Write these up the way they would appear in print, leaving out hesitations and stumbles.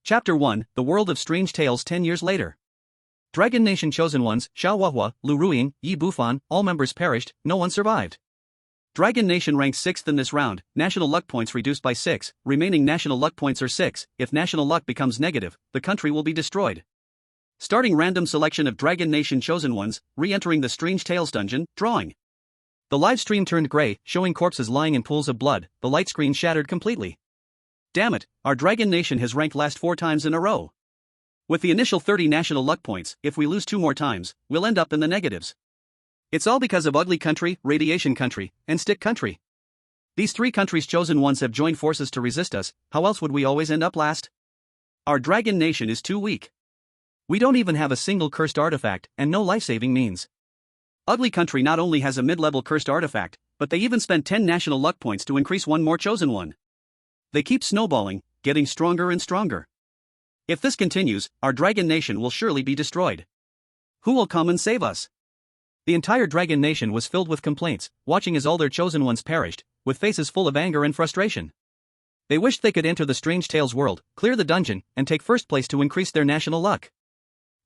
Chapter 1, The World of Strange Tales 10 years later. Dragon Nation Chosen Ones, Xiao Huahua, Lu Ruiying, Yi Bufan, all members perished, no one survived. Dragon Nation ranked 6th in this round, national luck points reduced by 6, remaining national luck points are 6, if national luck becomes negative, the country will be destroyed. Starting random selection of Dragon Nation Chosen Ones, re-entering the Strange Tales dungeon, drawing. The live stream turned grey, showing corpses lying in pools of blood, the light screen shattered completely. Damn it, our Dragon Nation has ranked last 4 times in a row. With the initial 30 national luck points, if we lose 2 more times, we'll end up in the negatives. It's all because of Ugly Country, Radiation Country, and Stick Country. These 3 countries' chosen ones have joined forces to resist us, how else would we always end up last? Our Dragon Nation is too weak. We don't even have a single cursed artifact, and no life-saving means. Ugly Country not only has a mid-level cursed artifact, but they even spent 10 national luck points to increase 1 more chosen one. They keep snowballing, getting stronger and stronger. If this continues, our Dragon Nation will surely be destroyed. Who will come and save us? The entire Dragon Nation was filled with complaints, watching as all their chosen ones perished, with faces full of anger and frustration. They wished they could enter the Strange Tales world, clear the dungeon, and take first place to increase their national luck.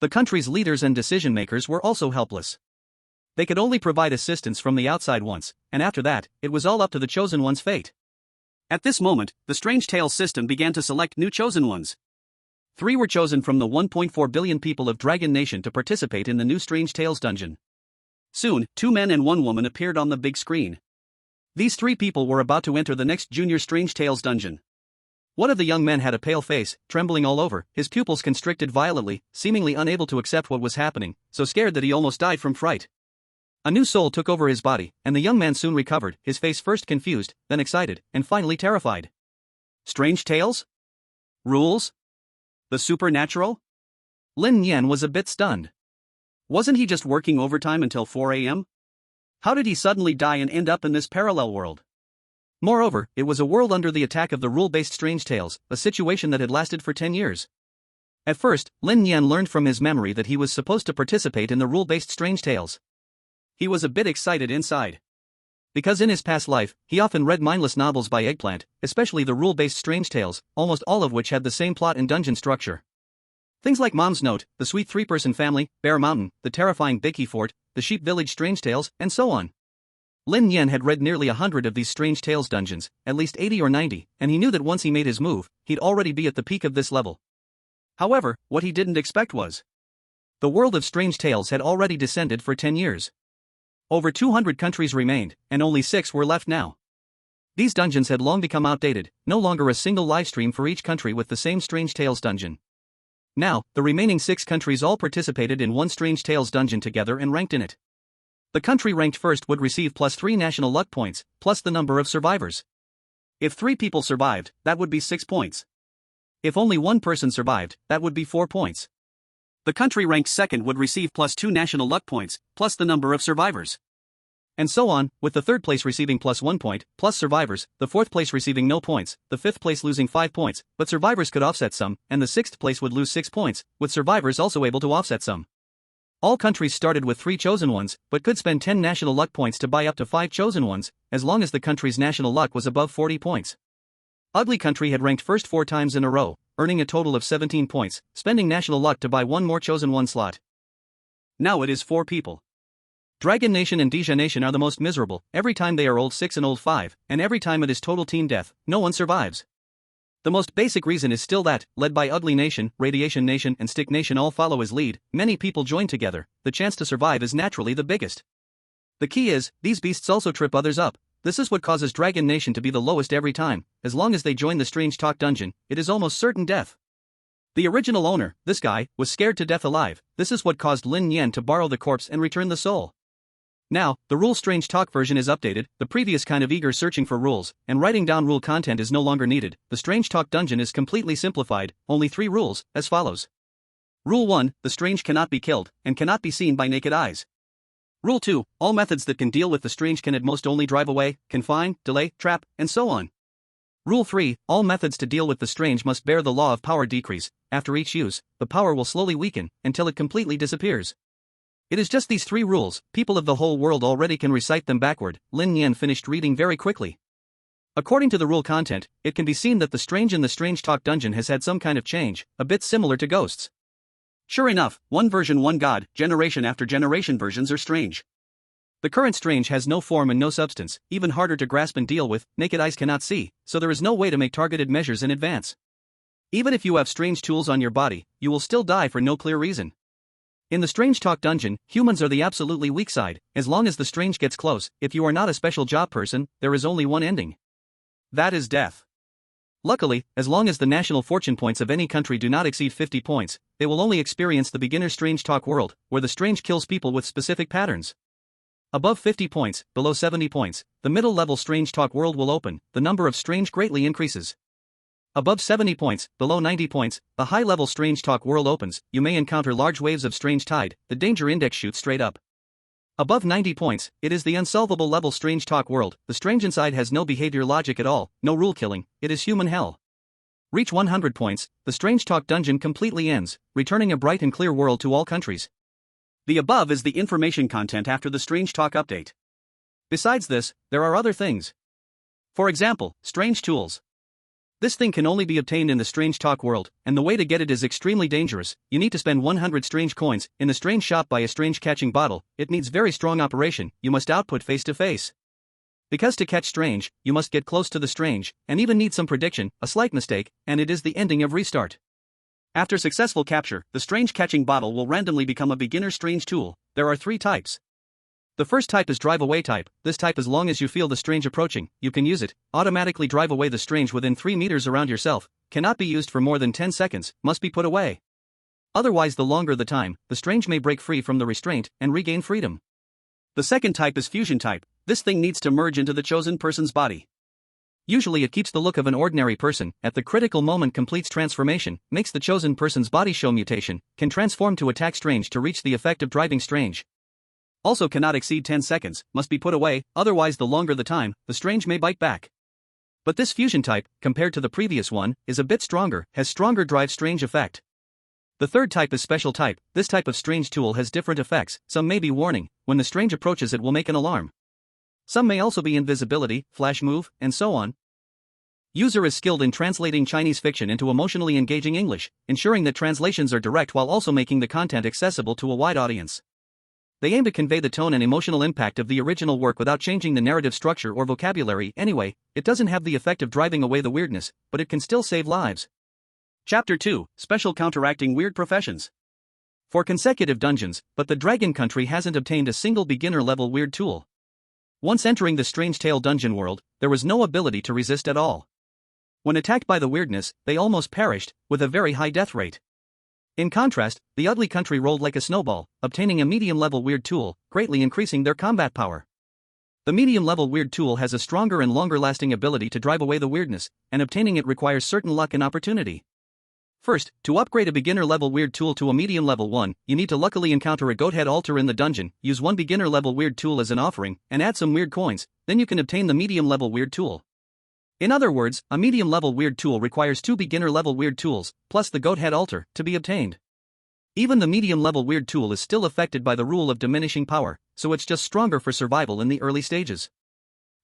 The country's leaders and decision-makers were also helpless. They could only provide assistance from the outside once, and after that, it was all up to the chosen one's fate. At this moment, the Strange Tales system began to select new chosen ones. 3 were chosen from the 1.4 billion people of Dragon Nation to participate in the new Strange Tales dungeon. Soon, 2 men and 1 woman appeared on the big screen. These 3 people were about to enter the next Junior Strange Tales dungeon. One of the young men had a pale face, trembling all over, his pupils constricted violently, seemingly unable to accept what was happening, so scared that he almost died from fright. A new soul took over his body, and the young man soon recovered, his face first confused, then excited, and finally terrified. Strange Tales? Rules? The supernatural? Lin Nian was a bit stunned. Wasn't he just working overtime until 4 a.m.? How did he suddenly die and end up in this parallel world? Moreover, it was a world under the attack of the rule-based Strange Tales, a situation that had lasted for 10 years. At first, Lin Nian learned from his memory that he was supposed to participate in the rule-based Strange Tales. He was a bit excited inside. Because in his past life, he often read mindless novels by Eggplant, especially the rule-based Strange Tales, almost all of which had the same plot and dungeon structure. Things like Mom's Note, The Sweet 3-Person Family, Bear Mountain, The Terrifying Bicky Fort, The Sheep Village Strange Tales, and so on. Lin Nian had read nearly 100 of these Strange Tales dungeons, at least 80 or 90, and he knew that once he made his move, he'd already be at the peak of this level. However, what he didn't expect was the world of Strange Tales had already descended for 10 years. Over 200 countries remained, and only 6 were left now. These dungeons had long become outdated, no longer a single livestream for each country with the same Strange Tales dungeon. Now, the remaining 6 countries all participated in one Strange Tales dungeon together and ranked in it. The country ranked first would receive plus 3 national luck points, plus the number of survivors. If 3 people survived, that would be 6 points. If only 1 person survived, that would be 4 points. The country ranked second would receive plus 2 national luck points, plus the number of survivors. And so on, with the 3rd place receiving plus 1 point, plus survivors, the 4th place receiving no points, the 5th place losing 5 points, but survivors could offset some, and the 6th place would lose 6 points, with survivors also able to offset some. All countries started with 3 chosen ones, but could spend 10 national luck points to buy up to 5 chosen ones, as long as the country's national luck was above 40 points. Ugly Country had ranked first 4 times in a row, earning a total of 17 points, spending national luck to buy 1 more chosen one slot. Now it is 4 people. Dragon Nation and Deja Nation are the most miserable, every time they are old 6 and old 5, and every time it is total team death, no one survives. The most basic reason is still that, led by Ugly Nation, Radiation Nation and Stick Nation all follow his lead, many people join together, the chance to survive is naturally the biggest. The key is, these beasts also trip others up, this is what causes Dragon Nation to be the lowest every time, as long as they join the Strange Talk dungeon, it is almost certain death. The original owner, this guy, was scared to death alive, this is what caused Lin Nian to borrow the corpse and return the soul. Now, the Rule Strange Talk version is updated, the previous kind of eager searching for rules, and writing down rule content is no longer needed, the Strange Talk dungeon is completely simplified, only 3 rules, as follows. Rule 1, the strange cannot be killed, and cannot be seen by naked eyes. Rule 2, all methods that can deal with the strange can at most only drive away, confine, delay, trap, and so on. Rule 3, all methods to deal with the strange must bear the law of power decrease, after each use, the power will slowly weaken, until it completely disappears. It is just these 3 rules, people of the whole world already can recite them backward, Lin Nian finished reading very quickly. According to the rule content, it can be seen that the strange in the Strange Talk dungeon has had some kind of change, a bit similar to ghosts. Sure enough, one version one god, generation after generation versions are strange. The current strange has no form and no substance, even harder to grasp and deal with, naked eyes cannot see, so there is no way to make targeted measures in advance. Even if you have strange tools on your body, you will still die for no clear reason. In the Strange Talk dungeon, humans are the absolutely weak side. As long as the strange gets close, if you are not a special job person, there is only one ending. That is death. Luckily, as long as the national fortune points of any country do not exceed 50 points, they will only experience the beginner Strange Talk world, where the strange kills people with specific patterns. Above 50 points, below 70 points, the middle level Strange Talk world will open, the number of strange greatly increases. Above 70 points, below 90 points, the high level Strange Talk world opens, you may encounter large waves of strange tide, the danger index shoots straight up. Above 90 points, it is the unsolvable level Strange Talk world, the strange inside has no behavior logic at all, no rule killing, it is human hell. Reach 100 points, the Strange Talk dungeon completely ends, returning a bright and clear world to all countries. The above is the information content after the Strange Talk update. Besides this, there are other things. For example, strange tools. This thing can only be obtained in the Strange Talk world, and the way to get it is extremely dangerous. You need to spend 100 strange coins in the strange shop, buy a strange catching bottle. It needs very strong operation, you must output face to face. Because to catch strange, you must get close to the strange, and even need some prediction, a slight mistake, and it is the ending of restart. After successful capture, the strange catching bottle will randomly become a beginner strange tool. There are 3 types. The first type is drive away type. This type, as long as you feel the strange approaching, you can use it, automatically drive away the strange within 3 meters around yourself, cannot be used for more than 10 seconds, must be put away. Otherwise, the longer the time, the strange may break free from the restraint and regain freedom. The second type is fusion type. This thing needs to merge into the chosen person's body. Usually it keeps the look of an ordinary person, at the critical moment completes transformation, makes the chosen person's body show mutation, can transform to attack strange to reach the effect of driving strange. Also cannot exceed 10 seconds, must be put away, otherwise the longer the time, the strange may bite back. But this fusion type, compared to the previous one, is a bit stronger, has stronger drive strange effect. The third type is special type. This type of strange tool has different effects, some may be warning, when the strange approaches it will make an alarm. Some may also be invisibility, flash move, and so on. User is skilled in translating Chinese fiction into emotionally engaging English, ensuring that translations are direct while also making the content accessible to a wide audience. They aim to convey the tone and emotional impact of the original work without changing the narrative structure or vocabulary. Anyway, it doesn't have the effect of driving away the weirdness, but it can still save lives. Chapter 2, Special Counteracting Weird Professions. 4 consecutive dungeons, but the Dragon Country hasn't obtained a single beginner-level weird tool. Once entering the Strange Tale dungeon world, there was no ability to resist at all. When attacked by the weirdness, they almost perished, with a very high death rate. In contrast, the Ugly Country rolled like a snowball, obtaining a medium-level weird tool, greatly increasing their combat power. The medium-level weird tool has a stronger and longer-lasting ability to drive away the weirdness, and obtaining it requires certain luck and opportunity. First, to upgrade a beginner-level weird tool to a medium-level one, you need to luckily encounter a goat head altar in the dungeon, use one beginner-level weird tool as an offering, and add some weird coins, then you can obtain the medium-level weird tool. In other words, a medium-level weird tool requires 2 beginner-level weird tools, plus the goat head altar, to be obtained. Even the medium-level weird tool is still affected by the rule of diminishing power, so it's just stronger for survival in the early stages.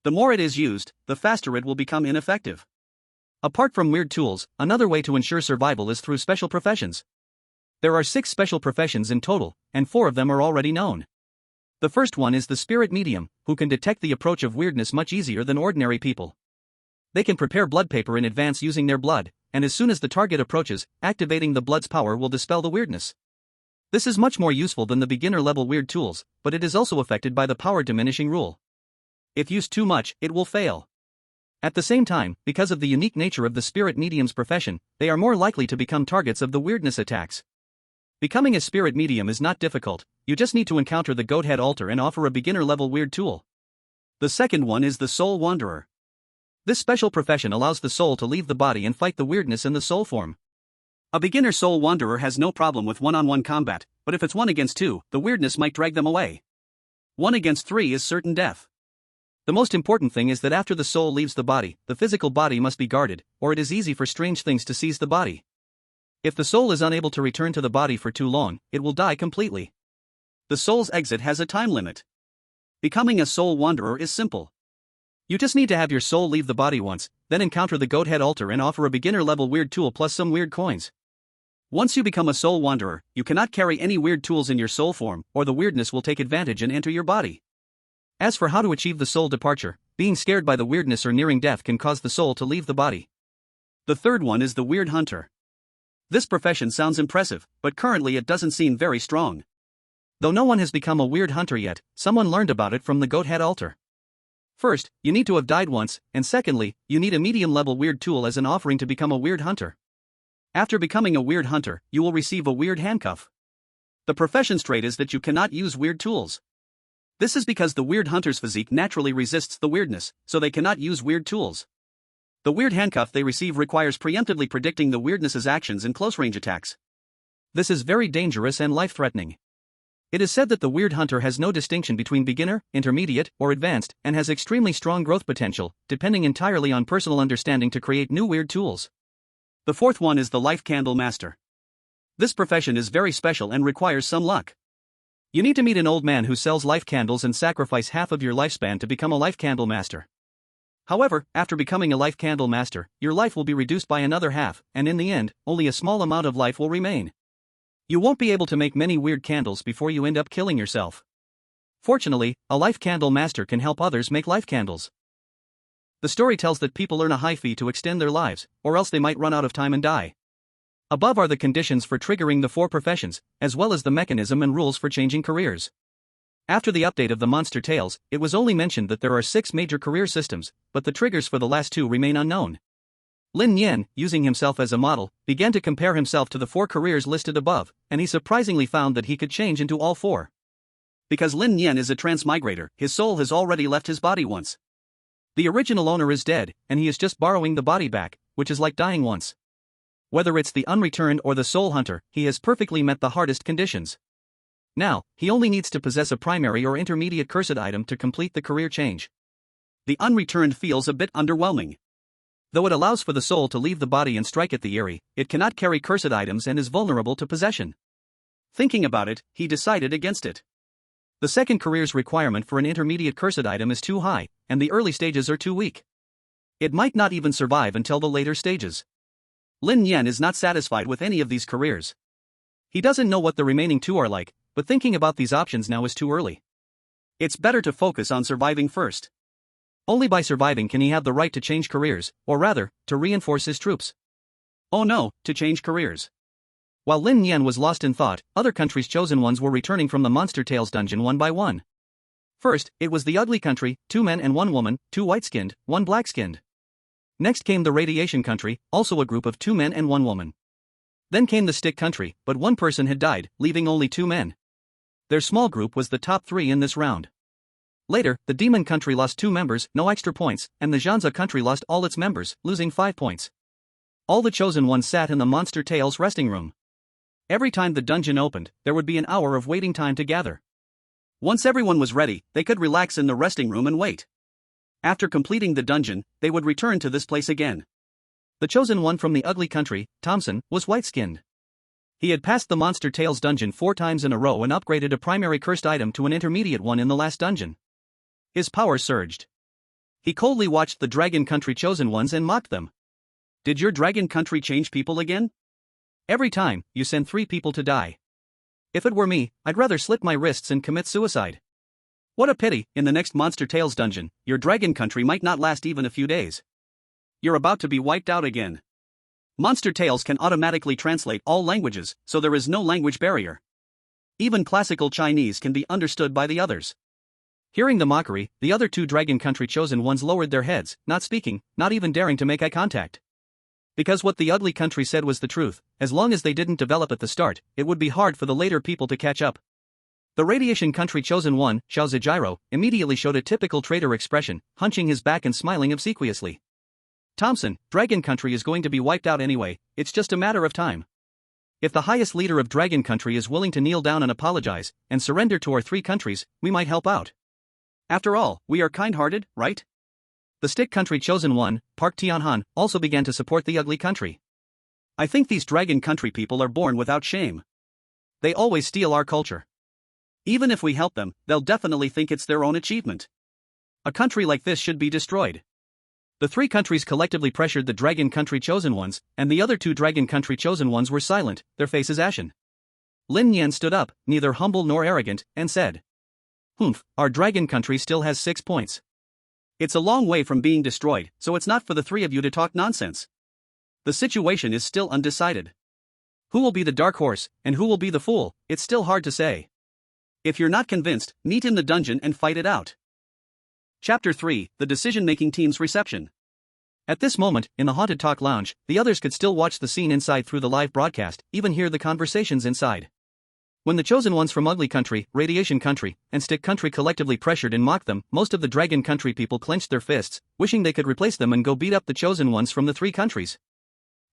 The more it is used, the faster it will become ineffective. Apart from weird tools, another way to ensure survival is through special professions. There are 6 special professions in total, and 4 of them are already known. The first one is the spirit medium, who can detect the approach of weirdness much easier than ordinary people. They can prepare blood paper in advance using their blood, and as soon as the target approaches, activating the blood's power will dispel the weirdness. This is much more useful than the beginner-level weird tools, but it is also affected by the power diminishing rule. If used too much, it will fail. At the same time, because of the unique nature of the spirit medium's profession, they are more likely to become targets of the weirdness attacks. Becoming a spirit medium is not difficult, you just need to encounter the goat head altar and offer a beginner-level weird tool. The second one is the soul wanderer. This special profession allows the soul to leave the body and fight the weirdness in the soul form. A beginner soul wanderer has no problem with one-on-one combat, but if it's 1 against 2, the weirdness might drag them away. 1 against 3 is certain death. The most important thing is that after the soul leaves the body, the physical body must be guarded, or it is easy for strange things to seize the body. If the soul is unable to return to the body for too long, it will die completely. The soul's exit has a time limit. Becoming a soul wanderer is simple. You just need to have your soul leave the body once, then encounter the goat head altar and offer a beginner level weird tool plus some weird coins. Once you become a soul wanderer, you cannot carry any weird tools in your soul form, or the weirdness will take advantage and enter your body. As for how to achieve the soul departure, being scared by the weirdness or nearing death can cause the soul to leave the body. The third one is the weird hunter. This profession sounds impressive, but currently it doesn't seem very strong. Though no one has become a weird hunter yet, someone learned about it from the goat head altar. First, you need to have died once, and secondly, you need a medium-level weird tool as an offering to become a weird hunter. After becoming a weird hunter, you will receive a weird handcuff. The profession's trait is that you cannot use weird tools. This is because the weird hunter's physique naturally resists the weirdness, so they cannot use weird tools. The weird handcuff they receive requires preemptively predicting the weirdness's actions in close-range attacks. This is very dangerous and life-threatening. It is said that the weird hunter has no distinction between beginner, intermediate, or advanced, and has extremely strong growth potential, depending entirely on personal understanding to create new weird tools. The fourth one is the life candle master. This profession is very special and requires some luck. You need to meet an old man who sells life candles and sacrifice half of your lifespan to become a life candle master. However, after becoming a life candle master, your life will be reduced by another half, and in the end, only a small amount of life will remain. You won't be able to make many weird candles before you end up killing yourself. Fortunately, a life candle master can help others make life candles. The story tells that people earn a high fee to extend their lives, or else they might run out of time and die. Above are the conditions for triggering the 4 professions, as well as the mechanism and rules for changing careers. After the update of the Monster Tales, it was only mentioned that there are 6 major career systems, but the triggers for the last 2 remain unknown. Lin Nian, using himself as a model, began to compare himself to the 4 careers listed above, and he surprisingly found that he could change into all 4. Because Lin Nian is a transmigrator, his soul has already left his body once. The original owner is dead, and he is just borrowing the body back, which is like dying once. Whether it's the unreturned or the soul hunter, he has perfectly met the hardest conditions. Now, he only needs to possess a primary or intermediate cursed item to complete the career change. The unreturned feels a bit underwhelming. Though it allows for the soul to leave the body and strike at the eerie, it cannot carry cursed items and is vulnerable to possession. Thinking about it, he decided against it. The second career's requirement for an intermediate cursed item is too high, and the early stages are too weak. It might not even survive until the later stages. Lin Nian is not satisfied with any of these careers. He doesn't know what the remaining 2 are like, but thinking about these options now is too early. It's better to focus on surviving first. Only by surviving can he have the right to change careers, or rather, to reinforce his troops. Oh no, to change careers. While Lin Nian was lost in thought, other countries' chosen ones were returning from the Monster Tales dungeon one by one. First, it was the ugly country, 2 men and 1 woman, 2 white-skinned, 1 black-skinned. Next came the radiation country, also a group of 2 men and 1 woman. Then came the stick country, but 1 person had died, leaving only 2 men. Their small group was the top 3 in this round. Later, the demon country lost 2 members, no extra points, and the Zhanzi country lost all its members, losing 5 points. All the chosen ones sat in the Monster Tales resting room. Every time the dungeon opened, there would be an hour of waiting time to gather. Once everyone was ready, they could relax in the resting room and wait. After completing the dungeon, they would return to this place again. The chosen one from the ugly country, Thompson, was white-skinned. He had passed the Monster Tales dungeon 4 times in a row and upgraded a primary cursed item to an intermediate one in the last dungeon. His power surged. He coldly watched the Dragon Country chosen ones and mocked them. Did your Dragon Country change people again? Every time, you send 3 people to die. If it were me, I'd rather slit my wrists and commit suicide. What a pity, in the next Monster Tales dungeon, your Dragon Country might not last even a few days. You're about to be wiped out again. Monster Tales can automatically translate all languages, so there is no language barrier. Even classical Chinese can be understood by the others. Hearing the mockery, the other 2 Dragon Country chosen ones lowered their heads, not speaking, not even daring to make eye contact. Because what the ugly country said was the truth, as long as they didn't develop at the start, it would be hard for the later people to catch up. The radiation country chosen one, Ozawa Jiro, immediately showed a typical traitor expression, hunching his back and smiling obsequiously. Thompson, Dragon Country is going to be wiped out anyway, it's just a matter of time. If the highest leader of Dragon Country is willing to kneel down and apologize, and surrender to our 3 countries, we might help out. After all, we are kind-hearted, right? The stick country chosen one, Park Tianhan, also began to support the ugly country. I think these Dragon Country people are born without shame. They always steal our culture. Even if we help them, they'll definitely think it's their own achievement. A country like this should be destroyed. The three countries collectively pressured the Dragon Country Chosen Ones, and the other two Dragon Country Chosen Ones were silent, their faces ashen. Lin Nian stood up, neither humble nor arrogant, and said, "Humph, our Dragon Country still has 6 points. It's a long way from being destroyed, so it's not for the three of you to talk nonsense. The situation is still undecided. Who will be the dark horse, and who will be the fool, it's still hard to say. If you're not convinced, meet in the dungeon and fight it out." Chapter 3, The Decision-Making Team's Reception. At this moment, in the Haunted Talk Lounge, the others could still watch the scene inside through the live broadcast, even hear the conversations inside. When the Chosen Ones from Ugly Country, Radiation Country, and Stick Country collectively pressured and mocked them, most of the Dragon Country people clenched their fists, wishing they could replace them and go beat up the Chosen Ones from the three countries.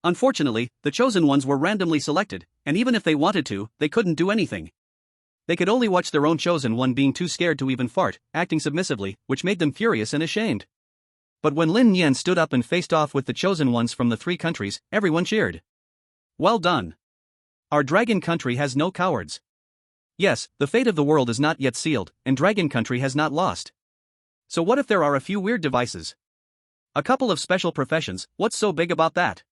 Unfortunately, the Chosen Ones were randomly selected, and even if they wanted to, they couldn't do anything. They could only watch their own Chosen One being too scared to even fart, acting submissively, which made them furious and ashamed. But when Lin Nian stood up and faced off with the Chosen Ones from the three countries, everyone cheered. "Well done. Our Dragon Country has no cowards. Yes, the fate of the world is not yet sealed, and Dragon Country has not lost. So what if there are a few weird devices? A couple of special professions, what's so big about that?"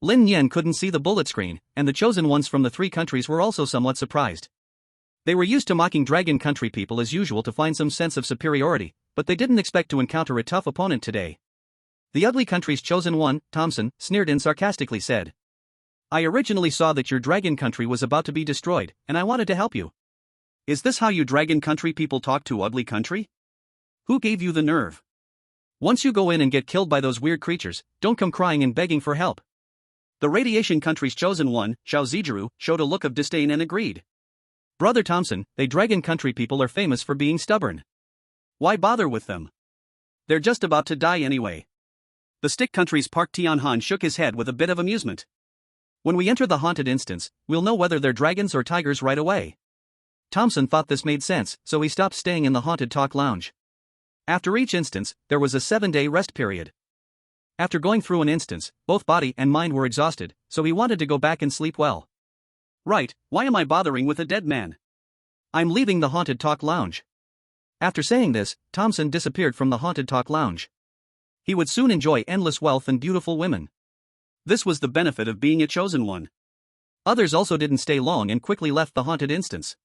Lin Nian couldn't see the bullet screen, and the Chosen Ones from the three countries were also somewhat surprised. They were used to mocking Dragon Country people as usual to find some sense of superiority, but they didn't expect to encounter a tough opponent today. The Ugly Country's Chosen One, Thompson, sneered and sarcastically said, "I originally saw that your Dragon Country was about to be destroyed, and I wanted to help you. Is this how you Dragon Country people talk to Ugly Country? Who gave you the nerve? Once you go in and get killed by those weird creatures, don't come crying and begging for help." The Radiation Country's Chosen One, Ozawa Jiro, showed a look of disdain and agreed. "Brother Thompson, they Dragon Country people are famous for being stubborn. Why bother with them? They're just about to die anyway." The Stick Country's Park Tianhan shook his head with a bit of amusement. "When we enter the haunted instance, we'll know whether they're dragons or tigers right away." Thompson thought this made sense, so he stopped staying in the Haunted Talk Lounge. After each instance, there was a 7-day rest period. After going through an instance, both body and mind were exhausted, so he wanted to go back and sleep well. "Right, why am I bothering with a dead man? I'm leaving the Haunted Talk Lounge." After saying this, Thompson disappeared from the Haunted Talk Lounge. He would soon enjoy endless wealth and beautiful women. This was the benefit of being a Chosen One. Others also didn't stay long and quickly left the haunted instance.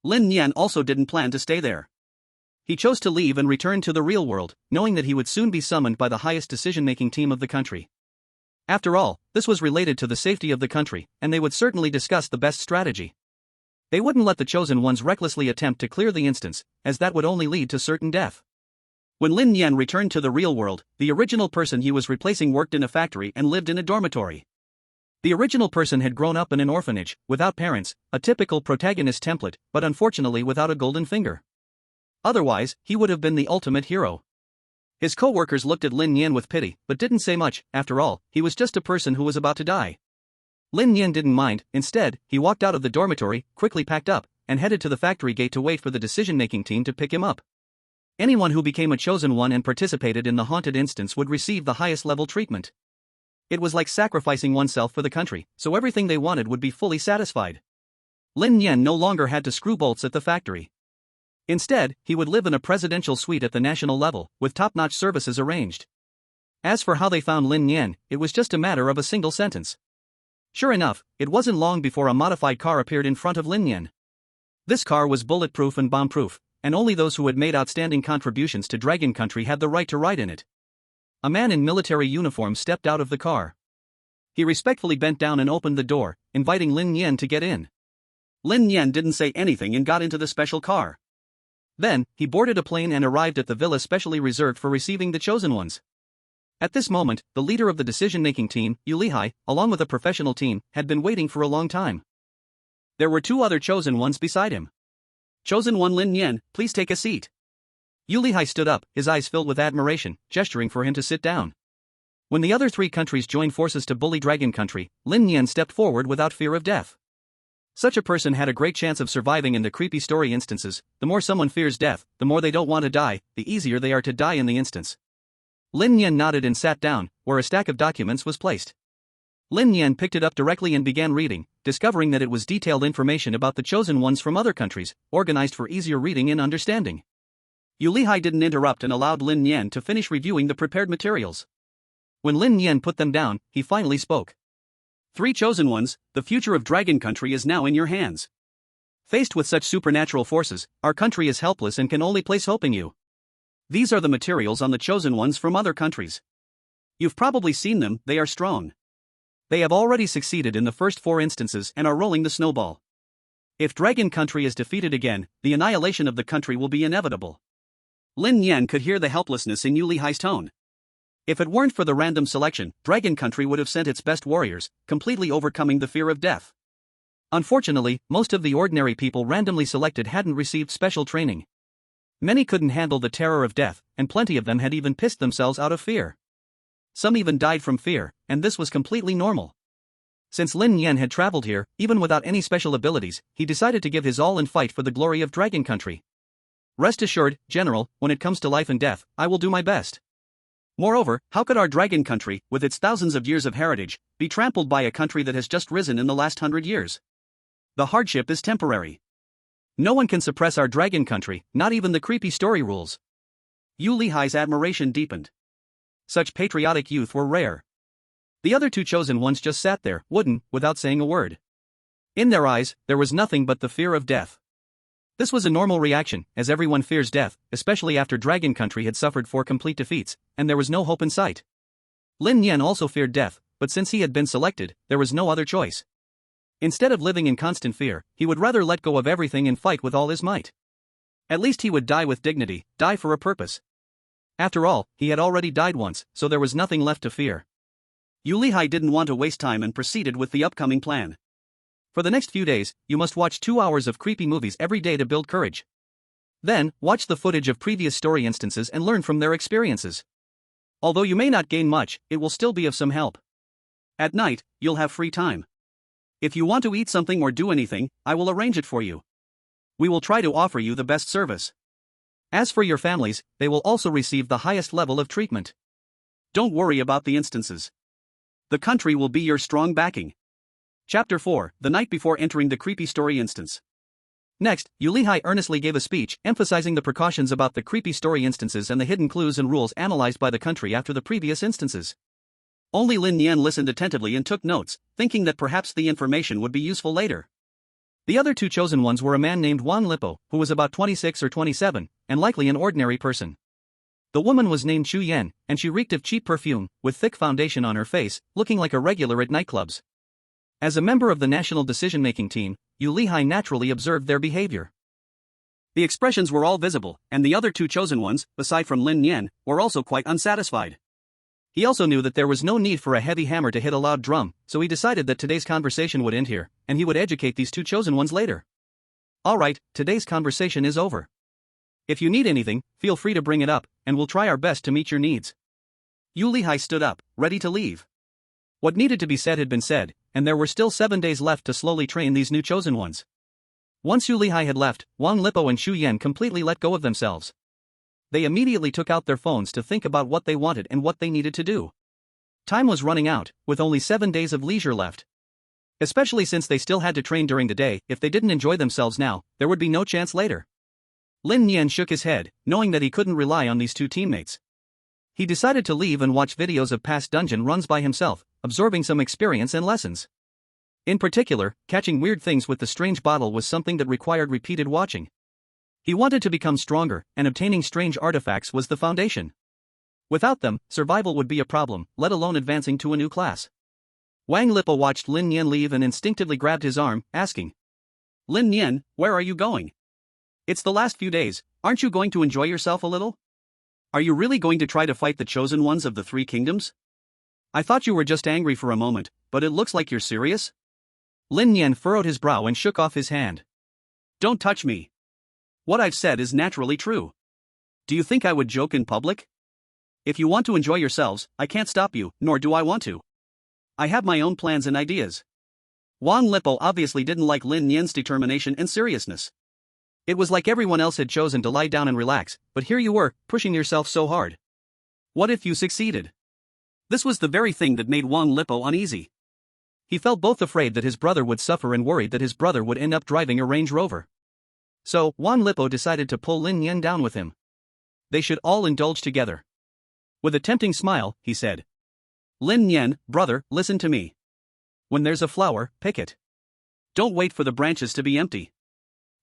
Lin Nian also didn't plan to stay there. He chose to leave and return to the real world, knowing that he would soon be summoned by the highest decision-making team of the country. After all, this was related to the safety of the country, and they would certainly discuss the best strategy. They wouldn't let the Chosen Ones recklessly attempt to clear the instance, as that would only lead to certain death. When Lin Nian returned to the real world, the original person he was replacing worked in a factory and lived in a dormitory. The original person had grown up in an orphanage, without parents, a typical protagonist template, but unfortunately without a golden finger. Otherwise, he would have been the ultimate hero. His co-workers looked at Lin Nian with pity, but didn't say much. After all, he was just a person who was about to die. Lin Nian didn't mind. Instead, he walked out of the dormitory, quickly packed up, and headed to the factory gate to wait for the decision-making team to pick him up. Anyone who became a Chosen One and participated in the haunted instance would receive the highest level treatment. It was like sacrificing oneself for the country, so everything they wanted would be fully satisfied. Lin Nian no longer had to screw bolts at the factory. Instead, he would live in a presidential suite at the national level, with top-notch services arranged. As for how they found Lin Nian, it was just a matter of a single sentence. Sure enough, it wasn't long before a modified car appeared in front of Lin Nian. This car was bulletproof and bomb-proof, and only those who had made outstanding contributions to Dragon Country had the right to ride in it. A man in military uniform stepped out of the car. He respectfully bent down and opened the door, inviting Lin Nian to get in. Lin Nian didn't say anything and got into the special car. Then, he boarded a plane and arrived at the villa specially reserved for receiving the Chosen Ones. At this moment, the leader of the decision-making team, Yu Lihai, along with a professional team, had been waiting for a long time. There were 2 other Chosen Ones beside him. "Chosen One Lin Nian, please take a seat." Yu Lihai stood up, his eyes filled with admiration, gesturing for him to sit down. When the other 3 countries joined forces to bully Dragon Country, Lin Nian stepped forward without fear of death. Such a person had a great chance of surviving in the creepy story instances. The more someone fears death, the more they don't want to die, the easier they are to die in the instance. Lin Nian nodded and sat down, where a stack of documents was placed. Lin Nian picked it up directly and began reading, discovering that it was detailed information about the Chosen Ones from other countries, organized for easier reading and understanding. Yu Lihai didn't interrupt and allowed Lin Nian to finish reviewing the prepared materials. When Lin Nian put them down, he finally spoke. Three chosen ones, the future of Dragon Country is now in your hands. Faced with such supernatural forces, our country is helpless and can only place hope in you. These are the materials on the chosen ones from other countries. You've probably seen them, they are strong. They have already succeeded in the first 4 instances and are rolling the snowball. If Dragon Country is defeated again, the annihilation of the country will be inevitable. Lin Nian could hear the helplessness in Yu Lihai's tone. If it weren't for the random selection, Dragon Country would have sent its best warriors, completely overcoming the fear of death. Unfortunately, most of the ordinary people randomly selected hadn't received special training. Many couldn't handle the terror of death, and plenty of them had even pissed themselves out of fear. Some even died from fear, and this was completely normal. Since Lin Nian had traveled here, even without any special abilities, he decided to give his all and fight for the glory of Dragon Country. Rest assured, General, when it comes to life and death, I will do my best. Moreover, how could our Dragon Country, with its thousands of years of heritage, be trampled by a country that has just risen in the last 100 years? The hardship is temporary. No one can suppress our Dragon Country, not even the creepy story rules. Yu Lihai's admiration deepened. Such patriotic youth were rare. The other 2 chosen ones just sat there, wooden, without saying a word. In their eyes, there was nothing but the fear of death. This was a normal reaction, as everyone fears death, especially after Dragon Country had suffered 4 complete defeats, and there was no hope in sight. Lin Nian also feared death, but since he had been selected, there was no other choice. Instead of living in constant fear, he would rather let go of everything and fight with all his might. At least he would die with dignity, die for a purpose. After all, he had already died once, so there was nothing left to fear. Yu Lihai didn't want to waste time and proceeded with the upcoming plan. For the next few days, you must watch 2 hours of creepy movies every day to build courage. Then, watch the footage of previous story instances and learn from their experiences. Although you may not gain much, it will still be of some help. At night, you'll have free time. If you want to eat something or do anything, I will arrange it for you. We will try to offer you the best service. As for your families, they will also receive the highest level of treatment. Don't worry about the instances. The country will be your strong backing. Chapter 4, the night before entering the creepy story instance. Next, Yu Lihai earnestly gave a speech emphasizing the precautions about the creepy story instances and the hidden clues and rules analyzed by the country after the previous instances. Only Lin Nian listened attentively and took notes, thinking that perhaps the information would be useful later. The other 2 chosen ones were a man named Wang Lipo, who was about 26 or 27, and likely an ordinary person. The woman was named Chu Yan, and she reeked of cheap perfume, with thick foundation on her face, looking like a regular at nightclubs. As a member of the national decision-making team, Yu Lihai naturally observed their behavior. The expressions were all visible, and the other 2 chosen ones, aside from Lin Nian, were also quite unsatisfied. He also knew that there was no need for a heavy hammer to hit a loud drum, so he decided that today's conversation would end here, and he would educate these 2 chosen ones later. Alright, today's conversation is over. If you need anything, feel free to bring it up, and we'll try our best to meet your needs. Yu Lihai stood up, ready to leave. What needed to be said had been said, and there were still 7 days left to slowly train these new chosen ones. Once Yu Lihai had left, Wang Lipo and Chu Yan completely let go of themselves. They immediately took out their phones to think about what they wanted and what they needed to do. Time was running out, with only 7 days of leisure left. Especially since they still had to train during the day, if they didn't enjoy themselves now, there would be no chance later. Lin Nian shook his head, knowing that he couldn't rely on these 2 teammates. He decided to leave and watch videos of past dungeon runs by himself, absorbing some experience and lessons. In particular, catching weird things with the strange bottle was something that required repeated watching. He wanted to become stronger, and obtaining strange artifacts was the foundation. Without them, survival would be a problem, let alone advancing to a new class. Wang Lipo watched Lin Nian leave and instinctively grabbed his arm, asking, "Lin Nian, where are you going? It's the last few days, aren't you going to enjoy yourself a little? Are you really going to try to fight the chosen ones of the 3 kingdoms? I thought you were just angry for a moment, but it looks like you're serious?" Lin Nian furrowed his brow and shook off his hand. "Don't touch me. What I've said is naturally true. Do you think I would joke in public? If you want to enjoy yourselves, I can't stop you, nor do I want to. I have my own plans and ideas." Wang Lipo obviously didn't like Lin Nian's determination and seriousness. It was like everyone else had chosen to lie down and relax, but here you were, pushing yourself so hard. What if you succeeded? This was the very thing that made Wang Lipo uneasy. He felt both afraid that his brother would suffer and worried that his brother would end up driving a Range Rover. So, Wang Lipo decided to pull Lin Nian down with him. They should all indulge together. With a tempting smile, he said. Lin Nian, brother, listen to me. When there's a flower, pick it. Don't wait for the branches to be empty.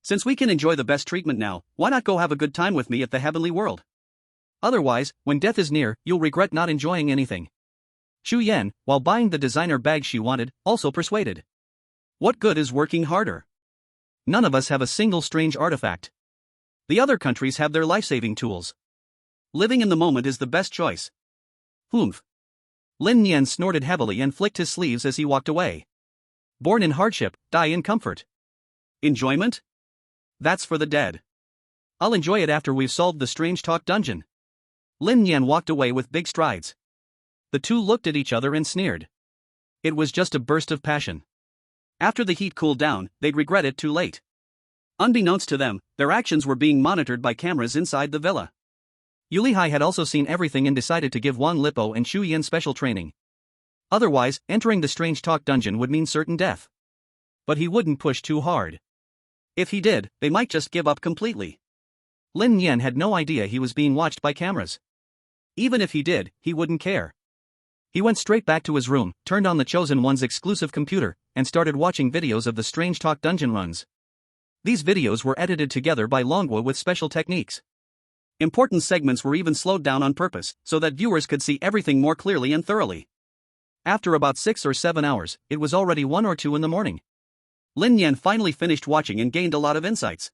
Since we can enjoy the best treatment now, why not go have a good time with me at the heavenly world? Otherwise, when death is near, you'll regret not enjoying anything. Xu Yan, while buying the designer bag she wanted, also persuaded. What good is working harder? None of us have a single strange artifact. The other countries have their life-saving tools. Living in the moment is the best choice. Humph. Lin Nian snorted heavily and flicked his sleeves as he walked away. Born in hardship, die in comfort. Enjoyment? That's for the dead. I'll enjoy it after we've solved the strange talk dungeon. Lin Nian walked away with big strides. The two looked at each other and sneered. It was just a burst of passion. After the heat cooled down, they'd regret it too late. Unbeknownst to them, their actions were being monitored by cameras inside the villa. Yu Lihai had also seen everything and decided to give Wang Lipo and Xu Yan special training. Otherwise, entering the strange talk dungeon would mean certain death. But he wouldn't push too hard. If he did, they might just give up completely. Lin Nian had no idea he was being watched by cameras. Even if he did, he wouldn't care. He went straight back to his room, turned on the Chosen One's exclusive computer, and started watching videos of the strange talk dungeon runs. These videos were edited together by Longhua with special techniques. Important segments were even slowed down on purpose, so that viewers could see everything more clearly and thoroughly. After about 6 or 7 hours, it was already 1 or 2 in the morning. Lin Nian finally finished watching and gained a lot of insights.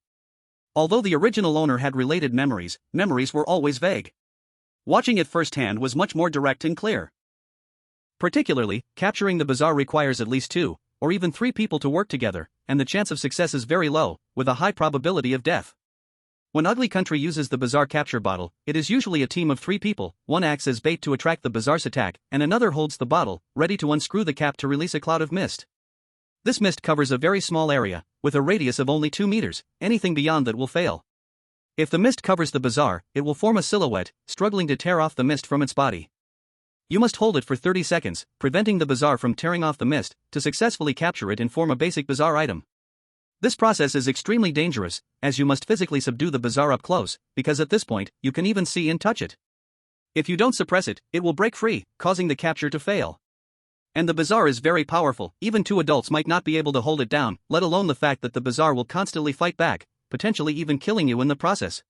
Although the original owner had related memories were always vague. Watching it firsthand was much more direct and clear. Particularly, capturing the bazaar requires at least 2, or even 3 people to work together, and the chance of success is very low, with a high probability of death. When Ugly Country uses the bazaar capture bottle, it is usually a team of 3 people, one acts as bait to attract the bazaar's attack, and another holds the bottle, ready to unscrew the cap to release a cloud of mist. This mist covers a very small area, with a radius of only 2 meters, anything beyond that will fail. If the mist covers the bazaar, it will form a silhouette, struggling to tear off the mist from its body. You must hold it for 30 seconds, preventing the bazaar from tearing off the mist, to successfully capture it and form a basic bazaar item. This process is extremely dangerous, as you must physically subdue the bazaar up close, because at this point, you can even see and touch it. If you don't suppress it, it will break free, causing the capture to fail. And the bazaar is very powerful, even 2 adults might not be able to hold it down, let alone the fact that the bazaar will constantly fight back, potentially even killing you in the process.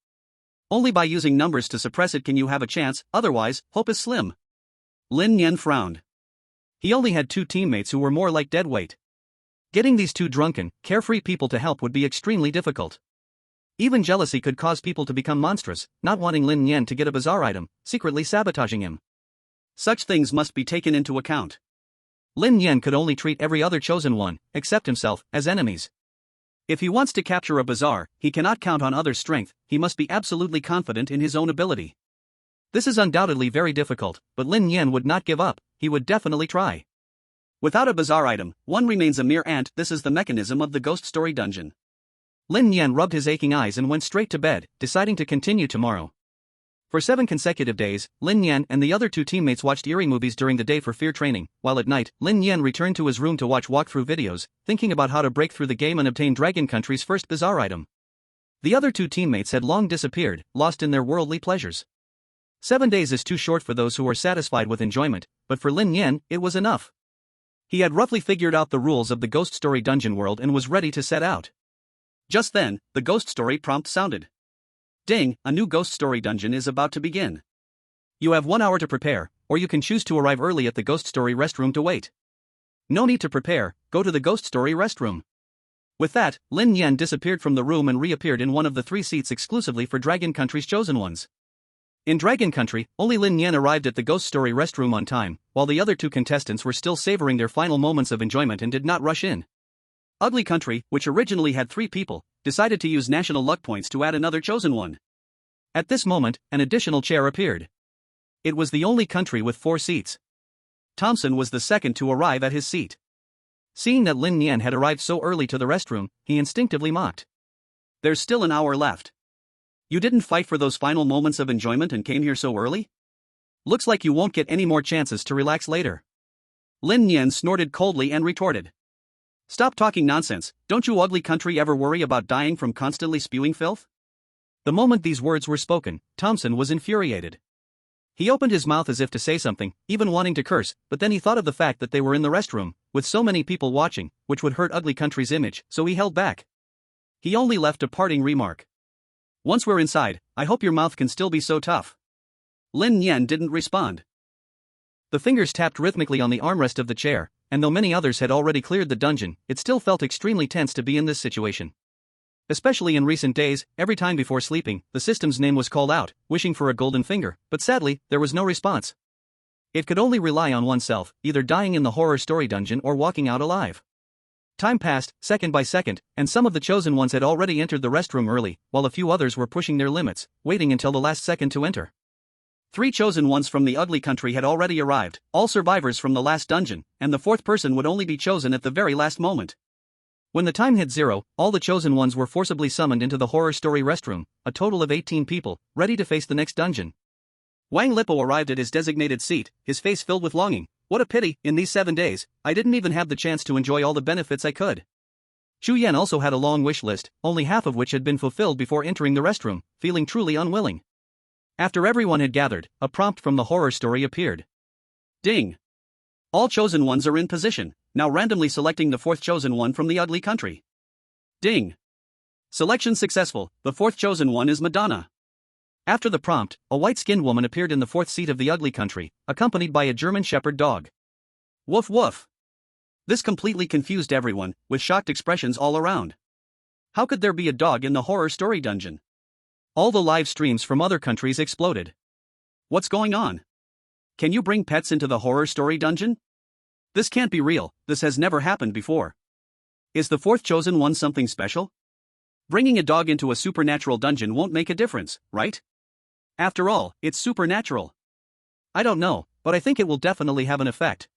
Only by using numbers to suppress it can you have a chance, otherwise, hope is slim. Lin Nian frowned. He only had 2 teammates who were more like dead weight. Getting these 2 drunken, carefree people to help would be extremely difficult. Even jealousy could cause people to become monstrous, not wanting Lin Nian to get a bazaar item, secretly sabotaging him. Such things must be taken into account. Lin Nian could only treat every other chosen one, except himself, as enemies. If he wants to capture a bazaar, he cannot count on others' strength, he must be absolutely confident in his own ability. This is undoubtedly very difficult, but Lin Nian would not give up, he would definitely try. Without a bazaar item, one remains a mere ant. This is the mechanism of the ghost story dungeon. Lin Nian rubbed his aching eyes and went straight to bed, deciding to continue tomorrow. For 7 consecutive days, Lin Nian and the other 2 teammates watched eerie movies during the day for fear training, while at night, Lin Nian returned to his room to watch walkthrough videos, thinking about how to break through the game and obtain Dragon Country's first bazaar item. The other 2 teammates had long disappeared, lost in their worldly pleasures. 7 days is too short for those who are satisfied with enjoyment, but for Lin Nian, it was enough. He had roughly figured out the rules of the ghost story dungeon world and was ready to set out. Just then, the ghost story prompt sounded. Ding, a new ghost story dungeon is about to begin. You have 1 hour to prepare, or you can choose to arrive early at the ghost story restroom to wait. No need to prepare, go to the ghost story restroom. With that, Lin Nian disappeared from the room and reappeared in one of the 3 seats exclusively for Dragon Country's chosen ones. In Dragon Country, only Lin Nian arrived at the ghost story restroom on time, while the other 2 contestants were still savoring their final moments of enjoyment and did not rush in. Ugly Country, which originally had 3 people, decided to use national luck points to add another chosen one. At this moment, an additional chair appeared. It was the only country with 4 seats. Thompson was the second to arrive at his seat. Seeing that Lin Nian had arrived so early to the restroom, he instinctively mocked. There's still an hour left. You didn't fight for those final moments of enjoyment and came here so early? Looks like you won't get any more chances to relax later. Lin Nian snorted coldly and retorted. Stop talking nonsense, don't you Ugly Country ever worry about dying from constantly spewing filth? The moment these words were spoken, Thompson was infuriated. He opened his mouth as if to say something, even wanting to curse, but then he thought of the fact that they were in the restroom, with so many people watching, which would hurt Ugly Country's image, so he held back. He only left a parting remark. "Once we're inside, I hope your mouth can still be so tough." Lin Nian didn't respond. The fingers tapped rhythmically on the armrest of the chair, and though many others had already cleared the dungeon, it still felt extremely tense to be in this situation. Especially in recent days, every time before sleeping, the system's name was called out, wishing for a golden finger, but sadly, there was no response. It could only rely on oneself, either dying in the horror story dungeon or walking out alive. Time passed, second by second, and some of the chosen ones had already entered the restroom early, while a few others were pushing their limits, waiting until the last second to enter. 3 chosen ones from the Ugly Country had already arrived, all survivors from the last dungeon, and the 4th person would only be chosen at the very last moment. When the time hit 0, all the chosen ones were forcibly summoned into the horror story restroom, a total of 18 people, ready to face the next dungeon. Wang Lipo arrived at his designated seat, his face filled with longing. "What a pity, in these 7 days, I didn't even have the chance to enjoy all the benefits I could." Chu Yan also had a long wish list, only half of which had been fulfilled before entering the restroom, feeling truly unwilling. After everyone had gathered, a prompt from the horror story appeared. Ding! All chosen ones are in position, now randomly selecting the 4th chosen one from the Ugly Country. Ding! Selection successful, the 4th chosen one is Madonna. After the prompt, a white-skinned woman appeared in the 4th seat of the Ugly Country, accompanied by a German Shepherd dog. Woof woof! This completely confused everyone, with shocked expressions all around. How could there be a dog in the horror story dungeon? All the live streams from other countries exploded. What's going on? Can you bring pets into the horror story dungeon? This can't be real, this has never happened before. Is the 4th chosen one something special? Bringing a dog into a supernatural dungeon won't make a difference, right? After all, it's supernatural. I don't know, but I think it will definitely have an effect.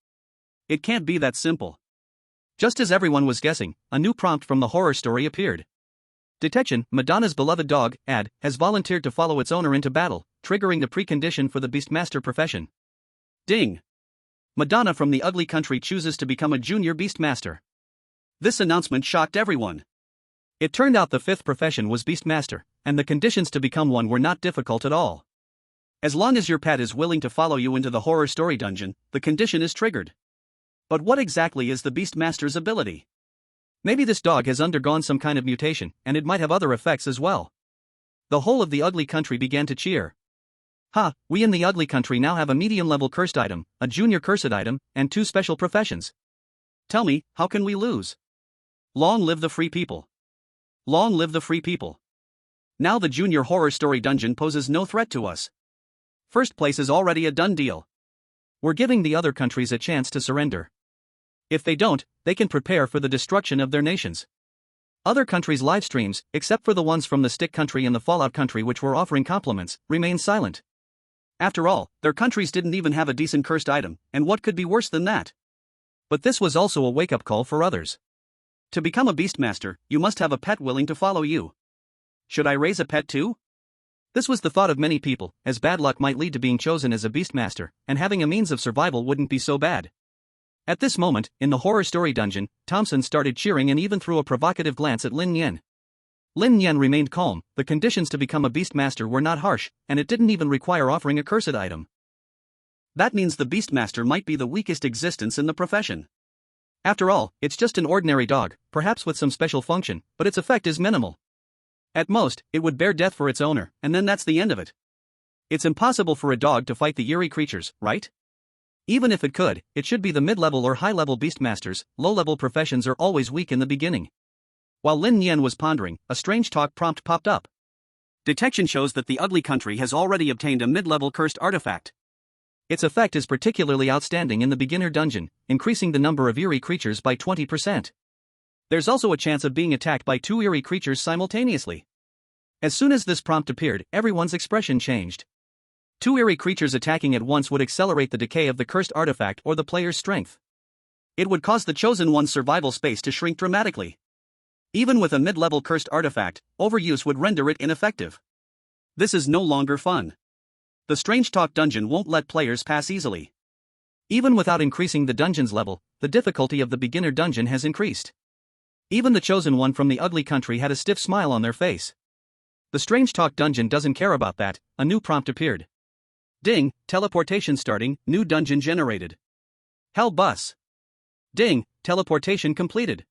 It can't be that simple. Just as everyone was guessing, a new prompt from the horror story appeared. Detection: Madonna's beloved dog, Ad, has volunteered to follow its owner into battle, triggering the precondition for the Beastmaster profession. Ding! Madonna from the Ugly Country chooses to become a junior Beastmaster. This announcement shocked everyone. It turned out the 5th profession was Beastmaster, and the conditions to become one were not difficult at all. As long as your pet is willing to follow you into the horror story dungeon, the condition is triggered. But what exactly is the Beastmaster's ability? Maybe this dog has undergone some kind of mutation, and it might have other effects as well. The whole of the Ugly Country began to cheer. Ha, we in the Ugly Country now have a medium-level cursed item, a junior cursed item, and 2 special professions. Tell me, how can we lose? Long live the free people. Long live the free people. Now the junior horror story dungeon poses no threat to us. First place is already a done deal. We're giving the other countries a chance to surrender. If they don't, they can prepare for the destruction of their nations. Other countries' live streams, except for the ones from the Stick Country and the Fallout Country which were offering compliments, remain silent. After all, their countries didn't even have a decent cursed item, and what could be worse than that? But this was also a wake-up call for others. To become a Beastmaster, you must have a pet willing to follow you. Should I raise a pet too? This was the thought of many people, as bad luck might lead to being chosen as a Beastmaster, and having a means of survival wouldn't be so bad. At this moment, in the horror story dungeon, Thompson started cheering and even threw a provocative glance at Lin Nian. Lin Nian remained calm. The conditions to become a Beastmaster were not harsh, and it didn't even require offering a cursed item. That means the Beastmaster might be the weakest existence in the profession. After all, it's just an ordinary dog, perhaps with some special function, but its effect is minimal. At most, it would bear death for its owner, and then that's the end of it. It's impossible for a dog to fight the eerie creatures, right? Even if it could, it should be the mid-level or high-level Beastmasters. Low-level professions are always weak in the beginning. While Lin Nian was pondering, a strange talk prompt popped up. Detection shows that the Ugly Country has already obtained a mid-level cursed artifact. Its effect is particularly outstanding in the beginner dungeon, increasing the number of eerie creatures by 20%. There's also a chance of being attacked by 2 eerie creatures simultaneously. As soon as this prompt appeared, everyone's expression changed. 2 eerie creatures attacking at once would accelerate the decay of the cursed artifact or the player's strength. It would cause the chosen one's survival space to shrink dramatically. Even with a mid-level cursed artifact, overuse would render it ineffective. This is no longer fun. The Strange Talk dungeon won't let players pass easily. Even without increasing the dungeon's level, the difficulty of the beginner dungeon has increased. Even the chosen one from the Ugly Country had a stiff smile on their face. The Strange Talk dungeon doesn't care about that. A new prompt appeared. Ding, teleportation starting, new dungeon generated. Hell bus. Ding, teleportation completed.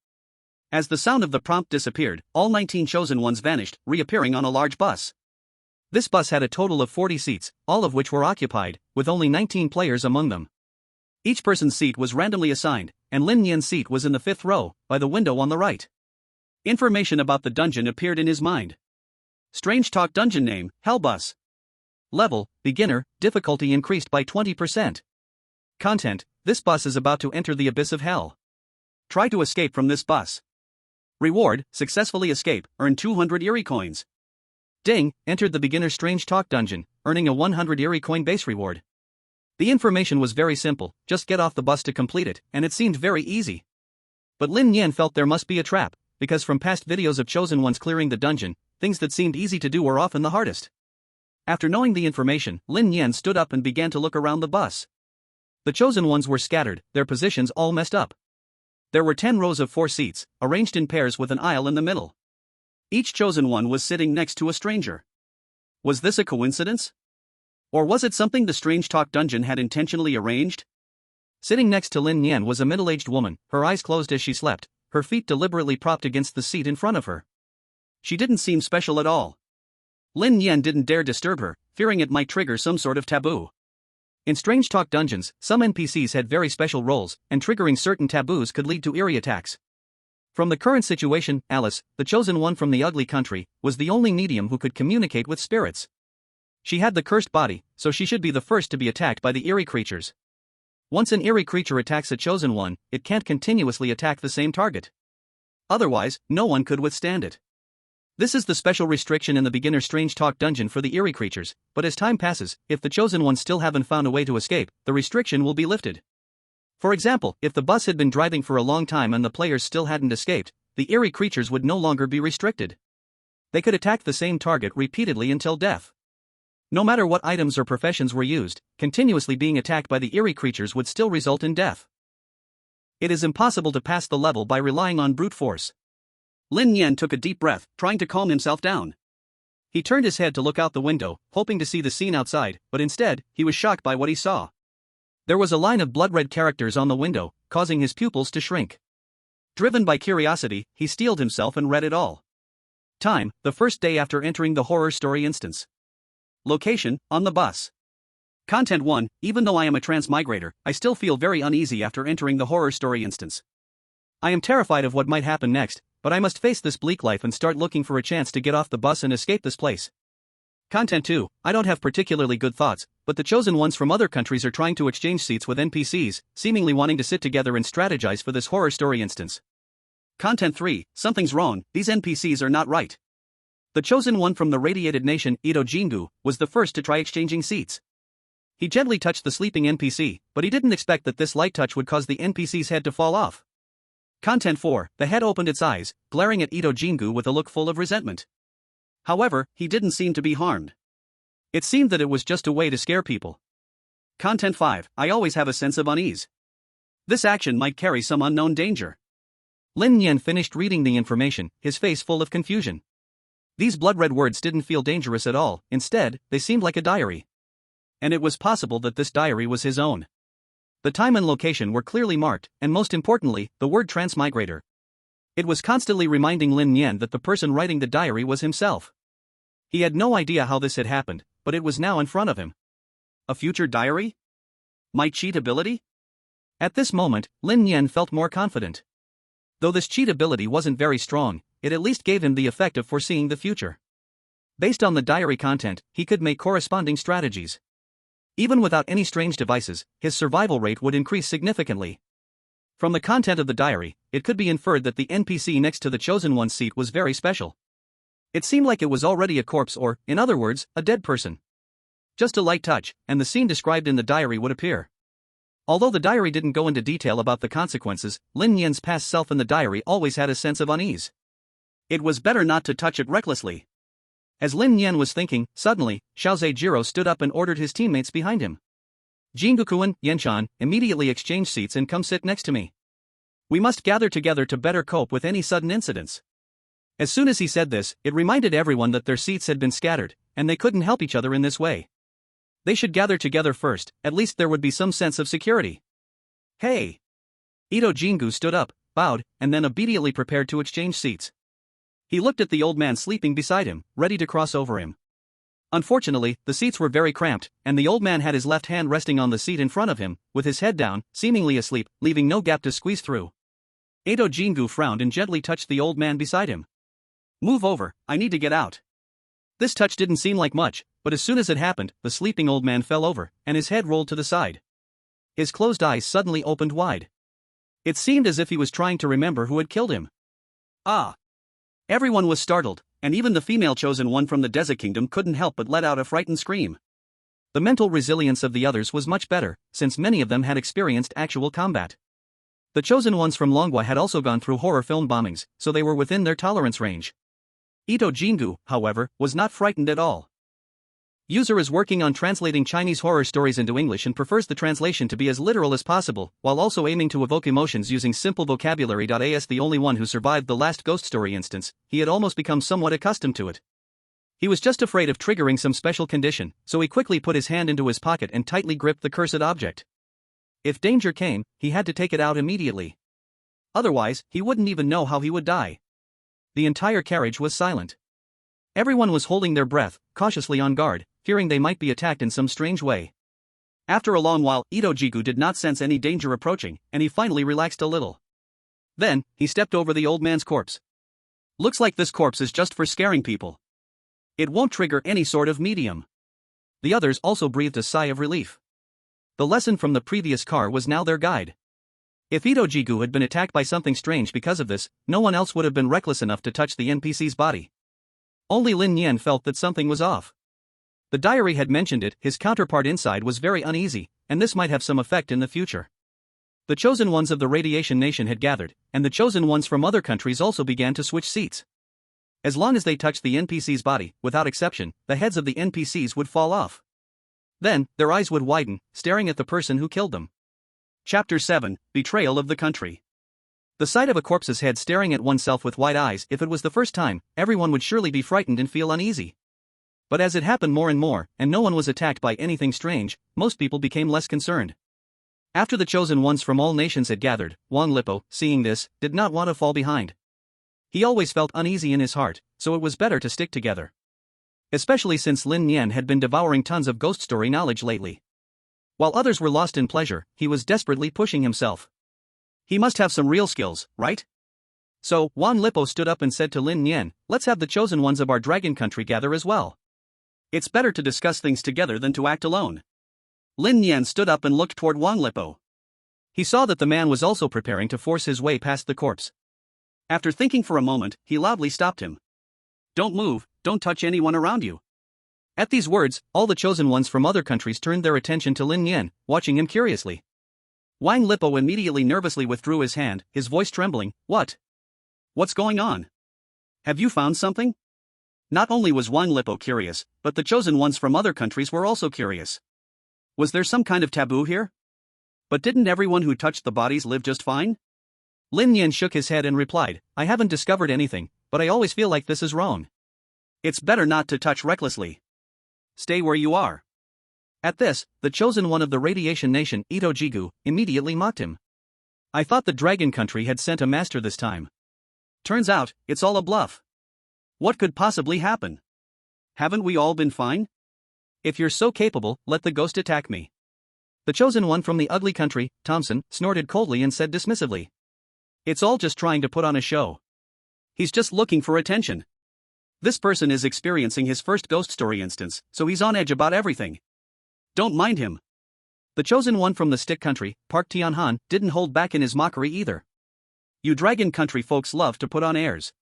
As the sound of the prompt disappeared, all 19 chosen ones vanished, reappearing on a large bus. This bus had a total of 40 seats, all of which were occupied, with only 19 players among them. Each person's seat was randomly assigned, and Lin Nian's seat was in the 5th row, by the window on the right. Information about the dungeon appeared in his mind. Strange Talk dungeon name, Hellbus. Level, beginner, difficulty increased by 20%. Content, this bus is about to enter the abyss of hell. Try to escape from this bus. Reward, successfully escape, earn 200 Eerie coins. Ding, entered the beginner Strange Talk dungeon, earning a 100 Eerie coin base reward. The information was very simple, just get off the bus to complete it, and it seemed very easy. But Lin Nian felt there must be a trap, because from past videos of chosen ones clearing the dungeon, things that seemed easy to do were often the hardest. After knowing the information, Lin Nian stood up and began to look around the bus. The chosen ones were scattered, their positions all messed up. There were 10 rows of 4 seats, arranged in pairs with an aisle in the middle. Each chosen one was sitting next to a stranger. Was this a coincidence? Or was it something the Strange Talk dungeon had intentionally arranged? Sitting next to Lin Nian was a middle-aged woman, her eyes closed as she slept, her feet deliberately propped against the seat in front of her. She didn't seem special at all. Lin Nian didn't dare disturb her, fearing it might trigger some sort of taboo. In Strange Talk dungeons, some NPCs had very special roles, and triggering certain taboos could lead to eerie attacks. From the current situation, Alice, the chosen one from the ugly country, was the only medium who could communicate with spirits. She had the cursed body, so she should be the first to be attacked by the eerie creatures. Once an eerie creature attacks a chosen one, it can't continuously attack the same target. Otherwise, no one could withstand it. This is the special restriction in the beginner Strange Talk dungeon for the eerie creatures, but as time passes, if the chosen ones still haven't found a way to escape, the restriction will be lifted. For example, if the bus had been driving for a long time and the players still hadn't escaped, the eerie creatures would no longer be restricted. They could attack the same target repeatedly until death. No matter what items or professions were used, continuously being attacked by the eerie creatures would still result in death. It is impossible to pass the level by relying on brute force. Lin Nian took a deep breath, trying to calm himself down. He turned his head to look out the window, hoping to see the scene outside, but instead, he was shocked by what he saw. There was a line of blood-red characters on the window, causing his pupils to shrink. Driven by curiosity, he steeled himself and read it all. Time, the first day after entering the horror story instance. Location, on the bus. Content 1, even though I am a transmigrator, I still feel very uneasy after entering the horror story instance. I am terrified of what might happen next, but I must face this bleak life and start looking for a chance to get off the bus and escape this place. Content 2, I don't have particularly good thoughts, but the chosen ones from other countries are trying to exchange seats with NPCs, seemingly wanting to sit together and strategize for this horror story instance. Content 3, something's wrong, these NPCs are not right. The chosen one from the radiated nation, Ito Jingu, was the first to try exchanging seats. He gently touched the sleeping NPC, but he didn't expect that this light touch would cause the NPC's head to fall off. Content 4, the head opened its eyes, glaring at Ito Jingu with a look full of resentment. However, he didn't seem to be harmed. It seemed that it was just a way to scare people. Content 5, I always have a sense of unease. This action might carry some unknown danger. Lin Nian finished reading the information, his face full of confusion. These blood-red words didn't feel dangerous at all, instead, they seemed like a diary. And it was possible that this diary was his own. The time and location were clearly marked, and most importantly, the word transmigrator. It was constantly reminding Lin Nian that the person writing the diary was himself. He had no idea how this had happened, but it was now in front of him. A future diary? My cheat ability? At this moment, Lin Nian felt more confident. Though this cheat ability wasn't very strong, it at least gave him the effect of foreseeing the future. Based on the diary content, he could make corresponding strategies. Even without any strange devices, his survival rate would increase significantly. From the content of the diary, it could be inferred that the NPC next to the chosen one's seat was very special. It seemed like it was already a corpse or, in other words, a dead person. Just a light touch, and the scene described in the diary would appear. Although the diary didn't go into detail about the consequences, Lin Nian's past self in the diary always had a sense of unease. It was better not to touch it recklessly. As Lin Nian was thinking, suddenly, Ozawa Jiro stood up and ordered his teammates behind him. Jingukuan, Yenshan, immediately exchange seats and come sit next to me. We must gather together to better cope with any sudden incidents. As soon as he said this, it reminded everyone that their seats had been scattered, and they couldn't help each other in this way. They should gather together first, at least there would be some sense of security. Hey! Ito Jingu stood up, bowed, and then immediately prepared to exchange seats. He looked at the old man sleeping beside him, ready to cross over him. Unfortunately, the seats were very cramped, and the old man had his left hand resting on the seat in front of him, with his head down, seemingly asleep, leaving no gap to squeeze through. Ito Jingu frowned and gently touched the old man beside him. Move over, I need to get out. This touch didn't seem like much, but as soon as it happened, the sleeping old man fell over, and his head rolled to the side. His closed eyes suddenly opened wide. It seemed as if he was trying to remember who had killed him. Ah! Everyone was startled, and even the female chosen one from the Desert Kingdom couldn't help but let out a frightened scream. The mental resilience of the others was much better, since many of them had experienced actual combat. The chosen ones from Longwa had also gone through horror film bombings, so they were within their tolerance range. Ito Jingu, however, was not frightened at all. User is working on translating Chinese horror stories into English and prefers the translation to be as literal as possible, while also aiming to evoke emotions using simple vocabulary. As the only one who survived the last ghost story instance, he had almost become somewhat accustomed to it. He was just afraid of triggering some special condition, so he quickly put his hand into his pocket and tightly gripped the cursed object. If danger came, he had to take it out immediately. Otherwise, he wouldn't even know how he would die. The entire carriage was silent. Everyone was holding their breath, cautiously on guard, fearing they might be attacked in some strange way. After a long while, Ito Jingu did not sense any danger approaching, and he finally relaxed a little. Then, he stepped over the old man's corpse. Looks like this corpse is just for scaring people. It won't trigger any sort of medium. The others also breathed a sigh of relief. The lesson from the previous car was now their guide. If Ito Jingu had been attacked by something strange because of this, no one else would have been reckless enough to touch the NPC's body. Only Lin Nian felt that something was off. The diary had mentioned it, his counterpart inside was very uneasy, and this might have some effect in the future. The chosen ones of the Radiation Nation had gathered, and the chosen ones from other countries also began to switch seats. As long as they touched the NPC's body, without exception, the heads of the NPCs would fall off. Then, their eyes would widen, staring at the person who killed them. Chapter 7, Betrayal of the Country. The sight of a corpse's head staring at oneself with wide eyes, if it was the first time, everyone would surely be frightened and feel uneasy. But as it happened more and more, and no one was attacked by anything strange, most people became less concerned. After the chosen ones from all nations had gathered, Wang Lipo, seeing this, did not want to fall behind. He always felt uneasy in his heart, so it was better to stick together. Especially since Lin Nian had been devouring tons of ghost story knowledge lately. While others were lost in pleasure, he was desperately pushing himself. He must have some real skills, right? So, Wang Lipo stood up and said to Lin Nian, let's have the chosen ones of our dragon country gather as well. It's better to discuss things together than to act alone. Lin Nian stood up and looked toward Wang Lipo. He saw that the man was also preparing to force his way past the corpse. After thinking for a moment, he loudly stopped him. Don't move, don't touch anyone around you. At these words, all the chosen ones from other countries turned their attention to Lin Nian, watching him curiously. Wang Lipo immediately nervously withdrew his hand, his voice trembling. What? What's going on? Have you found something? Not only was Wang Lipo curious, but the chosen ones from other countries were also curious. Was there some kind of taboo here? But didn't everyone who touched the bodies live just fine? Lin Nian shook his head and replied, I haven't discovered anything, but I always feel like this is wrong. It's better not to touch recklessly. Stay where you are. At this, the chosen one of the Radiation Nation, Ito Jingu, immediately mocked him. I thought the Dragon Country had sent a master this time. Turns out, it's all a bluff. What could possibly happen? Haven't we all been fine? If you're so capable, let the ghost attack me. The chosen one from the ugly country, Thompson, snorted coldly and said dismissively. It's all just trying to put on a show. He's just looking for attention. This person is experiencing his first ghost story instance, so he's on edge about everything. Don't mind him. The chosen one from the stick country, Park Tianhan, didn't hold back in his mockery either. You dragon country folks love to put on airs.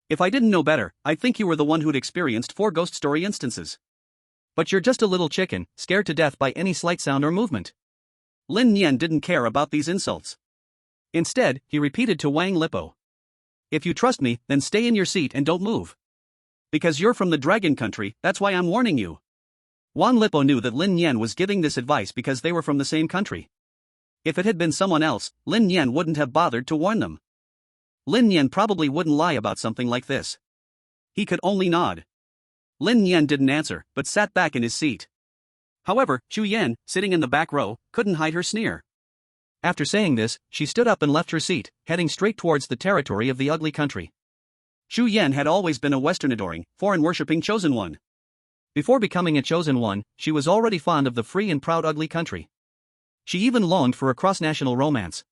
If I didn't know better, I'd think you were the one who'd experienced 4 ghost story instances. But you're just a little chicken, scared to death by any slight sound or movement. Lin Nian didn't care about these insults. Instead, he repeated to Wang Lipo. If you trust me, then stay in your seat and don't move. Because you're from the dragon country, that's why I'm warning you. Wang Lipo knew that Lin Nian was giving this advice because they were from the same country. If it had been someone else, Lin Nian wouldn't have bothered to warn them. Lin Nian probably wouldn't lie about something like this. He could only nod. Lin Nian didn't answer, but sat back in his seat. However, Xu Yan, sitting in the back row, couldn't hide her sneer. After saying this, she stood up and left her seat, heading straight towards the territory of the ugly country. Xu Yan had always been a Western-adoring, foreign-worshipping chosen one. Before becoming a chosen one, she was already fond of the free and proud ugly country. She even longed for a cross-national romance.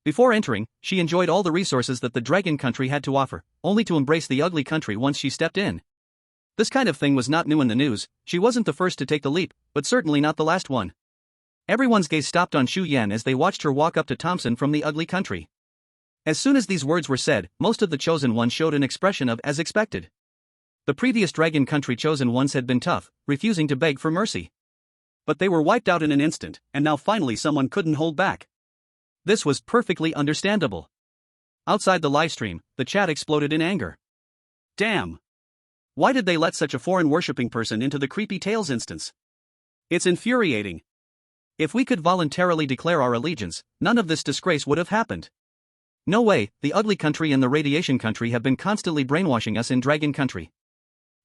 Before entering, she enjoyed all the resources that the dragon country had to offer, only to embrace the ugly country once she stepped in. This kind of thing was not new in the news. She wasn't the first to take the leap, but certainly not the last one. Everyone's gaze stopped on Xu Yan as they watched her walk up to Thompson from the ugly country. As soon as these words were said, most of the chosen ones showed an expression of as expected. The previous dragon country chosen ones had been tough, refusing to beg for mercy. But they were wiped out in an instant, and now finally someone couldn't hold back. This was perfectly understandable. Outside the livestream, the chat exploded in anger. Damn! Why did they let such a foreign-worshipping person into the creepy tales instance? It's infuriating. If we could voluntarily declare our allegiance, none of this disgrace would have happened. No way, the ugly country and the radiation country have been constantly brainwashing us in dragon country.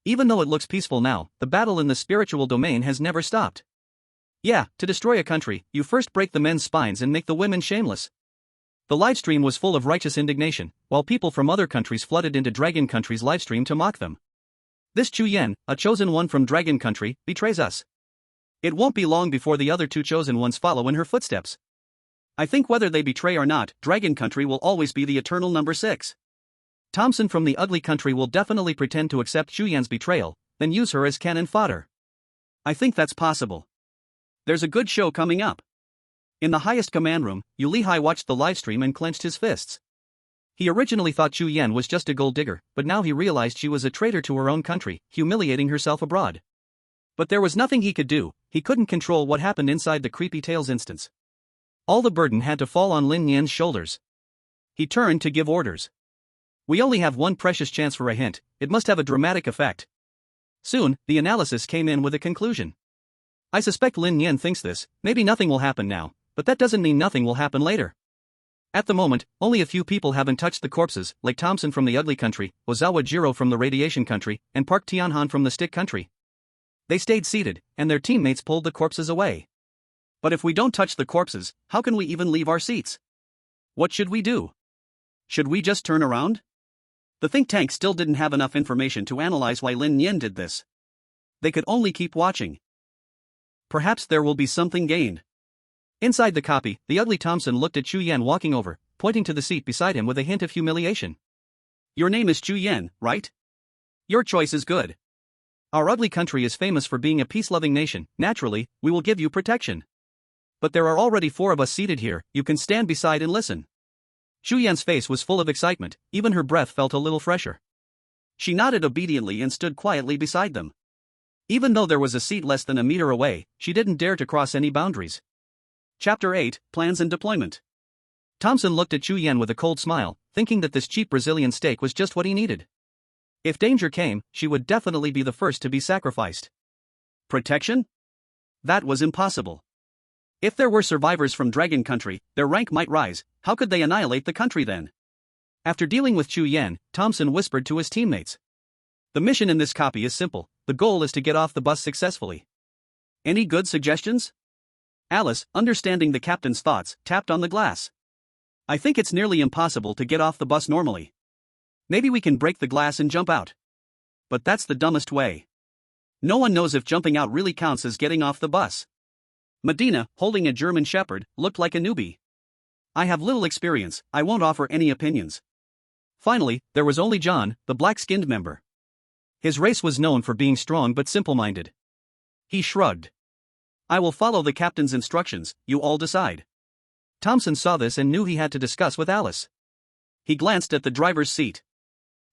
Even though it looks peaceful now, the battle in the spiritual domain has never stopped. Yeah, to destroy a country, you first break the men's spines and make the women shameless. The livestream was full of righteous indignation, while people from other countries flooded into Dragon Country's livestream to mock them. This Chu Yan, a chosen one from Dragon Country, betrays us. It won't be long before the other two chosen ones follow in her footsteps. I think whether they betray or not, Dragon Country will always be the eternal number 6. Thompson from the ugly country will definitely pretend to accept Chu Yan's betrayal, then use her as cannon fodder. I think that's possible. There's a good show coming up. In the highest command room, Yu Lihai watched the livestream and clenched his fists. He originally thought Chu Yan was just a gold digger, but now he realized she was a traitor to her own country, humiliating herself abroad. But there was nothing he could do. He couldn't control what happened inside the creepy tales instance. All the burden had to fall on Lin Nian's shoulders. He turned to give orders. We only have one precious chance for a hint. It must have a dramatic effect. Soon, the analysis came in with a conclusion. I suspect Lin Nian thinks this. Maybe nothing will happen now, but that doesn't mean nothing will happen later. At the moment, only a few people haven't touched the corpses, like Thompson from the ugly country, Ozawa Jiro from the radiation country, and Park Tianhan from the stick country. They stayed seated, and their teammates pulled the corpses away. But if we don't touch the corpses, how can we even leave our seats? What should we do? Should we just turn around? The think tank still didn't have enough information to analyze why Lin Nian did this. They could only keep watching. Perhaps there will be something gained. Inside the copy, the ugly Thompson looked at Chu Yan walking over, pointing to the seat beside him with a hint of humiliation. Your name is Chu Yan, right? Your choice is good. Our ugly country is famous for being a peace-loving nation. Naturally, we will give you protection. But there are already 4 of us seated here. You can stand beside and listen. Chu Yan's face was full of excitement, even her breath felt a little fresher. She nodded obediently and stood quietly beside them. Even though there was a seat less than a meter away, she didn't dare to cross any boundaries. Chapter 8, Plans and Deployment. Thompson looked at Chu Yan with a cold smile, thinking that this cheap Brazilian steak was just what he needed. If danger came, she would definitely be the first to be sacrificed. Protection? That was impossible. If there were survivors from Dragon Country, their rank might rise. How could they annihilate the country then? After dealing with Chu Yan, Thompson whispered to his teammates. The mission in this copy is simple. The goal is to get off the bus successfully. Any good suggestions? Alice, understanding the captain's thoughts, tapped on the glass. I think it's nearly impossible to get off the bus normally. Maybe we can break the glass and jump out. But that's the dumbest way. No one knows if jumping out really counts as getting off the bus. Medina, holding a German Shepherd, looked like a newbie. I have little experience, I won't offer any opinions. Finally, there was only John, the black-skinned member. His race was known for being strong but simple-minded. He shrugged. I will follow the captain's instructions, you all decide. Thompson saw this and knew he had to discuss with Alice. He glanced at the driver's seat.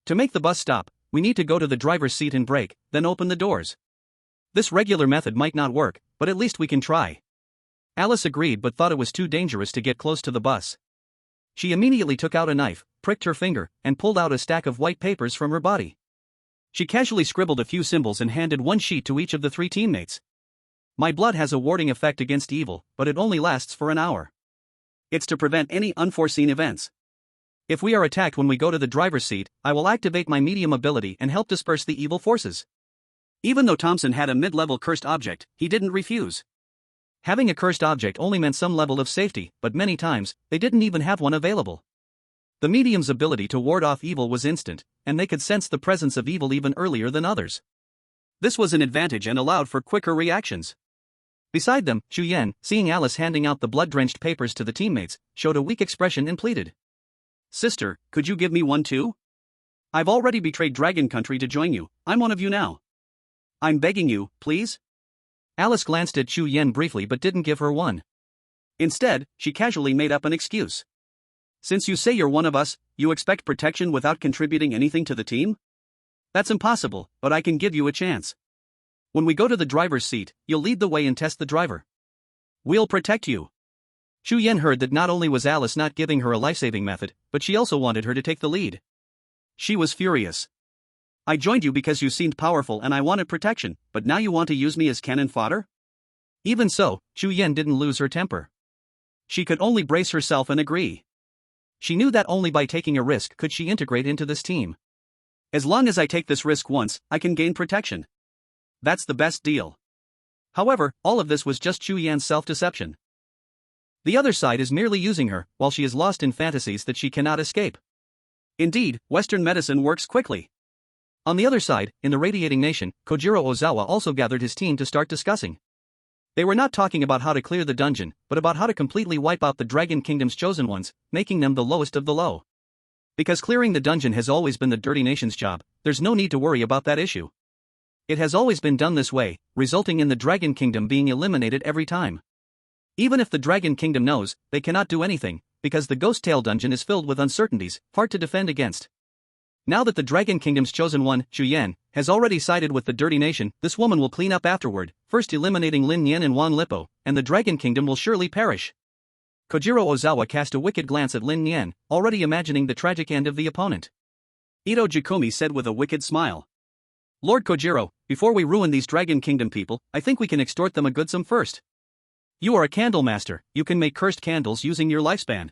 To make the bus stop, we need to go to the driver's seat and brake, then open the doors. This regular method might not work, but at least we can try. Alice agreed but thought it was too dangerous to get close to the bus. She immediately took out a knife, pricked her finger, and pulled out a stack of white papers from her body. She casually scribbled a few symbols and handed one sheet to each of the 3 teammates. My blood has a warding effect against evil, but it only lasts for an hour. It's to prevent any unforeseen events. If we are attacked when we go to the driver's seat, I will activate my medium ability and help disperse the evil forces. Even though Thompson had a mid-level cursed object, he didn't refuse. Having a cursed object only meant some level of safety, but many times, they didn't even have one available. The medium's ability to ward off evil was instant, and they could sense the presence of evil even earlier than others. This was an advantage and allowed for quicker reactions. Beside them, Xu Yan, seeing Alice handing out the blood-drenched papers to the teammates, showed a weak expression and pleaded. "Sister, could you give me one too? I've already betrayed Dragon Country to join you, I'm one of you now. I'm begging you, please?" Alice glanced at Xu Yan briefly but didn't give her one. Instead, she casually made up an excuse. "Since you say you're one of us, you expect protection without contributing anything to the team? That's impossible, but I can give you a chance. When we go to the driver's seat, you'll lead the way and test the driver. We'll protect you." Xu Yan heard that not only was Alice not giving her a life-saving method, but she also wanted her to take the lead. She was furious. "I joined you because you seemed powerful and I wanted protection, but now you want to use me as cannon fodder?" Even so, Xu Yan didn't lose her temper. She could only brace herself and agree. She knew that only by taking a risk could she integrate into this team. "As long as I take this risk once, I can gain protection. That's the best deal." However, all of this was just Xu Yan's self-deception. The other side is merely using her, while she is lost in fantasies that she cannot escape. Indeed, Western medicine works quickly. On the other side, in the radiating nation, Kojiro Ozawa also gathered his team to start discussing. They were not talking about how to clear the dungeon, but about how to completely wipe out the Dragon Kingdom's chosen ones, making them the lowest of the low. Because clearing the dungeon has always been the Dirty Nation's job, there's no need to worry about that issue. It has always been done this way, resulting in the Dragon Kingdom being eliminated every time. Even if the Dragon Kingdom knows, they cannot do anything, because the Ghost Tail dungeon is filled with uncertainties, hard to defend against. Now that the Dragon Kingdom's chosen one, Xu Yan, has already sided with the Dirty Nation, this woman will clean up afterward, first eliminating Lin Nian and Wang Lipo, and the Dragon Kingdom will surely perish. Kojiro Ozawa cast a wicked glance at Lin Nian, already imagining the tragic end of the opponent. Ito Jikumi said with a wicked smile. "Lord Kojiro, before we ruin these Dragon Kingdom people, I think we can extort them a good sum first. You are a candle master, you can make cursed candles using your lifespan.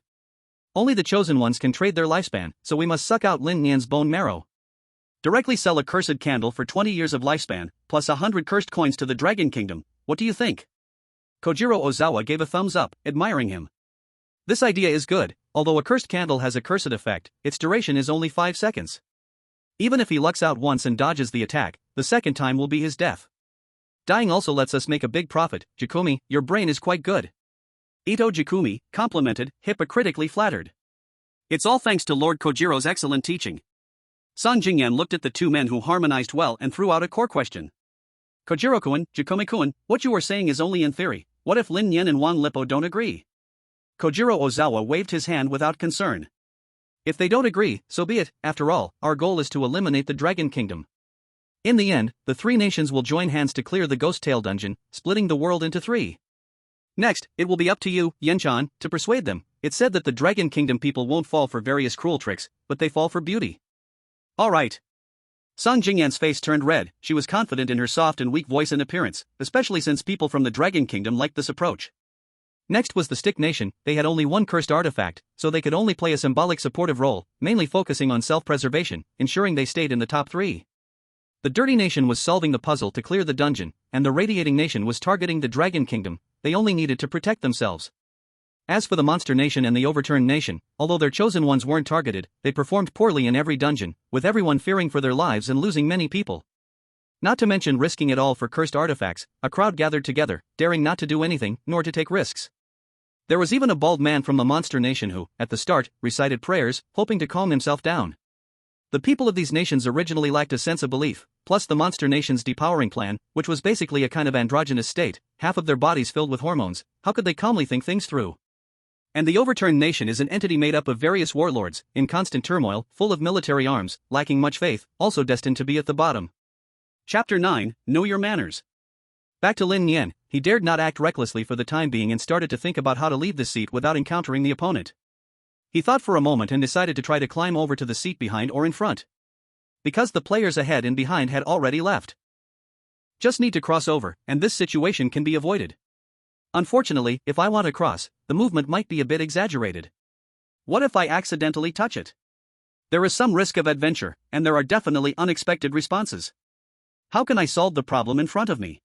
Only the chosen ones can trade their lifespan, so we must suck out Lin Nian's bone marrow. Directly sell a cursed candle for 20 years of lifespan, plus 100 cursed coins to the Dragon Kingdom, what do you think?" Kojiro Ozawa gave a thumbs up, admiring him. This idea is good, although a cursed candle has a cursed effect, its duration is only 5 seconds. Even if he lucks out once and dodges the attack, the second time will be his death. Dying also lets us make a big profit. Jikumi, your brain is quite good. Ito Jikumi, complimented, hypocritically flattered. It's all thanks to Lord Kojiro's excellent teaching. San Jingyan looked at the two men who harmonized well and threw out a core question. Kojiro-kun, Jikumi-kun, what you are saying is only in theory, what if Lin Nian and Wang Lipo don't agree? Kojiro Ozawa waved his hand without concern. If they don't agree, so be it, after all, our goal is to eliminate the Dragon Kingdom. In the end, the three nations will join hands to clear the Ghost Tail dungeon, splitting the world into 3. Next, it will be up to you, Yenchan, to persuade them. It's said that the Dragon Kingdom people won't fall for various cruel tricks, but they fall for beauty. Alright. San Jingyan's face turned red. She was confident in her soft and weak voice and appearance, especially since people from the Dragon Kingdom liked this approach. Next was the Stick Nation. They had only one cursed artifact, so they could only play a symbolic supportive role, mainly focusing on self-preservation, ensuring they stayed in the top 3. The Dirty Nation was solving the puzzle to clear the dungeon, and the Radiating Nation was targeting the Dragon Kingdom. They only needed to protect themselves. As for the Monster Nation and the Overturned Nation, although their chosen ones weren't targeted, they performed poorly in every dungeon, with everyone fearing for their lives and losing many people. Not to mention risking it all for cursed artifacts, a crowd gathered together, daring not to do anything, nor to take risks. There was even a bald man from the Monster Nation who, at the start, recited prayers, hoping to calm himself down. The people of these nations originally lacked a sense of belief, plus the Monster Nation's depowering plan, which was basically a kind of androgynous state, half of their bodies filled with hormones. How could they calmly think things through? And the Overturned Nation is an entity made up of various warlords, in constant turmoil, full of military arms, lacking much faith, also destined to be at the bottom. Chapter 9, Know Your Manners. Back to Lin Nian, he dared not act recklessly for the time being and started to think about how to leave the seat without encountering the opponent. He thought for a moment and decided to try to climb over to the seat behind or in front. Because the players ahead and behind had already left. Just need to cross over, and this situation can be avoided. Unfortunately, if I want to cross, the movement might be a bit exaggerated. What if I accidentally touch it? There is some risk of adventure, and there are definitely unexpected responses. How can I solve the problem in front of me?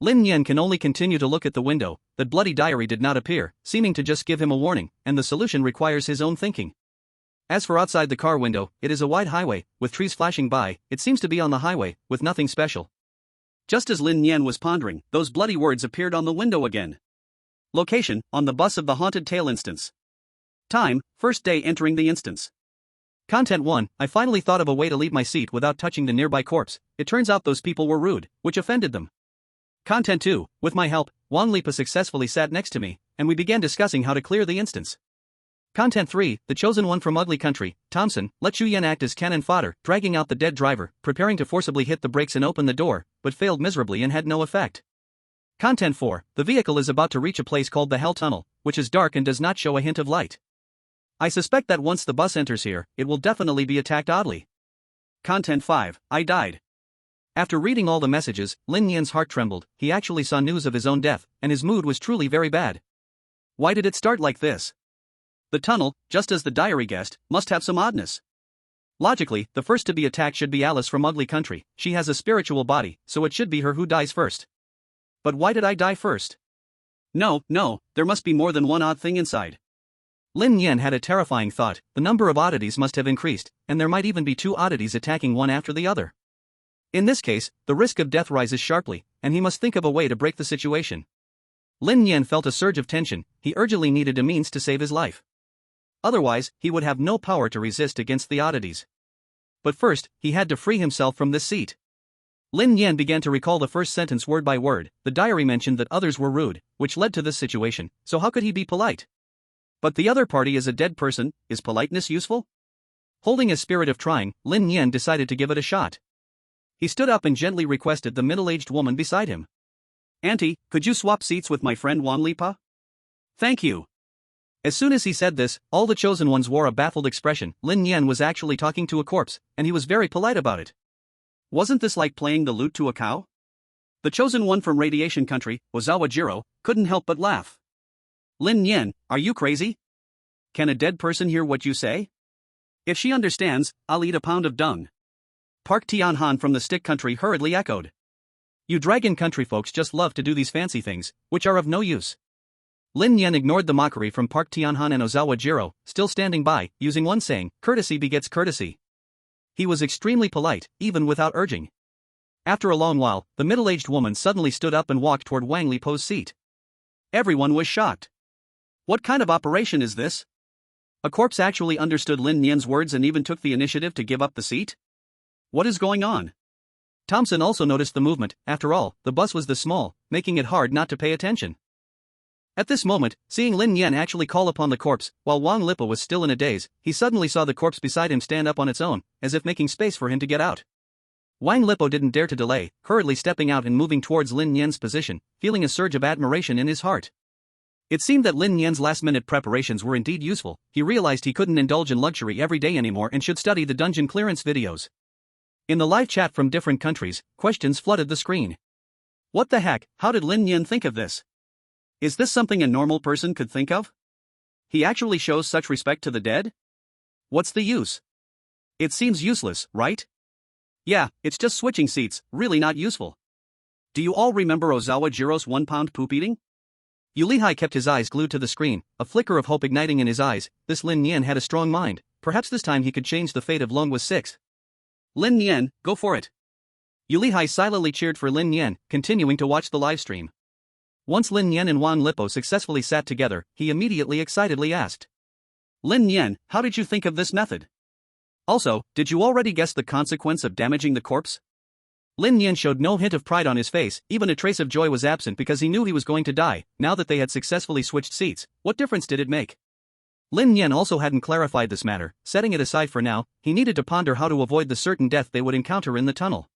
Lin Nian can only continue to look at the window. That bloody diary did not appear, seeming to just give him a warning, and the solution requires his own thinking. As for outside the car window, it is a wide highway, with trees flashing by. It seems to be on the highway, with nothing special. Just as Lin Nian was pondering, those bloody words appeared on the window again. Location, on the bus of the haunted tale instance. Time, first day entering the instance. Content 1, I finally thought of a way to leave my seat without touching the nearby corpse. It turns out those people were rude, which offended them. Content 2, with my help, Wang Lipa successfully sat next to me, and we began discussing how to clear the instance. Content 3, the chosen one from ugly country, Thompson, let Chu Yan act as cannon fodder, dragging out the dead driver, preparing to forcibly hit the brakes and open the door, but failed miserably and had no effect. Content 4, the vehicle is about to reach a place called the Hell Tunnel, which is dark and does not show a hint of light. I suspect that once the bus enters here, it will definitely be attacked oddly. Content 5, I died. After reading all the messages, Lin Nian's heart trembled. He actually saw news of his own death, and his mood was truly very bad. Why did it start like this? The tunnel, just as the diary guessed, must have some oddness. Logically, the first to be attacked should be Alice from ugly country. She has a spiritual body, so it should be her who dies first. But why did I die first? No, there must be more than one odd thing inside. Lin Nian had a terrifying thought. The number of oddities must have increased, and there might even be two oddities attacking one after the other. In this case, the risk of death rises sharply, and he must think of a way to break the situation. Lin Nian felt a surge of tension. He urgently needed a means to save his life. Otherwise, he would have no power to resist against the oddities. But first, he had to free himself from this seat. Lin Nian began to recall the first sentence word by word. The diary mentioned that others were rude, which led to this situation, so how could he be polite? But the other party is a dead person. Is politeness useful? Holding a spirit of trying, Lin Nian decided to give it a shot. He stood up and gently requested the middle-aged woman beside him. Auntie, could you swap seats with my friend Wang Lipa? Thank you. As soon as he said this, all the chosen ones wore a baffled expression. Lin Nian was actually talking to a corpse, and he was very polite about it. Wasn't this like playing the lute to a cow? The chosen one from radiation country, Ozawa Jiro, couldn't help but laugh. Lin Nian, are you crazy? Can a dead person hear what you say? If she understands, I'll eat a pound of dung. Park Tianhan from the stick country hurriedly echoed. You dragon country folks just love to do these fancy things, which are of no use. Lin Nian ignored the mockery from Park Tianhan and Ozawa Jiro, still standing by, using one saying, courtesy begets courtesy. He was extremely polite, even without urging. After a long while, the middle-aged woman suddenly stood up and walked toward Wang Lipo's seat. Everyone was shocked. What kind of operation is this? A corpse actually understood Lin Nian's words and even took the initiative to give up the seat? What is going on? Thompson also noticed the movement. After all, the bus was this small, making it hard not to pay attention. At this moment, seeing Lin Nian actually call upon the corpse, while Wang Lipa was still in a daze, he suddenly saw the corpse beside him stand up on its own, as if making space for him to get out. Wang Lipo didn't dare to delay, hurriedly stepping out and moving towards Lin Nian's position, feeling a surge of admiration in his heart. It seemed that Lin Nian's last-minute preparations were indeed useful. He realized he couldn't indulge in luxury every day anymore and should study the dungeon clearance videos. In the live chat from different countries, questions flooded the screen. What the heck, how did Lin Nian think of this? Is this something a normal person could think of? He actually shows such respect to the dead? What's the use? It seems useless, right? Yeah, it's just switching seats, really not useful. Do you all remember Ozawa Jiro's 1-pound poop eating? Yu Lihai kept his eyes glued to the screen, a flicker of hope igniting in his eyes. This Lin Nian had a strong mind. Perhaps this time he could change the fate of Long was 6. Lin Nian, go for it. Yu Lihai silently cheered for Lin Nian, continuing to watch the livestream. Once Lin Nian and Wang Lipo successfully sat together, he immediately excitedly asked. Lin Nian, how did you think of this method? Also, did you already guess the consequence of damaging the corpse? Lin Nian showed no hint of pride on his face, even a trace of joy was absent because he knew he was going to die. Now that they had successfully switched seats, what difference did it make? Lin Nian also hadn't clarified this matter. Setting it aside for now, he needed to ponder how to avoid the certain death they would encounter in the tunnel.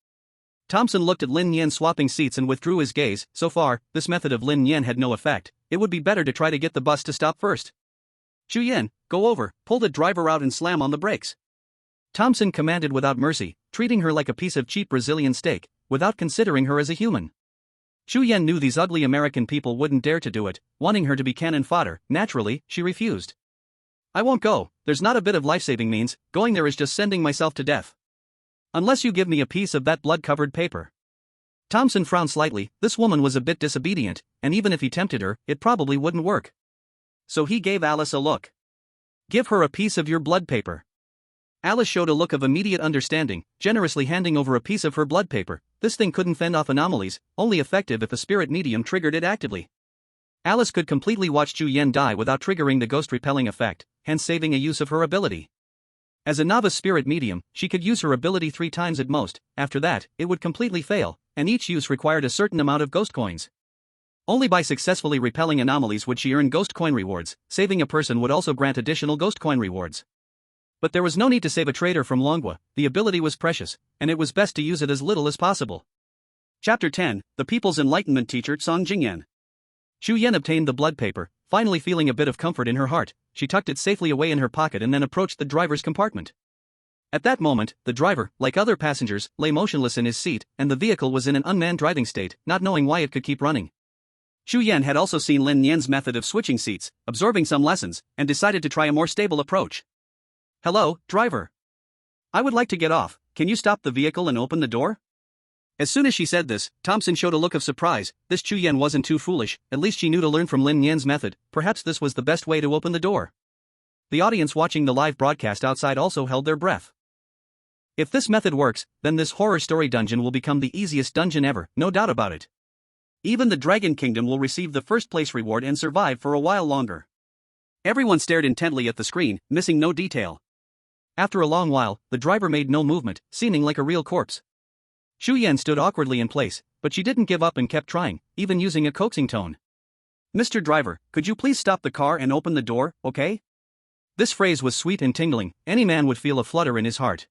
Thompson looked at Lin Nian swapping seats and withdrew his gaze. So far, this method of Lin Nian had no effect. It would be better to try to get the bus to stop first. Chu Yan, go over, pull the driver out and slam on the brakes. Thompson commanded without mercy, treating her like a piece of cheap Brazilian steak, without considering her as a human. Chu Yan knew these ugly American people wouldn't dare to do it, wanting her to be cannon fodder. Naturally, she refused. I won't go, there's not a bit of life-saving means, going there is just sending myself to death. Unless you give me a piece of that blood-covered paper. Thompson frowned slightly, this woman was a bit disobedient, and even if he tempted her, it probably wouldn't work. So he gave Alice a look. Give her a piece of your blood paper. Alice showed a look of immediate understanding, generously handing over a piece of her blood paper. This thing couldn't fend off anomalies, only effective if a spirit medium triggered it actively. Alice could completely watch Chu Yen die without triggering the ghost-repelling effect, hence saving a use of her ability. As a novice spirit medium, she could use her ability 3 times at most. After that, it would completely fail, and each use required a certain amount of ghost coins. Only by successfully repelling anomalies would she earn ghost coin rewards. Saving a person would also grant additional ghost coin rewards. But there was no need to save a traitor from Longwa, the ability was precious, and it was best to use it as little as possible. Chapter 10, The People's Enlightenment Teacher Song Jingyan. Chu Yen obtained the blood paper, finally feeling a bit of comfort in her heart. She tucked it safely away in her pocket and then approached the driver's compartment. At that moment, the driver, like other passengers, lay motionless in his seat, and the vehicle was in an unmanned driving state, not knowing why it could keep running. Chu Yen had also seen Lin Nian's method of switching seats, absorbing some lessons, and decided to try a more stable approach. Hello, driver. I would like to get off, can you stop the vehicle and open the door? As soon as she said this, Thompson showed a look of surprise. This Chu Yen wasn't too foolish, at least she knew to learn from Lin Nian's method, perhaps this was the best way to open the door. The audience watching the live broadcast outside also held their breath. If this method works, then this horror story dungeon will become the easiest dungeon ever, no doubt about it. Even the Dragon Kingdom will receive the first place reward and survive for a while longer. Everyone stared intently at the screen, missing no detail. After a long while, the driver made no movement, seeming like a real corpse. Chu Yen stood awkwardly in place, but she didn't give up and kept trying, even using a coaxing tone. Mr. Driver, could you please stop the car and open the door, okay? This phrase was sweet and tingling, any man would feel a flutter in his heart.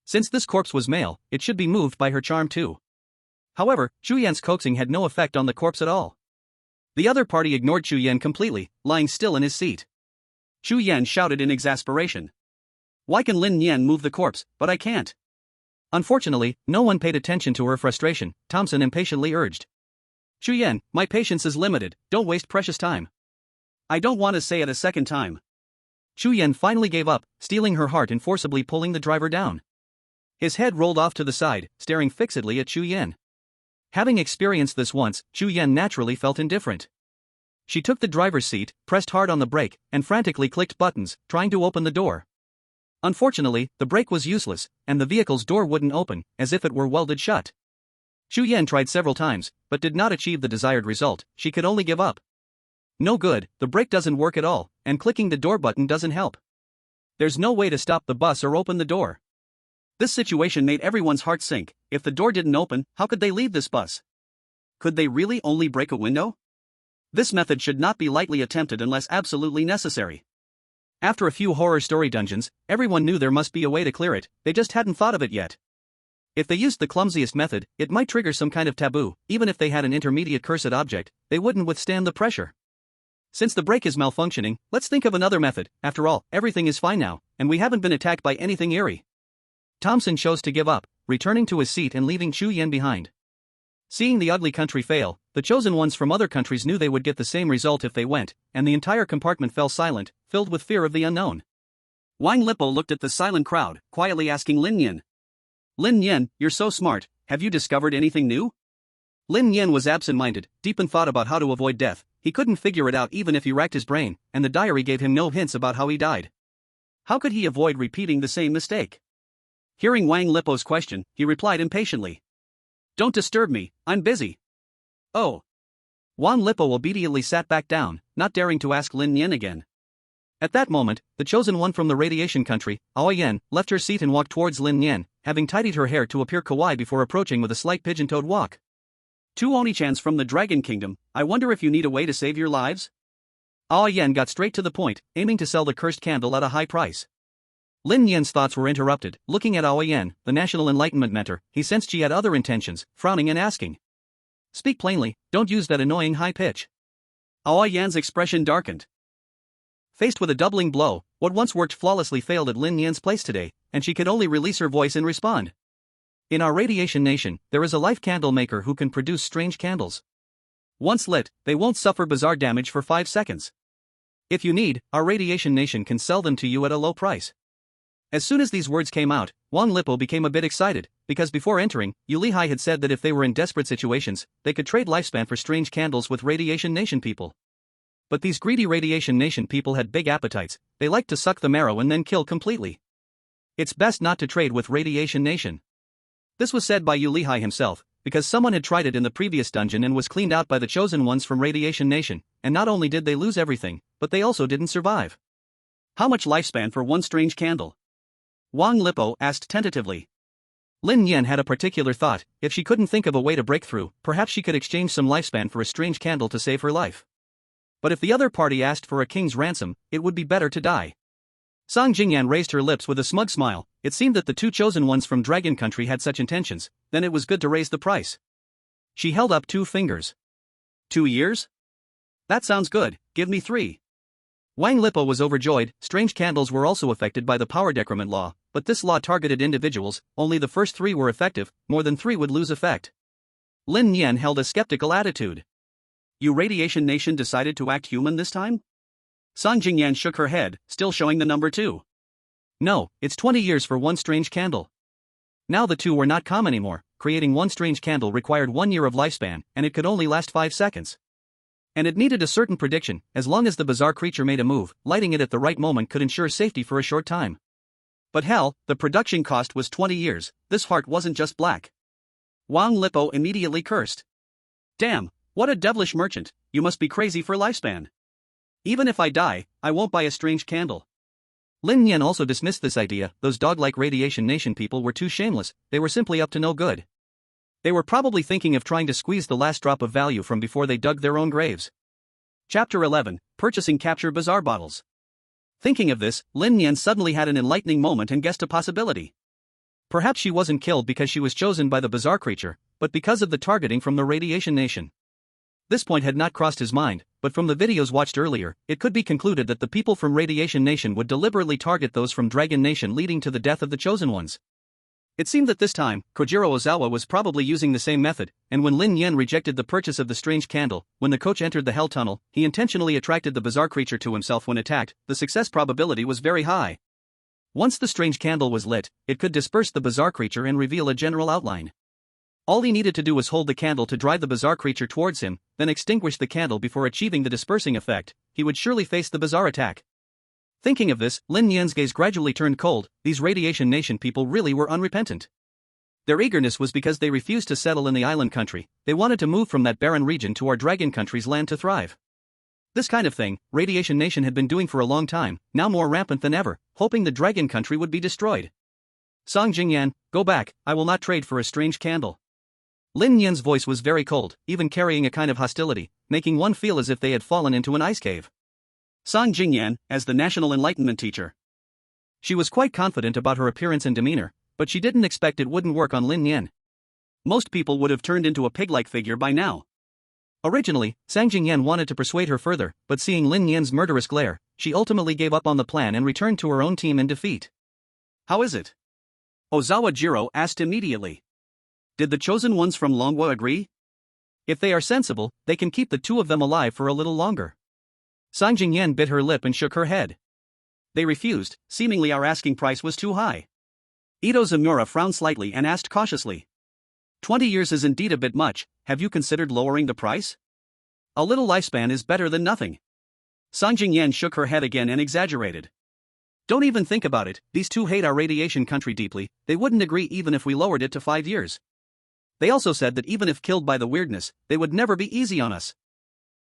Since this corpse was male, it should be moved by her charm too. However, Chu Yen's coaxing had no effect on the corpse at all. The other party ignored Chu Yen completely, lying still in his seat. Chu Yen shouted in exasperation. Why can Lin Nian move the corpse, but I can't? Unfortunately, no one paid attention to her frustration. Thompson impatiently urged. Chu Yen, my patience is limited, don't waste precious time. I don't want to say it a second time. Chu Yen finally gave up, stealing her heart and forcibly pulling the driver down. His head rolled off to the side, staring fixedly at Chu Yen. Having experienced this once, Chu Yen naturally felt indifferent. She took the driver's seat, pressed hard on the brake, and frantically clicked buttons, trying to open the door. Unfortunately, the brake was useless, and the vehicle's door wouldn't open, as if it were welded shut. Chu Yen tried several times, but did not achieve the desired result. She could only give up. No good, the brake doesn't work at all, and clicking the door button doesn't help. There's no way to stop the bus or open the door. This situation made everyone's heart sink. If the door didn't open, how could they leave this bus? Could they really only break a window? This method should not be lightly attempted unless absolutely necessary. After a few horror story dungeons, everyone knew there must be a way to clear it, they just hadn't thought of it yet. If they used the clumsiest method, it might trigger some kind of taboo. Even if they had an intermediate cursed object, they wouldn't withstand the pressure. Since the brake is malfunctioning, let's think of another method. After all, everything is fine now, and we haven't been attacked by anything eerie. Thompson chose to give up, returning to his seat and leaving Chu Yen behind. Seeing the ugly country fail, the chosen ones from other countries knew they would get the same result if they went, and the entire compartment fell silent, filled with fear of the unknown. Wang Lipo looked at the silent crowd, quietly asking Lin Nian. Lin Nian, you're so smart, have you discovered anything new? Lin Nian was absent-minded, deep in thought about how to avoid death. He couldn't figure it out even if he racked his brain, and the diary gave him no hints about how he died. How could he avoid repeating the same mistake? Hearing Wang Lipo's question, he replied impatiently. Don't disturb me, I'm busy. Oh. Wang Lipo obediently sat back down, not daring to ask Lin Nian again. At that moment, the chosen one from the radiation country, Aoyan, left her seat and walked towards Lin Nian, having tidied her hair to appear kawaii before approaching with a slight pigeon-toed walk. Two Oni-chans from the Dragon Kingdom, I wonder if you need a way to save your lives? Aoyan got straight to the point, aiming to sell the cursed candle at a high price. Lin Nian's thoughts were interrupted. Looking at Aoyan, the National Enlightenment mentor, he sensed she had other intentions, frowning and asking. Speak plainly, don't use that annoying high pitch. Aoyan's expression darkened. Faced with a doubling blow, what once worked flawlessly failed at Lin Nian's place today, and she could only release her voice and respond. In our radiation nation, there is a life candle maker who can produce strange candles. Once lit, they won't suffer bizarre damage for 5 seconds. If you need, our radiation nation can sell them to you at a low price. As soon as these words came out, Wang Lipo became a bit excited, because before entering, Yu Lihai had said that if they were in desperate situations, they could trade lifespan for strange candles with radiation nation people. But these greedy radiation nation people had big appetites, they liked to suck the marrow and then kill completely. It's best not to trade with radiation nation. This was said by Yu Lihai himself, because someone had tried it in the previous dungeon and was cleaned out by the chosen ones from radiation nation, and not only did they lose everything, but they also didn't survive. How much lifespan for one strange candle? Wang Lipo asked tentatively. Lin Nian had a particular thought: if she couldn't think of a way to break through, perhaps she could exchange some lifespan for a strange candle to save her life. But if the other party asked for a king's ransom, it would be better to die. Song Jingyan raised her lips with a smug smile. It seemed that the two chosen ones from Dragon Country had such intentions, then it was good to raise the price. She held up 2 fingers. 2 years? That sounds good, give me 3. Wang Lipo was overjoyed. Strange candles were also affected by the power decrement law, but this law targeted individuals, only the first 3 were effective, more than 3 would lose effect. Lin Nian held a skeptical attitude. You radiation nation decided to act human this time? Song Jingyan shook her head, still showing the number 2. No, it's 20 years for one strange candle. Now the 2 were not common anymore. Creating one strange candle required 1 year of lifespan, and it could only last 5 seconds. And it needed a certain prediction. As long as the bizarre creature made a move, lighting it at the right moment could ensure safety for a short time. But hell, the production cost was 20 years, this heart wasn't just black. Wang Lipo immediately cursed. Damn, what a devilish merchant, you must be crazy for lifespan. Even if I die, I won't buy a strange candle. Lin Nian also dismissed this idea. Those dog-like radiation nation people were too shameless, they were simply up to no good. They were probably thinking of trying to squeeze the last drop of value from before they dug their own graves. Chapter 11, Purchasing Capture Bazaar Bottles. Thinking of this, Lin Nian suddenly had an enlightening moment and guessed a possibility. Perhaps she wasn't killed because she was chosen by the bizarre creature, but because of the targeting from the radiation nation. This point had not crossed his mind, but from the videos watched earlier, it could be concluded that the people from Radiation Nation would deliberately target those from Dragon Nation, leading to the death of the chosen ones. It seemed that this time, Kojiro Ozawa was probably using the same method, and when Lin Nian rejected the purchase of the strange candle, when the coach entered the hell tunnel, he intentionally attracted the bizarre creature to himself when attacked. The success probability was very high. Once the strange candle was lit, it could disperse the bizarre creature and reveal a general outline. All he needed to do was hold the candle to drive the bizarre creature towards him, then extinguish the candle before achieving the dispersing effect. He would surely face the bizarre attack. Thinking of this, Lin Nian's gaze gradually turned cold. These Radiation Nation people really were unrepentant. Their eagerness was because they refused to settle in the island country. They wanted to move from that barren region to our Dragon Country's land to thrive. This kind of thing, Radiation Nation had been doing for a long time, now more rampant than ever, hoping the Dragon Country would be destroyed. Song Jingyan, go back, I will not trade for a strange candle. Lin Nian's voice was very cold, even carrying a kind of hostility, making one feel as if they had fallen into an ice cave. Song Jingyan, as the National Enlightenment teacher. She was quite confident about her appearance and demeanor, but she didn't expect it wouldn't work on Lin Nian. Most people would have turned into a pig-like figure by now. Originally, Sang Jingyan wanted to persuade her further, but seeing Lin Nian's murderous glare, she ultimately gave up on the plan and returned to her own team in defeat. How is it? Ozawa Jiro asked immediately. Did the chosen ones from Longwa agree? If they are sensible, they can keep the 2 of them alive for a little longer. Sang Jingyan bit her lip and shook her head. They refused, seemingly our asking price was too high. Ito Zamura frowned slightly and asked cautiously. 20 years is indeed a bit much, have you considered lowering the price? A little lifespan is better than nothing. Sang Jingyan shook her head again and exaggerated. Don't even think about it, these 2 hate our radiation country deeply, they wouldn't agree even if we lowered it to 5 years. They also said that even if killed by the weirdness, they would never be easy on us.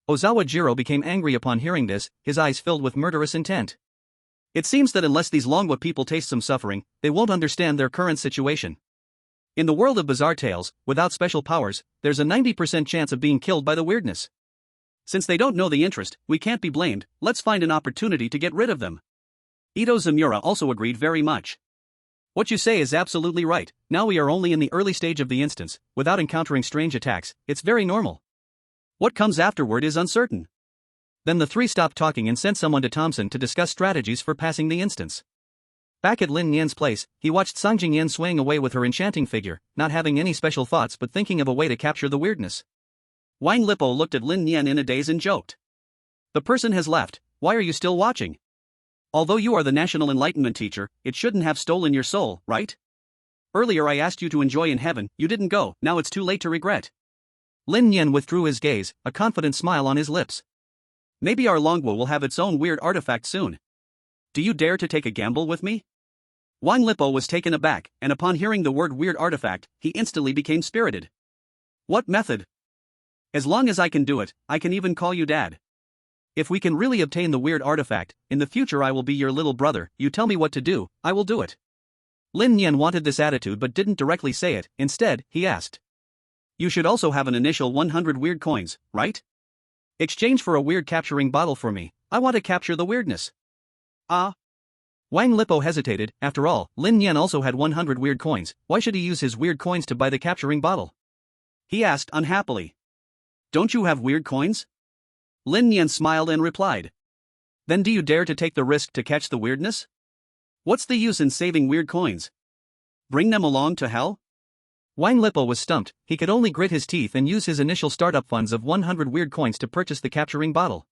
Ozawa Jiro became angry upon hearing this, his eyes filled with murderous intent. It seems that unless these Longwa people taste some suffering, they won't understand their current situation. In the world of bizarre tales, without special powers, there's a 90% chance of being killed by the weirdness. Since they don't know the interest, we can't be blamed, let's find an opportunity to get rid of them. Ito Zamura also agreed very much. What you say is absolutely right, now we are only in the early stage of the instance, without encountering strange attacks, it's very normal. What comes afterward is uncertain. Then the 3 stopped talking and sent someone to Thompson to discuss strategies for passing the instance. Back at Lin Nian's place, he watched Sang Jingyan swaying away with her enchanting figure, not having any special thoughts but thinking of a way to capture the weirdness. Wang Lipo looked at Lin Nian in a daze and joked. The person has left. why are you still watching? Although you are the national enlightenment teacher, it shouldn't have stolen your soul, right? Earlier I asked you to enjoy in heaven, you didn't go, now it's too late to regret. Lin Nian withdrew his gaze, a confident smile on his lips. Maybe our Longwu will have its own weird artifact soon. Do you dare to take a gamble with me? Wang Lipo was taken aback, and upon hearing the word weird artifact, he instantly became spirited. What method? As long as I can do it, I can even call you dad. If we can really obtain the weird artifact, in the future I will be your little brother, you tell me what to do, I will do it. Lin Nian wanted this attitude but didn't directly say it, instead, he asked. You should also have an initial 100 weird coins, right? Exchange for a weird capturing bottle for me, I want to capture the weirdness. Ah. Wang Lipo hesitated, after all, Lin Nian also had 100 weird coins, why should he use his weird coins to buy the capturing bottle? He asked unhappily. Don't you have weird coins? Lin Nian smiled and replied. Then do you dare to take the risk to catch the weirdness? What's the use in saving weird coins? Bring them along to hell? Wang Lipo was stumped, he could only grit his teeth and use his initial startup funds of 100 weird coins to purchase the capturing bottle.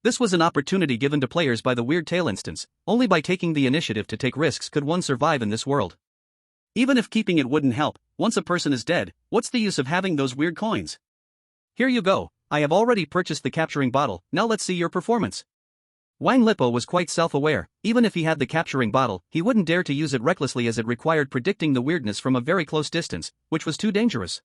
This was an opportunity given to players by the Weird Tale instance, only by taking the initiative to take risks could one survive in this world. Even if keeping it wouldn't help, once a person is dead, what's the use of having those weird coins? Here you go, I have already purchased the capturing bottle, now let's see your performance. Wang Lipo was quite self-aware, even if he had the capturing bottle, he wouldn't dare to use it recklessly as it required predicting the weirdness from a very close distance, which was too dangerous.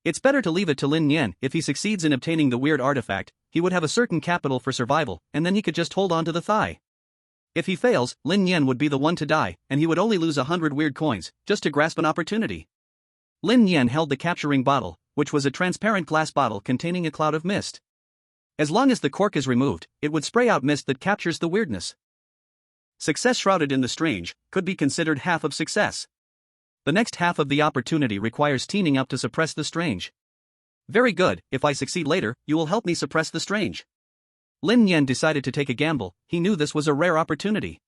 It's better to leave it to Lin Nian, if he succeeds in obtaining the weird artifact, he would have a certain capital for survival, and then he could just hold on to the thigh. If he fails, Lin Nian would be the one to die, and he would only lose 100 weird coins, just to grasp an opportunity. Lin Nian held the capturing bottle, which was a transparent glass bottle containing a cloud of mist. As long as the cork is removed, it would spray out mist that captures the weirdness. Success shrouded in the strange could be considered half of success. The next half of the opportunity requires teaming up to suppress the strange. Very good, if I succeed later, you will help me suppress the strange. Lin Nian decided to take a gamble, he knew this was a rare opportunity.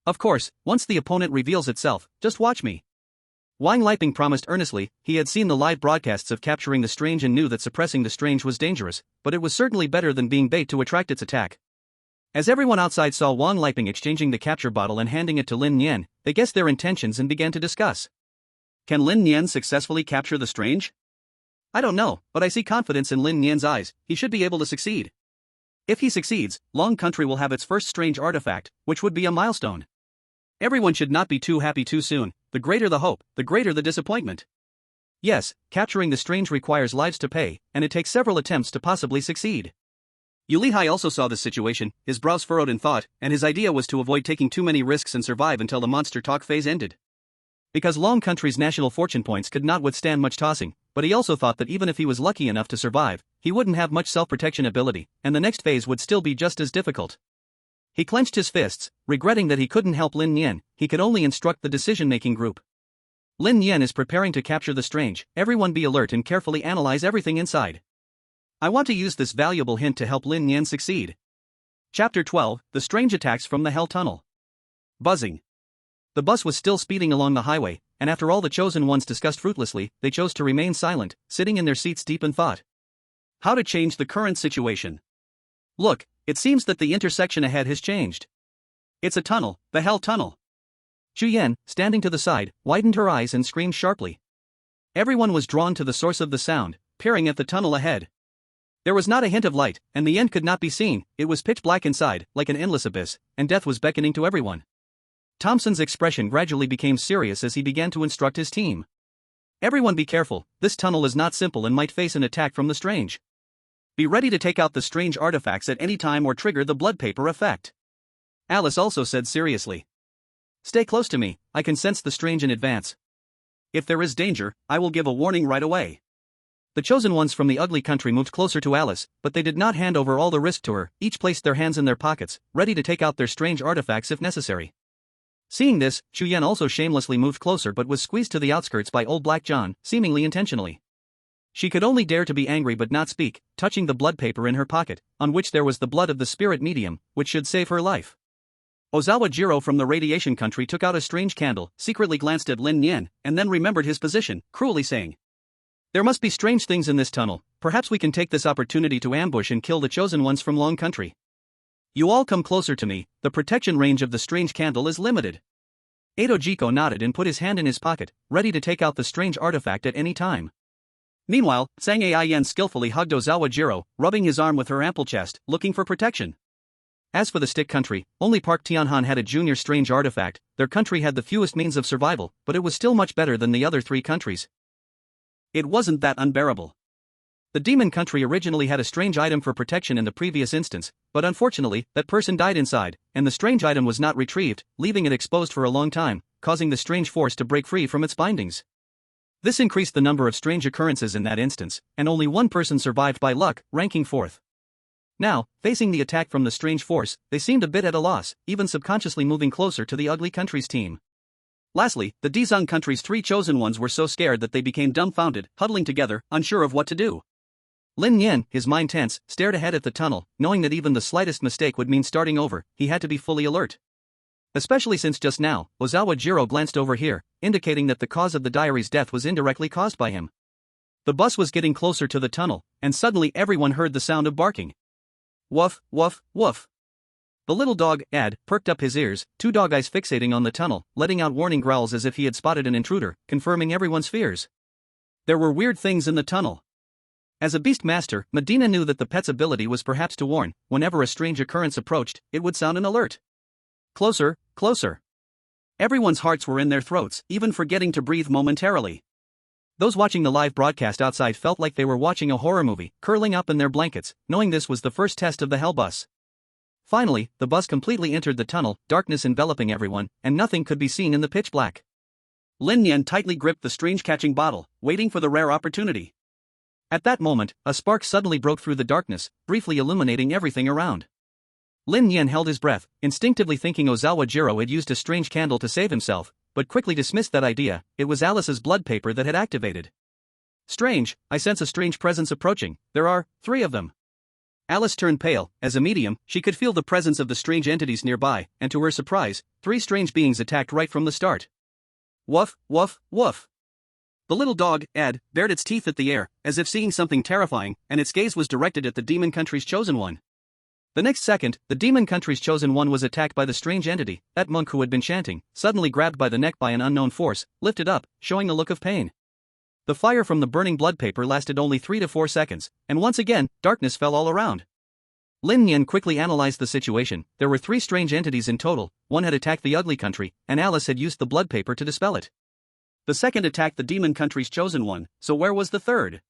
Of course, once the opponent reveals itself, just watch me. Wang Liping promised earnestly, he had seen the live broadcasts of capturing the strange and knew that suppressing the strange was dangerous, but it was certainly better than being bait to attract its attack. As everyone outside saw Wang Liping exchanging the capture bottle and handing it to Lin Nian, they guessed their intentions and began to discuss. Can Lin Nian successfully capture the strange? I don't know, but I see confidence in Lin Nian's eyes, he should be able to succeed. If he succeeds, Long Country will have its first strange artifact, which would be a milestone. Everyone should not be too happy too soon, the greater the hope, the greater the disappointment. Yes, capturing the strange requires lives to pay, and it takes several attempts to possibly succeed. Yu Lihai also saw this situation, his brows furrowed in thought, and his idea was to avoid taking too many risks and survive until the monster talk phase ended. Because Long Country's national fortune points could not withstand much tossing, but he also thought that even if he was lucky enough to survive, he wouldn't have much self-protection ability, and the next phase would still be just as difficult. He clenched his fists, regretting that he couldn't help Lin Nian, he could only instruct the decision-making group. Lin Nian is preparing to capture the strange, everyone be alert and carefully analyze everything inside. I want to use this valuable hint to help Lin Nian succeed. Chapter 12, The Strange Attacks from the Hell Tunnel. Buzzing. The bus was still speeding along the highway, and after all the chosen ones discussed fruitlessly, they chose to remain silent, sitting in their seats deep in thought. How to change the current situation. Look, it seems that the intersection ahead has changed. It's a tunnel, the Hell Tunnel. Zhu Yan, standing to the side, widened her eyes and screamed sharply. Everyone was drawn to the source of the sound, peering at the tunnel ahead. There was not a hint of light, and the end could not be seen, it was pitch black inside, like an endless abyss, and death was beckoning to everyone. Thompson's expression gradually became serious as he began to instruct his team. Everyone be careful, this tunnel is not simple and might face an attack from the strange. Be ready to take out the strange artifacts at any time or trigger the blood paper effect. Alice also said seriously. Stay close to me, I can sense the strange in advance. If there is danger, I will give a warning right away. The chosen ones from the ugly country moved closer to Alice, but they did not hand over all the risk to her, each placed their hands in their pockets, ready to take out their strange artifacts if necessary. Seeing this, Zhu Yan also shamelessly moved closer but was squeezed to the outskirts by old Black John, seemingly intentionally. She could only dare to be angry but not speak, touching the blood paper in her pocket, on which there was the blood of the spirit medium, which should save her life. Ozawa Jiro from the radiation country took out a strange candle, secretly glanced at Lin Nian, and then remembered his position, cruelly saying, there must be strange things in this tunnel, perhaps we can take this opportunity to ambush and kill the chosen ones from Long Country. You all come closer to me, the protection range of the strange candle is limited. Jiko nodded and put his hand in his pocket, ready to take out the strange artifact at any time. Meanwhile, Sang Aien skillfully hugged Ozawa Jiro, rubbing his arm with her ample chest, looking for protection. As for the stick country, only Park Tianhan had a junior strange artifact. Their country had the fewest means of survival, but it was still much better than the other three countries. It wasn't that unbearable. The demon country originally had a strange item for protection in the previous instance, but unfortunately, that person died inside, and the strange item was not retrieved, leaving it exposed for a long time, causing the strange force to break free from its bindings. This increased the number of strange occurrences in that instance, and only one person survived by luck, ranking 4th. Now, facing the attack from the strange force, they seemed a bit at a loss, even subconsciously moving closer to the ugly country's team. Lastly, the Dizang country's 3 chosen ones were so scared that they became dumbfounded, huddling together, unsure of what to do. Lin Nian, his mind tense, stared ahead at the tunnel, knowing that even the slightest mistake would mean starting over. He had to be fully alert. Especially since just now, Ozawa Jiro glanced over here, indicating that the cause of the diary's death was indirectly caused by him. The bus was getting closer to the tunnel, and suddenly everyone heard the sound of barking. Woof, woof, woof. The little dog, Ad, perked up his ears, 2 dog eyes fixating on the tunnel, letting out warning growls as if he had spotted an intruder, confirming everyone's fears. There were weird things in the tunnel. As a beast master, Medina knew that the pet's ability was perhaps to warn. Whenever a strange occurrence approached, it would sound an alert. Closer, closer. Everyone's hearts were in their throats, even forgetting to breathe momentarily. Those watching the live broadcast outside felt like they were watching a horror movie, curling up in their blankets, knowing this was the first test of the Hell Bus. Finally, the bus completely entered the tunnel, darkness enveloping everyone, and nothing could be seen in the pitch black. Lin Nian tightly gripped the strange catching bottle, waiting for the rare opportunity. At that moment, a spark suddenly broke through the darkness, briefly illuminating everything around. Lin Nian held his breath, instinctively thinking Ozawa Jiro had used a strange candle to save himself, but quickly dismissed that idea. It was Alice's blood paper that had activated. Strange, I sense a strange presence approaching. There are 3 of them. Alice turned pale. As a medium, she could feel the presence of the strange entities nearby, and to her surprise, 3 strange beings attacked right from the start. Woof, woof, woof. The little dog, Ad, bared its teeth at the air, as if seeing something terrifying, and its gaze was directed at the demon country's chosen one. The next second, the demon country's chosen one was attacked by the strange entity. That monk who had been chanting, suddenly grabbed by the neck by an unknown force, lifted up, showing a look of pain. The fire from the burning blood paper lasted only 3 to 4 seconds, and once again, darkness fell all around. Lin Nian quickly analyzed the situation. There were 3 strange entities in total. One had attacked the ugly country, and Alice had used the blood paper to dispel it. The second attacked the demon country's chosen one, so where was the third?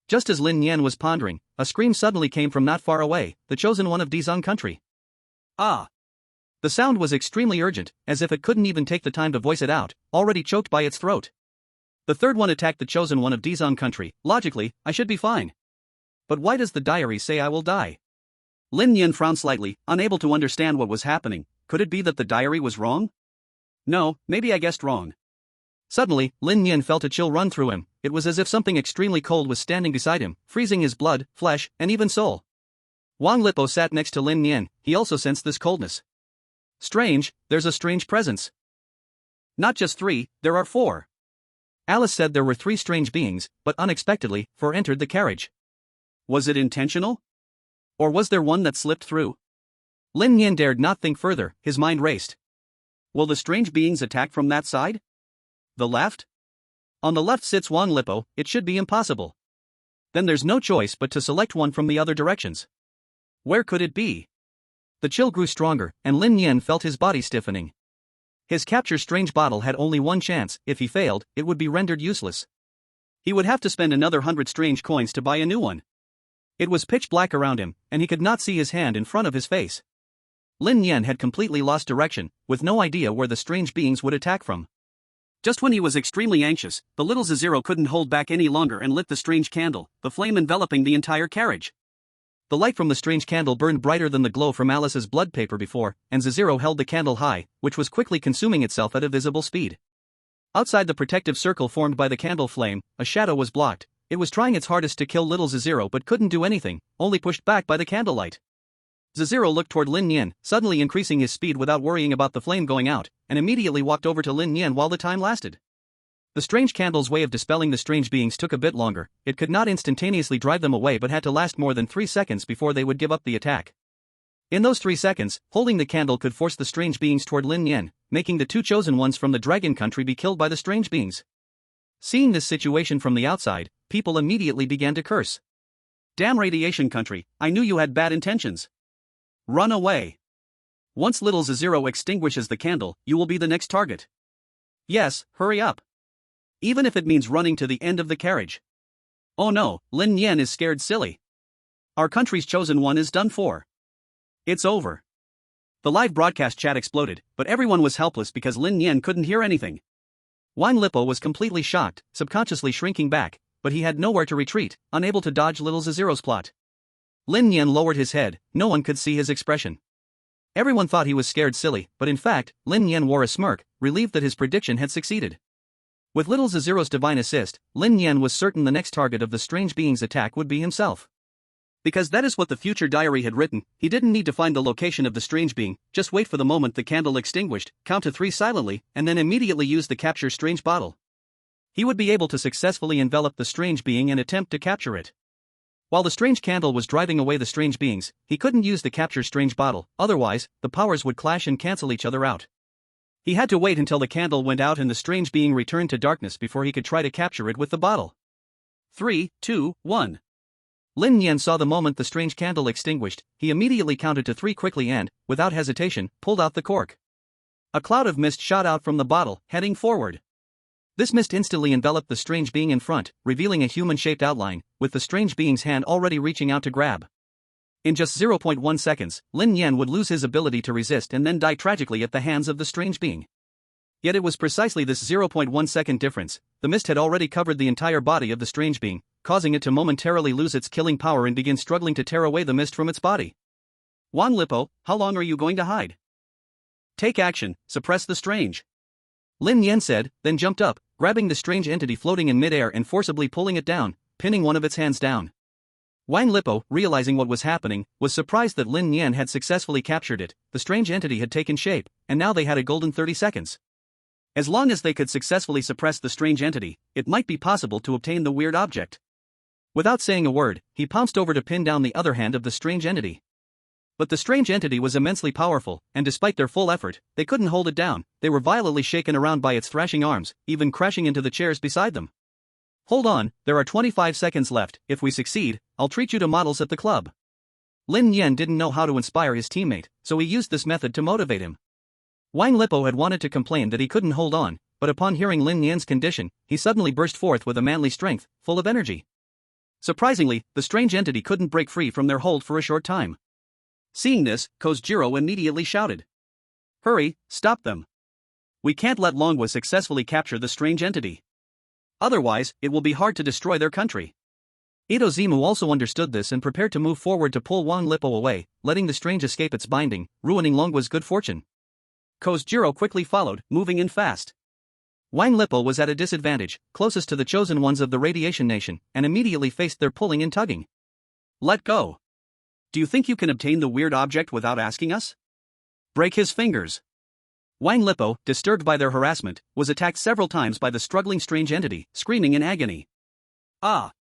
Just as Lin Nian was pondering, a scream suddenly came from not far away, the chosen one of Dizang country. Ah! The sound was extremely urgent, as if it couldn't even take the time to voice it out, already choked by its throat. The third one attacked the chosen one of Dizang country. Logically, I should be fine. But why does the diary say I will die? Lin Nian frowned slightly, unable to understand what was happening. Could it be that the diary was wrong? No, maybe I guessed wrong. Suddenly, Lin Nian felt a chill run through him. It was as if something extremely cold was standing beside him, freezing his blood, flesh, and even soul. Wang Lipo sat next to Lin Nian. He also sensed this coldness. Strange, there's a strange presence. Not just 3, there are 4. Alice said there were 3 strange beings, but unexpectedly, 4 entered the carriage. Was it intentional? Or was there one that slipped through? Lin Nian dared not think further, his mind raced. Will the strange beings attack from that side? The left? On the left sits Wang Lipo, it should be impossible. Then there's no choice but to select one from the other directions. Where could it be? The chill grew stronger, and Lin Nian felt his body stiffening. His capture strange bottle had only one chance. If he failed, it would be rendered useless. He would have to spend another 100 strange coins to buy a new one. It was pitch black around him, and he could not see his hand in front of his face. Lin Nian had completely lost direction, with no idea where the strange beings would attack from. Just when he was extremely anxious, the little Zero couldn't hold back any longer and lit the strange candle, the flame enveloping the entire carriage. The light from the strange candle burned brighter than the glow from Alice's blood paper before, and Zero held the candle high, which was quickly consuming itself at a visible speed. Outside the protective circle formed by the candle flame, a shadow was blocked. It was trying its hardest to kill little Zero but couldn't do anything, only pushed back by the candlelight. Zero looked toward Lin Nian, suddenly increasing his speed without worrying about the flame going out, and immediately walked over to Lin Nian while the time lasted. The strange candle's way of dispelling the strange beings took a bit longer. It could not instantaneously drive them away but had to last more than 3 seconds before they would give up the attack. In those 3 seconds, holding the candle could force the strange beings toward Lin Nian, making the 2 chosen ones from the dragon country be killed by the strange beings. Seeing this situation from the outside, people immediately began to curse. Damn radiation country, I knew you had bad intentions. Run away. Once little Zero extinguishes the candle, you will be the next target. Yes, hurry up. Even if it means running to the end of the carriage. Oh no, Lin Nian is scared silly. Our country's chosen one is done for. It's over. The live broadcast chat exploded, but everyone was helpless because Lin Nian couldn't hear anything. Wang Lipo was completely shocked, subconsciously shrinking back, but he had nowhere to retreat, unable to dodge little Zero's plot. Lin Nian lowered his head, no one could see his expression. Everyone thought he was scared silly, but in fact, Lin Nian wore a smirk, relieved that his prediction had succeeded. With little Zero's divine assist, Lin Nian was certain the next target of the strange being's attack would be himself. Because that is what the future diary had written, he didn't need to find the location of the strange being, just wait for the moment the candle extinguished, count to 3 silently, and then immediately use the capture strange bottle. He would be able to successfully envelop the strange being and attempt to capture it. While the strange candle was driving away the strange beings, he couldn't use the capture strange bottle, otherwise, the powers would clash and cancel each other out. He had to wait until the candle went out and the strange being returned to darkness before he could try to capture it with the bottle. 3, 2, 1. Lin Nian saw the moment the strange candle extinguished, he immediately counted to 3 quickly and, without hesitation, pulled out the cork. A cloud of mist shot out from the bottle, heading forward. This mist instantly enveloped the strange being in front, revealing a human-shaped outline, with the strange being's hand already reaching out to grab. In just 0.1 seconds, Lin Nian would lose his ability to resist and then die tragically at the hands of the strange being. Yet it was precisely this 0.1 second difference, the mist had already covered the entire body of the strange being, causing it to momentarily lose its killing power and begin struggling to tear away the mist from its body. Wang Lipo, how long are you going to hide? Take action, suppress the strange. Lin Nian said, then jumped up, grabbing the strange entity floating in midair and forcibly pulling it down, pinning one of its hands down. Wang Lipo, realizing what was happening, was surprised that Lin Nian had successfully captured it. The strange entity had taken shape, and now they had a golden 30 seconds. As long as they could successfully suppress the strange entity, it might be possible to obtain the weird object. Without saying a word, he pounced over to pin down the other hand of the strange entity. But the strange entity was immensely powerful, and despite their full effort, they couldn't hold it down. They were violently shaken around by its thrashing arms, even crashing into the chairs beside them. Hold on, there are 25 seconds left. If we succeed, I'll treat you to models at the club. Lin Nian didn't know how to inspire his teammate, so he used this method to motivate him. Wang Lipo had wanted to complain that he couldn't hold on, but upon hearing Lin Nian's condition, he suddenly burst forth with a manly strength, full of energy. Surprisingly, the strange entity couldn't break free from their hold for a short time. Seeing this, Ozawa Jiro immediately shouted. Hurry, stop them. We can't let Longwa successfully capture the strange entity. Otherwise, it will be hard to destroy their country. Idozimu also understood this and prepared to move forward to pull Wang Lipo away, letting the strange escape its binding, ruining Longwa's good fortune. Ozawa Jiro quickly followed, moving in fast. Wang Lipo was at a disadvantage, closest to the chosen ones of the Radiation Nation, and immediately faced their pulling and tugging. Let go. Do you think you can obtain the weird object without asking us? Break his fingers. Wang Lipo, disturbed by their harassment, was attacked several times by the struggling strange entity, screaming in agony. Ah!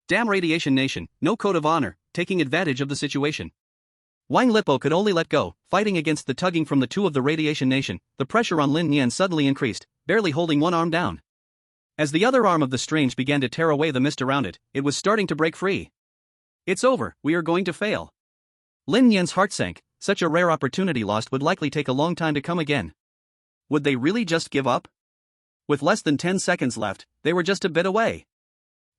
Damn Radiation Nation, no code of honor, taking advantage of the situation. Wang Lipo could only let go, fighting against the tugging from the 2 of the Radiation Nation. The pressure on Lin Nian suddenly increased, barely holding one arm down. As the other arm of the strange began to tear away the mist around it, it was starting to break free. It's over, we are going to fail. Lin Nian's heart sank, such a rare opportunity lost would likely take a long time to come again. Would they really just give up? With less than 10 seconds left, they were just a bit away.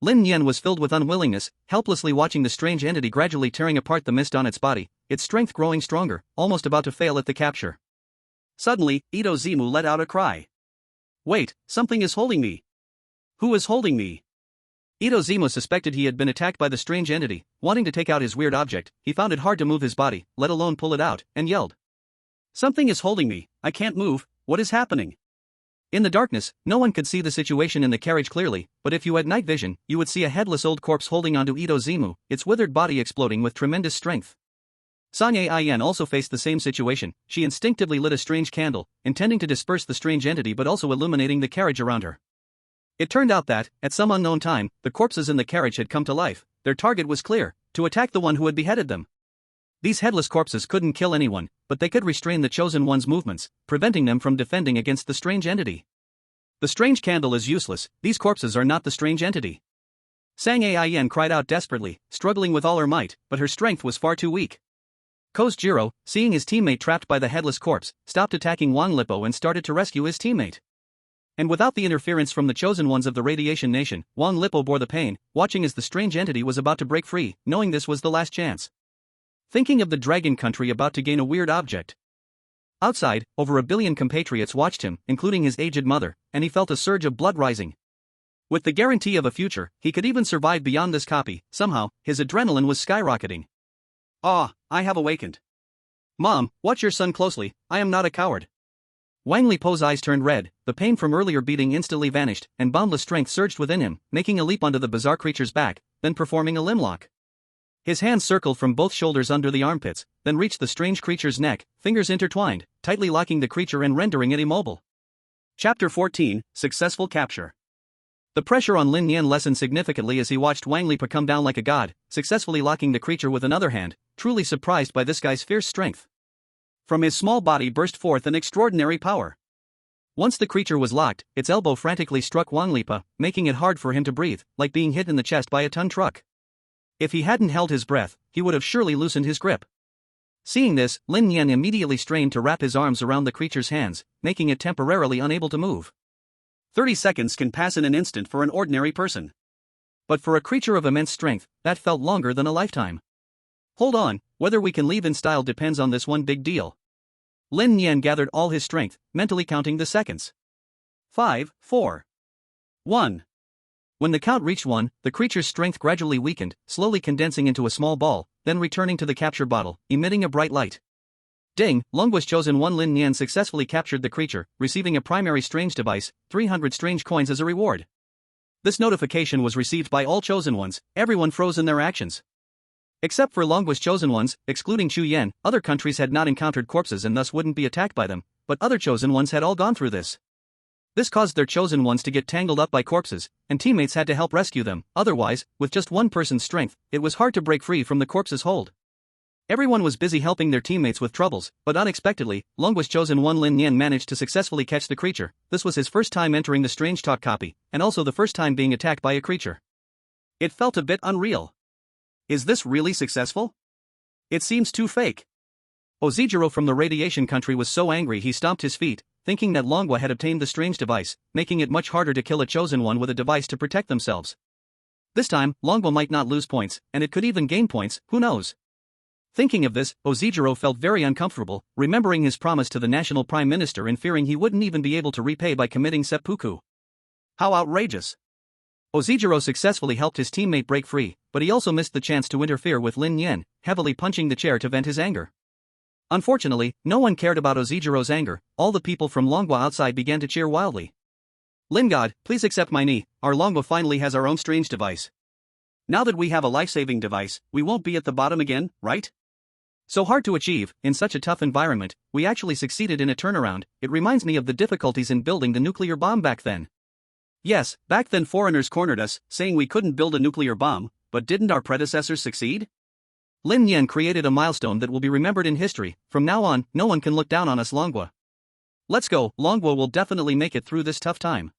Lin Nian was filled with unwillingness, helplessly watching the strange entity gradually tearing apart the mist on its body, its strength growing stronger, almost about to fail at the capture. Suddenly, Idozimu let out a cry. Wait, something is holding me. Who is holding me? Idozimu suspected he had been attacked by the strange entity. Wanting to take out his weird object, he found it hard to move his body, let alone pull it out, and yelled. Something is holding me, I can't move, what is happening? In the darkness, no one could see the situation in the carriage clearly, but if you had night vision, you would see a headless old corpse holding onto Idozimu, its withered body exploding with tremendous strength. Sanye Ayan also faced the same situation. She instinctively lit a strange candle, intending to disperse the strange entity but also illuminating the carriage around her. It turned out that, at some unknown time, the corpses in the carriage had come to life. Their target was clear, to attack the one who had beheaded them. These headless corpses couldn't kill anyone, but they could restrain the Chosen One's movements, preventing them from defending against the strange entity. The strange candle is useless, these corpses are not the strange entity. Sang Ain cried out desperately, struggling with all her might, but her strength was far too weak. Ozawa Jiro, seeing his teammate trapped by the headless corpse, stopped attacking Wang Lipo and started to rescue his teammate. And without the interference from the Chosen Ones of the Radiation Nation, Wang Lipo bore the pain, watching as the strange entity was about to break free, knowing this was the last chance. Thinking of the dragon country about to gain a weird object. Outside, over 1 billion compatriots watched him, including his aged mother, and he felt a surge of blood rising. With the guarantee of a future, he could even survive beyond this copy. Somehow, his adrenaline was skyrocketing. Ah, I have awakened. Mom, watch your son closely, I am not a coward. Wang Lipo's eyes turned red, the pain from earlier beating instantly vanished, and boundless strength surged within him, making a leap onto the bizarre creature's back, then performing a limb lock. His hands circled from both shoulders under the armpits, then reached the strange creature's neck, fingers intertwined, tightly locking the creature and rendering it immobile. Chapter 14, Successful Capture. The pressure on Lin Nian lessened significantly as he watched Wang Lipa come down like a god, successfully locking the creature with another hand, truly surprised by this guy's fierce strength. From his small body burst forth an extraordinary power. Once the creature was locked, its elbow frantically struck Wang Lipa, making it hard for him to breathe, like being hit in the chest by a ton truck. If he hadn't held his breath, he would have surely loosened his grip. Seeing this, Lin Nian immediately strained to wrap his arms around the creature's hands, making it temporarily unable to move. 30 seconds can pass in an instant for an ordinary person. But for a creature of immense strength, that felt longer than a lifetime. Hold on, whether we can leave in style depends on this one big deal. Lin Nian gathered all his strength, mentally counting the seconds. 5, 4, 1. When the count reached 1, the creature's strength gradually weakened, slowly condensing into a small ball, then returning to the capture bottle, emitting a bright light. Ding, Longwa's Chosen One Lin Nian successfully captured the creature, receiving a primary strange device, 300 strange coins as a reward. This notification was received by all Chosen Ones, everyone froze in their actions. Except for Longwa's Chosen Ones, excluding Chu Yan, other countries had not encountered corpses and thus wouldn't be attacked by them, but other Chosen Ones had all gone through this. This caused their Chosen Ones to get tangled up by corpses, and teammates had to help rescue them, otherwise, with just one person's strength, it was hard to break free from the corpse's hold. Everyone was busy helping their teammates with troubles, but unexpectedly, Longwa's Chosen One Lin Nian managed to successfully catch the creature. This was his first time entering the Strange Talk copy, and also the first time being attacked by a creature. It felt a bit unreal. Is this really successful? It seems too fake. Ozawa Jiro from the radiation country was so angry he stomped his feet, thinking that Longwa had obtained the strange device, making it much harder to kill a Chosen One with a device to protect themselves. This time, Longwa might not lose points, and it could even gain points, who knows? Thinking of this, Ozawa Jiro felt very uncomfortable, remembering his promise to the national prime minister and fearing he wouldn't even be able to repay by committing seppuku. How outrageous! Ozawa Jiro successfully helped his teammate break free, but he also missed the chance to interfere with Lin Nian, heavily punching the chair to vent his anger. Unfortunately, no one cared about Ozawa Jiro's anger. All the people from Longwa outside began to cheer wildly. Lin God, please accept my knee, our Longwa finally has our own strange device. Now that we have a life-saving device, we won't be at the bottom again, right? So hard to achieve, in such a tough environment, we actually succeeded in a turnaround. It reminds me of the difficulties in building the nuclear bomb back then. Yes, back then foreigners cornered us, saying we couldn't build a nuclear bomb, but didn't our predecessors succeed? Lin Nian created a milestone that will be remembered in history. From now on, no one can look down on us Longwa. Let's go, Longwa will definitely make it through this tough time.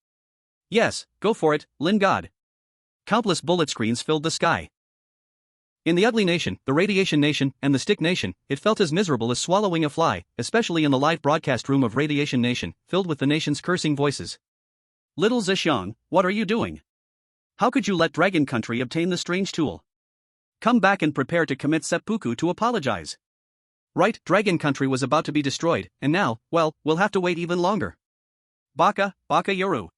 Yes, go for it, Lin God. Countless bullet screens filled the sky. In the Ugly Nation, the Radiation Nation, and the Stick Nation, it felt as miserable as swallowing a fly, especially in the live broadcast room of Radiation Nation, filled with the nation's cursing voices. Little Zhexiang, what are you doing? How could you let Dragon Country obtain the strange tool? Come back and prepare to commit seppuku to apologize. Right, Dragon Country was about to be destroyed, and now, well, we'll have to wait even longer. Baka Yoru.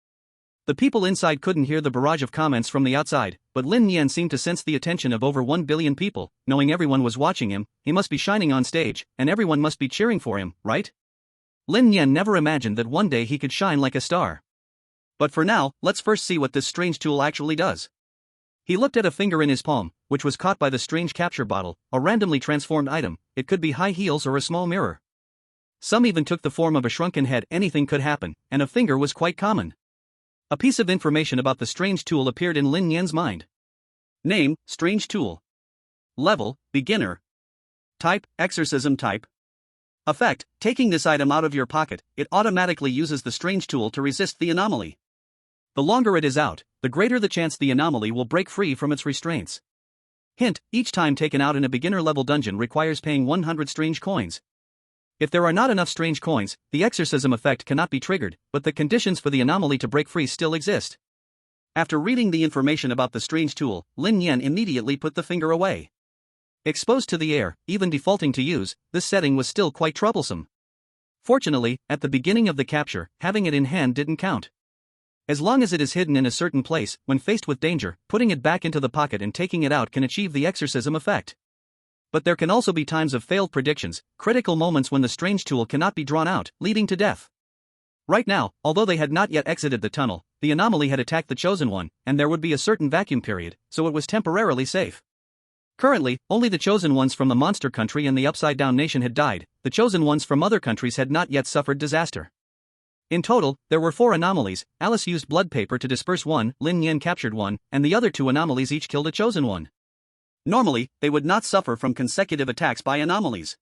The people inside couldn't hear the barrage of comments from the outside, but Lin Nian seemed to sense the attention of over 1 billion people. Knowing everyone was watching him, he must be shining on stage, and everyone must be cheering for him, right? Lin Nian never imagined that one day he could shine like a star. But for now, let's first see what this strange tool actually does. He looked at a finger in his palm, which was caught by the strange capture bottle, a randomly transformed item. It could be high heels or a small mirror. Some even took the form of a shrunken head. Anything could happen, and a finger was quite common. A piece of information about the strange tool appeared in Lin Nian's mind. Name, strange tool. Level, beginner. Type, exorcism type. Effect, taking this item out of your pocket, it automatically uses the strange tool to resist the anomaly. The longer it is out, the greater the chance the anomaly will break free from its restraints. Hint, each time taken out in a beginner-level dungeon requires paying 100 strange coins. If there are not enough strange coins, the exorcism effect cannot be triggered, but the conditions for the anomaly to break free still exist. After reading the information about the strange tool, Lin Nian immediately put the finger away. Exposed to the air, even defaulting to use, this setting was still quite troublesome. Fortunately, at the beginning of the capture, having it in hand didn't count. As long as it is hidden in a certain place, when faced with danger, putting it back into the pocket and taking it out can achieve the exorcism effect. But there can also be times of failed predictions, critical moments when the strange tool cannot be drawn out, leading to death. Right now, although they had not yet exited the tunnel, the anomaly had attacked the Chosen One, and there would be a certain vacuum period, so it was temporarily safe. Currently, only the Chosen Ones from the Monster Country and the Upside Down Nation had died. The Chosen Ones from other countries had not yet suffered disaster. In total, there were 4 anomalies. Alice used blood paper to disperse one, Lin Nian captured one, and the other 2 anomalies each killed a Chosen One. Normally, they would not suffer from consecutive attacks by anomalies.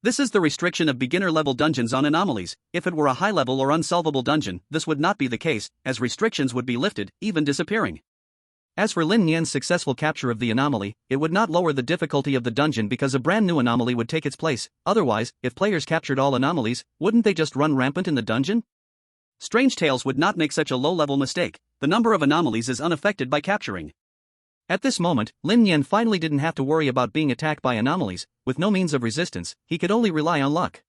This is the restriction of beginner-level dungeons on anomalies. If it were a high-level or unsolvable dungeon, this would not be the case, as restrictions would be lifted, even disappearing. As for Lin Nian's successful capture of the anomaly, it would not lower the difficulty of the dungeon because a brand new anomaly would take its place. Otherwise, if players captured all anomalies, wouldn't they just run rampant in the dungeon? Strange Tales would not make such a low-level mistake. The number of anomalies is unaffected by capturing. At this moment, Lin Nian finally didn't have to worry about being attacked by anomalies. With no means of resistance, he could only rely on luck.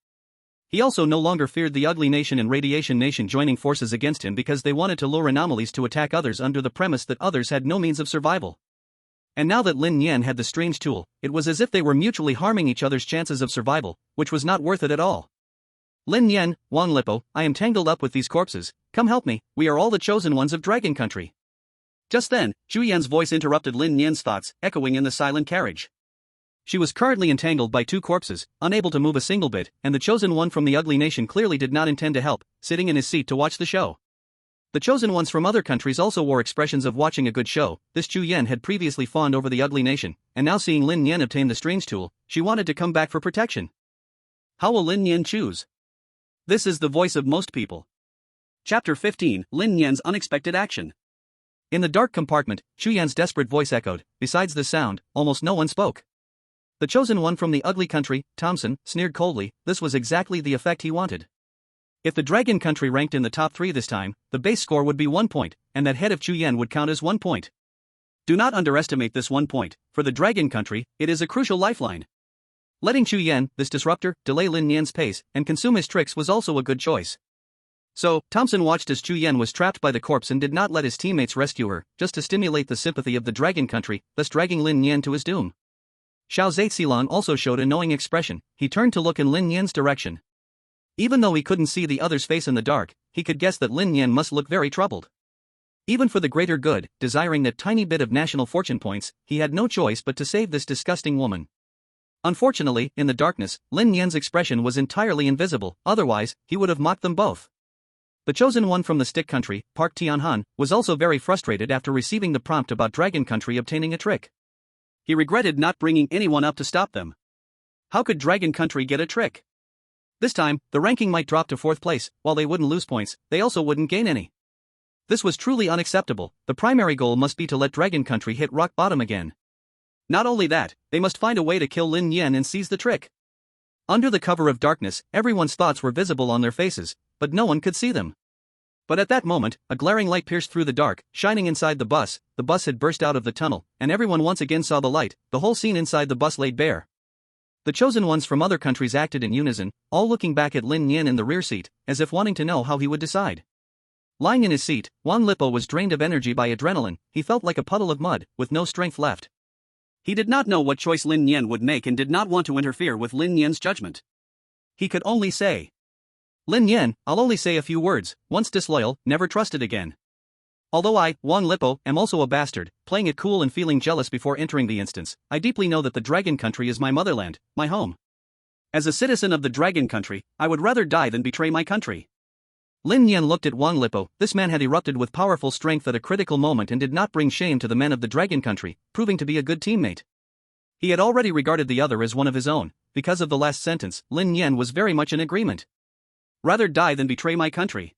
He also no longer feared the Ugly Nation and Radiation Nation joining forces against him because they wanted to lure anomalies to attack others under the premise that others had no means of survival. And now that Lin Nian had the strange tool, it was as if they were mutually harming each other's chances of survival, which was not worth it at all. Lin Nian, Wang Lipo, I am tangled up with these corpses, come help me, we are all the chosen ones of Dragon Country. Just then, Zhu Yan's voice interrupted Lin Nian's thoughts, echoing in the silent carriage. She was currently entangled by 2 corpses, unable to move a single bit, and the chosen one from the Ugly Nation clearly did not intend to help, sitting in his seat to watch the show. The chosen ones from other countries also wore expressions of watching a good show. This Zhu Yan had previously fawned over the Ugly Nation, and now seeing Lin Nian obtain the strange tool, she wanted to come back for protection. How will Lin Nian choose? This is the voice of most people. Chapter 15, Lin Nian's unexpected action. In the dark compartment, Zhu Yan's desperate voice echoed. Besides the sound, almost no one spoke. The chosen one from the Ugly Country, Thompson, sneered coldly. This was exactly the effect he wanted. If the Dragon Country ranked in the top 3 this time, the base score would be 1 point, and that head of Zhu Yan would count as 1 point. Do not underestimate this 1 point. For the Dragon Country, it is a crucial lifeline. Letting Zhu Yan, this disruptor, delay Lin Nian's pace and consume his tricks was also a good choice. So, Thompson watched as Zhu Yan was trapped by the corpse and did not let his teammates rescue her, just to stimulate the sympathy of the Dragon Country, thus dragging Lin Nian to his doom. Xiao Zaixilan also showed a knowing expression. He turned to look in Lin Nian's direction. Even though he couldn't see the other's face in the dark, he could guess that Lin Nian must look very troubled. Even for the greater good, desiring that tiny bit of national fortune points, he had no choice but to save this disgusting woman. Unfortunately, in the darkness, Lin Nian's expression was entirely invisible, otherwise, he would have mocked them both. The chosen one from the Stick Country, Park Tianhan, was also very frustrated after receiving the prompt about Dragon Country obtaining a trick. He regretted not bringing anyone up to stop them. How could Dragon Country get a trick? This time, the ranking might drop to 4th place. While they wouldn't lose points, they also wouldn't gain any. This was truly unacceptable. The primary goal must be to let Dragon Country hit rock bottom again. Not only that, they must find a way to kill Lin Nian and seize the trick. Under the cover of darkness, everyone's thoughts were visible on their faces, but no one could see them. But at that moment, a glaring light pierced through the dark, shining inside the bus. The bus had burst out of the tunnel, and everyone once again saw the light. The whole scene inside the bus laid bare. The chosen ones from other countries acted in unison, all looking back at Lin Nian in the rear seat, as if wanting to know how he would decide. Lying in his seat, Wang Lipo was drained of energy by adrenaline. He felt like a puddle of mud, with no strength left. He did not know what choice Lin Nian would make and did not want to interfere with Lin Nian's judgment. He could only say, Lin Nian, I'll only say a few words. Once disloyal, never trusted again. Although I, Wang Lipo, am also a bastard, playing it cool and feeling jealous before entering the instance, I deeply know that the Dragon Country is my motherland, my home. As a citizen of the Dragon Country, I would rather die than betray my country. Lin Nian looked at Wang Lipo. This man had erupted with powerful strength at a critical moment and did not bring shame to the men of the Dragon Country, proving to be a good teammate. He had already regarded the other as one of his own. Because of the last sentence, Lin Nian was very much in agreement. Rather die than betray my country.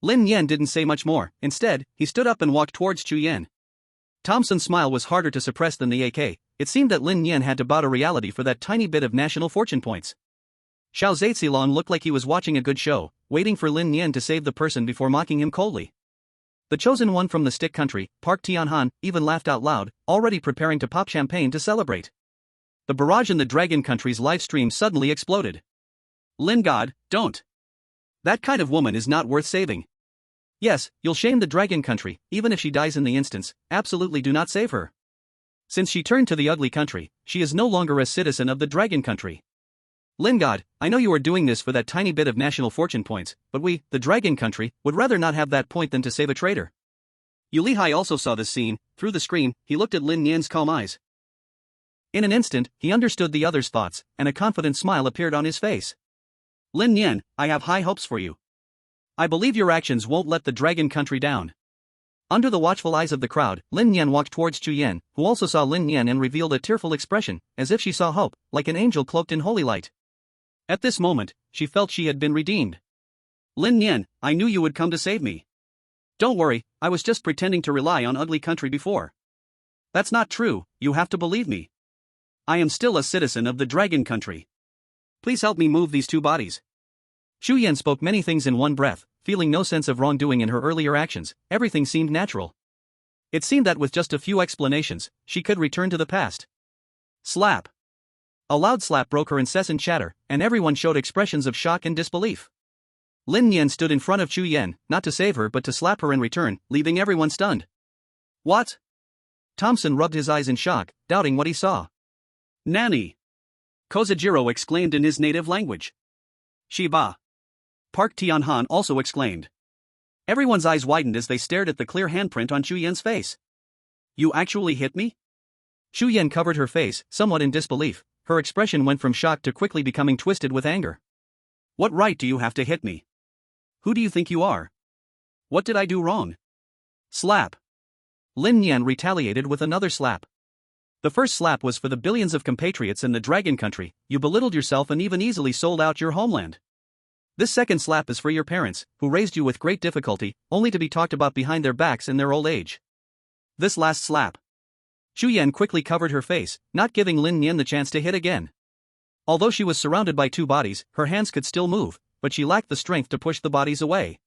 Lin Nian didn't say much more. Instead, he stood up and walked towards Chu Yan. Thompson's smile was harder to suppress than the AK. It seemed that Lin Nian had to bow to reality for that tiny bit of national fortune points. Xiao Zaixilan looked like he was watching a good show, waiting for Lin Nian to save the person before mocking him coldly. The chosen one from the stick country, Park Tianhan, even laughed out loud, already preparing to pop champagne to celebrate. The barrage in the Dragon Country's live stream suddenly exploded. Lin God, don't. That kind of woman is not worth saving. Yes, you'll shame the Dragon Country, even if she dies in the instance, absolutely do not save her. Since she turned to the ugly country, she is no longer a citizen of the Dragon Country. Lin God, I know you are doing this for that tiny bit of national fortune points, but we, the Dragon Country, would rather not have that point than to save a traitor. Yu Lihai also saw this scene. Through the screen, he looked at Lin Nian's calm eyes. In an instant, he understood the other's thoughts, and a confident smile appeared on his face. Lin Nian, I have high hopes for you. I believe your actions won't let the Dragon Country down. Under the watchful eyes of the crowd, Lin Nian walked towards Chu Yan, who also saw Lin Nian and revealed a tearful expression, as if she saw hope, like an angel cloaked in holy light. At this moment, she felt she had been redeemed. Lin Nian, I knew you would come to save me. Don't worry, I was just pretending to rely on ugly country before. That's not true, you have to believe me. I am still a citizen of the Dragon Country. Please help me move these two bodies. Chu Yan spoke many things in one breath, feeling no sense of wrongdoing in her earlier actions. Everything seemed natural. It seemed that with just a few explanations, she could return to the past. Slap. A loud slap broke her incessant chatter, and everyone showed expressions of shock and disbelief. Lin Nian stood in front of Chu Yan, not to save her but to slap her in return, leaving everyone stunned. What? Thompson rubbed his eyes in shock, doubting what he saw. Nanny! Ozawa Jiro exclaimed in his native language. Shiba! Park Tianhan also exclaimed. Everyone's eyes widened as they stared at the clear handprint on Chu Yan's face. You actually hit me? Chu Yan covered her face, somewhat in disbelief. Her expression went from shock to quickly becoming twisted with anger. What right do you have to hit me? Who do you think you are? What did I do wrong? Slap. Lin Nian retaliated with another slap. The first slap was for the billions of compatriots in the Dragon Country. You belittled yourself and even easily sold out your homeland. This second slap is for your parents, who raised you with great difficulty, only to be talked about behind their backs in their old age. This last slap. Chu Yan quickly covered her face, not giving Lin Nian the chance to hit again. Although she was surrounded by two bodies, her hands could still move, but she lacked the strength to push the bodies away.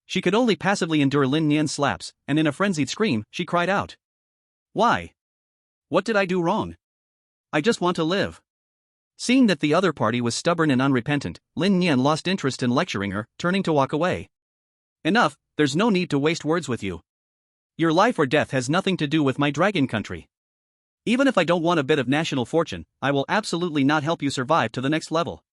She could only passively endure Lin Nian's slaps, and in a frenzied scream, she cried out. Why? What did I do wrong? I just want to live. Seeing that the other party was stubborn and unrepentant, Lin Nian lost interest in lecturing her, turning to walk away. Enough, there's no need to waste words with you. Your life or death has nothing to do with my Dragon Country. Even if I don't want a bit of national fortune, I will absolutely not help you survive to the next level.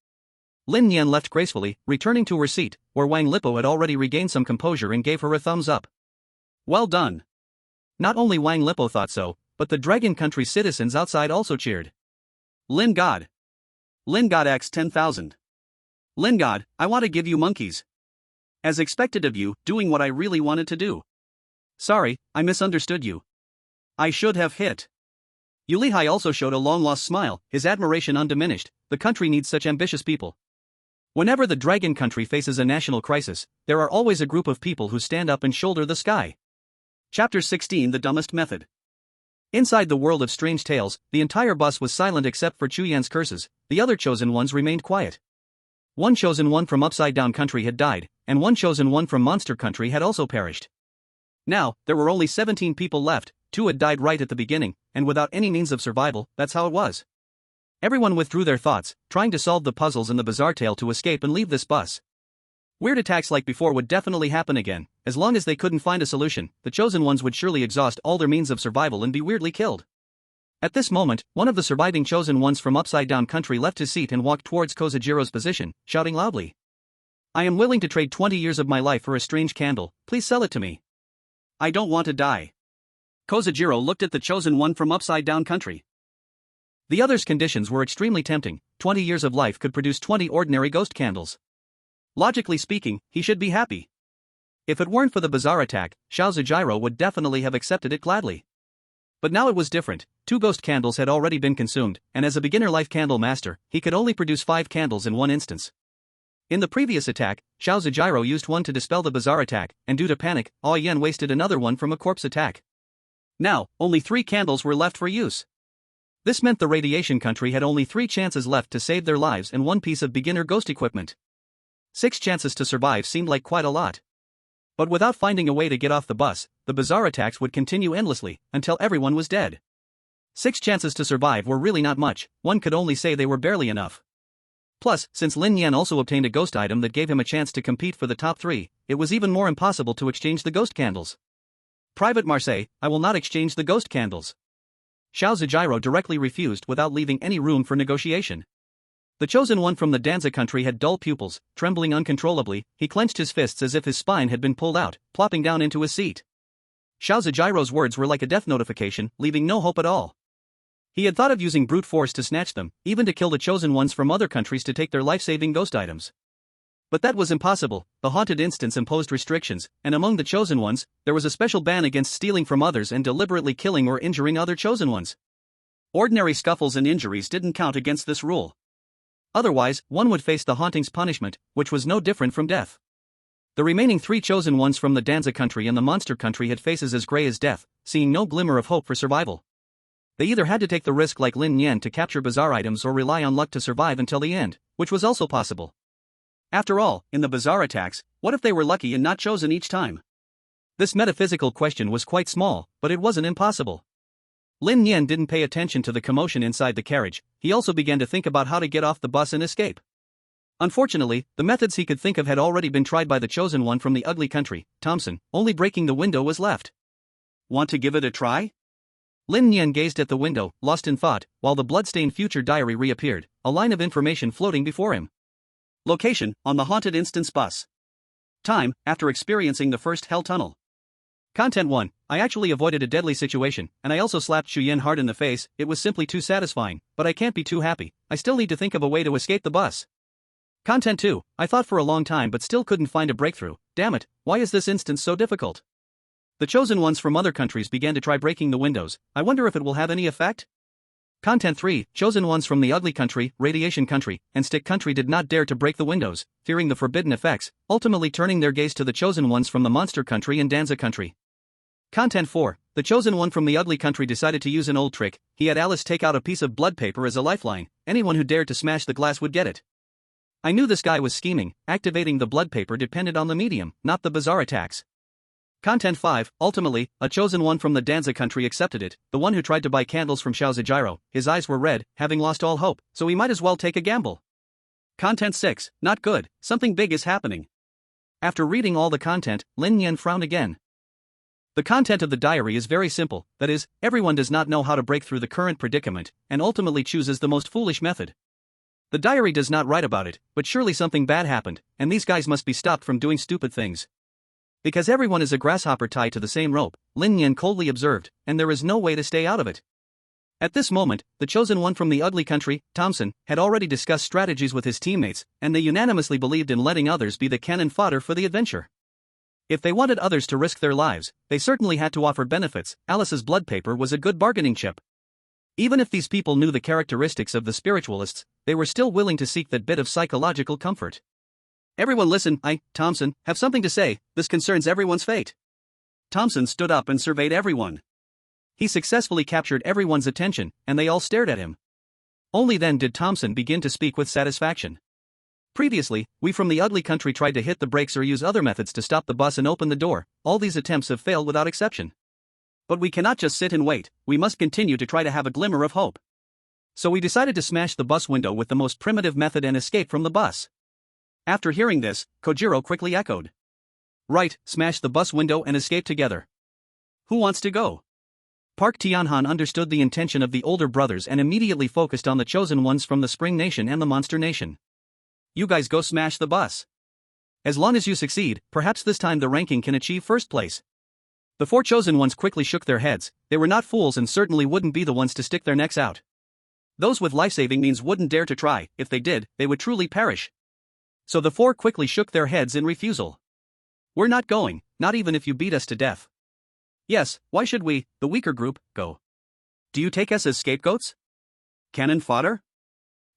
Lin Nian left gracefully, returning to her seat, where Wang Lipo had already regained some composure and gave her a thumbs up. Well done. Not only Wang Lipo thought so, but the Dragon Country citizens outside also cheered. Lin God. Lin God X 10,000. Lin God, I want to give you monkeys. As expected of you, doing what I really wanted to do. Sorry, I misunderstood you. I should have hit. Yu Lihai also showed a long-lost smile, his admiration undiminished. The country needs such ambitious people. Whenever the Dragon Country faces a national crisis, there are always a group of people who stand up and shoulder the sky. Chapter 16 The Dumbest Method. Inside the world of strange tales, the entire bus was silent except for Chu Yan's curses. The other chosen ones remained quiet. One chosen one from Upside Down Country had died, and one chosen one from Monster Country had also perished. Now, there were only 17 people left. 2 had died right at the beginning, and without any means of survival. That's how it was. Everyone withdrew their thoughts, trying to solve the puzzles in the bizarre tale to escape and leave this bus. Weird attacks like before would definitely happen again. As long as they couldn't find a solution, the chosen ones would surely exhaust all their means of survival and be weirdly killed. At this moment, one of the surviving chosen ones from Upside Down Country left his seat and walked towards Ozawa Jiro's position, shouting loudly. I am willing to trade 20 years of my life for a strange candle. Please sell it to me. I don't want to die. Ozawa Jiro looked at the chosen one from Upside Down Country. The other's conditions were extremely tempting. 20 years of life could produce 20 ordinary ghost candles. Logically speaking, he should be happy. If it weren't for the bizarre attack, Ozawa Jiro would definitely have accepted it gladly. But now it was different. 2 ghost candles had already been consumed, and as a beginner life candle master, he could only produce 5 candles in one instance. In the previous attack, Ozawa Jiro used one to dispel the bizarre attack, and due to panic, Yen wasted another one from a corpse attack. Now, only 3 candles were left for use. This meant the radiation country had only 3 chances left to save their lives and 1 piece of beginner ghost equipment. 6 chances to survive seemed like quite a lot. But without finding a way to get off the bus, the bizarre attacks would continue endlessly, until everyone was dead. 6 chances to survive were really not much, one could only say they were barely enough. Plus, since Lin Nian also obtained a ghost item that gave him a chance to compete for the top 3, it was even more impossible to exchange the ghost candles. Private Marseille, I will not exchange the ghost candles. Ozawa Jiro directly refused without leaving any room for negotiation. The chosen one from the Danza country had dull pupils, trembling uncontrollably, he clenched his fists as if his spine had been pulled out, plopping down into his seat. Ozawa Jiro's words were like a death notification, leaving no hope at all. He had thought of using brute force to snatch them, even to kill the chosen ones from other countries to take their life-saving ghost items. But that was impossible. The haunted instance imposed restrictions, and among the chosen ones, there was a special ban against stealing from others and deliberately killing or injuring other chosen ones. Ordinary scuffles and injuries didn't count against this rule. Otherwise, one would face the hauntings punishment, which was no different from death. The remaining 3 chosen ones from the Danza country and the monster country had faces as grey as death, seeing no glimmer of hope for survival. They either had to take the risk like Lin Nian to capture bizarre items or rely on luck to survive until the end, which was also possible. After all, in the bizarre attacks, what if they were lucky and not chosen each time? This metaphysical question was quite small, but it wasn't impossible. Lin Nian didn't pay attention to the commotion inside the carriage, he also began to think about how to get off the bus and escape. Unfortunately, the methods he could think of had already been tried by the chosen one from the ugly country, Thompson, only breaking the window was left. Want to give it a try? Lin Nian gazed at the window, lost in thought, while the bloodstained future diary reappeared, a line of information floating before him. Location, on the haunted instance bus. Time, after experiencing the first hell tunnel. Content 1, I actually avoided a deadly situation, and I also slapped Shuyan hard in the face, it was simply too satisfying, but I can't be too happy, I still need to think of a way to escape the bus. Content 2, I thought for a long time but still couldn't find a breakthrough, damn it, why is this instance so difficult? The chosen ones from other countries began to try breaking the windows, I wonder if it will have any effect? Content 3, chosen ones from the ugly country, radiation country, and stick country did not dare to break the windows, fearing the forbidden effects, ultimately turning their gaze to the chosen ones from the monster country and Danza country. Content 4, the chosen one from the ugly country decided to use an old trick, he had Alice take out a piece of blood paper as a lifeline, anyone who dared to smash the glass would get it. I knew this guy was scheming, activating the blood paper depended on the medium, not the bizarre attacks. Content 5, ultimately, a chosen one from the Danza country accepted it, the one who tried to buy candles from Ozawa Jiro, his eyes were red, having lost all hope, so he might as well take a gamble. Content 6, not good, something big is happening. After reading all the content, Lin Nian frowned again. The content of the diary is very simple, that is, everyone does not know how to break through the current predicament, and ultimately chooses the most foolish method. The diary does not write about it, but surely something bad happened, and these guys must be stopped from doing stupid things. Because everyone is a grasshopper tied to the same rope, Lin Nian coldly observed, and there is no way to stay out of it. At this moment, the chosen one from the ugly country, Thompson, had already discussed strategies with his teammates, and they unanimously believed in letting others be the cannon fodder for the adventure. If they wanted others to risk their lives, they certainly had to offer benefits. Alice's blood paper was a good bargaining chip. Even if these people knew the characteristics of the spiritualists, they were still willing to seek that bit of psychological comfort. Everyone listen, I, Thompson, have something to say, this concerns everyone's fate. Thompson stood up and surveyed everyone. He successfully captured everyone's attention, and they all stared at him. Only then did Thompson begin to speak with satisfaction. Previously, we from the ugly country tried to hit the brakes or use other methods to stop the bus and open the door, all these attempts have failed without exception. But we cannot just sit and wait, we must continue to try to have a glimmer of hope. So we decided to smash the bus window with the most primitive method and escape from the bus. After hearing this, Kojiro quickly echoed. Right, smash the bus window and escape together. Who wants to go? Park Tianhan understood the intention of the older brothers and immediately focused on the chosen ones from the Spring Nation and the Monster Nation. You guys go smash the bus. As long as you succeed, perhaps this time the ranking can achieve first place. The 4 chosen ones quickly shook their heads, they were not fools and certainly wouldn't be the ones to stick their necks out. Those with life-saving means wouldn't dare to try, if they did, they would truly perish. So the 4 quickly shook their heads in refusal. We're not going, not even if you beat us to death. Yes, why should we, the weaker group, go? Do you take us as scapegoats? Cannon fodder?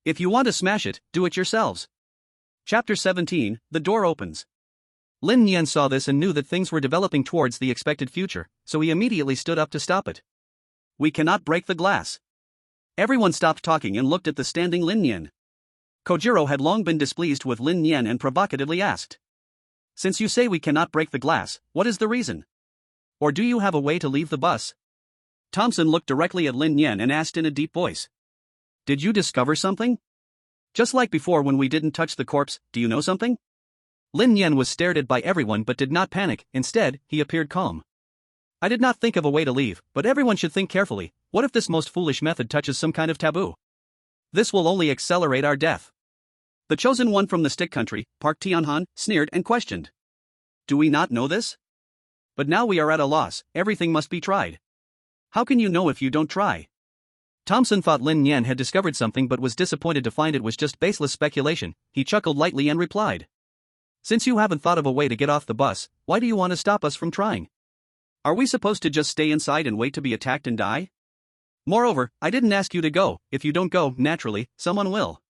If you want to smash it, do it yourselves. Chapter 17, The Door Opens. Lin Nian saw this and knew that things were developing towards the expected future, so he immediately stood up to stop it. We cannot break the glass. Everyone stopped talking and looked at the standing Lin Nian. Kojiro had long been displeased with Lin Nian and provocatively asked. Since you say we cannot break the glass, what is the reason? Or do you have a way to leave the bus? Thompson looked directly at Lin Nian and asked in a deep voice. Did you discover something? Just like before when we didn't touch the corpse, do you know something? Lin Nian was stared at by everyone but did not panic, instead, he appeared calm. I did not think of a way to leave, but everyone should think carefully. What if this most foolish method touches some kind of taboo? This will only accelerate our death. The chosen one from the stick country, Park Tianhan, sneered and questioned. Do we not know this? But now we are at a loss, everything must be tried. How can you know if you don't try? Thompson thought Lin Nian had discovered something but was disappointed to find it was just baseless speculation. He chuckled lightly and replied. Since you haven't thought of a way to get off the bus, why do you want to stop us from trying? Are we supposed to just stay inside and wait to be attacked and die? Moreover, I didn't ask you to go. If you don't go, naturally, someone will.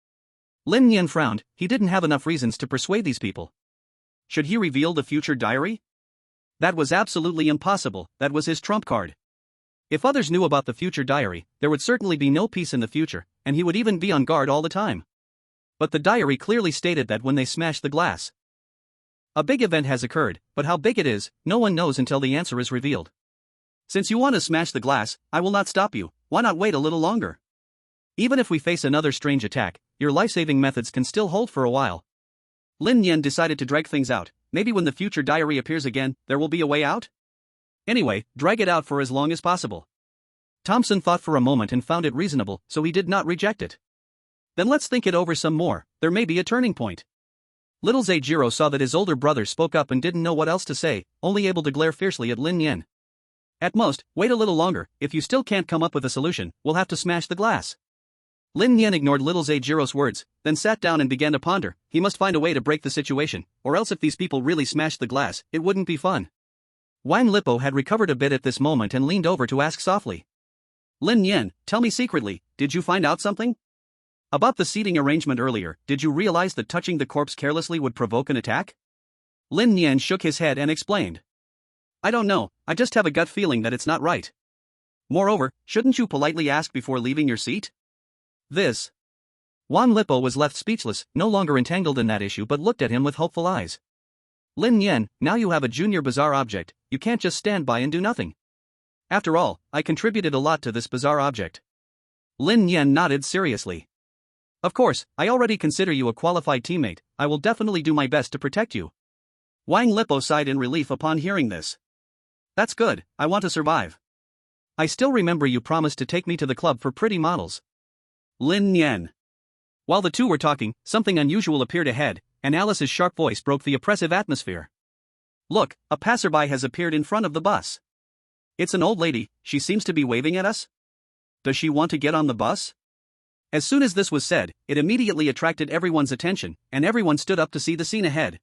Lin Nian frowned. He didn't have enough reasons to persuade these people. Should he reveal the future diary? That was absolutely impossible. That was his trump card. If others knew about the future diary, there would certainly be no peace in the future, and he would even be on guard all the time. But the diary clearly stated that when they smashed the glass, a big event has occurred, but how big it is, no one knows until the answer is revealed. Since you want to smash the glass, I will not stop you. Why not wait a little longer? Even if we face another strange attack, your life-saving methods can still hold for a while. Lin Nian decided to drag things out. Maybe when the future diary appears again, there will be a way out? Anyway, drag it out for as long as possible. Thompson thought for a moment and found it reasonable, so he did not reject it. Then let's think it over some more. There may be a turning point. Little Jiro saw that his older brother spoke up and didn't know what else to say, only able to glare fiercely at Lin Nian. At most, wait a little longer. If you still can't come up with a solution, we'll have to smash the glass. Lin Nian ignored little Jiro's words, then sat down and began to ponder. He must find a way to break the situation, or else if these people really smashed the glass, it wouldn't be fun. Wang Lipo had recovered a bit at this moment and leaned over to ask softly. Lin Nian, tell me secretly, did you find out something? About the seating arrangement earlier, did you realize that touching the corpse carelessly would provoke an attack? Lin Nian shook his head and explained. I don't know, I just have a gut feeling that it's not right. Moreover, shouldn't you politely ask before leaving your seat? This. Wang Lipo was left speechless, no longer entangled in that issue but looked at him with hopeful eyes. Lin Nian, now you have a junior bizarre object, you can't just stand by and do nothing. After all, I contributed a lot to this bizarre object. Lin Nian nodded seriously. Of course, I already consider you a qualified teammate. I will definitely do my best to protect you. Wang Lipo sighed in relief upon hearing this. That's good, I want to survive. I still remember you promised to take me to the club for pretty models. Lin Nian. While the two were talking, something unusual appeared ahead, and Alice's sharp voice broke the oppressive atmosphere. Look, a passerby has appeared in front of the bus. It's an old lady, she seems to be waving at us. Does she want to get on the bus? As soon as this was said, it immediately attracted everyone's attention, and everyone stood up to see the scene ahead.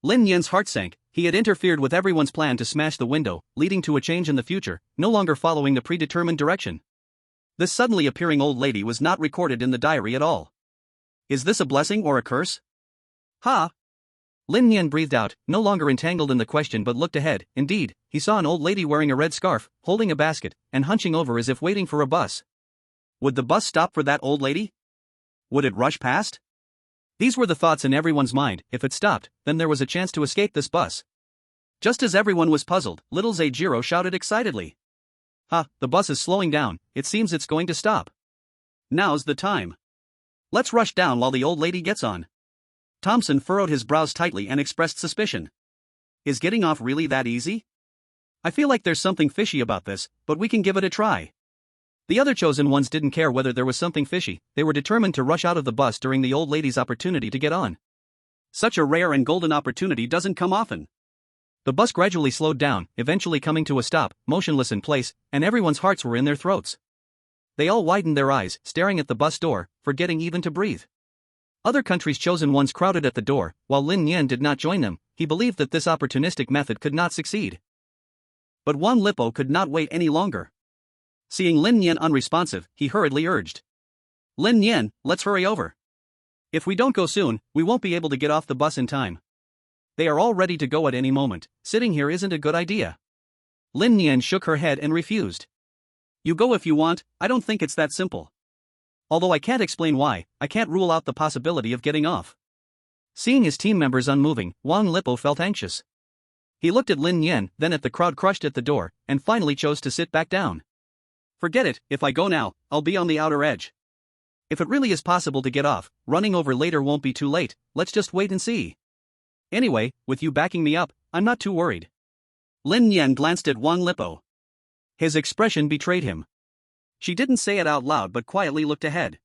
Lin Nian's heart sank. He had interfered with everyone's plan to smash the window, leading to a change in the future, no longer following the predetermined direction. This suddenly appearing old lady was not recorded in the diary at all. Is this a blessing or a curse? Ha! Lin Nian breathed out, no longer entangled in the question but looked ahead. Indeed, he saw an old lady wearing a red scarf, holding a basket, and hunching over as if waiting for a bus. Would the bus stop for that old lady? Would it rush past? These were the thoughts in everyone's mind. If it stopped, then there was a chance to escape this bus. Just as everyone was puzzled, little Jiro shouted excitedly. Ha, the bus is slowing down, it seems it's going to stop. Now's the time. Let's rush down while the old lady gets on. Thompson furrowed his brows tightly and expressed suspicion. Is getting off really that easy? I feel like there's something fishy about this, but we can give it a try. The other chosen ones didn't care whether there was something fishy, they were determined to rush out of the bus during the old lady's opportunity to get on. Such a rare and golden opportunity doesn't come often. The bus gradually slowed down, eventually coming to a stop, motionless in place, and everyone's hearts were in their throats. They all widened their eyes, staring at the bus door, forgetting even to breathe. Other countries' chosen ones crowded at the door, while Lin Nian did not join them. He believed that this opportunistic method could not succeed. But Wang Lipo could not wait any longer. Seeing Lin Nian unresponsive, he hurriedly urged. Lin Nian, let's hurry over. If we don't go soon, we won't be able to get off the bus in time. They are all ready to go at any moment. Sitting here isn't a good idea. Lin Nian shook her head and refused. You go if you want, I don't think it's that simple. Although I can't explain why, I can't rule out the possibility of getting off. Seeing his team members unmoving, Wang Lipo felt anxious. He looked at Lin Nian, then at the crowd crushed at the door, and finally chose to sit back down. Forget it, if I go now, I'll be on the outer edge. If it really is possible to get off, running over later won't be too late, let's just wait and see. Anyway, with you backing me up, I'm not too worried. Lin Nian glanced at Wang Lipo. His expression betrayed him. She didn't say it out loud but quietly looked ahead.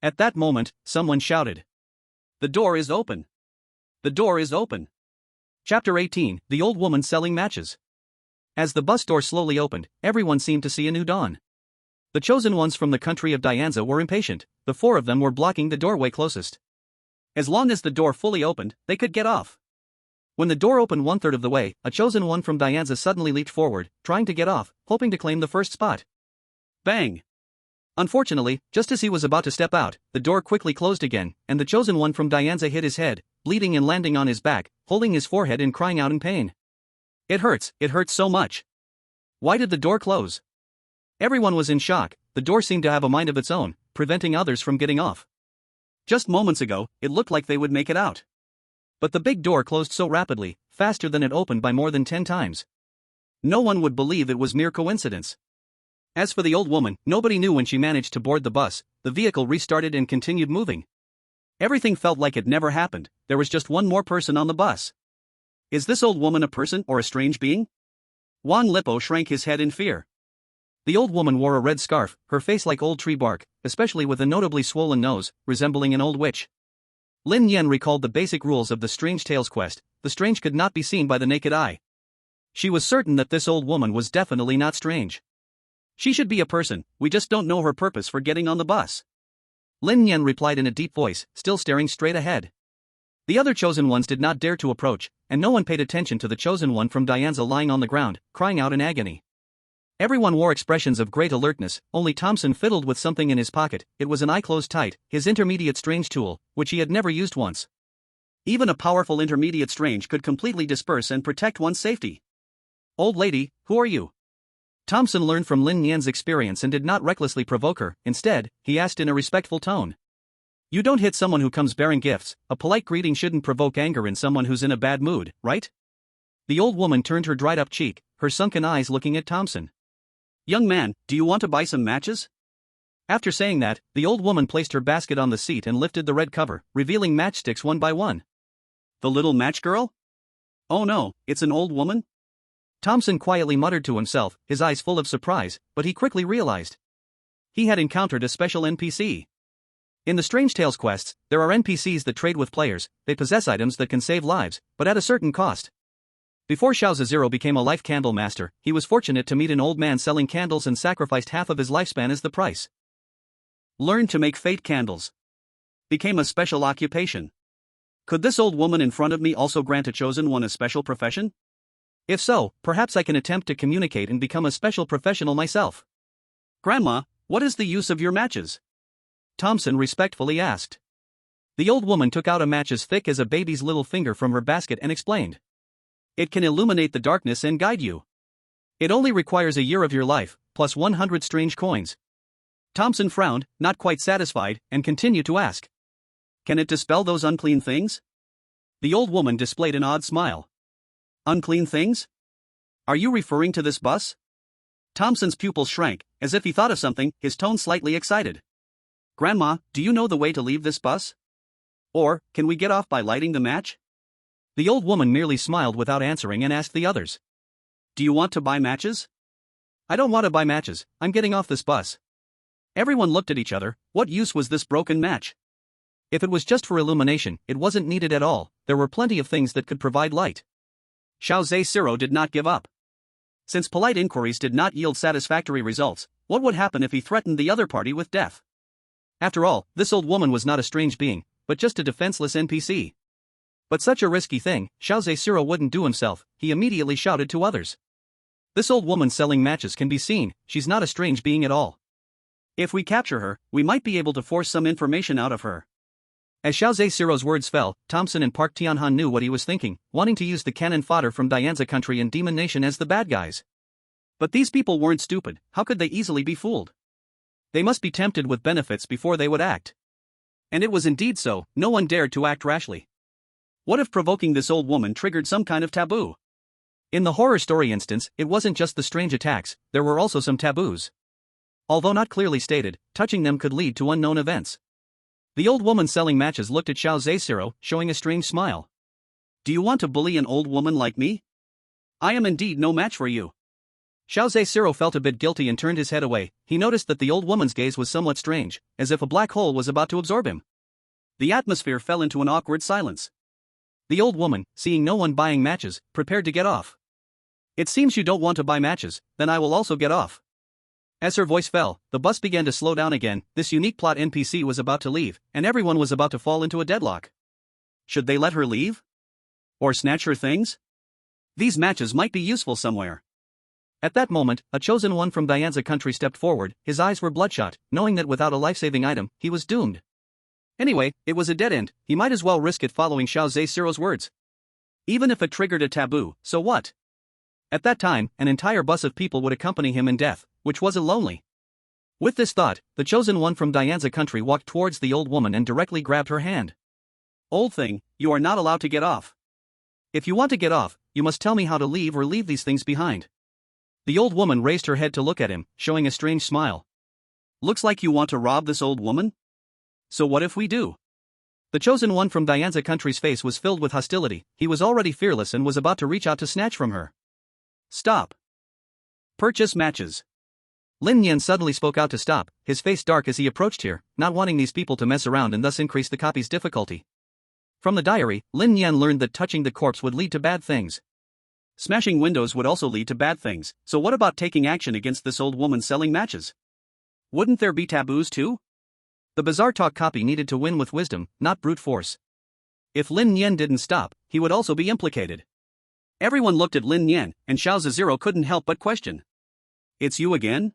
At that moment, someone shouted. The door is open. The door is open. Chapter 18, The Old Woman Selling Matches. As the bus door slowly opened, everyone seemed to see a new dawn. The chosen ones from the country of Dianza were impatient, the 4 of them were blocking the doorway closest. As long as the door fully opened, they could get off. When the door opened 1/3 of the way, a chosen one from Dianza suddenly leaped forward, trying to get off, hoping to claim the first spot. Bang! Unfortunately, just as he was about to step out, the door quickly closed again, and the chosen one from Dianza hit his head, bleeding and landing on his back, holding his forehead and crying out in pain. It hurts so much. Why did the door close? Everyone was in shock. The door seemed to have a mind of its own, preventing others from getting off. Just moments ago, it looked like they would make it out. But the big door closed so rapidly, faster than it opened by more than 10 times. No one would believe it was mere coincidence. As for the old woman, nobody knew when she managed to board the bus. The vehicle restarted and continued moving. Everything felt like it never happened. There was just one more person on the bus. Is this old woman a person or a strange being? Wang Lipo shrank his head in fear. The old woman wore a red scarf, her face like old tree bark, especially with a notably swollen nose, resembling an old witch. Lin Nian recalled the basic rules of the Strange Tales quest. The strange could not be seen by the naked eye. She was certain that this old woman was definitely not strange. She should be a person, we just don't know her purpose for getting on the bus. Lin Nian replied in a deep voice, still staring straight ahead. The other chosen ones did not dare to approach, and no one paid attention to the chosen one from Dianza lying on the ground, crying out in agony. Everyone wore expressions of great alertness, only Thompson fiddled with something in his pocket. It was an eye closed tight, his intermediate strange tool, which he had never used once. Even a powerful intermediate strange could completely disperse and protect one's safety. Old lady, who are you? Thompson learned from Lin Nian's experience and did not recklessly provoke her. Instead, he asked in a respectful tone. You don't hit someone who comes bearing gifts. A polite greeting shouldn't provoke anger in someone who's in a bad mood, right? The old woman turned her dried up cheek, her sunken eyes looking at Thompson. Young man, do you want to buy some matches? After saying that, the old woman placed her basket on the seat and lifted the red cover, revealing matchsticks one by one. The little match girl? Oh no, it's an old woman? Thompson quietly muttered to himself, his eyes full of surprise, but he quickly realized. He had encountered a special NPC. In the Strange Tales quests, there are NPCs that trade with players. They possess items that can save lives, but at a certain cost. Before Ozawa Jiro became a life candle master, he was fortunate to meet an old man selling candles and sacrificed half of his lifespan as the price. Learned to make fate candles. Became a special occupation. Could this old woman in front of me also grant a chosen one a special profession? If so, perhaps I can attempt to communicate and become a special professional myself. Grandma, what is the use of your matches? Thompson respectfully asked. The old woman took out a match as thick as a baby's little finger from her basket and explained. It can illuminate the darkness and guide you. It only requires a year of your life, plus 100 strange coins. Thompson frowned, not quite satisfied, and continued to ask. Can it dispel those unclean things? The old woman displayed an odd smile. Unclean things? Are you referring to this bus? Thompson's pupils shrank, as if he thought of something, his tone slightly excited. Grandma, do you know the way to leave this bus? Or, can we get off by lighting the match? The old woman merely smiled without answering and asked the others. Do you want to buy matches? I don't want to buy matches, I'm getting off this bus. Everyone looked at each other. What use was this broken match? If it was just for illumination, it wasn't needed at all. There were plenty of things that could provide light. Ozawa Jiro did not give up. Since polite inquiries did not yield satisfactory results, what would happen if he threatened the other party with death? After all, this old woman was not a strange being, but just a defenseless NPC. But such a risky thing, Ozawa Jiro wouldn't do himself. He immediately shouted to others. This old woman selling matches can be seen, she's not a strange being at all. If we capture her, we might be able to force some information out of her. As Xiao Zhe-Siro's words fell, Thompson and Park Tianhan knew what he was thinking, wanting to use the cannon fodder from Dianza country and Demon Nation as the bad guys. But these people weren't stupid, how could they easily be fooled? They must be tempted with benefits before they would act. And it was indeed so, no one dared to act rashly. What if provoking this old woman triggered some kind of taboo? In the horror story instance, it wasn't just the strange attacks, there were also some taboos. Although not clearly stated, touching them could lead to unknown events. The old woman selling matches looked at Xiao Zhe-Siro, showing a strange smile. Do you want to bully an old woman like me? I am indeed no match for you. Xiao Zhe-Siro felt a bit guilty and turned his head away. He noticed that the old woman's gaze was somewhat strange, as if a black hole was about to absorb him. The atmosphere fell into an awkward silence. The old woman, seeing no one buying matches, prepared to get off. It seems you don't want to buy matches, then I will also get off. As her voice fell, the bus began to slow down again. This unique plot NPC was about to leave, and everyone was about to fall into a deadlock. Should they let her leave? Or snatch her things? These matches might be useful somewhere. At that moment, a chosen one from Dianza country stepped forward, his eyes were bloodshot, knowing that without a life-saving item, he was doomed. Anyway, it was a dead end, he might as well risk it following Xiao Zhe-Siro's words. Even if it triggered a taboo, so what? At that time, an entire bus of people would accompany him in death, which wasn't lonely. With this thought, the chosen one from Dianza country walked towards the old woman and directly grabbed her hand. Old thing, you are not allowed to get off. If you want to get off, you must tell me how to leave or leave these things behind. The old woman raised her head to look at him, showing a strange smile. Looks like you want to rob this old woman? So what if we do? The chosen one from Dianza country's face was filled with hostility, he was already fearless and was about to reach out to snatch from her. Stop. Purchase matches. Lin Nian suddenly spoke out to stop, his face dark as he approached here, not wanting these people to mess around and thus increase the copy's difficulty. From the diary, Lin Nian learned that touching the corpse would lead to bad things. Smashing windows would also lead to bad things, so what about taking action against this old woman selling matches? Wouldn't there be taboos too? The bizarre talk copy needed to win with wisdom, not brute force. If Lin Nian didn't stop, he would also be implicated. Everyone looked at Lin Nian, and Xiao Zhe-Siro couldn't help but question. It's you again?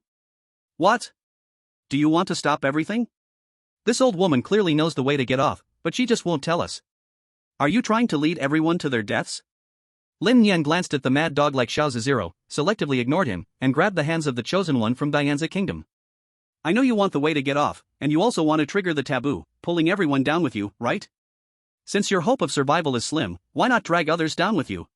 What? Do you want to stop everything? This old woman clearly knows the way to get off, but she just won't tell us. Are you trying to lead everyone to their deaths? Lin Nian glanced at the mad dog like Xiao Zhe-Siro, selectively ignored him, and grabbed the hands of the chosen one from Dianza kingdom. I know you want the way to get off, and you also want to trigger the taboo, pulling everyone down with you, right? Since your hope of survival is slim, why not drag others down with you?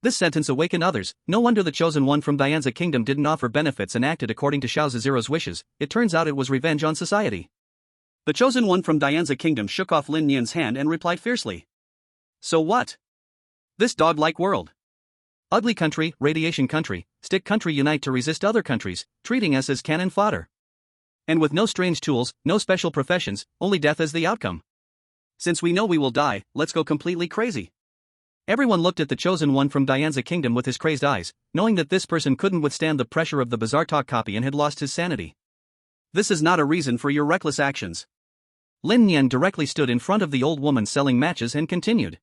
This sentence awakened others. No wonder the chosen one from Dianza kingdom didn't offer benefits and acted according to Xiao Zhe-Siro's wishes. It turns out it was revenge on society. The chosen one from Dianza kingdom shook off Lin Nian's hand and replied fiercely. So what? This dog-like world. Ugly country, radiation country, stick country unite to resist other countries, treating us as cannon fodder. And with no strange tools, no special professions, only death as the outcome. Since we know we will die, let's go completely crazy. Everyone looked at the chosen one from Dianza kingdom with his crazed eyes, knowing that this person couldn't withstand the pressure of the bizarre talk copy and had lost his sanity. This is not a reason for your reckless actions. Lin Nian directly stood in front of the old woman selling matches and continued.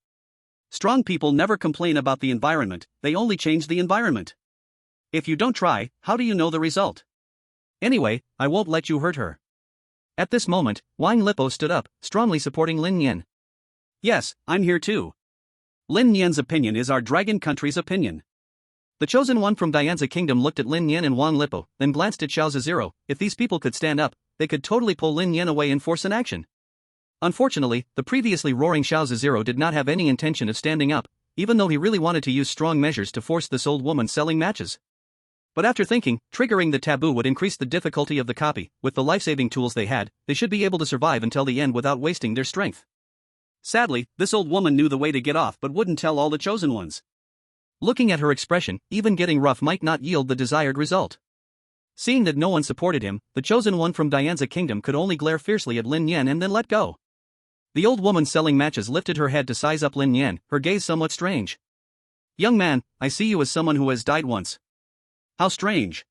Strong people never complain about the environment, they only change the environment. If you don't try, how do you know the result? Anyway, I won't let you hurt her. At this moment, Wang Lipo stood up, strongly supporting Lin Nian. Yes, I'm here too. Lin Nian's opinion is our dragon country's opinion. The chosen one from Dianza kingdom looked at Lin Nian and Wang Lipo, then glanced at Xiao Zhe-Siro. If these people could stand up, they could totally pull Lin Nian away and force an action. Unfortunately, the previously roaring Xiao Zhe-Siro did not have any intention of standing up, even though he really wanted to use strong measures to force this old woman selling matches. But after thinking, triggering the taboo would increase the difficulty of the copy. With the life-saving tools they had, they should be able to survive until the end without wasting their strength. Sadly, this old woman knew the way to get off but wouldn't tell all the chosen ones. Looking at her expression, even getting rough might not yield the desired result. Seeing that no one supported him, the chosen one from Dianza kingdom could only glare fiercely at Lin Nian and then let go. The old woman selling matches lifted her head to size up Lin Nian, her gaze somewhat strange. Young man, I see you as someone who has died once. How strange.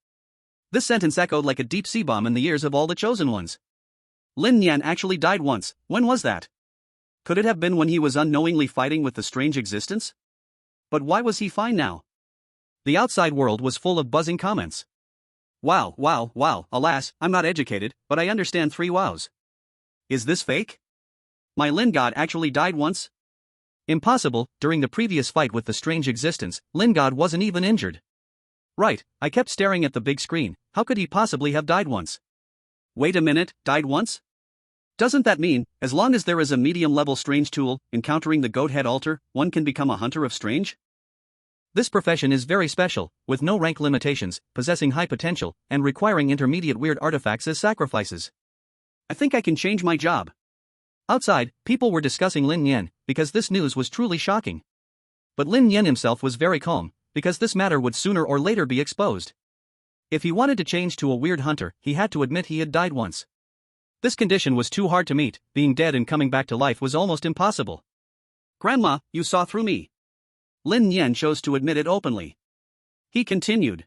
This sentence echoed like a deep sea bomb in the ears of all the chosen ones. Lin Nian actually died once, when was that? Could it have been when he was unknowingly fighting with the strange existence? But why was he fine now? The outside world was full of buzzing comments. Wow, wow, wow, alas, I'm not educated, but I understand 3 wows. Is this fake? My Lin God actually died once? Impossible, during the previous fight with the strange existence, Lin God wasn't even injured. Right, I kept staring at the big screen, how could he possibly have died once? Wait a minute, died once? Doesn't that mean, as long as there is a medium-level strange tool, encountering the goat head altar, one can become a hunter of strange? This profession is very special, with no rank limitations, possessing high potential, and requiring intermediate weird artifacts as sacrifices. I think I can change my job. Outside, people were discussing Lin Nian, because this news was truly shocking. But Lin Nian himself was very calm, because this matter would sooner or later be exposed. If he wanted to change to a weird hunter, he had to admit he had died once. This condition was too hard to meet, being dead and coming back to life was almost impossible. Grandma, you saw through me. Lin Nian chose to admit it openly. He continued.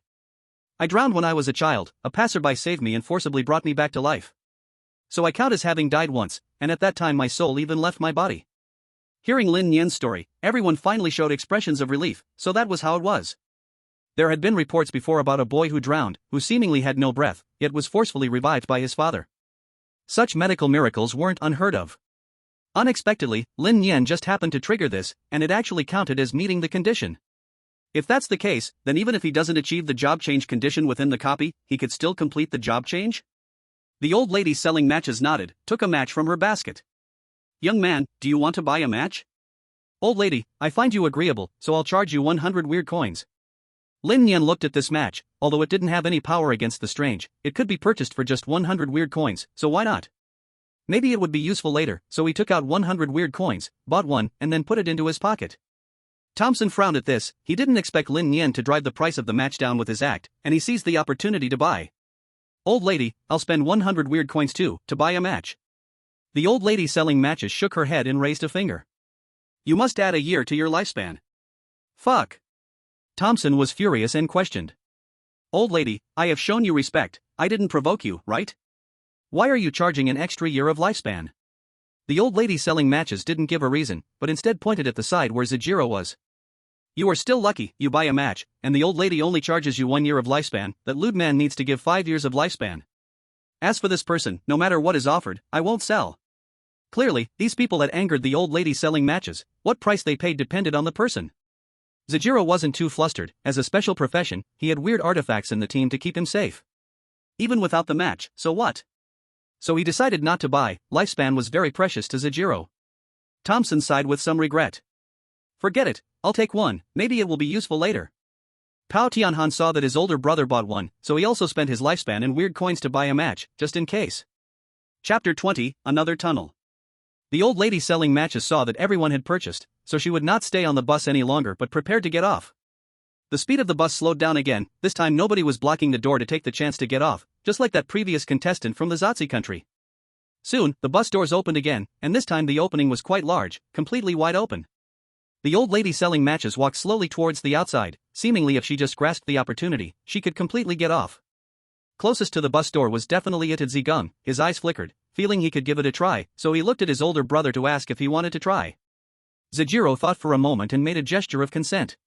I drowned when I was a child, a passerby saved me and forcibly brought me back to life. So I count as having died once, and at that time my soul even left my body. Hearing Lin Nian's story, everyone finally showed expressions of relief, so that was how it was. There had been reports before about a boy who drowned, who seemingly had no breath, yet was forcefully revived by his father. Such medical miracles weren't unheard of. Unexpectedly, Lin Nian just happened to trigger this, and it actually counted as meeting the condition. If that's the case, then even if he doesn't achieve the job change condition within the copy, he could still complete the job change? The old lady selling matches nodded, took a match from her basket. Young man, do you want to buy a match? Old lady, I find you agreeable, so I'll charge you 100 weird coins. Lin Nian looked at this match, although it didn't have any power against the strange, it could be purchased for just 100 weird coins, so why not? Maybe it would be useful later, so he took out 100 weird coins, bought one, and then put it into his pocket. Thompson frowned at this, he didn't expect Lin Nian to drive the price of the match down with his act, and he seized the opportunity to buy. Old lady, I'll spend 100 weird coins too, to buy a match. The old lady selling matches shook her head and raised a finger. You must add a year to your lifespan. Fuck. Thompson was furious and questioned. Old lady, I have shown you respect, I didn't provoke you, right? Why are you charging an extra year of lifespan? The old lady selling matches didn't give a reason, but instead pointed at the side where Jiro was. You are still lucky, you buy a match, and the old lady only charges you 1 year of lifespan, that lewd man needs to give 5 years of lifespan. As for this person, no matter what is offered, I won't sell. Clearly, these people had angered the old lady selling matches, what price they paid depended on the person. Jiro wasn't too flustered, as a special profession, he had weird artifacts in the team to keep him safe. Even without the match, so what? So he decided not to buy, lifespan was very precious to Jiro. Thompson sighed with some regret. Forget it, I'll take one, maybe it will be useful later. Pao Tianhan saw that his older brother bought one, so he also spent his lifespan in weird coins to buy a match, just in case. Chapter 20, Another Tunnel. The old lady selling matches saw that everyone had purchased, so she would not stay on the bus any longer but prepared to get off. The speed of the bus slowed down again, this time nobody was blocking the door to take the chance to get off, just like that previous contestant from the Zotzi country. Soon, the bus doors opened again, and this time the opening was quite large, completely wide open. The old lady selling matches walked slowly towards the outside, seemingly if she just grasped the opportunity, she could completely get off. Closest to the bus door was definitely Ita Zigong, his eyes flickered, feeling he could give it a try, so he looked at his older brother to ask if he wanted to try. Jiro thought for a moment and made a gesture of consent.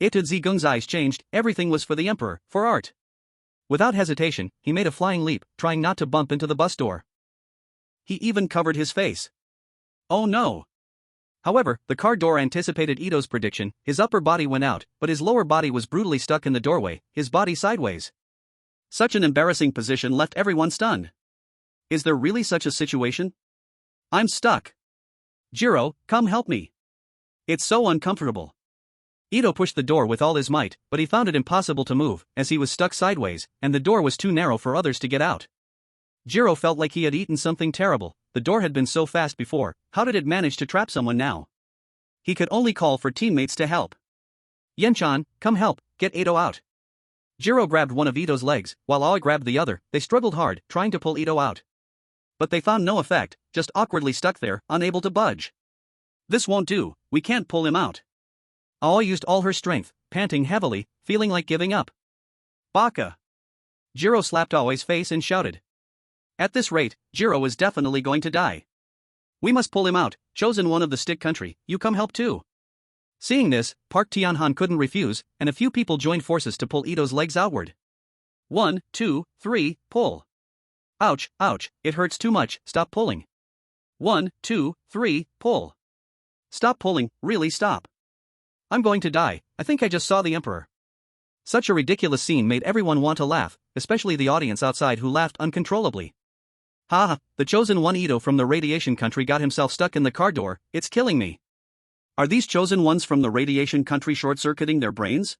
Ita Zigong's eyes changed, everything was for the emperor, for art. Without hesitation, he made a flying leap, trying not to bump into the bus door. He even covered his face. Oh no! However, the car door anticipated Ito's prediction, his upper body went out, but his lower body was brutally stuck in the doorway, his body sideways. Such an embarrassing position left everyone stunned. Is there really such a situation? I'm stuck. Jiro, come help me. It's so uncomfortable. Ito pushed the door with all his might, but he found it impossible to move, as he was stuck sideways, and the door was too narrow for others to get out. Jiro felt like he had eaten something terrible, the door had been so fast before, how did it manage to trap someone now? He could only call for teammates to help. Yenchan, come help, get Ito out. Jiro grabbed one of Ito's legs, while Aoi grabbed the other, they struggled hard, trying to pull Ito out. But they found no effect, just awkwardly stuck there, unable to budge. This won't do, we can't pull him out. Aoi used all her strength, panting heavily, feeling like giving up. Baka! Jiro slapped Aoi's face and shouted. At this rate, Jiro is definitely going to die. We must pull him out, chosen one of the stick country, you come help too. Seeing this, Park Tianhan couldn't refuse, and a few people joined forces to pull Ito's legs outward. 1, 2, 3, pull. Ouch, ouch, it hurts too much, stop pulling. 1, 2, 3, pull. Stop pulling, really stop. I'm going to die, I think I just saw the Emperor. Such a ridiculous scene made everyone want to laugh, especially the audience outside who laughed uncontrollably. Ha ha, the chosen one Ito from the radiation country got himself stuck in the car door, it's killing me. Are these chosen ones from the radiation country short-circuiting their brains?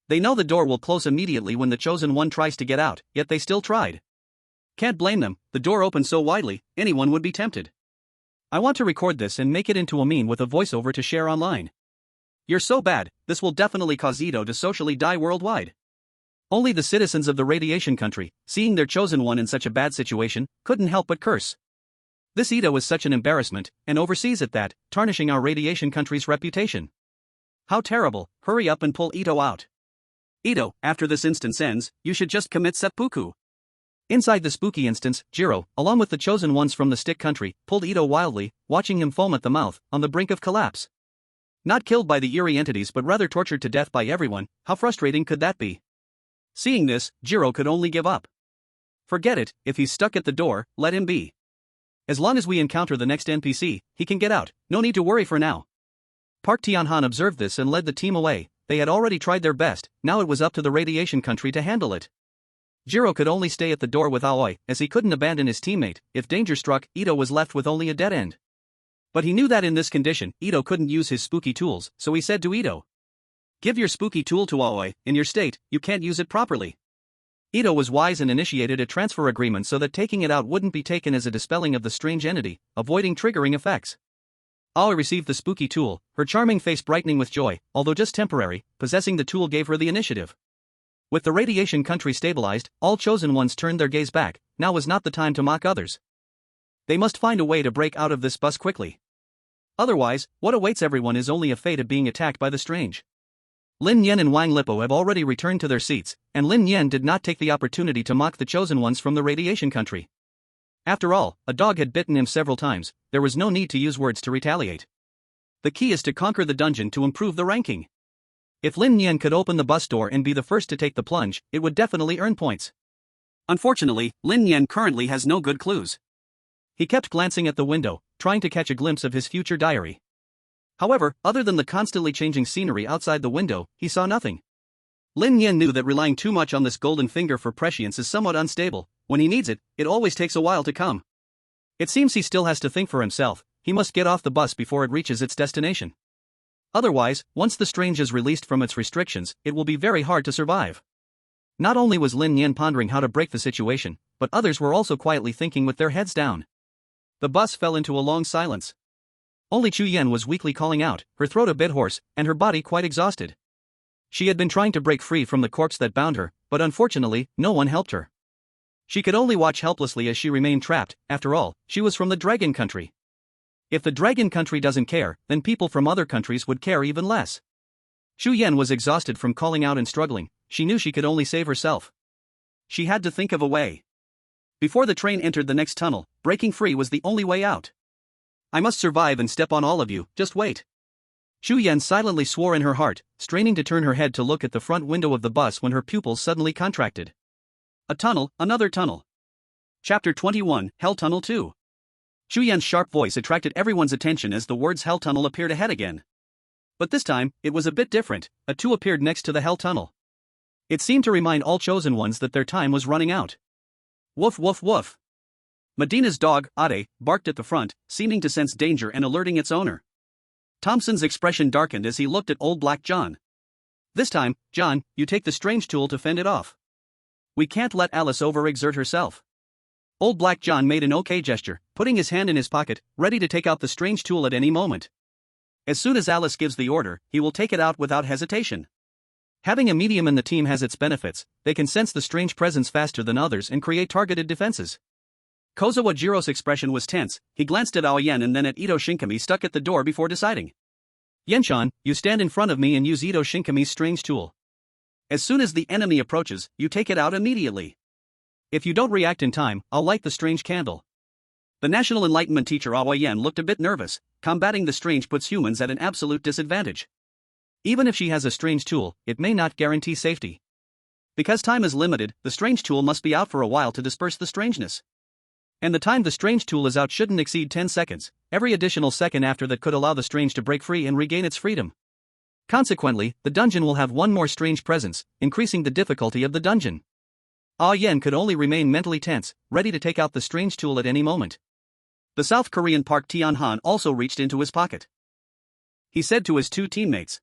They know the door will close immediately when the chosen one tries to get out, yet they still tried. Can't blame them, the door opened so widely, anyone would be tempted. I want to record this and make it into a meme with a voiceover to share online. You're so bad, this will definitely cause Ito to socially die worldwide. Only the citizens of the radiation country, seeing their chosen one in such a bad situation, couldn't help but curse. This Ito is such an embarrassment, and overseas at that, tarnishing our radiation country's reputation. How terrible, hurry up and pull Ito out. Ito, after this instance ends, you should just commit seppuku. Inside the spooky instance, Jiro, along with the chosen ones from the stick country, pulled Ito wildly, watching him foam at the mouth, on the brink of collapse. Not killed by the eerie entities but rather tortured to death by everyone, how frustrating could that be? Seeing this, Jiro could only give up. Forget it, if he's stuck at the door, let him be. As long as we encounter the next NPC, he can get out, no need to worry for now. Park Tianhan observed this and led the team away. They had already tried their best, now it was up to the radiation country to handle it. Jiro could only stay at the door with Aoi, as he couldn't abandon his teammate. If danger struck, Ito was left with only a dead end. But he knew that in this condition, Ito couldn't use his spooky tools, so he said to Ito, "Give your spooky tool to Aoi, in your state, you can't use it properly." Ito was wise and initiated a transfer agreement so that taking it out wouldn't be taken as a dispelling of the strange entity, avoiding triggering effects. Aoi received the spooky tool, her charming face brightening with joy, although just temporary, possessing the tool gave her the initiative. With the radiation country stabilized, all chosen ones turned their gaze back. Now was not the time to mock others. They must find a way to break out of this bus quickly. Otherwise, what awaits everyone is only a fate of being attacked by the strange. Lin Nian and Wang Lipo have already returned to their seats, and Lin Nian did not take the opportunity to mock the chosen ones from the radiation country. After all, a dog had bitten him several times, there was no need to use words to retaliate. The key is to conquer the dungeon to improve the ranking. If Lin Nian could open the bus door and be the first to take the plunge, it would definitely earn points. Unfortunately, Lin Nian currently has no good clues. He kept glancing at the window, trying to catch a glimpse of his future diary. However, other than the constantly changing scenery outside the window, he saw nothing. Lin Nian knew that relying too much on this golden finger for prescience is somewhat unstable. When he needs it, it always takes a while to come. It seems he still has to think for himself. He must get off the bus before it reaches its destination. Otherwise, once the strange is released from its restrictions, it will be very hard to survive. Not only was Lin Nian pondering how to break the situation, but others were also quietly thinking with their heads down. The bus fell into a long silence. Only Chu Yen was weakly calling out, her throat a bit hoarse, and her body quite exhausted. She had been trying to break free from the corpse that bound her, but unfortunately, no one helped her. She could only watch helplessly as she remained trapped. After all, she was from the dragon country. If the dragon country doesn't care, then people from other countries would care even less. Chu Yen was exhausted from calling out and struggling. She knew she could only save herself. She had to think of a way. Before the train entered the next tunnel, breaking free was the only way out. "I must survive and step on all of you, just wait." Chu Yen silently swore in her heart, straining to turn her head to look at the front window of the bus when her pupils suddenly contracted. A tunnel, another tunnel. Chapter 21, Hell Tunnel 2. Chu Yan's sharp voice attracted everyone's attention as the words Hell Tunnel appeared ahead again. But this time, it was a bit different. A 2 appeared next to the Hell Tunnel. It seemed to remind all chosen ones that their time was running out. Woof woof woof. Medina's dog, Ade, barked at the front, seeming to sense danger and alerting its owner. Thompson's expression darkened as he looked at Old Black John. "This time, John, you take the strange tool to fend it off. We can't let Alice overexert herself." Old Black John made an okay gesture, putting his hand in his pocket, ready to take out the strange tool at any moment. As soon as Alice gives the order, he will take it out without hesitation. Having a medium in the team has its benefits. They can sense the strange presence faster than others and create targeted defenses. Ozawa Jiro's expression was tense. He glanced at Aoyen and then at Ito Shinkami stuck at the door before deciding. "Yenshan, you stand in front of me and use Ito Shinkami's strange tool. As soon as the enemy approaches, you take it out immediately. If you don't react in time, I'll light the strange candle." The National Enlightenment teacher Aoyen looked a bit nervous. Combating the strange puts humans at an absolute disadvantage. Even if she has a strange tool, it may not guarantee safety. Because time is limited, the strange tool must be out for a while to disperse the strangeness. And the time the strange tool is out shouldn't exceed 10 seconds, every additional second after that could allow the strange to break free and regain its freedom. Consequently, the dungeon will have one more strange presence, increasing the difficulty of the dungeon. Ah Yen could only remain mentally tense, ready to take out the strange tool at any moment. The South Korean Park Tianhan also reached into his pocket. He said to his two teammates,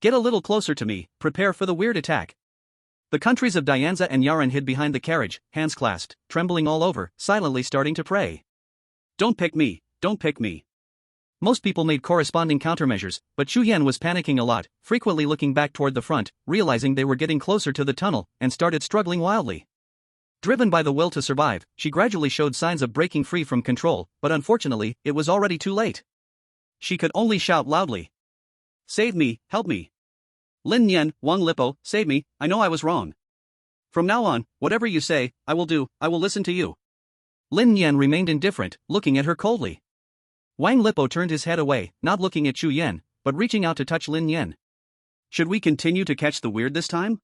"Get a little closer to me, prepare for the weird attack." The countries of Dianza and Yaran hid behind the carriage, hands clasped, trembling all over, silently starting to pray. "Don't pick me, don't pick me." Most people made corresponding countermeasures, but Chu Yan was panicking a lot, frequently looking back toward the front, realizing they were getting closer to the tunnel, and started struggling wildly. Driven by the will to survive, she gradually showed signs of breaking free from control, but unfortunately, it was already too late. She could only shout loudly, "Save me, help me. Lin Nian, Wang Lipo, save me, I know I was wrong. From now on, whatever you say, I will do, I will listen to you." Lin Nian remained indifferent, looking at her coldly. Wang Lipo turned his head away, not looking at Chu Yan, but reaching out to touch Lin Nian. "Should we continue to catch the weird this time?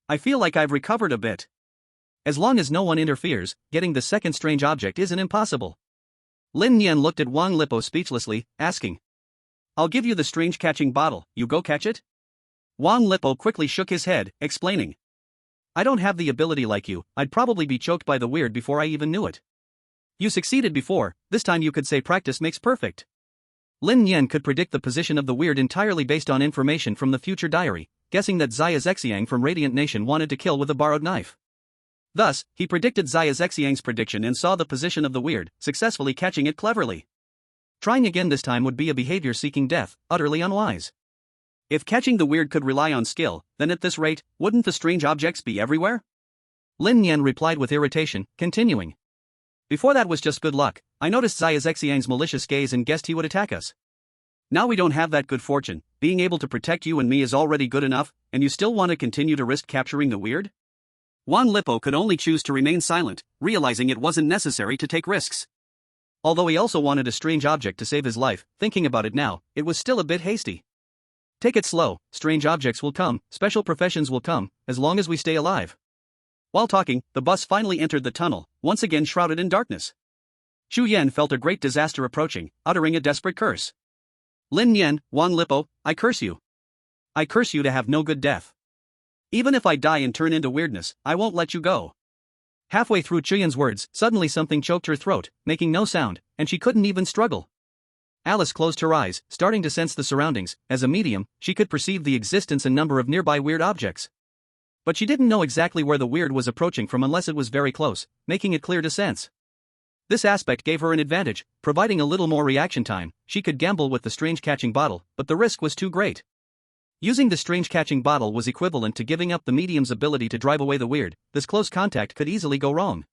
I feel like I've recovered a bit." As long as no one interferes, getting the second strange object isn't impossible. Lin Nian looked at Wang Lipo speechlessly, asking, "I'll give you the strange catching bottle, you go catch it?" Wang Lipo quickly shook his head, explaining, "I don't have the ability like you, I'd probably be choked by the weird before I even knew it." "You succeeded before, this time you could say practice makes perfect." Lin Nian could predict the position of the weird entirely based on information from the future diary, guessing that Xia Zexiang from Radiant Nation wanted to kill with a borrowed knife. Thus, he predicted Xia Zexiang's prediction and saw the position of the weird, successfully catching it cleverly. Trying again this time would be a behavior seeking death, utterly unwise. If catching the weird could rely on skill, then at this rate, wouldn't the strange objects be everywhere? Lin Nian replied with irritation, continuing, "Before that was just good luck, I noticed Xia Zexiang's malicious gaze and guessed he would attack us. Now we don't have that good fortune, being able to protect you and me is already good enough, and you still want to continue to risk capturing the weird?" Wang Lipo could only choose to remain silent, realizing it wasn't necessary to take risks. Although he also wanted a strange object to save his life, thinking about it now, it was still a bit hasty. "Take it slow, strange objects will come, special professions will come, as long as we stay alive." While talking, the bus finally entered the tunnel, once again shrouded in darkness. Chu Yan felt a great disaster approaching, uttering a desperate curse. "Lin Nian, Wang Lipo, I curse you. I curse you to have no good death. Even if I die and turn into weirdness, I won't let you go." Halfway through Chu Yan's words, suddenly something choked her throat, making no sound, and she couldn't even struggle. Alice closed her eyes, starting to sense the surroundings. As a medium, she could perceive the existence and number of nearby weird objects. But she didn't know exactly where the weird was approaching from unless it was very close, making it clear to sense. This aspect gave her an advantage, providing a little more reaction time. She could gamble with the strange catching bottle, but the risk was too great. Using the strange catching bottle was equivalent to giving up the medium's ability to drive away the weird. This close contact could easily go wrong.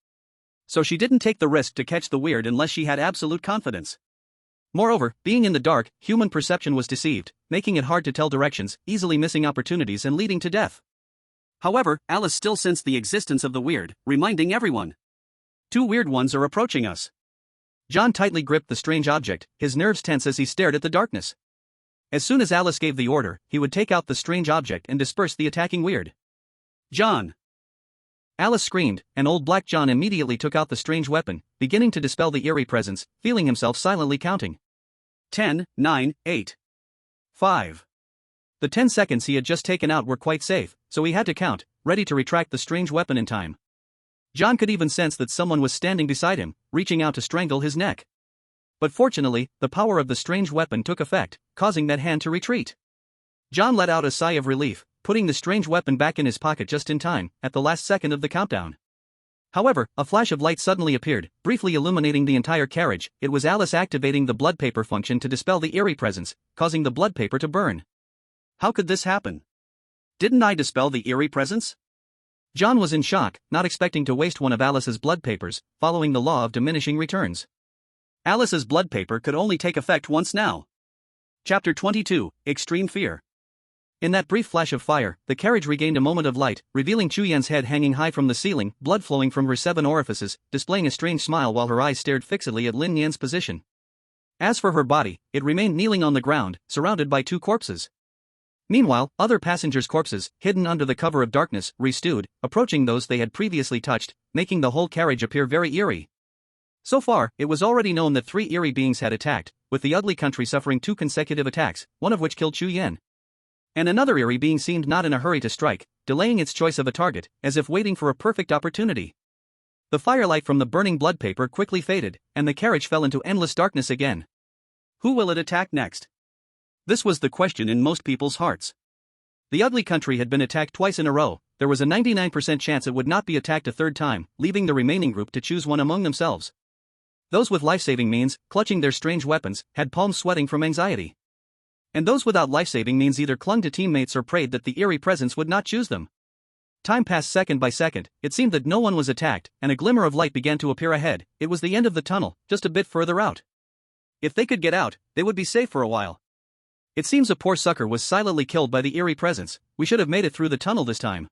So she didn't take the risk to catch the weird unless she had absolute confidence. Moreover, being in the dark, human perception was deceived, making it hard to tell directions, easily missing opportunities and leading to death. However, Alice still sensed the existence of the weird, reminding everyone, "Two weird ones are approaching us." John tightly gripped the strange object, his nerves tense as he stared at the darkness. As soon as Alice gave the order, he would take out the strange object and disperse the attacking weird. "John!" Alice screamed, and old Black John immediately took out the strange weapon, beginning to dispel the eerie presence, feeling himself silently counting. 10, 9, 8. 5. The 10 seconds he had just taken out were quite safe, so he had to count, ready to retract the strange weapon in time. John could even sense that someone was standing beside him, reaching out to strangle his neck. But fortunately, the power of the strange weapon took effect, causing that hand to retreat. John let out a sigh of relief, putting the strange weapon back in his pocket just in time, at the last second of the countdown. However, a flash of light suddenly appeared, briefly illuminating the entire carriage. It was Alice activating the blood paper function to dispel the eerie presence, causing the blood paper to burn. How could this happen? Didn't I dispel the eerie presence? John was in shock, not expecting to waste one of Alice's blood papers, following the law of diminishing returns. Alice's blood paper could only take effect once now. Chapter 22, Extreme Fear. In that brief flash of fire, the carriage regained a moment of light, revealing Chu Yan's head hanging high from the ceiling, blood flowing from her 7 orifices, displaying a strange smile while her eyes stared fixedly at Lin Nian's position. As for her body, it remained kneeling on the ground, surrounded by 2 corpses. Meanwhile, other passengers' corpses, hidden under the cover of darkness, re-stewed, approaching those they had previously touched, making the whole carriage appear very eerie. So far, it was already known that 3 eerie beings had attacked, with the ugly country suffering 2 consecutive attacks, one of which killed Chu Yen. And another eerie being seemed not in a hurry to strike, delaying its choice of a target, as if waiting for a perfect opportunity. The firelight from the burning blood paper quickly faded, and the carriage fell into endless darkness again. Who will it attack next? This was the question in most people's hearts. The ugly country had been attacked twice in a row. There was a 99% chance it would not be attacked a third time, leaving the remaining group to choose one among themselves. Those with life-saving means, clutching their strange weapons, had palms sweating from anxiety. And those without life-saving means either clung to teammates or prayed that the eerie presence would not choose them. Time passed second by second. It seemed that no one was attacked, and a glimmer of light began to appear ahead. It was the end of the tunnel, just a bit further out. If they could get out, they would be safe for a while. It seems a poor sucker was silently killed by the eerie presence. We should have made it through the tunnel this time.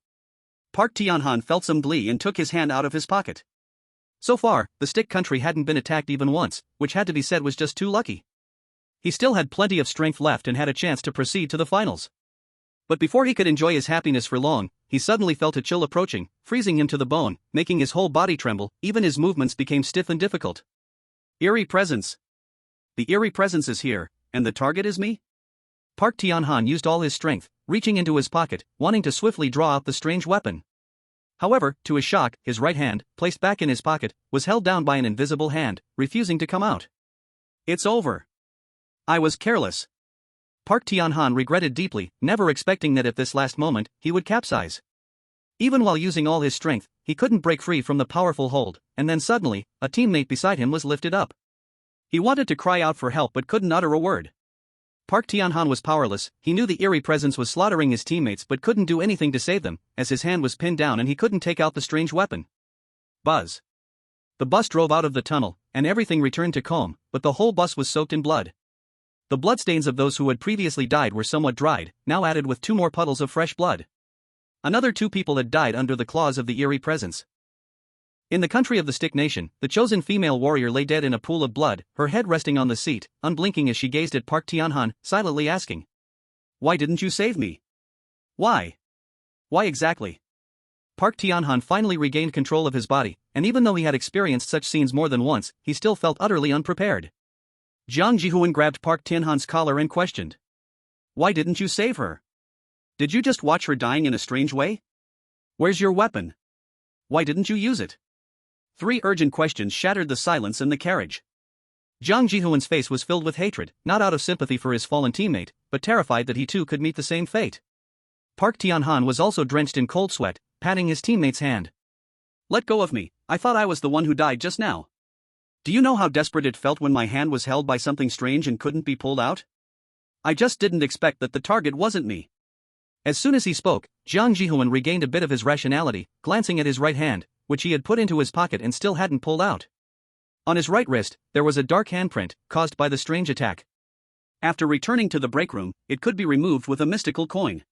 Park Tianhan felt some glee and took his hand out of his pocket. So far, the stick country hadn't been attacked even once, which had to be said was just too lucky. He still had plenty of strength left and had a chance to proceed to the finals. But before he could enjoy his happiness for long, he suddenly felt a chill approaching, freezing him to the bone, making his whole body tremble. Even his movements became stiff and difficult. Eerie presence. The eerie presence is here, and the target is me? Park Tianhan used all his strength, reaching into his pocket, wanting to swiftly draw out the strange weapon. However, to his shock, his right hand, placed back in his pocket, was held down by an invisible hand, refusing to come out. It's over. I was careless. Park Tianhan regretted deeply, never expecting that at this last moment, he would capsize. Even while using all his strength, he couldn't break free from the powerful hold, and then suddenly, a teammate beside him was lifted up. He wanted to cry out for help but couldn't utter a word. Park Tianhan was powerless. He knew the eerie presence was slaughtering his teammates but couldn't do anything to save them, as his hand was pinned down and he couldn't take out the strange weapon. Buzz. The bus drove out of the tunnel, and everything returned to calm, but the whole bus was soaked in blood. The bloodstains of those who had previously died were somewhat dried, now added with 2 more puddles of fresh blood. Another 2 people had died under the claws of the eerie presence. In the country of the Stick Nation, the chosen female warrior lay dead in a pool of blood, her head resting on the seat, unblinking as she gazed at Park Tianhan, silently asking, "Why didn't you save me? Why? Why exactly?" Park Tianhan finally regained control of his body, and even though he had experienced such scenes more than once, he still felt utterly unprepared. Jiang Jihuan grabbed Park Tianhan's collar and questioned, "Why didn't you save her? Did you just watch her dying in a strange way? Where's your weapon? Why didn't you use it?" 3 urgent questions shattered the silence in the carriage. Jiang Jihuan's face was filled with hatred, not out of sympathy for his fallen teammate, but terrified that he too could meet the same fate. Park Tianhan was also drenched in cold sweat, patting his teammate's hand. "Let go of me, I thought I was the one who died just now. Do you know how desperate it felt when my hand was held by something strange and couldn't be pulled out? I just didn't expect that the target wasn't me." As soon as he spoke, Jiang Jihuan regained a bit of his rationality, glancing at his right hand, which he had put into his pocket and still hadn't pulled out. On his right wrist, there was a dark handprint, caused by the strange attack. After returning to the break room, it could be removed with a mystical coin.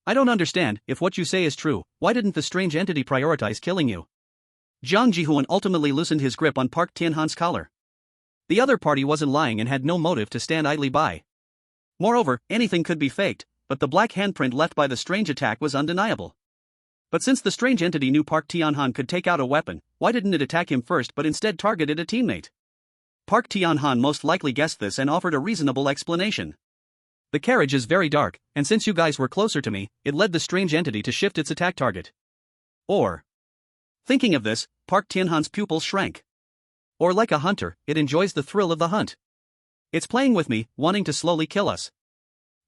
"I don't understand. If what you say is true, why didn't the strange entity prioritize killing you?" Jiang Jihuan ultimately loosened his grip on Park Tianhan's collar. The other party wasn't lying and had no motive to stand idly by. Moreover, anything could be faked, but the black handprint left by the strange attack was undeniable. But since the strange entity knew Park Tianhan could take out a weapon, why didn't it attack him first but instead targeted a teammate? Park Tianhan most likely guessed this and offered a reasonable explanation. "The carriage is very dark, and since you guys were closer to me, it led the strange entity to shift its attack target." Or. Thinking of this, Park Tianhan's pupils shrank. Or like a hunter, it enjoys the thrill of the hunt. It's playing with me, wanting to slowly kill us.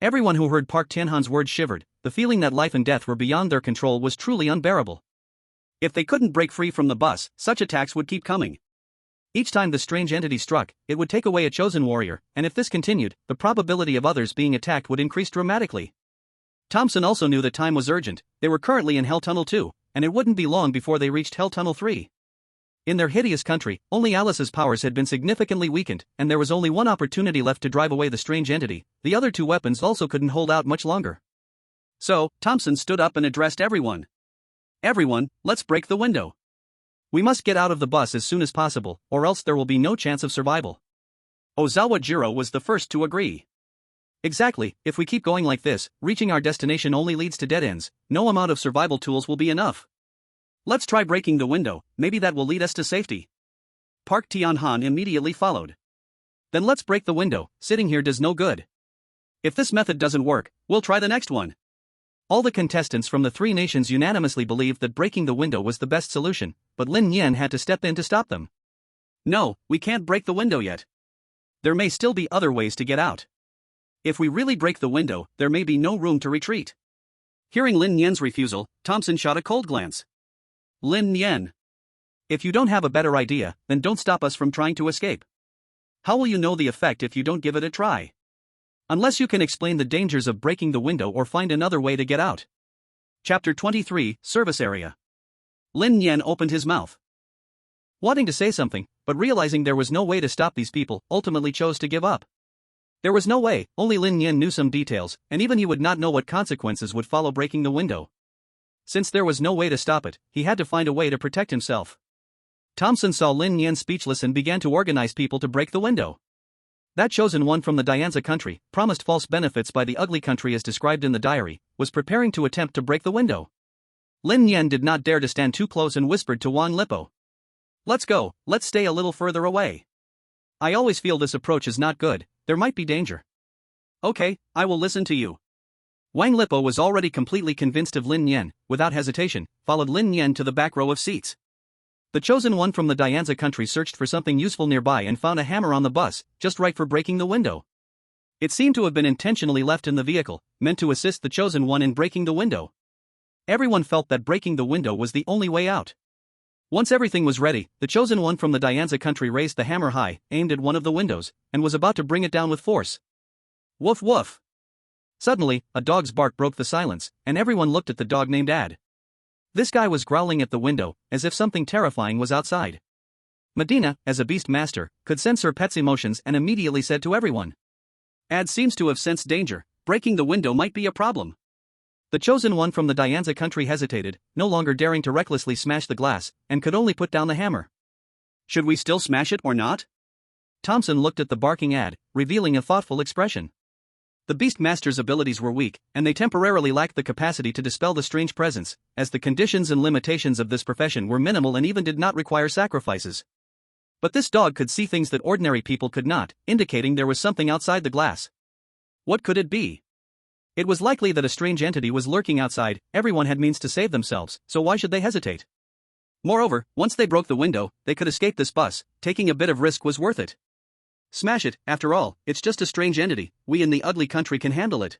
Everyone who heard Park Tianhan's words shivered. The feeling that life and death were beyond their control was truly unbearable. If they couldn't break free from the bus, such attacks would keep coming. Each time the strange entity struck, it would take away a chosen warrior, and if this continued, the probability of others being attacked would increase dramatically. Thompson also knew that time was urgent. They were currently in Hell Tunnel 2, and it wouldn't be long before they reached Hell Tunnel 3. In their hideous country, only Alice's powers had been significantly weakened, and there was only one opportunity left to drive away the strange entity. The other 2 weapons also couldn't hold out much longer. So, Thompson stood up and addressed everyone. "Everyone, let's break the window. We must get out of the bus as soon as possible, or else there will be no chance of survival." Ozawa Jiro was the first to agree. Exactly, if we keep going like this, reaching our destination only leads to dead ends, no amount of survival tools will be enough. Let's try breaking the window, maybe that will lead us to safety. Park Tianhan immediately followed. Then let's break the window, sitting here does no good. If this method doesn't work, we'll try the next one. All the contestants from the three nations unanimously believed that breaking the window was the best solution, but Lin Nian had to step in to stop them. No, we can't break the window yet. There may still be other ways to get out. If we really break the window, there may be no room to retreat. Hearing Lin Nian's refusal, Thompson shot a cold glance. Lin Nian. If you don't have a better idea, then don't stop us from trying to escape. How will you know the effect if you don't give it a try? Unless you can explain the dangers of breaking the window or find another way to get out. Chapter 23, Service Area. Lin Nian opened his mouth, wanting to say something, but realizing there was no way to stop these people, ultimately chose to give up. There was no way, only Lin Nian knew some details, and even he would not know what consequences would follow breaking the window. Since there was no way to stop it, he had to find a way to protect himself. Thompson saw Lin Nian speechless and began to organize people to break the window. That chosen one from the Dianza country, promised false benefits by the ugly country as described in the diary, was preparing to attempt to break the window. Lin Nian did not dare to stand too close and whispered to Wang Lipo. Let's go, let's stay a little further away. I always feel this approach is not good, there might be danger. Okay, I will listen to you. Wang Lipo was already completely convinced of Lin Nian, without hesitation, followed Lin Nian to the back row of seats. The chosen one from the Dianza country searched for something useful nearby and found a hammer on the bus, just right for breaking the window. It seemed to have been intentionally left in the vehicle, meant to assist the chosen one in breaking the window. Everyone felt that breaking the window was the only way out. Once everything was ready, the chosen one from the Dianza country raised the hammer high, aimed at one of the windows, and was about to bring it down with force. Woof woof! Suddenly, a dog's bark broke the silence, and everyone looked at the dog named Ad. This guy was growling at the window, as if something terrifying was outside. Medina, as a beast master, could sense her pet's emotions and immediately said to everyone, Ad seems to have sensed danger, breaking the window might be a problem. The chosen one from the Dianza country hesitated, no longer daring to recklessly smash the glass, and could only put down the hammer. Should we still smash it or not? Thompson looked at the barking Ad, revealing a thoughtful expression. The Beastmaster's abilities were weak, and they temporarily lacked the capacity to dispel the strange presence, as the conditions and limitations of this profession were minimal and even did not require sacrifices. But this dog could see things that ordinary people could not, indicating there was something outside the glass. What could it be? It was likely that a strange entity was lurking outside. Everyone had means to save themselves, so why should they hesitate? Moreover, once they broke the window, they could escape this bus. Taking a bit of risk was worth it. Smash it, after all, it's just a strange entity, we in the ugly country can handle it.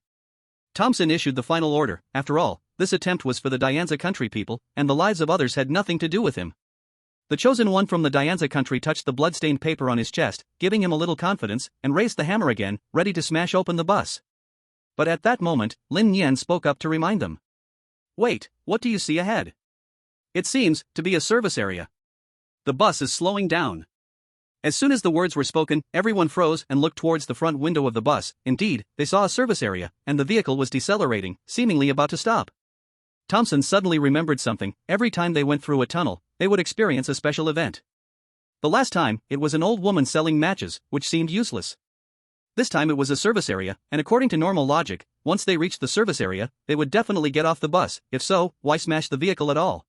Thompson issued the final order. After all, this attempt was for the Dianza country people, and the lives of others had nothing to do with him. The chosen one from the Dianza country touched the blood-stained paper on his chest, giving him a little confidence, and raised the hammer again, ready to smash open the bus. But at that moment, Lin Nian spoke up to remind them. Wait, what do you see ahead? It seems to be a service area. The bus is slowing down. As soon as the words were spoken, everyone froze and looked towards the front window of the bus. Indeed, they saw a service area, and the vehicle was decelerating, seemingly about to stop. Thompson suddenly remembered something. Every time they went through a tunnel, they would experience a special event. The last time, it was an old woman selling matches, which seemed useless. This time it was a service area, and according to normal logic, once they reached the service area, they would definitely get off the bus. If so, why smash the vehicle at all?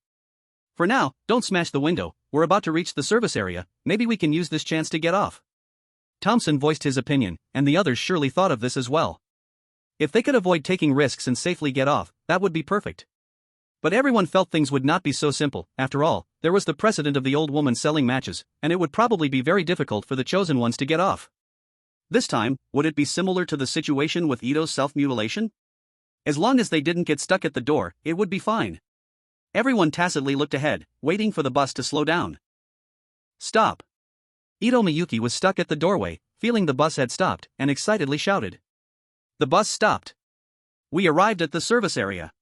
For now, don't smash the window, we're about to reach the service area, maybe we can use this chance to get off. Thompson voiced his opinion, and the others surely thought of this as well. If they could avoid taking risks and safely get off, that would be perfect. But everyone felt things would not be so simple. After all, there was the precedent of the old woman selling matches, and it would probably be very difficult for the chosen ones to get off. This time, would it be similar to the situation with Ito's self-mutilation? As long as they didn't get stuck at the door, it would be fine. Everyone tacitly looked ahead, waiting for the bus to slow down. Stop! Ito Miyuki was stuck at the doorway, feeling the bus had stopped, and excitedly shouted. The bus stopped. We arrived at the service area.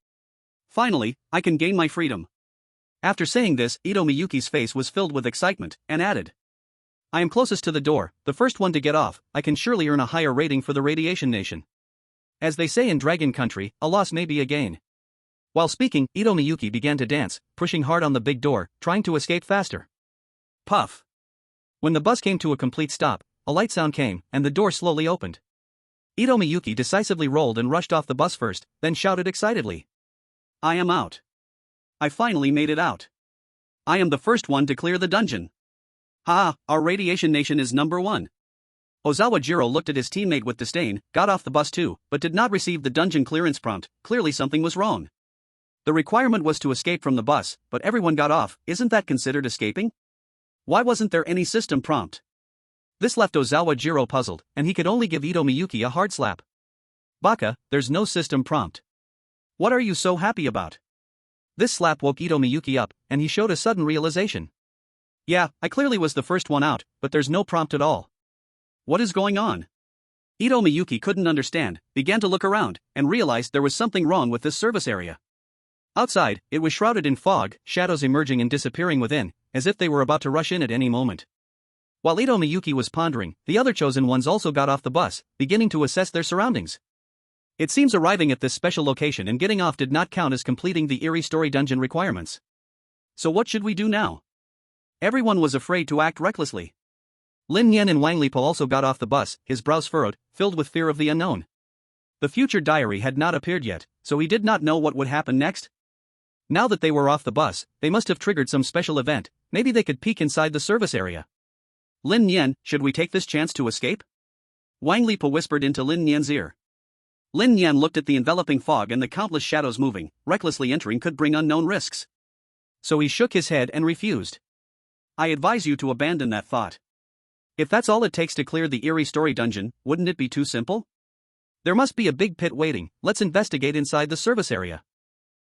Finally, I can gain my freedom. After saying this, Ito Miyuki's face was filled with excitement, and added. I am closest to the door, the first one to get off, I can surely earn a higher rating for the Radiation Nation. As they say in Dragon Country, a loss may be a gain. While speaking, Ito Miyuki began to dance, pushing hard on the big door, trying to escape faster. Puff! When the bus came to a complete stop, a light sound came, and the door slowly opened. Ito Miyuki decisively rolled and rushed off the bus first, then shouted excitedly. I am out. I finally made it out. I am the first one to clear the dungeon. Ha, our radiation nation is number one. Ozawa Jiro looked at his teammate with disdain, got off the bus too, but did not receive the dungeon clearance prompt. Clearly something was wrong. The requirement was to escape from the bus, but everyone got off. Isn't that considered escaping? Why wasn't there any system prompt? This left Ozawa Jiro puzzled, and he could only give Ito Miyuki a hard slap. Baka, there's no system prompt. What are you so happy about? This slap woke Ito Miyuki up, and he showed a sudden realization. Yeah, I clearly was the first one out, but there's no prompt at all. What is going on? Ito Miyuki couldn't understand, began to look around, and realized there was something wrong with this service area. Outside, it was shrouded in fog, shadows emerging and disappearing within, as if they were about to rush in at any moment. While Ito Miyuki was pondering, the other chosen ones also got off the bus, beginning to assess their surroundings. It seems arriving at this special location and getting off did not count as completing the eerie story dungeon requirements. So what should we do now? Everyone was afraid to act recklessly. Lin Nian and Wang Lipo also got off the bus, his brows furrowed, filled with fear of the unknown. The future diary had not appeared yet, so he did not know what would happen next. Now that they were off the bus, they must have triggered some special event. Maybe they could peek inside the service area. Lin Nian, should we take this chance to escape? Wang Lipo whispered into Lin Nian's ear. Lin Nian looked at the enveloping fog and the countless shadows moving. Recklessly entering could bring unknown risks. So he shook his head and refused. I advise you to abandon that thought. If that's all it takes to clear the eerie story dungeon, wouldn't it be too simple? There must be a big pit waiting. Let's investigate inside the service area.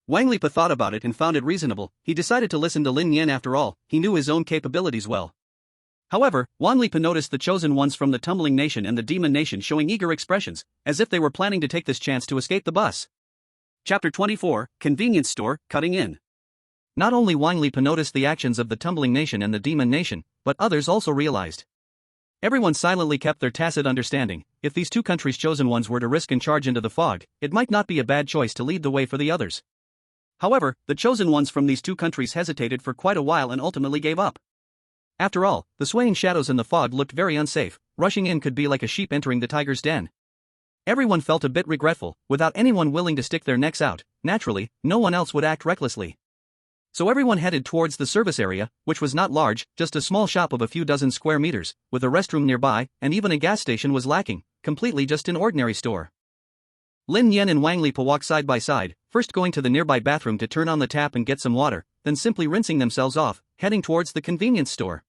Wang Lipa thought about it and found it reasonable. He decided to listen to Lin Nian after all. He knew his own capabilities well. However, Wang Lipa noticed the chosen ones from the Tumbling Nation and the Demon Nation showing eager expressions, as if they were planning to take this chance to escape the bus. Chapter 24, Convenience Store, Cutting In. Not only Wang Lipa noticed the actions of the Tumbling Nation and the Demon Nation, but others also realized. Everyone silently kept their tacit understanding. If these two countries' chosen ones were to risk and charge into the fog, it might not be a bad choice to lead the way for the others. However, the chosen ones from these two countries hesitated for quite a while and ultimately gave up. After all, the swaying shadows in the fog looked very unsafe. Rushing in could be like a sheep entering the tiger's den. Everyone felt a bit regretful. Without anyone willing to stick their necks out, naturally, no one else would act recklessly. So everyone headed towards the service area, which was not large, just a small shop of a few dozen square meters, with a restroom nearby, and even a gas station was lacking, completely just an ordinary store. Lin Nian and Wang Lipa walked side by side, first going to the nearby bathroom to turn on the tap and get some water, then simply rinsing themselves off, heading towards the convenience store.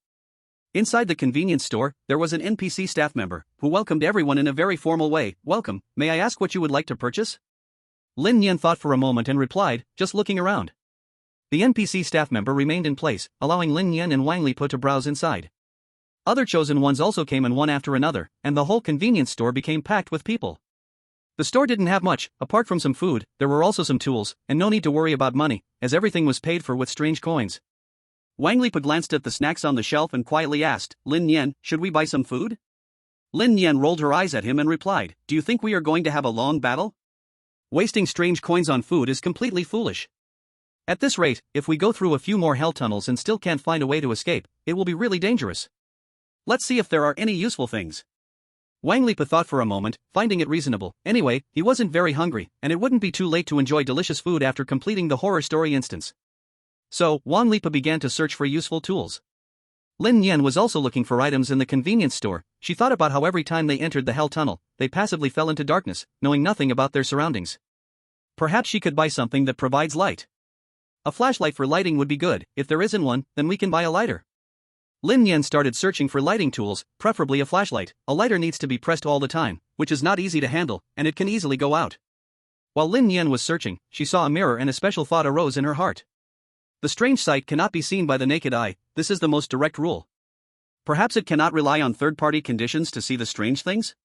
Inside the convenience store, there was an NPC staff member, who welcomed everyone in a very formal way. Welcome, may I ask what you would like to purchase? Lin Nian thought for a moment and replied, just looking around. The NPC staff member remained in place, allowing Lin Nian and Wang Lipa to browse inside. Other chosen ones also came in one after another, and the whole convenience store became packed with people. The store didn't have much. Apart from some food, there were also some tools, and no need to worry about money, as everything was paid for with strange coins. Wang Lipa glanced at the snacks on the shelf and quietly asked, Lin Nian, should we buy some food? Lin Nian rolled her eyes at him and replied, do you think we are going to have a long battle? Wasting strange coins on food is completely foolish. At this rate, if we go through a few more hell tunnels and still can't find a way to escape, it will be really dangerous. Let's see if there are any useful things. Wang Lipa thought for a moment, finding it reasonable. Anyway, he wasn't very hungry, and it wouldn't be too late to enjoy delicious food after completing the horror story instance. So, Wang Lipa began to search for useful tools. Lin Nian was also looking for items in the convenience store. She thought about how every time they entered the hell tunnel, they passively fell into darkness, knowing nothing about their surroundings. Perhaps she could buy something that provides light. A flashlight for lighting would be good. If there isn't one, then we can buy a lighter. Lin Nian started searching for lighting tools, preferably a flashlight. A lighter needs to be pressed all the time, which is not easy to handle, and it can easily go out. While Lin Nian was searching, she saw a mirror and a special thought arose in her heart. The strange sight cannot be seen by the naked eye. This is the most direct rule. Perhaps it cannot rely on third-party conditions to see the strange things?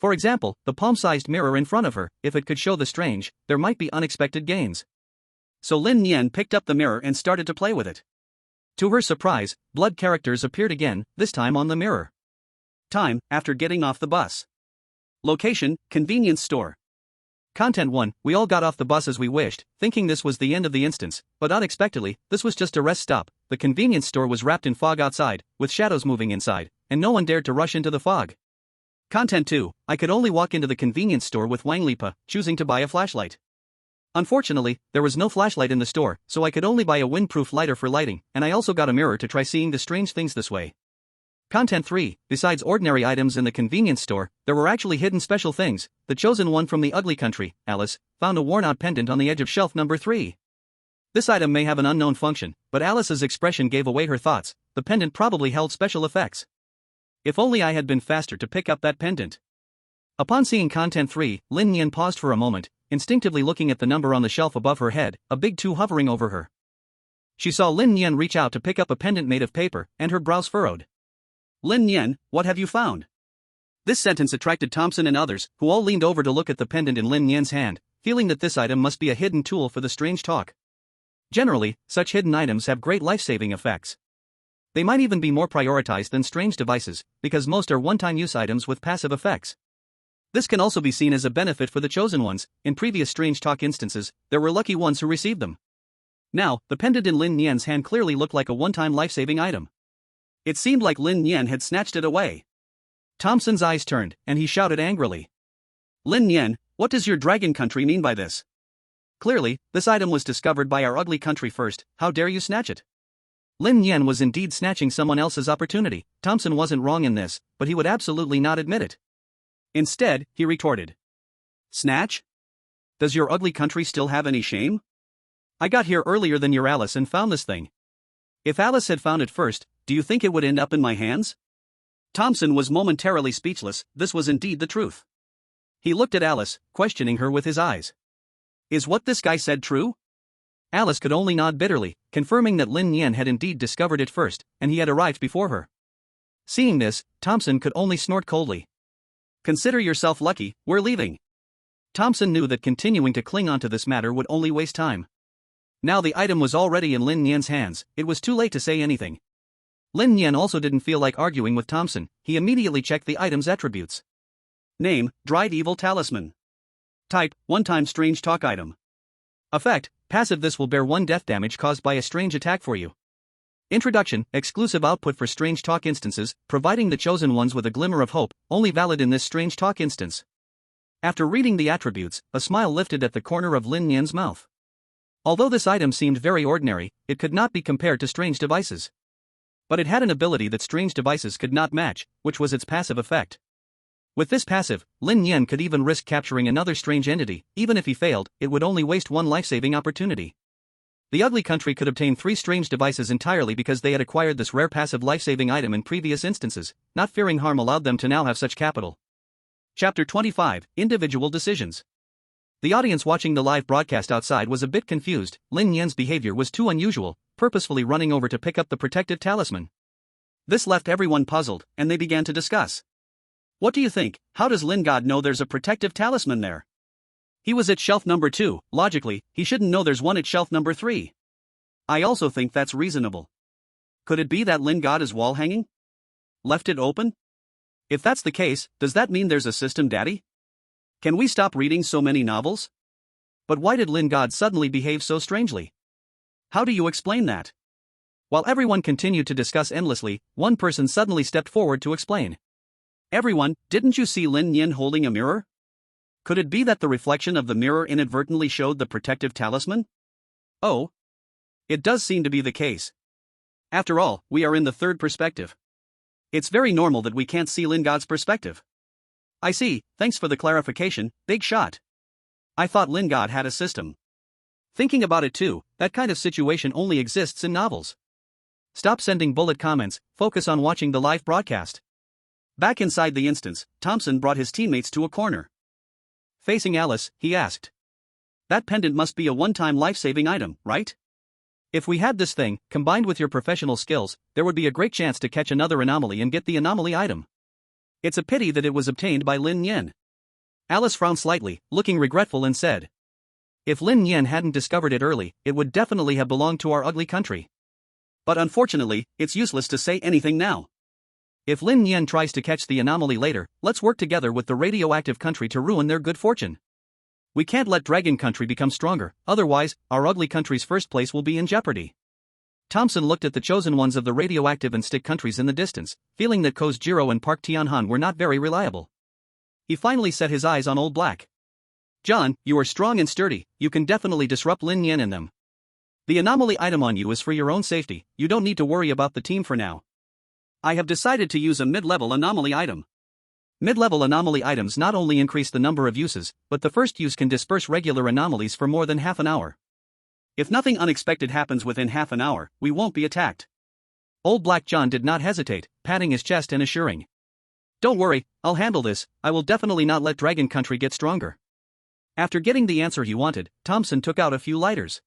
For example, the palm-sized mirror in front of her, if it could show the strange, there might be unexpected gains. So Lin Nian picked up the mirror and started to play with it. To her surprise, blood characters appeared again, this time on the mirror. Time, after getting off the bus. Location, convenience store. Content 1, we all got off the bus as we wished, thinking this was the end of the instance, but unexpectedly, this was just a rest stop. The convenience store was wrapped in fog outside, with shadows moving inside, and no one dared to rush into the fog. Content 2, I could only walk into the convenience store with Wang Lipa, choosing to buy a flashlight. Unfortunately, there was no flashlight in the store, so I could only buy a windproof lighter for lighting, and I also got a mirror to try seeing the strange things this way. Content 3, besides ordinary items in the convenience store, there were actually hidden special things. The chosen one from the ugly country, Alice, found a worn-out pendant on the edge of shelf number 3. This item may have an unknown function, but Alice's expression gave away her thoughts. The pendant probably held special effects. If only I had been faster to pick up that pendant. Upon seeing Content 3, Lin Nian paused for a moment, instinctively looking at the number on the shelf above her head, a big 2 hovering over her. She saw Lin Nian reach out to pick up a pendant made of paper, and her brows furrowed. Lin Nian, what have you found? This sentence attracted Thompson and others, who all leaned over to look at the pendant in Lin Nian's hand, feeling that this item must be a hidden tool for the strange talk. Generally, such hidden items have great life-saving effects. They might even be more prioritized than strange devices, because most are one-time use items with passive effects. This can also be seen as a benefit for the chosen ones. In previous strange talk instances, there were lucky ones who received them. Now, the pendant in Lin Nian's hand clearly looked like a one-time life-saving item. It seemed like Lin Nian had snatched it away. Thompson's eyes turned, and he shouted angrily. Lin Nian, what does your dragon country mean by this? Clearly, this item was discovered by our ugly country first. How dare you snatch it? Lin Nian was indeed snatching someone else's opportunity. Thompson wasn't wrong in this, but he would absolutely not admit it. Instead, he retorted. Snatch? Does your ugly country still have any shame? I got here earlier than your Alice and found this thing. If Alice had found it first, do you think it would end up in my hands? Thompson was momentarily speechless. This was indeed the truth. He looked at Alice, questioning her with his eyes. Is what this guy said true? Alice could only nod bitterly, confirming that Lin Nian had indeed discovered it first, and he had arrived before her. Seeing this, Thompson could only snort coldly. Consider yourself lucky, we're leaving. Thompson knew that continuing to cling onto this matter would only waste time. Now the item was already in Lin Nian's hands, it was too late to say anything. Lin Nian also didn't feel like arguing with Thompson. He immediately checked the item's attributes. Name, Dried Evil Talisman. Type, one-time strange talk item. Effect, passive, this will bear 1 death damage caused by a strange attack for you. Introduction, exclusive output for strange talk instances, providing the chosen ones with a glimmer of hope, only valid in this strange talk instance. After reading the attributes, a smile lifted at the corner of Lin Nian's mouth. Although this item seemed very ordinary, it could not be compared to strange devices. But it had an ability that strange devices could not match, which was its passive effect. With this passive, Lin Nian could even risk capturing another strange entity. Even if he failed, it would only waste 1 life-saving opportunity. The ugly country could obtain 3 strange devices entirely because they had acquired this rare passive life-saving item in previous instances. Not fearing harm allowed them to now have such capital. Chapter 25, Individual Decisions. The audience watching the live broadcast outside was a bit confused. Lin Nian's behavior was too unusual, purposefully running over to pick up the protective talisman. This left everyone puzzled, and they began to discuss. What do you think? How does Lin God know there's a protective talisman there? He was at shelf number 2, logically, he shouldn't know there's one at shelf number 3. I also think that's reasonable. Could it be that Lin God is wall hanging? Left it open? If that's the case, does that mean there's a system daddy? Can we stop reading so many novels? But why did Lin God suddenly behave so strangely? How do you explain that? While everyone continued to discuss endlessly, one person suddenly stepped forward to explain. Everyone, didn't you see Lin Nian holding a mirror? Could it be that the reflection of the mirror inadvertently showed the protective talisman? Oh. It does seem to be the case. After all, we are in the third perspective. It's very normal that we can't see Lin God's perspective. I see, thanks for the clarification, big shot. I thought Lin God had a system. Thinking about it too, that kind of situation only exists in novels. Stop sending bullet comments, focus on watching the live broadcast. Back inside the instance, Thompson brought his teammates to a corner. Facing Alice, he asked. That pendant must be a one-time life-saving item, right? If we had this thing, combined with your professional skills, there would be a great chance to catch another anomaly and get the anomaly item. It's a pity that it was obtained by Lin Nian. Alice frowned slightly, looking regretful, and said. If Lin Nian hadn't discovered it early, it would definitely have belonged to our ugly country. But unfortunately, it's useless to say anything now. If Lin Nian tries to catch the anomaly later, let's work together with the radioactive country to ruin their good fortune. We can't let Dragon Country become stronger, otherwise, our ugly country's first place will be in jeopardy. Thompson looked at the chosen ones of the radioactive and stick countries in the distance, feeling that Ozawa Jiro and Park Tianhan were not very reliable. He finally set his eyes on Old Black. John, you are strong and sturdy, you can definitely disrupt Lin Nian and them. The anomaly item on you is for your own safety, you don't need to worry about the team for now. I have decided to use a mid-level anomaly item. Mid-level anomaly items not only increase the number of uses, but the first use can disperse regular anomalies for more than half an hour. If nothing unexpected happens within half an hour, we won't be attacked. Old Black John did not hesitate, patting his chest and assuring. Don't worry, I'll handle this, I will definitely not let Dragon Country get stronger. After getting the answer he wanted, Thompson took out a few lighters.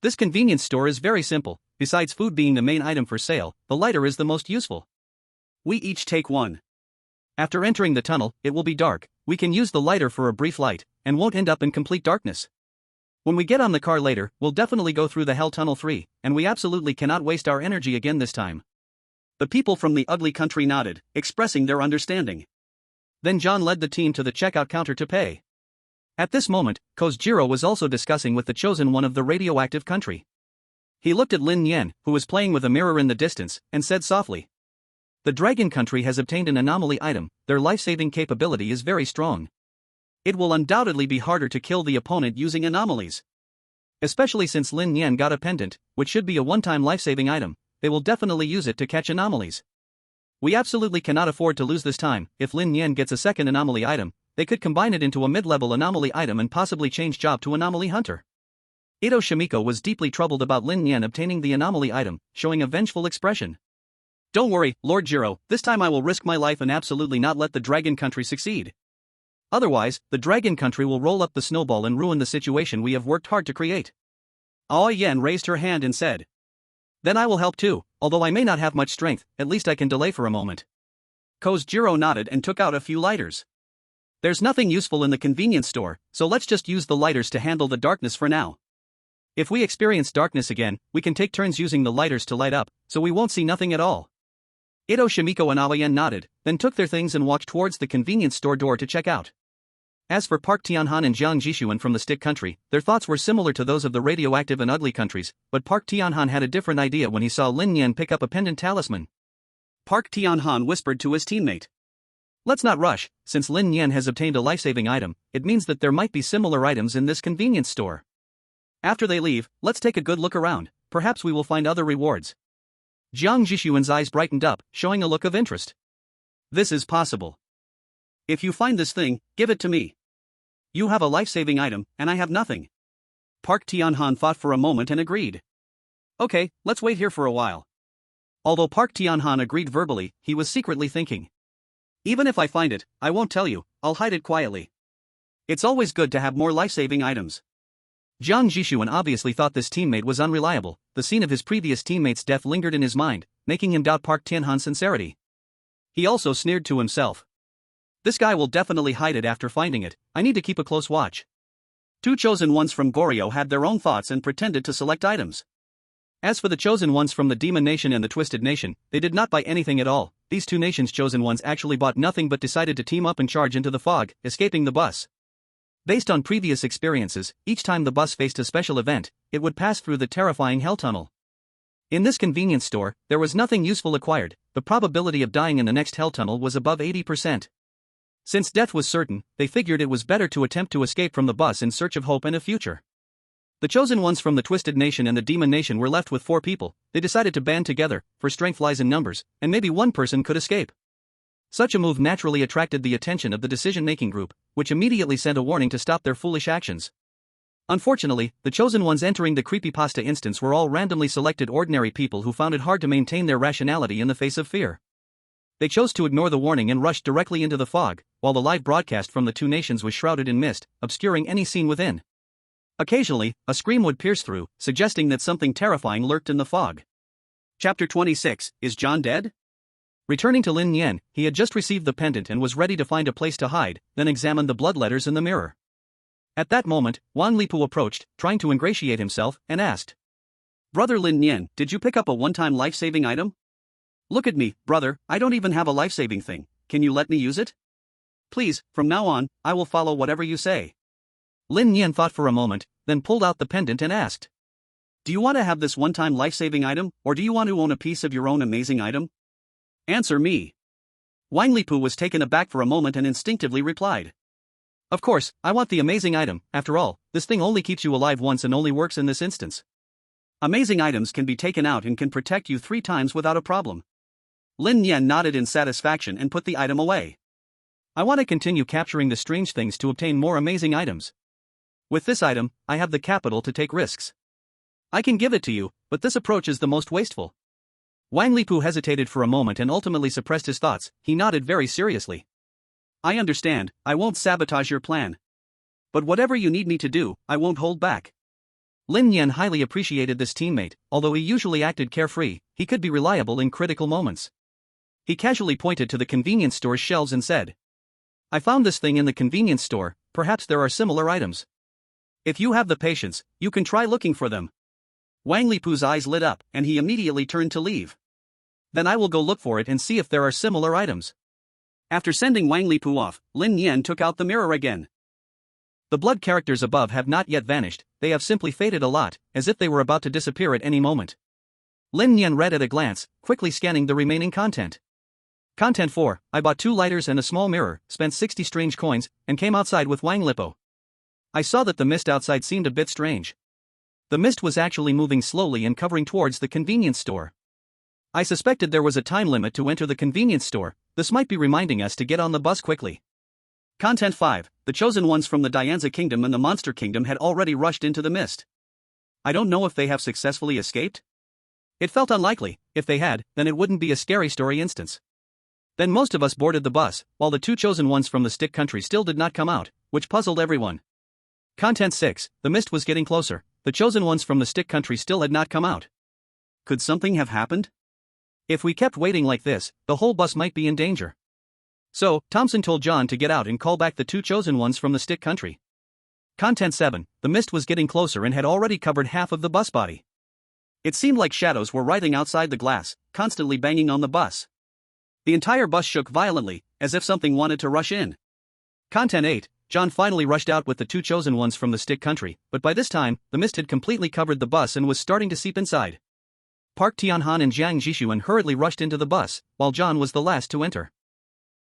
This convenience store is very simple, besides food being the main item for sale, the lighter is the most useful. We each take one. After entering the tunnel, it will be dark, we can use the lighter for a brief light, and won't end up in complete darkness. When we get on the car later, we'll definitely go through the Hell Tunnel 3, and we absolutely cannot waste our energy again this time. The people from the ugly country nodded, expressing their understanding. Then John led the team to the checkout counter to pay. At this moment, Ozawa Jiro was also discussing with the chosen one of the radioactive country. He looked at Lin Nian, who was playing with a mirror in the distance, and said softly. The Dragon Country has obtained an anomaly item, their life-saving capability is very strong. It will undoubtedly be harder to kill the opponent using anomalies. Especially since Lin Nian got a pendant, which should be a one-time life-saving item, they will definitely use it to catch anomalies. We absolutely cannot afford to lose this time. If Lin Nian gets a second anomaly item, they could combine it into a mid-level anomaly item and possibly change job to anomaly hunter. Ito Shimiko was deeply troubled about Lin Nian obtaining the anomaly item, showing a vengeful expression. Don't worry, Lord Jiro, this time I will risk my life and absolutely not let the Dragon Country succeed. Otherwise, the Dragon Country will roll up the snowball and ruin the situation we have worked hard to create. Aoi Yen raised her hand and said. Then I will help too, although I may not have much strength, at least I can delay for a moment. Ozawa Jiro nodded and took out a few lighters. There's nothing useful in the convenience store, so let's just use the lighters to handle the darkness for now. If we experience darkness again, we can take turns using the lighters to light up, so we won't see nothing at all. Ito Shimiko and Aoi Yen nodded, then took their things and walked towards the convenience store door to check out. As for Park Tianhan and Jiang Jishuan from the Stick Country, their thoughts were similar to those of the radioactive and ugly countries, but Park Tianhan had a different idea when he saw Lin Nian pick up a pendant talisman. Park Tianhan whispered to his teammate. Let's not rush, since Lin Nian has obtained a life-saving item, it means that there might be similar items in this convenience store. After they leave, let's take a good look around, perhaps we will find other rewards. Jiang Jishuan's eyes brightened up, showing a look of interest. This is possible. If you find this thing, give it to me. You have a life-saving item, and I have nothing. Park Tianhan thought for a moment and agreed. Okay, let's wait here for a while. Although Park Tianhan agreed verbally, he was secretly thinking. Even if I find it, I won't tell you, I'll hide it quietly. It's always good to have more life-saving items. Jiang Jishuan obviously thought this teammate was unreliable, the scene of his previous teammate's death lingered in his mind, making him doubt Park Tianhan's sincerity. He also sneered to himself. This guy will definitely hide it after finding it, I need to keep a close watch. Two chosen ones from Goryo had their own thoughts and pretended to select items. As for the chosen ones from the Demon Nation and the Twisted Nation, they did not buy anything at all. These two nations' chosen ones actually bought nothing but decided to team up and charge into the fog, escaping the bus. Based on previous experiences, each time the bus faced a special event, it would pass through the terrifying Hell Tunnel. In this convenience store, there was nothing useful acquired, the probability of dying in the next Hell Tunnel was above 80%. Since death was certain, they figured it was better to attempt to escape from the bus in search of hope and a future. The chosen ones from the Twisted Nation and the Demon Nation were left with 4 people, they decided to band together, for strength lies in numbers, and maybe one person could escape. Such a move naturally attracted the attention of the decision-making group, which immediately sent a warning to stop their foolish actions. Unfortunately, the chosen ones entering the creepypasta instance were all randomly selected ordinary people who found it hard to maintain their rationality in the face of fear. They chose to ignore the warning and rushed directly into the fog, while the live broadcast from the two nations was shrouded in mist, obscuring any scene within. Occasionally, a scream would pierce through, suggesting that something terrifying lurked in the fog. Chapter 26, Is John dead? Returning to Lin Nian, he had just received the pendant and was ready to find a place to hide, then examined the blood letters in the mirror. At that moment, Wang Lipu approached, trying to ingratiate himself, and asked. Brother Lin Nian, did you pick up a one-time life-saving item? Look at me, brother, I don't even have a life-saving thing, can you let me use it? Please, from now on, I will follow whatever you say. Lin Nian thought for a moment, then pulled out the pendant and asked. Do you want to have this one-time life-saving item, or do you want to own a piece of your own amazing item? Answer me. Wang Lipu was taken aback for a moment and instinctively replied. Of course, I want the amazing item. After all, this thing only keeps you alive once and only works in this instance. Amazing items can be taken out and can protect you 3 times without a problem. Lin Nian nodded in satisfaction and put the item away. I want to continue capturing the strange things to obtain more amazing items. With this item, I have the capital to take risks. I can give it to you, but this approach is the most wasteful. Wang Lipu hesitated for a moment and ultimately suppressed his thoughts. He nodded very seriously. I understand, I won't sabotage your plan. But whatever you need me to do, I won't hold back. Lin Nian highly appreciated this teammate. Although he usually acted carefree, he could be reliable in critical moments. He casually pointed to the convenience store's shelves and said, I found this thing in the convenience store, perhaps there are similar items. If you have the patience, you can try looking for them. Wang Lipu's eyes lit up, and he immediately turned to leave. Then I will go look for it and see if there are similar items. After sending Wang Lipu off, Lin Nian took out the mirror again. The blood characters above have not yet vanished, they have simply faded a lot, as if they were about to disappear at any moment. Lin Nian read at a glance, quickly scanning the remaining content. Content 4, I bought 2 lighters and a small mirror, spent 60 strange coins, and came outside with Wang Lipo. I saw that the mist outside seemed a bit strange. The mist was actually moving slowly and covering towards the convenience store. I suspected there was a time limit to enter the convenience store. This might be reminding us to get on the bus quickly. Content 5, the chosen ones from the Dianza Kingdom and the Monster Kingdom had already rushed into the mist. I don't know if they have successfully escaped. It felt unlikely. If they had, then it wouldn't be a scary story instance. Then most of us boarded the bus, while the 2 chosen ones from the Stick Country still did not come out, which puzzled everyone. Content 6, the mist was getting closer. The chosen ones from the Stick Country still had not come out. Could something have happened? If we kept waiting like this, the whole bus might be in danger. So, Thompson told John to get out and call back the 2 chosen ones from the Stick Country. Content 7, the mist was getting closer and had already covered half of the bus body. It seemed like shadows were writhing outside the glass, constantly banging on the bus. The entire bus shook violently, as if something wanted to rush in. Content 8, John finally rushed out with the 2 chosen ones from the Stick Country, but by this time, the mist had completely covered the bus and was starting to seep inside. Park Tianhan and Jiang Jishuan hurriedly rushed into the bus, while John was the last to enter.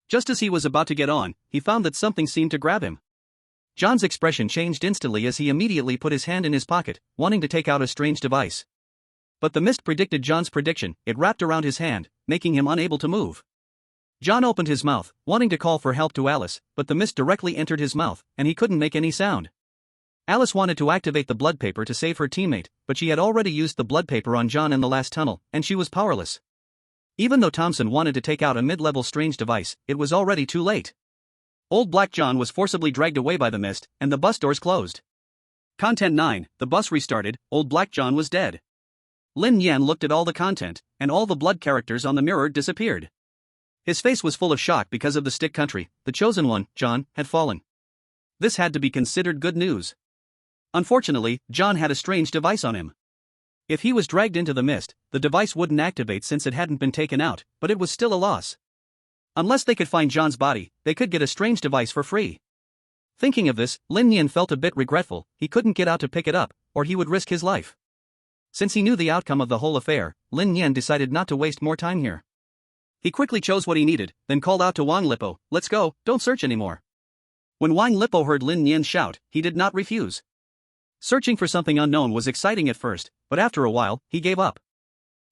Just as he was about to get on, he found that something seemed to grab him. John's expression changed instantly as he immediately put his hand in his pocket, wanting to take out a strange device. But the mist predicted John's prediction. It wrapped around his hand, making him unable to move. John opened his mouth, wanting to call for help to Alice, but the mist directly entered his mouth, and he couldn't make any sound. Alice wanted to activate the blood paper to save her teammate, but she had already used the blood paper on John in the last tunnel, and she was powerless. Even though Thompson wanted to take out a mid-level strange device, it was already too late. Old Black John was forcibly dragged away by the mist, and the bus doors closed. Content 9, the bus restarted. Old Black John was dead. Lin Nian looked at all the content, and all the blood characters on the mirror disappeared. His face was full of shock because of the Stick Country. The chosen one, John, had fallen. This had to be considered good news. Unfortunately, John had a strange device on him. If he was dragged into the mist, the device wouldn't activate since it hadn't been taken out, but it was still a loss. Unless they could find John's body, they could get a strange device for free. Thinking of this, Lin Nian felt a bit regretful. He couldn't get out to pick it up, or he would risk his life. Since he knew the outcome of the whole affair, Lin Nian decided not to waste more time here. He quickly chose what he needed, then called out to Wang Lipo, "Let's go, don't search anymore." When Wang Lipo heard Lin Nian shout, he did not refuse. Searching for something unknown was exciting at first, but after a while, he gave up.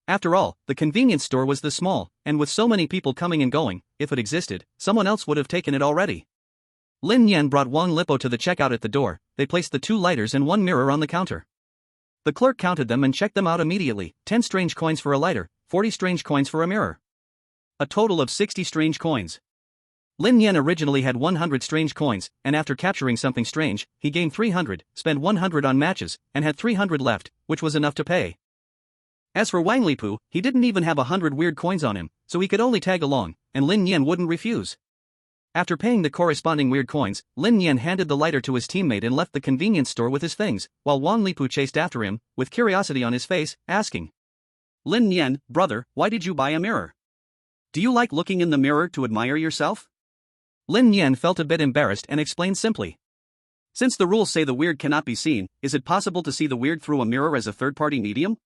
After all, the convenience store was this small, and with so many people coming and going, if it existed, someone else would have taken it already. Lin Nian brought Wang Lipo to the checkout at the door. They placed the 2 lighters and 1 mirror on the counter. The clerk counted them and checked them out immediately. 10 strange coins for a lighter, 40 strange coins for a mirror. A total of 60 strange coins. Lin Nian originally had 100 strange coins, and after capturing something strange, he gained 300, spent 100 on matches, and had 300 left, which was enough to pay. As for Wang Lipu, he didn't even have 100 weird coins on him, so he could only tag along, and Lin Nian wouldn't refuse. After paying the corresponding weird coins, Lin Nian handed the lighter to his teammate and left the convenience store with his things, while Wang Lipu chased after him, with curiosity on his face, asking, "Lin Nian, brother, why did you buy a mirror? Do you like looking in the mirror to admire yourself?" Lin Nian felt a bit embarrassed and explained simply, "Since the rules say the weird cannot be seen, is it possible to see the weird through a mirror as a third-party medium?"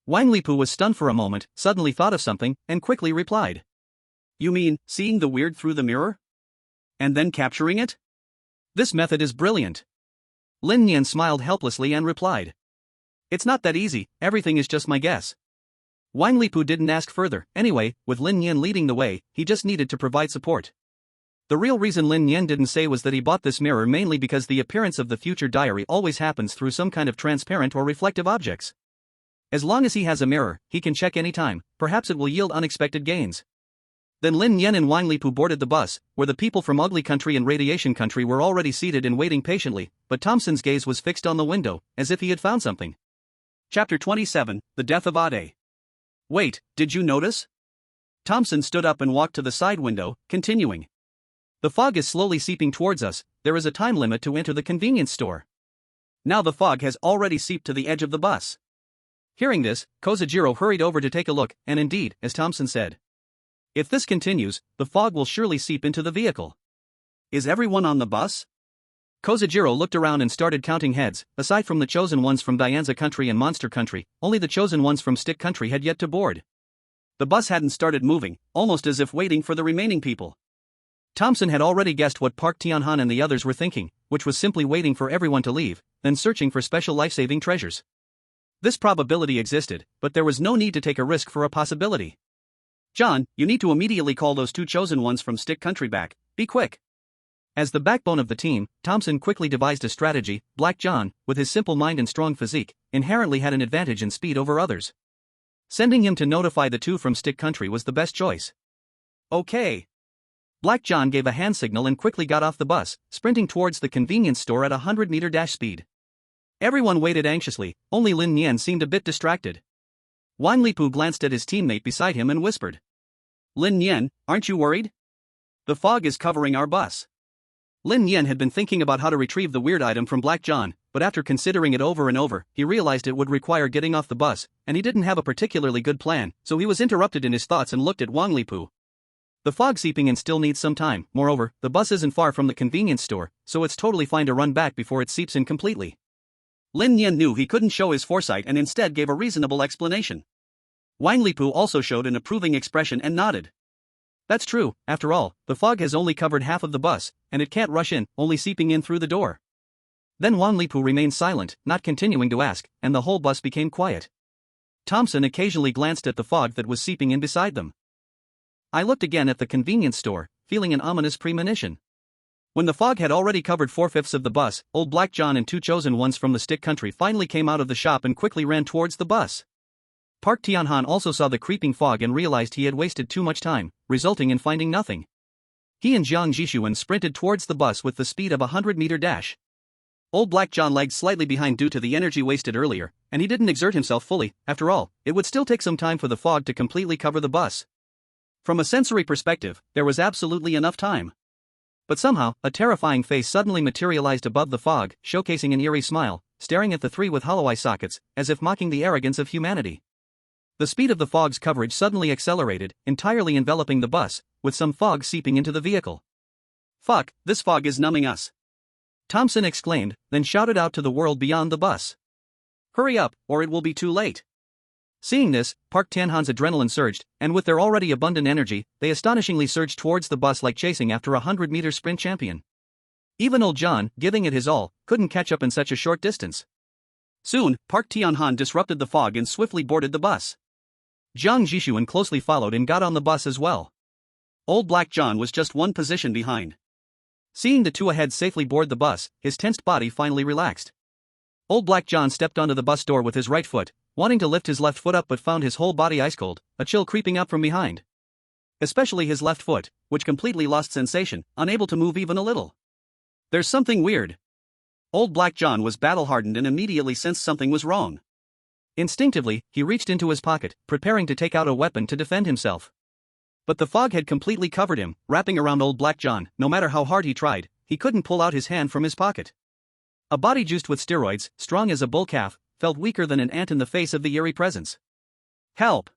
Wang Lipu was stunned for a moment, suddenly thought of something, and quickly replied, You mean, seeing the weird through the mirror? And then capturing it? This method is brilliant. Lin Nian smiled helplessly and replied. It's not that easy, everything is just my guess. Wang Lipu didn't ask further, anyway, with Lin Nian leading the way, he just needed to provide support. The real reason Lin Nian didn't say was that he bought this mirror mainly because the appearance of the future diary always happens through some kind of transparent or reflective objects. As long as he has a mirror, he can check anytime, perhaps it will yield unexpected gains. Then Lin Nian and Wang Lipu boarded the bus, where the people from Ugly Country and Radiation Country were already seated and waiting patiently, but Thompson's gaze was fixed on the window, as if he had found something. Chapter 27, The Death of Ade. Wait, did you notice? Thompson stood up and walked to the side window, continuing. The fog is slowly seeping towards us, there is a time limit to enter the convenience store. Now the fog has already seeped to the edge of the bus. Hearing this, Ozawa Jiro hurried over to take a look, and indeed, as Thompson said. If this continues, the fog will surely seep into the vehicle. Is everyone on the bus? Ozawa Jiro looked around and started counting heads. Aside from the chosen ones from Dianza Country and Monster Country, only the chosen ones from Stick Country had yet to board. The bus hadn't started moving, almost as if waiting for the remaining people. Thompson had already guessed what Park Tianhan and the others were thinking, which was simply waiting for everyone to leave, then searching for special life-saving treasures. This probability existed, but there was no need to take a risk for a possibility. John, you need to immediately call those two chosen ones from Stick Country back, be quick. As the backbone of the team, Thompson quickly devised a strategy. Black John, with his simple mind and strong physique, inherently had an advantage in speed over others. Sending him to notify the two from Stick Country was the best choice. Okay. Black John gave a hand signal and quickly got off the bus, sprinting towards the convenience store at a 100-meter dash speed. Everyone waited anxiously, only Lin Nian seemed a bit distracted. Wang Lipu glanced at his teammate beside him and whispered. Lin Nian, aren't you worried? The fog is covering our bus. Lin Nian had been thinking about how to retrieve the weird item from Black John, but after considering it over and over, he realized it would require getting off the bus, and he didn't have a particularly good plan, so he was interrupted in his thoughts and looked at Wang Lipu. The fog seeping in still needs some time, moreover, the bus isn't far from the convenience store, so it's totally fine to run back before it seeps in completely. Lin Nian knew he couldn't show his foresight and instead gave a reasonable explanation. Wang Lipu also showed an approving expression and nodded. That's true, after all, the fog has only covered half of the bus, and it can't rush in, only seeping in through the door. Then Wang Lipu remained silent, not continuing to ask, and the whole bus became quiet. Thompson occasionally glanced at the fog that was seeping in beside them. I looked again at the convenience store, feeling an ominous premonition. When the fog had already covered 4/5 of the bus, old Black John and two chosen ones from the Stick Country finally came out of the shop and quickly ran towards the bus. Park Tianhan also saw the creeping fog and realized he had wasted too much time, resulting in finding nothing. He and Jiang Jishuan sprinted towards the bus with the speed of a 100-meter dash. Old Black John lagged slightly behind due to the energy wasted earlier, and he didn't exert himself fully. After all, it would still take some time for the fog to completely cover the bus. From a sensory perspective, there was absolutely enough time. But somehow, a terrifying face suddenly materialized above the fog, showcasing an eerie smile, staring at the three with hollow eye sockets, as if mocking the arrogance of humanity. The speed of the fog's coverage suddenly accelerated, entirely enveloping the bus, with some fog seeping into the vehicle. Fuck, this fog is numbing us. Thompson exclaimed, then shouted out to the world beyond the bus. Hurry up, or it will be too late. Seeing this, Park Tianhan's adrenaline surged, and with their already abundant energy, they astonishingly surged towards the bus like chasing after a 100-meter sprint champion. Even old John, giving it his all, couldn't catch up in such a short distance. Soon, Park Tianhan disrupted the fog and swiftly boarded the bus. Jiang Jishuan closely followed and got on the bus as well. Old Black John was just one position behind. Seeing the two ahead safely board the bus, his tensed body finally relaxed. Old Black John stepped onto the bus door with his right foot, wanting to lift his left foot up but found his whole body ice cold, a chill creeping up from behind. Especially his left foot, which completely lost sensation, unable to move even a little. There's something weird. Old Black John was battle-hardened and immediately sensed something was wrong. Instinctively, he reached into his pocket, preparing to take out a weapon to defend himself. But the fog had completely covered him, wrapping around old Black John. No matter how hard he tried, he couldn't pull out his hand from his pocket. A body juiced with steroids, strong as a bull calf, felt weaker than an ant in the face of the eerie presence. Help!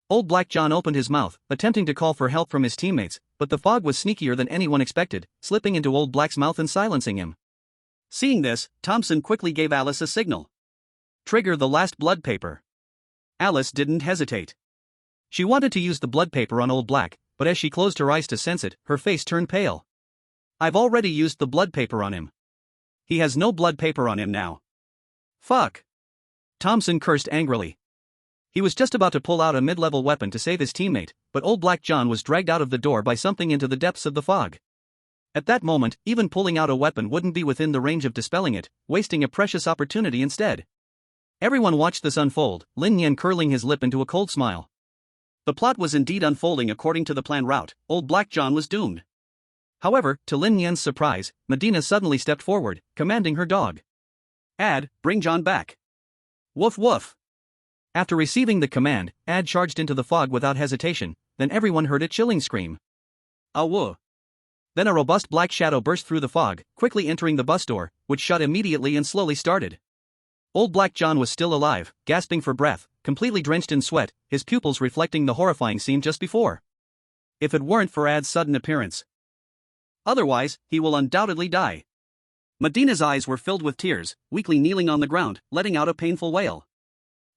Old Black John opened his mouth, attempting to call for help from his teammates, but the fog was sneakier than anyone expected, slipping into old Black's mouth and silencing him. Seeing this, Thompson quickly gave Alice a signal. Trigger the last blood paper. Alice didn't hesitate. She wanted to use the blood paper on old Black, but as she closed her eyes to sense it, her face turned pale. I've already used the blood paper on him. He has no blood paper on him now. Fuck. Thompson cursed angrily. He was just about to pull out a mid-level weapon to save his teammate, but old Black John was dragged out of the door by something into the depths of the fog. At that moment, even pulling out a weapon wouldn't be within the range of dispelling it, wasting a precious opportunity instead. Everyone watched this unfold, Lin Nian curling his lip into a cold smile. The plot was indeed unfolding according to the planned route. Old Black John was doomed. However, to Lin Nian's surprise, Medina suddenly stepped forward, commanding her dog. Ad, bring John back. Woof woof. After receiving the command, Ad charged into the fog without hesitation, then everyone heard a chilling scream. Awoo. Then a robust black shadow burst through the fog, quickly entering the bus door, which shut immediately and slowly started. Old Black John was still alive, gasping for breath, completely drenched in sweat, his pupils reflecting the horrifying scene just before. If it weren't for Ad's sudden appearance. Otherwise, he will undoubtedly die. Medina's eyes were filled with tears, weakly kneeling on the ground, letting out a painful wail.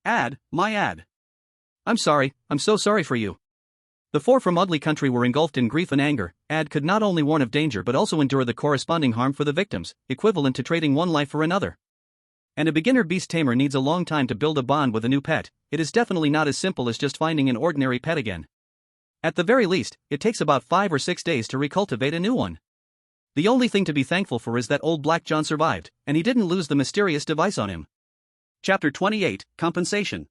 Ad, my Ad. I'm sorry, I'm so sorry for you. The four from Ugly Country were engulfed in grief and anger. Ad could not only warn of danger but also endure the corresponding harm for the victims, equivalent to trading one life for another. And a beginner beast tamer needs a long time to build a bond with a new pet. It is definitely not as simple as just finding an ordinary pet again. At the very least, it takes about 5 or 6 days to recultivate a new one. The only thing to be thankful for is that old Black John survived, and he didn't lose the mysterious device on him. Chapter 28, Compensation.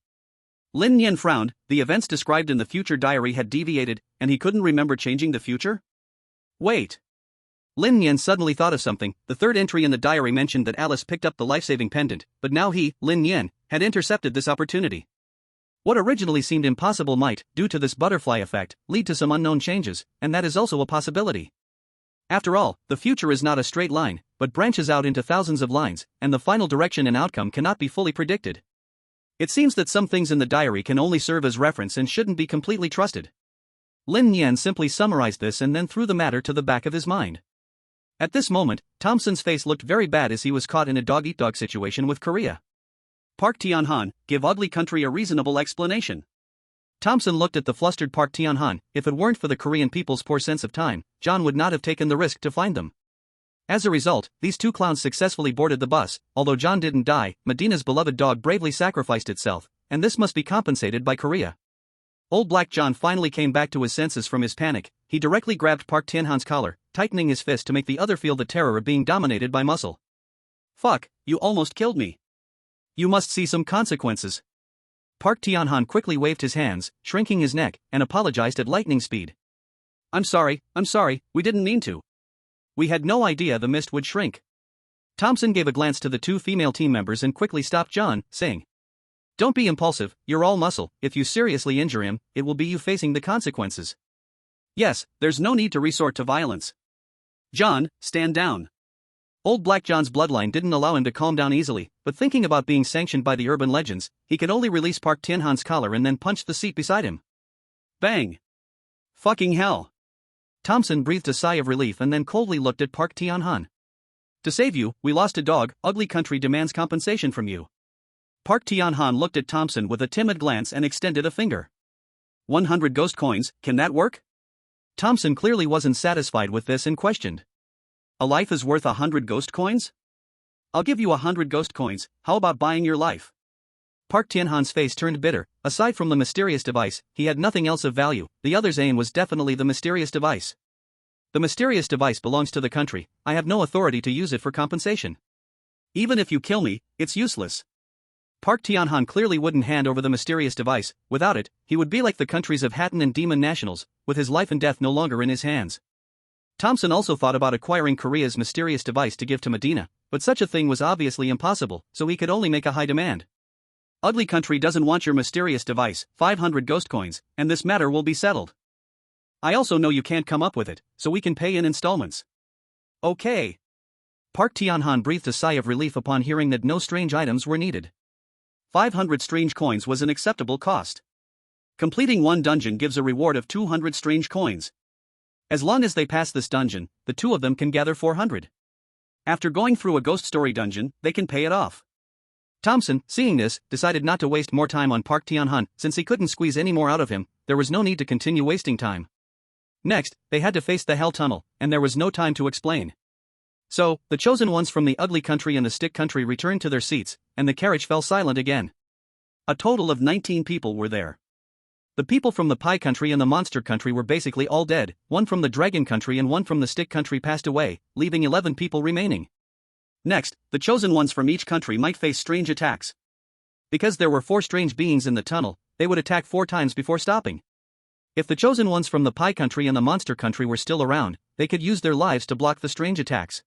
Lin Nian frowned. The events described in the future diary had deviated, and he couldn't remember changing the future? Wait. Lin Nian suddenly thought of something. The third entry in the diary mentioned that Alice picked up the life-saving pendant, but now he, Lin Nian, had intercepted this opportunity. What originally seemed impossible might, due to this butterfly effect, lead to some unknown changes, and that is also a possibility. After all, the future is not a straight line, but branches out into thousands of lines, and the final direction and outcome cannot be fully predicted. It seems that some things in the diary can only serve as reference and shouldn't be completely trusted. Lin Nian simply summarized this and then threw the matter to the back of his mind. At this moment, Thompson's face looked very bad as he was caught in a dog-eat-dog situation with Korea. Park Tianhan, give Ugly Country a reasonable explanation. Thompson looked at the flustered Park Tianhan. If it weren't for the Korean people's poor sense of time, John would not have taken the risk to find them. As a result, these two clowns successfully boarded the bus. Although John didn't die, Medina's beloved dog bravely sacrificed itself, and this must be compensated by Korea. Old Black John finally came back to his senses from his panic. He directly grabbed Park Tianhan's collar, tightening his fist to make the other feel the terror of being dominated by muscle. Fuck, you almost killed me. You must see some consequences. Park Tianhan quickly waved his hands, shrinking his neck, and apologized at lightning speed. I'm sorry, we didn't mean to. We had no idea the mist would shrink. Thompson gave a glance to the two female team members and quickly stopped John, saying, Don't be impulsive, you're all muscle. If you seriously injure him, it will be you facing the consequences. Yes, there's no need to resort to violence. John, stand down. Old Black John's bloodline didn't allow him to calm down easily, but thinking about being sanctioned by the urban legends, he could only release Park Tianhan's collar and then punch the seat beside him. Bang! Fucking hell! Thompson breathed a sigh of relief and then coldly looked at Park Tianhan. To save you, we lost a dog. Ugly Country demands compensation from you. Park Tianhan looked at Thompson with a timid glance and extended a finger. 100 ghost coins, can that work? Thompson clearly wasn't satisfied with this and questioned. A life is worth 100 ghost coins? I'll give you 100 ghost coins, how about buying your life? Park Tianhan's face turned bitter. Aside from the mysterious device, he had nothing else of value. The other's aim was definitely the mysterious device. The mysterious device belongs to the country. I have no authority to use it for compensation. Even if you kill me, it's useless. Park Tianhan clearly wouldn't hand over the mysterious device. Without it, he would be like the countries of Hatton and Demon Nationals, with his life and death no longer in his hands. Thompson also thought about acquiring Korea's mysterious device to give to Medina, but such a thing was obviously impossible, so he could only make a high demand. Ugly Country doesn't want your mysterious device, 500 ghost coins, and this matter will be settled. I also know you can't come up with it, so we can pay in installments. Okay. Park Tianhan breathed a sigh of relief upon hearing that no strange items were needed. 500 strange coins was an acceptable cost. Completing one dungeon gives a reward of 200 strange coins. As long as they pass this dungeon, the two of them can gather 400. After going through a ghost story dungeon, they can pay it off. Thompson, seeing this, decided not to waste more time on Park Tianhan. Since he couldn't squeeze any more out of him, there was no need to continue wasting time. Next, they had to face the Hell Tunnel, and there was no time to explain. So, the chosen ones from the ugly country and the stick country returned to their seats, and the carriage fell silent again. A total of 19 people were there. The people from the pie country and the monster country were basically all dead, one from the dragon country and one from the stick country passed away, leaving 11 people remaining. Next, the chosen ones from each country might face strange attacks. Because there were 4 strange beings in the tunnel, they would attack 4 times before stopping. If the chosen ones from the pie country and the monster country were still around, they could use their lives to block the strange attacks.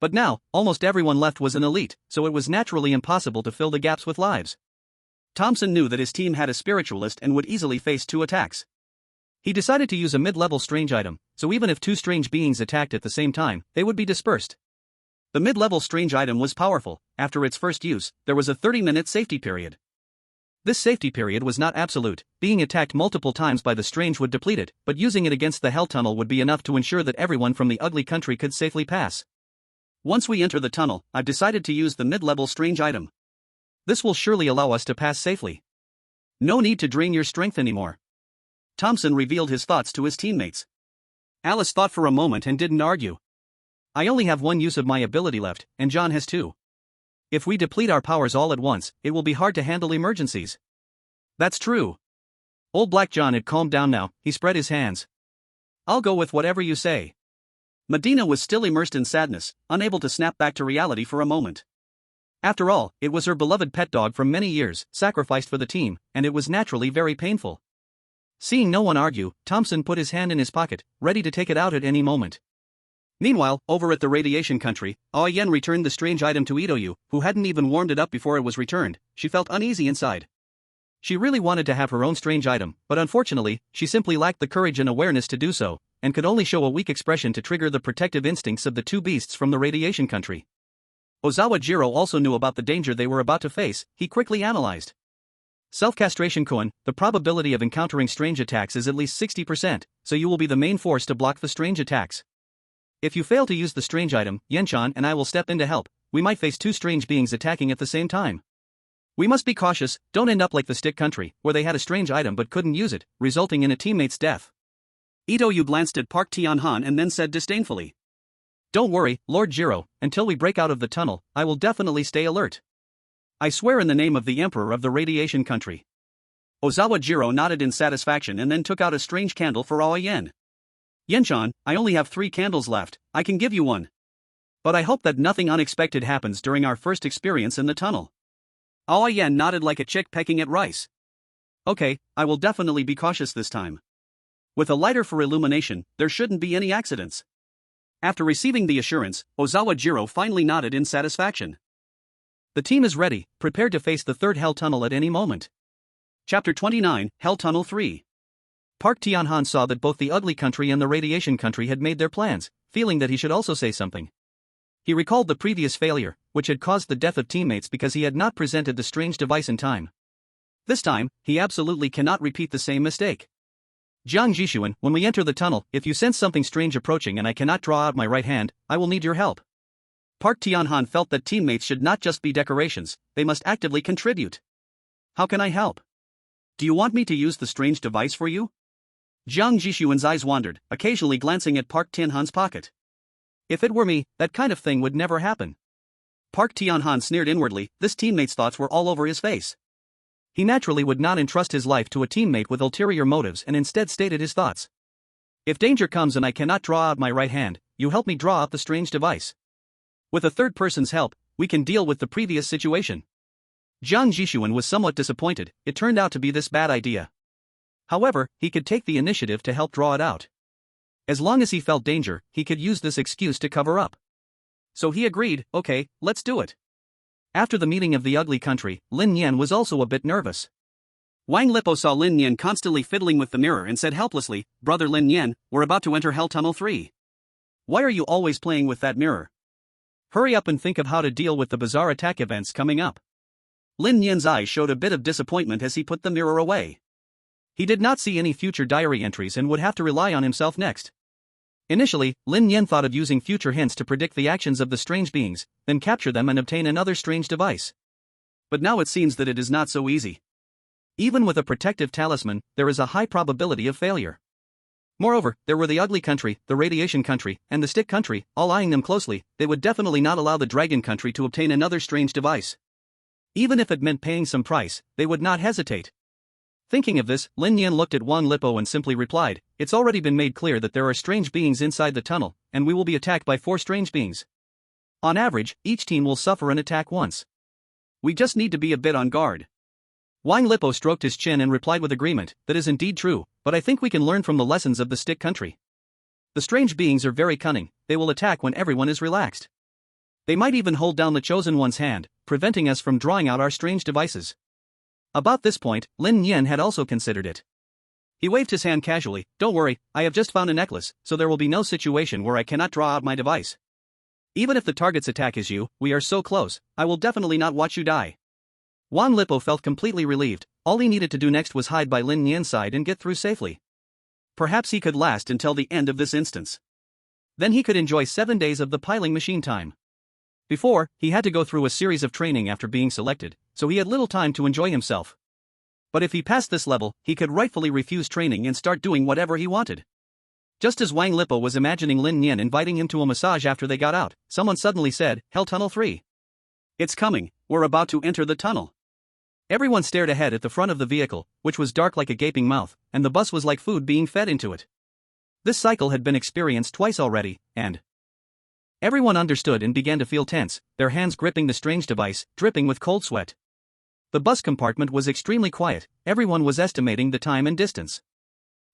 But now, almost everyone left was an elite, so it was naturally impossible to fill the gaps with lives. Thompson knew that his team had a spiritualist and would easily face 2 attacks. He decided to use a mid-level strange item, so even if 2 strange beings attacked at the same time, they would be dispersed. The mid-level strange item was powerful. After its first use, there was a 30-minute safety period. This safety period was not absolute, being attacked multiple times by the strange would deplete it, but using it against the Hell Tunnel would be enough to ensure that everyone from the ugly country could safely pass. Once we enter the tunnel, I've decided to use the mid-level strange item. This will surely allow us to pass safely. No need to drain your strength anymore. Thompson revealed his thoughts to his teammates. Alice thought for a moment and didn't argue. I only have 1 use of my ability left, and John has 2. If we deplete our powers all at once, it will be hard to handle emergencies. That's true. Old Black John had calmed down now, he spread his hands. I'll go with whatever you say. Medina was still immersed in sadness, unable to snap back to reality for a moment. After all, it was her beloved pet dog from many years, sacrificed for the team, and it was naturally very painful. Seeing no one argue, Thompson put his hand in his pocket, ready to take it out at any moment. Meanwhile, over at the radiation country, Aoyen returned the strange item to Itoyu, who hadn't even warmed it up before it was returned. She felt uneasy inside. She really wanted to have her own strange item, but unfortunately, she simply lacked the courage and awareness to do so, and could only show a weak expression to trigger the protective instincts of the 2 beasts from the radiation country. Ozawa Jiro also knew about the danger they were about to face. He quickly analyzed. Self-castration Koan, the probability of encountering strange attacks is at least 60%, so you will be the main force to block the strange attacks. If you fail to use the strange item, Yenchan and I will step in to help. We might face 2 strange beings attacking at the same time. We must be cautious, don't end up like the stick country, where they had a strange item but couldn't use it, resulting in a teammate's death. Itoyu glanced at Park Tianhan and then said disdainfully. Don't worry, Lord Jiro, until we break out of the tunnel, I will definitely stay alert. I swear in the name of the Emperor of the radiation country. Ozawa Jiro nodded in satisfaction and then took out a strange candle for Aoyen. Yenchan, I only have 3 candles left, I can give you one. But I hope that nothing unexpected happens during our first experience in the tunnel. Aoyen nodded like a chick pecking at rice. Okay, I will definitely be cautious this time. With a lighter for illumination, there shouldn't be any accidents. After receiving the assurance, Ozawa Jiro finally nodded in satisfaction. The team is ready, prepared to face the 3rd Hell Tunnel at any moment. Chapter 29, Hell Tunnel 3. Park Tianhan saw that both the ugly country and the radiation country had made their plans, feeling that he should also say something. He recalled the previous failure, which had caused the death of teammates because he had not presented the strange device in time. This time, he absolutely cannot repeat the same mistake. Jiang Jishuan, when we enter the tunnel, if you sense something strange approaching and I cannot draw out my right hand, I will need your help. Park Tianhan felt that teammates should not just be decorations, they must actively contribute. How can I help? Do you want me to use the strange device for you? Jiang Jishuan's eyes wandered, occasionally glancing at Park Tianhan's pocket. If it were me, that kind of thing would never happen. Park Tianhan sneered inwardly, this teammate's thoughts were all over his face. He naturally would not entrust his life to a teammate with ulterior motives and instead stated his thoughts. If danger comes and I cannot draw out my right hand, you help me draw out the strange device. With a 3rd person's help, we can deal with the previous situation. Jiang Jishuan was somewhat disappointed, it turned out to be this bad idea. However, he could take the initiative to help draw it out. As long as he felt danger, he could use this excuse to cover up. So he agreed, okay, let's do it. After the meeting of the ugly country, Lin Nian was also a bit nervous. Wang Lipo saw Lin Nian constantly fiddling with the mirror and said helplessly, Brother Lin Nian, we're about to enter Hell Tunnel 3. Why are you always playing with that mirror? Hurry up and think of how to deal with the bizarre attack events coming up. Lin Nian's eyes showed a bit of disappointment as he put the mirror away. He did not see any future diary entries and would have to rely on himself next. Initially, Lin Nian thought of using future hints to predict the actions of the strange beings, then capture them and obtain another strange device. But now it seems that it is not so easy. Even with a protective talisman, there is a high probability of failure. Moreover, there were the ugly country, the radiation country, and the stick country, all eyeing them closely. They would definitely not allow the dragon country to obtain another strange device. Even if it meant paying some price, they would not hesitate. Thinking of this, Lin Nian looked at Wang Lipo and simply replied, "It's already been made clear that there are strange beings inside the tunnel, and we will be attacked by 4 strange beings. On average, each team will suffer an attack once. We just need to be a bit on guard." Wang Lipo stroked his chin and replied with agreement, "That is indeed true, but I think we can learn from the lessons of the stick country. The strange beings are very cunning, they will attack when everyone is relaxed. They might even hold down the chosen one's hand, preventing us from drawing out our strange devices." About this point, Lin Nian had also considered it. He waved his hand casually, "Don't worry, I have just found a necklace, so there will be no situation where I cannot draw out my device. Even if the target's attack is you, we are so close, I will definitely not watch you die." Wang Lipo felt completely relieved. All he needed to do next was hide by Lin Nian's side and get through safely. Perhaps he could last until the end of this instance. Then he could enjoy 7 days of the piling machine time. Before, he had to go through a series of training after being selected, so he had little time to enjoy himself. But if he passed this level, he could rightfully refuse training and start doing whatever he wanted. Just as Wang Lipo was imagining Lin Nian inviting him to a massage after they got out, someone suddenly said, "Hell Tunnel 3. It's coming, we're about to enter the tunnel." Everyone stared ahead at the front of the vehicle, which was dark like a gaping mouth, and the bus was like food being fed into it. This cycle had been experienced twice already, and everyone understood and began to feel tense, their hands gripping the strange device, dripping with cold sweat. The bus compartment was extremely quiet, everyone was estimating the time and distance.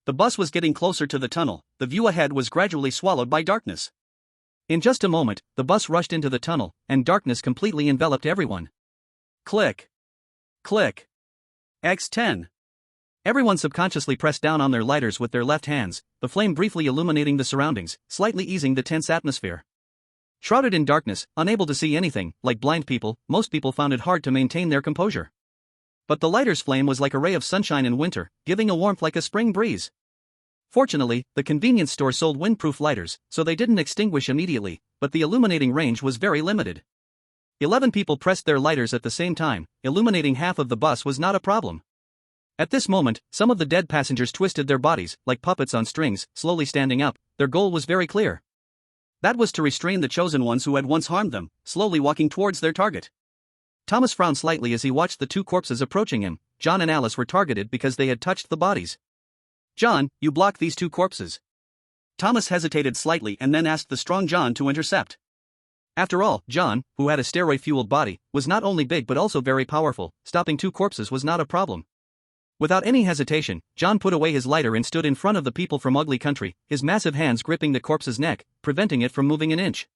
The bus was getting closer to the tunnel, the view ahead was gradually swallowed by darkness. In just a moment, the bus rushed into the tunnel, and darkness completely enveloped everyone. Click. Click. X10. Everyone subconsciously pressed down on their lighters with their left hands, the flame briefly illuminating the surroundings, slightly easing the tense atmosphere. Shrouded in darkness, unable to see anything, like blind people, most people found it hard to maintain their composure. But the lighter's flame was like a ray of sunshine in winter, giving a warmth like a spring breeze. Fortunately, the convenience store sold windproof lighters, so they didn't extinguish immediately, but the illuminating range was very limited. 11 people pressed their lighters at the same time, illuminating half of the bus was not a problem. At this moment, some of the dead passengers twisted their bodies, like puppets on strings, slowly standing up. Their goal was very clear. That was to restrain the chosen ones who had once harmed them, slowly walking towards their target. Thomas frowned slightly as he watched the 2 corpses approaching him. John and Alice were targeted because they had touched the bodies. "John, you block these 2 corpses." Thomas hesitated slightly and then asked the strong John to intercept. After all, John, who had a steroid-fueled body, was not only big but also very powerful. Stopping 2 corpses was not a problem. Without any hesitation, John put away his lighter and stood in front of the people from Ugly Country, his massive hands gripping the corpse's neck, preventing it from moving an inch.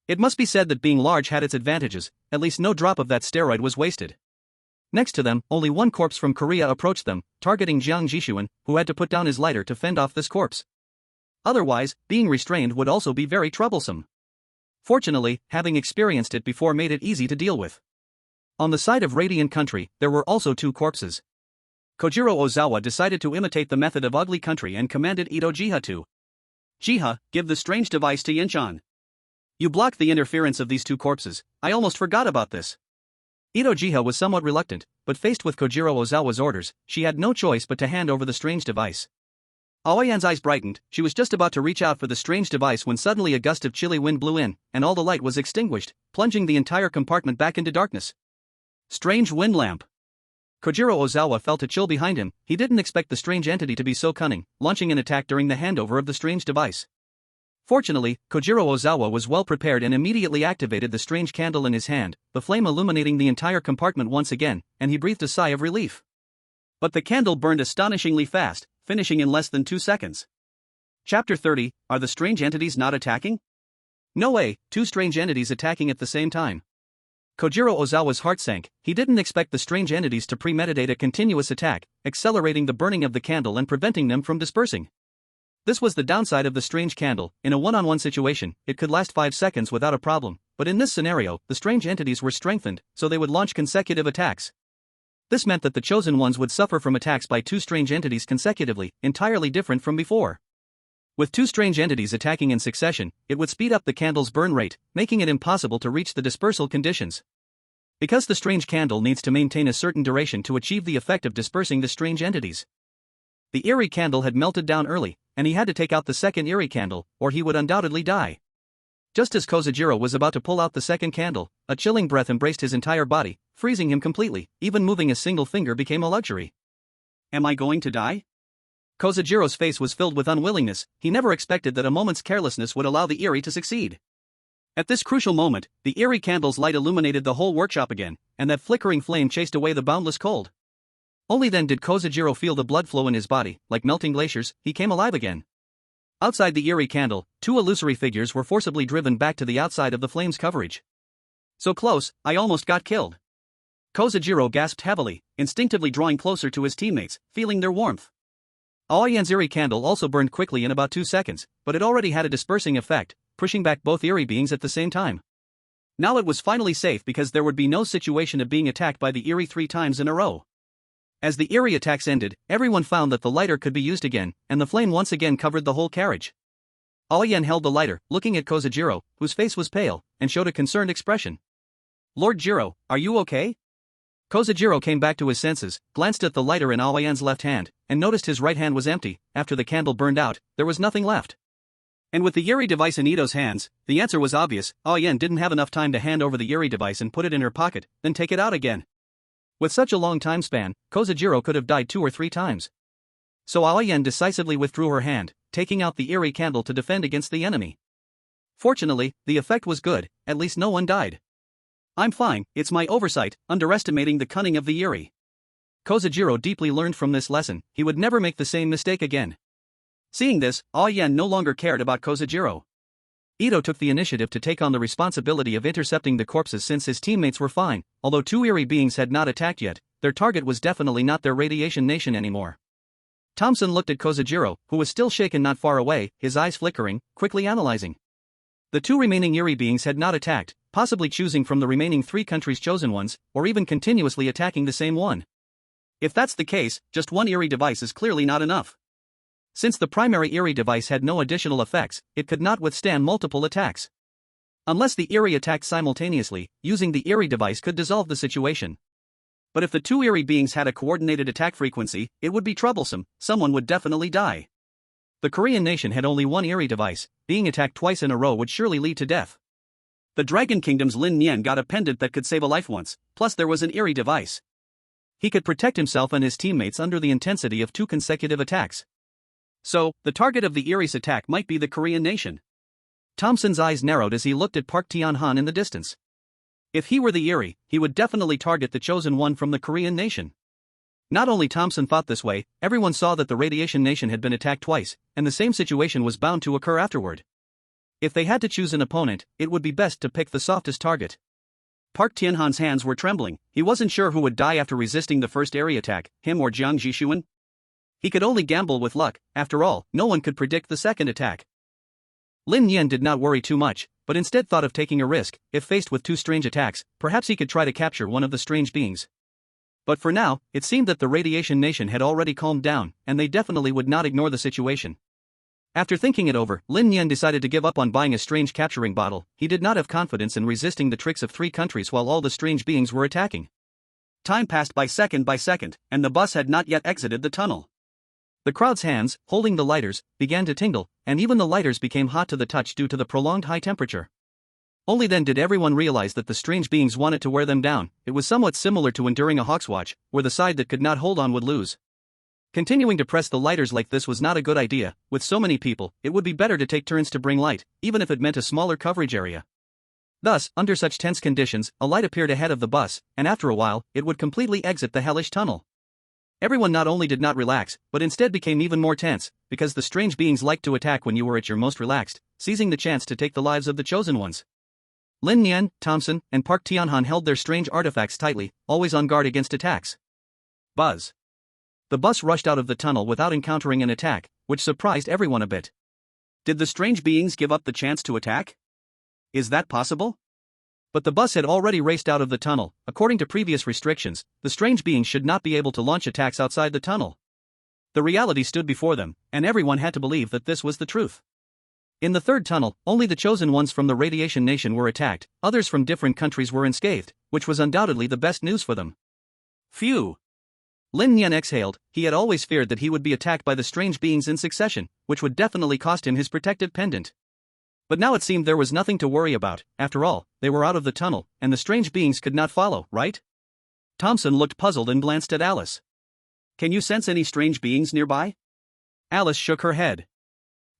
It must be said that being large had its advantages, at least no drop of that steroid was wasted. Next to them, only 1 corpse from Korea approached them, targeting Jiang Jishuan, who had to put down his lighter to fend off this corpse. Otherwise, being restrained would also be very troublesome. Fortunately, having experienced it before made it easy to deal with. On the side of Radiant Country, there were also 2 corpses. Kojiro Ozawa decided to imitate the method of Ugly Country and commanded Ito Jiha to Jiha, give the strange device to Yinchan. You blocked the interference of these 2 corpses, I almost forgot about this. Ito Jiha was somewhat reluctant, but faced with Kojiro Ozawa's orders, she had no choice but to hand over the strange device. Aoyan's eyes brightened, she was just about to reach out for the strange device when suddenly a gust of chilly wind blew in, and all the light was extinguished, plunging the entire compartment back into darkness. Strange wind lamp. Kojiro Ozawa felt a chill behind him. He didn't expect the strange entity to be so cunning, launching an attack during the handover of the strange device. Fortunately, Kojiro Ozawa was well prepared and immediately activated the strange candle in his hand, the flame illuminating the entire compartment once again, and he breathed a sigh of relief. But the candle burned astonishingly fast, finishing in less than 2 seconds. Chapter 30, Are the strange entities not attacking? No way, 2 strange entities attacking at the same time. Kojiro Ozawa's heart sank. He didn't expect the strange entities to premeditate a continuous attack, accelerating the burning of the candle and preventing them from dispersing. This was the downside of the strange candle. In a one-on-one situation, it could last 5 seconds without a problem, but in this scenario, the strange entities were strengthened, so they would launch consecutive attacks. This meant that the chosen ones would suffer from attacks by 2 strange entities consecutively, entirely different from before. With 2 strange entities attacking in succession, it would speed up the candle's burn rate, making it impossible to reach the dispersal conditions. Because the strange candle needs to maintain a certain duration to achieve the effect of dispersing the strange entities. The eerie candle had melted down early, and he had to take out the second Erie candle, or he would undoubtedly die. Just as Kozajiro was about to pull out the second candle, a chilling breath embraced his entire body, freezing him completely. Even moving a single finger became a luxury. Am I going to die? Kozajiro's face was filled with unwillingness. He never expected that a moment's carelessness would allow the Erie to succeed. At this crucial moment, the Erie candle's light illuminated the whole workshop again, and that flickering flame chased away the boundless cold. Only then did Kozajiro feel the blood flow in his body. Like melting glaciers, he came alive again. Outside the Erie candle, two illusory figures were forcibly driven back to the outside of the flame's coverage. So close, I almost got killed. Kozajiro gasped heavily, instinctively drawing closer to his teammates, feeling their warmth. Aoyan's Erie candle also burned quickly in about 2 seconds, but it already had a dispersing effect, pushing back both Erie beings at the same time. Now it was finally safe because there would be no situation of being attacked by the Erie 3 times in a row. As the Erie attacks ended, everyone found that the lighter could be used again, and the flame once again covered the whole carriage. Aoyan held the lighter, looking at Kozajiro, whose face was pale, and showed a concerned expression. Lord Jiro, are you okay? Kozajiro came back to his senses, glanced at the lighter in Aoyan's left hand, and noticed his right hand was empty. After the candle burned out, there was nothing left. And with the Yuri device in Ito's hands, the answer was obvious. Aoyan didn't have enough time to hand over the Yuri device and put it in her pocket, then take it out again. With such a long time span, Kozajiro could have died 2 or 3 times. So Aoyan decisively withdrew her hand, taking out the Erie candle to defend against the enemy. Fortunately, the effect was good, at least no one died. I'm fine, it's my oversight, underestimating the cunning of the Yuri. Kozajiro deeply learned from this lesson. He would never make the same mistake again. Seeing this, Aoyan no longer cared about Kozajiro. Ito took the initiative to take on the responsibility of intercepting the corpses since his teammates were fine. Although 2 Erie beings had not attacked yet, their target was definitely not their radiation nation anymore. Thompson looked at Kozajiro, who was still shaken not far away, his eyes flickering, quickly analyzing. The 2 remaining Erie beings had not attacked, possibly choosing from the remaining 3 countries' chosen ones, or even continuously attacking the same one. If that's the case, just 1 Erie device is clearly not enough. Since the primary Erie device had no additional effects, it could not withstand multiple attacks. Unless the Erie attacked simultaneously, using the Erie device could dissolve the situation. But if the 2 Erie beings had a coordinated attack frequency, it would be troublesome. Someone would definitely die. The Korean nation had only 1 Erie device. Being attacked twice in a row would surely lead to death. The Dragon Kingdom's Lin Nian got a pendant that could save a life once, plus there was an Erie device. He could protect himself and his teammates under the intensity of 2 consecutive attacks. So, the target of the Erie's attack might be the Korean nation. Thompson's eyes narrowed as he looked at Park Tian-han in the distance. If he were the Erie, he would definitely target the chosen one from the Korean nation. Not only Thompson thought this way, everyone saw that the radiation nation had been attacked twice, and the same situation was bound to occur afterward. If they had to choose an opponent, it would be best to pick the softest target. Park Tian-han's hands were trembling. He wasn't sure who would die after resisting the first Erie attack, him or Jiang Jishuan. He could only gamble with luck. After all, no one could predict the second attack. Lin Nian did not worry too much, but instead thought of taking a risk. If faced with 2 strange attacks, perhaps he could try to capture one of the strange beings. But for now, it seemed that the radiation nation had already calmed down, and they definitely would not ignore the situation. After thinking it over, Lin Nian decided to give up on buying a strange capturing bottle. He did not have confidence in resisting the tricks of 3 countries while all the strange beings were attacking. Time passed by second, and the bus had not yet exited the tunnel. The crowd's hands, holding the lighters, began to tingle, and even the lighters became hot to the touch due to the prolonged high temperature. Only then did everyone realize that the strange beings wanted to wear them down. It was somewhat similar to enduring a hawk's watch, where the side that could not hold on would lose. Continuing to press the lighters like this was not a good idea. With so many people, it would be better to take turns to bring light, even if it meant a smaller coverage area. Thus, under such tense conditions, a light appeared ahead of the bus, and after a while, it would completely exit the hellish tunnel. Everyone not only did not relax, but instead became even more tense, because the strange beings liked to attack when you were at your most relaxed, seizing the chance to take the lives of the chosen ones. Lin Nian, Thompson, and Park Tian-han held their strange artifacts tightly, always on guard against attacks. Buzz. The bus rushed out of the tunnel without encountering an attack, which surprised everyone a bit. Did the strange beings give up the chance to attack? Is that possible? But the bus had already raced out of the tunnel. According to previous restrictions, the strange beings should not be able to launch attacks outside the tunnel. The reality stood before them, and everyone had to believe that this was the truth. In the 3rd tunnel, only the chosen ones from the radiation nation were attacked, others from different countries were unscathed, which was undoubtedly the best news for them. Phew! Lin Nian exhaled. He had always feared that he would be attacked by the strange beings in succession, which would definitely cost him his protective pendant. But now it seemed there was nothing to worry about. After all, they were out of the tunnel, and the strange beings could not follow, right? Thompson looked puzzled and glanced at Alice. Can you sense any strange beings nearby? Alice shook her head.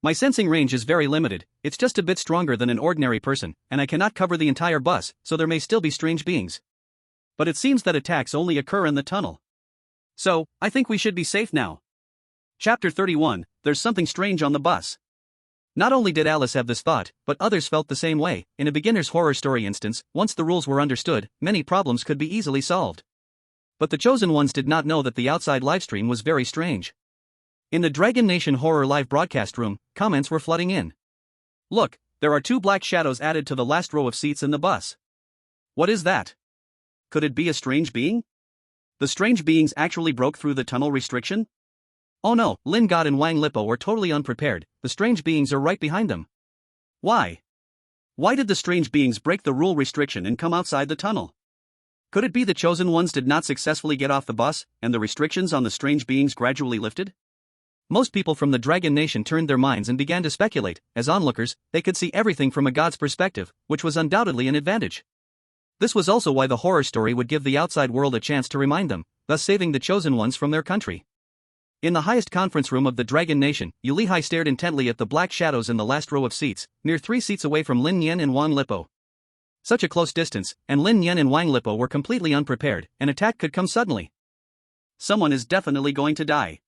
My sensing range is very limited, it's just a bit stronger than an ordinary person, and I cannot cover the entire bus, so there may still be strange beings. But it seems that attacks only occur in the tunnel. So, I think we should be safe now. Chapter 31, There's something strange on the bus. Not only did Alice have this thought, but others felt the same way. In a beginner's horror story instance, once the rules were understood, many problems could be easily solved. But the chosen ones did not know that the outside livestream was very strange. In the Dragon Nation Horror live broadcast room, comments were flooding in. Look, there are 2 black shadows added to the last row of seats in the bus. What is that? Could it be a strange being? The strange beings actually broke through the tunnel restriction? Oh no, Lin God and Wang Lipo were totally unprepared. The strange beings are right behind them. Why? Why did the strange beings break the rule restriction and come outside the tunnel? Could it be the chosen ones did not successfully get off the bus, and the restrictions on the strange beings gradually lifted? Most people from the Dragon Nation turned their minds and began to speculate. As onlookers, they could see everything from a god's perspective, which was undoubtedly an advantage. This was also why the horror story would give the outside world a chance to remind them, thus saving the chosen ones from their country. In the highest conference room of the Dragon Nation, Yu Lihai stared intently at the black shadows in the last row of seats, near 3 seats away from Lin Nian and Wang Lipo. Such a close distance, and Lin Nian and Wang Lipo were completely unprepared. An attack could come suddenly. Someone is definitely going to die.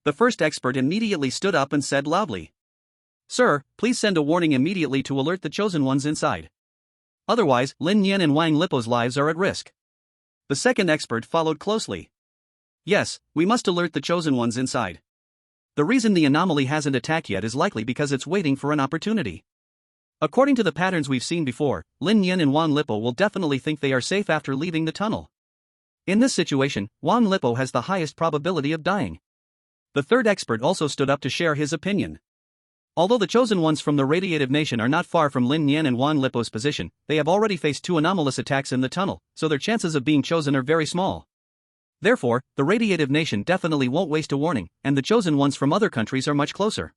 The first expert immediately stood up and said loudly, Sir, please send a warning immediately to alert the chosen ones inside. Otherwise, Lin Nian and Wang Lipo's lives are at risk. The second expert followed closely. Yes, we must alert the chosen ones inside. The reason the anomaly hasn't attacked yet is likely because it's waiting for an opportunity. According to the patterns we've seen before, Lin Nian and Wang Lipo will definitely think they are safe after leaving the tunnel. In this situation, Wang Lipo has the highest probability of dying. The third expert also stood up to share his opinion. Although the chosen ones from the Radiative Nation are not far from Lin Nian and Wang Lipo's position, they have already faced 2 anomalous attacks in the tunnel, so their chances of being chosen are very small. Therefore, the Radiative Nation definitely won't waste a warning, and the chosen ones from other countries are much closer.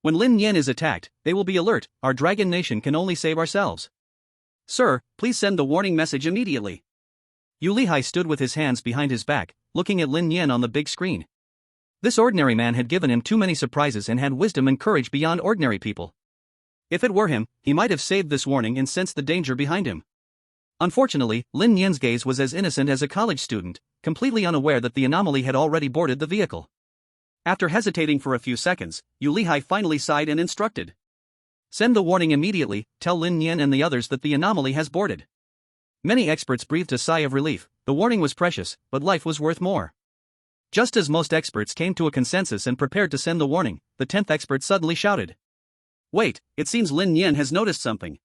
When Lin Nian is attacked, they will be alert. Our Dragon Nation can only save ourselves. Sir, please send the warning message immediately. Yu Lihai stood with his hands behind his back, looking at Lin Nian on the big screen. This ordinary man had given him too many surprises and had wisdom and courage beyond ordinary people. If it were him, he might have saved this warning and sensed the danger behind him. Unfortunately, Lin Nian's gaze was as innocent as a college student, completely unaware that the anomaly had already boarded the vehicle. After hesitating for a few seconds, Yu Lihai finally sighed and instructed. Send the warning immediately, tell Lin Nian and the others that the anomaly has boarded. Many experts breathed a sigh of relief. The warning was precious, but life was worth more. Just as most experts came to a consensus and prepared to send the warning, the 10th expert suddenly shouted. Wait, it seems Lin Nian has noticed something.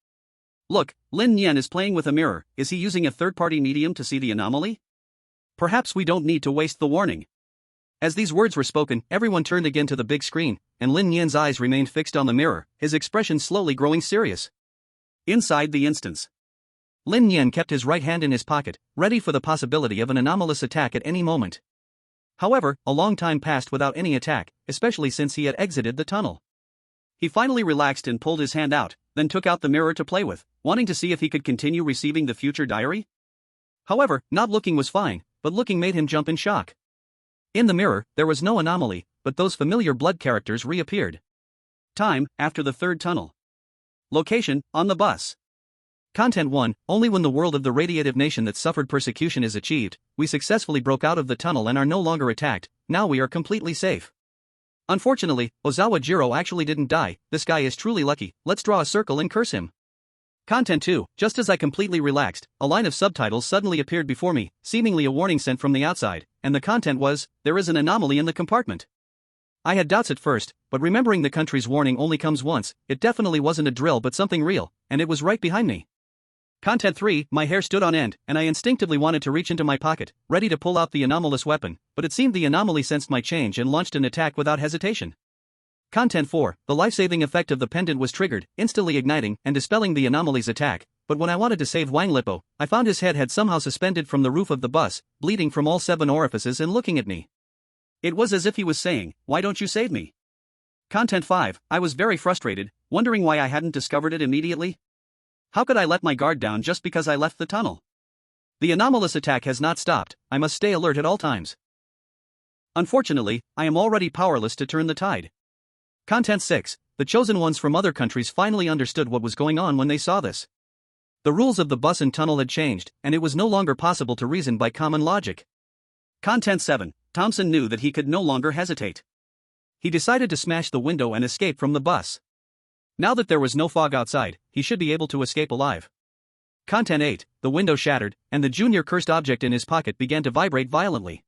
Look, Lin Nian is playing with a mirror. Is he using a third-party medium to see the anomaly? Perhaps we don't need to waste the warning. As these words were spoken, everyone turned again to the big screen, and Lin Nian's eyes remained fixed on the mirror, his expression slowly growing serious. Inside the instance, Lin Nian kept his right hand in his pocket, ready for the possibility of an anomalous attack at any moment. However, a long time passed without any attack, especially since he had exited the tunnel. He finally relaxed and pulled his hand out, then took out the mirror to play with, wanting to see if he could continue receiving the future diary. However, not looking was fine, but looking made him jump in shock. In the mirror, there was no anomaly, but those familiar blood characters reappeared. Time, after the 3rd tunnel. Location, on the bus. Content 1, only when the world of the Radiative Nation that suffered persecution is achieved, we successfully broke out of the tunnel and are no longer attacked. Now we are completely safe. Unfortunately, Ozawa Jiro actually didn't die. This guy is truly lucky. Let's draw a circle and curse him. Content 2, just as I completely relaxed, a line of subtitles suddenly appeared before me, seemingly a warning sent from the outside, and the content was, there is an anomaly in the compartment. I had doubts at first, but remembering the country's warning only comes once, it definitely wasn't a drill but something real, and it was right behind me. Content 3, my hair stood on end, and I instinctively wanted to reach into my pocket, ready to pull out the anomalous weapon, but it seemed the anomaly sensed my change and launched an attack without hesitation. Content 4, the life-saving effect of the pendant was triggered, instantly igniting and dispelling the anomaly's attack, but when I wanted to save Wang Lipo, I found his head had somehow suspended from the roof of the bus, bleeding from all 7 orifices and looking at me. It was as if he was saying, "Why don't you save me?" Content 5. I was very frustrated, wondering why I hadn't discovered it immediately. How could I let my guard down just because I left the tunnel? The anomalous attack has not stopped, I must stay alert at all times. Unfortunately, I am already powerless to turn the tide. Content 6. The chosen ones from other countries finally understood what was going on when they saw this. The rules of the bus and tunnel had changed, and it was no longer possible to reason by common logic. Content 7. Thompson knew that he could no longer hesitate. He decided to smash the window and escape from the bus. Now that there was no fog outside, he should be able to escape alive. Content 8. The window shattered, and the junior cursed object in his pocket began to vibrate violently.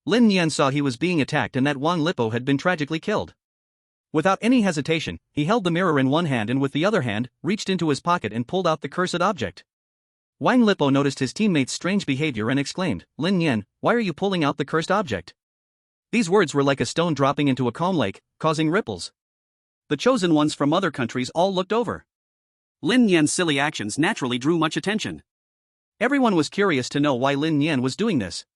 Lin Nian saw he was being attacked and that Wang Lipo had been tragically killed. Without any hesitation, he held the mirror in one hand and with the other hand, reached into his pocket and pulled out the cursed object. Wang Lipo noticed his teammate's strange behavior and exclaimed, "Lin Nian, why are you pulling out the cursed object?" These words were like a stone dropping into a calm lake, causing ripples. The chosen ones from other countries all looked over. Lin Nian's silly actions naturally drew much attention. Everyone was curious to know why Lin Nian was doing this.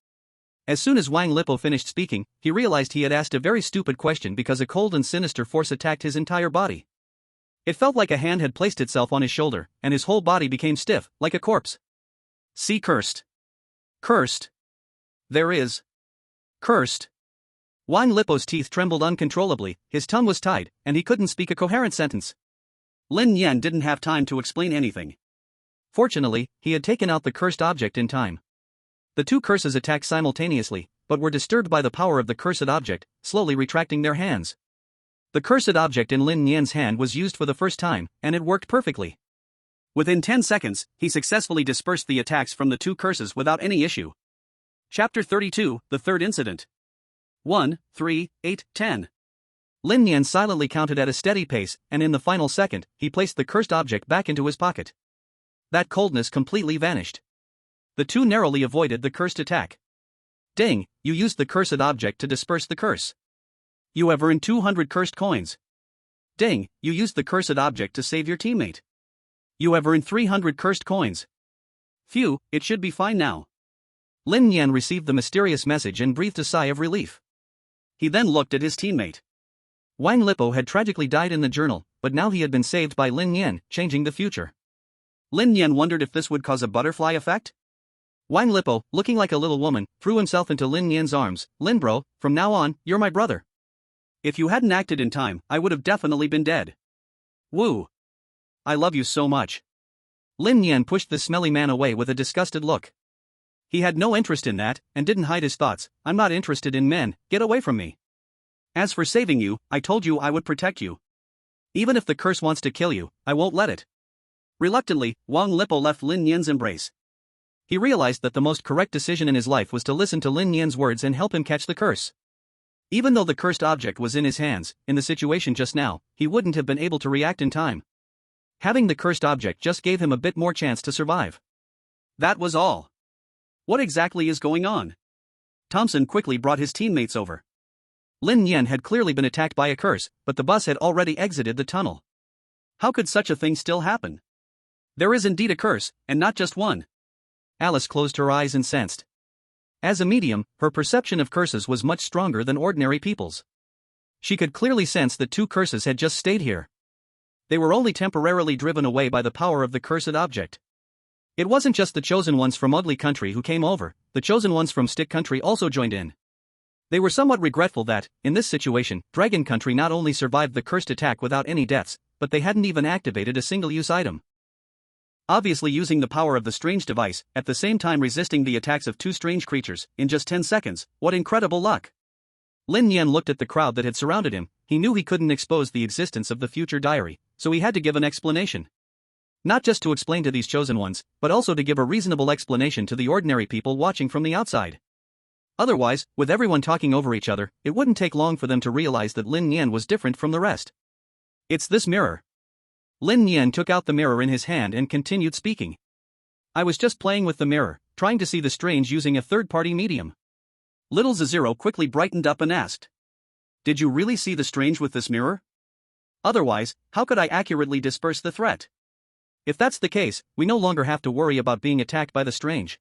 As soon as Wang Lipo finished speaking, he realized he had asked a very stupid question because a cold and sinister force attacked his entire body. It felt like a hand had placed itself on his shoulder, and his whole body became stiff, like a corpse. See cursed. Cursed. There is. Cursed. Wang Lipo's teeth trembled uncontrollably, his tongue was tied, and he couldn't speak a coherent sentence. Lin Nian didn't have time to explain anything. Fortunately, he had taken out the cursed object in time. The two curses attacked simultaneously, but were disturbed by the power of the cursed object, slowly retracting their hands. The cursed object in Lin Nian's hand was used for the first time, and it worked perfectly. Within 10 seconds, he successfully dispersed the attacks from the two curses without any issue. Chapter 32, The Third Incident. 1, 3, 8, 10. Lin Nian silently counted at a steady pace, and in the final second, he placed the cursed object back into his pocket. That coldness completely vanished. The two narrowly avoided the cursed attack. Ding, you used the cursed object to disperse the curse. You have earned 200 cursed coins. Ding, you used the cursed object to save your teammate. You have earned 300 cursed coins. Phew, it should be fine now. Lin Nian received the mysterious message and breathed a sigh of relief. He then looked at his teammate. Wang Lipo had tragically died in the journal, but now he had been saved by Lin Nian, changing the future. Lin Nian wondered if this would cause a butterfly effect? Wang Lipo, looking like a little woman, threw himself into Lin Nian's arms. "Lin bro, from now on, you're my brother. If you hadn't acted in time, I would have definitely been dead. Woo! I love you so much." Lin Nian pushed the smelly man away with a disgusted look. He had no interest in that, and didn't hide his thoughts. "I'm not interested in men, get away from me. As for saving you, I told you I would protect you. Even if the curse wants to kill you, I won't let it." Reluctantly, Wang Lipo left Lin Nian's embrace. He realized that the most correct decision in his life was to listen to Lin Nian's words and help him catch the curse. Even though the cursed object was in his hands, in the situation just now, he wouldn't have been able to react in time. Having the cursed object just gave him a bit more chance to survive. That was all. What exactly is going on? Thompson quickly brought his teammates over. Lin Nian had clearly been attacked by a curse, but the bus had already exited the tunnel. How could such a thing still happen? There is indeed a curse, and not just one. Alice closed her eyes and sensed. As a medium, her perception of curses was much stronger than ordinary people's. She could clearly sense that two curses had just stayed here. They were only temporarily driven away by the power of the cursed object. It wasn't just the chosen ones from Ugly Country who came over, the chosen ones from Stick Country also joined in. They were somewhat regretful that, in this situation, Dragon Country not only survived the cursed attack without any deaths, but they hadn't even activated a single-use item. Obviously using the power of the strange device, at the same time resisting the attacks of two strange creatures, in just 10 seconds, what incredible luck! Lin Nian looked at the crowd that had surrounded him. He knew he couldn't expose the existence of the future diary, so he had to give an explanation. Not just to explain to these chosen ones, but also to give a reasonable explanation to the ordinary people watching from the outside. Otherwise, with everyone talking over each other, it wouldn't take long for them to realize that Lin Nian was different from the rest. It's this mirror. Lin Nian took out the mirror in his hand and continued speaking. I was just playing with the mirror, trying to see the strange using a third-party medium. Little Zero quickly brightened up and asked. Did you really see the strange with this mirror? Otherwise, how could I accurately disperse the threat? If that's the case, we no longer have to worry about being attacked by the strange.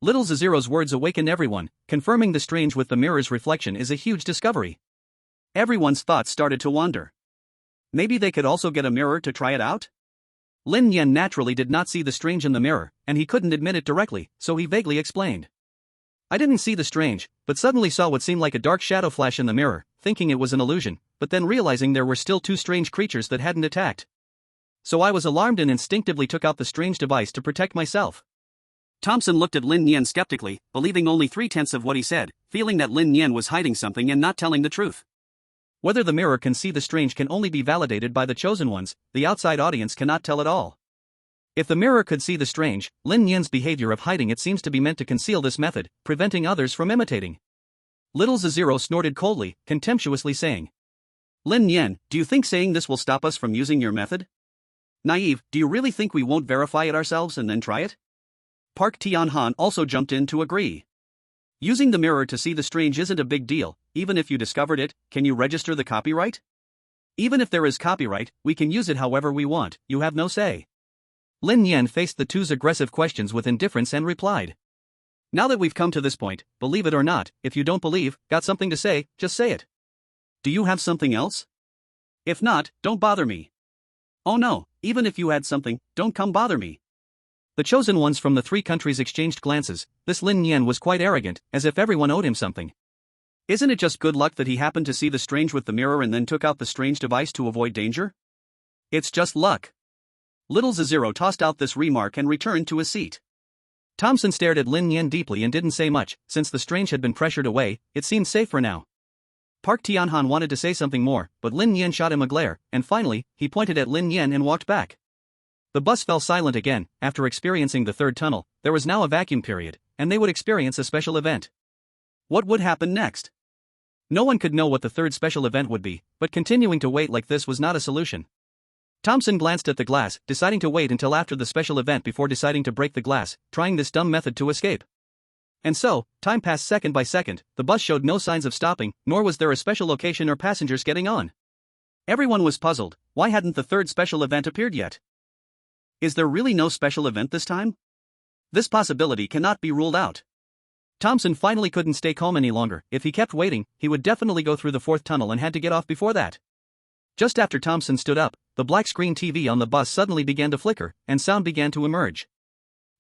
Little Zero's words awakened everyone, confirming the strange with the mirror's reflection is a huge discovery. Everyone's thoughts started to wander. Maybe they could also get a mirror to try it out? Lin Nian naturally did not see the strange in the mirror, and he couldn't admit it directly, so he vaguely explained. I didn't see the strange, but suddenly saw what seemed like a dark shadow flash in the mirror, thinking it was an illusion, but then realizing there were still two strange creatures that hadn't attacked. So I was alarmed and instinctively took out the strange device to protect myself. Thompson looked at Lin Nian skeptically, believing only 3/10 of what he said, feeling that Lin Nian was hiding something and not telling the truth. Whether the mirror can see the strange can only be validated by the chosen ones, the outside audience cannot tell at all. If the mirror could see the strange, Lin Nian's behavior of hiding it seems to be meant to conceal this method, preventing others from imitating. Little Zero snorted coldly, contemptuously saying. Lin Nian, do you think saying this will stop us from using your method? Naive, do you really think we won't verify it ourselves and then try it? Park Tianhan also jumped in to agree. Using the mirror to see the strange isn't a big deal, even if you discovered it, can you register the copyright? Even if there is copyright, we can use it however we want, you have no say. Lin Nian faced the two's aggressive questions with indifference and replied. Now that we've come to this point, believe it or not, if you don't believe, got something to say, just say it. Do you have something else? If not, don't bother me. Oh no, even if you had something, don't come bother me. The chosen ones from the three countries exchanged glances. This Lin Nian was quite arrogant, as if everyone owed him something. Isn't it just good luck that he happened to see the strange with the mirror and then took out the strange device to avoid danger? It's just luck. Little Zero tossed out this remark and returned to his seat. Thompson stared at Lin Nian deeply and didn't say much. Since the strange had been pressured away, it seemed safe for now. Park Tianhan wanted to say something more, but Lin Nian shot him a glare, and finally, he pointed at Lin Nian and walked back. The bus fell silent again. After experiencing the third tunnel, there was now a vacuum period, and they would experience a special event. What would happen next? No one could know what the third special event would be, but continuing to wait like this was not a solution. Thompson glanced at the glass, deciding to wait until after the special event before deciding to break the glass, trying this dumb method to escape. And so, time passed second by second. The bus showed no signs of stopping, nor was there a special location or passengers getting on. Everyone was puzzled. Why hadn't the third special event appeared yet? Is there really no special event this time? This possibility cannot be ruled out. Thompson finally couldn't stay calm any longer. If he kept waiting, he would definitely go through the fourth tunnel and had to get off before that. Just after Thompson stood up, the black screen TV on the bus suddenly began to flicker, and sound began to emerge.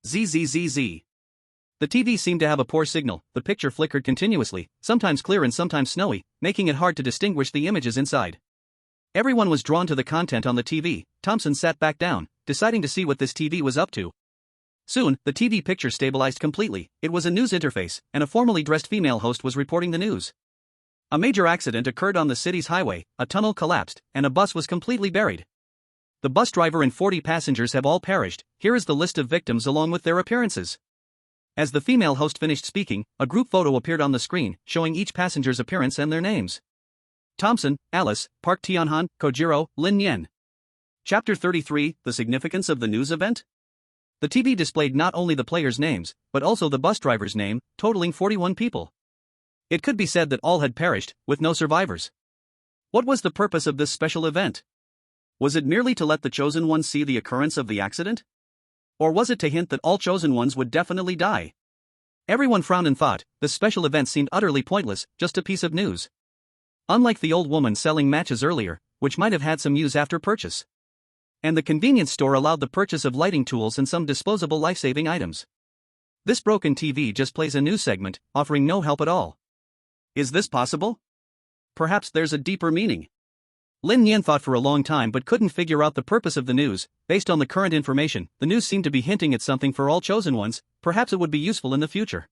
Zzz. The TV seemed to have a poor signal. The picture flickered continuously, sometimes clear and sometimes snowy, making it hard to distinguish the images inside. Everyone was drawn to the content on the TV. Thompson sat back down, deciding to see what this TV was up to. Soon, the TV picture stabilized completely. It was a news interface, and a formally dressed female host was reporting the news. A major accident occurred on the city's highway, a tunnel collapsed, and a bus was completely buried. The bus driver and 40 passengers have all perished. Here is the list of victims along with their appearances. As the female host finished speaking, a group photo appeared on the screen, showing each passenger's appearance and their names. Thompson, Alice, Park Tianhan, Kojiro, Lin Nian. Chapter 33, The Significance of the News Event? The TV displayed not only the players' names, but also the bus driver's name, totaling 41 people. It could be said that all had perished, with no survivors. What was the purpose of this special event? Was it merely to let the chosen ones see the occurrence of the accident? Or was it to hint that all chosen ones would definitely die? Everyone frowned and thought. This special event seemed utterly pointless, just a piece of news. Unlike the old woman selling matches earlier, which might have had some use after purchase. And the convenience store allowed the purchase of lighting tools and some disposable life-saving items. This broken TV just plays a news segment, offering no help at all. Is this possible? Perhaps there's a deeper meaning. Lin Nian thought for a long time but couldn't figure out the purpose of the news. Based on the current information, the news seemed to be hinting at something for all chosen ones. Perhaps it would be useful in the future.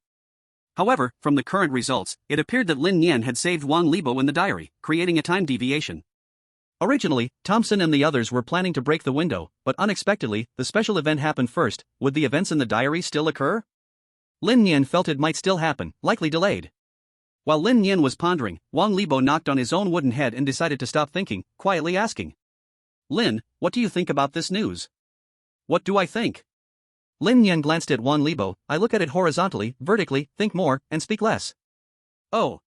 However, from the current results, it appeared that Lin Nian had saved Wang Libo in the diary, creating a time deviation. Originally, Thompson and the others were planning to break the window, but unexpectedly, the special event happened first. Would the events in the diary still occur? Lin Nian felt it might still happen, likely delayed. While Lin Nian was pondering, Wang Libo knocked on his own wooden head and decided to stop thinking, quietly asking. Lin, what do you think about this news? What do I think? Lin Nian glanced at Wang Libo. I look at it horizontally, vertically, think more, and speak less. Oh.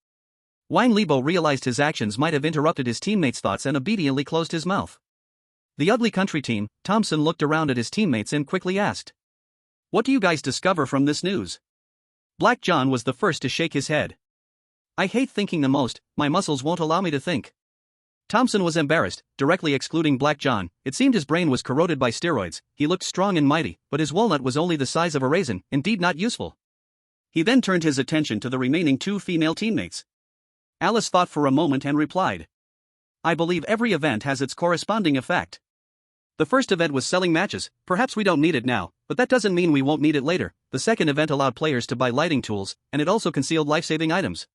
Wang Libo realized his actions might have interrupted his teammates' thoughts and obediently closed his mouth. The ugly country team, Thompson looked around at his teammates and quickly asked. What do you guys discover from this news? Black John was the first to shake his head. I hate thinking the most, my muscles won't allow me to think. Thompson was embarrassed, directly excluding Black John. It seemed his brain was corroded by steroids. He looked strong and mighty, but his walnut was only the size of a raisin, indeed not useful. He then turned his attention to the remaining two female teammates. Alice thought for a moment and replied. I believe every event has its corresponding effect. The first event was selling matches. Perhaps we don't need it now, but that doesn't mean we won't need it later. The second event allowed players to buy lighting tools, and it also concealed life-saving items.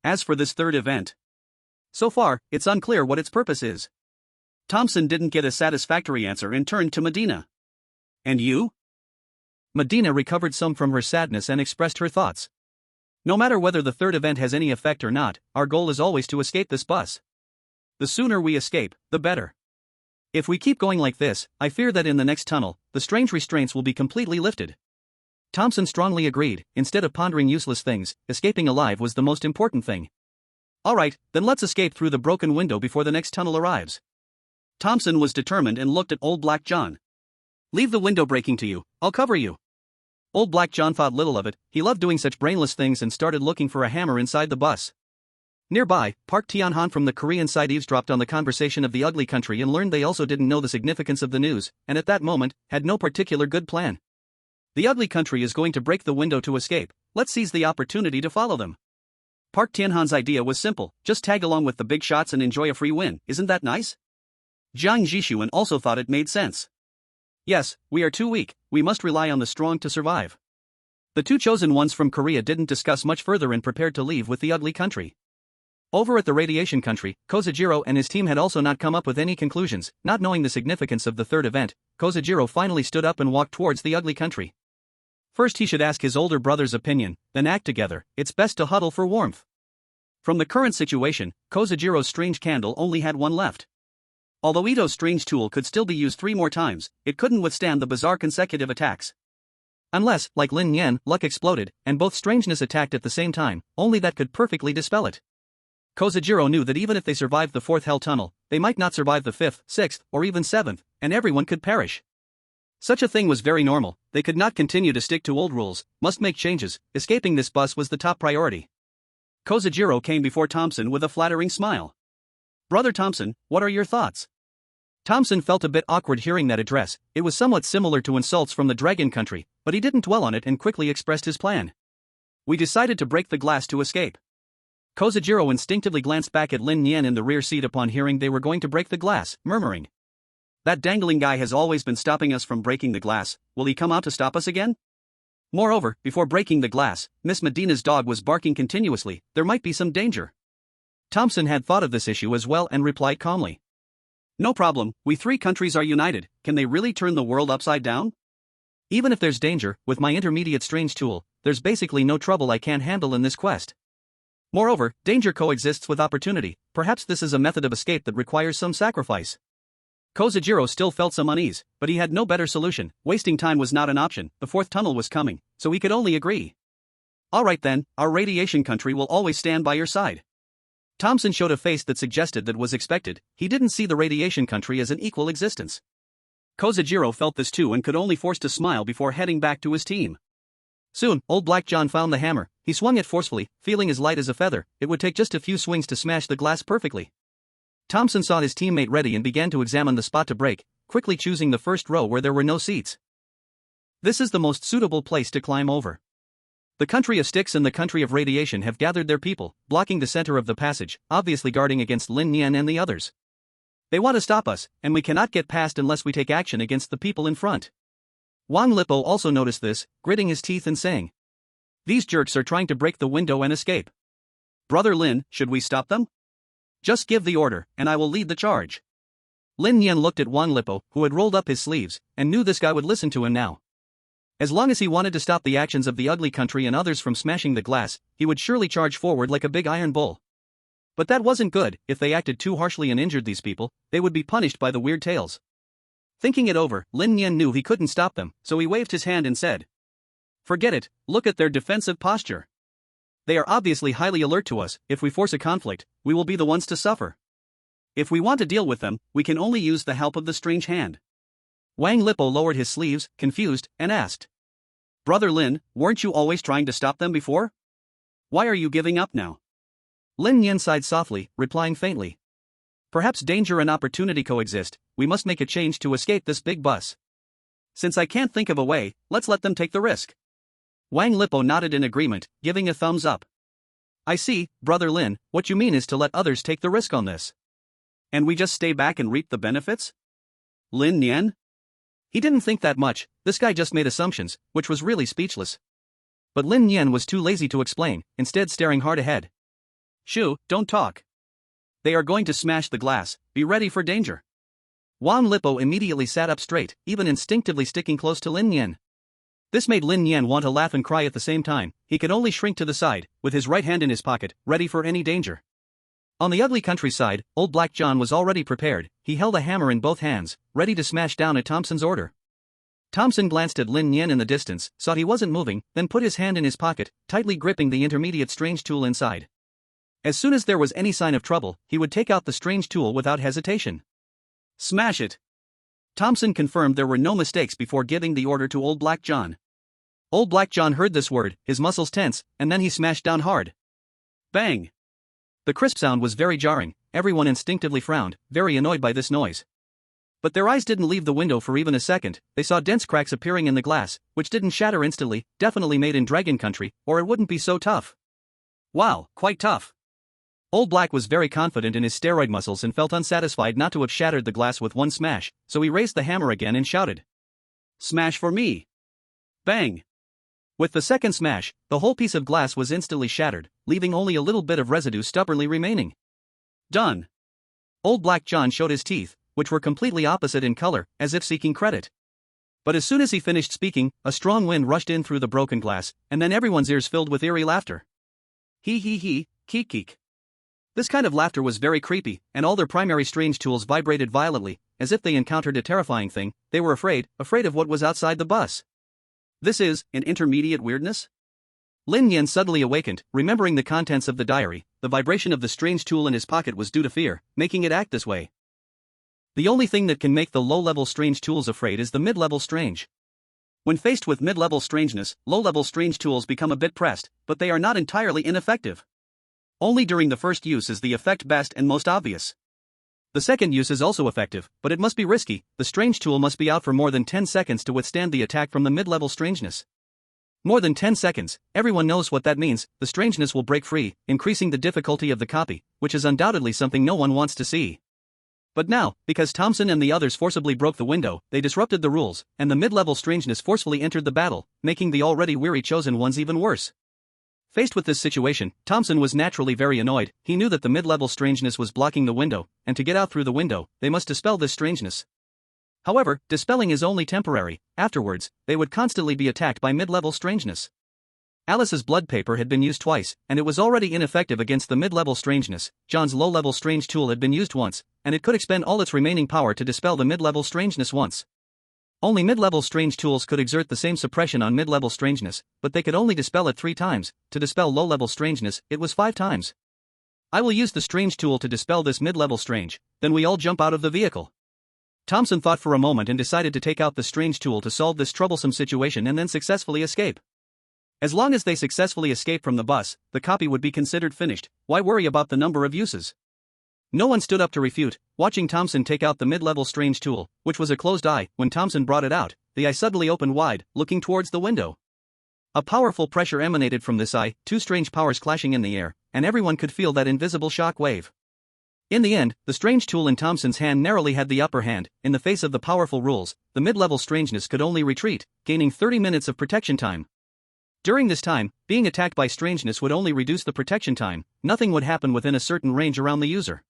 As for this third event, so far, it's unclear what its purpose is. Thompson didn't get a satisfactory answer and turned to Medina. And you? Medina recovered some from her sadness and expressed her thoughts. No matter whether the third event has any effect or not, our goal is always to escape this bus. The sooner we escape, the better. If we keep going like this, I fear that in the next tunnel, the strange restraints will be completely lifted. Thompson strongly agreed. Instead of pondering useless things, escaping alive was the most important thing. Alright, then let's escape through the broken window before the next tunnel arrives. Thompson was determined and looked at Old Black John. Leave the window breaking to you, I'll cover you. Old Black John thought little of it. He loved doing such brainless things and started looking for a hammer inside the bus. Nearby, Park Tianhan from the Korean side eavesdropped on the conversation of the ugly country and learned they also didn't know the significance of the news, and at that moment, had no particular good plan. The ugly country is going to break the window to escape. Let's seize the opportunity to follow them. Park Tianhan's idea was simple, just tag along with the big shots and enjoy a free win, isn't that nice? Jiang Jishuan also thought it made sense. Yes, we are too weak, we must rely on the strong to survive. The two chosen ones from Korea didn't discuss much further and prepared to leave with the ugly country. Over at the radiation country, Ozawa Jiro and his team had also not come up with any conclusions. Not knowing the significance of the third event, Ozawa Jiro finally stood up and walked towards the ugly country. First he should ask his older brother's opinion, then act together. It's best to huddle for warmth. From the current situation, Ozawa Jiro's strange candle only had one left. Although Ito's strange tool could still be used 3 more times, it couldn't withstand the bizarre consecutive attacks. Unless, like Lin Nian, luck exploded, and both strangeness attacked at the same time, only that could perfectly dispel it. Ozawa Jiro knew that even if they survived the 4th hell tunnel, they might not survive the 5th, 6th, or even 7th, and everyone could perish. Such a thing was very normal. They could not continue to stick to old rules, must make changes. Escaping this bus was the top priority. Ozawa Jiro came before Thompson with a flattering smile. Brother Thompson, what are your thoughts? Thompson felt a bit awkward hearing that address. It was somewhat similar to insults from the Dragon Country, but he didn't dwell on it and quickly expressed his plan. We decided to break the glass to escape. Ozawa Jiro instinctively glanced back at Lin Nian in the rear seat upon hearing they were going to break the glass, murmuring. That dangling guy has always been stopping us from breaking the glass. Will he come out to stop us again? Moreover, before breaking the glass, Miss Medina's dog was barking continuously. There might be some danger. Thompson had thought of this issue as well and replied calmly. No problem, we 3 countries are united. Can they really turn the world upside down? Even if there's danger, with my intermediate strange tool, there's basically no trouble I can't handle in this quest. Moreover, danger coexists with opportunity. Perhaps this is a method of escape that requires some sacrifice. Ozawa Jiro still felt some unease, but he had no better solution. Wasting time was not an option. The 4th tunnel was coming, so he could only agree. Alright then, our radiation country will always stand by your side. Thompson showed a face that suggested that was expected. He didn't see the radiation country as an equal existence. Ozawa Jiro felt this too and could only force to smile before heading back to his team. Soon, Old Black John found the hammer. He swung it forcefully, feeling as light as a feather. It would take just a few swings to smash the glass perfectly. Thompson saw his teammate ready and began to examine the spot to break, quickly choosing the first row where there were no seats. This is the most suitable place to climb over. The country of sticks and the country of radiation have gathered their people, blocking the center of the passage, obviously guarding against Lin Nian and the others. They want to stop us, and we cannot get past unless we take action against the people in front. Wang Lipo also noticed this, gritting his teeth and saying, these jerks are trying to break the window and escape. Brother Lin, should we stop them? Just give the order, and I will lead the charge. Lin Nian looked at Wang Lipo, who had rolled up his sleeves, and knew this guy would listen to him now. As long as he wanted to stop the actions of the ugly country and others from smashing the glass, he would surely charge forward like a big iron bull. But that wasn't good. If they acted too harshly and injured these people, they would be punished by the weird tales. Thinking it over, Lin Nian knew he couldn't stop them, so he waved his hand and said, forget it, look at their defensive posture. They are obviously highly alert to us. If we force a conflict, we will be the ones to suffer. If we want to deal with them, we can only use the help of the strange hand. Wang Lipo lowered his sleeves, confused, and asked. Brother Lin, weren't you always trying to stop them before? Why are you giving up now? Lin Nian sighed softly, replying faintly. Perhaps danger and opportunity coexist, we must make a change to escape this big bus. Since I can't think of a way, let's let them take the risk. Wang Lipo nodded in agreement, giving a thumbs up. I see, Brother Lin, what you mean is to let others take the risk on this. And we just stay back and reap the benefits? Lin Nian? He didn't think that much, this guy just made assumptions, which was really speechless. But Lin Nian was too lazy to explain, instead staring hard ahead. Shoo, don't talk. They are going to smash the glass, be ready for danger. Wang Lipo immediately sat up straight, even instinctively sticking close to Lin Nian. This made Lin Nian want to laugh and cry at the same time. He could only shrink to the side, with his right hand in his pocket, ready for any danger. On the ugly countryside, old Black John was already prepared. He held a hammer in both hands, ready to smash down at Thompson's order. Thompson glanced at Lin Nian in the distance, saw he wasn't moving, then put his hand in his pocket, tightly gripping the intermediate strange tool inside. As soon as there was any sign of trouble, he would take out the strange tool without hesitation. Smash it! Thompson confirmed there were no mistakes before giving the order to old Black John. Old Black John heard this word, his muscles tense, and then he smashed down hard. Bang! The crisp sound was very jarring, everyone instinctively frowned, very annoyed by this noise. But their eyes didn't leave the window for even a second. They saw dense cracks appearing in the glass, which didn't shatter instantly, definitely made in Dragon Country, or it wouldn't be so tough. Wow, quite tough. Old Black was very confident in his steroid muscles and felt unsatisfied not to have shattered the glass with one smash, so he raised the hammer again and shouted. Smash for me! Bang! With the second smash, the whole piece of glass was instantly shattered, leaving only a little bit of residue stubbornly remaining. Done! Old Black John showed his teeth, which were completely opposite in color, as if seeking credit. But as soon as he finished speaking, a strong wind rushed in through the broken glass, and then everyone's ears filled with eerie laughter. Hee hee hee, keek keek. This kind of laughter was very creepy, and all their primary strange tools vibrated violently, as if they encountered a terrifying thing. They were afraid of what was outside the bus. This is an intermediate weirdness? Lin Nian suddenly awakened, remembering the contents of the diary. The vibration of the strange tool in his pocket was due to fear, making it act this way. The only thing that can make the low-level strange tools afraid is the mid-level strange. When faced with mid-level strangeness, low-level strange tools become a bit pressed, but they are not entirely ineffective. Only during the first use is the effect best and most obvious. The second use is also effective, but it must be risky. The strange tool must be out for more than 10 seconds to withstand the attack from the mid-level strangeness. More than 10 seconds, everyone knows what that means. The strangeness will break free, increasing the difficulty of the copy, which is undoubtedly something no one wants to see. But now, because Thompson and the others forcibly broke the window, they disrupted the rules, and the mid-level strangeness forcefully entered the battle, making the already weary chosen ones even worse. Faced with this situation, Thompson was naturally very annoyed. He knew that the mid-level strangeness was blocking the window, and to get out through the window, they must dispel this strangeness. However, dispelling is only temporary. Afterwards, they would constantly be attacked by mid-level strangeness. Alice's blood paper had been used twice, and it was already ineffective against the mid-level strangeness. John's low-level strange tool had been used once, and it could expend all its remaining power to dispel the mid-level strangeness once. Only mid-level strange tools could exert the same suppression on mid-level strangeness, but they could only dispel it 3 times. To dispel low-level strangeness, it was 5 times. I will use the strange tool to dispel this mid-level strange, then we all jump out of the vehicle. Thompson thought for a moment and decided to take out the strange tool to solve this troublesome situation and then successfully escape. As long as they successfully escape from the bus, the copy would be considered finished. Why worry about the number of uses? No one stood up to refute, watching Thompson take out the mid-level strange tool, which was a closed eye. When Thompson brought it out, the eye suddenly opened wide, looking towards the window. A powerful pressure emanated from this eye, 2 strange powers clashing in the air, and everyone could feel that invisible shock wave. In the end, the strange tool in Thompson's hand narrowly had the upper hand. In the face of the powerful rules, the mid-level strangeness could only retreat, gaining 30 minutes of protection time. During this time, being attacked by strangeness would only reduce the protection time. Nothing would happen within a certain range around the user.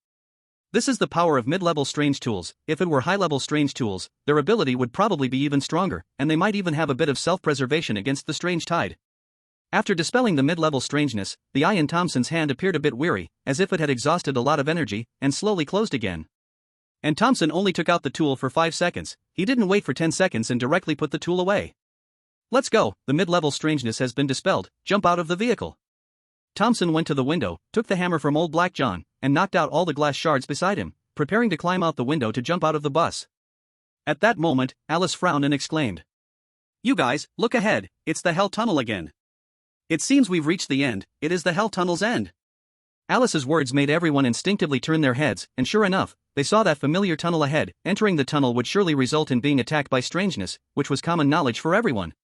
This is the power of mid-level strange tools. If it were high-level strange tools, their ability would probably be even stronger, and they might even have a bit of self-preservation against the strange tide. After dispelling the mid-level strangeness, the eye in Thompson's hand appeared a bit weary, as if it had exhausted a lot of energy, and slowly closed again. And Thompson only took out the tool for 5 seconds. He didn't wait for 10 seconds and directly put the tool away. Let's go, the mid-level strangeness has been dispelled, jump out of the vehicle. Thompson went to the window, took the hammer from old Black John, and knocked out all the glass shards beside him, preparing to climb out the window to jump out of the bus. At that moment, Alice frowned and exclaimed, "You guys, look ahead, it's the Hell Tunnel again. It seems we've reached the end, it is the Hell Tunnel's end." Alice's words made everyone instinctively turn their heads, and sure enough, they saw that familiar tunnel ahead. Entering the tunnel would surely result in being attacked by strangeness, which was common knowledge for everyone.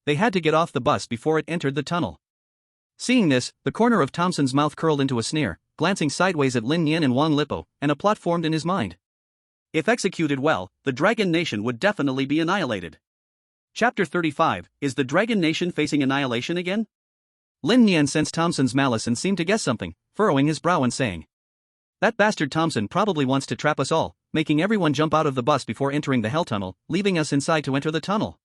They had to get off the bus before it entered the tunnel. Seeing this, the corner of Thompson's mouth curled into a sneer, glancing sideways at Lin Nian and Wang Lipo, and a plot formed in his mind. If executed well, the Dragon Nation would definitely be annihilated. Chapter 35, is the Dragon Nation facing annihilation again? Lin Nian sensed Thompson's malice and seemed to guess something, furrowing his brow and saying, "That bastard Thompson probably wants to trap us all, making everyone jump out of the bus before entering the Hell Tunnel, leaving us inside to enter the tunnel.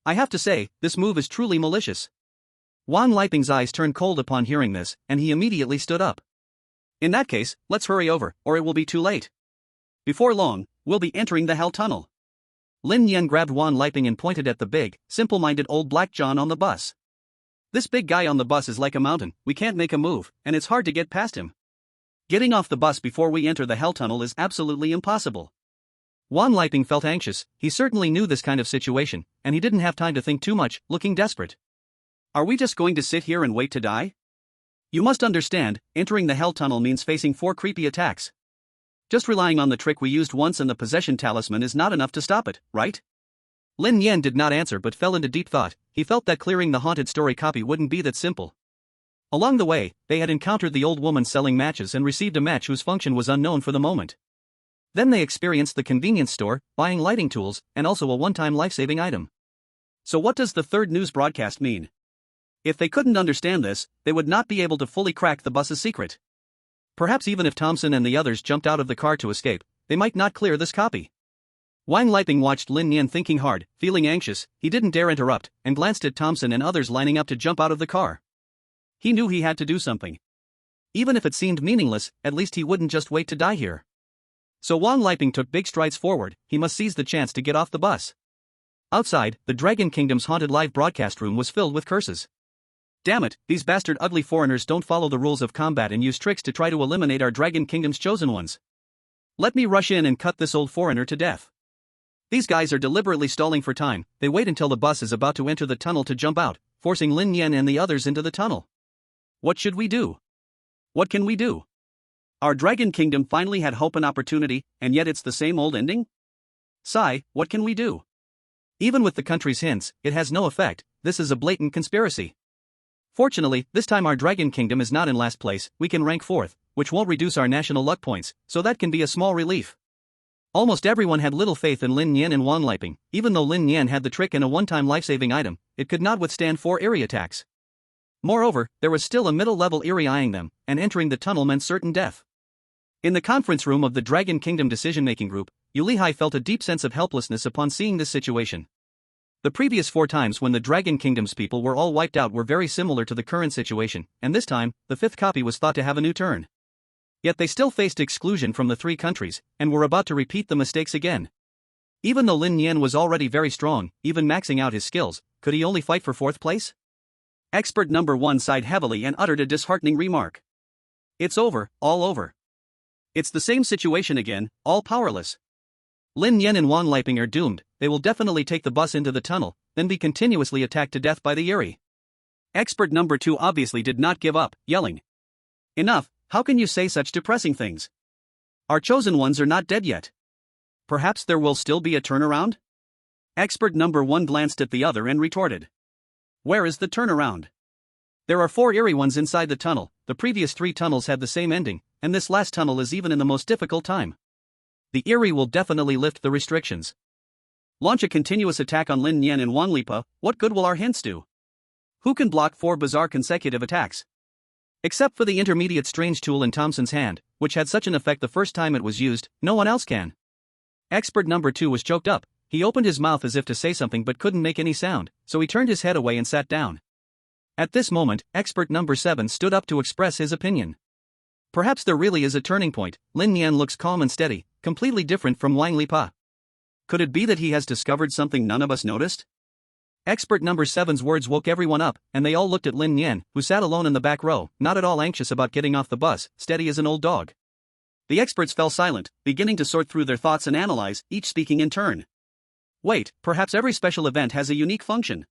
I have to say, this move is truly malicious." Wan Liping's eyes turned cold upon hearing this, and he immediately stood up. "In that case, let's hurry over, or it will be too late. Before long, we'll be entering the Hell Tunnel." Lin Nian grabbed Wan Liping and pointed at the big, simple-minded old black John on the bus. "This big guy on the bus is like a mountain, we can't make a move, and it's hard to get past him. Getting off the bus before we enter the Hell Tunnel is absolutely impossible." Wan Liping felt anxious. He certainly knew this kind of situation, and he didn't have time to think too much, looking desperate. "Are we just going to sit here and wait to die? You must understand, entering the Hell Tunnel means facing 4 creepy attacks. Just relying on the trick we used once and the possession talisman is not enough to stop it, right?" Lin Nian did not answer but fell into deep thought. He felt that clearing the haunted story copy wouldn't be that simple. Along the way, they had encountered the old woman selling matches and received a match whose function was unknown for the moment. Then they experienced the convenience store, buying lighting tools, and also a one-time life-saving item. So what does the third news broadcast mean? If they couldn't understand this, they would not be able to fully crack the bus's secret. Perhaps even if Thompson and the others jumped out of the car to escape, they might not clear this copy. Wang Liping watched Lin Nian thinking hard, feeling anxious. He didn't dare interrupt, and glanced at Thompson and others lining up to jump out of the car. He knew he had to do something. Even if it seemed meaningless, at least he wouldn't just wait to die here. So Wang Liping took big strides forward. He must seize the chance to get off the bus. Outside, the Dragon Kingdom's haunted live broadcast room was filled with curses. "Damn it, these bastard ugly foreigners don't follow the rules of combat and use tricks to try to eliminate our Dragon Kingdom's chosen ones. Let me rush in and cut this old foreigner to death. These guys are deliberately stalling for time. They wait until the bus is about to enter the tunnel to jump out, forcing Lin Nian and the others into the tunnel. What should we do? What can we do? Our Dragon Kingdom finally had hope and opportunity, and yet it's the same old ending? Sigh, what can we do? Even with the country's hints, it has no effect. This is a blatant conspiracy. Fortunately, this time our Dragon Kingdom is not in last place. We can rank 4th, which won't reduce our national luck points, so that can be a small relief." Almost everyone had little faith in Lin Nian and Wan Liping. Even though Lin Nian had the trick and a one-time life-saving item, it could not withstand 4 eerie attacks. Moreover, there was still a middle-level eerie eyeing them, and entering the tunnel meant certain death. In the conference room of the Dragon Kingdom decision-making group, Yu Lihai felt a deep sense of helplessness upon seeing this situation. The previous 4 times when the Dragon Kingdom's people were all wiped out were very similar to the current situation, and this time, the 5th copy was thought to have a new turn. Yet they still faced exclusion from the 3 countries, and were about to repeat the mistakes again. Even though Lin Nian was already very strong, even maxing out his skills, could he only fight for 4th place? Expert number 1 sighed heavily and uttered a disheartening remark. "It's over, all over. It's the same situation again, all powerless. Lin Nian and Wang Liping are doomed. They will definitely take the bus into the tunnel, then be continuously attacked to death by the Yuri." Expert number 2 obviously did not give up, yelling, "Enough, how can you say such depressing things? Our chosen ones are not dead yet. Perhaps there will still be a turnaround?" Expert number 1 glanced at the other and retorted, "Where is the turnaround? There are 4 eerie ones inside the tunnel. The previous 3 tunnels had the same ending, and this last tunnel is even in the most difficult time. The eerie will definitely lift the restrictions. Launch a continuous attack on Lin Nian and Wang Lipa. What good will our hints do? Who can block 4 bizarre consecutive attacks? Except for the intermediate strange tool in Thompson's hand, which had such an effect the first time it was used, no one else can." Expert number 2 was choked up. He opened his mouth as if to say something but couldn't make any sound, so he turned his head away and sat down. At this moment, expert number 7 stood up to express his opinion. "Perhaps there really is a turning point. Lin Nian looks calm and steady, completely different from Wang Lipa. Could it be that he has discovered something none of us noticed?" Expert number 7's words woke everyone up, and they all looked at Lin Nian, who sat alone in the back row, not at all anxious about getting off the bus, steady as an old dog. The experts fell silent, beginning to sort through their thoughts and analyze, each speaking in turn. Wait, perhaps every special event has a unique function.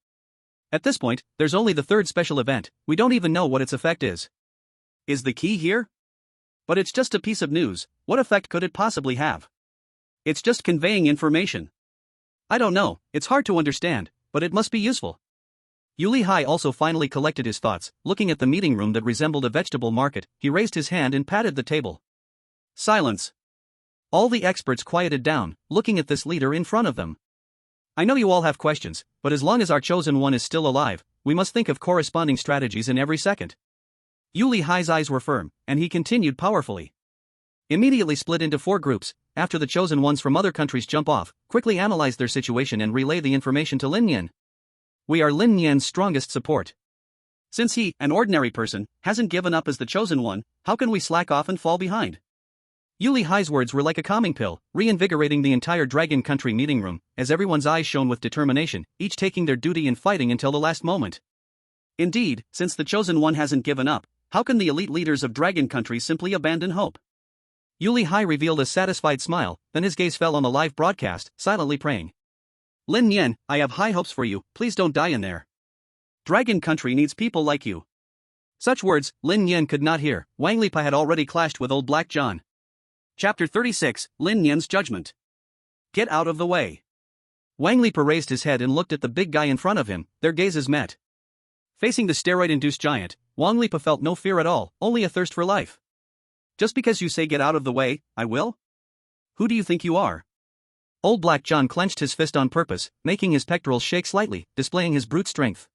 At this point, there's only the third special event, we don't even know what its effect is. Is the key here? But it's just a piece of news, what effect could it possibly have? It's just conveying information. I don't know, it's hard to understand, but it must be useful. Yuli Hai also finally collected his thoughts, looking at the meeting room that resembled a vegetable market, he raised his hand and patted the table. Silence. All the experts quieted down, looking at this leader in front of them. I know you all have questions, but as long as our chosen one is still alive, we must think of corresponding strategies in every second. Yuli Hai's eyes were firm, and he continued powerfully. Immediately split into 4 groups, after the chosen ones from other countries jump off, quickly analyze their situation and relay the information to Lin Nian. We are Lin Nian's strongest support. Since he, an ordinary person, hasn't given up as the chosen one, how can we slack off and fall behind? Yuli Hai's words were like a calming pill, reinvigorating the entire Dragon Country meeting room, as everyone's eyes shone with determination, each taking their duty and fighting until the last moment. Indeed, since the chosen one hasn't given up, how can the elite leaders of Dragon Country simply abandon hope? Yuli Hai revealed a satisfied smile, then his gaze fell on the live broadcast, silently praying. Lin Nian, I have high hopes for you, please don't die in there. Dragon Country needs people like you. Such words, Lin Nian could not hear, Wang Lipa had already clashed with old Black John. Chapter 36, Lin Nian's Judgment. Get out of the way. Wang Lipa raised his head and looked at the big guy in front of him, their gazes met. Facing the steroid-induced giant, Wang Lipa felt no fear at all, only a thirst for life. Just because you say get out of the way, I will? Who do you think you are? Old Black John clenched his fist on purpose, making his pectorals shake slightly, displaying his brute strength.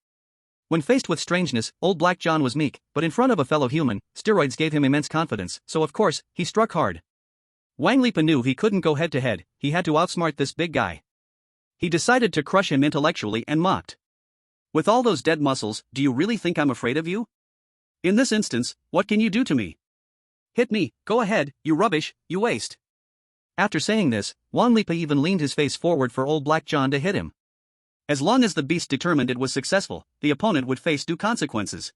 When faced with strangeness, old Black John was meek, but in front of a fellow human, steroids gave him immense confidence, so of course, he struck hard. Wang Lipa knew he couldn't go head-to-head, he had to outsmart this big guy. He decided to crush him intellectually and mocked. With all those dead muscles, do you really think I'm afraid of you? In this instance, what can you do to me? Hit me, go ahead, you rubbish, you waste. After saying this, Wang Lipa even leaned his face forward for old Black John to hit him. As long as the beast determined it was successful, the opponent would face due consequences.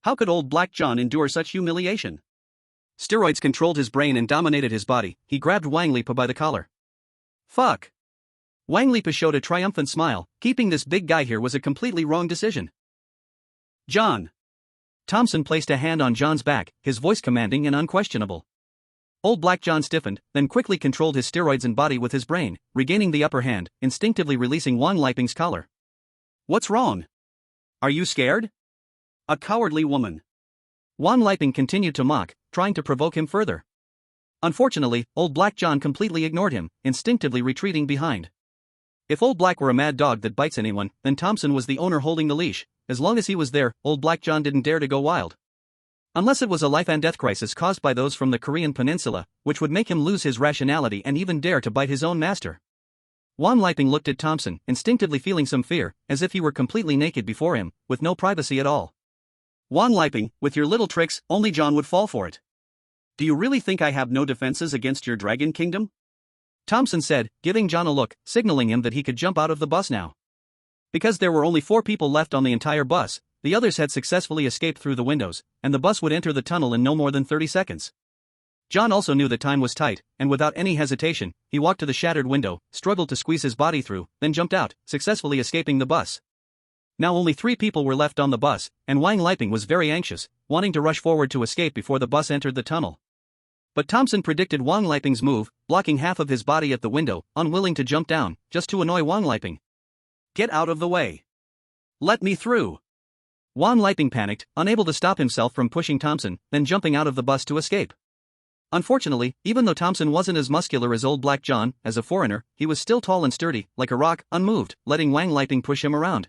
How could old Black John endure such humiliation? Steroids controlled his brain and dominated his body, he grabbed Wang Lipa by the collar. Fuck. Wang Lipa showed a triumphant smile, keeping this big guy here was a completely wrong decision. John. Thompson placed a hand on John's back, his voice commanding and unquestionable. Old Black John stiffened, then quickly controlled his steroids and body with his brain, regaining the upper hand, instinctively releasing Wang Liping's collar. What's wrong? Are you scared? A cowardly woman. Wang Liping continued to mock, trying to provoke him further. Unfortunately, old Black John completely ignored him, instinctively retreating behind. If old Black were a mad dog that bites anyone, then Thompson was the owner holding the leash. As long as he was there, old Black John didn't dare to go wild. Unless it was a life-and-death crisis caused by those from the Korean peninsula, which would make him lose his rationality and even dare to bite his own master. Wang Liping looked at Thompson, instinctively feeling some fear, as if he were completely naked before him, with no privacy at all. Wang Liping, with your little tricks, only John would fall for it. Do you really think I have no defenses against your dragon kingdom? Thompson said, giving John a look, signaling him that he could jump out of the bus now. Because there were only 4 people left on the entire bus, the others had successfully escaped through the windows, and the bus would enter the tunnel in no more than 30 seconds. John also knew that time was tight, and without any hesitation, he walked to the shattered window, struggled to squeeze his body through, then jumped out, successfully escaping the bus. Now only 3 people were left on the bus, and Wang Liping was very anxious, wanting to rush forward to escape before the bus entered the tunnel. But Thompson predicted Wang Liping's move, blocking half of his body at the window, unwilling to jump down, just to annoy Wang Liping. Get out of the way. Let me through. Wang Liping panicked, unable to stop himself from pushing Thompson, then jumping out of the bus to escape. Unfortunately, even though Thompson wasn't as muscular as old Black John, as a foreigner, he was still tall and sturdy, like a rock, unmoved, letting Wang Liping push him around.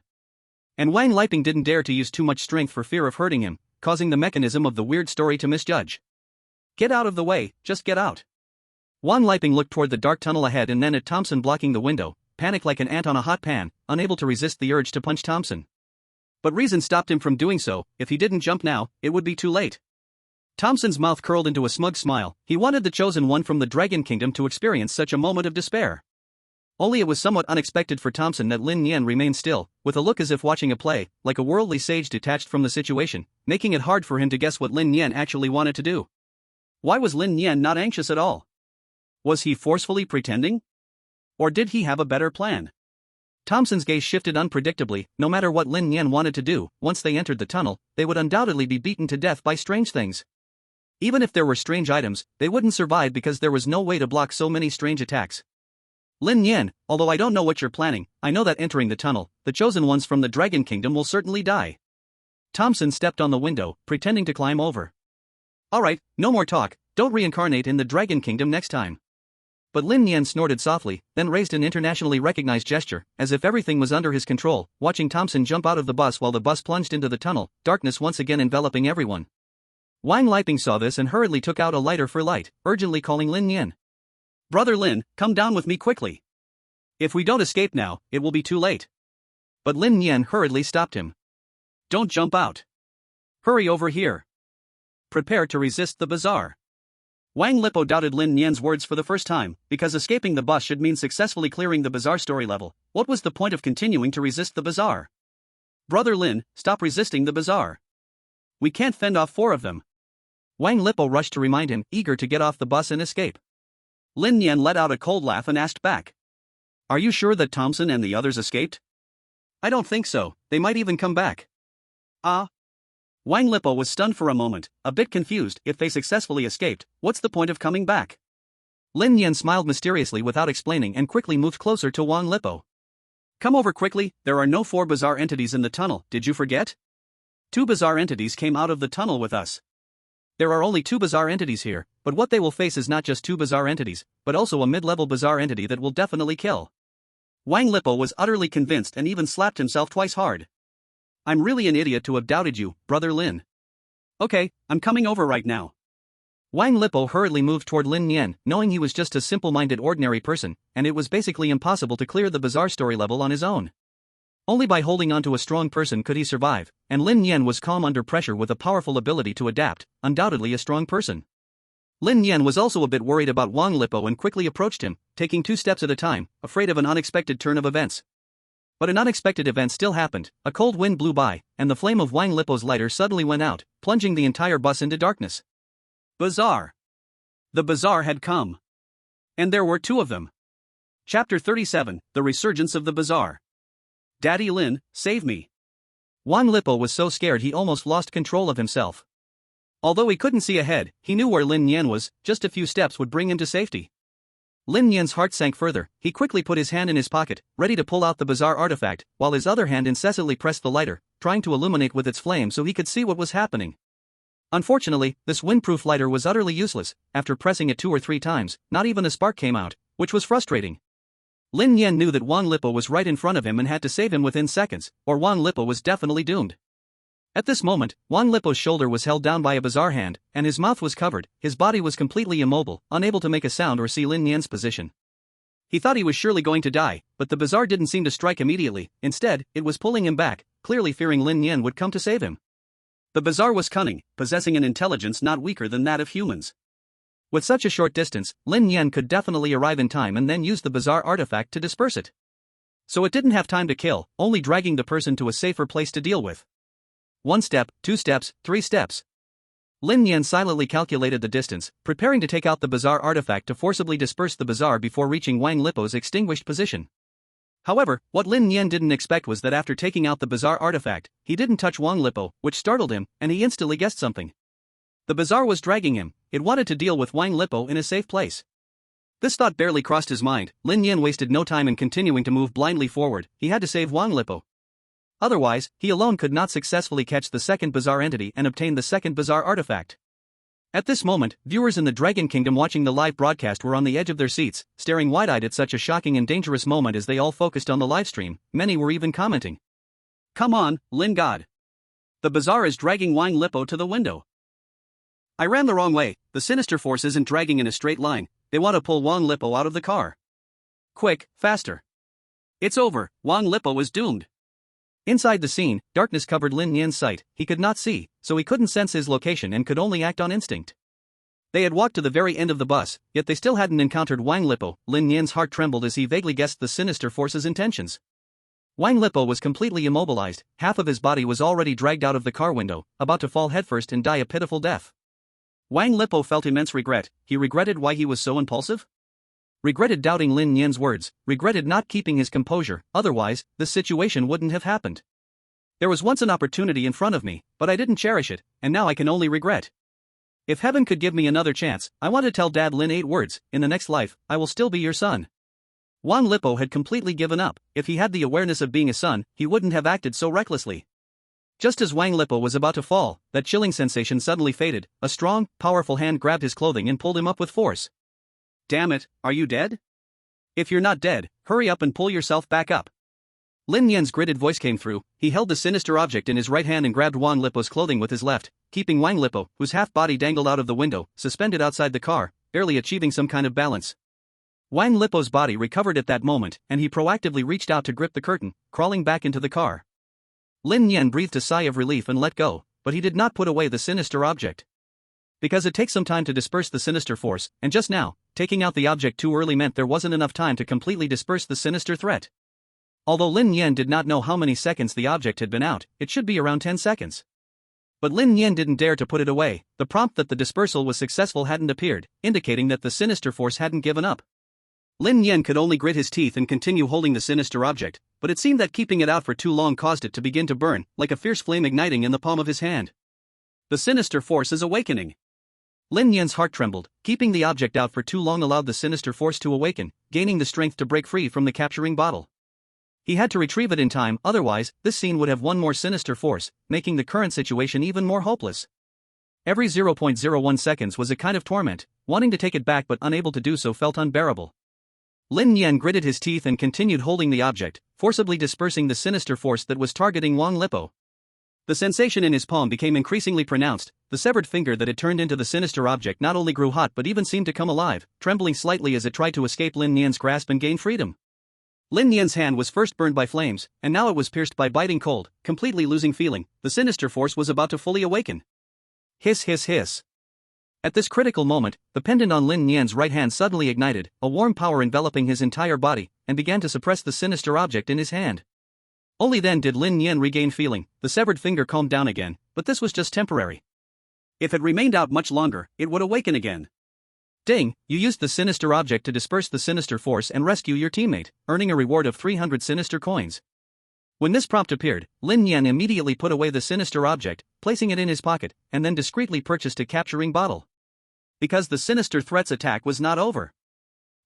And Wang Liping didn't dare to use too much strength for fear of hurting him, causing the mechanism of the weird story to misjudge. Get out of the way, just get out. Wang Liping looked toward the dark tunnel ahead and then at Thompson blocking the window, panicked like an ant on a hot pan, unable to resist the urge to punch Thompson. But reason stopped him from doing so. If he didn't jump now, it would be too late. Thompson's mouth curled into a smug smile, he wanted the chosen one from the Dragon Kingdom to experience such a moment of despair. Only it was somewhat unexpected for Thompson that Lin Nian remained still, with a look as if watching a play, like a worldly sage detached from the situation, making it hard for him to guess what Lin Nian actually wanted to do. Why was Lin Nian not anxious at all? Was he forcefully pretending? Or did he have a better plan? Thompson's gaze shifted unpredictably. No matter what Lin Nian wanted to do, once they entered the tunnel, they would undoubtedly be beaten to death by strange things. Even if there were strange items, they wouldn't survive because there was no way to block so many strange attacks. Lin Nian, although I don't know what you're planning, I know that entering the tunnel, the chosen ones from the Dragon Kingdom will certainly die. Thompson stepped on the window, pretending to climb over. Alright, no more talk, don't reincarnate in the Dragon Kingdom next time. But Lin Nian snorted softly, then raised an internationally recognized gesture, as if everything was under his control, watching Thompson jump out of the bus while the bus plunged into the tunnel, darkness once again enveloping everyone. Wang Liping saw this and hurriedly took out a lighter for light, urgently calling Lin Nian. Brother Lin, come down with me quickly. If we don't escape now, it will be too late. But Lin Nian hurriedly stopped him. Don't jump out. Hurry over here. Prepare to resist the bazaar. Wang Lipo doubted Lin Nian's words for the first time, because escaping the bus should mean successfully clearing the bazaar story level. What was the point of continuing to resist the bazaar? Brother Lin, stop resisting the bazaar. We can't fend off 4 of them. Wang Lipo rushed to remind him, eager to get off the bus and escape. Lin Nian let out a cold laugh and asked back. Are you sure that Thompson and the others escaped? I don't think so, they might even come back. Ah? Wang Lipo was stunned for a moment, a bit confused. If they successfully escaped, what's the point of coming back? Lin Nian smiled mysteriously without explaining and quickly moved closer to Wang Lipo. Come over quickly, there are no 4 bizarre entities in the tunnel, did you forget? 2 bizarre entities came out of the tunnel with us. There are only 2 bizarre entities here, but what they will face is not just 2 bizarre entities, but also a mid-level bizarre entity that will definitely kill. Wang Lipo was utterly convinced and even slapped himself twice hard. I'm really an idiot to have doubted you, Brother Lin. Okay, I'm coming over right now. Wang Lipo hurriedly moved toward Lin Nian, knowing he was just a simple-minded ordinary person, and it was basically impossible to clear the bazaar story level on his own. Only by holding on to a strong person could he survive, and Lin Nian was calm under pressure with a powerful ability to adapt, undoubtedly a strong person. Lin Nian was also a bit worried about Wang Lipo and quickly approached him, taking 2 steps at a time, afraid of an unexpected turn of events. But an unexpected event still happened. A cold wind blew by, and the flame of Wang Lipo's lighter suddenly went out, plunging the entire bus into darkness. Bazaar. The bazaar had come. And there were 2 of them. Chapter 37, The Resurgence of the Bazaar. Daddy Lin, save me. Wang Lipo was so scared he almost lost control of himself. Although he couldn't see ahead, he knew where Lin Nian was. Just a few steps would bring him to safety. Lin Nian's heart sank further. He quickly put his hand in his pocket, ready to pull out the bazaar artifact, while his other hand incessantly pressed the lighter, trying to illuminate with its flame so he could see what was happening. Unfortunately, this windproof lighter was utterly useless. After pressing it 2 or 3 times, not even a spark came out, which was frustrating. Lin Nian knew that Wang Lipo was right in front of him and had to save him within seconds, or Wang Lipo was definitely doomed. At this moment, Wang Lipo's shoulder was held down by a bazaar hand, and his mouth was covered. His body was completely immobile, unable to make a sound or see Lin Nian's position. He thought he was surely going to die, but the bazaar didn't seem to strike immediately. Instead, it was pulling him back, clearly fearing Lin Nian would come to save him. The bazaar was cunning, possessing an intelligence not weaker than that of humans. With such a short distance, Lin Nian could definitely arrive in time and then use the bazaar artifact to disperse it. So it didn't have time to kill, only dragging the person to a safer place to deal with. 1 step, 2 steps, 3 steps. Lin Nian silently calculated the distance, preparing to take out the bazaar artifact to forcibly disperse the bazaar before reaching Wang Lipo's extinguished position. However, what Lin Nian didn't expect was that after taking out the bazaar artifact, he didn't touch Wang Lipo, which startled him, and he instantly guessed something. The bazaar was dragging him. It wanted to deal with Wang Lipo in a safe place. This thought barely crossed his mind. Lin Nian wasted no time in continuing to move blindly forward. He had to save Wang Lipo. Otherwise, he alone could not successfully catch the second bazaar entity and obtain the second bazaar artifact. At this moment, viewers in the Dragon Kingdom watching the live broadcast were on the edge of their seats, staring wide-eyed at such a shocking and dangerous moment as they all focused on the livestream. Many were even commenting. Come on, Lin God. The bazaar is dragging Wang Lipo to the window. I ran the wrong way. The sinister force isn't dragging in a straight line. They want to pull Wang Lipo out of the car. Quick, faster. It's over, Wang Lipo is doomed. Inside the scene, darkness covered Lin Nian's sight. He could not see, so he couldn't sense his location and could only act on instinct. They had walked to the very end of the bus, yet they still hadn't encountered Wang Lipo. Lin Nian's heart trembled as he vaguely guessed the sinister force's intentions. Wang Lipo was completely immobilized. Half of his body was already dragged out of the car window, about to fall headfirst and die a pitiful death. Wang Lipo felt immense regret. He regretted why he was so impulsive? Regretted doubting Lin Nian's words, regretted not keeping his composure, otherwise, this situation wouldn't have happened. There was once an opportunity in front of me, but I didn't cherish it, and now I can only regret. If heaven could give me another chance, I want to tell Dad Lin 8 words, in the next life, I will still be your son. Wang Lipo had completely given up. If he had the awareness of being a son, he wouldn't have acted so recklessly. Just as Wang Lipo was about to fall, that chilling sensation suddenly faded. A strong, powerful hand grabbed his clothing and pulled him up with force. Damn it, are you dead? If you're not dead, hurry up and pull yourself back up. Lin Nian's gritted voice came through. He held the sinister object in his right hand and grabbed Wang Lipo's clothing with his left, keeping Wang Lipo, whose half-body dangled out of the window, suspended outside the car, barely achieving some kind of balance. Wang Lipo's body recovered at that moment, and he proactively reached out to grip the curtain, crawling back into the car. Lin Nian breathed a sigh of relief and let go, but he did not put away the sinister object. Because it takes some time to disperse the sinister force, and just now, taking out the object too early meant there wasn't enough time to completely disperse the sinister threat. Although Lin Nian did not know how many seconds the object had been out, it should be around 10 seconds. But Lin Nian didn't dare to put it away. The prompt that the dispersal was successful hadn't appeared, indicating that the sinister force hadn't given up. Lin Nian could only grit his teeth and continue holding the sinister object, but it seemed that keeping it out for too long caused it to begin to burn, like a fierce flame igniting in the palm of his hand. The sinister force is awakening. Lin Nian's heart trembled. Keeping the object out for too long allowed the sinister force to awaken, gaining the strength to break free from the capturing bottle. He had to retrieve it in time, otherwise, this scene would have one more sinister force, making the current situation even more hopeless. Every 0.01 seconds was a kind of torment. Wanting to take it back but unable to do so felt unbearable. Lin Nian gritted his teeth and continued holding the object, forcibly dispersing the sinister force that was targeting Wang Lipo. The sensation in his palm became increasingly pronounced. The severed finger that had turned into the sinister object not only grew hot but even seemed to come alive, trembling slightly as it tried to escape Lin Nian's grasp and gain freedom. Lin Nian's hand was first burned by flames, and now it was pierced by biting cold. Completely losing feeling, the sinister force was about to fully awaken. Hiss hiss hiss. At this critical moment, the pendant on Lin Nian's right hand suddenly ignited, a warm power enveloping his entire body, and began to suppress the sinister object in his hand. Only then did Lin Nian regain feeling. The severed finger calmed down again, but this was just temporary. If it remained out much longer, it would awaken again. Ding, you used the sinister object to disperse the sinister force and rescue your teammate, earning a reward of 300 sinister coins. When this prompt appeared, Lin Nian immediately put away the sinister object, placing it in his pocket, and then discreetly purchased a capturing bottle. Because the sinister threat's attack was not over.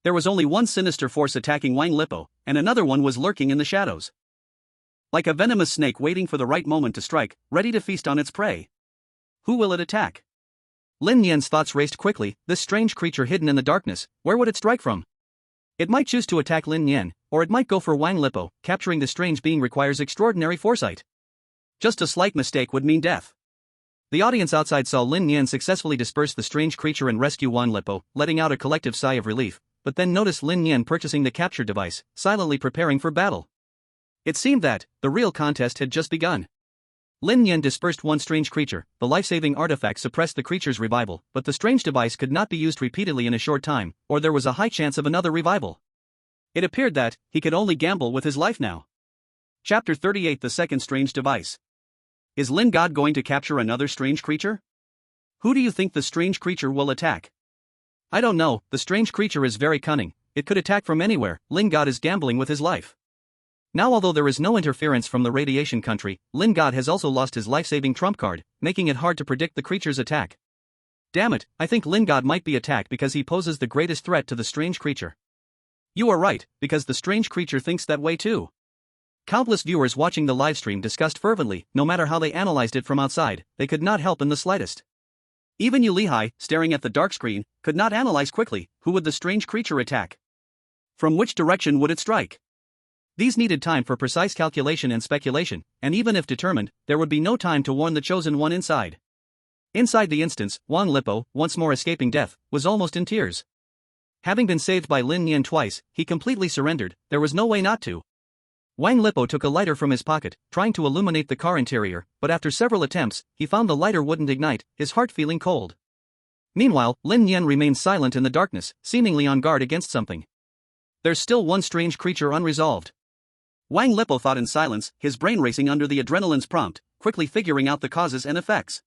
There was only one sinister force attacking Wang Lipo, and another one was lurking in the shadows. Like a venomous snake waiting for the right moment to strike, ready to feast on its prey. Who will it attack? Lin Nian's thoughts raced quickly. This strange creature hidden in the darkness, where would it strike from? It might choose to attack Lin Nian, or it might go for Wang Lipo. Capturing the strange being requires extraordinary foresight. Just a slight mistake would mean death. The audience outside saw Lin Nian successfully disperse the strange creature and rescue Wang Lipo, letting out a collective sigh of relief, but then noticed Lin Nian purchasing the capture device, silently preparing for battle. It seemed that the real contest had just begun. Lin Nian dispersed one strange creature. The life-saving artifact suppressed the creature's revival, but the strange device could not be used repeatedly in a short time, or there was a high chance of another revival. It appeared that he could only gamble with his life now. Chapter 38: The Second Strange Device. Is Lin God going to capture another strange creature? Who do you think the strange creature will attack? I don't know. The strange creature is very cunning. It could attack from anywhere. Lin God is gambling with his life. Now, although there is no interference from the radiation country, Lin God has also lost his life-saving trump card, making it hard to predict the creature's attack. Damn it, I think Lin God might be attacked because he poses the greatest threat to the strange creature. You are right, because the strange creature thinks that way too. Countless viewers watching the livestream discussed fervently. No matter how they analyzed it from outside, they could not help in the slightest. Even Yu Lihai, staring at the dark screen, could not analyze quickly. Who would the strange creature attack? From which direction would it strike? These needed time for precise calculation and speculation, and even if determined, there would be no time to warn the chosen one inside. Inside the instance, Wang Lipo, once more escaping death, was almost in tears. Having been saved by Lin Nian twice, he completely surrendered. There was no way not to. Wang Lipo took a lighter from his pocket, trying to illuminate the car interior, but after several attempts, he found the lighter wouldn't ignite, his heart feeling cold. Meanwhile, Lin Nian remained silent in the darkness, seemingly on guard against something. There's still one strange creature unresolved. Wang Lipo thought in silence, his brain racing under the adrenaline's prompt, quickly figuring out the causes and effects.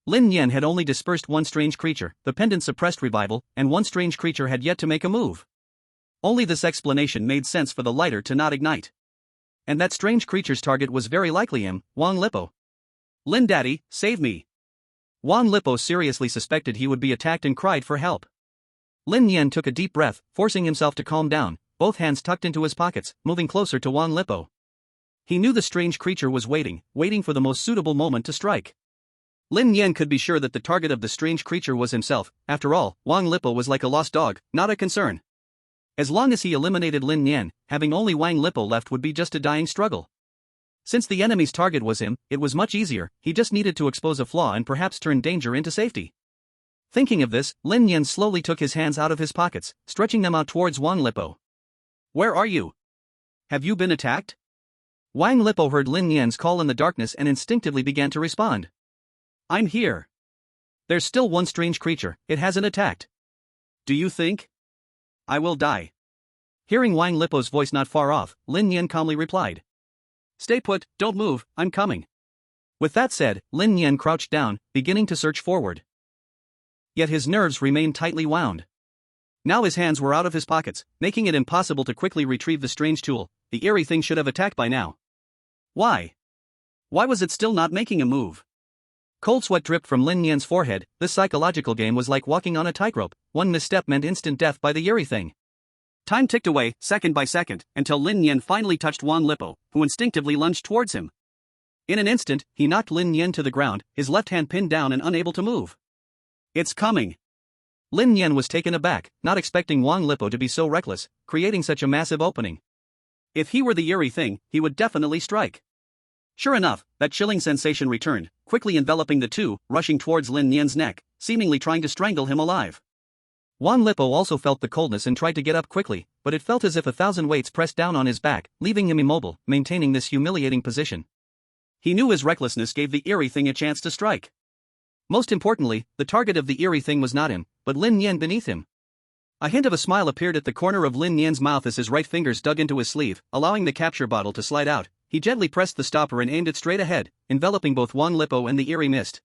Lin Nian had only dispersed one strange creature, the pendant suppressed revival, and one strange creature had yet to make a move. Only this explanation made sense for the lighter to not ignite. And that strange creature's target was very likely him, Wang Lipo. Lin Daddy, save me. Wang Lipo seriously suspected he would be attacked and cried for help. Lin Nian took a deep breath, forcing himself to calm down, both hands tucked into his pockets, moving closer to Wang Lipo. He knew the strange creature was waiting for the most suitable moment to strike. Lin Nian could be sure that the target of the strange creature was himself. After all, Wang Lipo was like a lost dog, not a concern. As long as he eliminated Lin Nian, having only Wang Lipo left would be just a dying struggle. Since the enemy's target was him, it was much easier. He just needed to expose a flaw and perhaps turn danger into safety. Thinking of this, Lin Nian slowly took his hands out of his pockets, stretching them out towards Wang Lipo. Where are you? Have you been attacked? Wang Lipo heard Lin Nian's call in the darkness and instinctively began to respond. I'm here. There's still one strange creature, it hasn't attacked. Do you think I will die? Hearing Wang Lipo's voice not far off, Lin Nian calmly replied. Stay put, don't move, I'm coming. With that said, Lin Nian crouched down, beginning to search forward. Yet his nerves remained tightly wound. Now his hands were out of his pockets, making it impossible to quickly retrieve the strange tool. The eerie thing should have attacked by now. Why? Why was it still not making a move? Cold sweat dripped from Lin Nian's forehead. This psychological game was like walking on a tightrope. One misstep meant instant death by the eerie thing. Time ticked away, second by second, until Lin Nian finally touched Wang Lipo, who instinctively lunged towards him. In an instant, he knocked Lin Nian to the ground, his left hand pinned down and unable to move. It's coming. Lin Nian was taken aback, not expecting Wang Lipo to be so reckless, creating such a massive opening. If he were the eerie thing, he would definitely strike. Sure enough, that chilling sensation returned, quickly enveloping the two, rushing towards Lin Nian's neck, seemingly trying to strangle him alive. Wang Lipo also felt the coldness and tried to get up quickly, but it felt as if 1,000 weights pressed down on his back, leaving him immobile, maintaining this humiliating position. He knew his recklessness gave the eerie thing a chance to strike. Most importantly, the target of the eerie thing was not him, but Lin Nian beneath him. A hint of a smile appeared at the corner of Lin Nian's mouth as his right fingers dug into his sleeve, allowing the capture bottle to slide out. He gently pressed the stopper and aimed it straight ahead, enveloping both Wang Lipo and the eerie mist.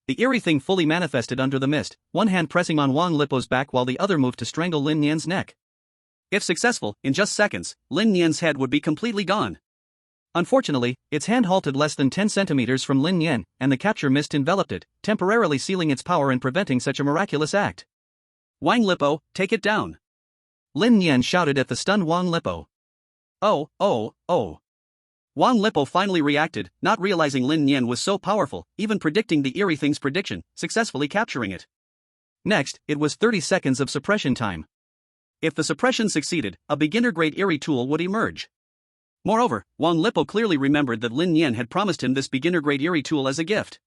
The eerie thing fully manifested under the mist, one hand pressing on Wang Lipo's back while the other moved to strangle Lin Nian's neck. If successful, in just seconds, Lin Nian's head would be completely gone. Unfortunately, its hand halted less than 10 centimeters from Lin Nian, and the capture mist enveloped it, temporarily sealing its power and preventing such a miraculous act. Wang Lipo, take it down. Lin Nian shouted at the stunned Wang Lipo. Oh. Wang Lipo finally reacted, not realizing Lin Nian was so powerful, even predicting the eerie thing's prediction, successfully capturing it. Next, it was 30 seconds of suppression time. If the suppression succeeded, a beginner-grade eerie tool would emerge. Moreover, Wang Lipo clearly remembered that Lin Nian had promised him this beginner-grade eerie tool as a gift.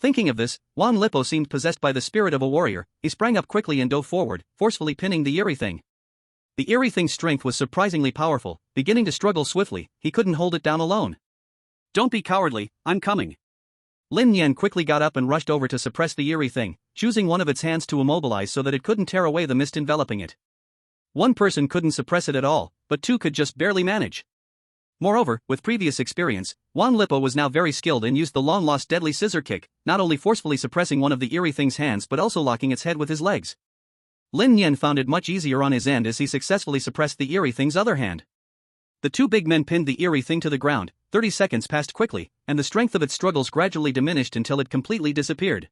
Thinking of this, Wang Lipo seemed possessed by the spirit of a warrior. He sprang up quickly and dove forward, forcefully pinning the eerie thing. The eerie thing's strength was surprisingly powerful, beginning to struggle swiftly. He couldn't hold it down alone. Don't be cowardly, I'm coming. Lin Nian quickly got up and rushed over to suppress the eerie thing, choosing one of its hands to immobilize so that it couldn't tear away the mist enveloping it. One person couldn't suppress it at all, but two could just barely manage. Moreover, with previous experience, Wang Lipo was now very skilled and used the long-lost deadly scissor kick, not only forcefully suppressing one of the eerie thing's hands but also locking its head with his legs. Lin Nian found it much easier on his end as he successfully suppressed the eerie thing's other hand. The two big men pinned the eerie thing to the ground. 30 seconds passed quickly, and the strength of its struggles gradually diminished until it completely disappeared.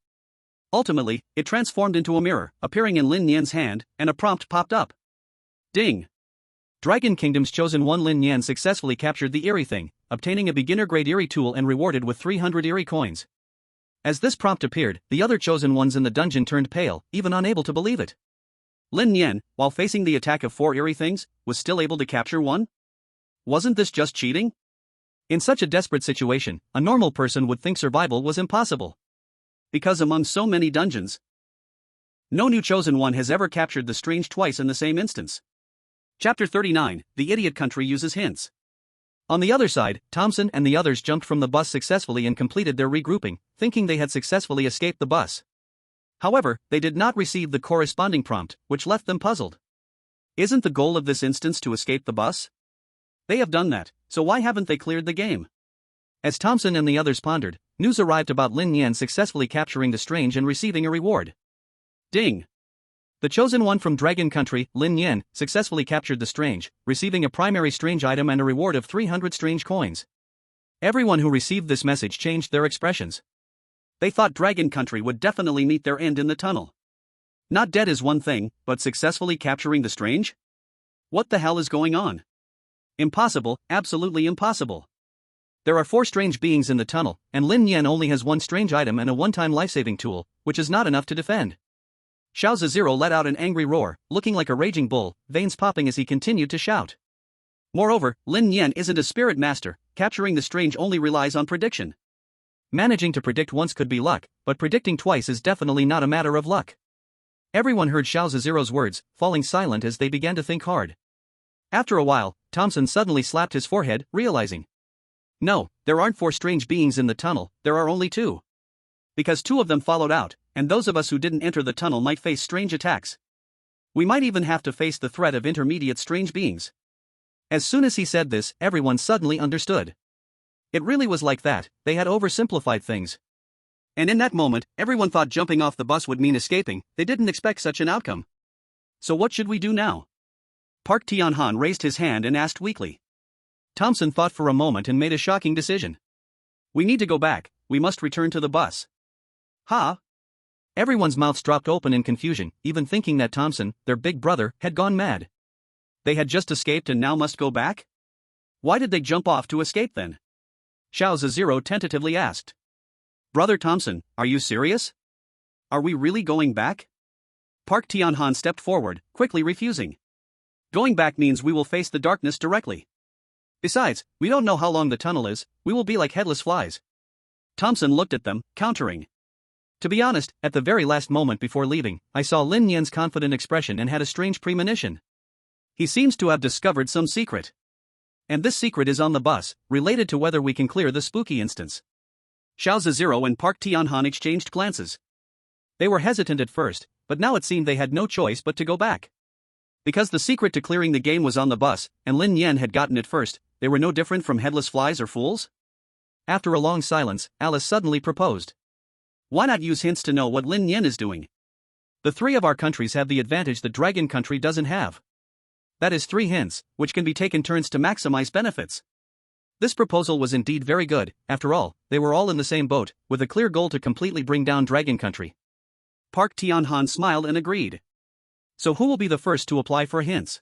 Ultimately, it transformed into a mirror, appearing in Lin Nian's hand, and a prompt popped up. Ding! Dragon Kingdom's chosen one Lin Nian successfully captured the eerie thing, obtaining a beginner-grade eerie tool and rewarded with 300 eerie coins. As this prompt appeared, the other chosen ones in the dungeon turned pale, even unable to believe it. Lin Nian, while facing the attack of 4 eerie things, was still able to capture one? Wasn't this just cheating? In such a desperate situation, a normal person would think survival was impossible. Because among so many dungeons, no new chosen one has ever captured the strange twice in the same instance. Chapter 39, The Idiot Country Uses Hints. On the other side, Thompson and the others jumped from the bus successfully and completed their regrouping, thinking they had successfully escaped the bus. However, they did not receive the corresponding prompt, which left them puzzled. Isn't the goal of this instance to escape the bus? They have done that, so why haven't they cleared the game? As Thompson and the others pondered, news arrived about Lin Nian successfully capturing the strange and receiving a reward. Ding! The chosen one from Dragon Country, Lin Nian, successfully captured the strange, receiving a primary strange item and a reward of 300 strange coins. Everyone who received this message changed their expressions. They thought Dragon Country would definitely meet their end in the tunnel. Not dead is one thing, but successfully capturing the strange? What the hell is going on? Impossible, absolutely impossible. There are 4 strange beings in the tunnel, and Lin Nian only has 1 strange item and a one-time life-saving tool, which is not enough to defend. Ozawa Jiro let out an angry roar, looking like a raging bull, veins popping as he continued to shout. Moreover, Lin Nian isn't a spirit master, capturing the strange only relies on prediction. Managing to predict once could be luck, but predicting twice is definitely not a matter of luck. Everyone heard Ozawa Jiro's words, falling silent as they began to think hard. After a while, Thompson suddenly slapped his forehead, realizing. No, there aren't 4 strange beings in the tunnel, there are only 2. Because 2 of them followed out, and those of us who didn't enter the tunnel might face strange attacks. We might even have to face the threat of intermediate strange beings. As soon as he said this, everyone suddenly understood. It really was like that, they had oversimplified things. And in that moment, everyone thought jumping off the bus would mean escaping, they didn't expect such an outcome. So what should we do now? Park Tianhan raised his hand and asked weakly. Thompson thought for a moment and made a shocking decision. We need to go back, we must return to the bus. Huh? Everyone's mouths dropped open in confusion, even thinking that Thompson, their big brother, had gone mad. They had just escaped and now must go back? Why did they jump off to escape then? Ozawa Jiro tentatively asked. Brother Thompson, are you serious? Are we really going back? Park Tianhan stepped forward, quickly refusing. Going back means we will face the darkness directly. Besides, we don't know how long the tunnel is, we will be like headless flies. Thompson looked at them, countering. To be honest, at the very last moment before leaving, I saw Lin Nian's confident expression and had a strange premonition. He seems to have discovered some secret. And this secret is on the bus, related to whether we can clear the spooky instance. Ozawa Jiro and Park Tianhan exchanged glances. They were hesitant at first, but now it seemed they had no choice but to go back. Because the secret to clearing the game was on the bus, and Lin Nian had gotten it first, they were no different from headless flies or fools? After a long silence, Alice suddenly proposed. Why not use hints to know what Lin Nian is doing? The 3 of our countries have the advantage the Dragon Country doesn't have. That is 3 hints, which can be taken turns to maximize benefits. This proposal was indeed very good, after all, they were all in the same boat, with a clear goal to completely bring down Dragon Country. Park Tianhan smiled and agreed. So who will be the first to apply for hints?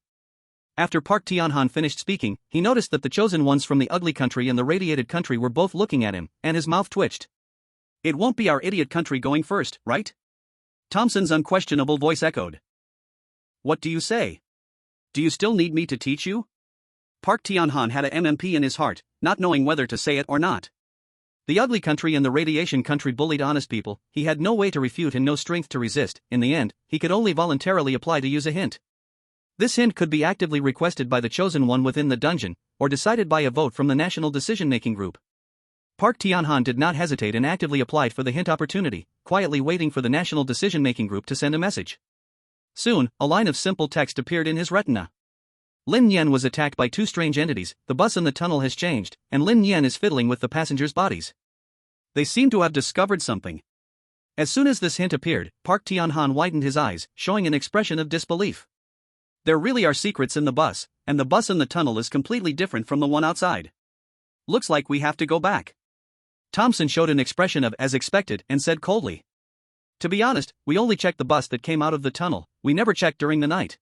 After Park Tianhan finished speaking, he noticed that the chosen ones from the ugly country and the radiated country were both looking at him, and his mouth twitched. It won't be our idiot country going first, right? Thompson's unquestionable voice echoed. What do you say? Do you still need me to teach you? Park Tianhan had a MMP in his heart, not knowing whether to say it or not. The ugly country and the radiation country bullied honest people, he had no way to refute and no strength to resist, in the end, he could only voluntarily apply to use a hint. This hint could be actively requested by the chosen one within the dungeon, or decided by a vote from the national decision-making group. Park Tianhan did not hesitate and actively applied for the hint opportunity, quietly waiting for the national decision-making group to send a message. Soon, a line of simple text appeared in his retina. Lin Nian was attacked by 2 strange entities, the bus in the tunnel has changed, and Lin Nian is fiddling with the passengers' bodies. They seem to have discovered something. As soon as this hint appeared, Park Tianhan widened his eyes, showing an expression of disbelief. There really are secrets in the bus, and the bus in the tunnel is completely different from the one outside. Looks like we have to go back. Thompson showed an expression of as expected and said coldly. To be honest, we only checked the bus that came out of the tunnel, we never checked during the night.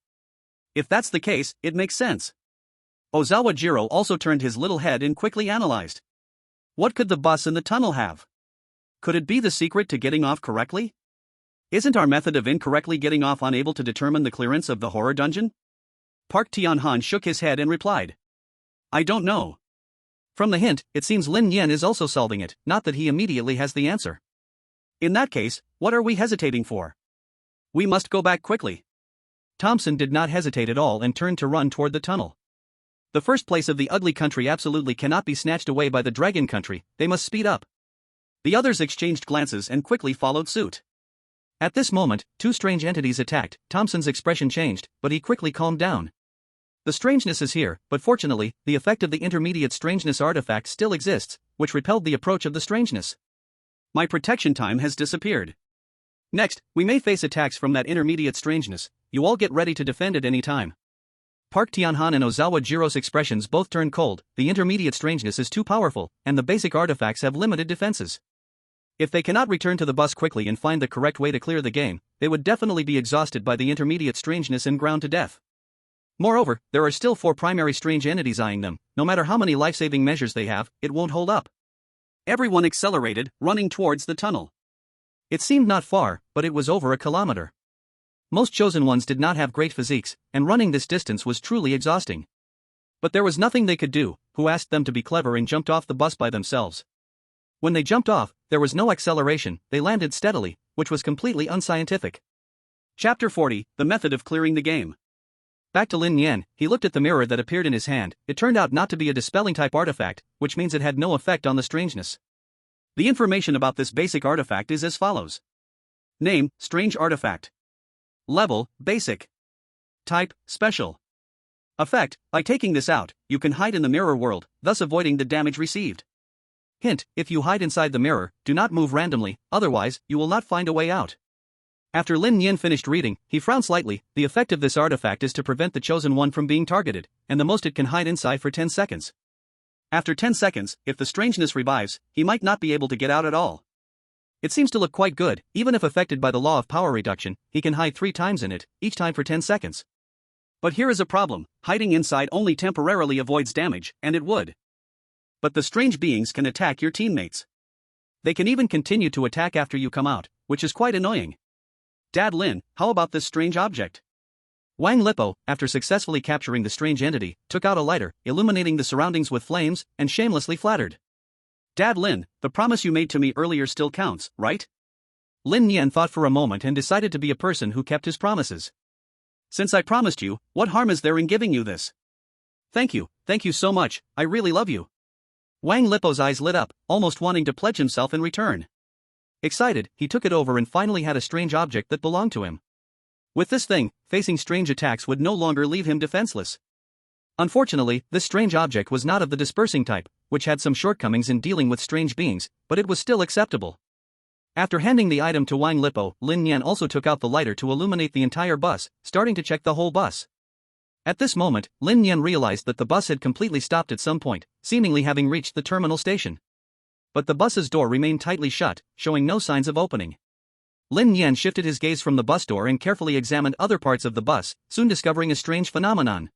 If that's the case, it makes sense. Ozawa Jiro also turned his little head and quickly analyzed. What could the bus in the tunnel have? Could it be the secret to getting off correctly? Isn't our method of incorrectly getting off unable to determine the clearance of the horror dungeon? Park Tianhan shook his head and replied. I don't know. From the hint, it seems Lin Nian is also solving it, not that he immediately has the answer. In that case, what are we hesitating for? We must go back quickly. Thompson did not hesitate at all and turned to run toward the tunnel. The first place of the ugly country absolutely cannot be snatched away by the dragon country, they must speed up. The others exchanged glances and quickly followed suit. At this moment, 2 strange entities attacked, Thompson's expression changed, but he quickly calmed down. The strangeness is here, but fortunately, the effect of the intermediate strangeness artifact still exists, which repelled the approach of the strangeness. My protection time has disappeared. Next, we may face attacks from that intermediate strangeness. You all get ready to defend at any time. Park Tianhan and Ozawa Jiro's expressions both turned cold. The intermediate strangeness is too powerful, and the basic artifacts have limited defenses. If they cannot return to the bus quickly and find the correct way to clear the game, they would definitely be exhausted by the intermediate strangeness and ground to death. Moreover, there are still 4 primary strange entities eyeing them. No matter how many life-saving measures they have, it won't hold up. Everyone accelerated, running towards the tunnel. It seemed not far, but it was over a kilometer. Most chosen ones did not have great physiques, and running this distance was truly exhausting. But there was nothing they could do. Who asked them to be clever and jumped off the bus by themselves? When they jumped off, there was no acceleration, they landed steadily, which was completely unscientific. Chapter 40, The Method of Clearing the Game. Back to Lin Nian, he looked at the mirror that appeared in his hand. It turned out not to be a dispelling type artifact, which means it had no effect on the strangeness. The information about this basic artifact is as follows. Name, Strange Artifact. Level, Basic. Type, Special. Effect, by taking this out, you can hide in the mirror world, thus avoiding the damage received. Hint, if you hide inside the mirror, do not move randomly, otherwise, you will not find a way out. After Lin Nian finished reading, he frowned slightly. The effect of this artifact is to prevent the chosen one from being targeted, and the most it can hide inside for 10 seconds. After 10 seconds, if the strangeness revives, he might not be able to get out at all. It seems to look quite good. Even if affected by the law of power reduction, he can hide 3 times in it, each time for 10 seconds. But here is a problem, hiding inside only temporarily avoids damage, and it would. But the strange beings can attack your teammates. They can even continue to attack after you come out, which is quite annoying. Dad Lin, how about this strange object? Wang Lipo, after successfully capturing the strange entity, took out a lighter, illuminating the surroundings with flames, and shamelessly flattered. Dad Lin, the promise you made to me earlier still counts, right? Lin Nian thought for a moment and decided to be a person who kept his promises. Since I promised you, what harm is there in giving you this? Thank you so much, I really love you. Wang Lipo's eyes lit up, almost wanting to pledge himself in return. Excited, he took it over and finally had a strange object that belonged to him. With this thing, facing strange attacks would no longer leave him defenseless. Unfortunately, this strange object was not of the dispersing type, which had some shortcomings in dealing with strange beings, but it was still acceptable. After handing the item to Wang Lipo, Lin Nian also took out the lighter to illuminate the entire bus, starting to check the whole bus. At this moment, Lin Nian realized that the bus had completely stopped at some point, seemingly having reached the terminal station. But the bus's door remained tightly shut, showing no signs of opening. Lin Nian shifted his gaze from the bus door and carefully examined other parts of the bus, soon discovering a strange phenomenon.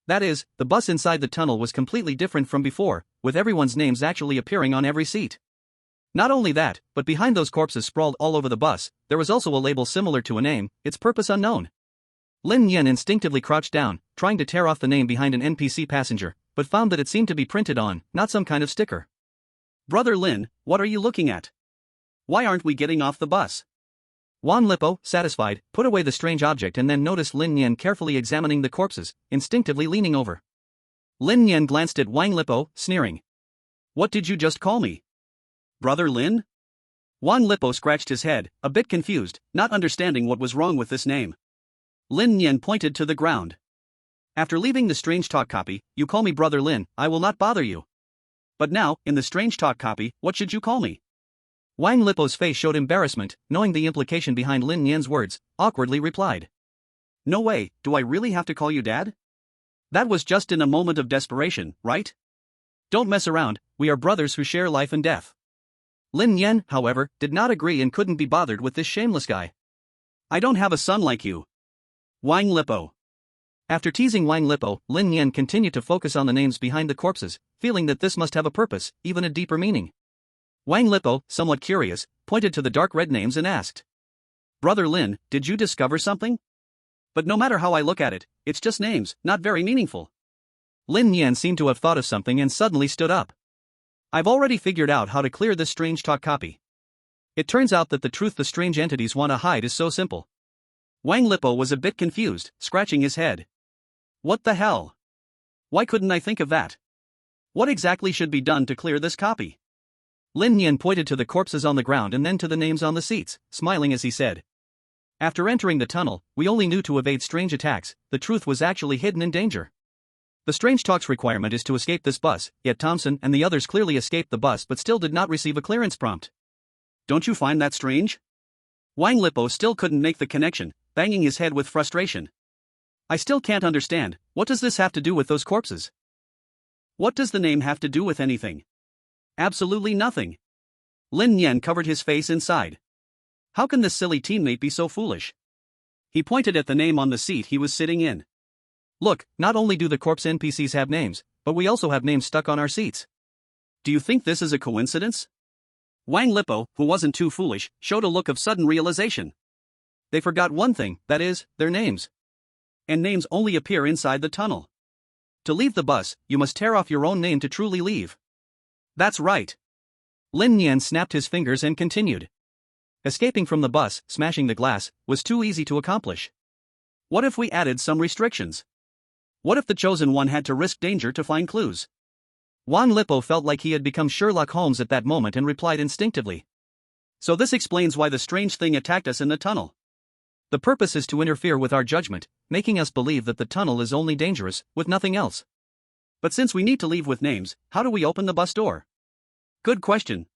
That is, the bus inside the tunnel was completely different from before, with everyone's names actually appearing on every seat. Not only that, but behind those corpses sprawled all over the bus, there was also a label similar to a name, its purpose unknown. Lin Nian instinctively crouched down, trying to tear off the name behind an NPC passenger, but found that it seemed to be printed on, not some kind of sticker. Brother Lin, what are you looking at? Why aren't we getting off the bus? Wang Lipo, satisfied, put away the strange object and then noticed Lin Nian carefully examining the corpses, instinctively leaning over. Lin Nian glanced at Wang Lipo, sneering. What did you just call me? Brother Lin? Wang Lipo scratched his head, a bit confused, not understanding what was wrong with this name. Lin Nian pointed to the ground. After leaving the strange talk copy, you call me Brother Lin, I will not bother you. But now, in the strange talk copy, what should you call me? Wang Lipo's face showed embarrassment, knowing the implication behind Lin Nian's words, awkwardly replied. No way, do I really have to call you Dad? That was just in a moment of desperation, right? Don't mess around, we are brothers who share life and death. Lin Nian, however, did not agree and couldn't be bothered with this shameless guy. I don't have a son like you. Wang Lipo. After teasing Wang Lipo, Lin Nian continued to focus on the names behind the corpses, feeling that this must have a purpose, even a deeper meaning. Wang Lipo, somewhat curious, pointed to the dark red names and asked. Brother Lin, did you discover something? But no matter how I look at it, it's just names, not very meaningful. Lin Nian seemed to have thought of something and suddenly stood up. I've already figured out how to clear this strange talk copy. It turns out that the truth the strange entities want to hide is so simple. Wang Lipo was a bit confused, scratching his head. What the hell? Why couldn't I think of that? What exactly should be done to clear this copy? Lin Nian pointed to the corpses on the ground and then to the names on the seats, smiling as he said. After entering the tunnel, we only knew to evade strange attacks, the truth was actually hidden in danger. The strange talks requirement is to escape this bus, yet Thompson and the others clearly escaped the bus but still did not receive a clearance prompt. Don't you find that strange? Wang Lipo still couldn't make the connection, banging his head with frustration. I still can't understand, what does this have to do with those corpses? What does the name have to do with anything? Absolutely nothing. Lin Nian covered his face inside. How can this silly teammate be so foolish? He pointed at the name on the seat he was sitting in. Look, not only do the corpse NPCs have names, but we also have names stuck on our seats. Do you think this is a coincidence? Wang Lipo, who wasn't too foolish, showed a look of sudden realization. They forgot one thing, that is, their names. And names only appear inside the tunnel. To leave the bus, you must tear off your own name to truly leave. That's right. Lin Nian snapped his fingers and continued. Escaping from the bus, smashing the glass, was too easy to accomplish. What if we added some restrictions? What if the chosen one had to risk danger to find clues? Wang Lipo felt like he had become Sherlock Holmes at that moment and replied instinctively. So this explains why the strange thing attacked us in the tunnel. The purpose is to interfere with our judgment, making us believe that the tunnel is only dangerous, with nothing else. But since we need to leave with names, how do we open the bus door? Good question.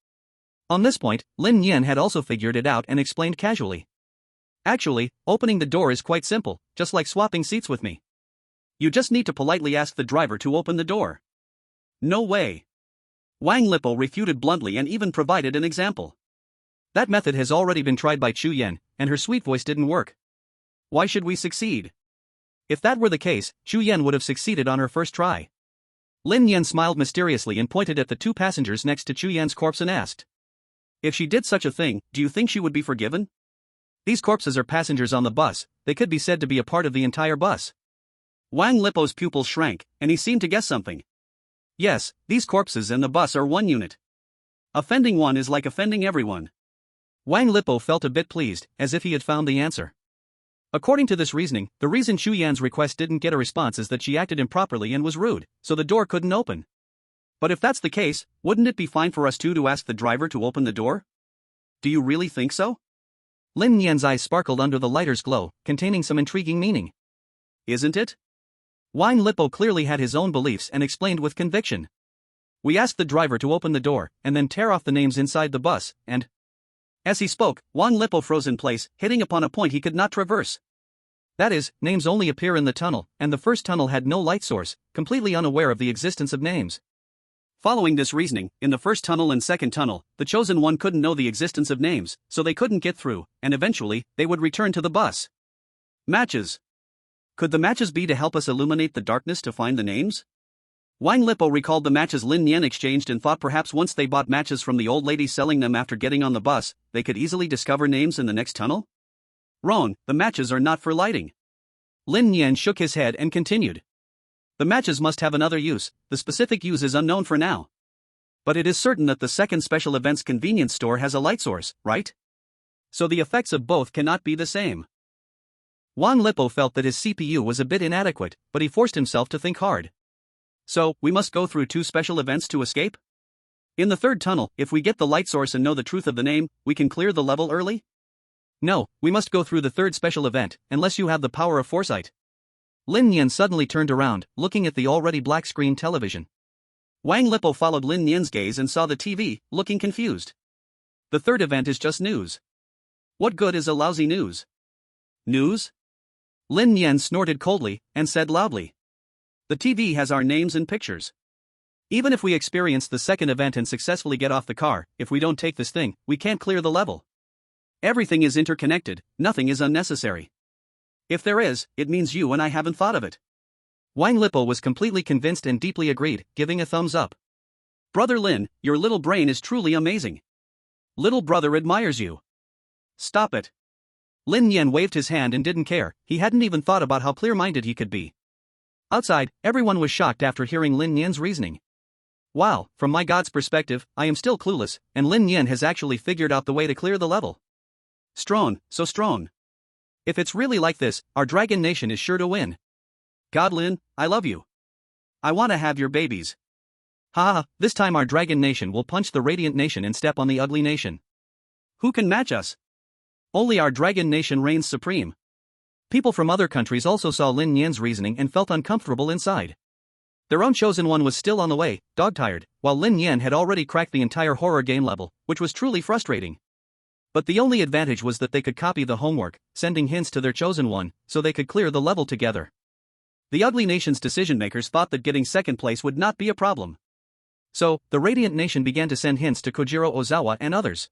On this point, Lin Nian had also figured it out and explained casually. Actually, opening the door is quite simple, just like swapping seats with me. You just need to politely ask the driver to open the door. No way. Wang Lipo refuted bluntly and even provided an example. That method has already been tried by Chu Yan, and her sweet voice didn't work. Why should we succeed? If that were the case, Chu Yan would have succeeded on her first try. Lin Nian smiled mysteriously and pointed at the two passengers next to Chu Yan's corpse and asked. If she did such a thing, do you think she would be forgiven? These corpses are passengers on the bus, they could be said to be a part of the entire bus. Wang Lipo's pupils shrank, and he seemed to guess something. Yes, these corpses and the bus are one unit. Offending one is like offending everyone. Wang Lipo felt a bit pleased, as if he had found the answer. According to this reasoning, the reason Chu Yan's request didn't get a response is that she acted improperly and was rude, so the door couldn't open. But if that's the case, wouldn't it be fine for us two to ask the driver to open the door? Do you really think so? Lin Nian's eyes sparkled under the lighter's glow, containing some intriguing meaning. Isn't it? Wang Lipo clearly had his own beliefs and explained with conviction. We asked the driver to open the door, and then tear off the names inside the bus, and... As he spoke, Wang Lipo froze in place, hitting upon a point he could not traverse. That is, names only appear in the tunnel, and the first tunnel had no light source, completely unaware of the existence of names. Following this reasoning, in the first tunnel and second tunnel, the chosen one couldn't know the existence of names, so they couldn't get through, and eventually, they would return to the bus. Matches. Could the matches be to help us illuminate the darkness to find the names? Wang Lipo recalled the matches Lin Nian exchanged and thought perhaps once they bought matches from the old lady selling them after getting on the bus, they could easily discover names in the next tunnel? Wrong, the matches are not for lighting. Lin Nian shook his head and continued. The matches must have another use, the specific use is unknown for now. But it is certain that the second special events convenience store has a light source, right? So the effects of both cannot be the same. Wang Lipo felt that his CPU was a bit inadequate, but he forced himself to think hard. So, we must go through two special events to escape? In the third tunnel, if we get the light source and know the truth of the name, we can clear the level early? No, we must go through the third special event, unless you have the power of foresight. Lin Nian suddenly turned around, looking at the already black-screen television. Wang Lipo followed Lin Nian's gaze and saw the TV, looking confused. The third event is just news. What good is a lousy news? News? Lin Nian snorted coldly, and said loudly. The TV has our names and pictures. Even if we experience the second event and successfully get off the car, if we don't take this thing, we can't clear the level. Everything is interconnected, nothing is unnecessary. If there is, it means you and I haven't thought of it. Wang Lipo was completely convinced and deeply agreed, giving a thumbs up. Brother Lin, your little brain is truly amazing. Little brother admires you. Stop it. Lin Nian waved his hand and didn't care, he hadn't even thought about how clear-minded he could be. Outside, everyone was shocked after hearing Lin Nian's reasoning. Wow, from my god's perspective, I am still clueless, and Lin Nian has actually figured out the way to clear the level. Strong, so strong. If it's really like this, our Dragon Nation is sure to win. God Lin, I love you. I want to have your babies. Haha, this time our Dragon Nation will punch the Radiant Nation and step on the Ugly Nation. Who can match us? Only our Dragon Nation reigns supreme. People from other countries also saw Lin Nian's reasoning and felt uncomfortable inside. Their own chosen one was still on the way, dog-tired, while Lin Nian had already cracked the entire horror game level, which was truly frustrating. But the only advantage was that they could copy the homework, sending hints to their chosen one, so they could clear the level together. The Ugly Nation's decision-makers thought that getting second place would not be a problem. So, the Radiant Nation began to send hints to Kojiro Ozawa and others.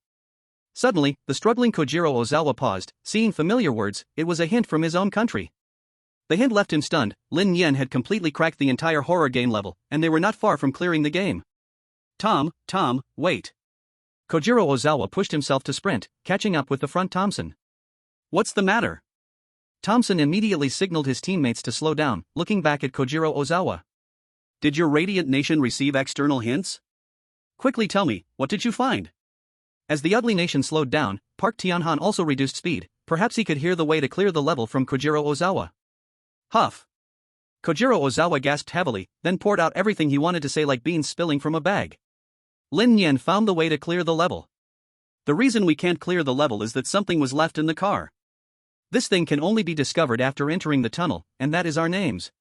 Suddenly, the struggling Kojiro Ozawa paused, seeing familiar words. It was a hint from his own country. The hint left him stunned. Lin Nian had completely cracked the entire horror game level, and they were not far from clearing the game. Tom, wait. Kojiro Ozawa pushed himself to sprint, catching up with the front Thompson. What's the matter? Thompson immediately signaled his teammates to slow down, looking back at Kojiro Ozawa. Did your Radiant Nation receive external hints? Quickly tell me, what did you find? As the Ugly Nation slowed down, Park Tianhan also reduced speed. Perhaps he could hear the way to clear the level from Kojiro Ozawa. Huff. Kojiro Ozawa gasped heavily, then poured out everything he wanted to say like beans spilling from a bag. Lin Nian found the way to clear the level. The reason we can't clear the level is that something was left in the car. This thing can only be discovered after entering the tunnel, and that is our names.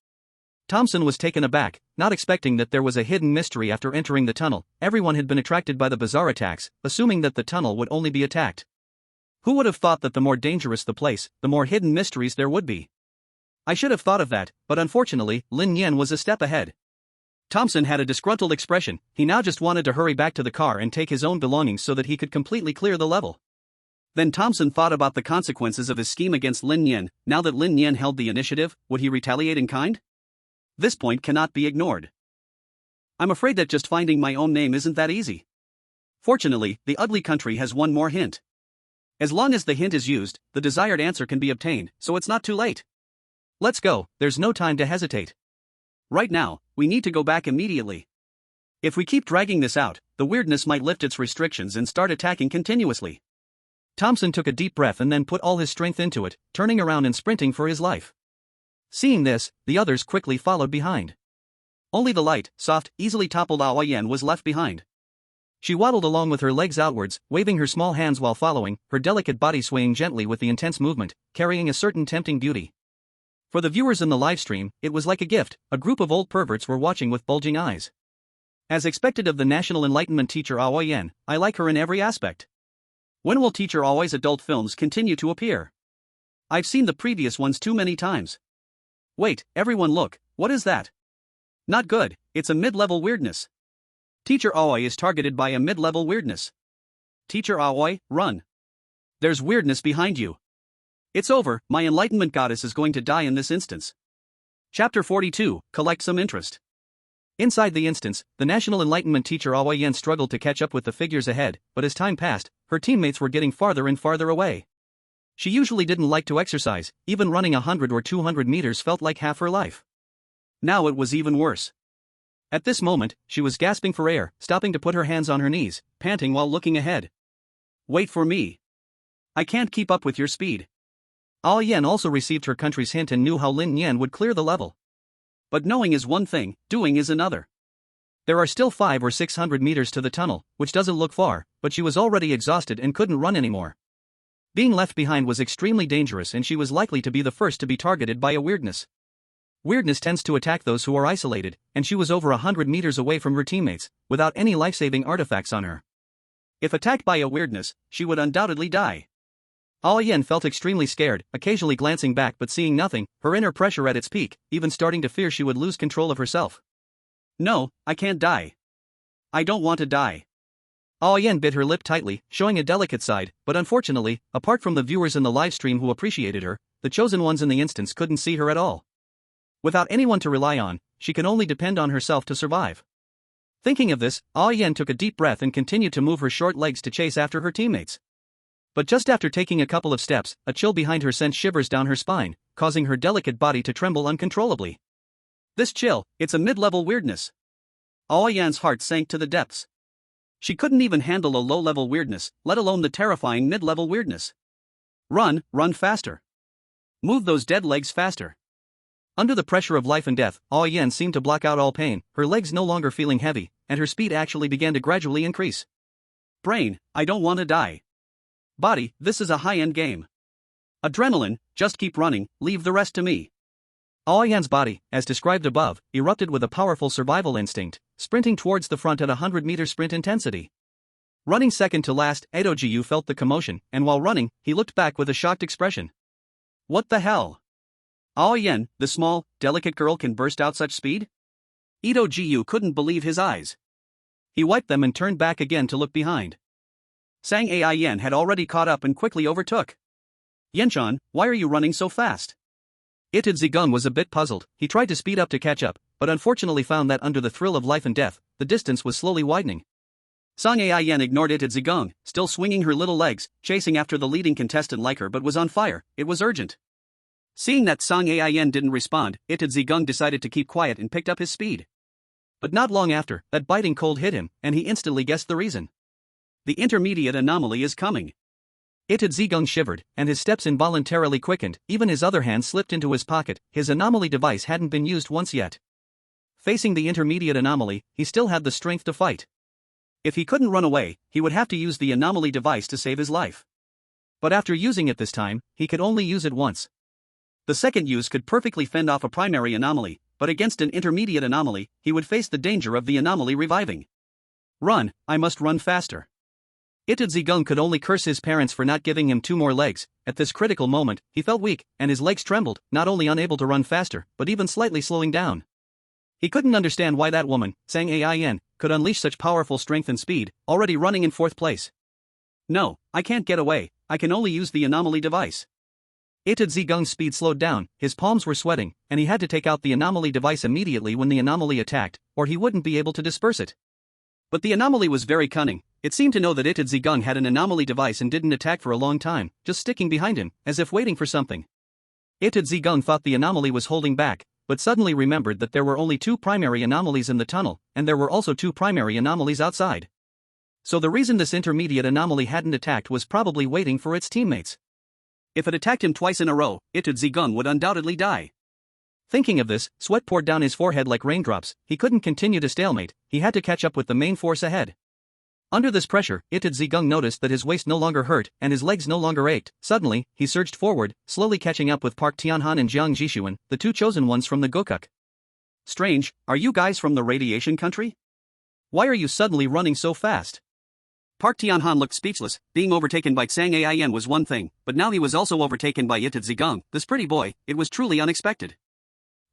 Thompson was taken aback, not expecting that there was a hidden mystery after entering the tunnel. Everyone had been attracted by the bizarre attacks, assuming that the tunnel would only be attacked. Who would have thought that the more dangerous the place, the more hidden mysteries there would be? I should have thought of that, but unfortunately, Lin Nian was a step ahead. Thompson had a disgruntled expression. He now just wanted to hurry back to the car and take his own belongings so that he could completely clear the level. Then Thompson thought about the consequences of his scheme against Lin Nian. Now that Lin Nian held the initiative, would he retaliate in kind? This point cannot be ignored. I'm afraid that just finding my own name isn't that easy. Fortunately, the ugly country has one more hint. As long as the hint is used, the desired answer can be obtained, so it's not too late. Let's go, there's no time to hesitate. Right now, we need to go back immediately. If we keep dragging this out, the weirdness might lift its restrictions and start attacking continuously. Thompson took a deep breath and then put all his strength into it, turning around and sprinting for his life. Seeing this, the others quickly followed behind. Only the light, soft, easily toppled Aoyan Yan was left behind. She waddled along with her legs outwards, waving her small hands while following, her delicate body swaying gently with the intense movement, carrying a certain tempting beauty. For the viewers in the livestream, it was like a gift. A group of old perverts were watching with bulging eyes. As expected of the National Enlightenment teacher Aoyan Yan, I like her in every aspect. When will Teacher Aoi's adult films continue to appear? I've seen the previous ones too many times. Wait, everyone look, what is that? Not good, it's a mid-level weirdness. Teacher Aoi is targeted by a mid-level weirdness. Teacher Aoi, run. There's weirdness behind you. It's over, my enlightenment goddess is going to die in this instance. Chapter 42, Collect some interest. Inside the instance, the National Enlightenment teacher Aoyan Yan struggled to catch up with the figures ahead, but as time passed, her teammates were getting farther and farther away. She usually didn't like to exercise, even running 100 or 200 meters felt like half her life. Now it was even worse. At this moment, she was gasping for air, stopping to put her hands on her knees, panting while looking ahead. Wait for me. I can't keep up with your speed. Aoyan Yan also received her country's hint and knew how Lin Nian would clear the level. But knowing is one thing, doing is another. There are still 500 or 600 meters to the tunnel, which doesn't look far, but she was already exhausted and couldn't run anymore. Being left behind was extremely dangerous and she was likely to be the first to be targeted by a weirdness. Weirdness tends to attack those who are isolated, and she was over 100 meters away from her teammates, without any life-saving artifacts on her. If attacked by a weirdness, she would undoubtedly die. Aoyan Yan felt extremely scared, occasionally glancing back but seeing nothing, her inner pressure at its peak, even starting to fear she would lose control of herself. No, I can't die. I don't want to die. Aoyan Yan bit her lip tightly, showing a delicate side, but unfortunately, apart from the viewers in the livestream who appreciated her, the chosen ones in the instance couldn't see her at all. Without anyone to rely on, she can only depend on herself to survive. Thinking of this, Aoyan Yan took a deep breath and continued to move her short legs to chase after her teammates. But just after taking a couple of steps, a chill behind her sent shivers down her spine, causing her delicate body to tremble uncontrollably. This chill, it's a mid-level weirdness. Aoyan Yan's heart sank to the depths. She couldn't even handle a low-level weirdness, let alone the terrifying mid-level weirdness. Run faster. Move those dead legs faster. Under the pressure of life and death, Aoyan Yan seemed to block out all pain, her legs no longer feeling heavy, and her speed actually began to gradually increase. Brain, I don't want to die. Body, this is a high-end game. Adrenaline, just keep running, leave the rest to me. Aoyan's body, as described above, erupted with a powerful survival instinct, sprinting towards the front at 100-meter sprint intensity. Running second to last, Edo Jiyu felt the commotion, and while running, he looked back with a shocked expression. What the hell? Aoyan, the small, delicate girl, can burst out such speed? Edo Jiyu couldn't believe his eyes. He wiped them and turned back again to look behind. Sang Aiyan had already caught up and quickly overtook. Yenchan, why are you running so fast? Itid Zigong was a bit puzzled. He tried to speed up to catch up, but unfortunately found that under the thrill of life and death, the distance was slowly widening. Sang Aiyan ignored Itid Zigong, still swinging her little legs, chasing after the leading contestant like her, but was on fire. It was urgent. Seeing that Sang Aiyan didn't respond, Itid Zigong decided to keep quiet and picked up his speed. But not long after, that biting cold hit him, and he instantly guessed the reason. The intermediate anomaly is coming. Itid Zigong shivered, and his steps involuntarily quickened. Even his other hand slipped into his pocket. His anomaly device hadn't been used once yet. Facing the intermediate anomaly, he still had the strength to fight. If he couldn't run away, he would have to use the anomaly device to save his life. But after using it this time, he could only use it once. The second use could perfectly fend off a primary anomaly, but against an intermediate anomaly, he would face the danger of the anomaly reviving. Run, I must run faster. Itid Zigong could only curse his parents for not giving him 2 more legs. At this critical moment, he felt weak, and his legs trembled, not only unable to run faster, but even slightly slowing down. He couldn't understand why that woman, Sang Aiyan, could unleash such powerful strength and speed, already running in 4th place. No, I can't get away, I can only use the anomaly device. Itid Zigong's speed slowed down, his palms were sweating, and he had to take out the anomaly device immediately when the anomaly attacked, or he wouldn't be able to disperse it. But the anomaly was very cunning. It seemed to know that Itid Zigong had an anomaly device and didn't attack for a long time, just sticking behind him, as if waiting for something. Itid Zigong thought the anomaly was holding back, but suddenly remembered that there were only 2 primary anomalies in the tunnel, and there were also 2 primary anomalies outside. So the reason this intermediate anomaly hadn't attacked was probably waiting for its teammates. If it attacked him twice in a row, Itid Zigong would undoubtedly die. Thinking of this, sweat poured down his forehead like raindrops. He couldn't continue to stalemate, he had to catch up with the main force ahead. Under this pressure, Itid Zigong noticed that his waist no longer hurt, and his legs no longer ached. Suddenly, he surged forward, slowly catching up with Park Tianhan and Jiang Jishuan, the 2 chosen ones from the Gokuk. Strange, are you guys from the radiation country? Why are you suddenly running so fast? Park Tianhan looked speechless. Being overtaken by Sang Aiyan was one thing, but now he was also overtaken by Itid Zigong, this pretty boy. It was truly unexpected.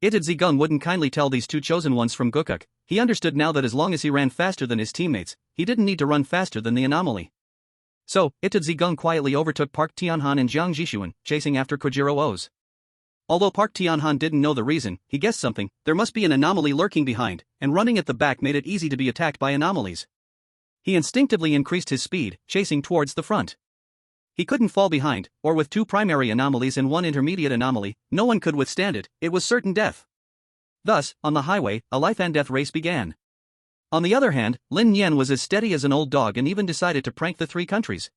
Itid Zigong wouldn't kindly tell these 2 chosen ones from Gokuk. He understood now that as long as he ran faster than his teammates, he didn't need to run faster than the anomaly. So, Itid Zigong quietly overtook Park Tianhan and Jiang Jishuan, chasing after Kojiro Oz. Although Park Tianhan didn't know the reason, he guessed something. There must be an anomaly lurking behind, and running at the back made it easy to be attacked by anomalies. He instinctively increased his speed, chasing towards the front. He couldn't fall behind, or with 2 primary anomalies and 1 intermediate anomaly, no one could withstand it. It was certain death. Thus, on the highway, a life and death race began. On the other hand, Lin Nian was as steady as an old dog and even decided to prank the 3 countries.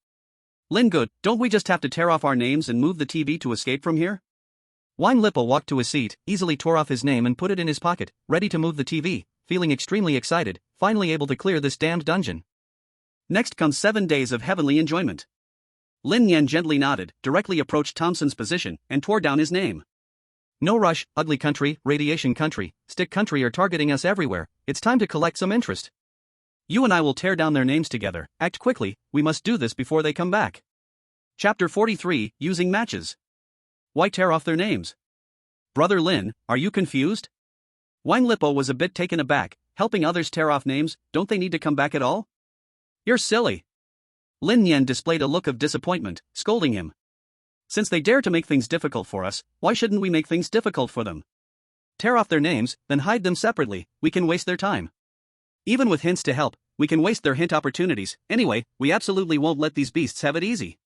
Lin good, don't we just have to tear off our names and move the TV to escape from here? Wang Lippo walked to his seat, easily tore off his name and put it in his pocket, ready to move the TV, feeling extremely excited, finally able to clear this damned dungeon. Next comes 7 days of heavenly enjoyment. Lin Nian gently nodded, directly approached Thompson's position, and tore down his name. No rush, ugly country, radiation country, stick country are targeting us everywhere, it's time to collect some interest. You and I will tear down their names together, act quickly, we must do this before they come back. Chapter 43, Using Matches. Why tear off their names? Brother Lin, are you confused? Wang Lippo was a bit taken aback, helping others tear off names, don't they need to come back at all? You're silly. Lin Nian displayed a look of disappointment, scolding him. Since they dare to make things difficult for us, why shouldn't we make things difficult for them? Tear off their names, then hide them separately, we can waste their time. Even with hints to help, we can waste their hint opportunities. Anyway, we absolutely won't let these beasts have it easy.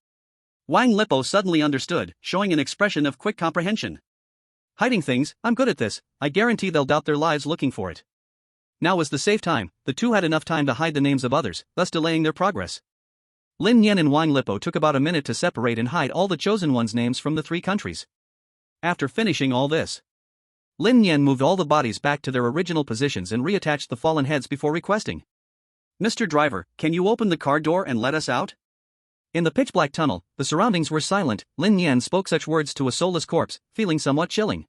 Wang Lippo suddenly understood, showing an expression of quick comprehension. Hiding things, I'm good at this, I guarantee they'll doubt their lives looking for it. Now was the safe time, the 2 had enough time to hide the names of others, thus delaying their progress. Lin Nian and Wang Lippo took about a minute to separate and hide all the chosen ones' names from the 3 countries. After finishing all this, Lin Nian moved all the bodies back to their original positions and reattached the fallen heads before requesting. Mr. Driver, can you open the car door and let us out? In the pitch-black tunnel, the surroundings were silent. Lin Nian spoke such words to a soulless corpse, feeling somewhat chilling.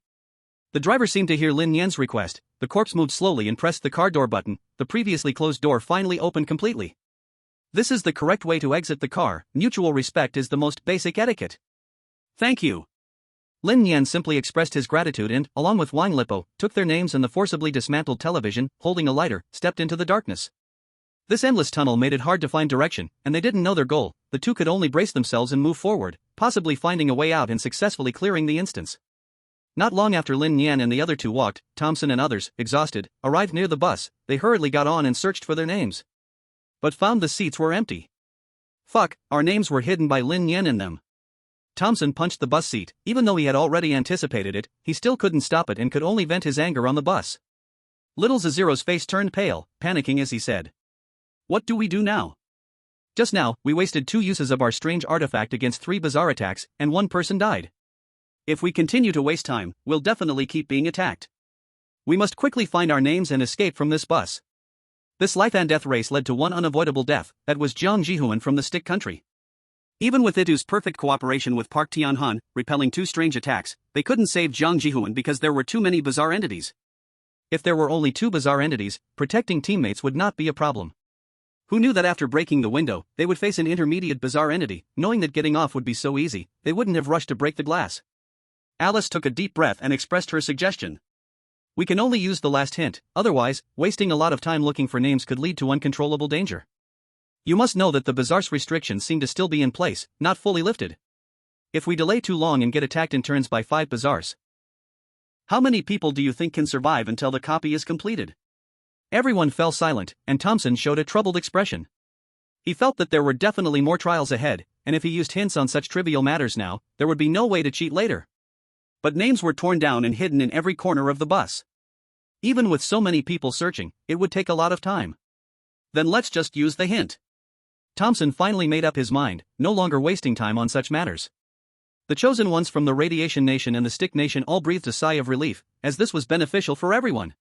The driver seemed to hear Lin Nian's request. The corpse moved slowly and pressed the car door button. The previously closed door finally opened completely. This is the correct way to exit the car. Mutual respect is the most basic etiquette. Thank you. Lin Nian simply expressed his gratitude and, along with Wang Lipo, took their names and the forcibly dismantled television, holding a lighter, stepped into the darkness. This endless tunnel made it hard to find direction, and they didn't know their goal. The two could only brace themselves and move forward, possibly finding a way out and successfully clearing the instance. Not long after Lin Nian and the other two walked, Thompson and others, exhausted, arrived near the bus. They hurriedly got on and searched for their names, but found the seats were empty. Fuck, our names were hidden by Lin Nian in them. Thompson punched the bus seat. Even though he had already anticipated it, he still couldn't stop it and could only vent his anger on the bus. Little Zero's face turned pale, panicking as he said, "What do we do now? Just now, we wasted 2 uses of our strange artifact against 3 bizarre attacks, and 1 person died. If we continue to waste time, we'll definitely keep being attacked. We must quickly find our names and escape from this bus." This life and death race led to one unavoidable death. That was Jiang Jihuan from the Stick Country. Even with Idu's perfect cooperation with Park Tianhan, repelling 2 strange attacks, they couldn't save Jiang Jihuan because there were too many bizarre entities. If there were only 2 bizarre entities, protecting teammates would not be a problem. Who knew that after breaking the window, they would face an intermediate bizarre entity? Knowing that getting off would be so easy, they wouldn't have rushed to break the glass. Alice took a deep breath and expressed her suggestion. "We can only use the last hint, otherwise, wasting a lot of time looking for names could lead to uncontrollable danger. You must know that the Bazaar's restrictions seem to still be in place, not fully lifted. If we delay too long and get attacked in turns by 5 Bazaars, how many people do you think can survive until the copy is completed?" Everyone fell silent, and Thompson showed a troubled expression. He felt that there were definitely more trials ahead, and if he used hints on such trivial matters now, there would be no way to cheat later. But names were torn down and hidden in every corner of the bus. Even with so many people searching, it would take a lot of time. Then let's just use the hint. Thompson finally made up his mind, no longer wasting time on such matters. The chosen ones from the Radiation Nation and the Stick Nation all breathed a sigh of relief, as this was beneficial for everyone.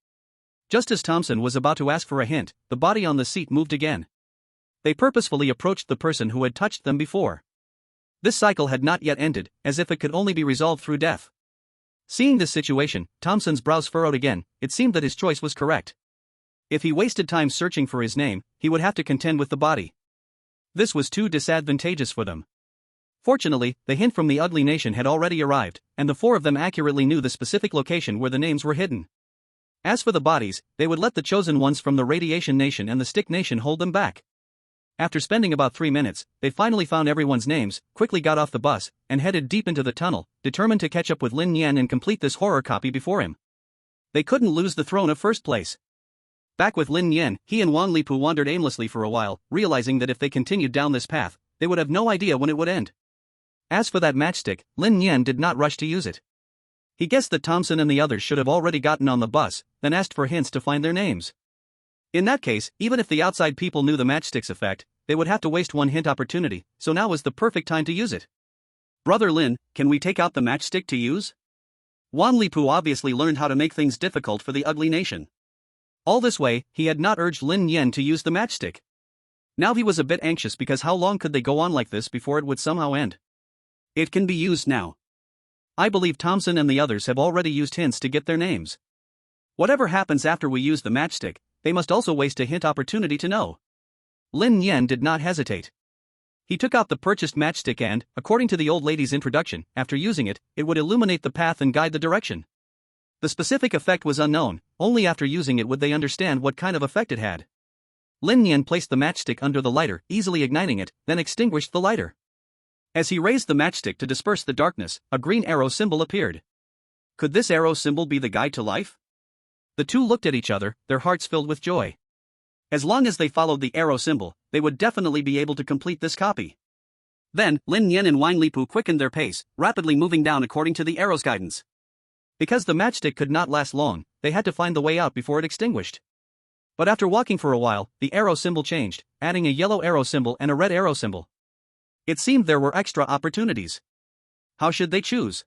Just as Thompson was about to ask for a hint, the body on the seat moved again. They purposefully approached the person who had touched them before. This cycle had not yet ended, as if it could only be resolved through death. Seeing this situation, Thompson's brows furrowed again. It seemed that his choice was correct. If he wasted time searching for his name, he would have to contend with the body. This was too disadvantageous for them. Fortunately, the hint from the Ugly Nation had already arrived, and the 4 of them accurately knew the specific location where the names were hidden. As for the bodies, they would let the chosen ones from the Radiation Nation and the Stick Nation hold them back. After spending about 3 minutes, they finally found everyone's names, quickly got off the bus, and headed deep into the tunnel, determined to catch up with Lin Nian and complete this horror copy before him. They couldn't lose the throne of first place. Back with Lin Nian, he and Wang Lipu wandered aimlessly for a while, realizing that if they continued down this path, they would have no idea when it would end. As for that matchstick, Lin Nian did not rush to use it. He guessed that Thompson and the others should have already gotten on the bus, then asked for hints to find their names. In that case, even if the outside people knew the matchstick's effect, they would have to waste 1 hint opportunity, so now was the perfect time to use it. "Brother Lin, can we take out the matchstick to use?" Wang Lipu obviously learned how to make things difficult for the Ugly Nation. All this way, he had not urged Lin Nian to use the matchstick. Now he was a bit anxious because how long could they go on like this before it would somehow end? "It can be used now. I believe Thompson and the others have already used hints to get their names. Whatever happens after we use the matchstick, they must also waste a hint opportunity to know." Lin Nian did not hesitate. He took out the purchased matchstick and, according to the old lady's introduction, after using it, it would illuminate the path and guide the direction. The specific effect was unknown, only after using it would they understand what kind of effect it had. Lin Nian placed the matchstick under the lighter, easily igniting it, then extinguished the lighter. As he raised the matchstick to disperse the darkness, a green arrow symbol appeared. Could this arrow symbol be the guide to life? The two looked at each other, their hearts filled with joy. As long as they followed the arrow symbol, they would definitely be able to complete this copy. Then, Lin Nian and Wang Lipu quickened their pace, rapidly moving down according to the arrow's guidance. Because the matchstick could not last long, they had to find the way out before it extinguished. But after walking for a while, the arrow symbol changed, adding a yellow arrow symbol and a red arrow symbol. It seemed there were extra opportunities. How should they choose?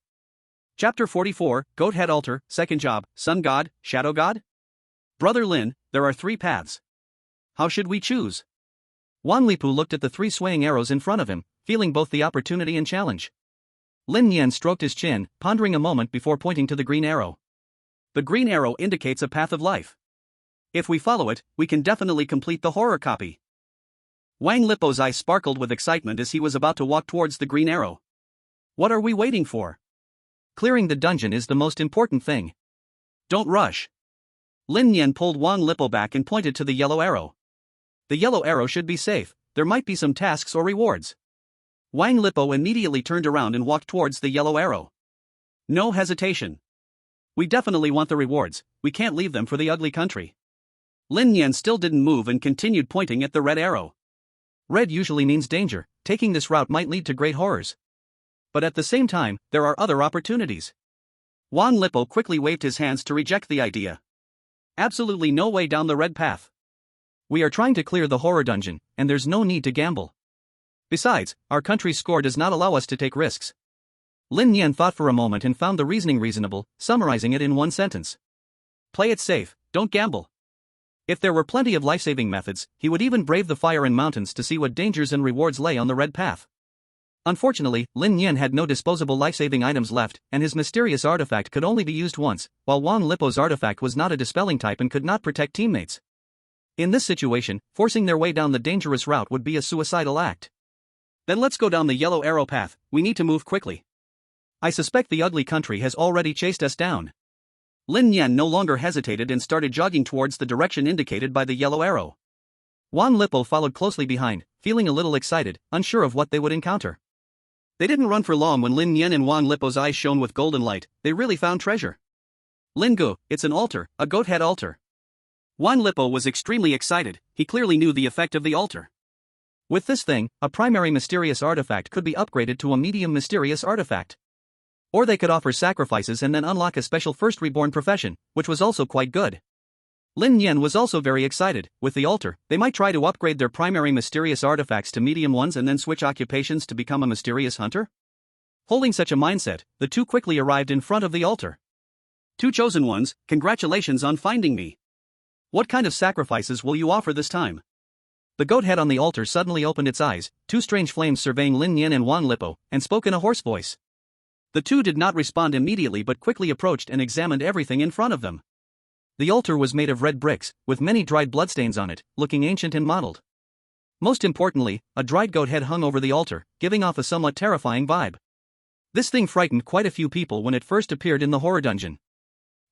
Chapter 44, Goat Head Altar, Second Job, Sun God, Shadow God? Brother Lin, there are 3 paths. How should we choose? Wang Lipu looked at the 3 swaying arrows in front of him, feeling both the opportunity and challenge. Lin Nian stroked his chin, pondering a moment before pointing to the green arrow. The green arrow indicates a path of life. If we follow it, we can definitely complete the horror copy. Wang Lipo's eyes sparkled with excitement as he was about to walk towards the green arrow. What are we waiting for? Clearing the dungeon is the most important thing. Don't rush. Lin Nian pulled Wang Lipo back and pointed to the yellow arrow. The yellow arrow should be safe, there might be some tasks or rewards. Wang Lipo immediately turned around and walked towards the yellow arrow. No hesitation. We definitely want the rewards, we can't leave them for the ugly country. Lin Nian still didn't move and continued pointing at the red arrow. Red usually means danger, taking this route might lead to great horrors. But at the same time, there are other opportunities. Wang Lipo quickly waved his hands to reject the idea. Absolutely no way down the red path. We are trying to clear the horror dungeon, and there's no need to gamble. Besides, our country's score does not allow us to take risks. Lin Nian thought for a moment and found the reasoning reasonable, summarizing it in one sentence. Play it safe, don't gamble. If there were plenty of life-saving methods, he would even brave the fire and mountains to see what dangers and rewards lay on the red path. Unfortunately, Lin Nian had no disposable life-saving items left, and his mysterious artifact could only be used once, while Wang Lipo's artifact was not a dispelling type and could not protect teammates. In this situation, forcing their way down the dangerous route would be a suicidal act. Then let's go down the yellow arrow path, we need to move quickly. I suspect the ugly country has already chased us down. Lin Nian no longer hesitated and started jogging towards the direction indicated by the yellow arrow. Wang Lipo followed closely behind, feeling a little excited, unsure of what they would encounter. They didn't run for long when Lin Nian and Wang Lipo's eyes shone with golden light, they really found treasure. Lin Gu, it's an altar, a goat head altar. Wang Lipo was extremely excited, he clearly knew the effect of the altar. With this thing, a primary mysterious artifact could be upgraded to a medium mysterious artifact. Or they could offer sacrifices and then unlock a special first reborn profession, which was also quite good. Lin Nian was also very excited. With the altar, they might try to upgrade their primary mysterious artifacts to medium ones and then switch occupations to become a mysterious hunter? Holding such a mindset, the two quickly arrived in front of the altar. Two chosen ones, congratulations on finding me. What kind of sacrifices will you offer this time? The goat head on the altar suddenly opened its eyes, two strange flames surveying Lin Nian and Wang Lipo, and spoke in a hoarse voice. The two did not respond immediately but quickly approached and examined everything in front of them. The altar was made of red bricks, with many dried bloodstains on it, looking ancient and mottled. Most importantly, a dried goat head hung over the altar, giving off a somewhat terrifying vibe. This thing frightened quite a few people when it first appeared in the horror dungeon.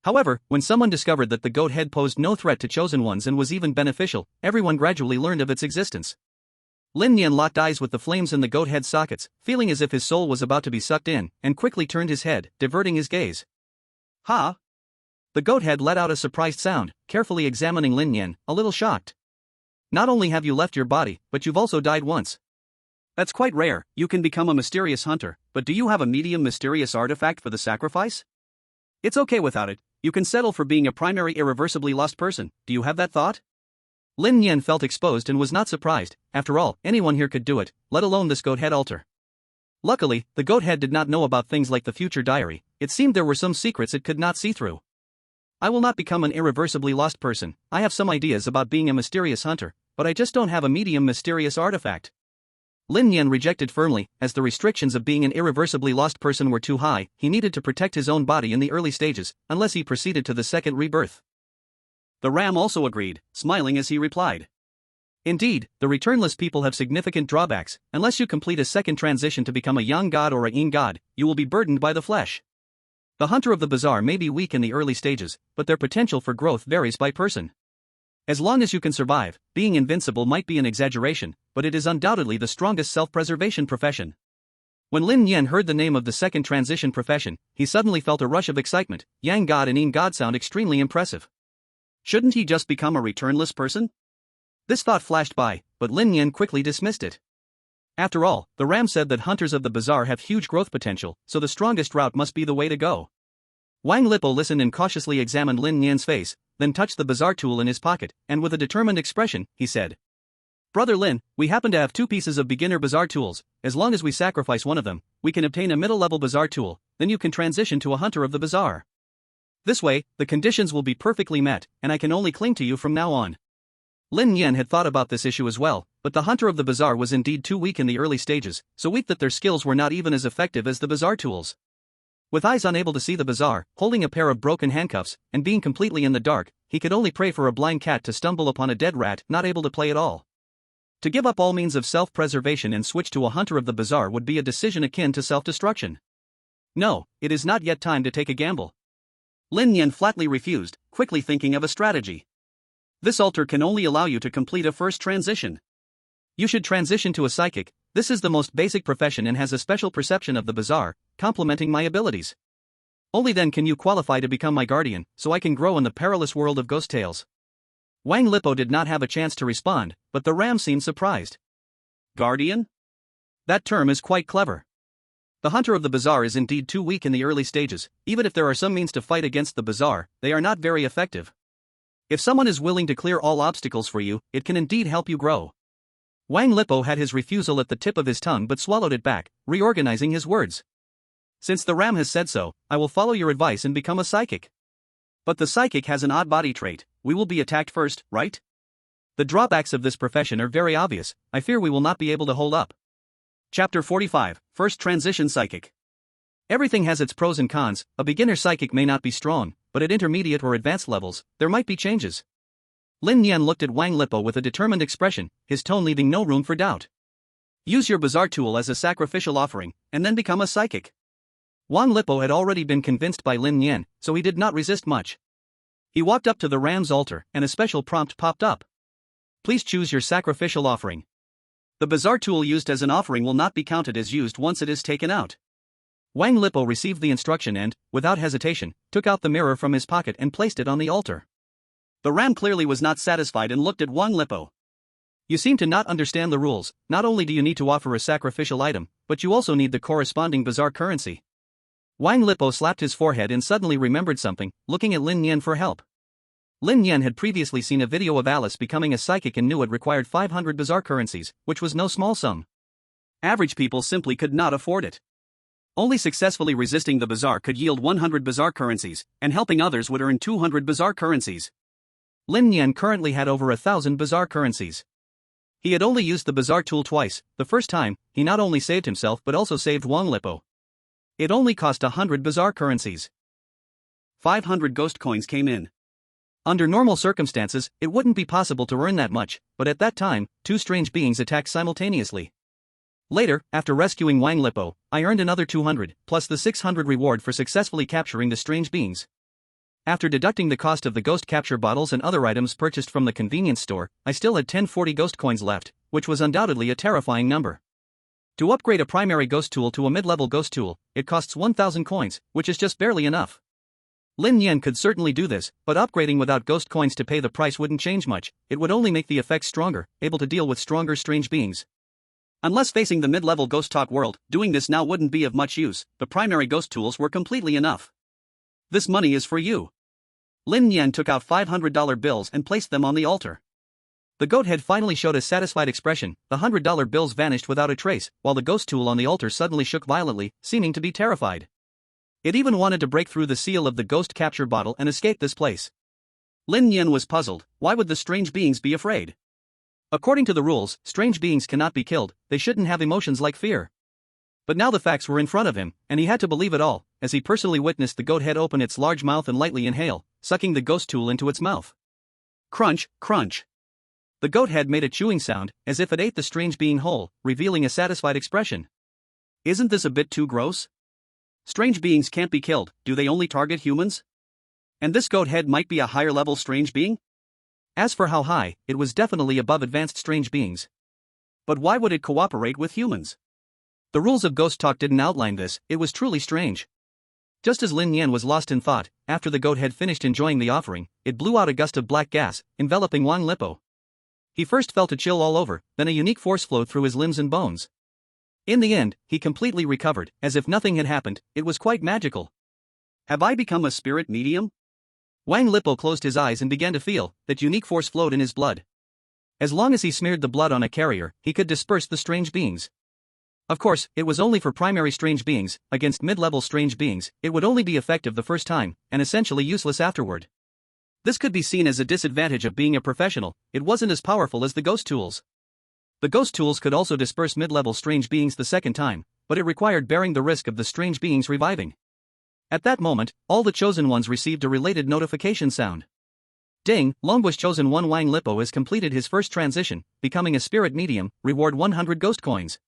However, when someone discovered that the goat head posed no threat to chosen ones and was even beneficial, everyone gradually learned of its existence. Lin Nian locked eyes with the flames in the goat head sockets, feeling as if his soul was about to be sucked in, and quickly turned his head, diverting his gaze. Ha! The goat head let out a surprised sound, carefully examining Lin Nian, a little shocked. Not only have you left your body, but you've also died once. That's quite rare, you can become a mysterious hunter, but do you have a medium mysterious artifact for the sacrifice? It's okay without it, you can settle for being a primary irreversibly lost person, do you have that thought? Lin Nian felt exposed and was not surprised. After all, anyone here could do it, let alone this goat head altar. Luckily, the goat head did not know about things like the future diary, it seemed there were some secrets it could not see through. I will not become an irreversibly lost person, I have some ideas about being a mysterious hunter, but I just don't have a medium mysterious artifact. Lin Nian rejected firmly, as the restrictions of being an irreversibly lost person were too high, he needed to protect his own body in the early stages, unless he proceeded to the second rebirth. The ram also agreed, smiling as he replied. Indeed, the returnless people have significant drawbacks. Unless you complete a second transition to become a yang god or a yin god, you will be burdened by the flesh. The hunter of the bazaar may be weak in the early stages, but their potential for growth varies by person. As long as you can survive, being invincible might be an exaggeration, but it is undoubtedly the strongest self-preservation profession. When Lin Nian heard the name of the second transition profession, he suddenly felt a rush of excitement. Yang god and yin god sound extremely impressive. Shouldn't he just become a returnless person? This thought flashed by, but Lin Nian quickly dismissed it. After all, the ram said that hunters of the bazaar have huge growth potential, so the strongest route must be the way to go. Wang Lipo listened and cautiously examined Lin Nian's face, then touched the bazaar tool in his pocket, and with a determined expression, he said. Brother Lin, we happen to have two pieces of beginner bazaar tools, as long as we sacrifice one of them, we can obtain a middle-level bazaar tool, then you can transition to a hunter of the bazaar. This way, the conditions will be perfectly met, and I can only cling to you from now on. Lin Nian had thought about this issue as well, but the hunter of the bazaar was indeed too weak in the early stages, so weak that their skills were not even as effective as the bazaar tools. With eyes unable to see the bazaar, holding a pair of broken handcuffs, and being completely in the dark, he could only pray for a blind cat to stumble upon a dead rat not able to play at all. To give up all means of self-preservation and switch to a hunter of the bazaar would be a decision akin to self-destruction. No, it is not yet time to take a gamble. Lin Nian flatly refused, quickly thinking of a strategy. This altar can only allow you to complete a first transition. You should transition to a psychic. This is the most basic profession and has a special perception of the bazaar, complementing my abilities. Only then can you qualify to become my guardian, so I can grow in the perilous world of ghost tales. Wang Lipo did not have a chance to respond, but the ram seemed surprised. Guardian? That term is quite clever. The hunter of the bazaar is indeed too weak in the early stages. Even if there are some means to fight against the bazaar, they are not very effective. If someone is willing to clear all obstacles for you, it can indeed help you grow. Wang Lipo had his refusal at the tip of his tongue but swallowed it back, reorganizing his words. Since the ram has said so, I will follow your advice and become a psychic. But the psychic has an odd body trait. We will be attacked first, right? The drawbacks of this profession are very obvious. I fear we will not be able to hold up. Chapter 45, First Transition Psychic. Everything has its pros and cons. A beginner psychic may not be strong, but at intermediate or advanced levels, there might be changes. Lin Nian looked at Wang Lipo with a determined expression, his tone leaving no room for doubt. Use your bazaar tool as a sacrificial offering, and then become a psychic. Wang Lipo had already been convinced by Lin Nian, so he did not resist much. He walked up to the ram's altar, and a special prompt popped up. Please choose your sacrificial offering. The bazaar tool used as an offering will not be counted as used once it is taken out. Wang Lipo received the instruction and, without hesitation, took out the mirror from his pocket and placed it on the altar. The ram clearly was not satisfied and looked at Wang Lipo. You seem to not understand the rules. Not only do you need to offer a sacrificial item, but you also need the corresponding bazaar currency. Wang Lipo slapped his forehead and suddenly remembered something, looking at Lin Nian for help. Lin Nian had previously seen a video of Alice becoming a psychic and knew it required 500 bazaar currencies, which was no small sum. Average people simply could not afford it. Only successfully resisting the bazaar could yield 100 bazaar currencies, and helping others would earn 200 bazaar currencies. Lin Nian currently had over 1,000 bazaar currencies. He had only used the bazaar tool twice. The first time, he not only saved himself but also saved Wang Lipo. It only cost 100 bazaar currencies. 500 ghost coins came in. Under normal circumstances, it wouldn't be possible to earn that much, but at that time, two strange beings attacked simultaneously. Later, after rescuing Wang Lipo, I earned another 200, plus the 600 reward for successfully capturing the strange beings. After deducting the cost of the ghost capture bottles and other items purchased from the convenience store, I still had 1040 ghost coins left, which was undoubtedly a terrifying number. To upgrade a primary ghost tool to a mid-level ghost tool, it costs 1000 coins, which is just barely enough. Lin Nian could certainly do this, but upgrading without ghost coins to pay the price wouldn't change much. It would only make the effects stronger, able to deal with stronger strange beings. Unless facing the mid-level ghost talk world, doing this now wouldn't be of much use. The primary ghost tools were completely enough. This money is for you. Lin Nian took out $500 bills and placed them on the altar. The goat head finally showed a satisfied expression. The $100 bills vanished without a trace, while the ghost tool on the altar suddenly shook violently, seeming to be terrified. It even wanted to break through the seal of the ghost capture bottle and escape this place. Lin Nian was puzzled. Why would the strange beings be afraid? According to the rules, strange beings cannot be killed. They shouldn't have emotions like fear. But now the facts were in front of him, and he had to believe it all, as he personally witnessed the goat head open its large mouth and lightly inhale, sucking the ghost tool into its mouth. Crunch, crunch. The goat head made a chewing sound, as if it ate the strange being whole, revealing a satisfied expression. Isn't this a bit too gross? Strange beings can't be killed. Do they only target humans? And this goat head might be a higher level strange being? As for how high, it was definitely above advanced strange beings. But why would it cooperate with humans? The rules of ghost talk didn't outline this. It was truly strange. Just as Lin Nian was lost in thought, after the goat had finished enjoying the offering, it blew out a gust of black gas, enveloping Wang Lipo. He first felt a chill all over, then a unique force flowed through his limbs and bones. In the end, he completely recovered, as if nothing had happened. It was quite magical. Have I become a spirit medium? Wang Lipo closed his eyes and began to feel that unique force flowed in his blood. As long as he smeared the blood on a carrier, he could disperse the strange beings. Of course, it was only for primary strange beings. Against mid-level strange beings, it would only be effective the first time, and essentially useless afterward. This could be seen as a disadvantage of being a professional. It wasn't as powerful as the ghost tools. The ghost tools could also disperse mid-level strange beings the second time, but it required bearing the risk of the strange beings reviving. At that moment, all the chosen ones received a related notification sound. Ding, Longbush chosen one Wang Lipo has completed his first transition, becoming a spirit medium, reward 100 ghost coins.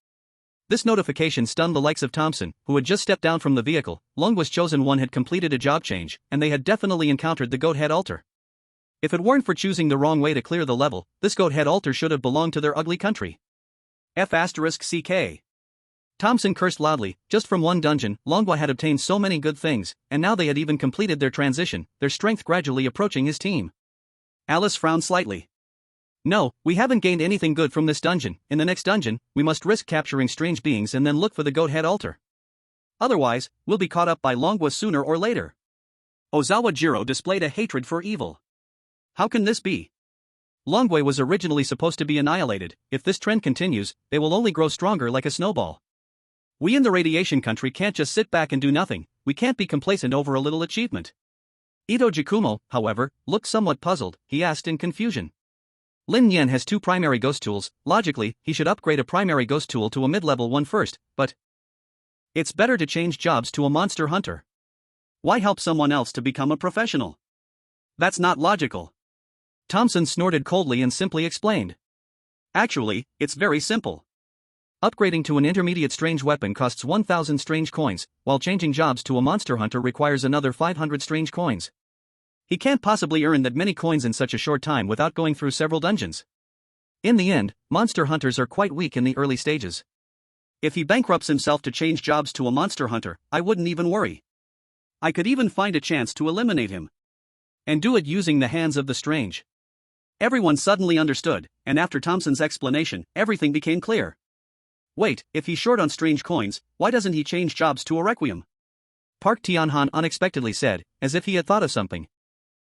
This notification stunned the likes of Thompson, who had just stepped down from the vehicle. Longbush chosen one had completed a job change, and they had definitely encountered the goat head altar. If it weren't for choosing the wrong way to clear the level, this goat head altar should have belonged to their ugly country. F***CK. Thompson cursed loudly. Just from one dungeon, Longwa had obtained so many good things, and now they had even completed their transition, their strength gradually approaching his team. Alice frowned slightly. No, we haven't gained anything good from this dungeon. In the next dungeon, we must risk capturing strange beings and then look for the goat head altar. Otherwise, we'll be caught up by Longwa sooner or later. Ozawa Jiro displayed a hatred for evil. How can this be? Longwa was originally supposed to be annihilated. If this trend continues, they will only grow stronger like a snowball. We in the radiation country can't just sit back and do nothing. We can't be complacent over a little achievement. Ito Jikumo, however, looked somewhat puzzled. He asked in confusion. Lin Nian has 2 primary ghost tools. Logically, he should upgrade a primary ghost tool to a mid-level one first, but it's better to change jobs to a monster hunter. Why help someone else to become a professional? That's not logical. Thompson snorted coldly and simply explained. Actually, it's very simple. Upgrading to an intermediate strange weapon costs 1,000 strange coins, while changing jobs to a monster hunter requires another 500 strange coins. He can't possibly earn that many coins in such a short time without going through several dungeons. In the end, monster hunters are quite weak in the early stages. If he bankrupts himself to change jobs to a monster hunter, I wouldn't even worry. I could even find a chance to eliminate him. And do it using the hands of the strange. Everyone suddenly understood, and after Thompson's explanation, everything became clear. Wait, if he's short on strange coins, why doesn't he change jobs to a requiem? Park Tianhan unexpectedly said, as if he had thought of something.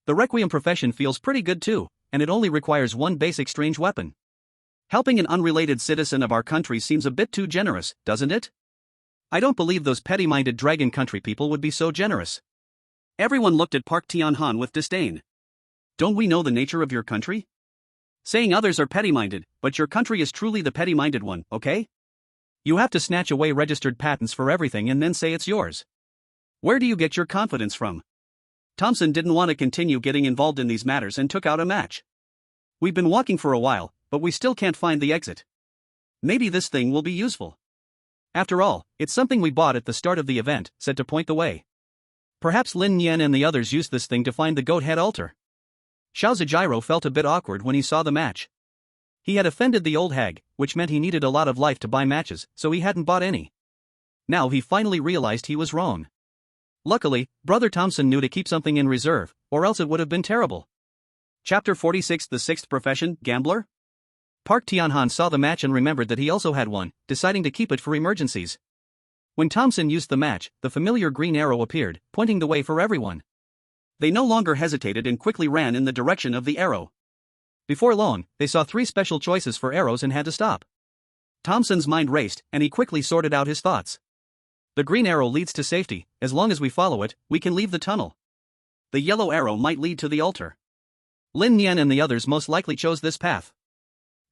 The requiem profession feels pretty good too, and it only requires one basic strange weapon. Helping an unrelated citizen of our country seems a bit too generous, doesn't it? I don't believe those petty-minded dragon country people would be so generous. Everyone looked at Park Tianhan with disdain. Don't we know the nature of your country? Saying others are petty-minded, but your country is truly the petty-minded one, okay? You have to snatch away registered patents for everything and then say it's yours. Where do you get your confidence from? Thompson didn't want to continue getting involved in these matters and took out a match. We've been walking for a while, but we still can't find the exit. Maybe this thing will be useful. After all, it's something we bought at the start of the event, said to point the way. Perhaps Lin Nian and the others used this thing to find the goat head altar. Ozawa Jiro felt a bit awkward when he saw the match. He had offended the old hag, which meant he needed a lot of life to buy matches, so he hadn't bought any. Now he finally realized he was wrong. Luckily, Brother Thompson knew to keep something in reserve, or else it would have been terrible. Chapter 46 The Sixth Profession, Gambler? Park Tianhan saw the match and remembered that he also had one, deciding to keep it for emergencies. When Thompson used the match, the familiar green arrow appeared, pointing the way for everyone. They no longer hesitated and quickly ran in the direction of the arrow. Before long, they saw 3 special choices for arrows and had to stop. Thompson's mind raced, and he quickly sorted out his thoughts. The green arrow leads to safety. As long as we follow it, we can leave the tunnel. The yellow arrow might lead to the altar. Lin Nian and the others most likely chose this path.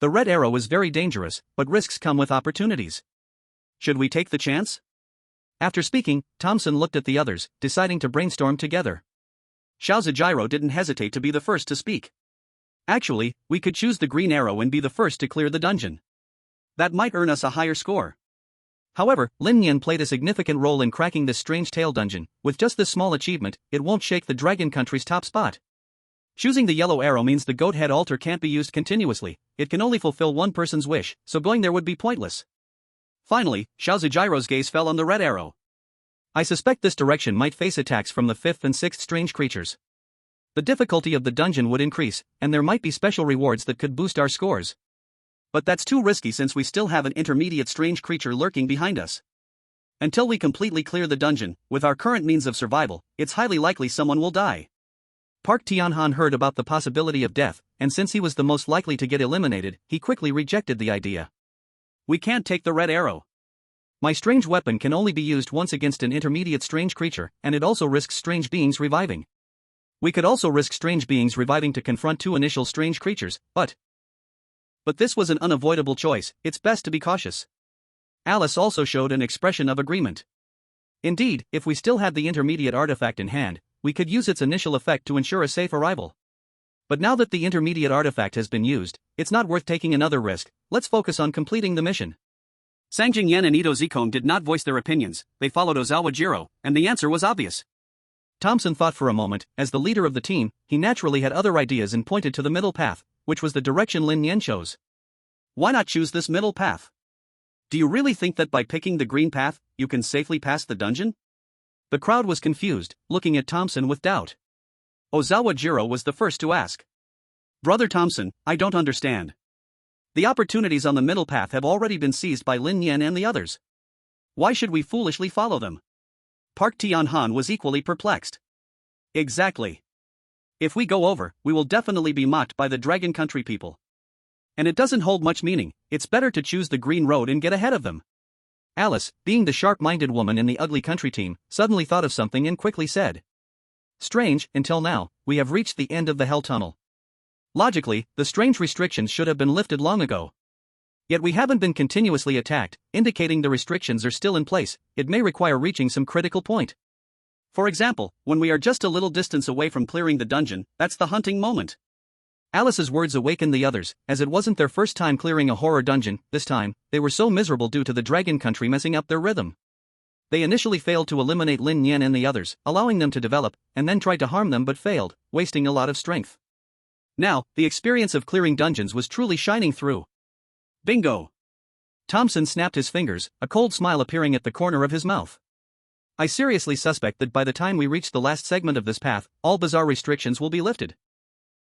The red arrow is very dangerous, but risks come with opportunities. Should we take the chance? After speaking, Thompson looked at the others, deciding to brainstorm together. Ozawa Jiro didn't hesitate to be the first to speak. Actually, we could choose the green arrow and be the first to clear the dungeon. That might earn us a higher score. However, Lin Nian played a significant role in cracking this strange tail dungeon. With just this small achievement, it won't shake the dragon country's top spot. Choosing the yellow arrow means the goat head altar can't be used continuously. It can only fulfill one person's wish, so going there would be pointless. Finally, Ozawa Jiro's gaze fell on the red arrow. I suspect this direction might face attacks from the 5th and 6th strange creatures. The difficulty of the dungeon would increase, and there might be special rewards that could boost our scores. But that's too risky since we still have an intermediate strange creature lurking behind us. Until we completely clear the dungeon, with our current means of survival, it's highly likely someone will die. Park Tianhan heard about the possibility of death, and since he was the most likely to get eliminated, he quickly rejected the idea. We can't take the red arrow. My strange weapon can only be used once against an intermediate strange creature, and it also risks strange beings reviving. We could also risk strange beings reviving to confront 2 initial strange creatures, but this was an unavoidable choice. It's best to be cautious. Alice also showed an expression of agreement. Indeed, if we still had the intermediate artifact in hand, we could use its initial effect to ensure a safe arrival. But now that the intermediate artifact has been used, it's not worth taking another risk. Let's focus on completing the mission. Sang Jingyan and Ito Zikong did not voice their opinions, they followed Ozawa Jiro, and the answer was obvious. Thompson thought for a moment. As the leader of the team, he naturally had other ideas and pointed to the middle path, which was the direction Lin Nian chose. Why not choose this middle path? Do you really think that by picking the green path, you can safely pass the dungeon? The crowd was confused, looking at Thompson with doubt. Ozawa Jiro was the first to ask. Brother Thompson, I don't understand. The opportunities on the middle path have already been seized by Lin Nian and the others. Why should we foolishly follow them? Park Tianhan was equally perplexed. Exactly. If we go over, we will definitely be mocked by the Dragon Country people. And it doesn't hold much meaning. It's better to choose the green road and get ahead of them. Alice, being the sharp-minded woman in the ugly country team, suddenly thought of something and quickly said. Strange, until now, we have reached the end of the Hell Tunnel. Logically, the strange restrictions should have been lifted long ago. Yet we haven't been continuously attacked, indicating the restrictions are still in place. It may require reaching some critical point. For example, when we are just a little distance away from clearing the dungeon, that's the hunting moment. Alice's words awakened the others, as it wasn't their first time clearing a horror dungeon. This time, they were so miserable due to the Dragon Country messing up their rhythm. They initially failed to eliminate Lin Nian and the others, allowing them to develop, and then tried to harm them but failed, wasting a lot of strength. Now, the experience of clearing dungeons was truly shining through. Bingo! Thompson snapped his fingers, a cold smile appearing at the corner of his mouth. I seriously suspect that by the time we reach the last segment of this path, all bizarre restrictions will be lifted.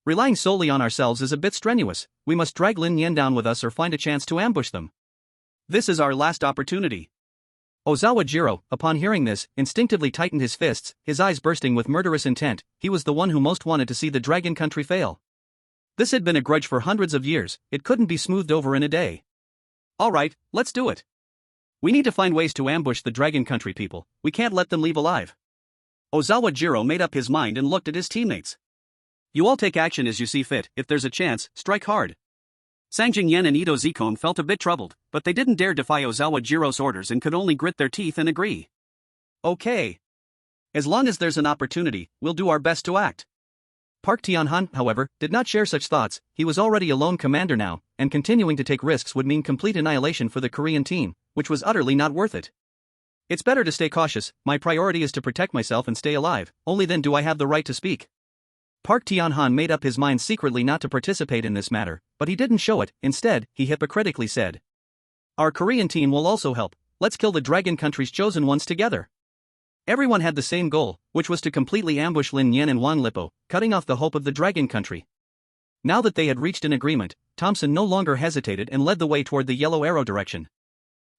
Relying solely on ourselves is a bit strenuous. We must drag Lin Nian down with us or find a chance to ambush them. This is our last opportunity. Ozawa Jiro, upon hearing this, instinctively tightened his fists, his eyes bursting with murderous intent. He was the one who most wanted to see the Dragon Country fail. This had been a grudge for hundreds of years. It couldn't be smoothed over in a day. Alright, let's do it. We need to find ways to ambush the Dragon Country people. We can't let them leave alive. Ozawa Jiro made up his mind and looked at his teammates. You all take action as you see fit. If there's a chance, strike hard. Sang Jingyan and Ito Zikong felt a bit troubled, but they didn't dare defy Ozawa Jiro's orders and could only grit their teeth and agree. Okay. As long as there's an opportunity, we'll do our best to act. Park Tianhan, however, did not share such thoughts. He was already a lone commander now, and continuing to take risks would mean complete annihilation for the Korean team, which was utterly not worth it. It's better to stay cautious. My priority is to protect myself and stay alive. Only then do I have the right to speak. Park Tianhan made up his mind secretly not to participate in this matter, but he didn't show it. Instead, he hypocritically said, our Korean team will also help. Let's kill the Dragon Country's chosen ones together. Everyone had the same goal, which was to completely ambush Lin Nian and Wang Lipo, cutting off the hope of the Dragon Country. Now that they had reached an agreement, Thompson no longer hesitated and led the way toward the yellow arrow direction.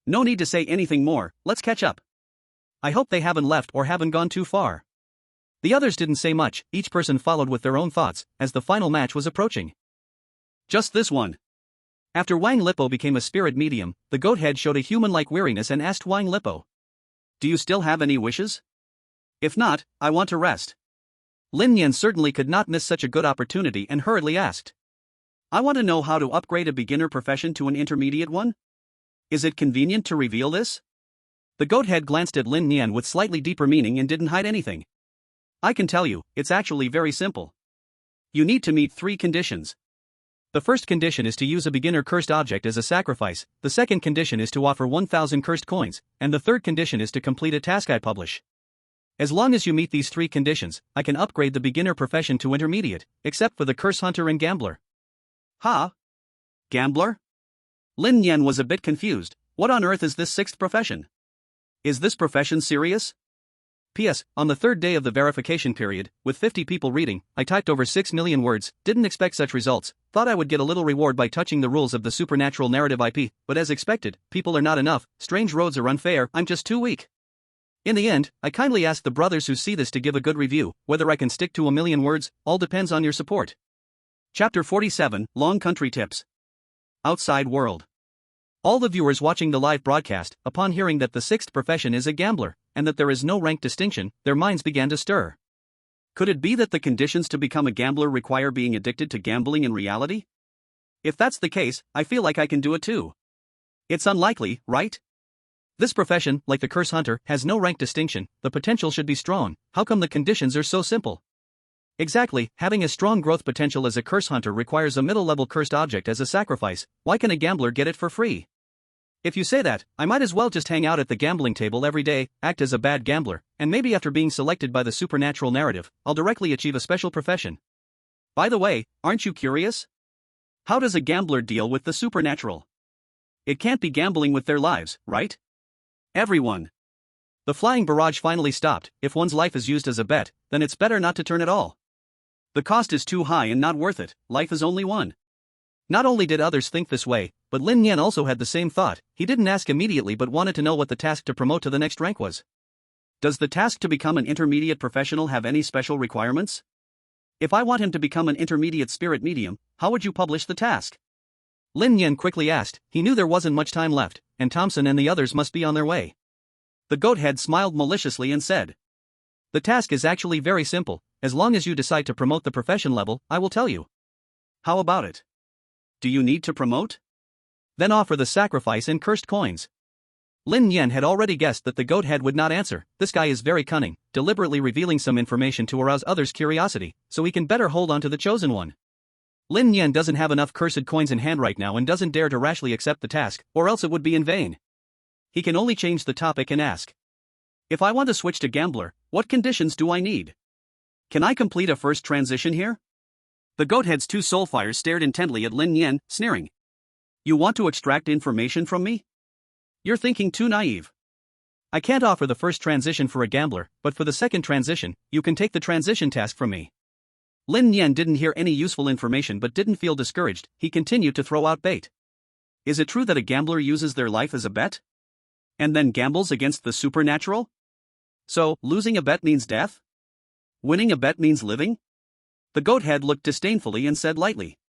No need to say anything more, let's catch up. I hope they haven't left or haven't gone too far. The others didn't say much, each person followed with their own thoughts, as the final match was approaching. Just this one. After Wang Lipo became a spirit medium, the goat head showed a human-like weariness and asked Wang Lipo, do you still have any wishes? If not, I want to rest. Lin Nian certainly could not miss such a good opportunity and hurriedly asked, I want to know how to upgrade a beginner profession to an intermediate one? Is it convenient to reveal this? The goat head glanced at Lin Nian with slightly deeper meaning and didn't hide anything. I can tell you, it's actually very simple. You need to meet 3 conditions. The first condition is to use a beginner cursed object as a sacrifice, the second condition is to offer 1,000 cursed coins, and the third condition is to complete a task I publish. As long as you meet these 3 conditions, I can upgrade the beginner profession to intermediate, except for the curse hunter and gambler. Ha? Gambler? Lin Nian was a bit confused. What on earth is this 6th profession? Is this profession serious? P.S. On the 3rd day of the verification period, with 50 people reading, I typed over 6 million words, didn't expect such results, thought I would get a little reward by touching the rules of the supernatural narrative IP, but as expected, people are not enough, strange roads are unfair, I'm just too weak. In the end, I kindly asked the brothers who see this to give a good review. Whether I can stick to a million words, all depends on your support. Chapter 47, Long Country Tips. Outside World. All the viewers watching the live broadcast, upon hearing that the 6th profession is a gambler, and that there is no rank distinction, their minds began to stir. Could it be that the conditions to become a gambler require being addicted to gambling in reality? If that's the case, I feel like I can do it too. It's unlikely, right? This profession, like the curse hunter, has no rank distinction. The potential should be strong. How come the conditions are so simple? Exactly, having a strong growth potential as a curse hunter requires a middle-level cursed object as a sacrifice. Why can a gambler get it for free? If you say that, I might as well just hang out at the gambling table every day, act as a bad gambler, and maybe after being selected by the supernatural narrative, I'll directly achieve a special profession. By the way, aren't you curious? How does a gambler deal with the supernatural? It can't be gambling with their lives, right? Everyone. The flying barrage finally stopped. If one's life is used as a bet, then it's better not to turn at all. The cost is too high and not worth it. Life is only one. Not only did others think this way, but Lin Nian also had the same thought. He didn't ask immediately but wanted to know what the task to promote to the next rank was. Does the task to become an intermediate professional have any special requirements? If I want him to become an intermediate spirit medium, how would you publish the task? Lin Nian quickly asked. He knew there wasn't much time left, and Thompson and the others must be on their way. The goat head smiled maliciously and said, "The task is actually very simple. As long as you decide to promote the profession level, I will tell you." "How about it? Do you need to promote?" "Then offer the sacrifice in cursed coins." Lin Nian had already guessed that the goat head would not answer. This guy is very cunning, deliberately revealing some information to arouse others' curiosity, so he can better hold on to the chosen one. Lin Nian doesn't have enough cursed coins in hand right now and doesn't dare to rashly accept the task, or else it would be in vain. He can only change the topic and ask, "If I want to switch to gambler, what conditions do I need? Can I complete a first transition here?" The goathead's two soulfires stared intently at Lin Nian, sneering. "You want to extract information from me? You're thinking too naive. I can't offer the first transition for a gambler, but for the second transition, you can take the transition task from me." Lin Nian didn't hear any useful information but didn't feel discouraged. He continued to throw out bait. "Is it true that a gambler uses their life as a bet? And then gambles against the supernatural? So, losing a bet means death? Winning a bet means living?" The goat head looked disdainfully and said lightly,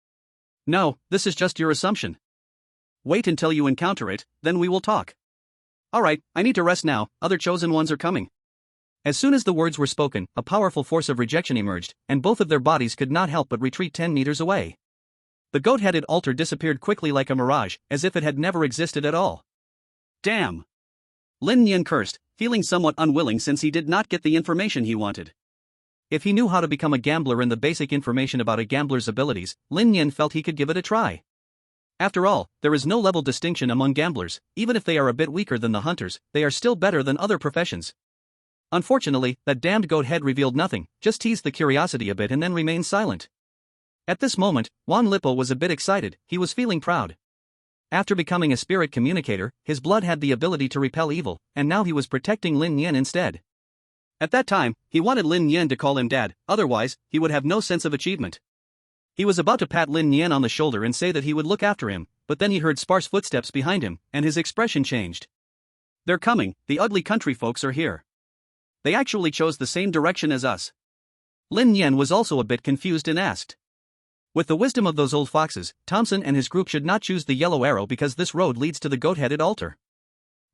"No, this is just your assumption. Wait until you encounter it, then we will talk. Alright, I need to rest now, other chosen ones are coming." As soon as the words were spoken, a powerful force of rejection emerged, and both of their bodies could not help but retreat 10 meters away. The goat-headed altar disappeared quickly like a mirage, as if it had never existed at all. Damn! Lin Nian cursed, feeling somewhat unwilling since he did not get the information he wanted. If he knew how to become a gambler and the basic information about a gambler's abilities, Lin Nian felt he could give it a try. After all, there is no level distinction among gamblers. Even if they are a bit weaker than the hunters, they are still better than other professions. Unfortunately, that damned goat head revealed nothing, just teased the curiosity a bit and then remained silent. At this moment, Wang Lipo was a bit excited. He was feeling proud. After becoming a spirit communicator, his blood had the ability to repel evil, and now he was protecting Lin Nian instead. At that time, he wanted Lin Nian to call him dad, otherwise, he would have no sense of achievement. He was about to pat Lin Nian on the shoulder and say that he would look after him, but then he heard sparse footsteps behind him, and his expression changed. "They're coming, the ugly country folks are here. They actually chose the same direction as us." Lin Nian was also a bit confused and asked, "With the wisdom of those old foxes, Thompson and his group should not choose the yellow arrow because this road leads to the goat-headed altar.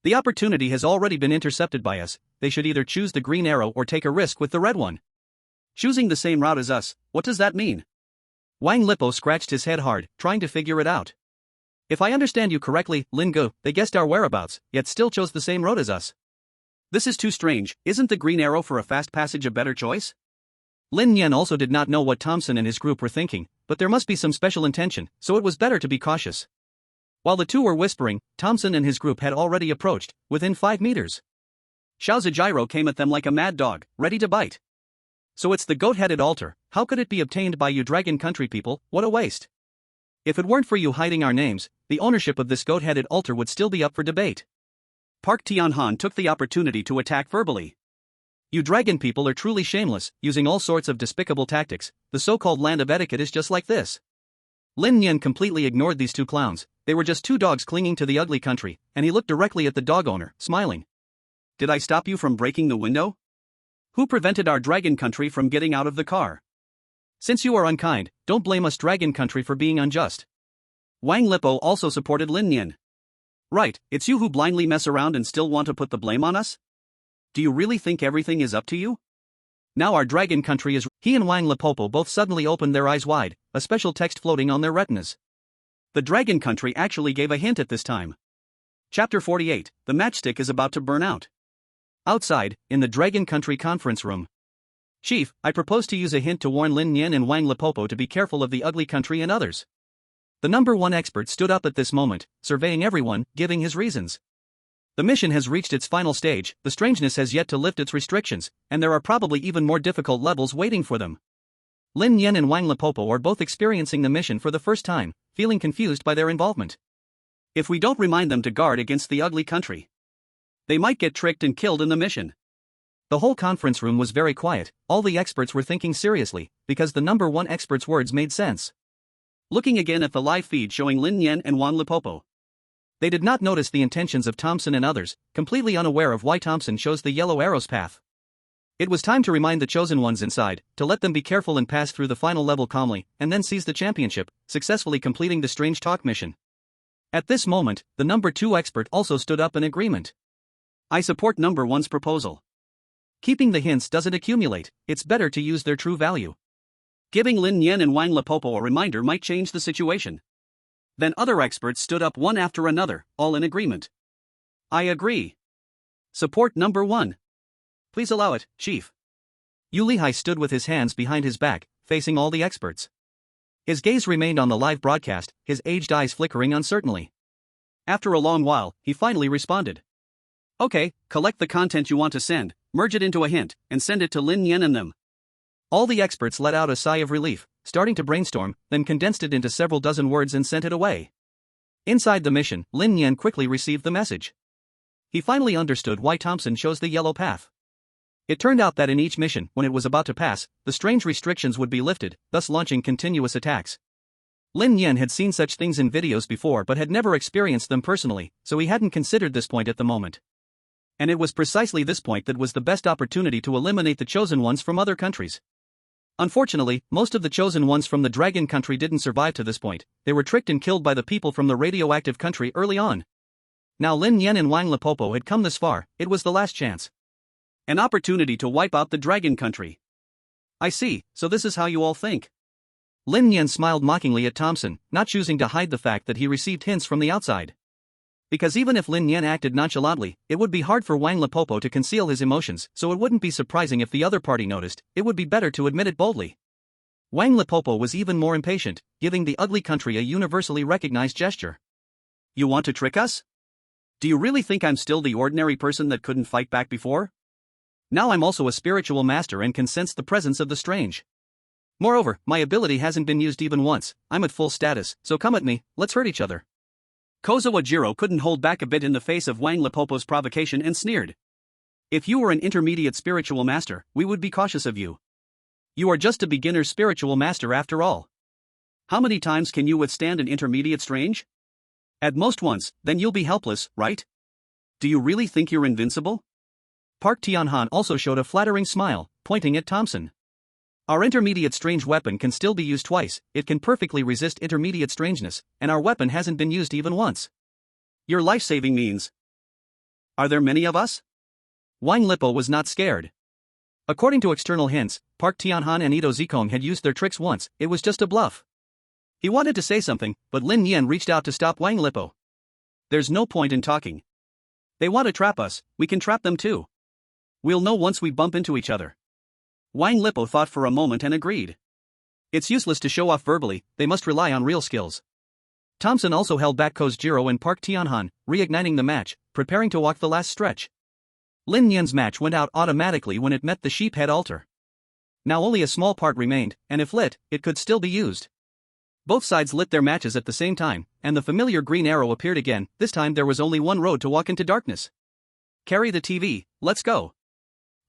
The opportunity has already been intercepted by us. They should either choose the green arrow or take a risk with the red one. Choosing the same route as us, what does that mean?" Wang Lipo scratched his head hard, trying to figure it out. "If I understand you correctly, Lin Go, they guessed our whereabouts, yet still chose the same road as us. This is too strange. Isn't the green arrow for a fast passage a better choice?" Lin Nian also did not know what Thompson and his group were thinking, but there must be some special intention, so it was better to be cautious. While the two were whispering, Thompson and his group had already approached, within 5 meters. Ozawa Jiro came at them like a mad dog, ready to bite. "So it's the goat-headed altar. How could it be obtained by you Dragon Country people? What a waste. If it weren't for you hiding our names, the ownership of this goat-headed altar would still be up for debate." Park Tianhan took the opportunity to attack verbally. "You dragon people are truly shameless, using all sorts of despicable tactics. The so-called land of etiquette is just like this." Lin Nian completely ignored these two clowns. They were just two dogs clinging to the ugly country, and he looked directly at the dog owner, smiling. "Did I stop you from breaking the window? Who prevented our dragon country from getting out of the car? Since you are unkind, don't blame us dragon country for being unjust." Wang Lipo also supported Lin Nian. "Right, it's you who blindly mess around and still want to put the blame on us? Do you really think everything is up to you? Now our dragon country is..." He and Wang Lipopo both suddenly opened their eyes wide, a special text floating on their retinas. The dragon country actually gave a hint at this time. Chapter 48, The matchstick is about to burn out. Outside, in the Dragon Country conference room. Chief, I propose to use a hint to warn Lin Nian and Wang Lepopo to be careful of the ugly country and others. The number one expert stood up at this moment, surveying everyone, giving his reasons. The mission has reached its final stage, the strangeness has yet to lift its restrictions, and there are probably even more difficult levels waiting for them. Lin Nian and Wang Lepopo are both experiencing the mission for the first time, feeling confused by their involvement. If we don't remind them to guard against the ugly country, they might get tricked and killed in the mission. The whole conference room was very quiet, all the experts were thinking seriously, because the number one expert's words made sense. Looking again at the live feed showing Lin Nian and Wang Lepopo, they did not notice the intentions of Thompson and others, completely unaware of why Thompson chose the yellow arrow's path. It was time to remind the chosen ones inside, to let them be careful and pass through the final level calmly, and then seize the championship, successfully completing the strange talk mission. At this moment, the number 2 expert also stood up in agreement. I support number 1's proposal. Keeping the hints doesn't accumulate, it's better to use their true value. Giving Lin Nian and Wang Lepopo a reminder might change the situation. Then other experts stood up one after another, all in agreement. I agree. Support number 1. Please allow it, Chief. Yu Lihai stood with his hands behind his back, facing all the experts. His gaze remained on the live broadcast, his aged eyes flickering uncertainly. After a long while, he finally responded. Okay, collect the content you want to send, merge it into a hint, and send it to Lin Nian and them. All the experts let out a sigh of relief, starting to brainstorm, then condensed it into several dozen words and sent it away. Inside the mission, Lin Nian quickly received the message. He finally understood why Thompson chose the yellow path. It turned out that in each mission, when it was about to pass, the strange restrictions would be lifted, thus launching continuous attacks. Lin Nian had seen such things in videos before but had never experienced them personally, so he hadn't considered this point at the moment. And it was precisely this point that was the best opportunity to eliminate the chosen ones from other countries. Unfortunately, most of the chosen ones from the Dragon Country didn't survive to this point, they were tricked and killed by the people from the radioactive country early on. Now Lin Nian and Wang Lepopo had come this far, it was the last chance. An opportunity to wipe out the Dragon Country. I see, so this is how you all think. Lin Nian smiled mockingly at Thompson, not choosing to hide the fact that he received hints from the outside. Because even if Lin Nian acted nonchalantly, it would be hard for Wang Lepopo to conceal his emotions, so it wouldn't be surprising if the other party noticed, it would be better to admit it boldly. Wang Lepopo was even more impatient, giving the ugly country a universally recognized gesture. You want to trick us? Do you really think I'm still the ordinary person that couldn't fight back before? Now I'm also a spiritual master and can sense the presence of the strange. Moreover, my ability hasn't been used even once, I'm at full status, so come at me, let's hurt each other. Ozawa Jiro couldn't hold back a bit in the face of Wang Lepopo's provocation and sneered. If you were an intermediate spiritual master, we would be cautious of you. You are just a beginner's spiritual master after all. How many times can you withstand an intermediate strange? At most once, then you'll be helpless, right? Do you really think you're invincible? Park Tianhan also showed a flattering smile, pointing at Thompson. Our intermediate strange weapon can still be used twice, it can perfectly resist intermediate strangeness, and our weapon hasn't been used even once. Your life-saving means. Are there many of us? Wang Lipo was not scared. According to external hints, Park Tianhan and Ito Zikong had used their tricks once, it was just a bluff. He wanted to say something, but Lin Nian reached out to stop Wang Lipo. There's no point in talking. They want to trap us, we can trap them too. We'll know once we bump into each other. Wang Lipo thought for a moment and agreed. It's useless to show off verbally, they must rely on real skills. Thompson also held back Ozawa Jiro and Park Tianhan, reigniting the match, preparing to walk the last stretch. Lin Nian's match went out automatically when it met the sheephead altar. Now only a small part remained, and if lit, it could still be used. Both sides lit their matches at the same time, and the familiar green arrow appeared again, this time there was only one road to walk into darkness. Carry the TV, let's go.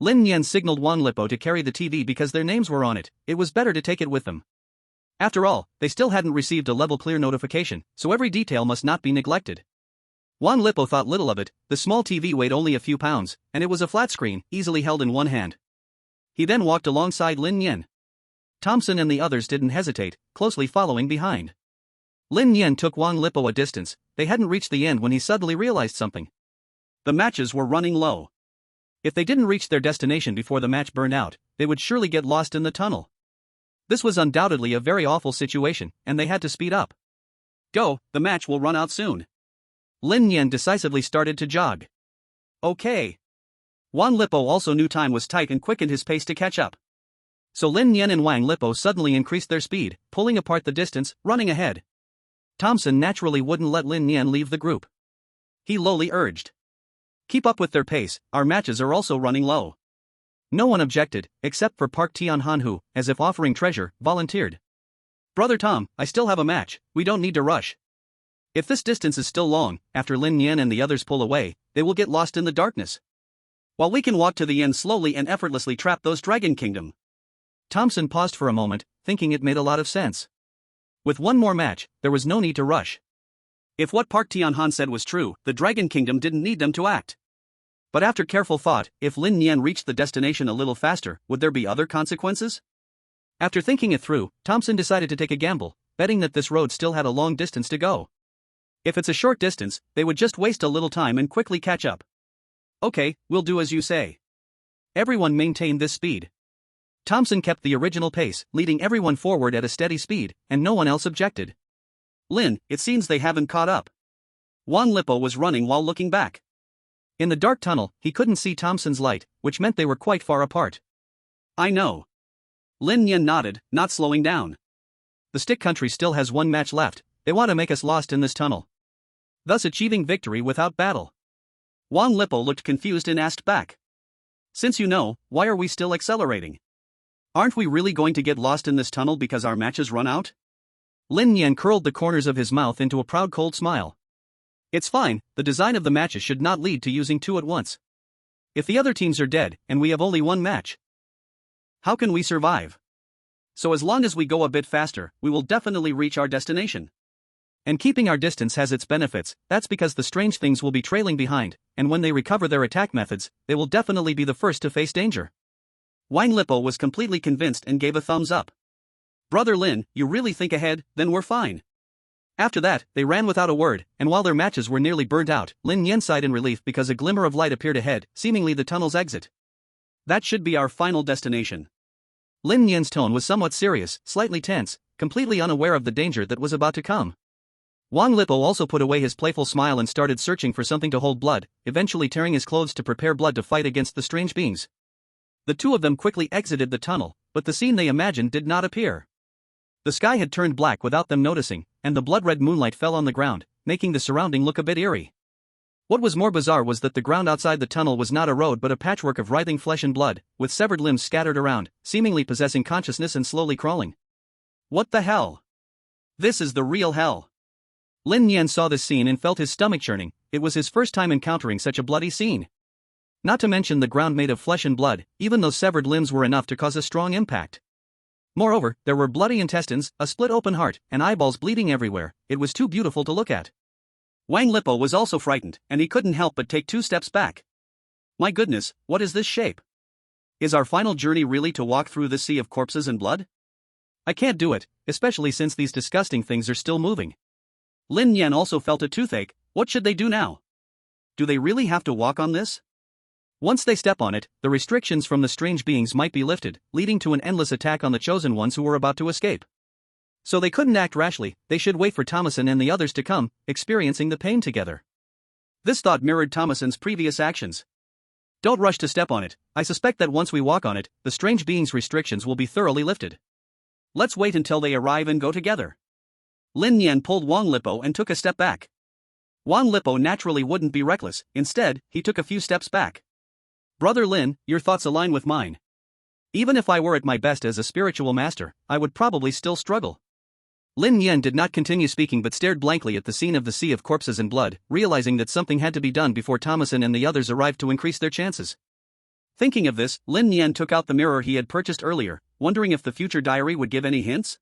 Lin Nian signaled Wang Lipo to carry the TV because their names were on it, it was better to take it with them. After all, they still hadn't received a level clear notification, so every detail must not be neglected. Wang Lipo thought little of it, the small TV weighed only a few pounds, and it was a flat screen, easily held in one hand. He then walked alongside Lin Nian. Thompson and the others didn't hesitate, closely following behind. Lin Nian took Wang Lipo a distance, they hadn't reached the end when he suddenly realized something. The matches were running low. If they didn't reach their destination before the match burned out, they would surely get lost in the tunnel. This was undoubtedly a very awful situation, and they had to speed up. Go, the match will run out soon. Lin Nian decisively started to jog. Okay. Wang Lipo also knew time was tight and quickened his pace to catch up. So Lin Nian and Wang Lipo suddenly increased their speed, pulling apart the distance, running ahead. Thompson naturally wouldn't let Lin Nian leave the group. He lowly urged. Keep up with their pace, our matches are also running low. No one objected, except for Park Tianhan who, as if offering treasure, volunteered. Brother Tom, I still have a match, we don't need to rush. If this distance is still long, after Lin Nian and the others pull away, they will get lost in the darkness. While we can walk to the end slowly and effortlessly trap those Dragon Kingdom. Thompson paused for a moment, thinking it made a lot of sense. With one more match, there was no need to rush. If what Park Tianhan said was true, the Dragon Kingdom didn't need them to act. But after careful thought, if Lin Nian reached the destination a little faster, would there be other consequences? After thinking it through, Thompson decided to take a gamble, betting that this road still had a long distance to go. If it's a short distance, they would just waste a little time and quickly catch up. Okay, we'll do as you say. Everyone maintained this speed. Thompson kept the original pace, leading everyone forward at a steady speed, and no one else objected. Lin, it seems they haven't caught up. Wang Lipo was running while looking back. In the dark tunnel, he couldn't see Thompson's light, which meant they were quite far apart. I know. Lin Nian nodded, not slowing down. The Stick Country still has one match left, they want to make us lost in this tunnel. Thus achieving victory without battle. Wang Lipo looked confused and asked back. Since you know, why are we still accelerating? Aren't we really going to get lost in this tunnel because our matches run out? Lin Nian curled the corners of his mouth into a proud cold smile. It's fine, the design of the matches should not lead to using two at once. If the other teams are dead, and we have only one match, how can we survive? So as long as we go a bit faster, we will definitely reach our destination. And keeping our distance has its benefits, that's because the strange things will be trailing behind, and when they recover their attack methods, they will definitely be the first to face danger. Wang Lipo was completely convinced and gave a thumbs up. Brother Lin, you really think ahead, then we're fine. After that, they ran without a word, and while their matches were nearly burnt out, Lin Nian sighed in relief because a glimmer of light appeared ahead, seemingly the tunnel's exit. That should be our final destination. Lin Nian's tone was somewhat serious, slightly tense, completely unaware of the danger that was about to come. Wang Lipo also put away his playful smile and started searching for something to hold blood, eventually tearing his clothes to prepare blood to fight against the strange beings. The two of them quickly exited the tunnel, but the scene they imagined did not appear. The sky had turned black without them noticing, and the blood-red moonlight fell on the ground, making the surrounding look a bit eerie. What was more bizarre was that the ground outside the tunnel was not a road but a patchwork of writhing flesh and blood, with severed limbs scattered around, seemingly possessing consciousness and slowly crawling. What the hell? This is the real hell. Lin Nian saw this scene and felt his stomach churning. It was his first time encountering such a bloody scene. Not to mention the ground made of flesh and blood, even those severed limbs were enough to cause a strong impact. Moreover, there were bloody intestines, a split open heart, and eyeballs bleeding everywhere. It was too beautiful to look at. Wang Lipo was also frightened, and he couldn't help but take 2 steps back. My goodness, what is this shape? Is our final journey really to walk through this sea of corpses and blood? I can't do it, especially since these disgusting things are still moving. Lin Nian also felt a toothache. What should they do now? Do they really have to walk on this? Once they step on it, the restrictions from the strange beings might be lifted, leading to an endless attack on the chosen ones who were about to escape. So they couldn't act rashly, they should wait for Thomason and the others to come, experiencing the pain together. This thought mirrored Thomason's previous actions. Don't rush to step on it, I suspect that once we walk on it, the strange beings' restrictions will be thoroughly lifted. Let's wait until they arrive and go together. Lin Nian pulled Wang Lipo and took a step back. Wang Lipo naturally wouldn't be reckless, instead, he took a few steps back. Brother Lin, your thoughts align with mine. Even if I were at my best as a spiritual master, I would probably still struggle. Lin Nian did not continue speaking but stared blankly at the scene of the sea of corpses and blood, realizing that something had to be done before Thomason and the others arrived to increase their chances. Thinking of this, Lin Nian took out the mirror he had purchased earlier, wondering if the future diary would give any hints.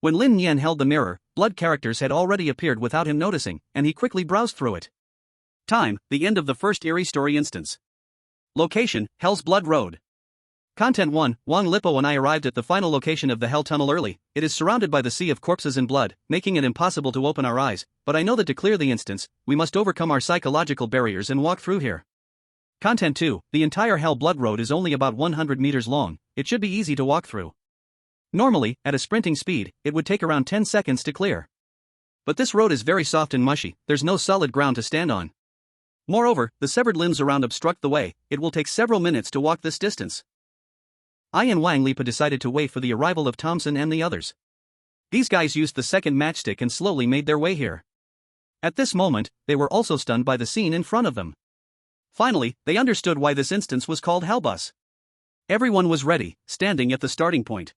When Lin Nian held the mirror, blood characters had already appeared without him noticing, and he quickly browsed through it. Time, the end of the first eerie story instance. Location, Hell's Blood Road. Content 1, Wang Lipo and I arrived at the final location of the Hell Tunnel early. It is surrounded by the sea of corpses and blood, making it impossible to open our eyes, but I know that to clear the instance, we must overcome our psychological barriers and walk through here. Content 2, the entire Hell Blood Road is only about 100 meters long, it should be easy to walk through. Normally, at a sprinting speed, it would take around 10 seconds to clear. But this road is very soft and mushy, there's no solid ground to stand on. Moreover, the severed limbs around obstruct the way, it will take several minutes to walk this distance. I and Wang Lipa decided to wait for the arrival of Thompson and the others. These guys used the second matchstick and slowly made their way here. At this moment, they were also stunned by the scene in front of them. Finally, they understood why this instance was called Hellbus. Everyone was ready, standing at the starting point.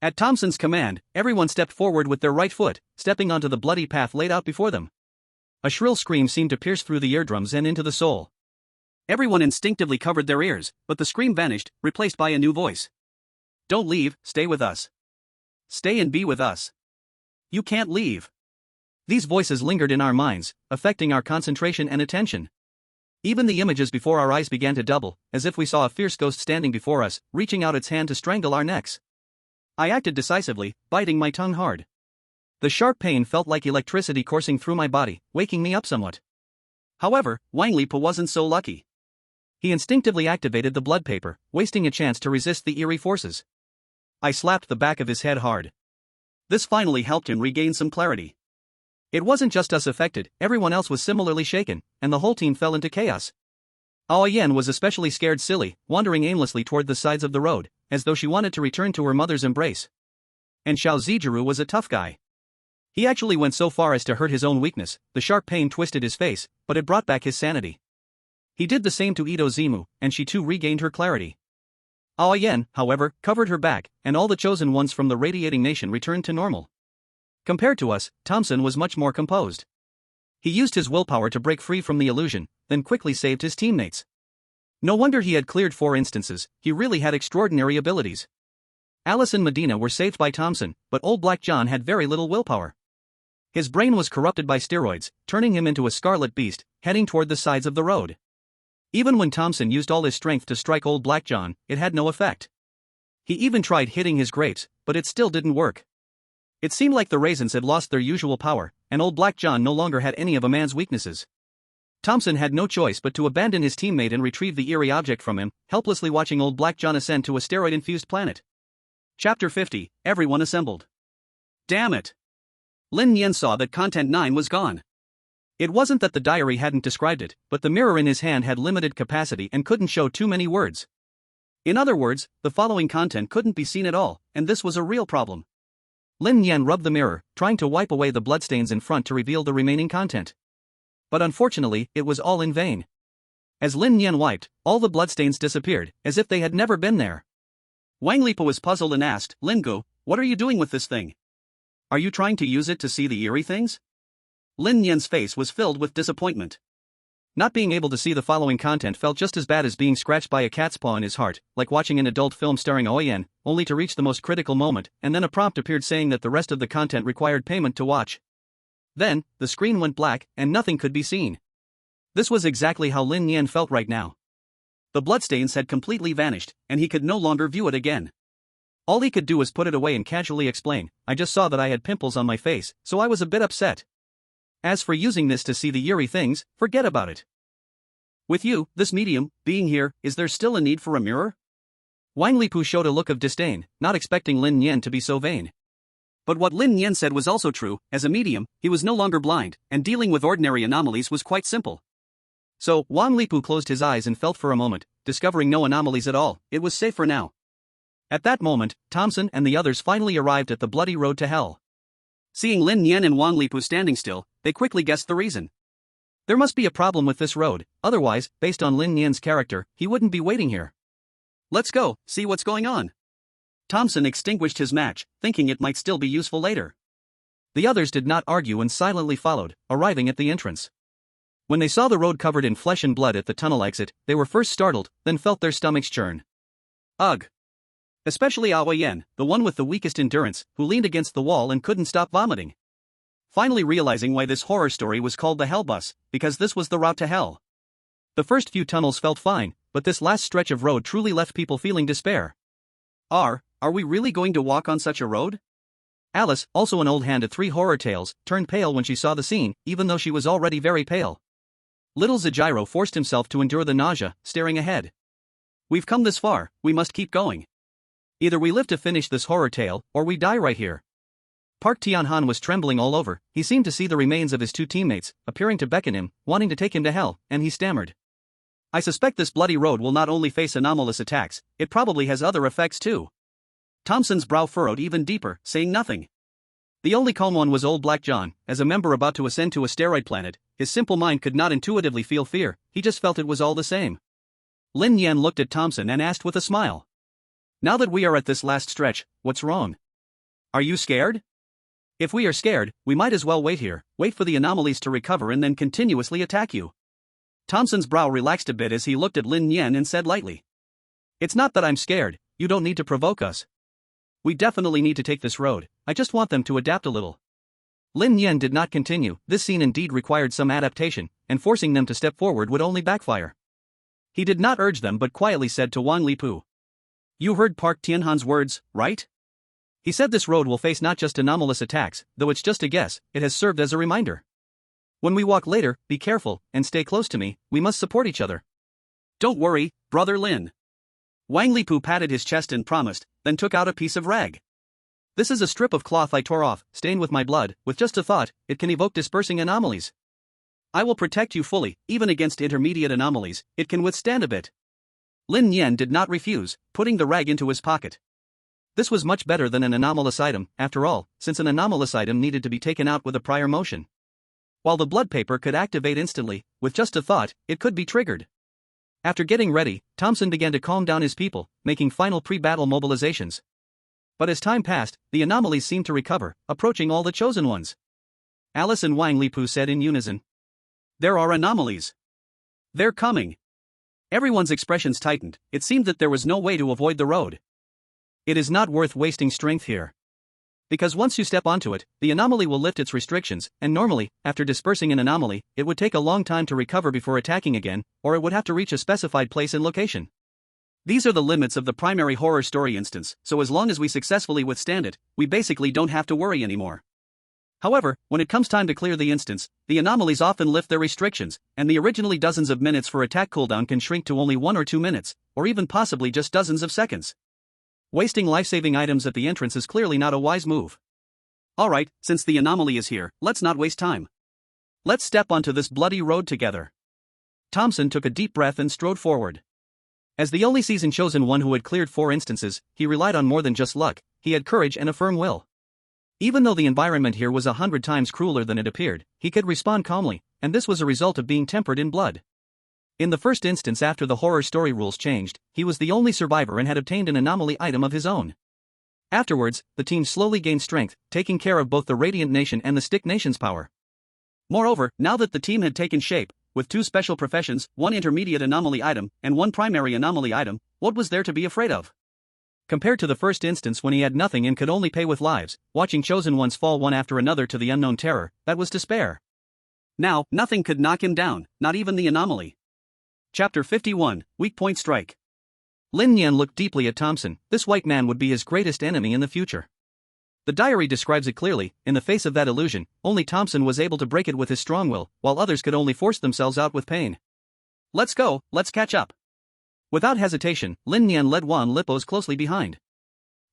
At Thompson's command, everyone stepped forward with their right foot, stepping onto the bloody path laid out before them. A shrill scream seemed to pierce through the eardrums and into the soul. Everyone instinctively covered their ears, but the scream vanished, replaced by a new voice. Don't leave, stay with us. Stay and be with us. You can't leave. These voices lingered in our minds, affecting our concentration and attention. Even the images before our eyes began to double, as if we saw a fierce ghost standing before us, reaching out its hand to strangle our necks. I acted decisively, biting my tongue hard. The sharp pain felt like electricity coursing through my body, waking me up somewhat. However, Wang Lipa wasn't so lucky. He instinctively activated the blood paper, wasting a chance to resist the eerie forces. I slapped the back of his head hard. This finally helped him regain some clarity. It wasn't just us affected, everyone else was similarly shaken, and the whole team fell into chaos. Aoyan was especially scared silly, wandering aimlessly toward the sides of the road, as though she wanted to return to her mother's embrace. And Xiao Zijiru was a tough guy. He actually went so far as to hurt his own weakness, the sharp pain twisted his face, but it brought back his sanity. He did the same to Ito Zimu, and she too regained her clarity. Aoyan, however, covered her back, and all the chosen ones from the radiating nation returned to normal. Compared to us, Thompson was much more composed. He used his willpower to break free from the illusion, then quickly saved his teammates. No wonder he had cleared 4 instances, he really had extraordinary abilities. Alice and Medina were saved by Thompson, but old Black John had very little willpower. His brain was corrupted by steroids, turning him into a scarlet beast, heading toward the sides of the road. Even when Thompson used all his strength to strike old Black John, it had no effect. He even tried hitting his grapes, but it still didn't work. It seemed like the raisins had lost their usual power, and old Black John no longer had any of a man's weaknesses. Thompson had no choice but to abandon his teammate and retrieve the eerie object from him, helplessly watching old Black John ascend to a steroid-infused planet. Chapter 50, Everyone Assembled. Damn it! Lin Nian saw that Content 9 was gone. It wasn't that the diary hadn't described it, but the mirror in his hand had limited capacity and couldn't show too many words. In other words, the following content couldn't be seen at all, and this was a real problem. Lin Nian rubbed the mirror, trying to wipe away the bloodstains in front to reveal the remaining content. But unfortunately, it was all in vain. As Lin Nian wiped, all the bloodstains disappeared, as if they had never been there. Wang Lipa was puzzled and asked, Lingu, what are you doing with this thing? Are you trying to use it to see the eerie things? Lin Nian's face was filled with disappointment. Not being able to see the following content felt just as bad as being scratched by a cat's paw in his heart, like watching an adult film starring Oyen, only to reach the most critical moment, and then a prompt appeared saying that the rest of the content required payment to watch. Then, the screen went black, and nothing could be seen. This was exactly how Lin Nian felt right now. The bloodstains had completely vanished, and he could no longer view it again. All he could do was put it away and casually explain, I just saw that I had pimples on my face, so I was a bit upset. As for using this to see the eerie things, forget about it. With you, this medium, being here, is there still a need for a mirror? Wang Lipu showed a look of disdain, not expecting Lin Nian to be so vain. But what Lin Nian said was also true, as a medium, he was no longer blind, and dealing with ordinary anomalies was quite simple. So, Wang Lipu closed his eyes and felt for a moment, discovering no anomalies at all, it was safe for now. At that moment, Thompson and the others finally arrived at the bloody road to hell. Seeing Lin Nian and Wang Lipu standing still, they quickly guessed the reason. There must be a problem with this road, otherwise, based on Lin Nian's character, he wouldn't be waiting here. Let's go, see what's going on. Thompson extinguished his match, thinking it might still be useful later. The others did not argue and silently followed, arriving at the entrance. When they saw the road covered in flesh and blood at the tunnel exit, they were first startled, then felt their stomachs churn. Ugh! Especially Aoyen, the one with the weakest endurance, who leaned against the wall and couldn't stop vomiting. Finally realizing why this horror story was called the Hellbus, because this was the route to hell. The first few tunnels felt fine, but this last stretch of road truly left people feeling despair. Are we really going to walk on such a road? Alice, also an old hand at 3 horror tales, turned pale when she saw the scene, even though she was already very pale. Little Zijiro forced himself to endure the nausea, staring ahead. We've come this far, we must keep going. Either we live to finish this horror tale, or we die right here. Park Tianhan was trembling all over. He seemed to see the remains of his two teammates, appearing to beckon him, wanting to take him to hell, and he stammered. I suspect this bloody road will not only face anomalous attacks, it probably has other effects too. Thompson's brow furrowed even deeper, saying nothing. The only calm one was old Black John. As a member about to ascend to a steroid planet, his simple mind could not intuitively feel fear, he just felt it was all the same. Lin Nian looked at Thompson and asked with a smile. Now that we are at this last stretch, what's wrong? Are you scared? If we are scared, we might as well wait here, wait for the anomalies to recover and then continuously attack you. Thompson's brow relaxed a bit as he looked at Lin Nian and said lightly. It's not that I'm scared, you don't need to provoke us. We definitely need to take this road, I just want them to adapt a little. Lin Nian did not continue. This scene indeed required some adaptation, and forcing them to step forward would only backfire. He did not urge them but quietly said to Wang Lipu. You heard Park Tianhan's words, right? He said this road will face not just anomalous attacks, though it's just a guess, it has served as a reminder. When we walk later, be careful, and stay close to me, we must support each other. Don't worry, brother Lin. Wang Lipu patted his chest and promised, then took out a piece of rag. This is a strip of cloth I tore off, stained with my blood, with just a thought, it can evoke dispersing anomalies. I will protect you fully, even against intermediate anomalies, it can withstand a bit. Lin Nian did not refuse, putting the rag into his pocket. This was much better than an anomalous item, after all, since an anomalous item needed to be taken out with a prior motion. While the blood paper could activate instantly, with just a thought, it could be triggered. After getting ready, Thompson began to calm down his people, making final pre-battle mobilizations. But as time passed, the anomalies seemed to recover, approaching all the chosen ones. Alice and Wang Lipu said in unison. There are anomalies. They're coming. Everyone's expressions tightened, it seemed that there was no way to avoid the road. It is not worth wasting strength here. Because once you step onto it, the anomaly will lift its restrictions, and normally, after dispersing an anomaly, it would take a long time to recover before attacking again, or it would have to reach a specified place and location. These are the limits of the primary horror story instance, so as long as we successfully withstand it, we basically don't have to worry anymore. However, when it comes time to clear the instance, the anomalies often lift their restrictions, and the originally dozens of minutes for attack cooldown can shrink to only 1 or 2 minutes, or even possibly just dozens of seconds. Wasting life-saving items at the entrance is clearly not a wise move. Alright, since the anomaly is here, let's not waste time. Let's step onto this bloody road together. Thompson took a deep breath and strode forward. As the only season chosen one who had cleared 4 instances, he relied on more than just luck, he had courage and a firm will. Even though the environment here was 100 times crueler than it appeared, he could respond calmly, and this was a result of being tempered in blood. In the first instance after the horror story rules changed, he was the only survivor and had obtained an anomaly item of his own. Afterwards, the team slowly gained strength, taking care of both the Radiant Nation and the Stick Nation's power. Moreover, now that the team had taken shape, with 2 special professions, 1 intermediate anomaly item, and 1 primary anomaly item, what was there to be afraid of? Compared to the first instance when he had nothing and could only pay with lives, watching chosen ones fall one after another to the unknown terror, that was despair. Now, nothing could knock him down, not even the anomaly. Chapter 51, Weak Point Strike. Lin Nian looked deeply at Thompson. This white man would be his greatest enemy in the future. The diary describes it clearly. In the face of that illusion, only Thompson was able to break it with his strong will, while others could only force themselves out with pain. Let's go, let's catch up. Without hesitation, Lin Nian led Wan Lipos closely behind.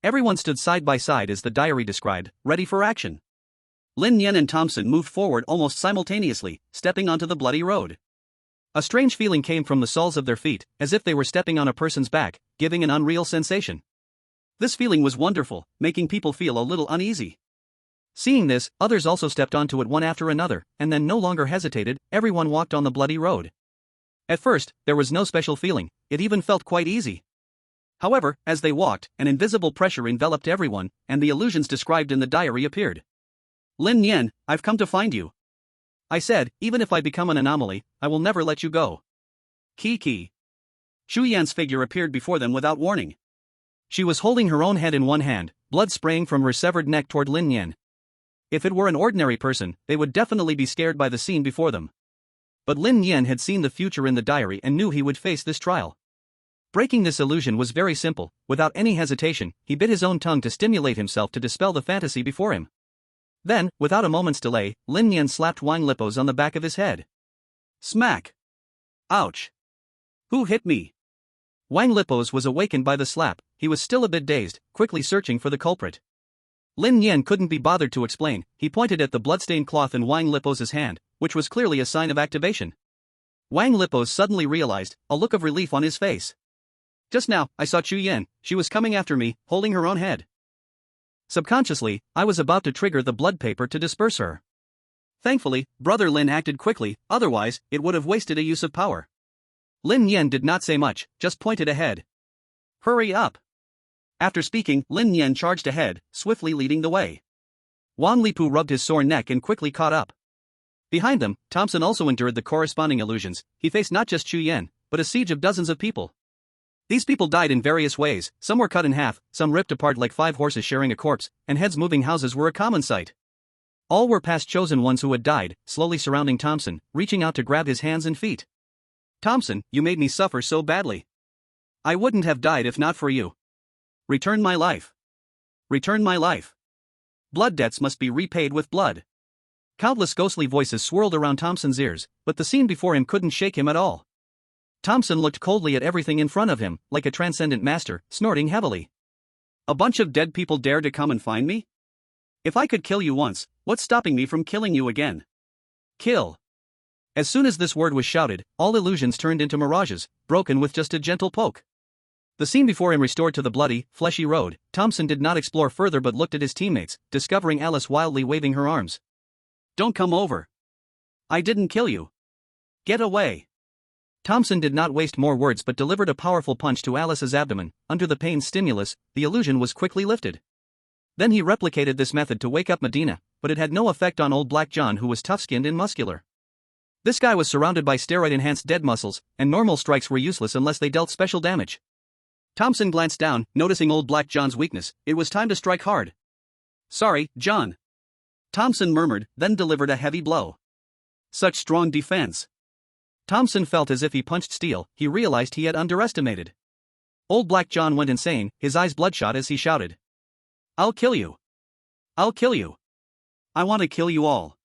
Everyone stood side by side as the diary described, ready for action. Lin Nian and Thompson moved forward almost simultaneously, stepping onto the bloody road. A strange feeling came from the soles of their feet, as if they were stepping on a person's back, giving an unreal sensation. This feeling was wonderful, making people feel a little uneasy. Seeing this, others also stepped onto it one after another, and then no longer hesitated, everyone walked on the bloody road. At first, there was no special feeling, it even felt quite easy. However, as they walked, an invisible pressure enveloped everyone, and the illusions described in the diary appeared. Lin Nian, I've come to find you. I said, even if I become an anomaly, I will never let you go. Ki. Shu Yan's figure appeared before them without warning. She was holding her own head in one hand, blood spraying from her severed neck toward Lin Nian. If it were an ordinary person, they would definitely be scared by the scene before them. But Lin Nian had seen the future in the diary and knew he would face this trial. Breaking this illusion was very simple. Without any hesitation, he bit his own tongue to stimulate himself to dispel the fantasy before him. Then, without a moment's delay, Lin Nian slapped Wang Lipos on the back of his head. Smack! Ouch! Who hit me? Wang Lipos was awakened by the slap. He was still a bit dazed, quickly searching for the culprit. Lin Nian couldn't be bothered to explain. He pointed at the bloodstained cloth in Wang Lipo's hand, which was clearly a sign of activation. Wang Lipos suddenly realized, a look of relief on his face. Just now, I saw Chu Yen. She was coming after me, holding her own head. Subconsciously, I was about to trigger the blood paper to disperse her. Thankfully, Brother Lin acted quickly, otherwise, it would have wasted a use of power. Lin Nian did not say much, just pointed ahead. Hurry up! After speaking, Lin Nian charged ahead, swiftly leading the way. Wang Lipu rubbed his sore neck and quickly caught up. Behind them, Thompson also endured the corresponding illusions. He faced not just Chu Yen, but a siege of dozens of people. These people died in various ways, some were cut in half, some ripped apart like 5 horses sharing a corpse, and heads moving houses were a common sight. All were past chosen ones who had died, slowly surrounding Thompson, reaching out to grab his hands and feet. Thompson, you made me suffer so badly. I wouldn't have died if not for you. Return my life. Return my life. Blood debts must be repaid with blood. Countless ghostly voices swirled around Thompson's ears, but the scene before him couldn't shake him at all. Thompson looked coldly at everything in front of him, like a transcendent master, snorting heavily. A bunch of dead people dare to come and find me? If I could kill you once, what's stopping me from killing you again? Kill. As soon as this word was shouted, all illusions turned into mirages, broken with just a gentle poke. The scene before him restored to the bloody, fleshy road. Thompson did not explore further but looked at his teammates, discovering Alice wildly waving her arms. Don't come over. I didn't kill you. Get away. Thompson did not waste more words but delivered a powerful punch to Alice's abdomen. Under the pain stimulus, the illusion was quickly lifted. Then he replicated this method to wake up Medina, but it had no effect on old Black John, who was tough-skinned and muscular. This guy was surrounded by steroid-enhanced dead muscles, and normal strikes were useless unless they dealt special damage. Thompson glanced down, noticing old Black John's weakness. It was time to strike hard. Sorry, John. Thompson murmured, then delivered a heavy blow. Such strong defense. Thompson felt as if he punched steel. He realized he had underestimated. Old Black John went insane, his eyes bloodshot as he shouted. I'll kill you. I'll kill you. I want to kill you all.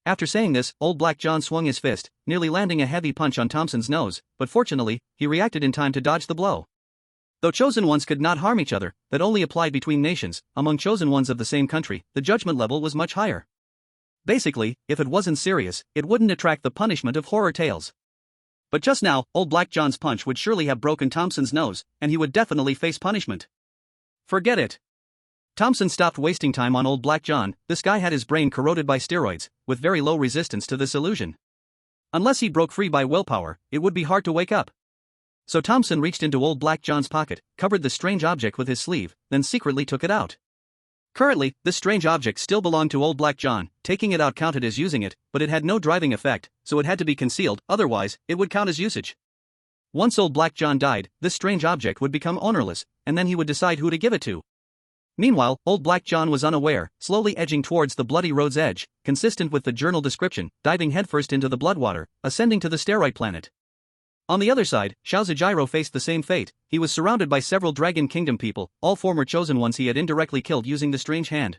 After saying this, old Black John swung his fist, nearly landing a heavy punch on Thompson's nose, but fortunately, he reacted in time to dodge the blow. Though chosen ones could not harm each other, that only applied between nations. Among chosen ones of the same country, the judgment level was much higher. Basically, if it wasn't serious, it wouldn't attract the punishment of horror tales. But just now, old Black John's punch would surely have broken Thompson's nose, and he would definitely face punishment. Forget it. Thompson stopped wasting time on old Black John. This guy had his brain corroded by steroids, with very low resistance to this illusion. Unless he broke free by willpower, it would be hard to wake up. So Thompson reached into old Black John's pocket, covered the strange object with his sleeve, then secretly took it out. Currently, this strange object still belonged to old Black John. Taking it out counted as using it, but it had no driving effect, so it had to be concealed, otherwise, it would count as usage. Once old Black John died, this strange object would become ownerless, and then he would decide who to give it to. Meanwhile, old Black John was unaware, slowly edging towards the bloody road's edge, consistent with the journal description, diving headfirst into the bloodwater, ascending to the steroid planet. On the other side, Ozawa Jiro faced the same fate. He was surrounded by several Dragon Kingdom people, all former chosen ones he had indirectly killed using the strange hand.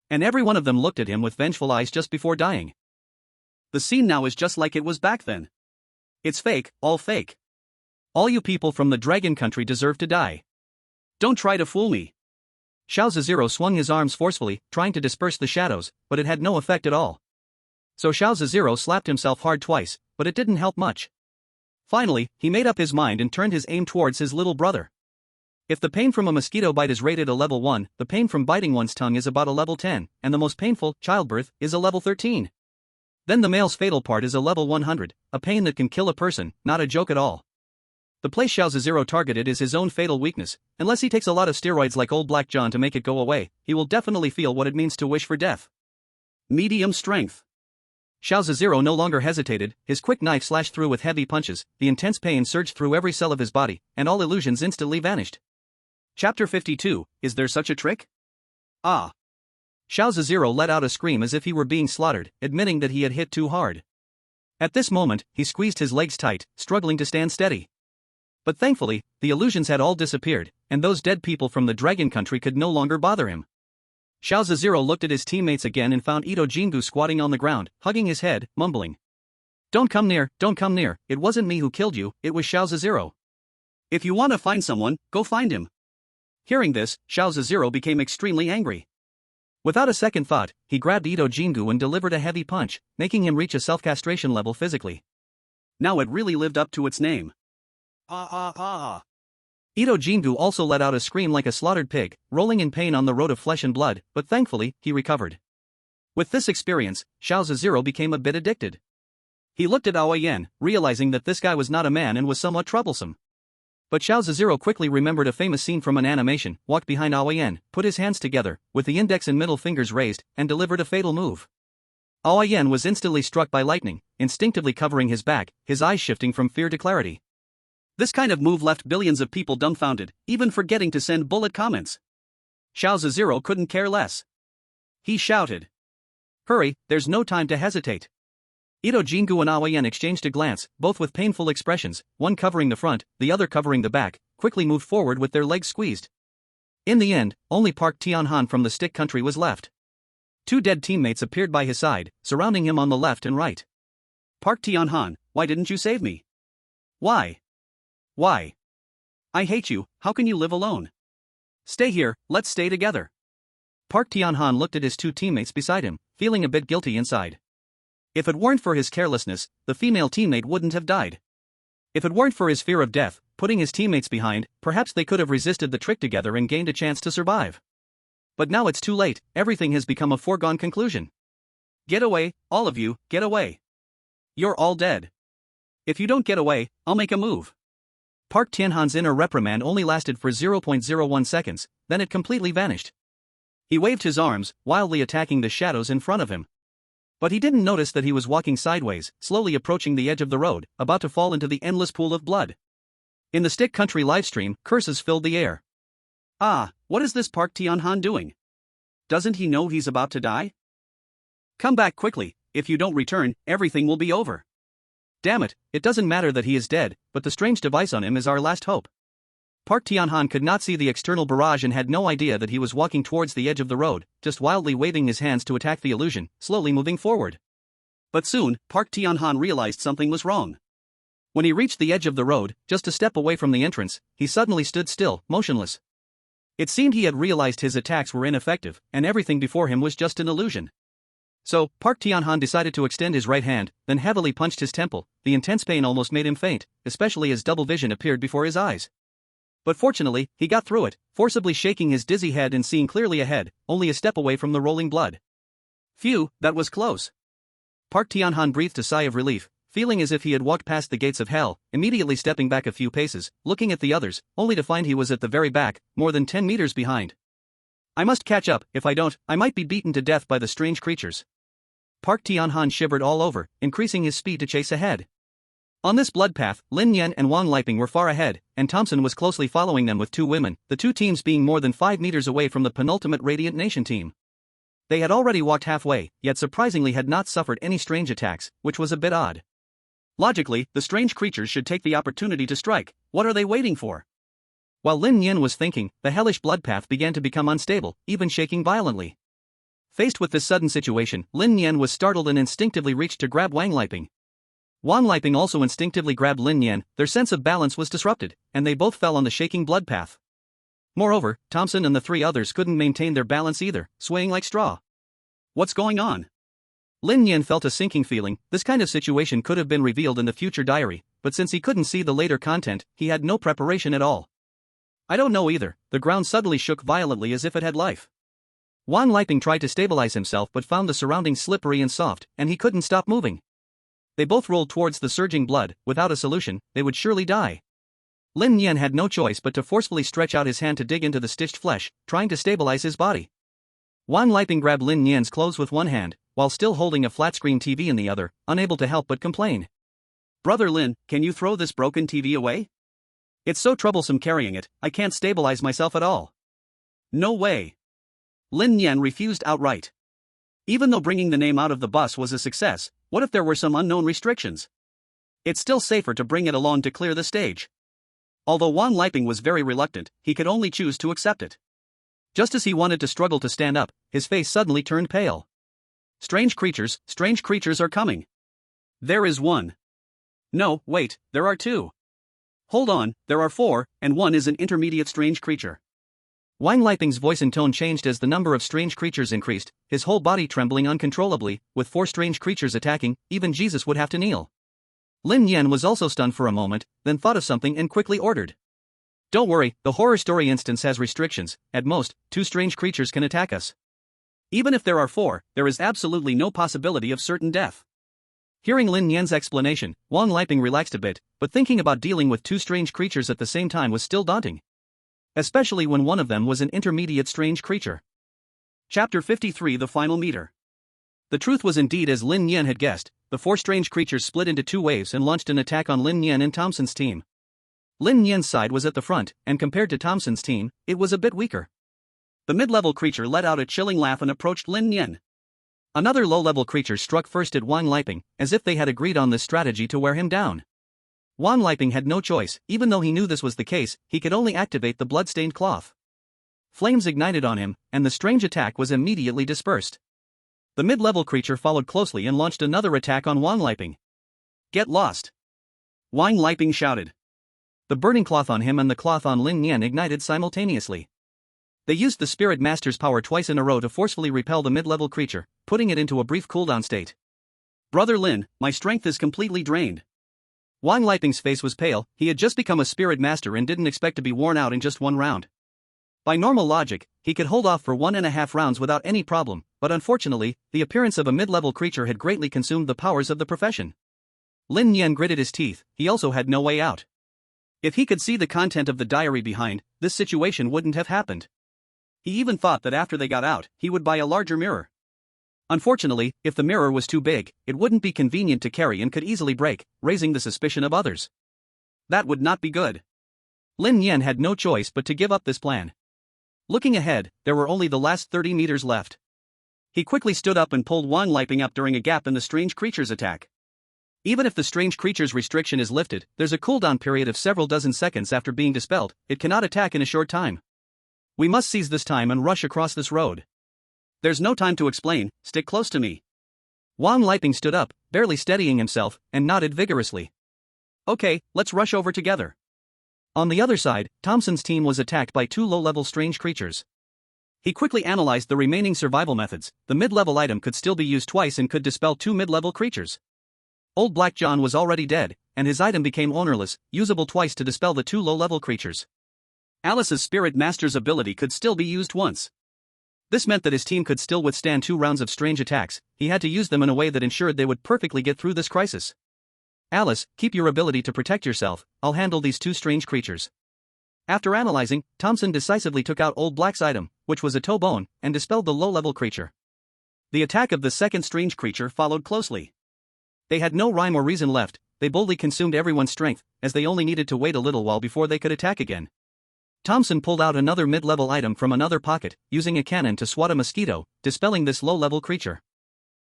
And every one of them looked at him with vengeful eyes just before dying. The scene now is just like it was back then. It's fake, all fake. All you people from the Dragon Country deserve to die. Don't try to fool me. Ozawa Jiro swung his arms forcefully, trying to disperse the shadows, but it had no effect at all. So Ozawa Jiro slapped himself hard twice, but it didn't help much. Finally, he made up his mind and turned his aim towards his little brother. If the pain from a mosquito bite is rated a level 1, the pain from biting one's tongue is about a level 10, and the most painful, childbirth, is a level 13. Then the male's fatal part is a level 100, a pain that can kill a person, not a joke at all. The place Ozawa Jiro targeted is his own fatal weakness. Unless he takes a lot of steroids like old Black John to make it go away, he will definitely feel what it means to wish for death. Medium strength. Ozawa Jiro no longer hesitated, his quick knife slashed through with heavy punches, the intense pain surged through every cell of his body, and all illusions instantly vanished. Chapter 52, Is there such a trick? Ah! Ozawa Jiro let out a scream as if he were being slaughtered, admitting that he had hit too hard. At this moment, he squeezed his legs tight, struggling to stand steady. But thankfully, the illusions had all disappeared, and those dead people from the Dragon Country could no longer bother him. Ozawa Jiro looked at his teammates again and found Ito Jingu squatting on the ground, hugging his head, mumbling. Don't come near, it wasn't me who killed you, it was Ozawa Jiro. If you want to find someone, go find him. Hearing this, Ozawa Jiro became extremely angry. Without a second thought, he grabbed Ito Jingu and delivered a heavy punch, making him reach a self-castration level physically. Now it really lived up to its name. Ah ah ah. Ito Jingu also let out a scream like a slaughtered pig, rolling in pain on the road of flesh and blood, but thankfully, he recovered. With this experience, Xiao Zero became a bit addicted. He looked at Aoyan, realizing that this guy was not a man and was somewhat troublesome. But Xiao Zero quickly remembered a famous scene from an animation, walked behind Aoyan, put his hands together, with the index and middle fingers raised, and delivered a fatal move. Aoyan was instantly struck by lightning, instinctively covering his back, his eyes shifting from fear to clarity. This kind of move left billions of people dumbfounded, even forgetting to send bullet comments. Xiao Zero couldn't care less. He shouted. Hurry, there's no time to hesitate. Ito Jingu and Aoyan exchanged a glance, both with painful expressions, one covering the front, the other covering the back, quickly moved forward with their legs squeezed. In the end, only Park Tianhan from the Stick Country was left. 2 dead teammates appeared by his side, surrounding him on the left and right. Park Tianhan, why didn't you save me? Why? Why? I hate you, how can you live alone? Stay here, let's stay together. Park Tianhan looked at his 2 teammates beside him, feeling a bit guilty inside. If it weren't for his carelessness, the female teammate wouldn't have died. If it weren't for his fear of death, putting his teammates behind, perhaps they could have resisted the trick together and gained a chance to survive. But now it's too late, everything has become a foregone conclusion. Get away, all of you, get away. You're all dead. If you don't get away, I'll make a move. Park Tianhan's inner reprimand only lasted for 0.01 seconds, then it completely vanished. He waved his arms, wildly attacking the shadows in front of him. But he didn't notice that he was walking sideways, slowly approaching the edge of the road, about to fall into the endless pool of blood. In the Stick Country livestream, curses filled the air. Ah, what is this Park Tianhan doing? Doesn't he know he's about to die? Come back quickly, if you don't return, everything will be over. Damn it, it doesn't matter that he is dead, but the strange device on him is our last hope. Park Tianhan could not see the external barrage and had no idea that he was walking towards the edge of the road, just wildly waving his hands to attack the illusion, slowly moving forward. But soon, Park Tianhan realized something was wrong. When he reached the edge of the road, just a step away from the entrance, he suddenly stood still, motionless. It seemed he had realized his attacks were ineffective, and everything before him was just an illusion. So, Park Tianhan decided to extend his right hand, then heavily punched his temple. The intense pain almost made him faint, especially as double vision appeared before his eyes. But fortunately, he got through it, forcibly shaking his dizzy head and seeing clearly ahead, only a step away from the rolling blood. Phew, that was close. Park Tianhan breathed a sigh of relief, feeling as if he had walked past the gates of hell, immediately stepping back a few paces, looking at the others, only to find he was at the very back, more than 10 meters behind. I must catch up, if I don't, I might be beaten to death by the strange creatures. Park Tianhan shivered all over, increasing his speed to chase ahead. On this blood path, Lin Nian and Wang Liping were far ahead, and Thompson was closely following them with 2 women, the 2 teams being more than 5 meters away from the penultimate Radiant Nation team. They had already walked halfway, yet surprisingly had not suffered any strange attacks, which was a bit odd. Logically, the strange creatures should take the opportunity to strike. What are they waiting for? While Lin Nian was thinking, the hellish blood path began to become unstable, even shaking violently. Faced with this sudden situation, Lin Nian was startled and instinctively reached to grab Wang Liping. Wang Liping also instinctively grabbed Lin Nian. Their sense of balance was disrupted, and they both fell on the shaking blood path. Moreover, Thompson and the 3 others couldn't maintain their balance either, swaying like straw. What's going on? Lin Nian felt a sinking feeling. This kind of situation could have been revealed in the future diary, but since he couldn't see the later content, he had no preparation at all. I don't know either. The ground suddenly shook violently as if it had life. Wang Liping tried to stabilize himself but found the surroundings slippery and soft, and he couldn't stop moving. They both rolled towards the surging blood. Without a solution, they would surely die. Lin Nian had no choice but to forcefully stretch out his hand to dig into the stitched flesh, trying to stabilize his body. Wang Liping grabbed Lin Nian's clothes with one hand, while still holding a flat-screen TV in the other, unable to help but complain. Brother Lin, can you throw this broken TV away? It's so troublesome carrying it, I can't stabilize myself at all. No way. Lin Nian refused outright. Even though bringing the name out of the bus was a success, what if there were some unknown restrictions? It's still safer to bring it along to clear the stage. Although Wang Liping was very reluctant, he could only choose to accept it. Just as he wanted to struggle to stand up, his face suddenly turned pale. Strange creatures are coming. There is one. No, wait, there are 2. Hold on, there are 4, and one is an intermediate strange creature. Wang Liping's voice and tone changed as the number of strange creatures increased, his whole body trembling uncontrollably. With 4 strange creatures attacking, even Jesus would have to kneel. Lin Nian was also stunned for a moment, then thought of something and quickly ordered. Don't worry, the horror story instance has restrictions. At most, 2 strange creatures can attack us. Even if there are 4, there is absolutely no possibility of certain death. Hearing Lin Nian's explanation, Wang Liping relaxed a bit, but thinking about dealing with 2 strange creatures at the same time was still daunting. Especially when one of them was an intermediate strange creature. Chapter 53 The Final Meter. The truth was indeed as Lin Nian had guessed, the 4 strange creatures split into 2 waves and launched an attack on Lin Nian and Thompson's team. Lin Nian's side was at the front, and compared to Thompson's team, it was a bit weaker. The mid-level creature let out a chilling laugh and approached Lin Nian. Another low-level creature struck first at Wang Liping, as if they had agreed on this strategy to wear him down. Wang Liping had no choice. Even though he knew this was the case, he could only activate the blood-stained cloth. Flames ignited on him, and the strange attack was immediately dispersed. The mid-level creature followed closely and launched another attack on Wang Liping. Get lost! Wang Liping shouted. The burning cloth on him and the cloth on Lin Nian ignited simultaneously. They used the Spirit Master's power twice in a row to forcefully repel the mid-level creature, putting it into a brief cooldown state. Brother Lin, my strength is completely drained. Wang Liping's face was pale. He had just become a Spirit Master and didn't expect to be worn out in just 1 round. By normal logic, he could hold off for 1.5 rounds without any problem, but unfortunately, the appearance of a mid-level creature had greatly consumed the powers of the profession. Lin Nian gritted his teeth. He also had no way out. If he could see the content of the diary behind, this situation wouldn't have happened. He even thought that after they got out, he would buy a larger mirror. Unfortunately, if the mirror was too big, it wouldn't be convenient to carry and could easily break, raising the suspicion of others. That would not be good. Lin Nian had no choice but to give up this plan. Looking ahead, there were only the last 30 meters left. He quickly stood up and pulled Wang Liping up during a gap in the strange creature's attack. Even if the strange creature's restriction is lifted, there's a cooldown period of several dozen seconds after being dispelled. It cannot attack in a short time. We must seize this time and rush across this road. There's no time to explain, stick close to me. Wang Liping stood up, barely steadying himself, and nodded vigorously. Okay, let's rush over together. On the other side, Thompson's team was attacked by 2 low-level strange creatures. He quickly analyzed the remaining survival methods. The mid-level item could still be used twice and could dispel 2 mid-level creatures. Old Black John was already dead, and his item became ownerless, usable twice to dispel the 2 low-level creatures. Alice's Spirit Master's ability could still be used once. This meant that his team could still withstand 2 rounds of strange attacks. He had to use them in a way that ensured they would perfectly get through this crisis. Alice, keep your ability to protect yourself. I'll handle these 2 strange creatures. After analyzing, Thompson decisively took out Old Black's item, which was a toe bone, and dispelled the low-level creature. The attack of the second strange creature followed closely. They had no rhyme or reason left. They boldly consumed everyone's strength, as they only needed to wait a little while before they could attack again. Thompson pulled out another mid-level item from another pocket, using a cannon to swat a mosquito, dispelling this low-level creature.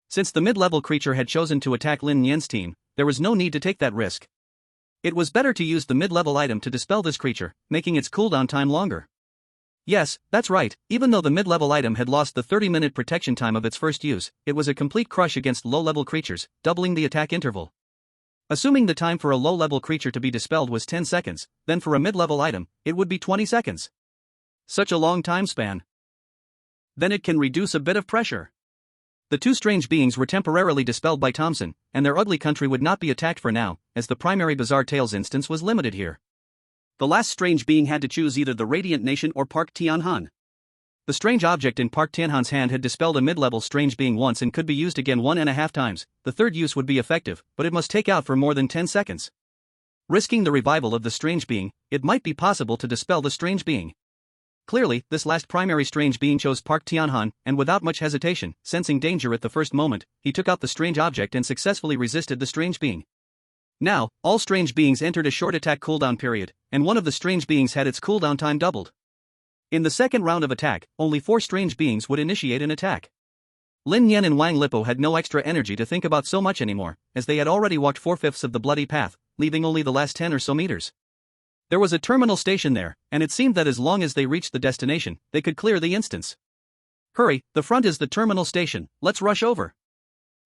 Since the mid-level creature had chosen to attack Lin Nian's team, there was no need to take that risk. It was better to use the mid-level item to dispel this creature, making its cooldown time longer. Yes, that's right, even though the mid-level item had lost the 30-minute protection time of its first use, it was a complete crush against low-level creatures, doubling the attack interval. Assuming the time for a low-level creature to be dispelled was 10 seconds, then for a mid-level item, it would be 20 seconds. Such a long time span. Then it can reduce a bit of pressure. The 2 strange beings were temporarily dispelled by Thompson, and their ugly country would not be attacked for now, as the primary Bizarre Tales instance was limited here. The last strange being had to choose either the Radiant Nation or Park Tianhan. The strange object in Park Tianhan's hand had dispelled a mid-level strange being once and could be used again 1.5 times. The third use would be effective, but it must take out for more than 10 seconds. Risking the revival of the strange being, it might be possible to dispel the strange being. Clearly, this last primary strange being chose Park Tianhan, and without much hesitation, sensing danger at the first moment, he took out the strange object and successfully resisted the strange being. Now, all strange beings entered a short attack cooldown period, and one of the strange beings had its cooldown time doubled. In the second round of attack, only 4 strange beings would initiate an attack. Lin Nian and Wang Lipo had no extra energy to think about so much anymore, as they had already walked 4/5 of the bloody path, leaving only the last 10 or so meters. There was a terminal station there, and it seemed that as long as they reached the destination, they could clear the instance. Hurry, the front is the terminal station, let's rush over.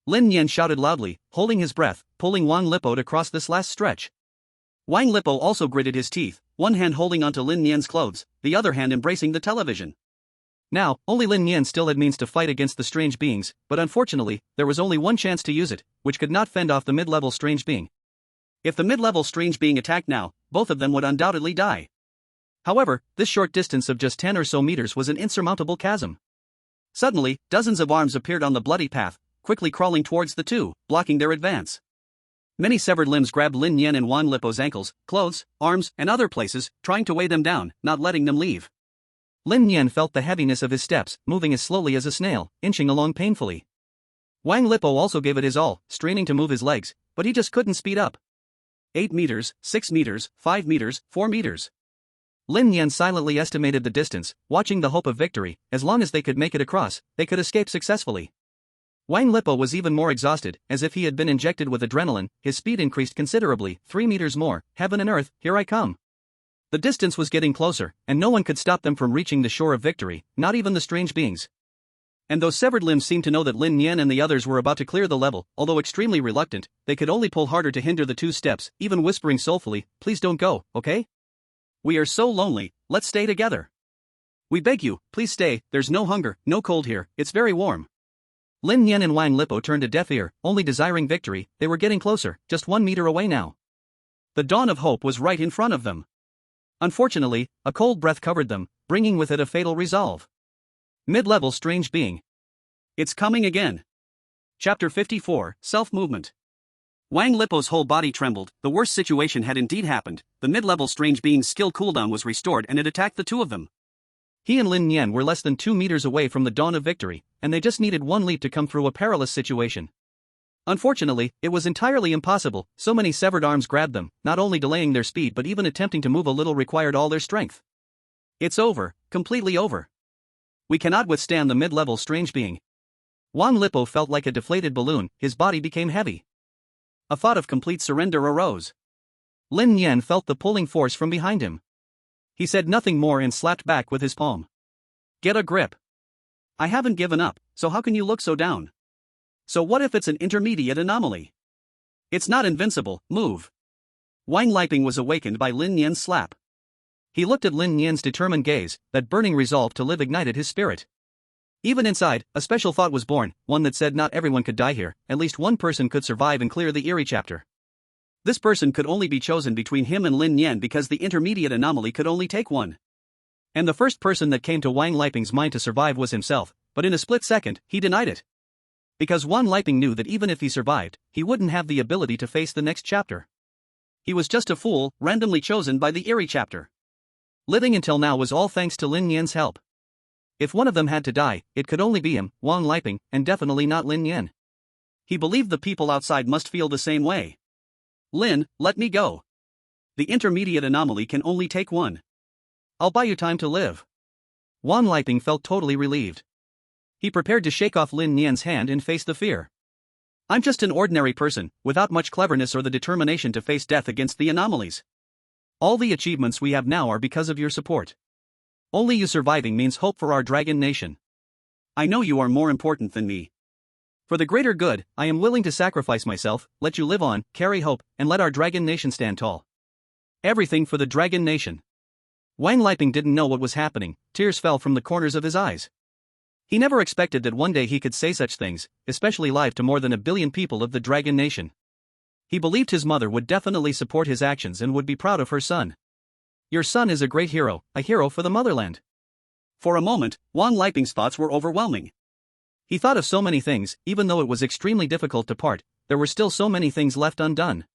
Lin Nian shouted loudly, holding his breath, pulling Wang Lipo to cross this last stretch. Wang Lipo also gritted his teeth. one hand holding onto Lin Nian's clothes, the other hand embracing the television. Now, only Lin Nian still had means to fight against the strange beings, but unfortunately, there was only one chance to use it, which could not fend off the mid-level strange being. If the mid-level strange being attacked now, both of them would undoubtedly die. However, this short distance of just 10 or so meters was an insurmountable chasm. Suddenly, dozens of arms appeared on the bloody path, quickly crawling towards the two, blocking their advance. Many severed limbs grabbed Lin Nian and Wang Lipo's ankles, clothes, arms, and other places, trying to weigh them down, not letting them leave. Lin Nian felt the heaviness of his steps, moving as slowly as a snail, inching along painfully. Wang Lipo also gave it his all, straining to move his legs, but he just couldn't speed up. 8 meters, 6 meters, 5 meters, 4 meters. Lin Nian silently estimated the distance, watching the hope of victory. As long as they could make it across, they could escape successfully. Wang Lipo was even more exhausted, as if he had been injected with adrenaline. His speed increased considerably. 3 meters more, heaven and earth, here I come. The distance was getting closer, and no one could stop them from reaching the shore of victory, not even the strange beings. And those severed limbs seemed to know that Lin Nian and the others were about to clear the level. Although extremely reluctant, they could only pull harder to hinder the two steps, even whispering soulfully, "Please don't go, okay? We are so lonely, let's stay together. We beg you, please stay, there's no hunger, no cold here, it's very warm." Lin Nian and Wang Lipo turned a deaf ear, only desiring victory. They were getting closer, just 1 meter away now. The dawn of hope was right in front of them. Unfortunately, a cold breath covered them, bringing with it a fatal resolve. Mid-level strange being. It's coming again. Chapter 54, Self-Movement. Wang Lipo's whole body trembled. The worst situation had indeed happened. The mid-level strange being's skill cooldown was restored and it attacked the two of them. He and Lin Nian were less than 2 meters away from the dawn of victory, and they just needed one leap to come through a perilous situation. Unfortunately, it was entirely impossible. So many severed arms grabbed them, not only delaying their speed but even attempting to move a little required all their strength. It's over, completely over. We cannot withstand the mid-level strange being. Wang Lipo felt like a deflated balloon. His body became heavy. A thought of complete surrender arose. Lin Nian felt the pulling force from behind him. He said nothing more and slapped back with his palm. "Get a grip. I haven't given up, so how can you look so down? So what if it's an intermediate anomaly? It's not invincible, move." Wang Liping was awakened by Lin Nian's slap. He looked at Lin Nian's determined gaze. That burning resolve to live ignited his spirit. Even inside, a special thought was born, one that said not everyone could die here, at least one person could survive and clear the eerie chapter. This person could only be chosen between him and Lin Nian because the intermediate anomaly could only take one. And the first person that came to Wang Liping's mind to survive was himself, but in a split second, he denied it. Because Wang Liping knew that even if he survived, he wouldn't have the ability to face the next chapter. He was just a fool, randomly chosen by the eerie chapter. Living until now was all thanks to Lin Nian's help. If one of them had to die, it could only be him, Wang Liping, and definitely not Lin Nian. He believed the people outside must feel the same way. "Lin, let me go. The intermediate anomaly can only take one. I'll buy you time to live." Wang Liping felt totally relieved. He prepared to shake off Lin Nian's hand and face the fear. "I'm just an ordinary person, without much cleverness or the determination to face death against the anomalies. All the achievements we have now are because of your support. Only you surviving means hope for our dragon nation. I know you are more important than me. For the greater good, I am willing to sacrifice myself, let you live on, carry hope, and let our dragon nation stand tall. Everything for the dragon nation." Wang Liping didn't know what was happening. Tears fell from the corners of his eyes. He never expected that one day he could say such things, especially live to more than 1 billion people of the dragon nation. He believed his mother would definitely support his actions and would be proud of her son. Your son is a great hero, a hero for the motherland. For a moment, Wang Liping's thoughts were overwhelming. He thought of so many things. Even though it was extremely difficult to part, there were still so many things left undone.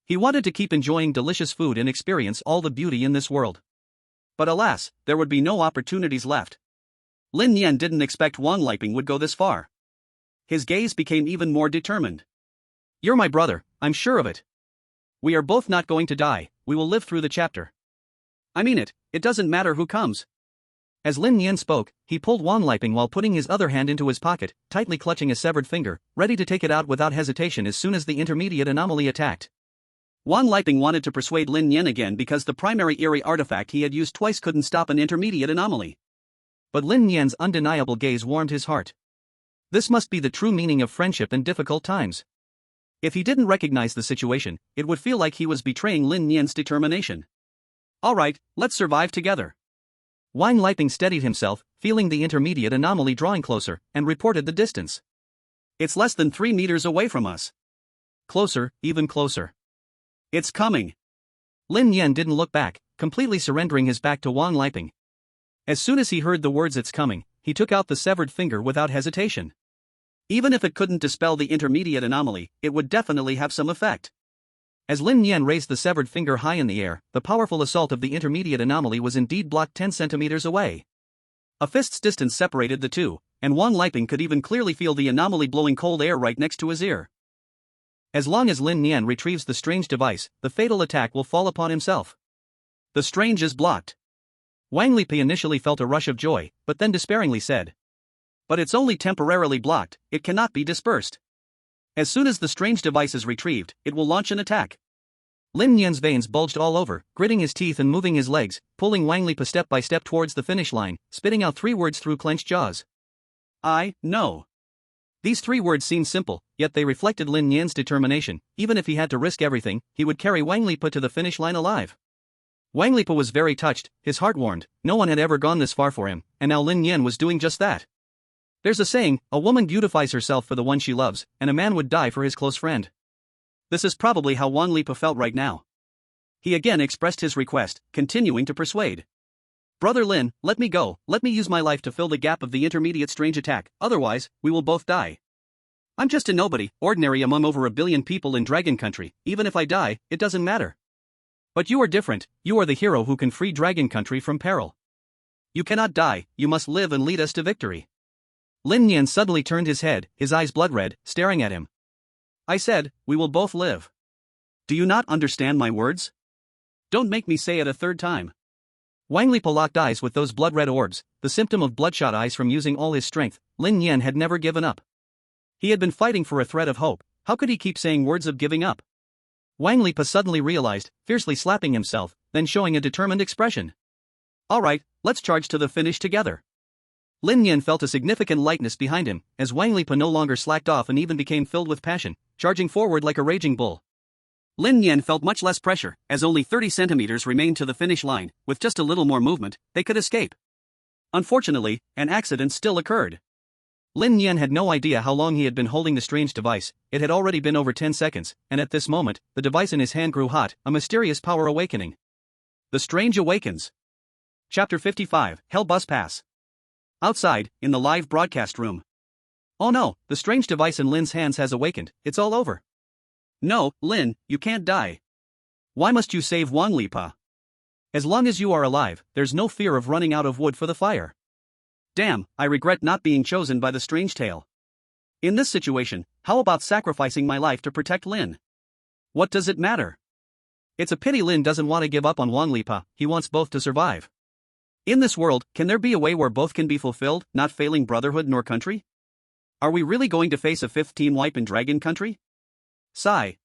He wanted to keep enjoying delicious food and experience all the beauty in this world. But alas, there would be no opportunities left. Lin Nian didn't expect Wang Liping would go this far. His gaze became even more determined. "You're my brother, I'm sure of it. We are both not going to die, we will live through the chapter. I mean it doesn't matter who comes." As Lin Nian spoke, he pulled Wang Liping while putting his other hand into his pocket, tightly clutching a severed finger, ready to take it out without hesitation as soon as the intermediate anomaly attacked. Wang Liping wanted to persuade Lin Nian again because the primary eerie artifact he had used twice couldn't stop an intermediate anomaly. But Lin Nian's undeniable gaze warmed his heart. This must be the true meaning of friendship in difficult times. If he didn't recognize the situation, it would feel like he was betraying Lin Nian's determination. Alright, let's survive together. Wang Liping steadied himself, feeling the intermediate anomaly drawing closer, and reported the distance. It's less than 3 meters away from us. Closer, even closer. It's coming. Lin Nian didn't look back, completely surrendering his back to Wang Liping. As soon as he heard the words "it's coming," he took out the severed finger without hesitation. Even if it couldn't dispel the intermediate anomaly, it would definitely have some effect. As Lin Nian raised the severed finger high in the air, the powerful assault of the intermediate anomaly was indeed blocked 10 centimeters away. A fist's distance separated the two, and Wang Liping could even clearly feel the anomaly blowing cold air right next to his ear. As long as Lin Nian retrieves the strange device, the fatal attack will fall upon himself. The strange is blocked. Wang Liping initially felt a rush of joy, but then despairingly said, "But it's only temporarily blocked, it cannot be dispersed. As soon as the strange device is retrieved, it will launch an attack." Lin Nian's veins bulged all over, gritting his teeth and moving his legs, pulling Wang Lipa step by step towards the finish line, spitting out 3 words through clenched jaws. No. These 3 words seemed simple, yet they reflected Lin Nian's determination. Even if he had to risk everything, he would carry Wang Lipa to the finish line alive. Wang Lipa was very touched, his heart warmed. No one had ever gone this far for him, and now Lin Nian was doing just that. There's a saying, a woman beautifies herself for the one she loves, and a man would die for his close friend. This is probably how Wang Lipa felt right now. He again expressed his request, continuing to persuade. "Brother Lin, let me go, let me use my life to fill the gap of the intermediate strange attack, otherwise, we will both die. I'm just a nobody, ordinary among over 1 billion people in Dragon Country. Even if I die, it doesn't matter. But you are different, you are the hero who can free Dragon Country from peril. You cannot die, you must live and lead us to victory." Lin Nian suddenly turned his head, his eyes blood-red, staring at him. "I said, we will both live. Do you not understand my words? Don't make me say it a 3rd time." Wang Lipa locked eyes with those blood-red orbs, the symptom of bloodshot eyes from using all his strength. Lin Nian had never given up. He had been fighting for a thread of hope. How could he keep saying words of giving up? Wang Lipa suddenly realized, fiercely slapping himself, then showing a determined expression. "Alright, let's charge to the finish together." Lin Nian felt a significant lightness behind him, as Wang Lipa no longer slacked off and even became filled with passion, charging forward like a raging bull. Lin Nian felt much less pressure, as only 30 centimeters remained to the finish line. With just a little more movement, they could escape. Unfortunately, an accident still occurred. Lin Nian had no idea how long he had been holding the strange device. It had already been over 10 seconds, and at this moment, the device in his hand grew hot, a mysterious power awakening. The Strange Awakens. Chapter 55, Hell Bus Pass. Outside, in the live broadcast room. "Oh no, the strange device in Lin's hands has awakened, it's all over." "No, Lin, you can't die. Why must you save Wang Lipa? As long as you are alive, there's no fear of running out of wood for the fire. Damn, I regret not being chosen by the strange tale. In this situation, how about sacrificing my life to protect Lin? What does it matter? It's a pity Lin doesn't want to give up on Wang Lipa, he wants both to survive. In this world, can there be a way where both can be fulfilled, not failing brotherhood nor country? Are we really going to face a 5th team wipe in Dragon Country?" Sigh.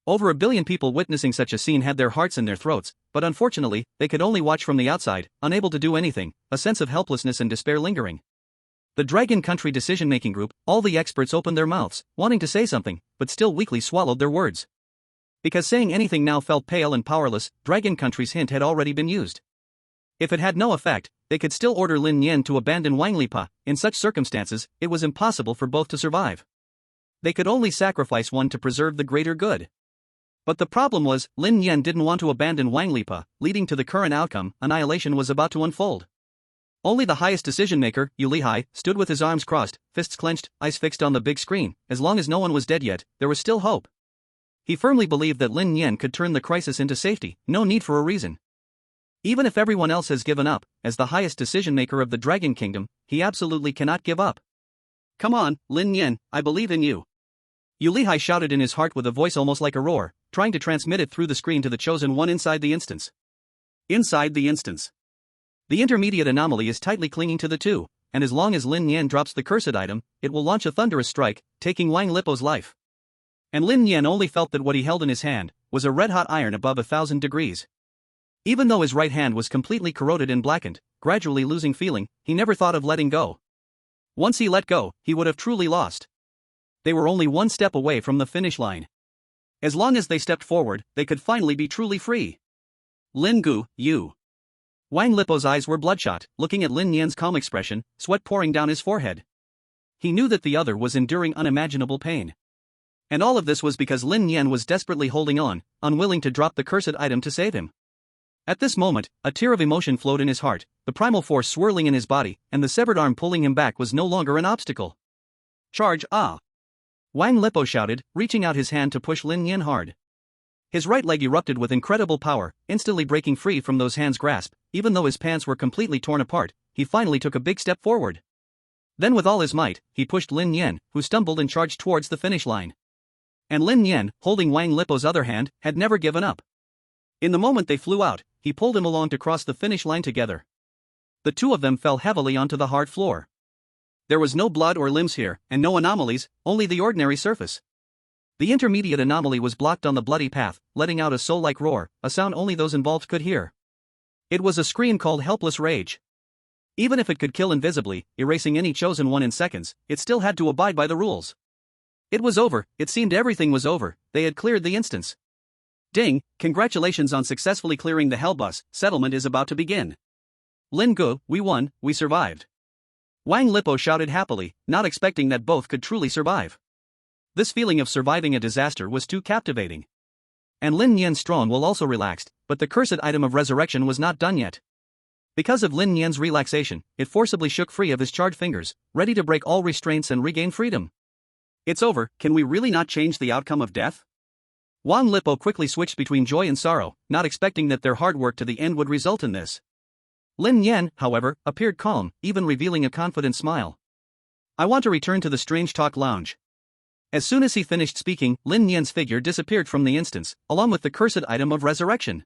Over 1 billion people witnessing such a scene had their hearts in their throats, but unfortunately, they could only watch from the outside, unable to do anything, a sense of helplessness and despair lingering. The Dragon Country decision-making group, all the experts opened their mouths, wanting to say something, but still weakly swallowed their words. Because saying anything now felt pale and powerless, Dragon Country's hint had already been used. If it had no effect, they could still order Lin Nian to abandon Wang Lipa. In such circumstances, it was impossible for both to survive. They could only sacrifice one to preserve the greater good. But the problem was, Lin Nian didn't want to abandon Wang Lipa, leading to the current outcome. Annihilation was about to unfold. Only the highest decision-maker, Yu Lihai, stood with his arms crossed, fists clenched, eyes fixed on the big screen. As long as no one was dead yet, there was still hope. He firmly believed that Lin Nian could turn the crisis into safety, no need for a reason. Even if everyone else has given up, as the highest decision-maker of the Dragon Kingdom, he absolutely cannot give up. "Come on, Lin Nian, I believe in you." Yu Lihai shouted in his heart with a voice almost like a roar, trying to transmit it through the screen to the chosen one inside the instance. Inside the instance. The intermediate anomaly is tightly clinging to the two, and as long as Lin Nian drops the cursed item, it will launch a thunderous strike, taking Wang Lipo's life. And Lin Nian only felt that what he held in his hand was a red-hot iron above 1,000 degrees. Even though his right hand was completely corroded and blackened, gradually losing feeling, he never thought of letting go. Once he let go, he would have truly lost. They were only one step away from the finish line. As long as they stepped forward, they could finally be truly free. Lin Gu, you. Wang Lipo's eyes were bloodshot, looking at Lin Nian's calm expression, sweat pouring down his forehead. He knew that the other was enduring unimaginable pain. And all of this was because Lin Nian was desperately holding on, unwilling to drop the cursed item to save him. At this moment, a tear of emotion flowed in his heart, the primal force swirling in his body, and the severed arm pulling him back was no longer an obstacle. Charge, ah! Wang Lipo shouted, reaching out his hand to push Lin Nian hard. His right leg erupted with incredible power, instantly breaking free from those hands' grasp. Even though his pants were completely torn apart, he finally took a big step forward. Then with all his might, he pushed Lin Nian, who stumbled and charged towards the finish line. And Lin Nian, holding Wang Lipo's other hand, had never given up. In the moment they flew out, he pulled him along to cross the finish line together. The two of them fell heavily onto the hard floor. There was no blood or limbs here, and no anomalies, only the ordinary surface. The intermediate anomaly was blocked on the bloody path, letting out a soul-like roar, a sound only those involved could hear. It was a scream called helpless rage. Even if it could kill invisibly, erasing any chosen one in seconds, it still had to abide by the rules. It was over, it seemed everything was over, they had cleared the instance. Ding, congratulations on successfully clearing the hell bus, settlement is about to begin. Lin Gu, we won, we survived. Wang Lipo shouted happily, not expecting that both could truly survive. This feeling of surviving a disaster was too captivating. And Lin Nian's strong will also relaxed, but the cursed item of resurrection was not done yet. Because of Lin Nian's relaxation, it forcibly shook free of his charred fingers, ready to break all restraints and regain freedom. It's over, can we really not change the outcome of death? Wang Lipo quickly switched between joy and sorrow, not expecting that their hard work to the end would result in this. Lin Nian, however, appeared calm, even revealing a confident smile. I want to return to the Strange Talk Lounge. As soon as he finished speaking, Lin Nian's figure disappeared from the instance, along with the cursed item of resurrection.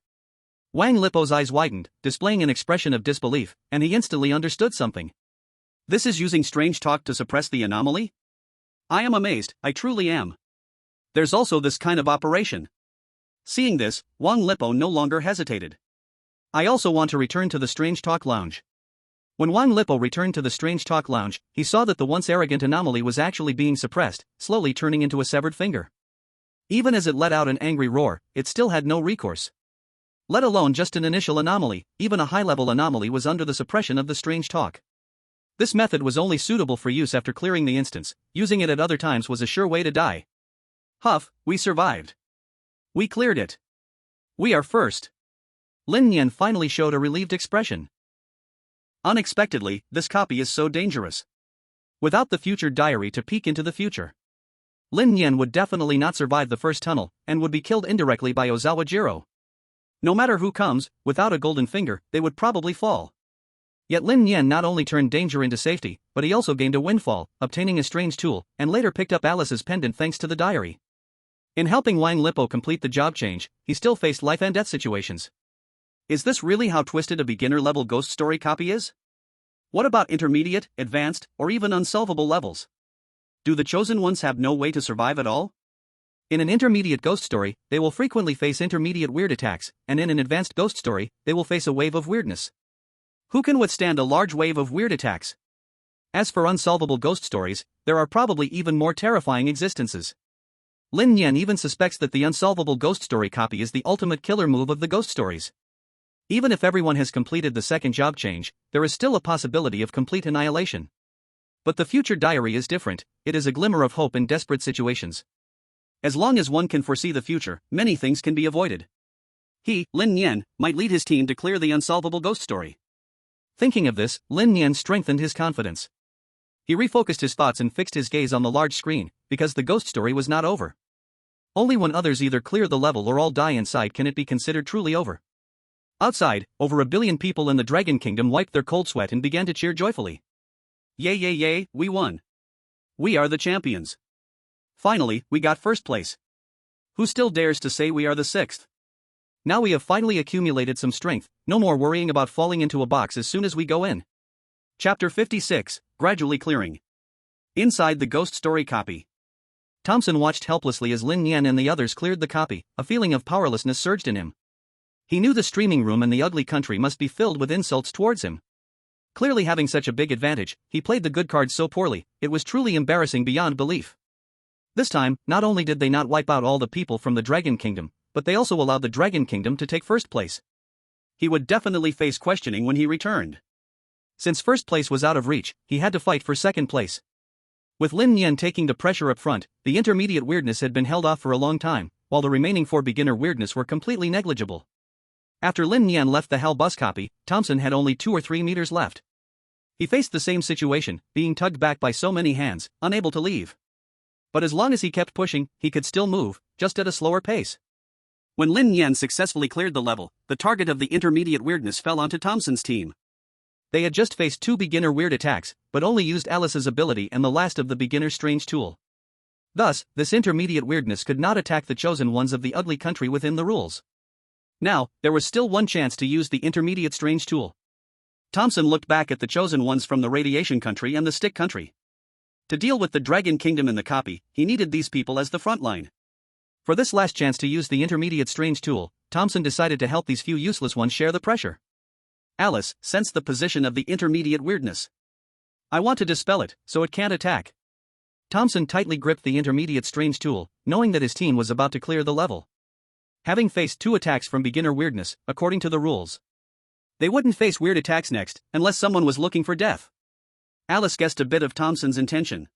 Wang Lipo's eyes widened, displaying an expression of disbelief, and he instantly understood something. This is using strange talk to suppress the anomaly? I am amazed, I truly am. There's also this kind of operation. Seeing this, Wang Lipo no longer hesitated. I also want to return to the Strange Talk Lounge. When Wang Lipo returned to the Strange Talk Lounge, he saw that the once arrogant anomaly was actually being suppressed, slowly turning into a severed finger. Even as it let out an angry roar, it still had no recourse. Let alone just an initial anomaly, even a high-level anomaly was under the suppression of the strange talk. This method was only suitable for use after clearing the instance, using it at other times was a sure way to die. Huff, we survived. We cleared it. We are first. Lin Nian finally showed a relieved expression. Unexpectedly, this copy is so dangerous. Without the future diary to peek into the future, Lin Nian would definitely not survive the first tunnel, and would be killed indirectly by Ozawa Jiro. No matter who comes, without a golden finger, they would probably fall. Yet Lin Nian not only turned danger into safety, but he also gained a windfall, obtaining a strange tool, and later picked up Alice's pendant thanks to the diary. In helping Wang Lipo complete the job change, he still faced life and death situations. Is this really how twisted a beginner-level ghost story copy is? What about intermediate, advanced, or even unsolvable levels? Do the chosen ones have no way to survive at all? In an intermediate ghost story, they will frequently face intermediate weird attacks, and in an advanced ghost story, they will face a wave of weirdness. Who can withstand a large wave of weird attacks? As for unsolvable ghost stories, there are probably even more terrifying existences. Lin Nian even suspects that the unsolvable ghost story copy is the ultimate killer move of the ghost stories. Even if everyone has completed the second job change, there is still a possibility of complete annihilation. But the future diary is different, it is a glimmer of hope in desperate situations. As long as one can foresee the future, many things can be avoided. He, Lin Nian, might lead his team to clear the unsolvable ghost story. Thinking of this, Lin Nian strengthened his confidence. He refocused his thoughts and fixed his gaze on the large screen, because the ghost story was not over. Only when others either clear the level or all die inside can it be considered truly over. Outside, over 1 billion people in the Dragon Kingdom wiped their cold sweat and began to cheer joyfully. Yay yay yay, we won. We are the champions. Finally, we got first place. Who still dares to say we are the 6th? Now we have finally accumulated some strength, no more worrying about falling into a box as soon as we go in. Chapter 56, Gradually Clearing. Inside the ghost story copy. Thompson watched helplessly as Lin Nian and the others cleared the copy, a feeling of powerlessness surged in him. He knew the streaming room and the ugly country must be filled with insults towards him. Clearly having such a big advantage, he played the good card so poorly, it was truly embarrassing beyond belief. This time, not only did they not wipe out all the people from the Dragon Kingdom, but they also allowed the Dragon Kingdom to take first place. he would definitely face questioning when he returned. Since first place was out of reach, he had to fight for second place. With Lin Nian taking the pressure up front, the intermediate weirdness had been held off for a long time, while the remaining 4 beginner weirdness were completely negligible. After Lin Nian left the Hell bus copy, Thompson had only 2 or 3 meters left. He faced the same situation, being tugged back by so many hands, unable to leave. But as long as he kept pushing, he could still move, just at a slower pace. When Lin Nian successfully cleared the level, the target of the intermediate weirdness fell onto Thompson's team. They had just faced 2 beginner weird attacks, but only used Alice's ability and the last of the beginner's strange tool. Thus, this intermediate weirdness could not attack the chosen ones of the ugly country within the rules. Now, there was still one chance to use the intermediate strange tool. Thompson looked back at the chosen ones from the radiation country and the stick country. To deal with the Dragon Kingdom in the copy, he needed these people as the front line. For this last chance to use the intermediate strange tool, Thompson decided to help these few useless ones share the pressure. Alice sensed the position of the intermediate weirdness. I want to dispel it, so it can't attack. Thompson tightly gripped the intermediate strange tool, knowing that his team was about to clear the level. Having faced 2 attacks from beginner weirdness, according to the rules, they wouldn't face weird attacks next, unless someone was looking for death. Alice guessed a bit of Thompson's intention.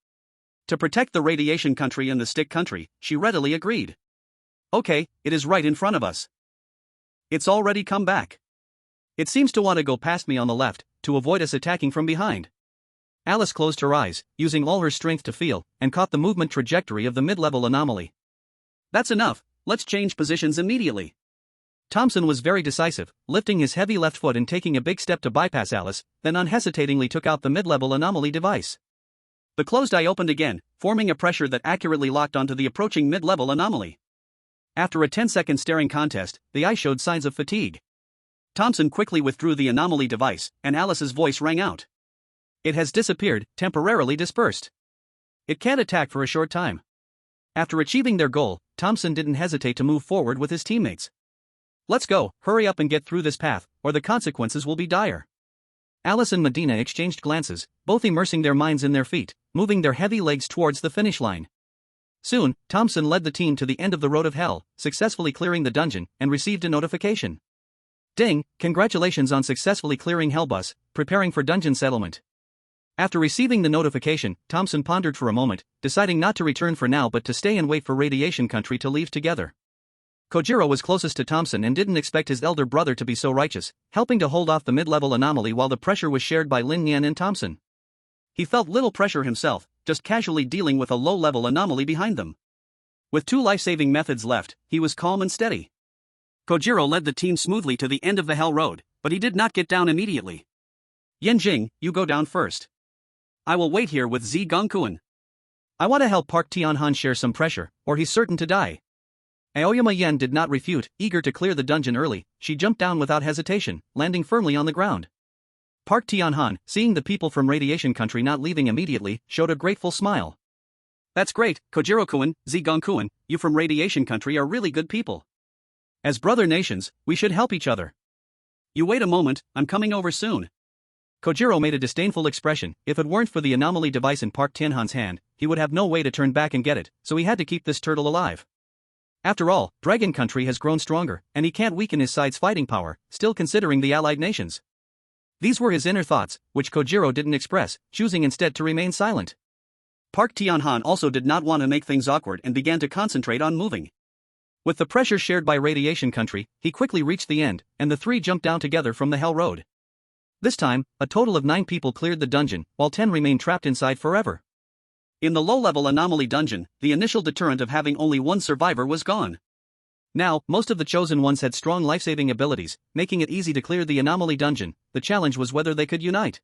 To protect the radiation country and the stick country, she readily agreed. Okay, it is right in front of us. It's already come back. It seems to want to go past me on the left, to avoid us attacking from behind. Alice closed her eyes, using all her strength to feel, and caught the movement trajectory of the mid-level anomaly. That's enough, let's change positions immediately. Thompson was very decisive, lifting his heavy left foot and taking a big step to bypass Alice, then unhesitatingly took out the mid-level anomaly device. The closed eye opened again, forming a pressure that accurately locked onto the approaching mid-level anomaly. After a 10-second staring contest, the eye showed signs of fatigue. Thompson quickly withdrew the anomaly device, and Alice's voice rang out. It has disappeared, temporarily dispersed. It can't attack for a short time. After achieving their goal, Thompson didn't hesitate to move forward with his teammates. Let's go, hurry up and get through this path, or the consequences will be dire. Alice and Medina exchanged glances, both immersing their minds in their feet, moving their heavy legs towards the finish line. Soon, Thompson led the team to the end of the road of hell, successfully clearing the dungeon, and received a notification. Ding, congratulations on successfully clearing Hellbus, preparing for dungeon settlement. After receiving the notification, Thompson pondered for a moment, deciding not to return for now but to stay and wait for Radiation Country to leave together. Kojiro was closest to Thompson and didn't expect his elder brother to be so righteous, helping to hold off the mid-level anomaly while the pressure was shared by Lin Nian and Thompson. He felt little pressure himself, just casually dealing with a low-level anomaly behind them. With 2 life-saving methods left, he was calm and steady. Kojiro led the team smoothly to the end of the Hell Road, but he did not get down immediately. Yanjing, you go down first. I will wait here with Zi Gongkuan. I want to help Park Tianhan share some pressure, or he's certain to die. Aoyama Yen did not refute, eager to clear the dungeon early. She jumped down without hesitation, landing firmly on the ground. Park Tianhan, seeing the people from Radiation Country not leaving immediately, showed a grateful smile. That's great, Kojiro-kun, Zi Gongkuan, you from Radiation Country are really good people. As brother nations, we should help each other. You wait a moment, I'm coming over soon. Kojiro made a disdainful expression. If it weren't for the anomaly device in Park Tianhan's hand, he would have no way to turn back and get it, so he had to keep this turtle alive. After all, Dragon Country has grown stronger, and he can't weaken his side's fighting power, still considering the allied nations. These were his inner thoughts, which Kojiro didn't express, choosing instead to remain silent. Park Tianhan also did not want to make things awkward and began to concentrate on moving. With the pressure shared by Radiation Country, he quickly reached the end, and the 3 jumped down together from the Hell Road. This time, a total of 9 people cleared the dungeon, while 10 remained trapped inside forever. In the low-level anomaly dungeon, the initial deterrent of having only 1 survivor was gone. Now, most of the chosen ones had strong life-saving abilities, making it easy to clear the anomaly dungeon. The challenge was whether they could unite.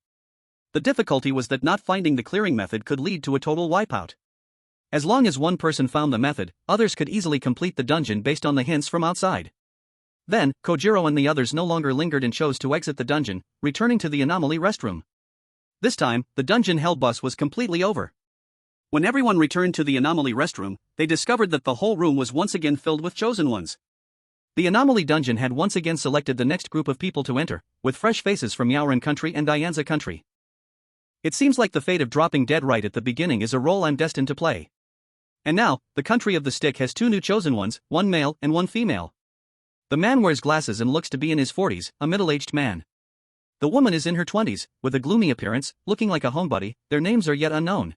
The difficulty was that not finding the clearing method could lead to a total wipeout. As long as one person found the method, others could easily complete the dungeon based on the hints from outside. Then, Kojiro and the others no longer lingered and chose to exit the dungeon, returning to the anomaly restroom. This time, the dungeon hell bus was completely over. When everyone returned to the anomaly restroom, they discovered that the whole room was once again filled with chosen ones. The anomaly dungeon had once again selected the next group of people to enter, with fresh faces from Yaoran country and Dianza country. It seems like the fate of dropping dead right at the beginning is a role I'm destined to play. And now, the country of the stick has 2 new chosen ones, 1 male and 1 female. The man wears glasses and looks to be in his 40s, a middle-aged man. The woman is in her 20s, with a gloomy appearance, looking like a homebody. Their names are yet unknown.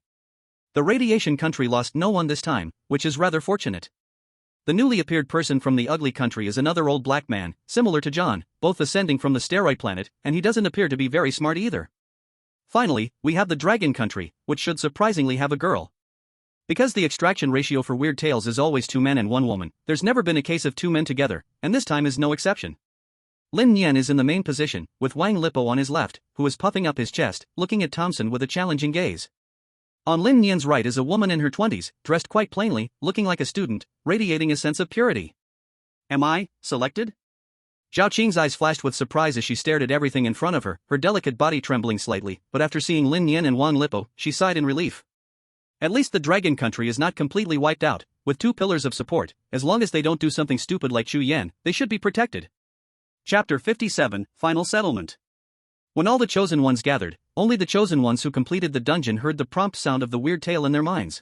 The radiation country lost no one this time, which is rather fortunate. The newly appeared person from the ugly country is another old black man, similar to John, both ascending from the steroid planet, and he doesn't appear to be very smart either. Finally, we have the dragon country, which should surprisingly have a girl. Because the extraction ratio for weird tales is always 2 men and 1 woman, there's never been a case of 2 men together, and this time is no exception. Lin Nian is in the main position, with Wang Lipo on his left, who is puffing up his chest, looking at Thompson with a challenging gaze. On Lin Nian's right is a woman in her 20s, dressed quite plainly, looking like a student, radiating a sense of purity. Am I selected? Zhao Qing's eyes flashed with surprise as she stared at everything in front of her, her delicate body trembling slightly, but after seeing Lin Nian and Wang Lipo, she sighed in relief. At least the dragon country is not completely wiped out, with 2 pillars of support. As long as they don't do something stupid like Chu Yan, they should be protected. Chapter 57, Final Settlement. When all the chosen ones gathered, only the chosen ones who completed the dungeon heard the prompt sound of the weird tale in their minds.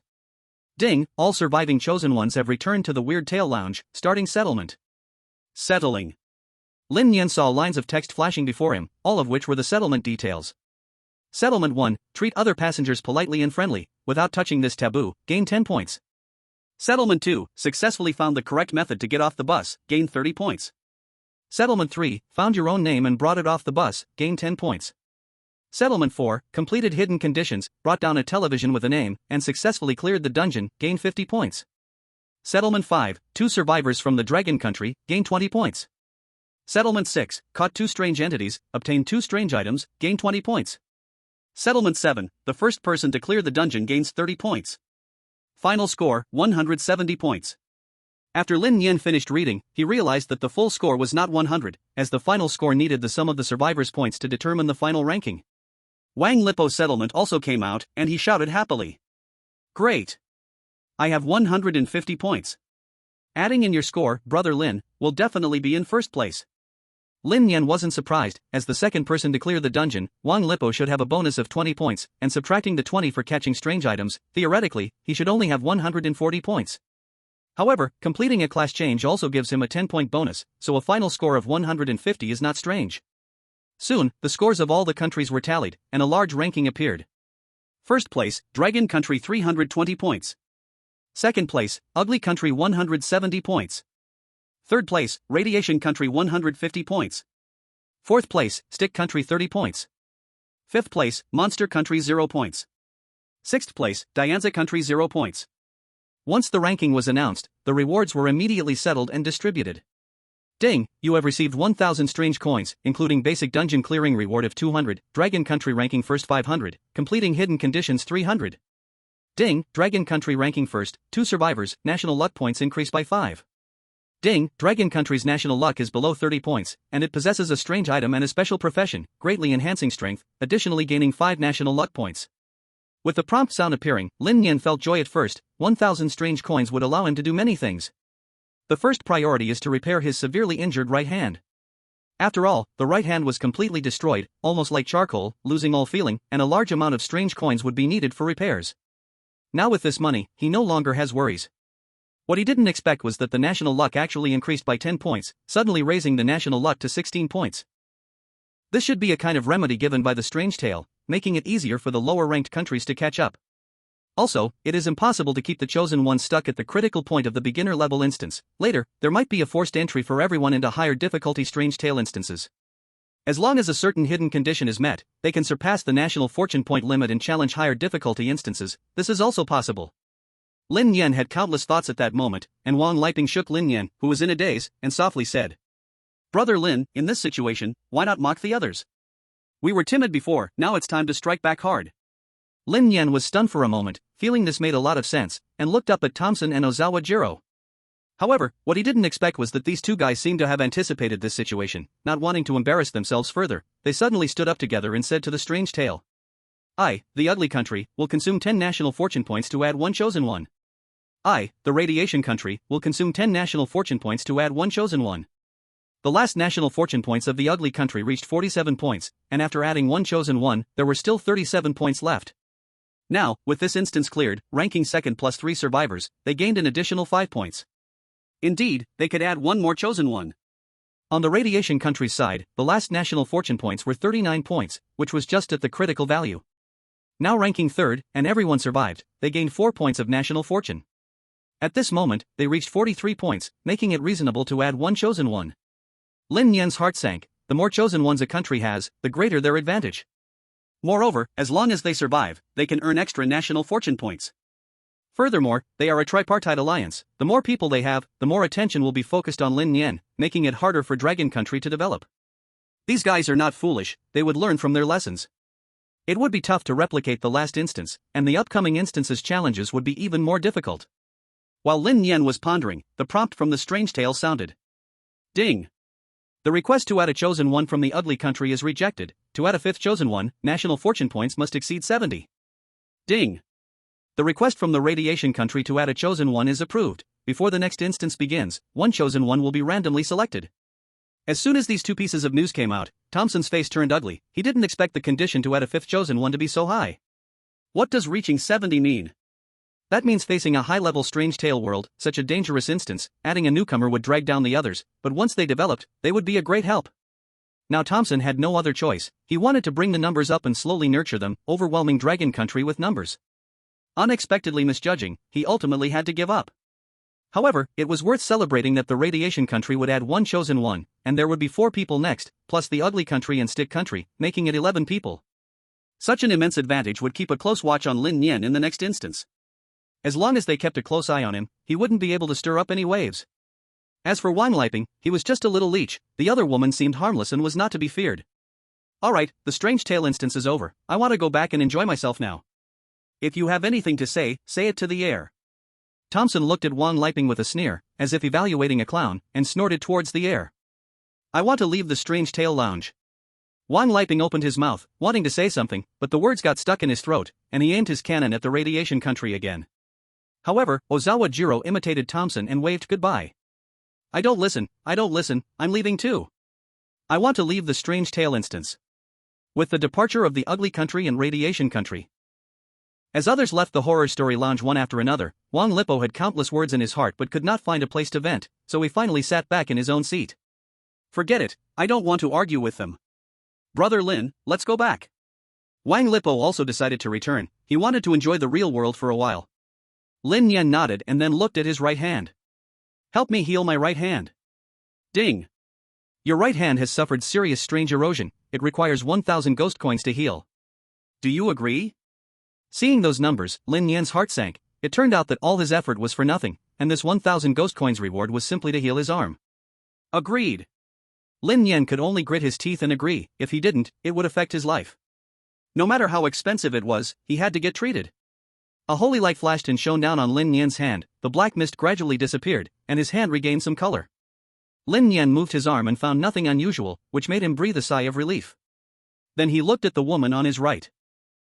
Ding, all surviving chosen ones have returned to the weird tale lounge, starting settlement. Settling. Lin Nian saw lines of text flashing before him, all of which were the settlement details. Settlement 1, treat other passengers politely and friendly, without touching this taboo, gain 10 points. Settlement 2, successfully found the correct method to get off the bus, gain 30 points. Settlement 3, found your own name and brought it off the bus, gain 10 points. Settlement 4, completed hidden conditions, brought down a television with a name, and successfully cleared the dungeon, gain 50 points. Settlement 5, 2 survivors from the dragon country, gain 20 points. Settlement 6, caught 2 strange entities, obtained 2 strange items, gain 20 points. Settlement 7, the first person to clear the dungeon gains 30 points. Final score, 170 points. After Lin Nian finished reading, he realized that the full score was not 100, as the final score needed the sum of the survivors' points to determine the final ranking. Wang Lipo's settlement also came out, and he shouted happily. Great! I have 150 points. Adding in your score, Brother Lin, will definitely be in first place. Lin Nian wasn't surprised, as the second person to clear the dungeon, Wang Lipo should have a bonus of 20 points, and subtracting the 20 for catching strange items, theoretically, he should only have 140 points. However, completing a class change also gives him a 10-point bonus, so a final score of 150 is not strange. Soon, the scores of all the countries were tallied, and a large ranking appeared. First place, Dragon Country 320 points. Second place, Ugly Country 170 points. Third place, Radiation Country 150 points. Fourth place, Stick Country 30 points. Fifth place, Monster Country 0 points. Sixth place, Dianza Country 0 points. Once the ranking was announced, the rewards were immediately settled and distributed. Ding, you have received 1,000 strange coins, including basic dungeon clearing reward of 200, Dragon Country ranking first 500, completing hidden conditions 300. Ding, Dragon Country ranking first, 2 survivors, national luck points increased by 5. Ding, Dragon Country's national luck is below 30 points, and it possesses a strange item and a special profession, greatly enhancing strength, additionally gaining 5 national luck points. With the prompt sound appearing, Lin Nian felt joy at first. 1,000 strange coins would allow him to do many things. The first priority is to repair his severely injured right hand. After all, the right hand was completely destroyed, almost like charcoal, losing all feeling, and a large amount of strange coins would be needed for repairs. Now with this money, he no longer has worries. What he didn't expect was that the national luck actually increased by 10 points, suddenly raising the national luck to 16 points. This should be a kind of remedy given by the strange tale, making it easier for the lower-ranked countries to catch up. Also, it is impossible to keep the chosen ones stuck at the critical point of the beginner-level instance. Later, there might be a forced entry for everyone into higher difficulty strange tale instances. As long as a certain hidden condition is met, they can surpass the national fortune point limit and challenge higher difficulty instances. This is also possible. Lin Nian had countless thoughts at that moment, and Wang Liping shook Lin Nian, who was in a daze, and softly said, Brother Lin, in this situation, why not mock the others? We were timid before, now it's time to strike back hard. Lin Nian was stunned for a moment, feeling this made a lot of sense, and looked up at Thompson and Ozawa Jiro. However, what he didn't expect was that these 2 guys seemed to have anticipated this situation. Not wanting to embarrass themselves further, they suddenly stood up together and said to the strange tale, I, the Ugly Country, will consume 10 national fortune points to add 1 chosen one. I, the Radiation Country, will consume 10 national fortune points to add 1 chosen one. The last national fortune points of the Ugly Country reached 47 points, and after adding 1 chosen one, there were still 37 points left. Now, with this instance cleared, ranking second plus 3 survivors, they gained an additional 5 points. Indeed, they could add 1 more chosen one. On the radiation country's side, the last national fortune points were 39 points, which was just at the critical value. Now ranking third, and everyone survived, they gained 4 points of national fortune. At this moment, they reached 43 points, making it reasonable to add one chosen one. Lin Nian's heart sank. The more chosen ones a country has, the greater their advantage. Moreover, as long as they survive, they can earn extra national fortune points. Furthermore, they are a tripartite alliance. The more people they have, the more attention will be focused on Lin Nian, making it harder for Dragon Country to develop. These guys are not foolish, they would learn from their lessons. It would be tough to replicate the last instance, and the upcoming instance's challenges would be even more difficult. While Lin Nian was pondering, the prompt from the strange tale sounded. Ding! The request to add a chosen one from the ugly country is rejected. To add a fifth chosen one, national fortune points must exceed 70. Ding! The request from the radiation country to add a chosen one is approved. Before the next instance begins, one chosen one will be randomly selected. As soon as these two pieces of news came out, Thompson's face turned ugly. He didn't expect the condition to add a fifth chosen one to be so high. What does reaching 70 mean? That means facing a high-level strange tale world, such a dangerous instance. Adding a newcomer would drag down the others, but once they developed, they would be a great help. Now Thompson had no other choice. He wanted to bring the numbers up and slowly nurture them, overwhelming Dragon Country with numbers. Unexpectedly misjudging, he ultimately had to give up. However, it was worth celebrating that the radiation country would add one chosen one, and there would be 4 people next, plus the ugly country and stick country, making it 11 people. Such an immense advantage would keep a close watch on Lin Nian in the next instance. As long as they kept a close eye on him, he wouldn't be able to stir up any waves. As for Wang Liping, he was just a little leech. The other woman seemed harmless and was not to be feared. Alright, the strange tale instance is over. I want to go back and enjoy myself now. If you have anything to say it to the air. Thompson looked at Wang Liping with a sneer, as if evaluating a clown, and snorted towards the air. I want to leave the strange tale lounge. Wang Liping opened his mouth, wanting to say something, but the words got stuck in his throat, and he aimed his cannon at the radiation country again. However, Ozawa Jiro imitated Thompson and waved goodbye. I don't listen, I'm leaving too. I want to leave the strange tale instance. With the departure of the ugly country and radiation country. As others left the horror story lounge one after another, Wang Lipo had countless words in his heart but could not find a place to vent, so he finally sat back in his own seat. Forget it, I don't want to argue with them. Brother Lin, let's go back. Wang Lipo also decided to return. He wanted to enjoy the real world for a while. Lin Nian nodded and then looked at his right hand. Help me heal my right hand. Ding. Your right hand has suffered serious strange erosion. It requires 1,000 ghost coins to heal. Do you agree? Seeing those numbers, Lin Nian's heart sank. It turned out that all his effort was for nothing, and this 1,000 ghost coins reward was simply to heal his arm. Agreed. Lin Nian could only grit his teeth and agree. If he didn't, it would affect his life. No matter how expensive it was, he had to get treated. A holy light flashed and shone down on Lin Nian's hand. The black mist gradually disappeared, and his hand regained some color. Lin Nian moved his arm and found nothing unusual, which made him breathe a sigh of relief. Then he looked at the woman on his right.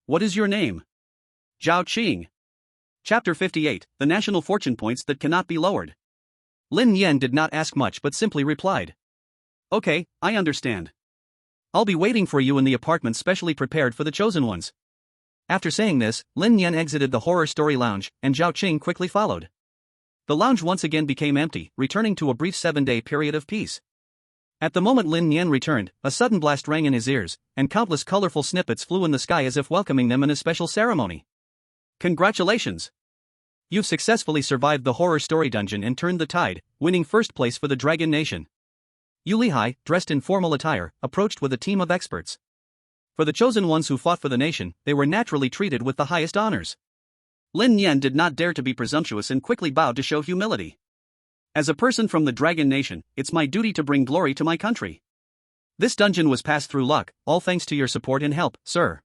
What is your name? Zhao Qing. Chapter 58, The National Fortune Points That Cannot Be Lowered. Lin Nian did not ask much but simply replied. Okay, I understand. I'll be waiting for you in the apartment specially prepared for the chosen ones. After saying this, Lin Nian exited the horror story lounge, and Zhao Qing quickly followed. The lounge once again became empty, returning to a brief 7-day period of peace. At the moment Lin Nian returned, a sudden blast rang in his ears, and countless colorful snippets flew in the sky as if welcoming them in a special ceremony. Congratulations! You've successfully survived the horror story dungeon and turned the tide, winning first place for the Dragon Nation. Yu Lihai, dressed in formal attire, approached with a team of experts. For the chosen ones who fought for the nation, they were naturally treated with the highest honors. Lin Nian did not dare to be presumptuous and quickly bowed to show humility. As a person from the Dragon Nation, it's my duty to bring glory to my country. This dungeon was passed through luck, all thanks to your support and help, sir.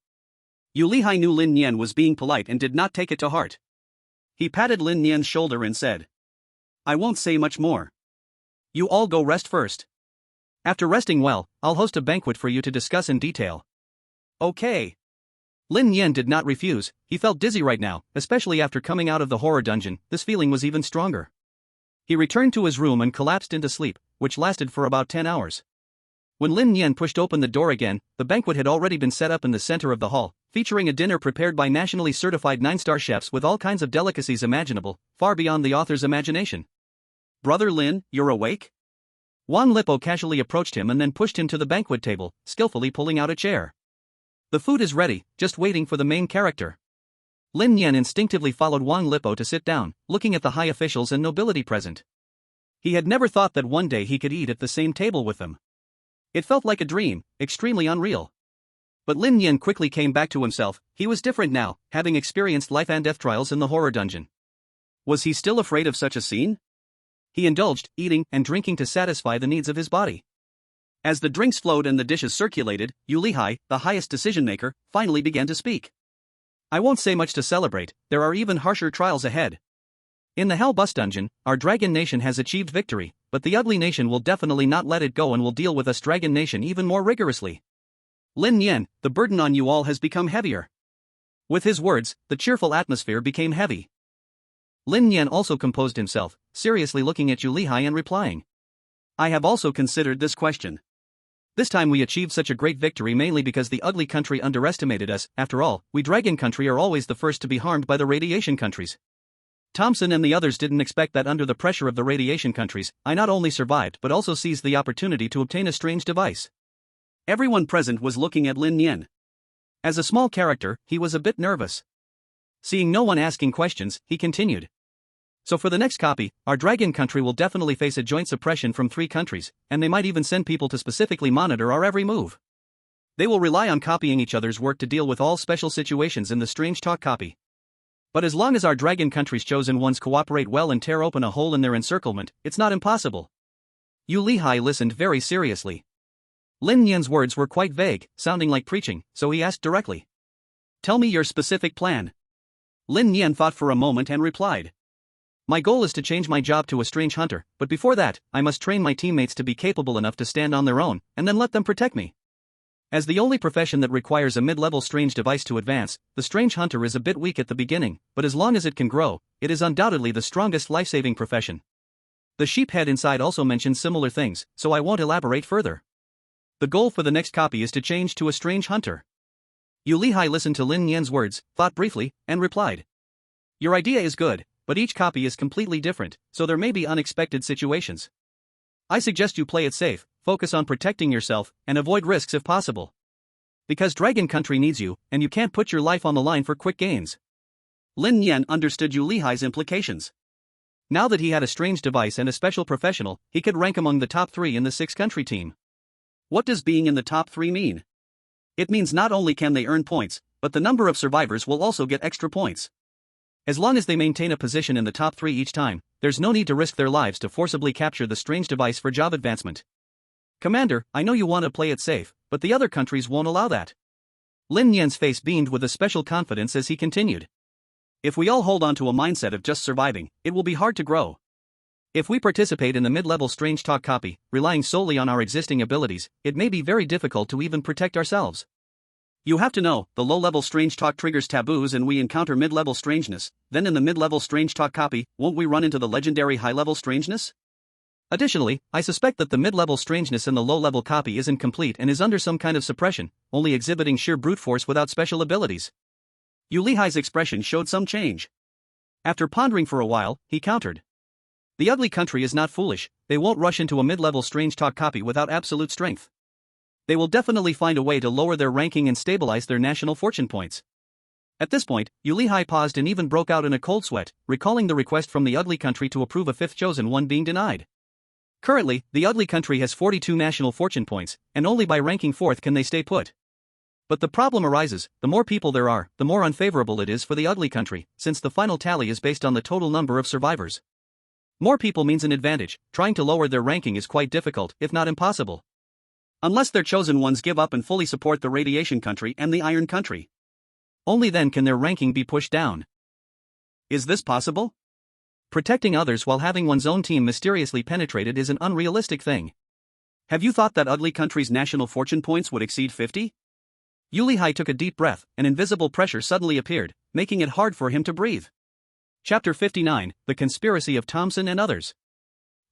Yu Lihai knew Lin Nian was being polite and did not take it to heart. He patted Lin Nian's shoulder and said, I won't say much more. You all go rest first. After resting well, I'll host a banquet for you to discuss in detail. Okay. Lin Nian did not refuse. He felt dizzy right now, especially after coming out of the horror dungeon. This feeling was even stronger. He returned to his room and collapsed into sleep, which lasted for about 10 hours. When Lin Nian pushed open the door again, the banquet had already been set up in the center of the hall, featuring a dinner prepared by nationally certified 9-star chefs with all kinds of delicacies imaginable, far beyond the author's imagination. Brother Lin, you're awake? Juan Lippo casually approached him and then pushed him to the banquet table, skillfully pulling out a chair. The food is ready, just waiting for the main character. Lin Nian instinctively followed Juan Lippo to sit down, looking at the high officials and nobility present. He had never thought that one day he could eat at the same table with them. It felt like a dream, extremely unreal. But Lin Nian quickly came back to himself. He was different now, having experienced life and death trials in the horror dungeon. Was he still afraid of such a scene? He indulged, eating and drinking to satisfy the needs of his body. As the drinks flowed and the dishes circulated, Yu Lihai, the highest decision-maker, finally began to speak. I won't say much to celebrate, there are even harsher trials ahead. In the Hell Bus Dungeon, our Dragon Nation has achieved victory, but the Ugly Nation will definitely not let it go and will deal with us Dragon Nation even more rigorously. Lin Nian, the burden on you all has become heavier. With his words, the cheerful atmosphere became heavy. Lin Nian also composed himself, seriously looking at Yu Lihai and replying. I have also considered this question. This time we achieved such a great victory mainly because the ugly country underestimated us. After all, we Dragon country are always the first to be harmed by the radiation countries. Thompson and the others didn't expect that under the pressure of the radiation countries, I not only survived but also seized the opportunity to obtain a strange device. Everyone present was looking at Lin Nian. As a small character, he was a bit nervous. Seeing no one asking questions, he continued. So for the next copy, our Dragon country will definitely face a joint suppression from 3 countries, and they might even send people to specifically monitor our every move. They will rely on copying each other's work to deal with all special situations in the Strange Talk copy. But as long as our Dragon country's chosen ones cooperate well and tear open a hole in their encirclement, it's not impossible. Yu Lihai listened very seriously. Lin Nian's words were quite vague, sounding like preaching, so he asked directly. Tell me your specific plan. Lin Nian thought for a moment and replied. My goal is to change my job to a strange hunter, but before that, I must train my teammates to be capable enough to stand on their own, and then let them protect me. As the only profession that requires a mid-level strange device to advance, the strange hunter is a bit weak at the beginning, but as long as it can grow, it is undoubtedly the strongest life-saving profession. The sheephead inside also mentions similar things, so I won't elaborate further. The goal for the next copy is to change to a strange hunter. Yu Lihai listened to Lin Nian's words, thought briefly, and replied. Your idea is good, but each copy is completely different, so there may be unexpected situations. I suggest you play it safe, focus on protecting yourself, and avoid risks if possible. Because Dragon Country needs you, and you can't put your life on the line for quick gains. Lin Nian understood Yu Lihai's implications. Now that he had a strange device and a special professional, he could rank among the top 3 in the 6-country team. What does being in the top 3 mean? It means not only can they earn points, but the number of survivors will also get extra points. As long as they maintain a position in the top 3 each time, there's no need to risk their lives to forcibly capture the strange device for job advancement. Commander, I know you want to play it safe, but the other countries won't allow that. Lin Nian's face beamed with a special confidence as he continued. If we all hold on to a mindset of just surviving, it will be hard to grow. If we participate in the mid-level Strange Talk copy, relying solely on our existing abilities, it may be very difficult to even protect ourselves. You have to know, the low-level Strange Talk triggers taboos and we encounter mid-level strangeness, then in the mid-level Strange Talk copy, won't we run into the legendary high-level strangeness? Additionally, I suspect that the mid-level strangeness in the low-level copy isn't complete and is under some kind of suppression, only exhibiting sheer brute force without special abilities. Yu Lihai's expression showed some change. After pondering for a while, he countered. The ugly country is not foolish, they won't rush into a mid-level Strange Talk copy without absolute strength. They will definitely find a way to lower their ranking and stabilize their national fortune points. At this point, Yu Lihai paused and even broke out in a cold sweat, recalling the request from the ugly country to approve a 5th chosen one being denied. Currently, the ugly country has 42 national fortune points, and only by ranking 4th can they stay put. But the problem arises, the more people there are, the more unfavorable it is for the ugly country, since the final tally is based on the total number of survivors. More people means an advantage, trying to lower their ranking is quite difficult, if not impossible. Unless their chosen ones give up and fully support the radiation country and the iron country. Only then can their ranking be pushed down. Is this possible? Protecting others while having one's own team mysteriously penetrated is an unrealistic thing. Have you thought that ugly country's national fortune points would exceed 50? Yu Lihai took a deep breath, and invisible pressure suddenly appeared, making it hard for him to breathe. Chapter 59, The Conspiracy of Thompson and Others.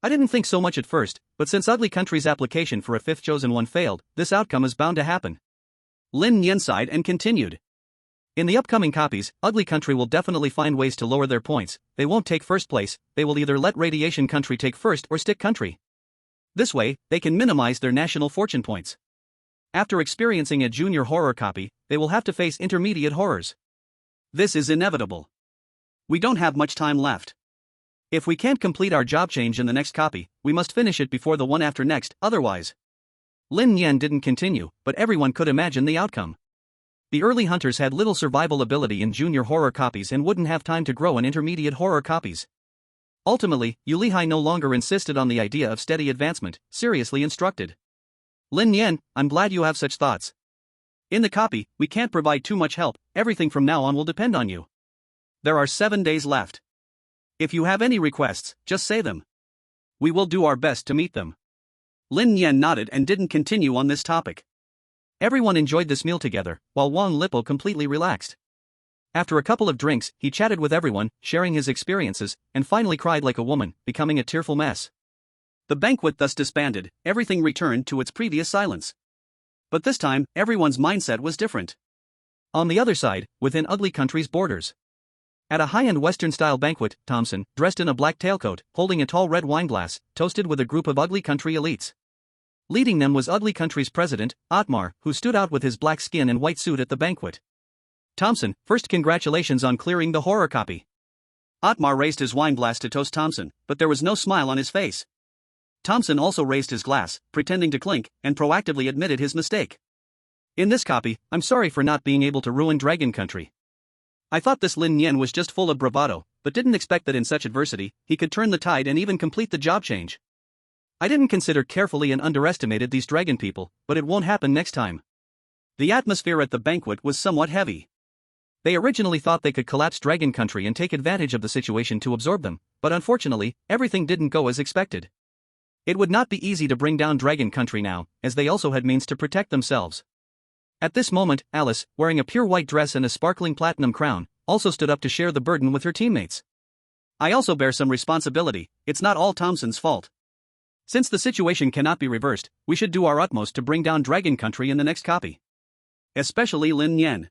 I didn't think so much at first, but since Ugly Country's application for a 5th chosen one failed, this outcome is bound to happen. Lin Nian sighed and continued. In the upcoming copies, Ugly Country will definitely find ways to lower their points. They won't take first place, they will either let Radiation Country take first or Stick Country. This way, they can minimize their national fortune points. After experiencing a junior horror copy, they will have to face intermediate horrors. This is inevitable. We don't have much time left. If we can't complete our job change in the next copy, we must finish it before the one after next, otherwise. Lin Nian didn't continue, but everyone could imagine the outcome. The early hunters had little survival ability in junior horror copies and wouldn't have time to grow in intermediate horror copies. Ultimately, Yu Lihai no longer insisted on the idea of steady advancement, seriously instructed. Lin Nian, I'm glad you have such thoughts. In the copy, we can't provide too much help, everything from now on will depend on you. There are 7 days left. If you have any requests, just say them. We will do our best to meet them. Lin Nian nodded and didn't continue on this topic. Everyone enjoyed this meal together, while Wang Lipo completely relaxed. After a couple of drinks, he chatted with everyone, sharing his experiences, and finally cried like a woman, becoming a tearful mess. The banquet thus disbanded, everything returned to its previous silence. But this time, everyone's mindset was different. On the other side, within Ugly Country's borders. At a high-end Western-style banquet, Thompson, dressed in a black tailcoat, holding a tall red wine glass, toasted with a group of Ugly Country elites. Leading them was Ugly Country's president, Otmar, who stood out with his black skin and white suit at the banquet. Thompson, first congratulations on clearing the horror copy. Otmar raised his wine glass to toast Thompson, but there was no smile on his face. Thompson also raised his glass, pretending to clink, and proactively admitted his mistake. In this copy, I'm sorry for not being able to ruin Dragon Country. I thought this Lin Nian was just full of bravado, but didn't expect that in such adversity, he could turn the tide and even complete the job change. I didn't consider carefully and underestimated these dragon people, but it won't happen next time. The atmosphere at the banquet was somewhat heavy. They originally thought they could collapse Dragon Country and take advantage of the situation to absorb them, but unfortunately, everything didn't go as expected. It would not be easy to bring down Dragon Country now, as they also had means to protect themselves. At this moment, Alice, wearing a pure white dress and a sparkling platinum crown, also stood up to share the burden with her teammates. I also bear some responsibility, it's not all Thompson's fault. Since the situation cannot be reversed, we should do our utmost to bring down Dragon Country in the next copy. Especially Lin Nian.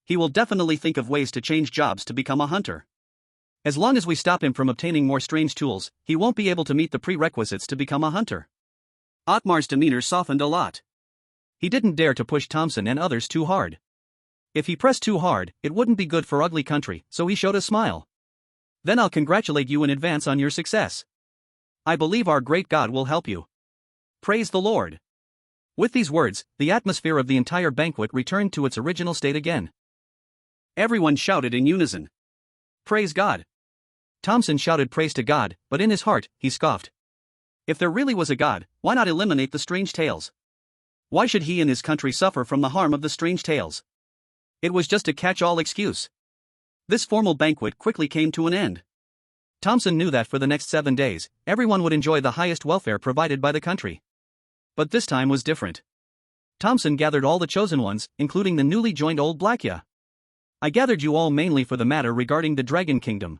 He will definitely think of ways to change jobs to become a hunter. As long as we stop him from obtaining more strange tools, he won't be able to meet the prerequisites to become a hunter. Otmar's demeanor softened a lot. He didn't dare to push Thompson and others too hard. If he pressed too hard, it wouldn't be good for Ugly Country, so he showed a smile. Then I'll congratulate you in advance on your success. I believe our great God will help you. Praise the Lord. With these words, the atmosphere of the entire banquet returned to its original state again. Everyone shouted in unison. Praise God. Thompson shouted praise to God, but in his heart, he scoffed. If there really was a God, why not eliminate the strange tales? Why should he and his country suffer from the harm of the strange tales? It was just a catch-all excuse. This formal banquet quickly came to an end. Thompson knew that for the next 7 days, everyone would enjoy the highest welfare provided by the country. But this time was different. Thompson gathered all the chosen ones, including the newly joined Old Blackya. I gathered you all mainly for the matter regarding the Dragon Kingdom.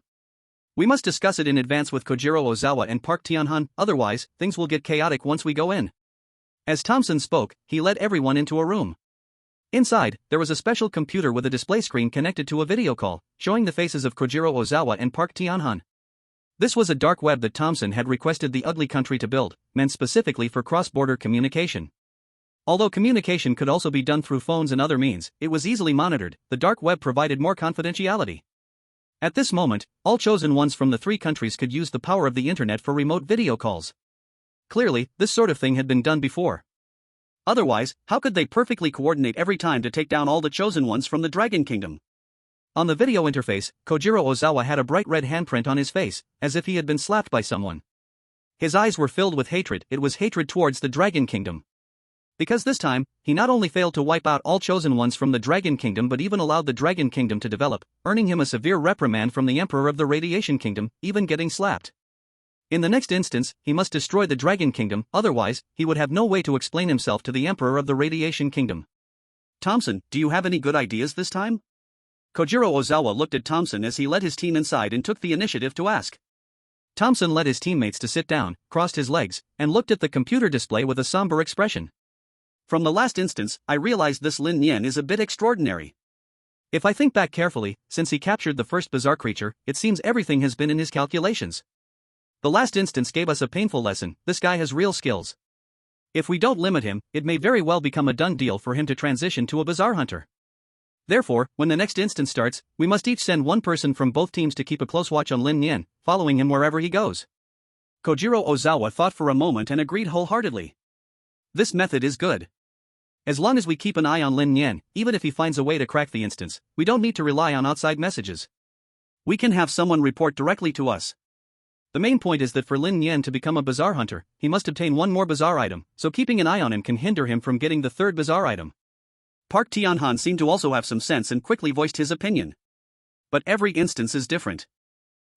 We must discuss it in advance with Kojiro Ozawa and Park Tianhan, otherwise, things will get chaotic once we go in. As Thompson spoke, he led everyone into a room. Inside, there was a special computer with a display screen connected to a video call, showing the faces of Kojiro Ozawa and Park Tianhan. This was a dark web that Thompson had requested the Ugly Country to build, meant specifically for cross-border communication. Although communication could also be done through phones and other means, it was easily monitored. The dark web provided more confidentiality. At this moment, all chosen ones from the 3 countries could use the power of the internet for remote video calls. Clearly, this sort of thing had been done before. Otherwise, how could they perfectly coordinate every time to take down all the chosen ones from the Dragon Kingdom? On the video interface, Kojiro Ozawa had a bright red handprint on his face, as if he had been slapped by someone. His eyes were filled with hatred. It was hatred towards the Dragon Kingdom. Because this time, he not only failed to wipe out all chosen ones from the Dragon Kingdom but even allowed the Dragon Kingdom to develop, earning him a severe reprimand from the Emperor of the Radiation Kingdom, even getting slapped. In the next instance, he must destroy the Dragon Kingdom, otherwise, he would have no way to explain himself to the Emperor of the Radiation Kingdom. Thompson, do you have any good ideas this time? Kojiro Ozawa looked at Thompson as he led his team inside and took the initiative to ask. Thompson led his teammates to sit down, crossed his legs, and looked at the computer display with a somber expression. From the last instance, I realized this Lin Nian is a bit extraordinary. If I think back carefully, since he captured the first bizarre creature, it seems everything has been in his calculations. The last instance gave us a painful lesson, this guy has real skills. If we don't limit him, it may very well become a done deal for him to transition to a bazaar hunter. Therefore, when the next instance starts, we must each send one person from both teams to keep a close watch on Lin Nian, following him wherever he goes. Kojiro Ozawa thought for a moment and agreed wholeheartedly. This method is good. As long as we keep an eye on Lin Nian, even if he finds a way to crack the instance, we don't need to rely on outside messages. We can have someone report directly to us. The main point is that for Lin Nian to become a bazaar hunter, he must obtain one more bazaar item, so keeping an eye on him can hinder him from getting the third bazaar item. Park Tianhan seemed to also have some sense and quickly voiced his opinion. But every instance is different.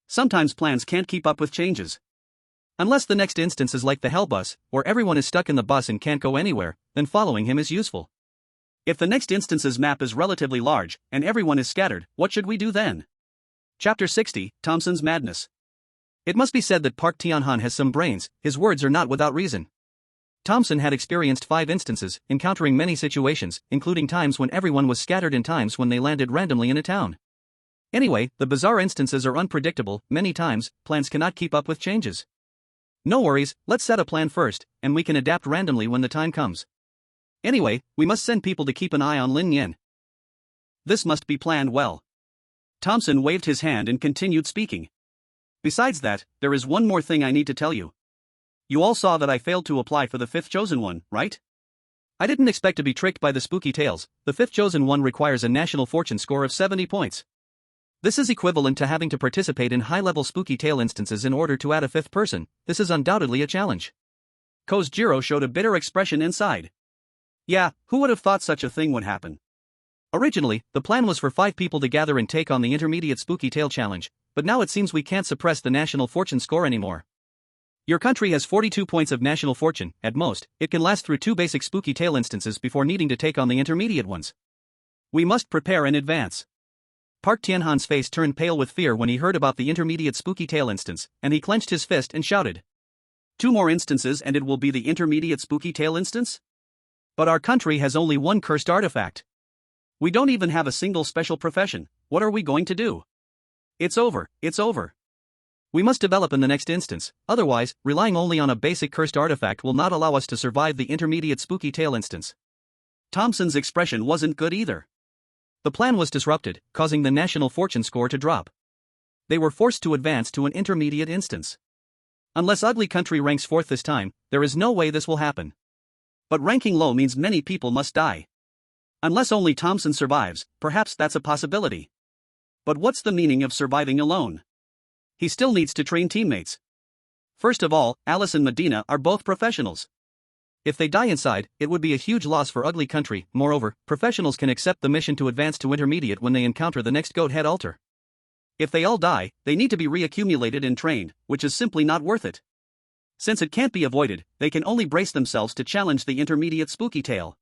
Sometimes plans can't keep up with changes. Unless the next instance is like the hell bus, or everyone is stuck in the bus and can't go anywhere, then following him is useful. If the next instance's map is relatively large, and everyone is scattered, what should we do then? Chapter 60, Thompson's Madness. It must be said that Park Tianhan has some brains, his words are not without reason. Thompson had experienced 5 instances, encountering many situations, including times when everyone was scattered and times when they landed randomly in a town. Anyway, the bizarre instances are unpredictable, many times, plans cannot keep up with changes. No worries, let's set a plan first, and we can adapt randomly when the time comes. Anyway, we must send people to keep an eye on Lin Nian. This must be planned well. Thompson waved his hand and continued speaking. Besides that, there is one more thing I need to tell you. You all saw that I failed to apply for the 5th chosen one, right? I didn't expect to be tricked by the spooky tales. The 5th chosen one requires a national fortune score of 70 points. This is equivalent to having to participate in high-level spooky tale instances in order to add a 5th person. This is undoubtedly a challenge. Ozawa Jiro showed a bitter expression inside. Yeah, who would have thought such a thing would happen? Originally, the plan was for 5 people to gather and take on the intermediate spooky tale challenge, but now it seems we can't suppress the national fortune score anymore. Your country has 42 points of national fortune, at most. It can last through 2 basic spooky tale instances before needing to take on the intermediate ones. We must prepare in advance. Park Tianhan's face turned pale with fear when he heard about the intermediate spooky tale instance, and he clenched his fist and shouted. 2 more instances and it will be the intermediate spooky tale instance? But our country has only 1 cursed artifact. We don't even have a single special profession. What are we going to do? It's over, it's over. We must develop in the next instance, otherwise, relying only on a basic cursed artifact will not allow us to survive the intermediate spooky tale instance. Thompson's expression wasn't good either. The plan was disrupted, causing the national fortune score to drop. They were forced to advance to an intermediate instance. Unless Ugly Country ranks 4th this time, there is no way this will happen. But ranking low means many people must die. Unless only Thompson survives, perhaps that's a possibility. But what's the meaning of surviving alone? He still needs to train teammates. First of all, Alice and Medina are both professionals. If they die inside, it would be a huge loss for Ugly Country. Moreover, professionals can accept the mission to advance to intermediate when they encounter the next goat head altar. If they all die, they need to be reaccumulated and trained, which is simply not worth it. Since it can't be avoided, they can only brace themselves to challenge the intermediate spooky tale.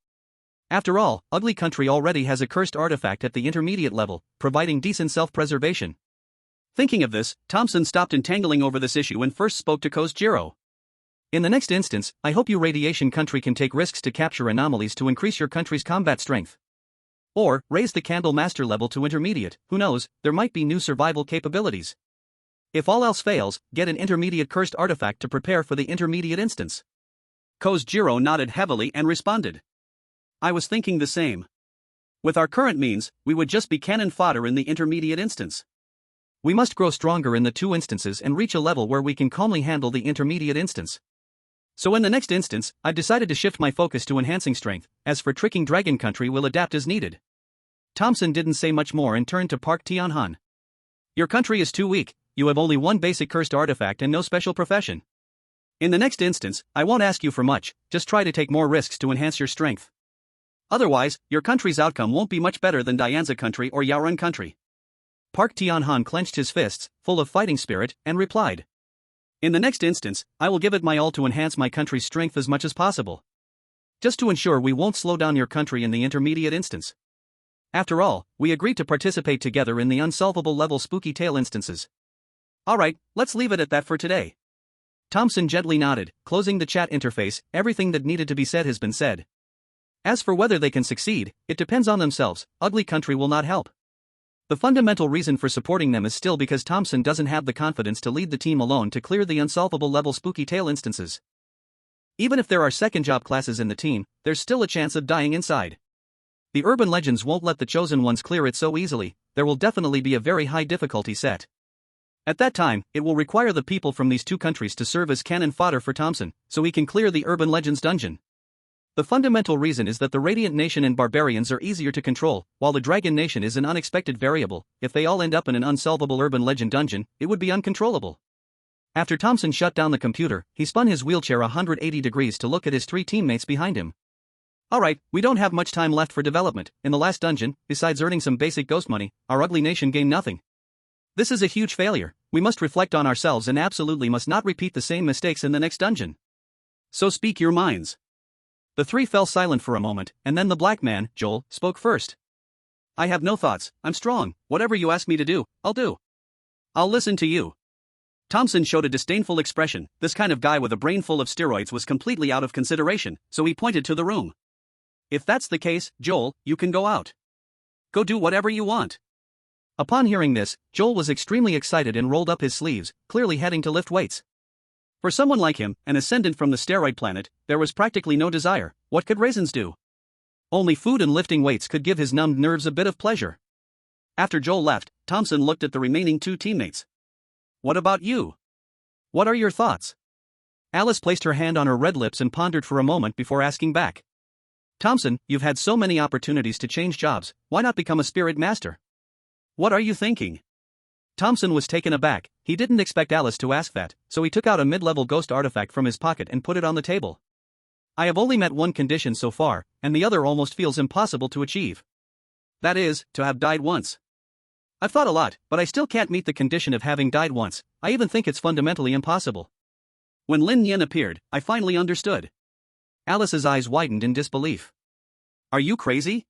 After all, Ugly Country already has a cursed artifact at the intermediate level, providing decent self-preservation. Thinking of this, Thompson stopped entangling over this issue and first spoke to Ozawa Jiro. In the next instance, I hope you Radiation Country can take risks to capture anomalies to increase your country's combat strength. Or, raise the Candle Master level to intermediate, who knows, there might be new survival capabilities. If all else fails, get an intermediate cursed artifact to prepare for the intermediate instance. Ozawa Jiro nodded heavily and responded. I was thinking the same. With our current means, we would just be cannon fodder in the intermediate instance. We must grow stronger in the 2 instances and reach a level where we can calmly handle the intermediate instance. So in the next instance, I've decided to shift my focus to enhancing strength. As for tricking Dragon Country, we'll adapt as needed. Thompson didn't say much more and turned to Park Tianhan. Your country is too weak, you have only 1 basic cursed artifact and no special profession. In the next instance, I won't ask you for much, just try to take more risks to enhance your strength. Otherwise, your country's outcome won't be much better than Dianza Country or Yaoren Country. Park Tianhan clenched his fists, full of fighting spirit, and replied. In the next instance, I will give it my all to enhance my country's strength as much as possible. Just to ensure we won't slow down your country in the intermediate instance. After all, we agreed to participate together in the unsolvable level spooky tale instances. Alright, let's leave it at that for today. Thompson gently nodded, closing the chat interface. Everything that needed to be said has been said. As for whether they can succeed, it depends on themselves. Ugly Country will not help. The fundamental reason for supporting them is still because Thompson doesn't have the confidence to lead the team alone to clear the unsolvable level spooky tale instances. Even if there are second job classes in the team, there's still a chance of dying inside. The urban legends won't let the chosen ones clear it so easily. There will definitely be a very high difficulty set. At that time, it will require the people from these two countries to serve as cannon fodder for Thompson, so he can clear the urban legends dungeon. The fundamental reason is that the Radiant Nation and Barbarians are easier to control, while the Dragon Nation is an unexpected variable. If they all end up in an unsolvable urban legend dungeon, it would be uncontrollable. After Thompson shut down the computer, he spun his wheelchair 180 degrees to look at his three teammates behind him. Alright, we don't have much time left for development. In the last dungeon, besides earning some basic ghost money, our ugly nation gained nothing. This is a huge failure. We must reflect on ourselves and absolutely must not repeat the same mistakes in the next dungeon. So speak your minds. The three fell silent for a moment, and then the black man, Joel, spoke first. I have no thoughts, I'm strong, whatever you ask me to do, I'll do. I'll listen to you. Thompson showed a disdainful expression. This kind of guy with a brain full of steroids was completely out of consideration, so he pointed to the room. If that's the case, Joel, you can go out. Go do whatever you want. Upon hearing this, Joel was extremely excited and rolled up his sleeves, clearly heading to lift weights. For someone like him, an ascendant from the steroid planet, there was practically no desire. What could raisins do? Only food and lifting weights could give his numbed nerves a bit of pleasure. After Joel left, Thompson looked at the remaining two teammates. What about you? What are your thoughts? Alice placed her hand on her red lips and pondered for a moment before asking back. Thompson, you've had so many opportunities to change jobs, why not become a spirit master? What are you thinking? Thompson was taken aback. He didn't expect Alice to ask that, so he took out a mid-level ghost artifact from his pocket and put it on the table. I have only met one condition so far, and the other almost feels impossible to achieve. That is, to have died once. I've thought a lot, but I still can't meet the condition of having died once. I even think it's fundamentally impossible. When Lin Nian appeared, I finally understood. Alice's eyes widened in disbelief. Are you crazy?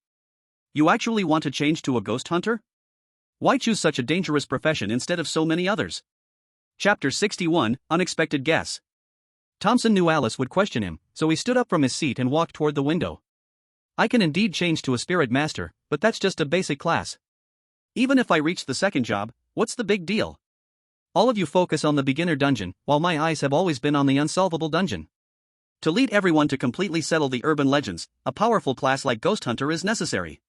You actually want to change to a ghost hunter? Why choose such a dangerous profession instead of so many others? Chapter 61, Unexpected Guess. Thompson knew Alice would question him, so he stood up from his seat and walked toward the window. I can indeed change to a spirit master, but that's just a basic class. Even if I reach the second job, what's the big deal? All of you focus on the beginner dungeon, while my eyes have always been on the unsolvable dungeon. To lead everyone to completely settle the urban legends, a powerful class like Ghost Hunter is necessary.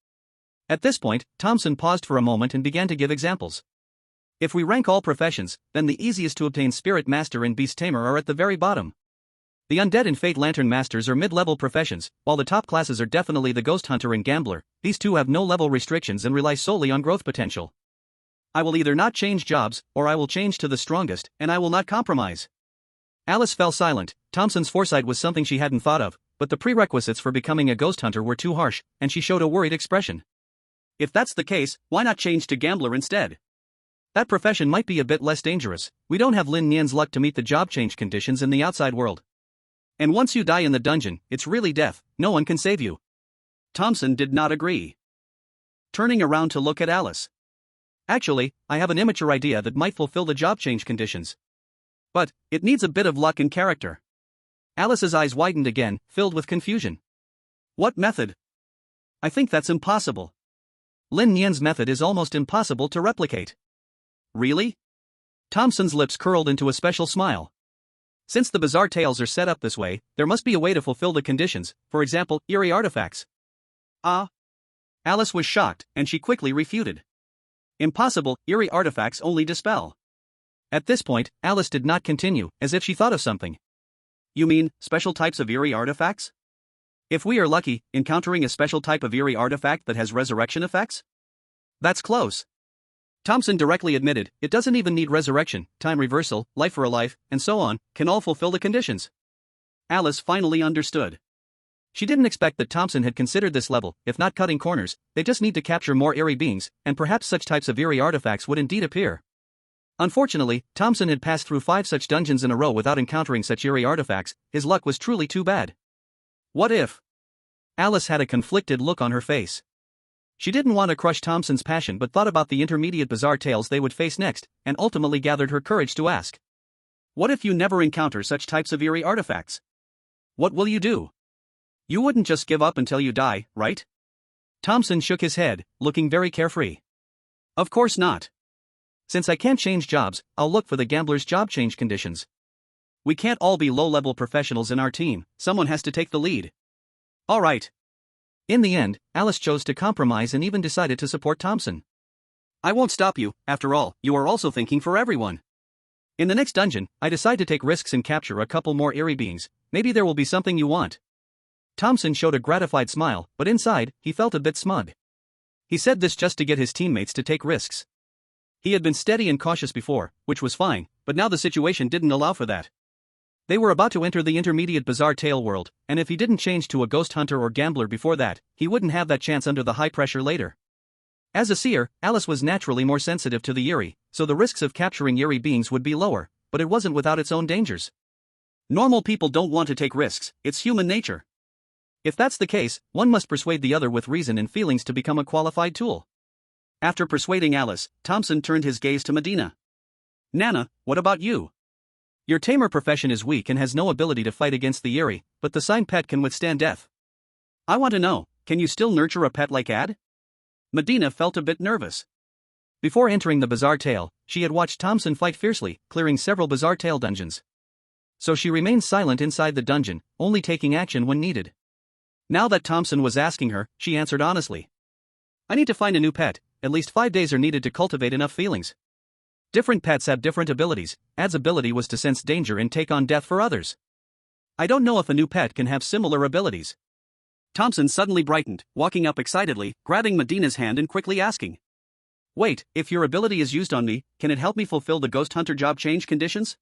At this point, Thompson paused for a moment and began to give examples. If we rank all professions, then the easiest to obtain Spirit Master and Beast Tamer are at the very bottom. The Undead and Fate Lantern Masters are mid-level professions, while the top classes are definitely the Ghost Hunter and Gambler. These two have no level restrictions and rely solely on growth potential. I will either not change jobs, or I will change to the strongest, and I will not compromise. Alice fell silent. Thompson's foresight was something she hadn't thought of, but the prerequisites for becoming a Ghost Hunter were too harsh, and she showed a worried expression. If that's the case, why not change to Gambler instead? That profession might be a bit less dangerous. We don't have Lin Nian's luck to meet the job change conditions in the outside world. And once you die in the dungeon, it's really death, no one can save you. Thompson did not agree. Turning around to look at Alice. Actually, I have an immature idea that might fulfill the job change conditions. But, it needs a bit of luck and character. Alice's eyes widened again, filled with confusion. What method? I think that's impossible. Lin Nian's method is almost impossible to replicate. Really? Thompson's lips curled into a special smile. Since the bizarre tales are set up this way, there must be a way to fulfill the conditions, for example, eerie artifacts. Ah? Alice was shocked, and she quickly refuted. Impossible, eerie artifacts only dispel. At this point, Alice did not continue, as if she thought of something. You mean, special types of eerie artifacts? If we are lucky, encountering a special type of eerie artifact that has resurrection effects? That's close. Thompson directly admitted, it doesn't even need resurrection, time reversal, life for a life, and so on, can all fulfill the conditions. Alice finally understood. She didn't expect that Thompson had considered this level. If not cutting corners, they just need to capture more eerie beings, and perhaps such types of eerie artifacts would indeed appear. Unfortunately, Thompson had passed through 5 such dungeons in a row without encountering such eerie artifacts. His luck was truly too bad. What if? Alice had a conflicted look on her face. She didn't want to crush Thompson's passion but thought about the intermediate bizarre tales they would face next, and ultimately gathered her courage to ask. What if you never encounter such types of eerie artifacts? What will you do? You wouldn't just give up until you die, right? Thompson shook his head, looking very carefree. Of course not. Since I can't change jobs, I'll look for the gambler's job change conditions. We can't all be low-level professionals in our team, someone has to take the lead. Alright. In the end, Alice chose to compromise and even decided to support Thompson. I won't stop you, after all, you are also thinking for everyone. In the next dungeon, I decide to take risks and capture a couple more eerie beings, maybe there will be something you want. Thompson showed a gratified smile, but inside, he felt a bit smug. He said this just to get his teammates to take risks. He had been steady and cautious before, which was fine, but now the situation didn't allow for that. They were about to enter the intermediate bizarre tale world, and if he didn't change to a ghost hunter or gambler before that, he wouldn't have that chance under the high pressure later. As a seer, Alice was naturally more sensitive to the eerie, so the risks of capturing eerie beings would be lower, but it wasn't without its own dangers. Normal people don't want to take risks, it's human nature. If that's the case, one must persuade the other with reason and feelings to become a qualified tool. After persuading Alice, Thompson turned his gaze to Medina. Nana, what about you? Your tamer profession is weak and has no ability to fight against the eerie, but the sign pet can withstand death. I want to know, can you still nurture a pet like Ad? Medina felt a bit nervous. Before entering the bizarre tale, she had watched Thompson fight fiercely, clearing several bizarre tale dungeons. So she remained silent inside the dungeon, only taking action when needed. Now that Thompson was asking her, she answered honestly. I need to find a new pet, at least 5 days are needed to cultivate enough feelings. Different pets have different abilities, Ad's ability was to sense danger and take on death for others. I don't know if a new pet can have similar abilities. Thompson suddenly brightened, walking up excitedly, grabbing Medina's hand and quickly asking. Wait, if your ability is used on me, can it help me fulfill the ghost hunter job change conditions?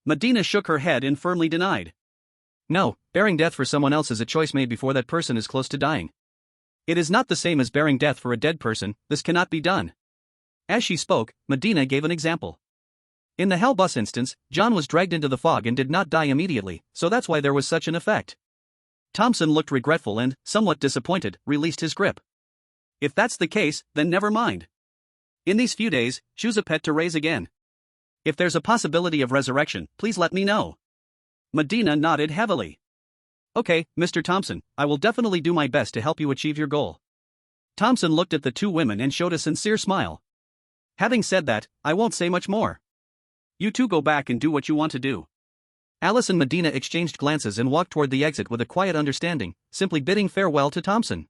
Medina shook her head and firmly denied. No, bearing death for someone else is a choice made before that person is close to dying. It is not the same as bearing death for a dead person, this cannot be done. As she spoke, Medina gave an example. In the Hell Bus instance, John was dragged into the fog and did not die immediately, so that's why there was such an effect. Thompson looked regretful and, somewhat disappointed, released his grip. If that's the case, then never mind. In these few days, choose a pet to raise again. If there's a possibility of resurrection, please let me know. Medina nodded heavily. Okay, Mr. Thompson, I will definitely do my best to help you achieve your goal. Thompson looked at the two women and showed a sincere smile. Having said that, I won't say much more. You two go back and do what you want to do. Alice and Medina exchanged glances and walked toward the exit with a quiet understanding, simply bidding farewell to Thompson.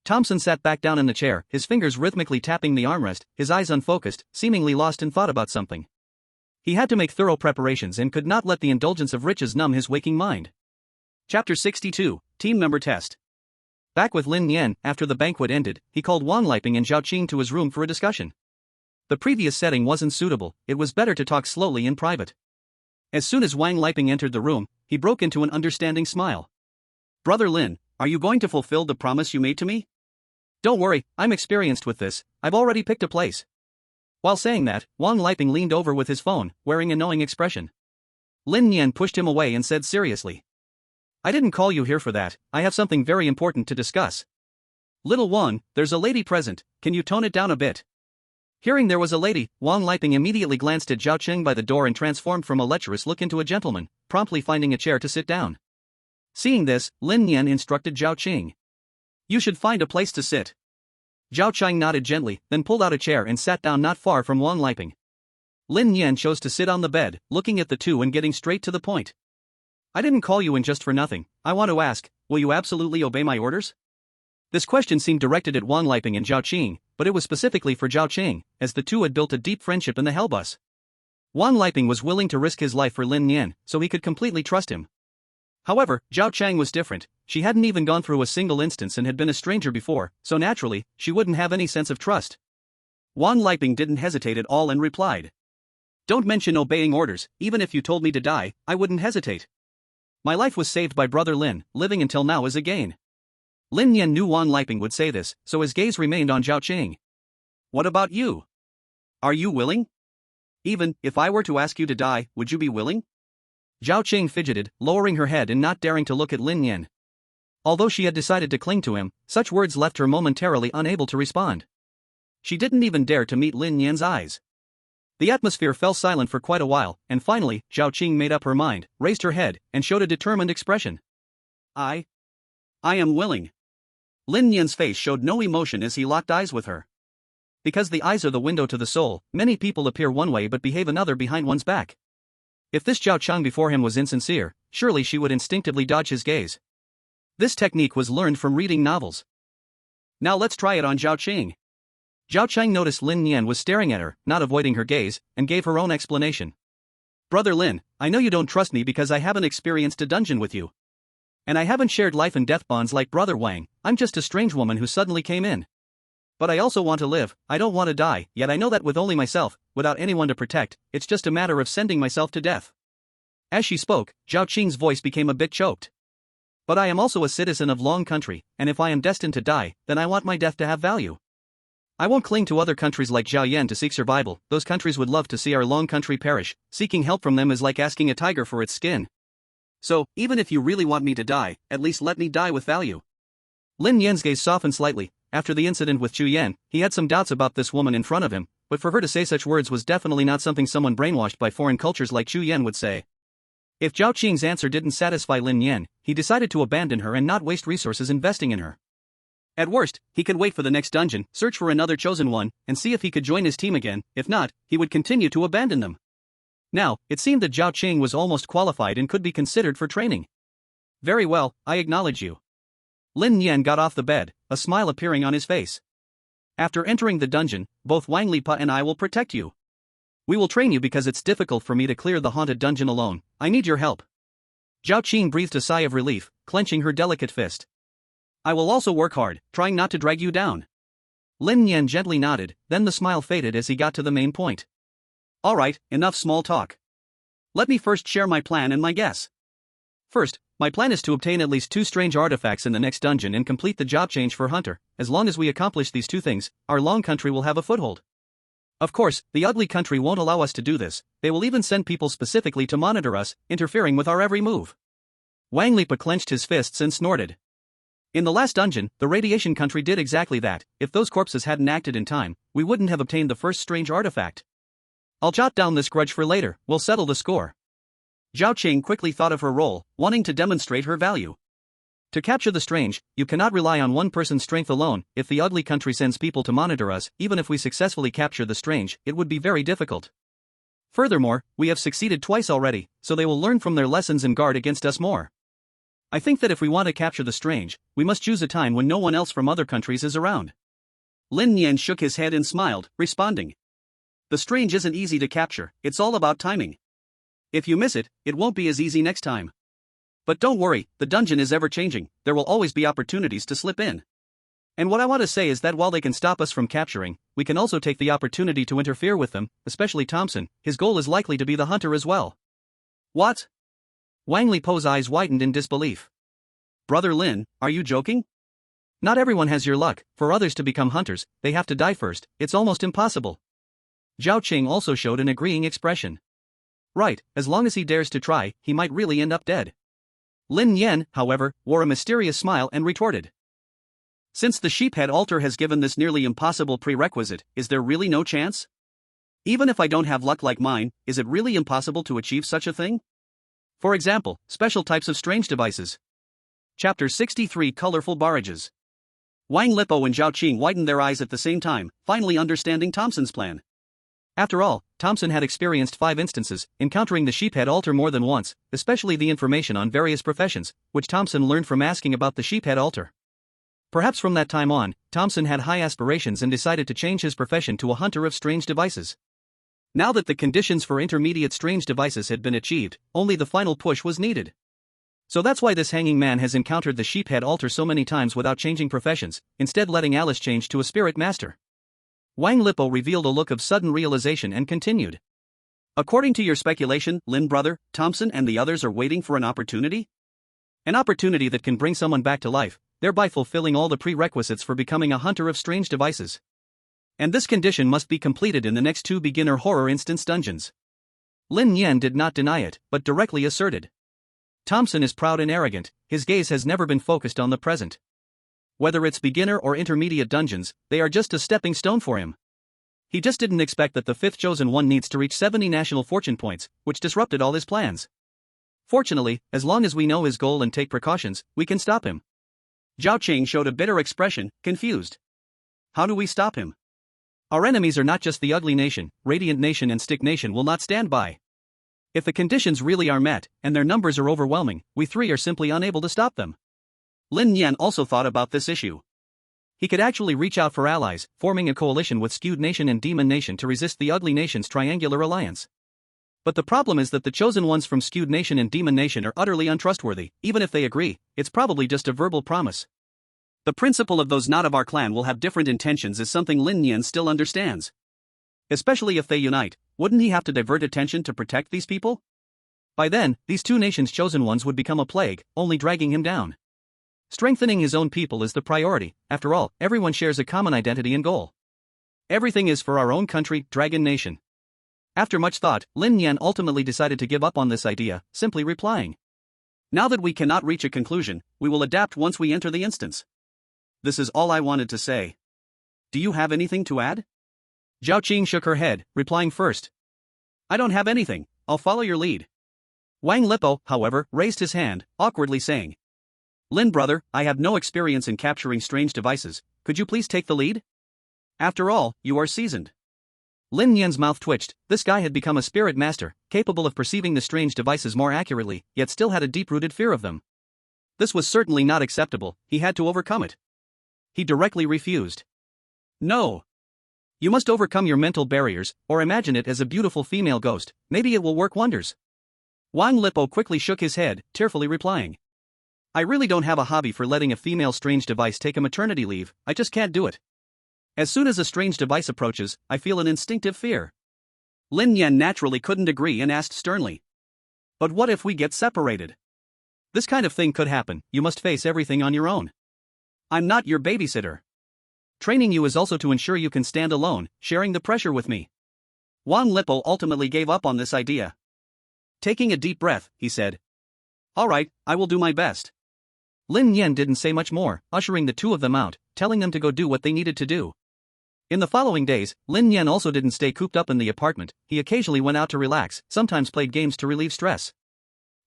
Thompson sat back down in the chair, his fingers rhythmically tapping the armrest, his eyes unfocused, seemingly lost in thought about something. He had to make thorough preparations and could not let the indulgence of riches numb his waking mind. Chapter 62, Team Member Test. Back with Lin Nian, after the banquet ended, he called Wang Liping and Zhao Qing to his room for a discussion. The previous setting wasn't suitable, it was better to talk slowly in private. As soon as Wang Liping entered the room, he broke into an understanding smile. Brother Lin, are you going to fulfill the promise you made to me? Don't worry, I'm experienced with this, I've already picked a place. While saying that, Wang Liping leaned over with his phone, wearing a knowing expression. Lin Nian pushed him away and said seriously. I didn't call you here for that, I have something very important to discuss. Little Wang, there's a lady present, can you tone it down a bit? Hearing there was a lady, Wang Liping immediately glanced at Zhao Qing by the door and transformed from a lecherous look into a gentleman, promptly finding a chair to sit down. Seeing this, Lin Nian instructed Zhao Qing. You should find a place to sit. Zhao Qing nodded gently, then pulled out a chair and sat down not far from Wang Liping. Lin Nian chose to sit on the bed, looking at the two and getting straight to the point. I didn't call you in just for nothing, I want to ask, will you absolutely obey my orders? This question seemed directed at Wang Liping and Zhao Qing, but it was specifically for Zhao Qing, as the two had built a deep friendship in the Hell Bus. Wang Liping was willing to risk his life for Lin Nian, so he could completely trust him. However, Zhao Qing was different, she hadn't even gone through a single instance and had been a stranger before, so naturally, she wouldn't have any sense of trust. Wang Liping didn't hesitate at all and replied. Don't mention obeying orders, even if you told me to die, I wouldn't hesitate. My life was saved by Brother Lin, living until now is a gain. Lin Nian knew Wang Liping would say this, so his gaze remained on Zhao Qing. What about you? Are you willing? Even if I were to ask you to die, would you be willing? Zhao Qing fidgeted, lowering her head and not daring to look at Lin Nian. Although she had decided to cling to him, such words left her momentarily unable to respond. She didn't even dare to meet Lin Nian's eyes. The atmosphere fell silent for quite a while, and finally, Zhao Qing made up her mind, raised her head, and showed a determined expression. I am willing. Lin Nian's face showed no emotion as he locked eyes with her. Because the eyes are the window to the soul, many people appear one way but behave another behind one's back. If this Zhao Chang before him was insincere, surely she would instinctively dodge his gaze. This technique was learned from reading novels. Now let's try it on Zhao Qing. Zhao Chang noticed Lin Nian was staring at her, not avoiding her gaze, and gave her own explanation. Brother Lin, I know you don't trust me because I haven't experienced a dungeon with you. And I haven't shared life and death bonds like Brother Wang, I'm just a strange woman who suddenly came in. But I also want to live, I don't want to die, yet I know that with only myself, without anyone to protect, it's just a matter of sending myself to death. As she spoke, Zhao Qing's voice became a bit choked. But I am also a citizen of Long Country, and if I am destined to die, then I want my death to have value. I won't cling to other countries like Zhao Yan to seek survival, those countries would love to see our Long Country perish, seeking help from them is like asking a tiger for its skin. So, even if you really want me to die, at least let me die with value. Lin Yan's gaze softened slightly. After the incident with Chu Yan, he had some doubts about this woman in front of him, but for her to say such words was definitely not something someone brainwashed by foreign cultures like Chu Yan would say. If Zhao Qing's answer didn't satisfy Lin Nian, he decided to abandon her and not waste resources investing in her. At worst, he could wait for the next dungeon, search for another chosen one, and see if he could join his team again. If not, he would continue to abandon them. Now, it seemed that Zhao Qing was almost qualified and could be considered for training. Very well, I acknowledge you. Lin Nian got off the bed, a smile appearing on his face. After entering the dungeon, both Wang Lipa and I will protect you. We will train you because it's difficult for me to clear the haunted dungeon alone, I need your help. Zhao Qing breathed a sigh of relief, clenching her delicate fist. I will also work hard, trying not to drag you down. Lin Nian gently nodded, then the smile faded as he got to the main point. Alright, enough small talk. Let me first share my plan and my guess. First, my plan is to obtain at least 2 strange artifacts in the next dungeon and complete the job change for Hunter. As long as we accomplish these 2 things, our Long Country will have a foothold. Of course, the ugly country won't allow us to do this, they will even send people specifically to monitor us, interfering with our every move. Wang Lipa clenched his fists and snorted. In the last dungeon, the radiation country did exactly that. If those corpses hadn't acted in time, we wouldn't have obtained the first strange artifact. I'll jot down this grudge for later, we'll settle the score. Zhao Qing quickly thought of her role, wanting to demonstrate her value. To capture the strange, you cannot rely on one person's strength alone. If the ugly country sends people to monitor us, even if we successfully capture the strange, it would be very difficult. Furthermore, we have succeeded twice already, so they will learn from their lessons and guard against us more. I think that if we want to capture the strange, we must choose a time when no one else from other countries is around. Lin Nian shook his head and smiled, responding. The strange isn't easy to capture, it's all about timing. If you miss it, it won't be as easy next time. But don't worry, the dungeon is ever changing, there will always be opportunities to slip in. And what I want to say is that while they can stop us from capturing, we can also take the opportunity to interfere with them, especially Thompson. His goal is likely to be the hunter as well. What? Wang Lipo's eyes widened in disbelief. Brother Lin, are you joking? Not everyone has your luck, for others to become hunters, they have to die first, it's almost impossible. Zhao Qing also showed an agreeing expression. Right, as long as he dares to try, he might really end up dead. Lin Nian, however, wore a mysterious smile and retorted. Since the sheephead altar has given this nearly impossible prerequisite, is there really no chance? Even if I don't have luck like mine, is it really impossible to achieve such a thing? For example, special types of strange devices. Chapter 63 Colorful Barrages. Wang Lipo and Zhao Qing widened their eyes at the same time, finally understanding Thompson's plan. After all, Thompson had experienced 5 instances, encountering the sheephead altar more than once, especially the information on various professions, which Thompson learned from asking about the sheephead altar. Perhaps from that time on, Thompson had high aspirations and decided to change his profession to a hunter of strange devices. Now that the conditions for intermediate strange devices had been achieved, only the final push was needed. So that's why this hanging man has encountered the sheephead altar so many times without changing professions, instead letting Alice change to a spirit master. Wang Lipo revealed a look of sudden realization and continued. According to your speculation, Lin brother, Thompson and the others are waiting for an opportunity? An opportunity that can bring someone back to life, thereby fulfilling all the prerequisites for becoming a hunter of strange devices. And this condition must be completed in the next 2 beginner horror instance dungeons. Lin Nian did not deny it, but directly asserted. Thompson is proud and arrogant, his gaze has never been focused on the present. Whether it's beginner or intermediate dungeons, they are just a stepping stone for him. He just didn't expect that the 5th chosen one needs to reach 70 national fortune points, which disrupted all his plans. Fortunately, as long as we know his goal and take precautions, we can stop him. Zhao Qing showed a bitter expression, confused. How do we stop him? Our enemies are not just the Ugly Nation, Radiant Nation and Stick Nation will not stand by. If the conditions really are met, and their numbers are overwhelming, we three are simply unable to stop them. Lin Nian also thought about this issue. He could actually reach out for allies, forming a coalition with Skewed Nation and Demon Nation to resist the Ugly Nation's triangular alliance. But the problem is that the chosen ones from Skewed Nation and Demon Nation are utterly untrustworthy. Even if they agree, it's probably just a verbal promise. The principle of those not of our clan will have different intentions is something Lin Nian still understands. Especially if they unite, wouldn't he have to divert attention to protect these people? By then, these two nations' chosen ones would become a plague, only dragging him down. Strengthening his own people is the priority. After all, everyone shares a common identity and goal. Everything is for our own country, Dragon Nation. After much thought, Lin Nian ultimately decided to give up on this idea, simply replying, "Now that we cannot reach a conclusion, we will adapt once we enter the instance. This is all I wanted to say. Do you have anything to add?" Zhao Qing shook her head, replying first, "I don't have anything, I'll follow your lead." Wang Lipo, however, raised his hand, awkwardly saying, "Lin brother, I have no experience in capturing strange devices, could you please take the lead? After all, you are seasoned." Lin Nian's mouth twitched. This guy had become a spirit master, capable of perceiving the strange devices more accurately, yet still had a deep-rooted fear of them. This was certainly not acceptable, he had to overcome it. He directly refused. "No. You must overcome your mental barriers, or imagine it as a beautiful female ghost, maybe it will work wonders." Wang Lipo quickly shook his head, tearfully replying, "I really don't have a hobby for letting a female strange device take a maternity leave, I just can't do it. As soon as a strange device approaches, I feel an instinctive fear." Lin Nian naturally couldn't agree and asked sternly, "But what if we get separated? This kind of thing could happen, you must face everything on your own. I'm not your babysitter. Training you is also to ensure you can stand alone, sharing the pressure with me." Wang Lipo ultimately gave up on this idea. Taking a deep breath, he said, "All right, I will do my best." Lin Nian didn't say much more, ushering the two of them out, telling them to go do what they needed to do. In the following days, Lin Nian also didn't stay cooped up in the apartment, he occasionally went out to relax, sometimes played games to relieve stress.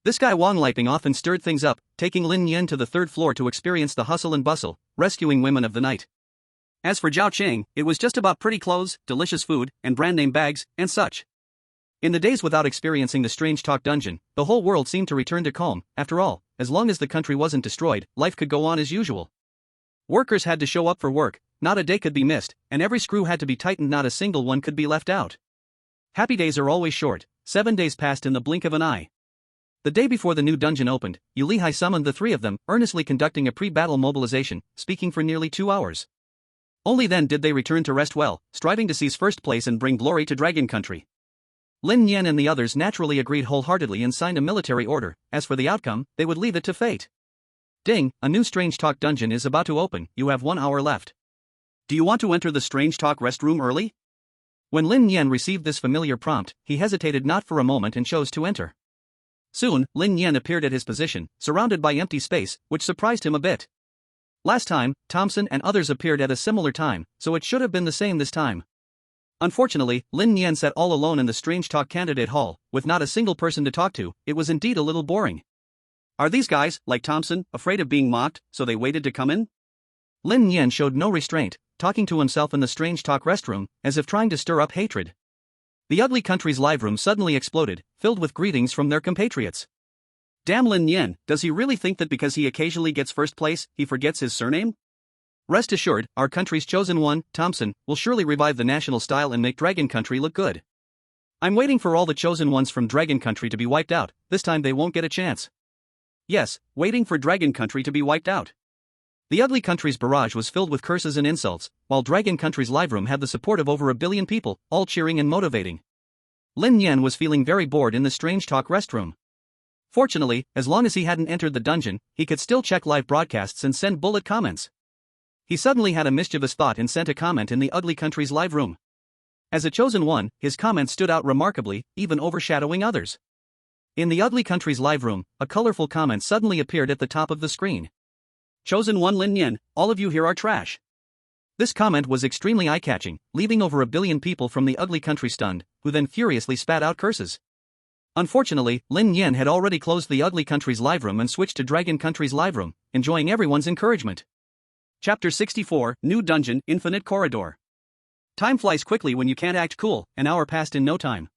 This guy Wang Liping often stirred things up, taking Lin Nian to the third floor to experience the hustle and bustle, rescuing women of the night. As for Zhao Qing, it was just about pretty clothes, delicious food, and brand-name bags, and such. In the days without experiencing the Strange Talk dungeon, the whole world seemed to return to calm. After all, as long as the country wasn't destroyed, life could go on as usual. Workers had to show up for work, not a day could be missed, and every screw had to be tightened, not a single one could be left out. Happy days are always short, 7 days passed in the blink of an eye. The day before the new dungeon opened, Yu Lihai summoned the three of them, earnestly conducting a pre-battle mobilization, speaking for nearly 2 hours. Only then did they return to rest well, striving to seize first place and bring glory to Dragon Country. Lin Nian and the others naturally agreed wholeheartedly and signed a military order. As for the outcome, they would leave it to fate. Ding, a new Strange Talk dungeon is about to open, you have 1 hour left. Do you want to enter the Strange Talk restroom early? When Lin Nian received this familiar prompt, he hesitated not for a moment and chose to enter. Soon, Lin Nian appeared at his position, surrounded by empty space, which surprised him a bit. Last time, Thompson and others appeared at a similar time, so it should have been the same this time. Unfortunately, Lin Nian sat all alone in the Strange Talk candidate hall, with not a single person to talk to. It was indeed a little boring. Are these guys, like Thompson, afraid of being mocked, so they waited to come in? Lin Nian showed no restraint, talking to himself in the Strange Talk restroom, as if trying to stir up hatred. The Ugly Country's live room suddenly exploded, filled with greetings from their compatriots. Damn Lin Nian, does he really think that because he occasionally gets first place, he forgets his surname? Rest assured, our country's chosen one, Thompson, will surely revive the national style and make Dragon Country look good. I'm waiting for all the chosen ones from Dragon Country to be wiped out, this time they won't get a chance. Yes, waiting for Dragon Country to be wiped out. The Ugly Country's barrage was filled with curses and insults, while Dragon Country's live room had the support of over 1 billion people, all cheering and motivating. Lin Nian was feeling very bored in the Strange Talk restroom. Fortunately, as long as he hadn't entered the dungeon, he could still check live broadcasts and send bullet comments. He suddenly had a mischievous thought and sent a comment in the Ugly Country's live room. As a chosen one, his comment stood out remarkably, even overshadowing others. In the Ugly Country's live room, a colorful comment suddenly appeared at the top of the screen. Chosen one Lin Nian, all of you here are trash. This comment was extremely eye-catching, leaving over 1 billion people from the Ugly Country stunned, who then furiously spat out curses. Unfortunately, Lin Nian had already closed the Ugly Country's live room and switched to Dragon Country's live room, enjoying everyone's encouragement. Chapter 64, New Dungeon, Infinite Corridor. Time flies quickly when you can't act cool, an hour passed in no time.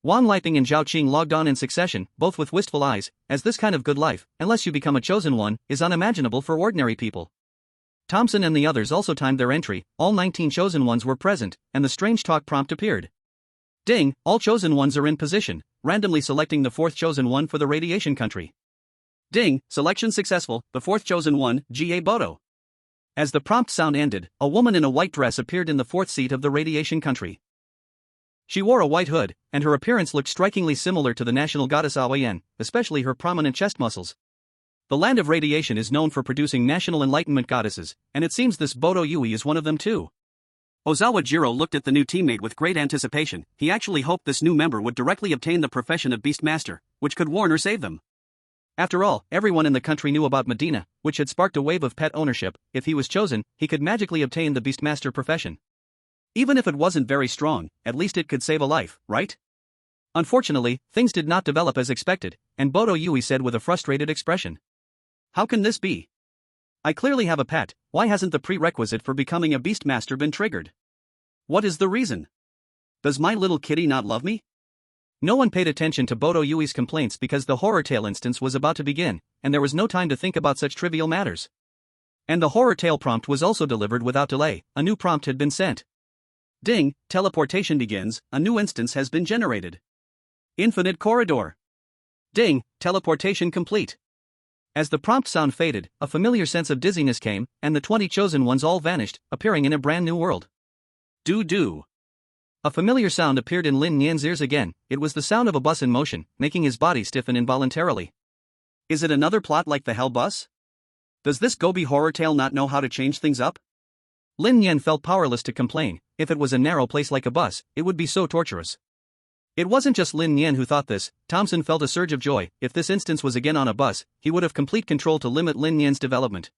Wan Liping and Zhao Qing logged on in succession, both with wistful eyes, as this kind of good life, unless you become a chosen one, is unimaginable for ordinary people. Thompson and the others also timed their entry, all 19 chosen ones were present, and the strange talk prompt appeared. Ding, all chosen ones are in position, randomly selecting the fourth chosen one for the radiation country. Ding, selection successful, the fourth chosen one, Ga Bodo. As the prompt sound ended, a woman in a white dress appeared in the fourth seat of the radiation country. She wore a white hood, and her appearance looked strikingly similar to the national goddess Awayen, especially her prominent chest muscles. The land of radiation is known for producing national enlightenment goddesses, and it seems this Bodo Yui is one of them too. Ozawa Jiro looked at the new teammate with great anticipation. He actually hoped this new member would directly obtain the profession of Beastmaster, which could warn or save them. After all, everyone in the country knew about Medina, which had sparked a wave of pet ownership. If he was chosen, he could magically obtain the Beastmaster profession. Even if it wasn't very strong, at least it could save a life, right? Unfortunately, things did not develop as expected, and Bodo Yui said with a frustrated expression. How can this be? I clearly have a pet, why hasn't the prerequisite for becoming a Beastmaster been triggered? What is the reason? Does my little kitty not love me? No one paid attention to Bodo Yui's complaints because the horror tale instance was about to begin, and there was no time to think about such trivial matters. And the horror tale prompt was also delivered without delay. A new prompt had been sent. Ding, teleportation begins, a new instance has been generated. Infinite corridor. Ding, teleportation complete. As the prompt sound faded, a familiar sense of dizziness came, and the 20 chosen ones all vanished, appearing in a brand new world. Do. A familiar sound appeared in Lin Nian's ears again. It was the sound of a bus in motion, making his body stiffen involuntarily. Is it another plot like the Hell Bus? Does this Gobi horror tale not know how to change things up? Lin Nian felt powerless to complain. If it was a narrow place like a bus, it would be so torturous. It wasn't just Lin Nian who thought this. Thompson felt a surge of joy. If this instance was again on a bus, he would have complete control to limit Lin Nian's development.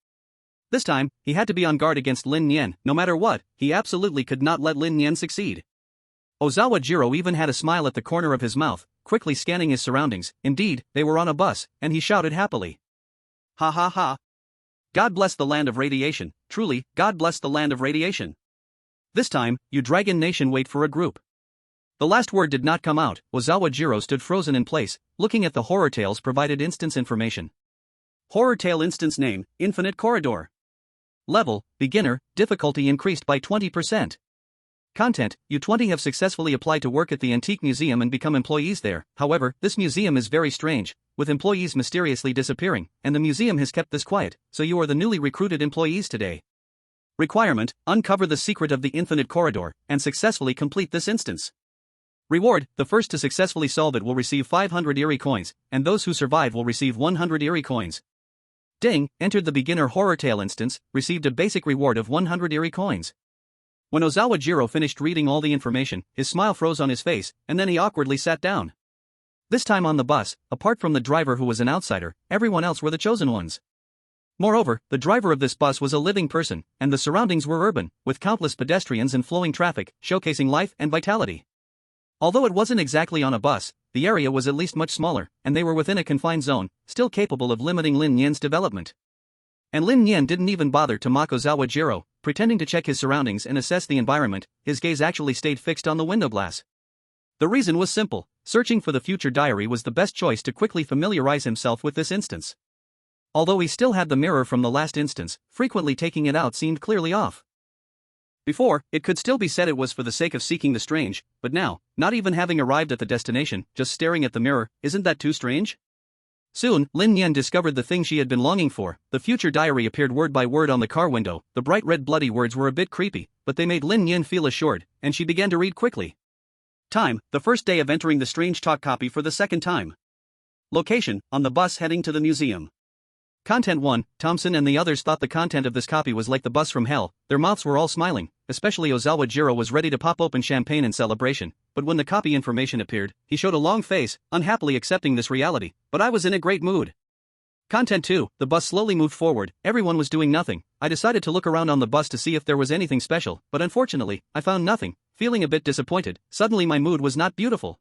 This time, he had to be on guard against Lin Nian. No matter what, he absolutely could not let Lin Nian succeed. Ozawa Jiro even had a smile at the corner of his mouth, quickly scanning his surroundings. Indeed, they were on a bus, and he shouted happily. Ha ha ha. God bless the land of radiation, truly, God bless the land of radiation. This time, you Dragon Nation wait for a group. The last word did not come out. Ozawa Jiro stood frozen in place, looking at the horror tales provided instance information. Horror tale instance name, Infinite Corridor. Level, beginner, difficulty increased by 20%. Content, you 20 have successfully applied to work at the Antique Museum and become employees there. However, this museum is very strange, with employees mysteriously disappearing, and the museum has kept this quiet, so you are the newly recruited employees today. Requirement, uncover the secret of the Infinite Corridor, and successfully complete this instance. Reward, the first to successfully solve it will receive 500 Eerie coins, and those who survive will receive 100 Eerie coins. Ding, entered the beginner horror tale instance, received a basic reward of 100 Eerie coins. When Ozawa Jiro finished reading all the information, his smile froze on his face, and then he awkwardly sat down. This time on the bus, apart from the driver who was an outsider, everyone else were the chosen ones. Moreover, the driver of this bus was a living person, and the surroundings were urban, with countless pedestrians and flowing traffic, showcasing life and vitality. Although it wasn't exactly on a bus, the area was at least much smaller, and they were within a confined zone, still capable of limiting Lin Nian's development. And Lin Nian didn't even bother to mock Ozawa Jiro, pretending to check his surroundings and assess the environment. His gaze actually stayed fixed on the window glass. The reason was simple: searching for the future diary was the best choice to quickly familiarize himself with this instance. Although he still had the mirror from the last instance, frequently taking it out seemed clearly off. Before, it could still be said it was for the sake of seeking the strange, but now, not even having arrived at the destination, just staring at the mirror, isn't that too strange? Soon, Lin Nian discovered the thing she had been longing for. The future diary appeared word by word on the car window. The bright red bloody words were a bit creepy, but they made Lin Nian feel assured, and she began to read quickly. Time, the first day of entering the strange talk copy for the second time. Location, on the bus heading to the museum. Content 1, Thompson and the others thought the content of this copy was like the bus from hell. Their mouths were all smiling, especially Ozawa Jiro was ready to pop open champagne in celebration, but when the copy information appeared, he showed a long face, unhappily accepting this reality. But I was in a great mood. Content 2, the bus slowly moved forward, everyone was doing nothing. I decided to look around on the bus to see if there was anything special, but unfortunately, I found nothing. Feeling a bit disappointed, suddenly my mood was not beautiful.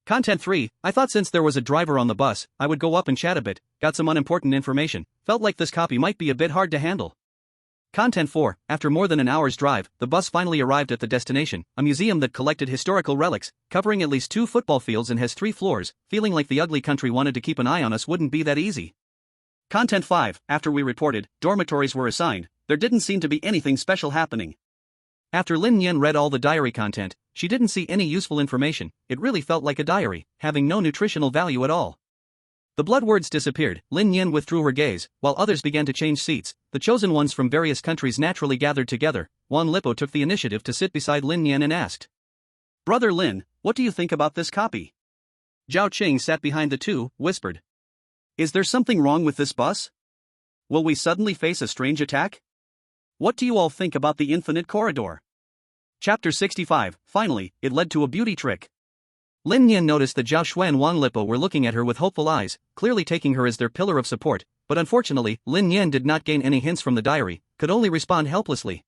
Content 3, I thought since there was a driver on the bus, I would go up and chat a bit, got some unimportant information, felt like this copy might be a bit hard to handle. Content 4. After more than an hour's drive, the bus finally arrived at the destination, a museum that collected historical relics, covering at least 2 football fields and has 3 floors. Feeling like the ugly country wanted to keep an eye on us wouldn't be that easy. Content 5. After we reported, dormitories were assigned. There didn't seem to be anything special happening. After Lin Nian read all the diary content, she didn't see any useful information. It really felt like a diary, having no nutritional value at all. The blood words disappeared. Lin Nian withdrew her gaze, while others began to change seats. The chosen ones from various countries naturally gathered together. Wan Lipo took the initiative to sit beside Lin Nian and asked, "Brother Lin, what do you think about this copy?" Zhao Qing sat behind the two, whispered, "Is there something wrong with this bus? Will we suddenly face a strange attack? What do you all think about the infinite corridor?" Chapter 65. Finally, it led to a beauty trick. Lin Nian noticed that Zhao Xue and Wang Lipo were looking at her with hopeful eyes, clearly taking her as their pillar of support, but unfortunately, Lin Nian did not gain any hints from the diary, could only respond helplessly.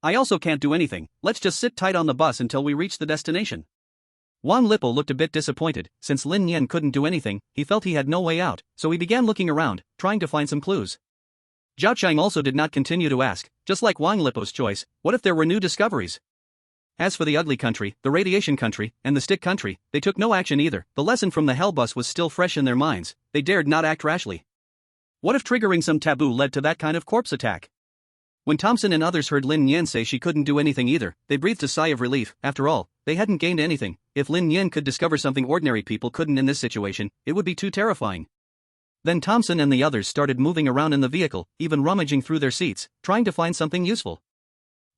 "I also can't do anything, let's just sit tight on the bus until we reach the destination." Wang Lipo looked a bit disappointed. Since Lin Nian couldn't do anything, he felt he had no way out, so he began looking around, trying to find some clues. Zhao Chang also did not continue to ask, just like Wang Lipo's choice, what if there were new discoveries? As for the ugly country, the radiation country, and the stick country, they took no action either. The lesson from the hell bus was still fresh in their minds. They dared not act rashly. What if triggering some taboo led to that kind of corpse attack? When Thompson and others heard Lin Nian say she couldn't do anything either, they breathed a sigh of relief. After all, they hadn't gained anything. If Lin Nian could discover something ordinary people couldn't in this situation, it would be too terrifying. Then Thompson and the others started moving around in the vehicle, even rummaging through their seats, trying to find something useful.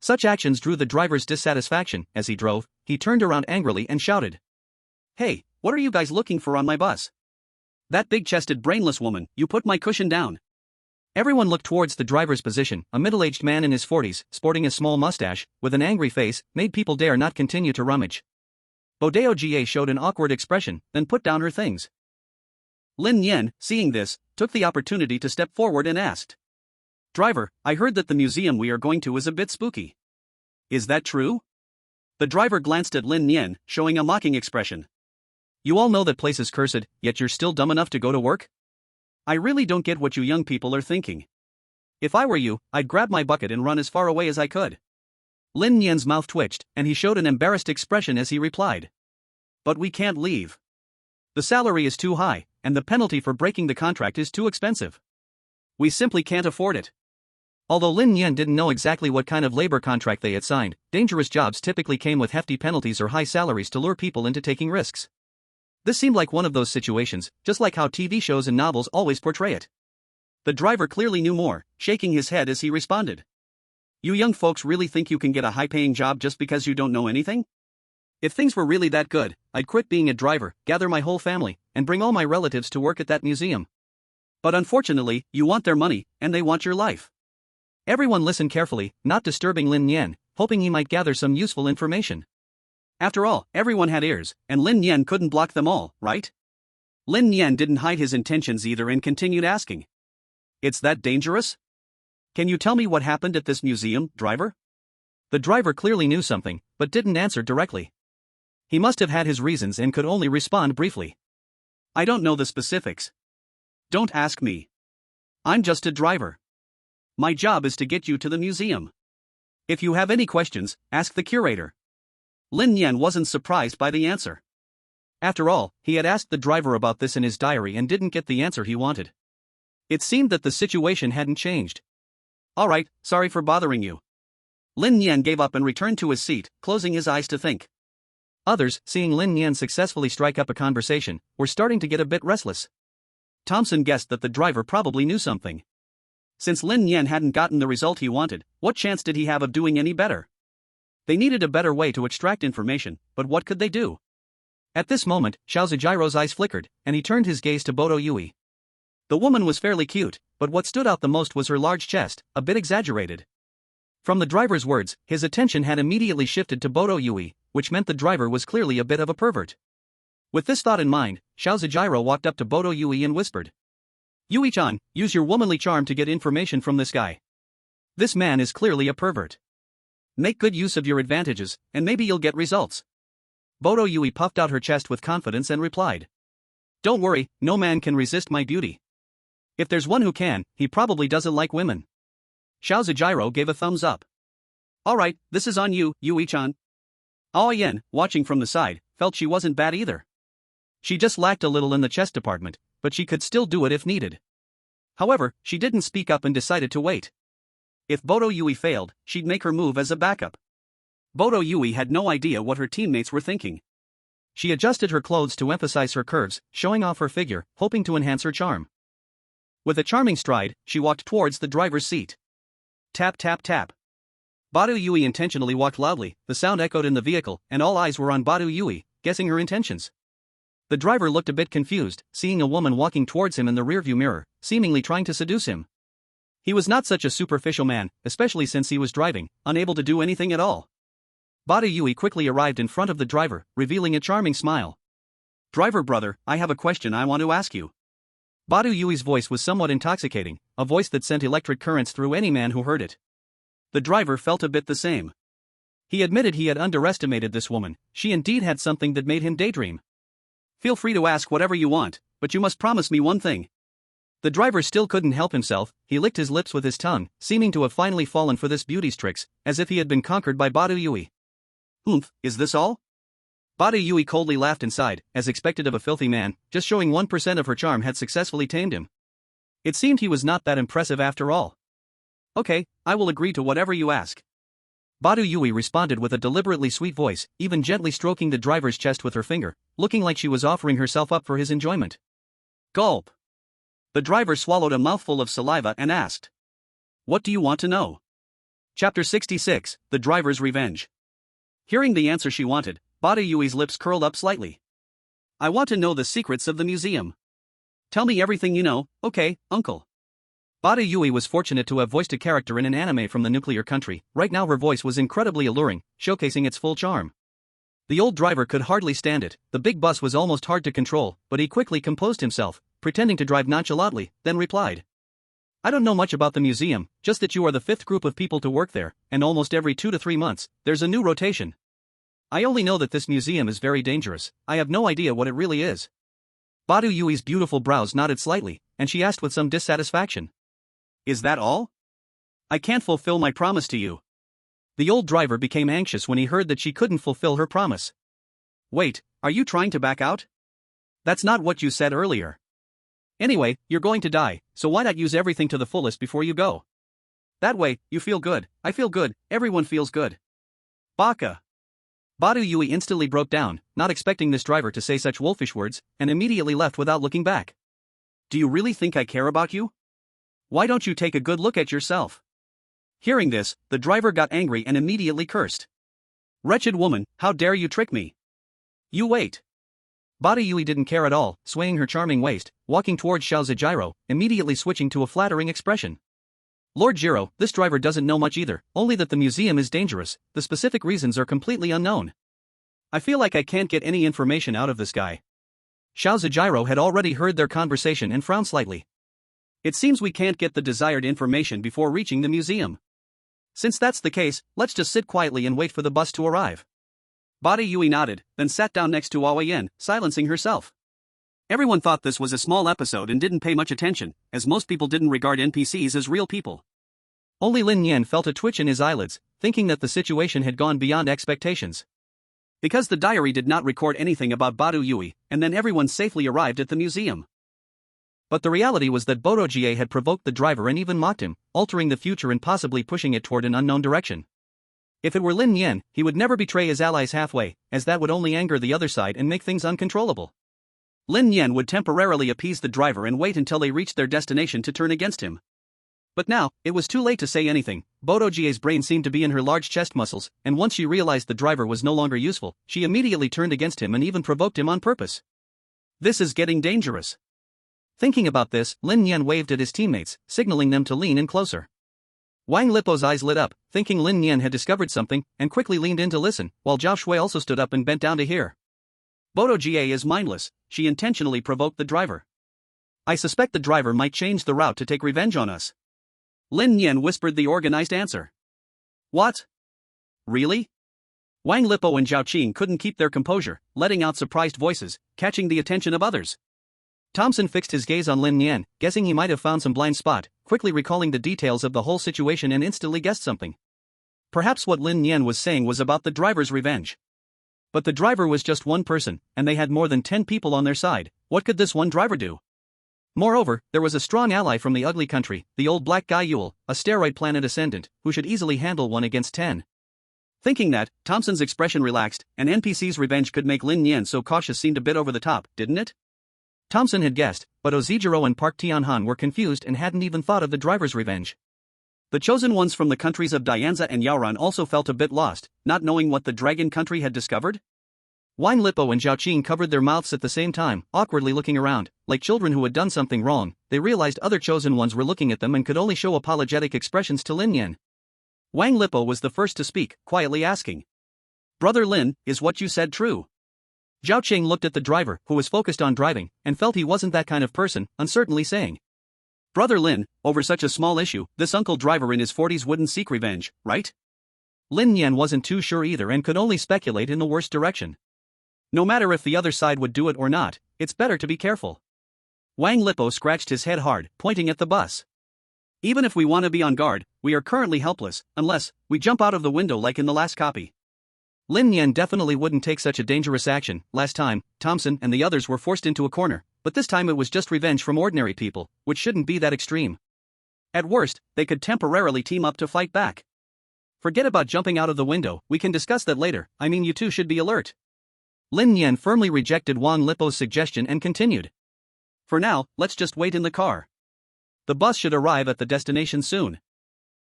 Such actions drew the driver's dissatisfaction. As he drove, he turned around angrily and shouted, "Hey, what are you guys looking for on my bus? That big-chested brainless woman, you put my cushion down." Everyone looked towards the driver's position. A middle-aged man in his 40s, sporting a small mustache, with an angry face, made people dare not continue to rummage. Bodeo Jie showed an awkward expression, then put down her things. Lin Nian, seeing this, took the opportunity to step forward and asked, "Driver, I heard that the museum we are going to is a bit spooky. Is that true?" The driver glanced at Lin Nian, showing a mocking expression. "You all know that place is cursed, yet you're still dumb enough to go to work? I really don't get what you young people are thinking. If I were you, I'd grab my bucket and run as far away as I could." Lin Nian's mouth twitched, and he showed an embarrassed expression as he replied, "But we can't leave. The salary is too high, and the penalty for breaking the contract is too expensive. We simply can't afford it." Although Lin Nian didn't know exactly what kind of labor contract they had signed, dangerous jobs typically came with hefty penalties or high salaries to lure people into taking risks. This seemed like one of those situations, just like how TV shows and novels always portray it. The driver clearly knew more, shaking his head as he responded, "You young folks really think you can get a high-paying job just because you don't know anything? If things were really that good, I'd quit being a driver, gather my whole family, and bring all my relatives to work at that museum. But unfortunately, you want their money, and they want your life." Everyone listened carefully, not disturbing Lin Nian, hoping he might gather some useful information. After all, everyone had ears, and Lin Nian couldn't block them all, right? Lin Nian didn't hide his intentions either and continued asking, "It's that dangerous? Can you tell me what happened at this museum, driver?" The driver clearly knew something, but didn't answer directly. He must have had his reasons and could only respond briefly. "I don't know the specifics. Don't ask me. I'm just a driver. My job is to get you to the museum. If you have any questions, ask the curator." Lin Nian wasn't surprised by the answer. After all, he had asked the driver about this in his diary and didn't get the answer he wanted. It seemed that the situation hadn't changed. "All right, sorry for bothering you." Lin Nian gave up and returned to his seat, closing his eyes to think. Others, seeing Lin Nian successfully strike up a conversation, were starting to get a bit restless. Thompson guessed that the driver probably knew something. Since Lin Nian hadn't gotten the result he wanted, what chance did he have of doing any better? They needed a better way to extract information, but what could they do? At this moment, Ozawa Jiro's eyes flickered, and he turned his gaze to Bodo Yui. The woman was fairly cute, but what stood out the most was her large chest, a bit exaggerated. From the driver's words, his attention had immediately shifted to Bodo Yui, which meant the driver was clearly a bit of a pervert. With this thought in mind, Ozawa Jiro walked up to Bodo Yui and whispered, "Yui-chan, use your womanly charm to get information from this guy. This man is clearly a pervert. Make good use of your advantages, and maybe you'll get results." Bodo Yui puffed out her chest with confidence and replied, "Don't worry, no man can resist my beauty. If there's one who can, he probably doesn't like women." Ozawa Jiro gave a thumbs up. Alright, this is on you, Yui-chan. Aoyen, watching from the side, felt she wasn't bad either. She just lacked a little in the chess department, but she could still do it if needed. However, she didn't speak up and decided to wait. If Bodo Yui failed, she'd make her move as a backup. Bodo Yui had no idea what her teammates were thinking. She adjusted her clothes to emphasize her curves, showing off her figure, hoping to enhance her charm. With a charming stride, she walked towards the driver's seat. Tap tap tap. Bodo Yui intentionally walked loudly, the sound echoed in the vehicle, and all eyes were on Bodo Yui, guessing her intentions. The driver looked a bit confused, seeing a woman walking towards him in the rearview mirror, seemingly trying to seduce him. He was not such a superficial man, especially since he was driving, unable to do anything at all. Bodo Yui quickly arrived in front of the driver, revealing a charming smile. Driver brother, I have a question I want to ask you. Bodo Yui's voice was somewhat intoxicating, a voice that sent electric currents through any man who heard it. The driver felt a bit the same. He admitted he had underestimated this woman, she indeed had something that made him daydream. Feel free to ask whatever you want, but you must promise me one thing. The driver still couldn't help himself, he licked his lips with his tongue, seeming to have finally fallen for this beauty's tricks, as if he had been conquered by Bodo Yui. Is this all? Bodo Yui coldly laughed inside, as expected of a filthy man, just showing 1% of her charm had successfully tamed him. It seemed he was not that impressive after all. Okay, I will agree to whatever you ask. Bodo Yui responded with a deliberately sweet voice, even gently stroking the driver's chest with her finger, looking like she was offering herself up for his enjoyment. Gulp. The driver swallowed a mouthful of saliva and asked. What do you want to know? Chapter 66, The Driver's Revenge. Hearing the answer she wanted, Bodo Yui's lips curled up slightly. I want to know the secrets of the museum. Tell me everything you know, okay, uncle. Bodo Yui was fortunate to have voiced a character in an anime from the nuclear country. Right now her voice was incredibly alluring, showcasing its full charm. The old driver could hardly stand it, the big bus was almost hard to control, but he quickly composed himself, pretending to drive nonchalantly, then replied. I don't know much about the museum, just that you are the 5th group of people to work there, and almost every 2 to 3 months, there's a new rotation. I only know that this museum is very dangerous, I have no idea what it really is. Bodo Yui's beautiful brows nodded slightly, and she asked with some dissatisfaction. Is that all? I can't fulfill my promise to you. The old driver became anxious when he heard that she couldn't fulfill her promise. Wait, are you trying to back out? That's not what you said earlier. Anyway, you're going to die, so why not use everything to the fullest before you go? That way, you feel good, I feel good, everyone feels good. Baka. Bodo Yui instantly broke down, not expecting this driver to say such wolfish words, and immediately left without looking back. Do you really think I care about you? Why don't you take a good look at yourself? Hearing this, the driver got angry and immediately cursed. Wretched woman, how dare you trick me? You wait. Bodo Yui didn't care at all, swaying her charming waist, walking towards Ozawa Jiro, immediately switching to a flattering expression. Lord Jiro, this driver doesn't know much either, only that the museum is dangerous, the specific reasons are completely unknown. I feel like I can't get any information out of this guy. Ozawa Jiro had already heard their conversation and frowned slightly. It seems we can't get the desired information before reaching the museum. Since that's the case, let's just sit quietly and wait for the bus to arrive. Bodo Yui nodded, then sat down next to Aoyen, silencing herself. Everyone thought this was a small episode and didn't pay much attention, as most people didn't regard NPCs as real people. Only Lin Nian felt a twitch in his eyelids, thinking that the situation had gone beyond expectations. Because the diary did not record anything about Bodo Yui, and then everyone safely arrived at the museum. But the reality was that Bodo Jie had provoked the driver and even mocked him, altering the future and possibly pushing it toward an unknown direction. If it were Lin Nian, he would never betray his allies halfway, as that would only anger the other side and make things uncontrollable. Lin Nian would temporarily appease the driver and wait until they reached their destination to turn against him. But now, it was too late to say anything. Bodo Jie's brain seemed to be in her large chest muscles, and once she realized the driver was no longer useful, she immediately turned against him and even provoked him on purpose. This is getting dangerous. Thinking about this, Lin Nian waved at his teammates, signaling them to lean in closer. Wang Lipo's eyes lit up, thinking Lin Nian had discovered something, and quickly leaned in to listen, while Zhao Shui also stood up and bent down to hear. Bodo Jie is mindless, she intentionally provoked the driver. I suspect the driver might change the route to take revenge on us. Lin Nian whispered the organized answer. What? Really? Wang Lipo and Zhao Qing couldn't keep their composure, letting out surprised voices, catching the attention of others. Thompson fixed his gaze on Lin Nian, guessing he might have found some blind spot, quickly recalling the details of the whole situation and instantly guessed something. Perhaps what Lin Nian was saying was about the driver's revenge. But the driver was just one person, and they had more than 10 people on their side. What could this one driver do? Moreover, there was a strong ally from the ugly country, the old black guy Yule, a steroid planet ascendant, who should easily handle 1 against 10. Thinking that, Thompson's expression relaxed, and NPC's revenge could make Lin Nian so cautious seemed a bit over the top, didn't it? Thompson had guessed, but Ozawa Jiro and Park Tianhan were confused and hadn't even thought of the driver's revenge. The chosen ones from the countries of Dianza and Yaoran also felt a bit lost, not knowing what the dragon country had discovered. Wang Lipo and Zhao Qing covered their mouths at the same time, awkwardly looking around, like children who had done something wrong. They realized other chosen ones were looking at them and could only show apologetic expressions to Lin Nian. Wang Lipo was the first to speak, quietly asking, "Brother Lin, is what you said true?" Zhao Qing looked at the driver, who was focused on driving, and felt he wasn't that kind of person, uncertainly saying, "Brother Lin, over such a small issue, this uncle driver in his 40s wouldn't seek revenge, right?" Lin Nian wasn't too sure either and could only speculate in the worst direction. No matter if the other side would do it or not, it's better to be careful. Wang Lipo scratched his head hard, pointing at the bus. "Even if we want to be on guard, we are currently helpless, unless we jump out of the window like in the last copy." Lin Nian definitely wouldn't take such a dangerous action. Last time, Thompson and the others were forced into a corner, but this time it was just revenge from ordinary people, which shouldn't be that extreme. At worst, they could temporarily team up to fight back. "Forget about jumping out of the window, we can discuss that later. I mean, you two should be alert." Lin Nian firmly rejected Wang Lipo's suggestion and continued, "For now, let's just wait in the car. The bus should arrive at the destination soon."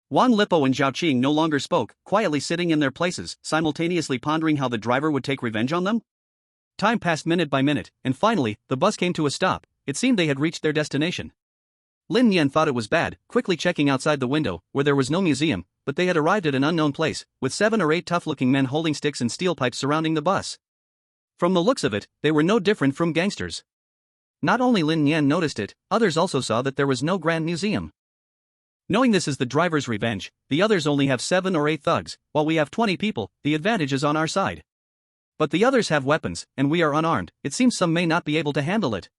Wang Lipo and Zhao Qing no longer spoke, quietly sitting in their places, simultaneously pondering how the driver would take revenge on them. Time passed minute by minute, and finally, the bus came to a stop. It seemed they had reached their destination. Lin Nian thought it was bad, quickly checking outside the window, where there was no museum, but they had arrived at an unknown place, with 7 or 8 tough-looking men holding sticks and steel pipes surrounding the bus. From the looks of it, they were no different from gangsters. Not only Lin Nian noticed it, others also saw that there was no grand museum. Knowing this is the driver's revenge, the others only have 7 or 8 thugs, while we have 20 people, the advantage is on our side. But the others have weapons, and we are unarmed. It seems some may not be able to handle it.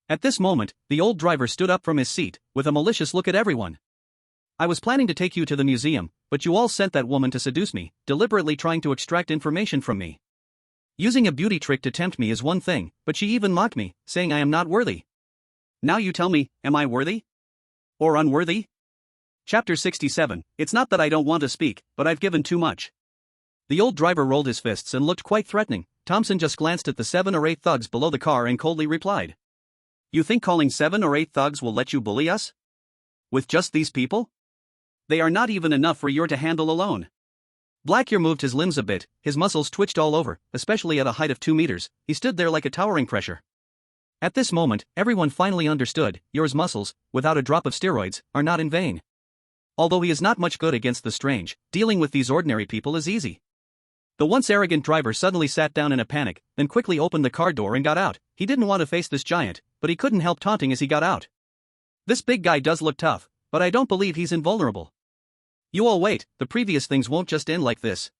At this moment, the old driver stood up from his seat, with a malicious look at everyone. "I was planning to take you to the museum, but you all sent that woman to seduce me, deliberately trying to extract information from me. Using a beauty trick to tempt me is one thing, but she even mocked me, saying I am not worthy. Now you tell me, am I worthy? Or unworthy?" Chapter 67, It's not that I don't want to speak, but I've given too much. The old driver rolled his fists and looked quite threatening. Thompson just glanced at the 7 or 8 thugs below the car and coldly replied, "You think calling 7 or 8 thugs will let you bully us? With just these people? They are not even enough for you to handle alone." Black Ear moved his limbs a bit, his muscles twitched all over, especially at a height of 2 meters, he stood there like a towering pressure. At this moment, everyone finally understood, Yor's muscles, without a drop of steroids, are not in vain. Although he is not much good against the strange, dealing with these ordinary people is easy. The once arrogant driver suddenly sat down in a panic, then quickly opened the car door and got out. He didn't want to face this giant, but he couldn't help taunting as he got out. "This big guy does look tough, but I don't believe he's invulnerable. You all wait, the previous things won't just end like this.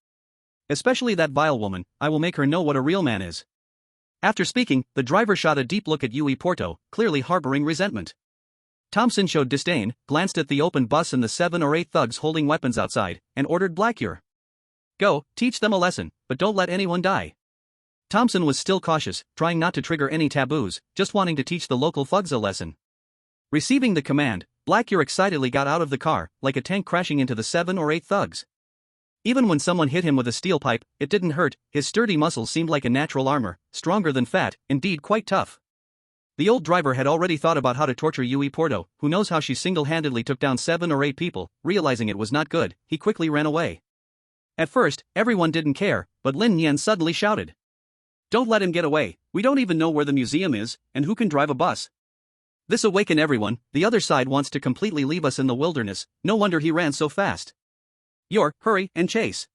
Especially that vile woman, I will make her know what a real man is." After speaking, the driver shot a deep look at Yui Porto, clearly harboring resentment. Thompson showed disdain, glanced at the open bus and the 7 or 8 thugs holding weapons outside, and ordered Black Ear, "Go, teach them a lesson, but don't let anyone die." Thompson was still cautious, trying not to trigger any taboos, just wanting to teach the local thugs a lesson. Receiving the command, Black Ear excitedly got out of the car, like a tank crashing into the 7 or 8 thugs. Even when someone hit him with a steel pipe, it didn't hurt. His sturdy muscles seemed like a natural armor, stronger than fat, indeed quite tough. The old driver had already thought about how to torture Yui Porto, who knows how she single-handedly took down 7 or 8 people. Realizing it was not good, he quickly ran away. At first, everyone didn't care, but Lin Nian suddenly shouted, "Don't let him get away, we don't even know where the museum is, and who can drive a bus." This awakened everyone. The other side wants to completely leave us in the wilderness, no wonder he ran so fast. "Yor, hurry and chase."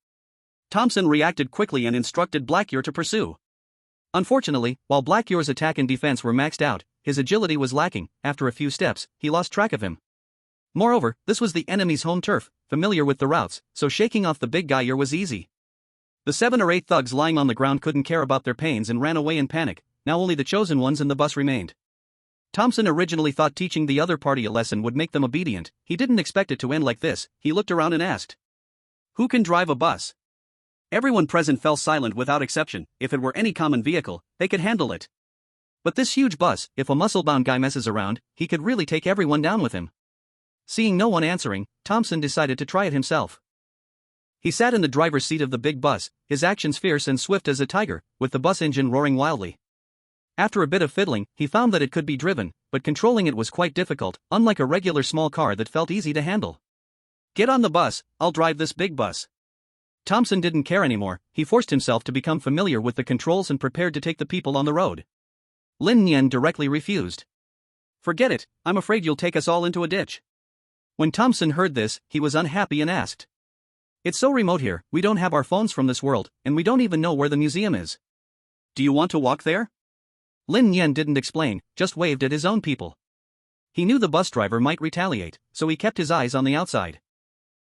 Thompson reacted quickly and instructed Black Ear to pursue. Unfortunately, while Black Ear's attack and defense were maxed out, his agility was lacking. After a few steps, he lost track of him. Moreover, this was the enemy's home turf, familiar with the routes, so shaking off the big guy was easy. The 7 or 8 thugs lying on the ground couldn't care about their pains and ran away in panic. Now only the chosen ones in the bus remained. Thompson originally thought teaching the other party a lesson would make them obedient. He didn't expect it to end like this. He looked around and asked, "Who can drive a bus?" Everyone present fell silent without exception. If it were any common vehicle, they could handle it. But this huge bus, if a muscle-bound guy messes around, he could really take everyone down with him. Seeing no one answering, Thompson decided to try it himself. He sat in the driver's seat of the big bus, his actions fierce and swift as a tiger, with the bus engine roaring wildly. After a bit of fiddling, he found that it could be driven, but controlling it was quite difficult, unlike a regular small car that felt easy to handle. "Get on the bus, I'll drive this big bus." Thompson didn't care anymore. He forced himself to become familiar with the controls and prepared to take the people on the road. Lin Nian directly refused. "Forget it, I'm afraid you'll take us all into a ditch." When Thompson heard this, he was unhappy and asked, "It's so remote here, we don't have our phones from this world, and we don't even know where the museum is. Do you want to walk there?" Lin Nian didn't explain, just waved at his own people. He knew the bus driver might retaliate, so he kept his eyes on the outside.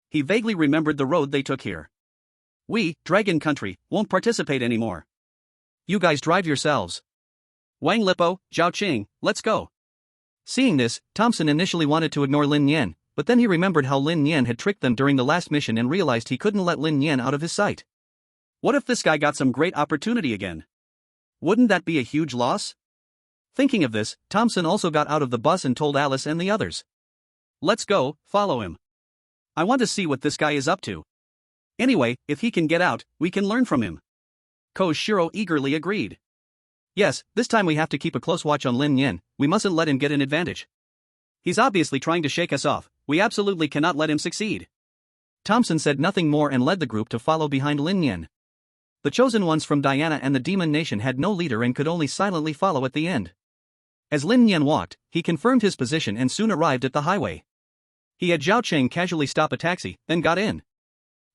He vaguely remembered the road they took here. "We, Dragon Country, won't participate anymore. You guys drive yourselves. Wang Lipo, Zhao Qing, let's go." Seeing this, Thompson initially wanted to ignore Lin Nian, but then he remembered how Lin Nian had tricked them during the last mission and realized he couldn't let Lin Nian out of his sight. What if this guy got some great opportunity again? Wouldn't that be a huge loss? Thinking of this, Thompson also got out of the bus and told Alice and the others, "Let's go, follow him. I want to see what this guy is up to. Anyway, if he can get out, we can learn from him." Shiro eagerly agreed. "Yes, this time we have to keep a close watch on Lin Nian, we mustn't let him get an advantage. He's obviously trying to shake us off, we absolutely cannot let him succeed." Thompson said nothing more and led the group to follow behind Lin Nian. The chosen ones from Diana and the Demon Nation had no leader and could only silently follow at the end. As Lin Nian walked, he confirmed his position and soon arrived at the highway. He had Zhao Cheng casually stop a taxi, then got in.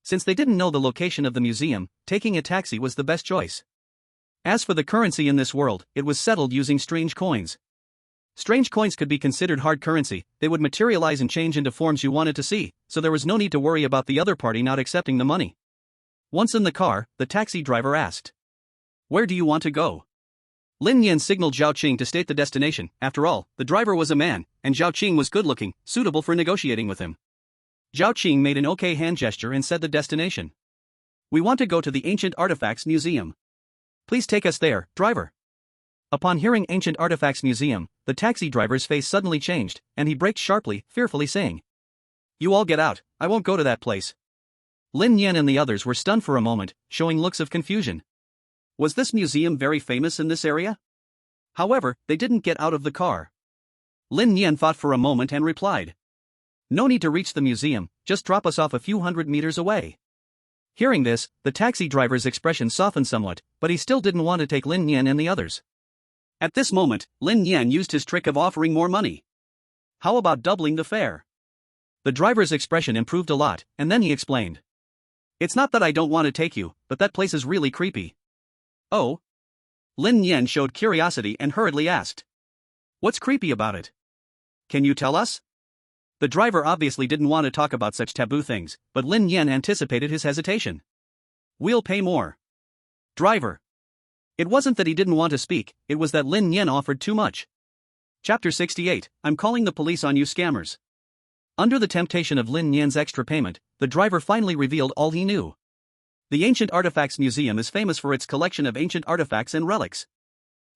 Since they didn't know the location of the museum, taking a taxi was the best choice. As for the currency in this world, it was settled using strange coins. Strange coins could be considered hard currency, they would materialize and change into forms you wanted to see, so there was no need to worry about the other party not accepting the money. Once in the car, the taxi driver asked, "Where do you want to go?" Lin Nian signaled Zhao Qing to state the destination. After all, the driver was a man, and Zhao Qing was good-looking, suitable for negotiating with him. Zhao Qing made an okay hand gesture and said the destination. "We want to go to the Ancient Artifacts Museum. Please take us there, driver." Upon hearing Ancient Artifacts Museum, the taxi driver's face suddenly changed, and he braked sharply, fearfully saying, "You all get out, I won't go to that place." Lin Nian and the others were stunned for a moment, showing looks of confusion. Was this museum very famous in this area? However, they didn't get out of the car. Lin Nian thought for a moment and replied, "No need to reach the museum, just drop us off a few hundred meters away." Hearing this, the taxi driver's expression softened somewhat, but he still didn't want to take Lin Nian and the others. At this moment, Lin Nian used his trick of offering more money. "How about doubling the fare?" The driver's expression improved a lot, and then he explained, "It's not that I don't want to take you, but that place is really creepy." "Oh?" Lin Nian showed curiosity and hurriedly asked, "What's creepy about it? Can you tell us?" The driver obviously didn't want to talk about such taboo things, but Lin Nian anticipated his hesitation. "We'll pay more." Driver. It wasn't that he didn't want to speak, it was that Lin Nian offered too much. Chapter 68, I'm calling the police on you scammers. Under the temptation of Lin Nian's extra payment, the driver finally revealed all he knew. The Ancient Artifacts Museum is famous for its collection of ancient artifacts and relics.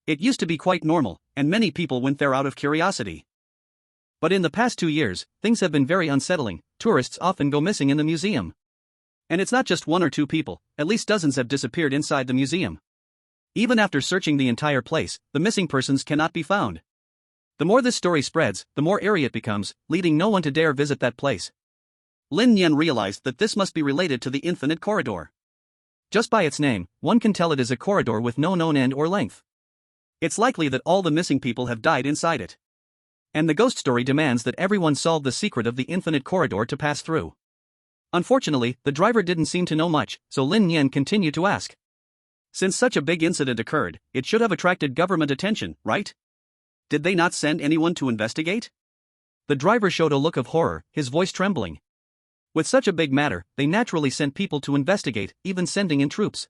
It used to be quite normal, and many people went there out of curiosity. But in the past 2 years, things have been very unsettling. Tourists often go missing in the museum. And it's not just 1 or 2 people, at least dozens have disappeared inside the museum. Even after searching the entire place, the missing persons cannot be found. The more this story spreads, the more airy it becomes, leading no one to dare visit that place. Lin Nian realized that this must be related to the Infinite Corridor. Just by its name, one can tell it is a corridor with no known end or length. It's likely that all the missing people have died inside it. And the ghost story demands that everyone solve the secret of the Infinite Corridor to pass through. Unfortunately, the driver didn't seem to know much, so Lin Nian continued to ask. Since such a big incident occurred, it should have attracted government attention, right? Did they not send anyone to investigate? The driver showed a look of horror, his voice trembling. With such a big matter, they naturally sent people to investigate, even sending in troops.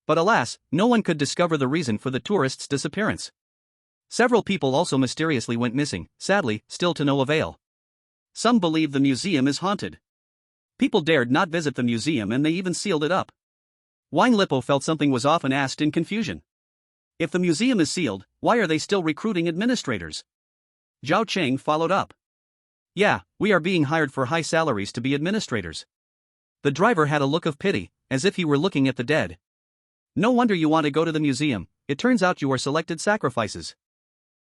But alas, no one could discover the reason for the tourists' disappearance. Several people also mysteriously went missing, sadly, still to no avail. Some believe the museum is haunted. People dared not visit the museum and they even sealed it up. Wang Lipo felt something was off and asked in confusion. If the museum is sealed, why are they still recruiting administrators? Zhao Cheng followed up. Yeah, we are being hired for high salaries to be administrators. The driver had a look of pity, as if he were looking at the dead. No wonder you want to go to the museum, it turns out you are selected sacrifices.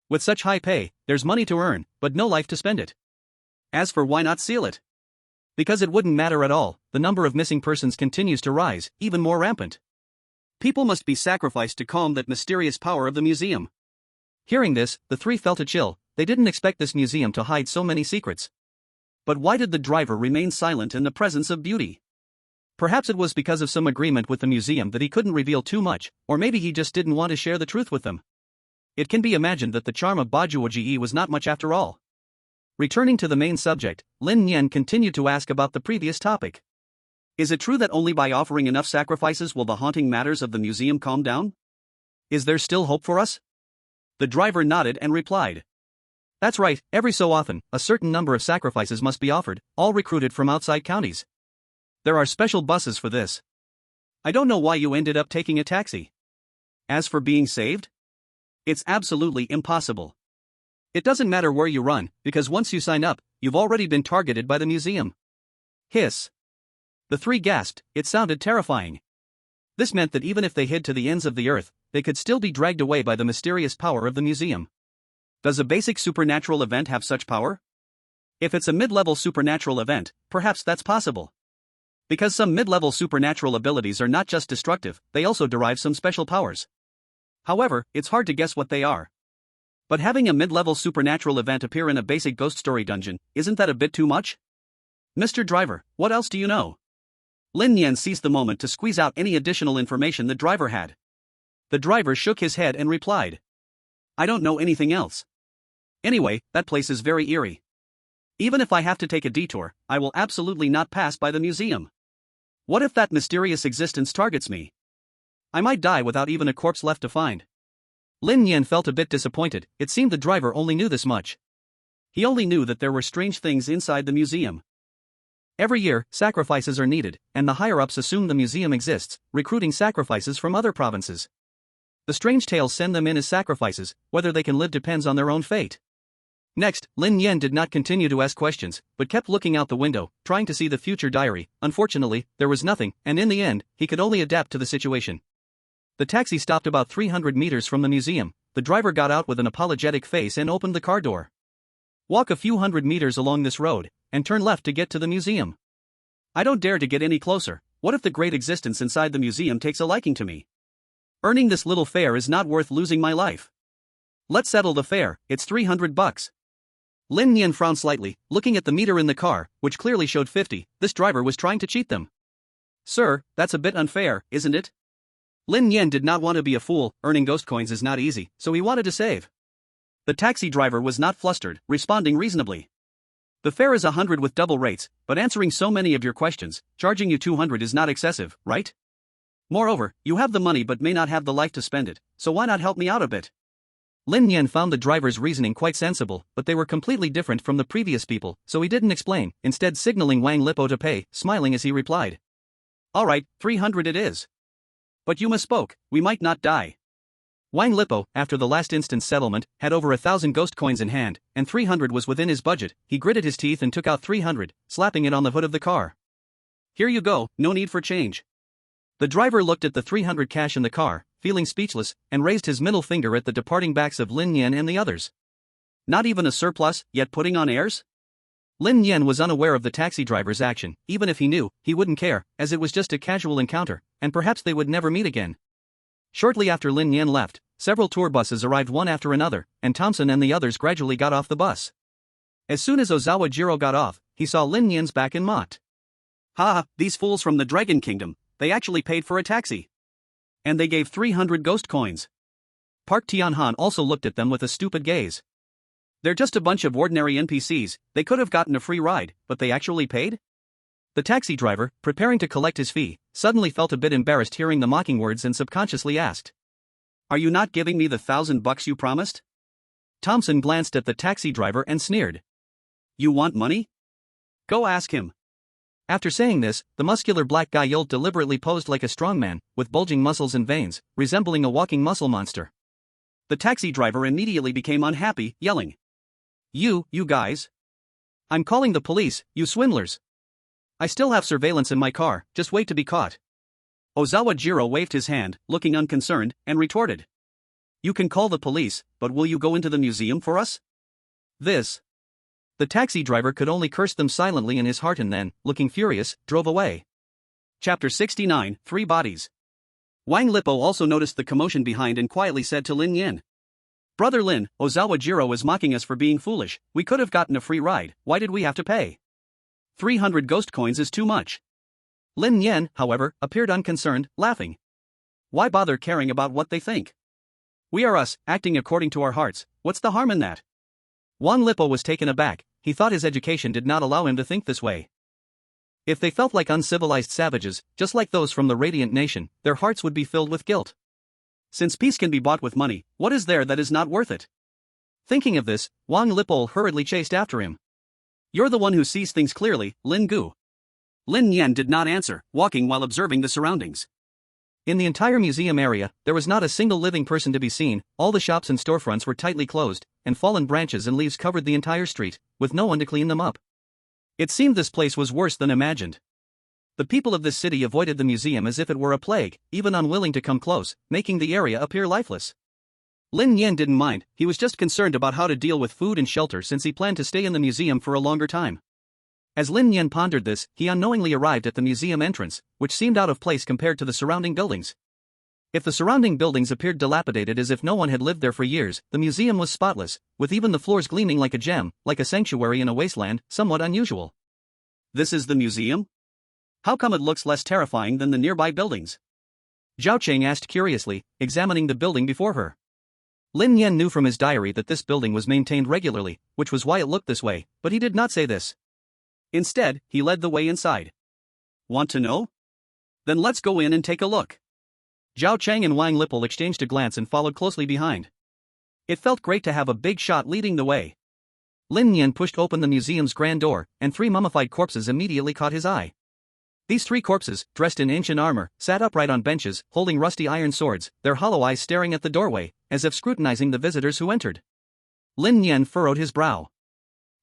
With such high pay, there's money to earn, but no life to spend it. As for why not seal it? Because it wouldn't matter at all, the number of missing persons continues to rise, even more rampant. People must be sacrificed to calm that mysterious power of the museum. Hearing this, the three felt a chill. They didn't expect this museum to hide so many secrets. But why did the driver remain silent in the presence of beauty? Perhaps it was because of some agreement with the museum that he couldn't reveal too much, or maybe he just didn't want to share the truth with them. It can be imagined that the charm of Ozawa Jiro was not much after all. Returning to the main subject, Lin Nian continued to ask about the previous topic. Is it true that only by offering enough sacrifices will the haunting matters of the museum calm down? Is there still hope for us? The driver nodded and replied. That's right, every so often, a certain number of sacrifices must be offered, all recruited from outside counties. There are special buses for this. I don't know why you ended up taking a taxi. As for being saved? It's absolutely impossible. It doesn't matter where you run, because once you sign up, you've already been targeted by the museum. Hiss. The three gasped, it sounded terrifying. This meant that even if they hid to the ends of the earth, they could still be dragged away by the mysterious power of the museum. Does a basic supernatural event have such power? If it's a mid-level supernatural event, perhaps that's possible. Because some mid-level supernatural abilities are not just destructive, they also derive some special powers. However, it's hard to guess what they are. But having a mid-level supernatural event appear in a basic ghost story dungeon, isn't that a bit too much? Mr. Driver, what else do you know? Lin Nian seized the moment to squeeze out any additional information the driver had. The driver shook his head and replied. I don't know anything else. Anyway, that place is very eerie. Even if I have to take a detour, I will absolutely not pass by the museum. What if that mysterious existence targets me? I might die without even a corpse left to find. Lin Nian felt a bit disappointed. It seemed the driver only knew this much. He only knew that there were strange things inside the museum. Every year, sacrifices are needed, and the higher-ups assume the museum exists, recruiting sacrifices from other provinces. The strange tales send them in as sacrifices, whether they can live depends on their own fate. Next, Lin Nian did not continue to ask questions, but kept looking out the window, trying to see the future diary. Unfortunately, there was nothing, and in the end, he could only adapt to the situation. The taxi stopped about 300 meters from the museum. The driver got out with an apologetic face and opened the car door. Walk a few hundred meters along this road, and turn left to get to the museum. I don't dare to get any closer. What if the great existence inside the museum takes a liking to me? Earning this little fare is not worth losing my life. Let's settle the fare, it's $300. Lin Nian frowned slightly, looking at the meter in the car, which clearly showed 50. This driver was trying to cheat them. Sir, that's a bit unfair, isn't it? Lin Nian did not want to be a fool. Earning ghost coins is not easy, so he wanted to save. The taxi driver was not flustered, responding reasonably. The fare is 100 with double rates, but answering so many of your questions, charging you 200 is not excessive, right? Moreover, you have the money but may not have the life to spend it, so why not help me out a bit? Lin Nian found the driver's reasoning quite sensible, but they were completely different from the previous people, so he didn't explain, instead signaling Wang Lipo to pay, smiling as he replied. Alright, 300 it is. But you misspoke, we might not die. Wang Lipo, after the last instant's settlement, had over 1,000 ghost coins in hand, and 300 was within his budget. He gritted his teeth and took out 300, slapping it on the hood of the car. Here you go, no need for change. The driver looked at the 300 cash in the car, feeling speechless, and raised his middle finger at the departing backs of Lin Nian and the others. Not even a surplus, yet putting on airs? Lin Nian was unaware of the taxi driver's action. Even if he knew, he wouldn't care, as it was just a casual encounter, and perhaps they would never meet again. Shortly after Lin Nian left, several tour buses arrived one after another, and Thompson and the others gradually got off the bus. As soon as Ozawa Jiro got off, he saw Lin Nian's back and mocked. Ha, these fools from the Dragon Kingdom, they actually paid for a taxi. And they gave 300 ghost coins. Park Tianhan also looked at them with a stupid gaze. They're just a bunch of ordinary NPCs, they could have gotten a free ride, but they actually paid? The taxi driver, preparing to collect his fee, suddenly felt a bit embarrassed hearing the mocking words and subconsciously asked. Are you not giving me the $1,000 you promised? Thompson glanced at the taxi driver and sneered. You want money? Go ask him. After saying this, the muscular black guy deliberately posed like a strongman, with bulging muscles and veins, resembling a walking muscle monster. The taxi driver immediately became unhappy, yelling. You guys. I'm calling the police, you swindlers. I still have surveillance in my car, just wait to be caught. Ozawa Jiro waved his hand, looking unconcerned, and retorted. You can call the police, but will you go into the museum for us? This. The taxi driver could only curse them silently in his heart and then, looking furious, drove away. Chapter 69, Three Bodies. Wang Lipo also noticed the commotion behind and quietly said to Lin Nian. Brother Lin, Ozawa Jiro is mocking us for being foolish. We could have gotten a free ride, why did we have to pay? 300 ghost coins is too much. Lin Nian, however, appeared unconcerned, laughing. Why bother caring about what they think? We are us, acting according to our hearts, what's the harm in that? Wang Lipo was taken aback, he thought his education did not allow him to think this way. If they felt like uncivilized savages, just like those from the Radiant Nation, their hearts would be filled with guilt. Since peace can be bought with money, what is there that is not worth it? Thinking of this, Wang Lipo hurriedly chased after him. You're the one who sees things clearly, Lin Gu. Lin Nian did not answer, walking while observing the surroundings. In the entire museum area, there was not a single living person to be seen, all the shops and storefronts were tightly closed, and fallen branches and leaves covered the entire street, with no one to clean them up. It seemed this place was worse than imagined. The people of this city avoided the museum as if it were a plague, even unwilling to come close, making the area appear lifeless. Lin Nian didn't mind, he was just concerned about how to deal with food and shelter since he planned to stay in the museum for a longer time. As Lin Nian pondered this, he unknowingly arrived at the museum entrance, which seemed out of place compared to the surrounding buildings. If the surrounding buildings appeared dilapidated as if no one had lived there for years, the museum was spotless, with even the floors gleaming like a gem, like a sanctuary in a wasteland, somewhat unusual. This is the museum? How come it looks less terrifying than the nearby buildings? Zhao Cheng asked curiously, examining the building before her. Lin Nian knew from his diary that this building was maintained regularly, which was why it looked this way, but he did not say this. Instead, he led the way inside. Want to know? Then let's go in and take a look. Zhao Cheng and Wang Lipo exchanged a glance and followed closely behind. It felt great to have a big shot leading the way. Lin Nian pushed open the museum's grand door, and three mummified corpses immediately caught his eye. These three corpses, dressed in ancient armor, sat upright on benches, holding rusty iron swords, their hollow eyes staring at the doorway, as if scrutinizing the visitors who entered. Lin Nian furrowed his brow.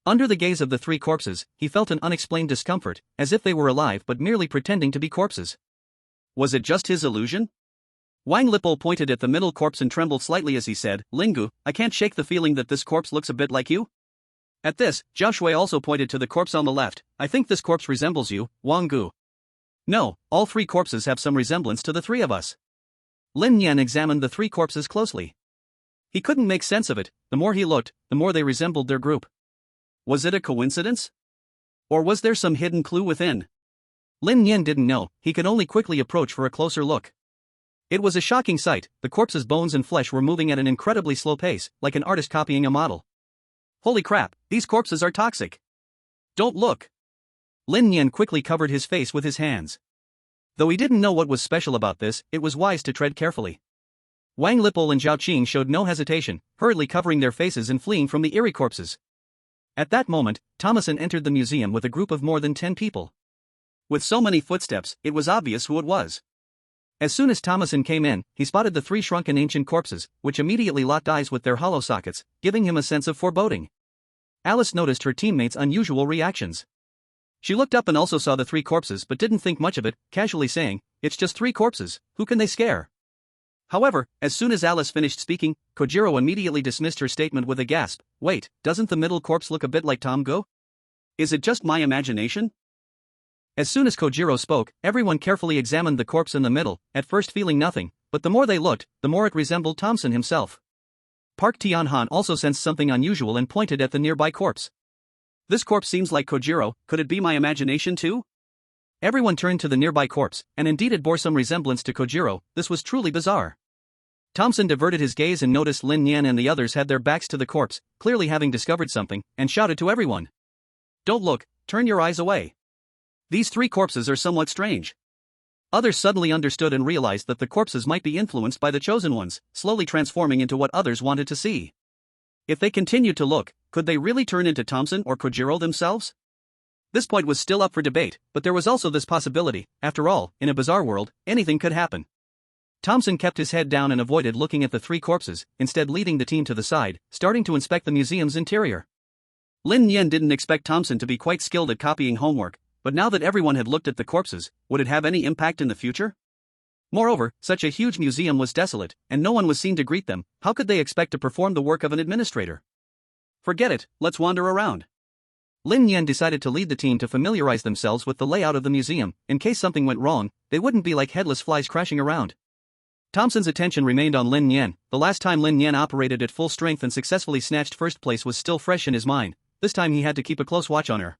Under the gaze of the three corpses, he felt an unexplained discomfort, as if they were alive but merely pretending to be corpses. Was it just his illusion? Wang Lipo pointed at the middle corpse and trembled slightly as he said, Lingu, I can't shake the feeling that this corpse looks a bit like you. At this, Zhao Shui also pointed to the corpse on the left, I think this corpse resembles you, Wang Gu. No, all three corpses have some resemblance to the three of us. Lin Nian examined the three corpses closely. He couldn't make sense of it, the more he looked, the more they resembled their group. Was it a coincidence? Or was there some hidden clue within? Lin Nian didn't know, he could only quickly approach for a closer look. It was a shocking sight, the corpse's bones and flesh were moving at an incredibly slow pace, like an artist copying a model. Holy crap, these corpses are toxic. Don't look. Lin Nian quickly covered his face with his hands. Though he didn't know what was special about this, it was wise to tread carefully. Wang Lipo and Zhao Qing showed no hesitation, hurriedly covering their faces and fleeing from the eerie corpses. At that moment, Thomason entered the museum with a group of more than 10 people. With so many footsteps, it was obvious who it was. As soon as Thomason came in, he spotted the three shrunken ancient corpses, which immediately locked eyes with their hollow sockets, giving him a sense of foreboding. Alice noticed her teammates' unusual reactions. She looked up and also saw the three corpses but didn't think much of it, casually saying, it's just three corpses, who can they scare? However, as soon as Alice finished speaking, Kojiro immediately dismissed her statement with a gasp, wait, doesn't the middle corpse look a bit like Tom Go? Is it just my imagination? As soon as Kojiro spoke, everyone carefully examined the corpse in the middle, at first feeling nothing, but the more they looked, the more it resembled Thompson himself. Park Tianhan also sensed something unusual and pointed at the nearby corpse. This corpse seems like Kojiro, could it be my imagination too? Everyone turned to the nearby corpse, and indeed it bore some resemblance to Kojiro, this was truly bizarre. Thompson diverted his gaze and noticed Lin Nian and the others had their backs to the corpse, clearly having discovered something, and shouted to everyone. Don't look, turn your eyes away. These three corpses are somewhat strange. Others suddenly understood and realized that the corpses might be influenced by the chosen ones, slowly transforming into what others wanted to see. If they continued to look, could they really turn into Thompson or Kojiro themselves? This point was still up for debate, but there was also this possibility. After all, in a bizarre world, anything could happen. Thompson kept his head down and avoided looking at the three corpses, instead leading the team to the side, starting to inspect the museum's interior. Lin Nian didn't expect Thompson to be quite skilled at copying homework, but now that everyone had looked at the corpses, would it have any impact in the future? Moreover, such a huge museum was desolate, and no one was seen to greet them. How could they expect to perform the work of an administrator? Forget it, let's wander around. Lin Nian decided to lead the team to familiarize themselves with the layout of the museum. In case something went wrong, they wouldn't be like headless flies crashing around. Thompson's attention remained on Lin Nian. The last time Lin Nian operated at full strength and successfully snatched first place was still fresh in his mind. This time he had to keep a close watch on her.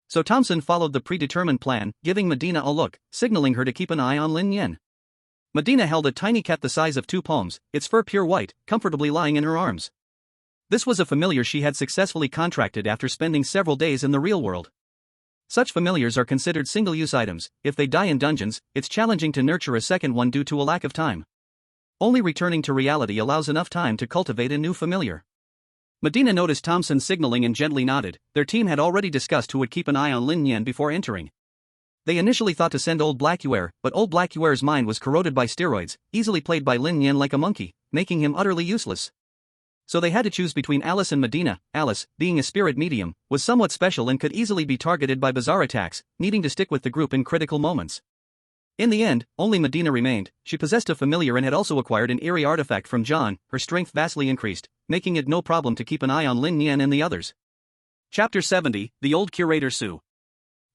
So Thompson followed the predetermined plan, giving Medina a look, signaling her to keep an eye on Lin Nian. Medina held a tiny cat the size of 2 palms, its fur pure white, comfortably lying in her arms. This was a familiar she had successfully contracted after spending several days in the real world. Such familiars are considered single-use items. If they die in dungeons, it's challenging to nurture a second one due to a lack of time. Only returning to reality allows enough time to cultivate a new familiar. Medina noticed Thompson signaling and gently nodded. Their team had already discussed who would keep an eye on Lin Nian before entering. They initially thought to send Old Blackware, but Old Blackware's mind was corroded by steroids, easily played by Lin Nian like a monkey, making him utterly useless. So they had to choose between Alice and Medina. Alice, being a spirit medium, was somewhat special and could easily be targeted by bizarre attacks, needing to stick with the group in critical moments. In the end, only Medina remained. She possessed a familiar and had also acquired an eerie artifact from John. Her strength vastly increased, making it no problem to keep an eye on Lin Nian and the others. Chapter 70, The Old Curator Su.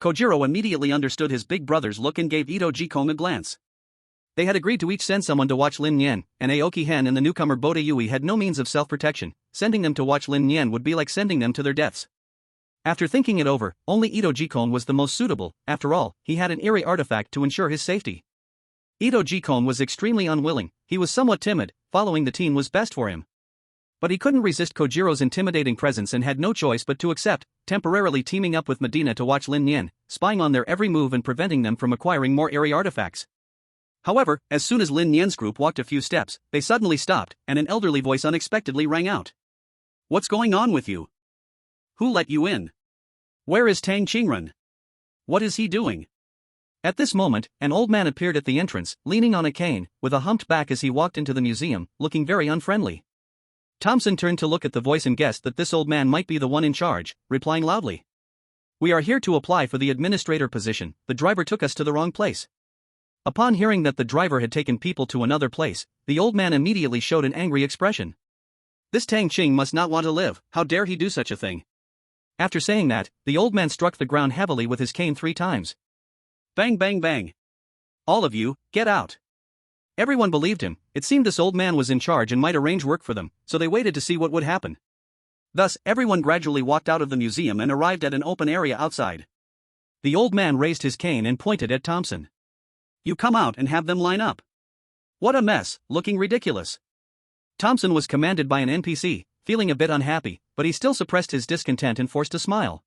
Kojiro immediately understood his big brother's look and gave Ito Jikong a glance. They had agreed to each send someone to watch Lin Nian, and Aoki Hen and the newcomer Bode Yui had no means of self-protection. Sending them to watch Lin Nian would be like sending them to their deaths. After thinking it over, only Ito Jikong was the most suitable. After all, he had an eerie artifact to ensure his safety. Ito Jikong was extremely unwilling. He was somewhat timid. Following the team was best for him. But he couldn't resist Kojiro's intimidating presence and had no choice but to accept, temporarily teaming up with Medina to watch Lin Nian, spying on their every move and preventing them from acquiring more eerie artifacts. However, as soon as Lin Nian's group walked a few steps, they suddenly stopped, and an elderly voice unexpectedly rang out. "What's going on with you? Who let you in? Where is Tang Qingren? What is he doing?" At this moment, an old man appeared at the entrance, leaning on a cane, with a humped back as he walked into the museum, looking very unfriendly. Thompson turned to look at the voice and guessed that this old man might be the one in charge, replying loudly. "We are here to apply for the administrator position. The driver took us to the wrong place." Upon hearing that the driver had taken people to another place, the old man immediately showed an angry expression. This Tang Qing must not want to live. How dare he do such a thing? After saying that, the old man struck the ground heavily with his cane 3 times. Bang bang bang. "All of you, get out." Everyone believed him. It seemed this old man was in charge and might arrange work for them, so they waited to see what would happen. Thus, everyone gradually walked out of the museum and arrived at an open area outside. The old man raised his cane and pointed at Thompson. "You come out and have them line up." What a mess, looking ridiculous. Thompson was commanded by an NPC, feeling a bit unhappy, but he still suppressed his discontent and forced a smile.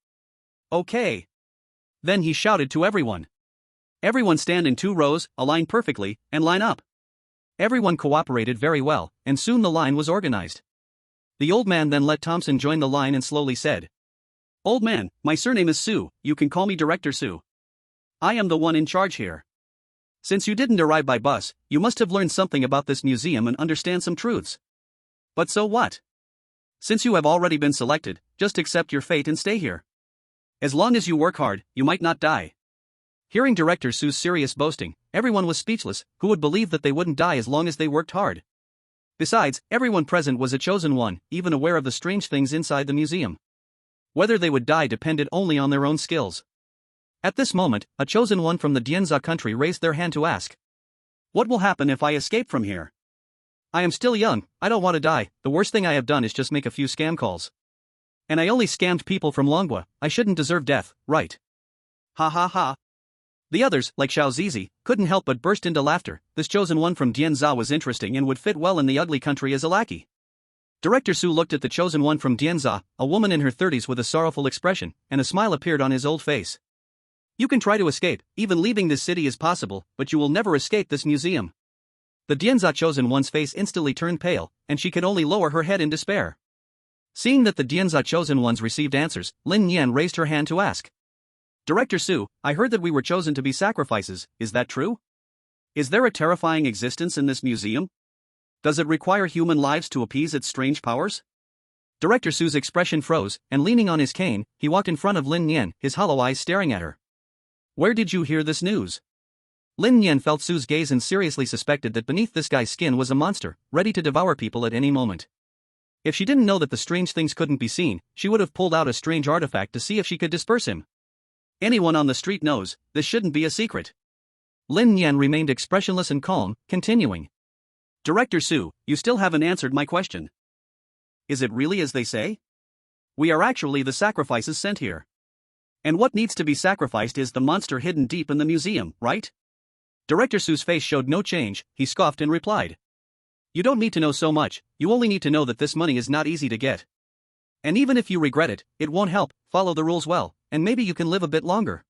"Okay." Then he shouted to everyone. "Everyone stand in 2 rows, align perfectly, and line up." Everyone cooperated very well, and soon the line was organized. The old man then let Thompson join the line and slowly said, "Old man, my surname is Su, you can call me Director Su. I am the one in charge here. Since you didn't arrive by bus, you must have learned something about this museum and understand some truths. But so what? Since you have already been selected, just accept your fate and stay here. As long as you work hard, you might not die." Hearing Director Su's serious boasting, everyone was speechless. Who would believe that they wouldn't die as long as they worked hard? Besides, everyone present was a chosen one, even aware of the strange things inside the museum. Whether they would die depended only on their own skills. At this moment, a chosen one from the Dianza country raised their hand to ask, "What will happen if I escape from here? I am still young, I don't want to die. The worst thing I have done is just make a few scam calls. And I only scammed people from Longua. I shouldn't deserve death, right?" Ha ha ha. The others, like Xiao Zizi, couldn't help but burst into laughter. This chosen one from Dianza was interesting and would fit well in the ugly country as a lackey. Director Su looked at the chosen one from Dianza, a woman in her 30s with a sorrowful expression, and a smile appeared on his old face. "You can try to escape, even leaving this city is possible, but you will never escape this museum." The Dianza chosen one's face instantly turned pale, and she could only lower her head in despair. Seeing that the Dianza chosen ones received answers, Lin Nian raised her hand to ask. Director Su, I heard that we were chosen to be sacrifices, is that true? Is there a terrifying existence in this museum? Does it require human lives to appease its strange powers? Director Su's expression froze, and leaning on his cane, he walked in front of Lin Nian, his hollow eyes staring at her. Where did you hear this news? Lin Nian felt Su's gaze and seriously suspected that beneath this guy's skin was a monster, ready to devour people at any moment. If she didn't know that the strange things couldn't be seen, she would have pulled out a strange artifact to see if she could disperse him. Anyone on the street knows, this shouldn't be a secret. Lin Nian remained expressionless and calm, continuing. Director Su, you still haven't answered my question. Is it really as they say? We are actually the sacrifices sent here. And what needs to be sacrificed is the monster hidden deep in the museum, right? Director Su's face showed no change, he scoffed and replied. You don't need to know so much, you only need to know that this money is not easy to get. And even if you regret it, it won't help, follow the rules well, and maybe you can live a bit longer.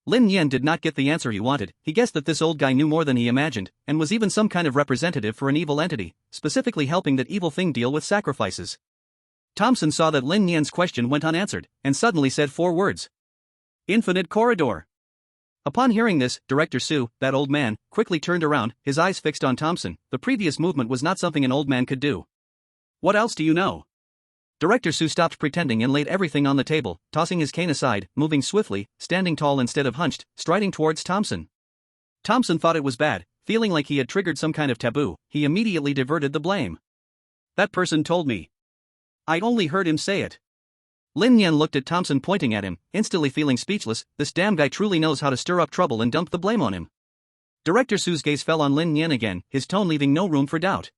Lin Nian did not get the answer he wanted. He guessed that this old guy knew more than he imagined, and was even some kind of representative for an evil entity, specifically helping that evil thing deal with sacrifices. Thompson saw that Lin Nian's question went unanswered, and suddenly said 4 words. Infinite corridor. Upon hearing this, Director Su, that old man, quickly turned around, his eyes fixed on Thompson. The previous movement was not something an old man could do. What else do you know? Director Su stopped pretending and laid everything on the table, tossing his cane aside, moving swiftly, standing tall instead of hunched, striding towards Thompson. Thompson thought it was bad, feeling like he had triggered some kind of taboo. He immediately diverted the blame. That person told me. I only heard him say it. Lin Nian looked at Thompson pointing at him, instantly feeling speechless. This damn guy truly knows how to stir up trouble and dump the blame on him. Director Su's gaze fell on Lin Nian again, his tone leaving no room for doubt.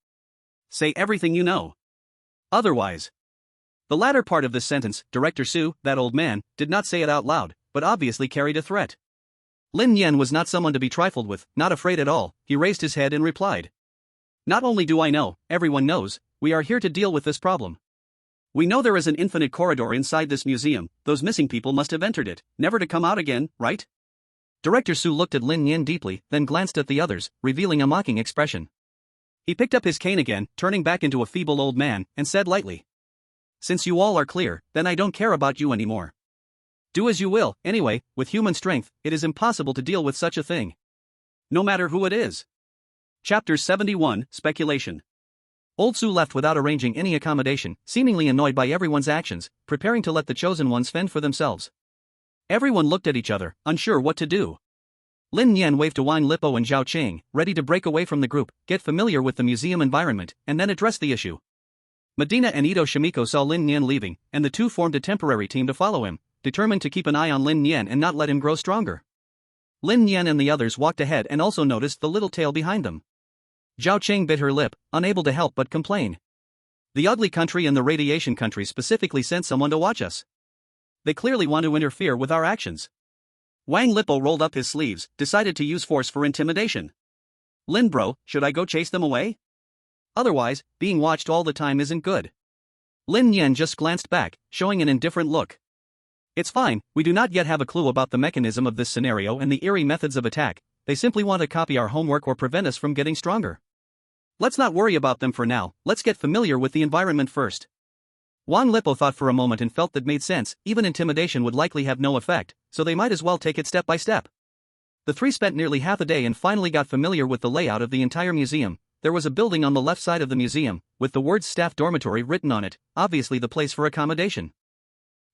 Say everything you know. Otherwise. The latter part of this sentence, Director Su, that old man, did not say it out loud, but obviously carried a threat. Lin Nian was not someone to be trifled with, not afraid at all. He raised his head and replied. Not only do I know, everyone knows, we are here to deal with this problem. We know there is an infinite corridor inside this museum. Those missing people must have entered it, never to come out again, right? Director Su looked at Lin Nian deeply, then glanced at the others, revealing a mocking expression. He picked up his cane again, turning back into a feeble old man, and said lightly. Since you all are clear, then I don't care about you anymore. Do as you will. Anyway, with human strength, it is impossible to deal with such a thing. No matter who it is. Chapter 71, Speculation. Old Su left without arranging any accommodation, seemingly annoyed by everyone's actions, preparing to let the chosen ones fend for themselves. Everyone looked at each other, unsure what to do. Lin Nian waved to Wang Lipo and Zhao Qing, ready to break away from the group, get familiar with the museum environment, and then address the issue. Medina and Ito Shimiko saw Lin Nian leaving, and the two formed a temporary team to follow him, determined to keep an eye on Lin Nian and not let him grow stronger. Lin Nian and the others walked ahead and also noticed the little tail behind them. Zhao Qing bit her lip, unable to help but complain. The ugly country and the radiation country specifically sent someone to watch us. They clearly want to interfere with our actions. Wang Lipo rolled up his sleeves, decided to use force for intimidation. Lin bro, should I go chase them away? Otherwise, being watched all the time isn't good. Lin Nian just glanced back, showing an indifferent look. It's fine, we do not yet have a clue about the mechanism of this scenario and the eerie methods of attack. They simply want to copy our homework or prevent us from getting stronger. Let's not worry about them for now, let's get familiar with the environment first. Wang Lipo thought for a moment and felt that made sense. Even intimidation would likely have no effect, so they might as well take it step by step. The three spent nearly half a day and finally got familiar with the layout of the entire museum. There was a building on the left side of the museum, with the words staff dormitory written on it, obviously the place for accommodation.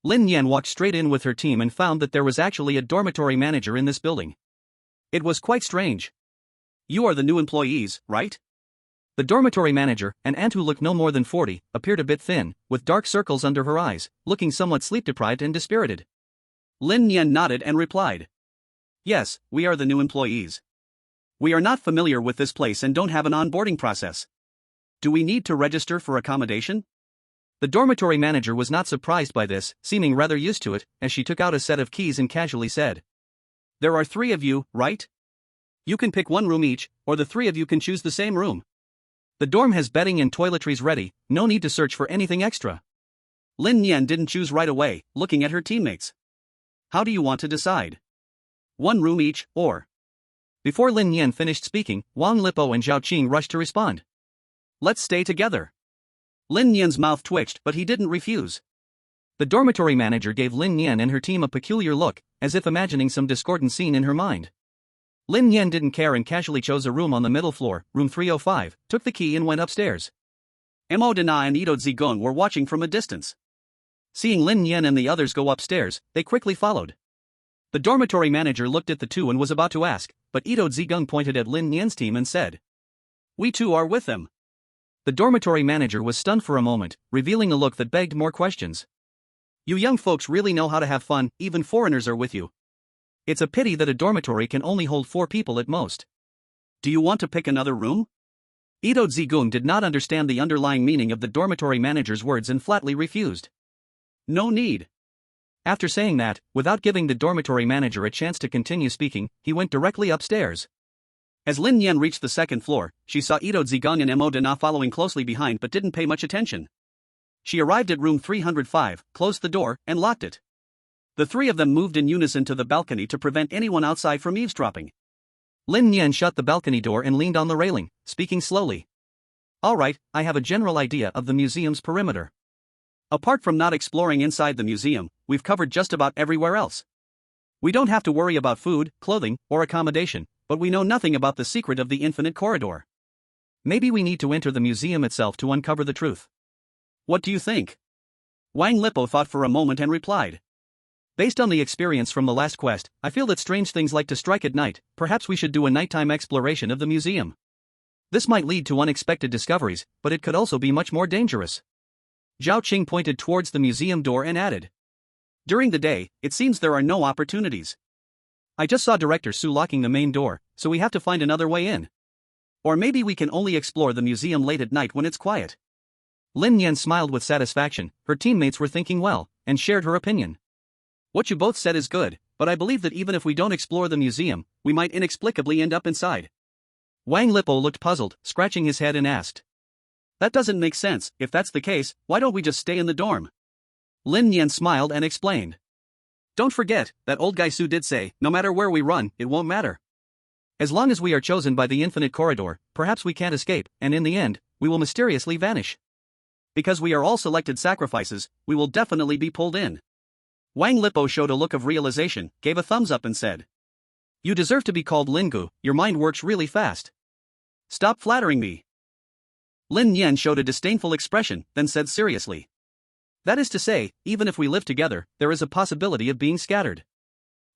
Lin Nian walked straight in with her team and found that there was actually a dormitory manager in this building. It was quite strange. You are the new employees, right? The dormitory manager, an aunt who looked no more than 40, appeared a bit thin, with dark circles under her eyes, looking somewhat sleep-deprived and dispirited. Lin Nian nodded and replied. Yes, we are the new employees. We are not familiar with this place and don't have an onboarding process. Do we need to register for accommodation? The dormitory manager was not surprised by this, seeming rather used to it, as she took out a set of keys and casually said. There are 3 of you, right? You can pick one room each, or the 3 of you can choose the same room. The dorm has bedding and toiletries ready, no need to search for anything extra. Lin Nian didn't choose right away, looking at her teammates. How do you want to decide? One room each, or? Before Lin Nian finished speaking, Wang Lipo and Zhao Qing rushed to respond. Let's stay together. Lin Nian's mouth twitched, but he didn't refuse. The dormitory manager gave Lin Nian and her team a peculiar look, as if imagining some discordant scene in her mind. Lin Nian didn't care and casually chose a room on the middle floor, room 305, took the key and went upstairs. Mo Dana and Ito Zigong were watching from a distance. Seeing Lin Nian and the others go upstairs, they quickly followed. The dormitory manager looked at the two and was about to ask, but Ito Zigong pointed at Lin Nian's team and said, "We too are with them." The dormitory manager was stunned for a moment, revealing a look that begged more questions. "You young folks really know how to have fun, even foreigners are with you. It's a pity that a dormitory can only hold 4 people at most. Do you want to pick another room?" Ito Zigong did not understand the underlying meaning of the dormitory manager's words and flatly refused. "No need." After saying that, without giving the dormitory manager a chance to continue speaking, he went directly upstairs. As Lin Nian reached the second floor, she saw Ito Zigong and Mo Dana following closely behind but didn't pay much attention. She arrived at room 305, closed the door, and locked it. The 3 of them moved in unison to the balcony to prevent anyone outside from eavesdropping. Lin Nian shut the balcony door and leaned on the railing, speaking slowly. "All right, I have a general idea of the museum's perimeter. Apart from not exploring inside the museum, we've covered just about everywhere else. We don't have to worry about food, clothing, or accommodation, but we know nothing about the secret of the infinite corridor. Maybe we need to enter the museum itself to uncover the truth. What do you think?" Wang Lipo thought for a moment and replied. "Based on the experience from the last quest, I feel that strange things like to strike at night. Perhaps we should do a nighttime exploration of the museum. This might lead to unexpected discoveries, but it could also be much more dangerous." Zhao Qing pointed towards the museum door and added, "During the day, it seems there are no opportunities. I just saw Director Su locking the main door, so we have to find another way in. Or maybe we can only explore the museum late at night when it's quiet." Lin Nian smiled with satisfaction. Her teammates were thinking well, and shared her opinion. "What you both said is good, but I believe that even if we don't explore the museum, we might inexplicably end up inside." Wang Lipo looked puzzled, scratching his head and asked, "That doesn't make sense. If that's the case, why don't we just stay in the dorm?" Lin Nian smiled and explained. "Don't forget, that old guy Su did say, no matter where we run, it won't matter. As long as we are chosen by the infinite corridor, perhaps we can't escape, and in the end, we will mysteriously vanish. Because we are all selected sacrifices, we will definitely be pulled in." Wang Lipo showed a look of realization, gave a thumbs up and said, "You deserve to be called Lingu, your mind works really fast. Stop flattering me." Lin Nian showed a disdainful expression, then said seriously, "That is to say, even if we live together, there is a possibility of being scattered.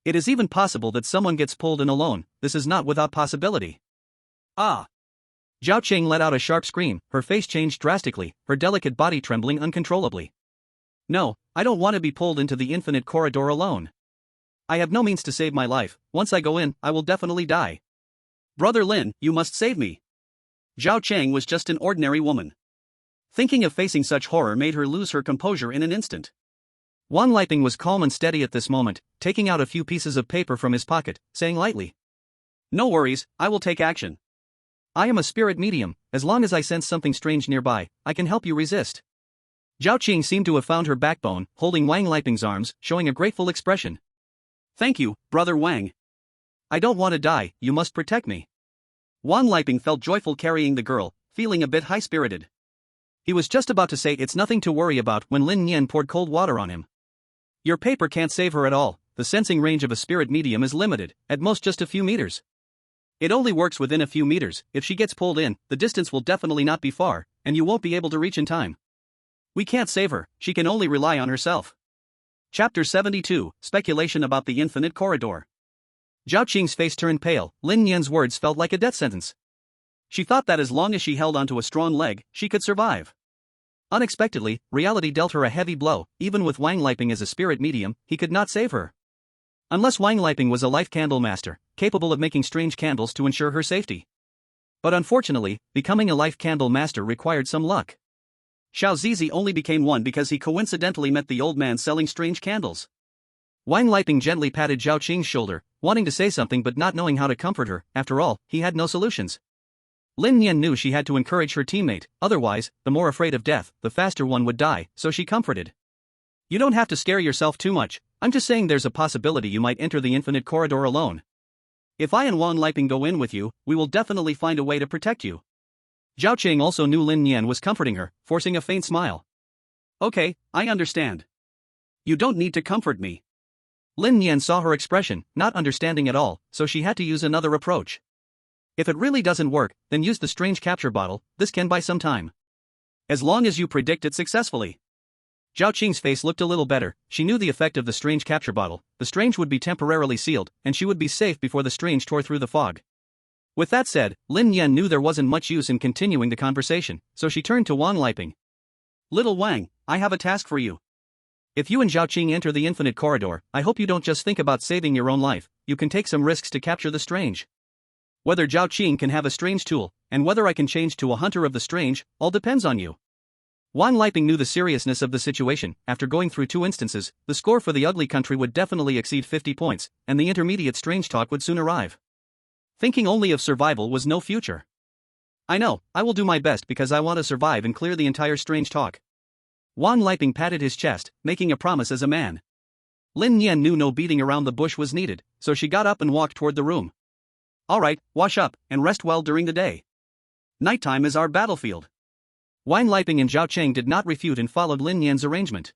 It is even possible that someone gets pulled in alone. This is not without possibility." "Ah!" Zhao Qing let out a sharp scream, her face changed drastically, her delicate body trembling uncontrollably. "No, I don't want to be pulled into the infinite corridor alone. I have no means to save my life. Once I go in, I will definitely die. Brother Lin, you must save me." Zhao Cheng was just an ordinary woman. Thinking of facing such horror made her lose her composure in an instant. Wan Liping was calm and steady at this moment, taking out a few pieces of paper from his pocket, saying lightly, "No worries, I will take action. I am a spirit medium. As long as I sense something strange nearby, I can help you resist." Zhao Qing seemed to have found her backbone, holding Wang Liping's arms, showing a grateful expression. "Thank you, Brother Wang. I don't want to die, you must protect me." Wan Liping felt joyful carrying the girl, feeling a bit high-spirited. He was just about to say it's nothing to worry about when Lin Nian poured cold water on him. "Your paper can't save her at all. The sensing range of a spirit medium is limited, at most just a few meters. It only works within a few meters. If she gets pulled in, the distance will definitely not be far, and you won't be able to reach in time. We can't save her, she can only rely on herself." Chapter 72, Speculation about the Infinite Corridor. Zhao Qing's face turned pale. Lin Nian's words felt like a death sentence. She thought that as long as she held onto a strong leg, she could survive. Unexpectedly, reality dealt her a heavy blow. Even with Wang Liping as a spirit medium, he could not save her. Unless Wang Liping was a life candle master, capable of making strange candles to ensure her safety. But unfortunately, becoming a life candle master required some luck. Xiao Zizi only became one because he coincidentally met the old man selling strange candles. Wang Liping gently patted Zhao Qing's shoulder, wanting to say something but not knowing how to comfort her. After all, he had no solutions. Lin Nian knew she had to encourage her teammate, otherwise, the more afraid of death, the faster one would die, so she comforted. "You don't have to scare yourself too much. I'm just saying there's a possibility you might enter the infinite corridor alone. If I and Wang Liping go in with you, we will definitely find a way to protect you." Zhao Qing also knew Lin Nian was comforting her, forcing a faint smile. Okay, I understand. You don't need to comfort me. Lin Nian saw her expression, not understanding at all, so she had to use another approach. If it really doesn't work, then use the strange capture bottle, this can buy some time. As long as you predict it successfully. Zhao Qing's face looked a little better. She knew the effect of the strange capture bottle. The strange would be temporarily sealed, and she would be safe before the strange tore through the fog. With that said, Lin Nian knew there wasn't much use in continuing the conversation, so she turned to Wang Liping. Little Wang, I have a task for you. If you and Zhao Qing enter the infinite corridor, I hope you don't just think about saving your own life, you can take some risks to capture the strange. Whether Zhao Qing can have a strange tool, and whether I can change to a hunter of the strange, all depends on you. Wang Liping knew the seriousness of the situation. After going through 2 instances, the score for the ugly country would definitely exceed 50 points, and the intermediate strange talk would soon arrive. Thinking only of survival was no future. I know, I will do my best because I want to survive and clear the entire strange talk. Wang Liping patted his chest, making a promise as a man. Lin Nian knew no beating around the bush was needed, so she got up and walked toward the room. Alright, wash up, and rest well during the day. Nighttime is our battlefield. Wang Liping and Zhao Qing did not refute and followed Lin Nian's arrangement.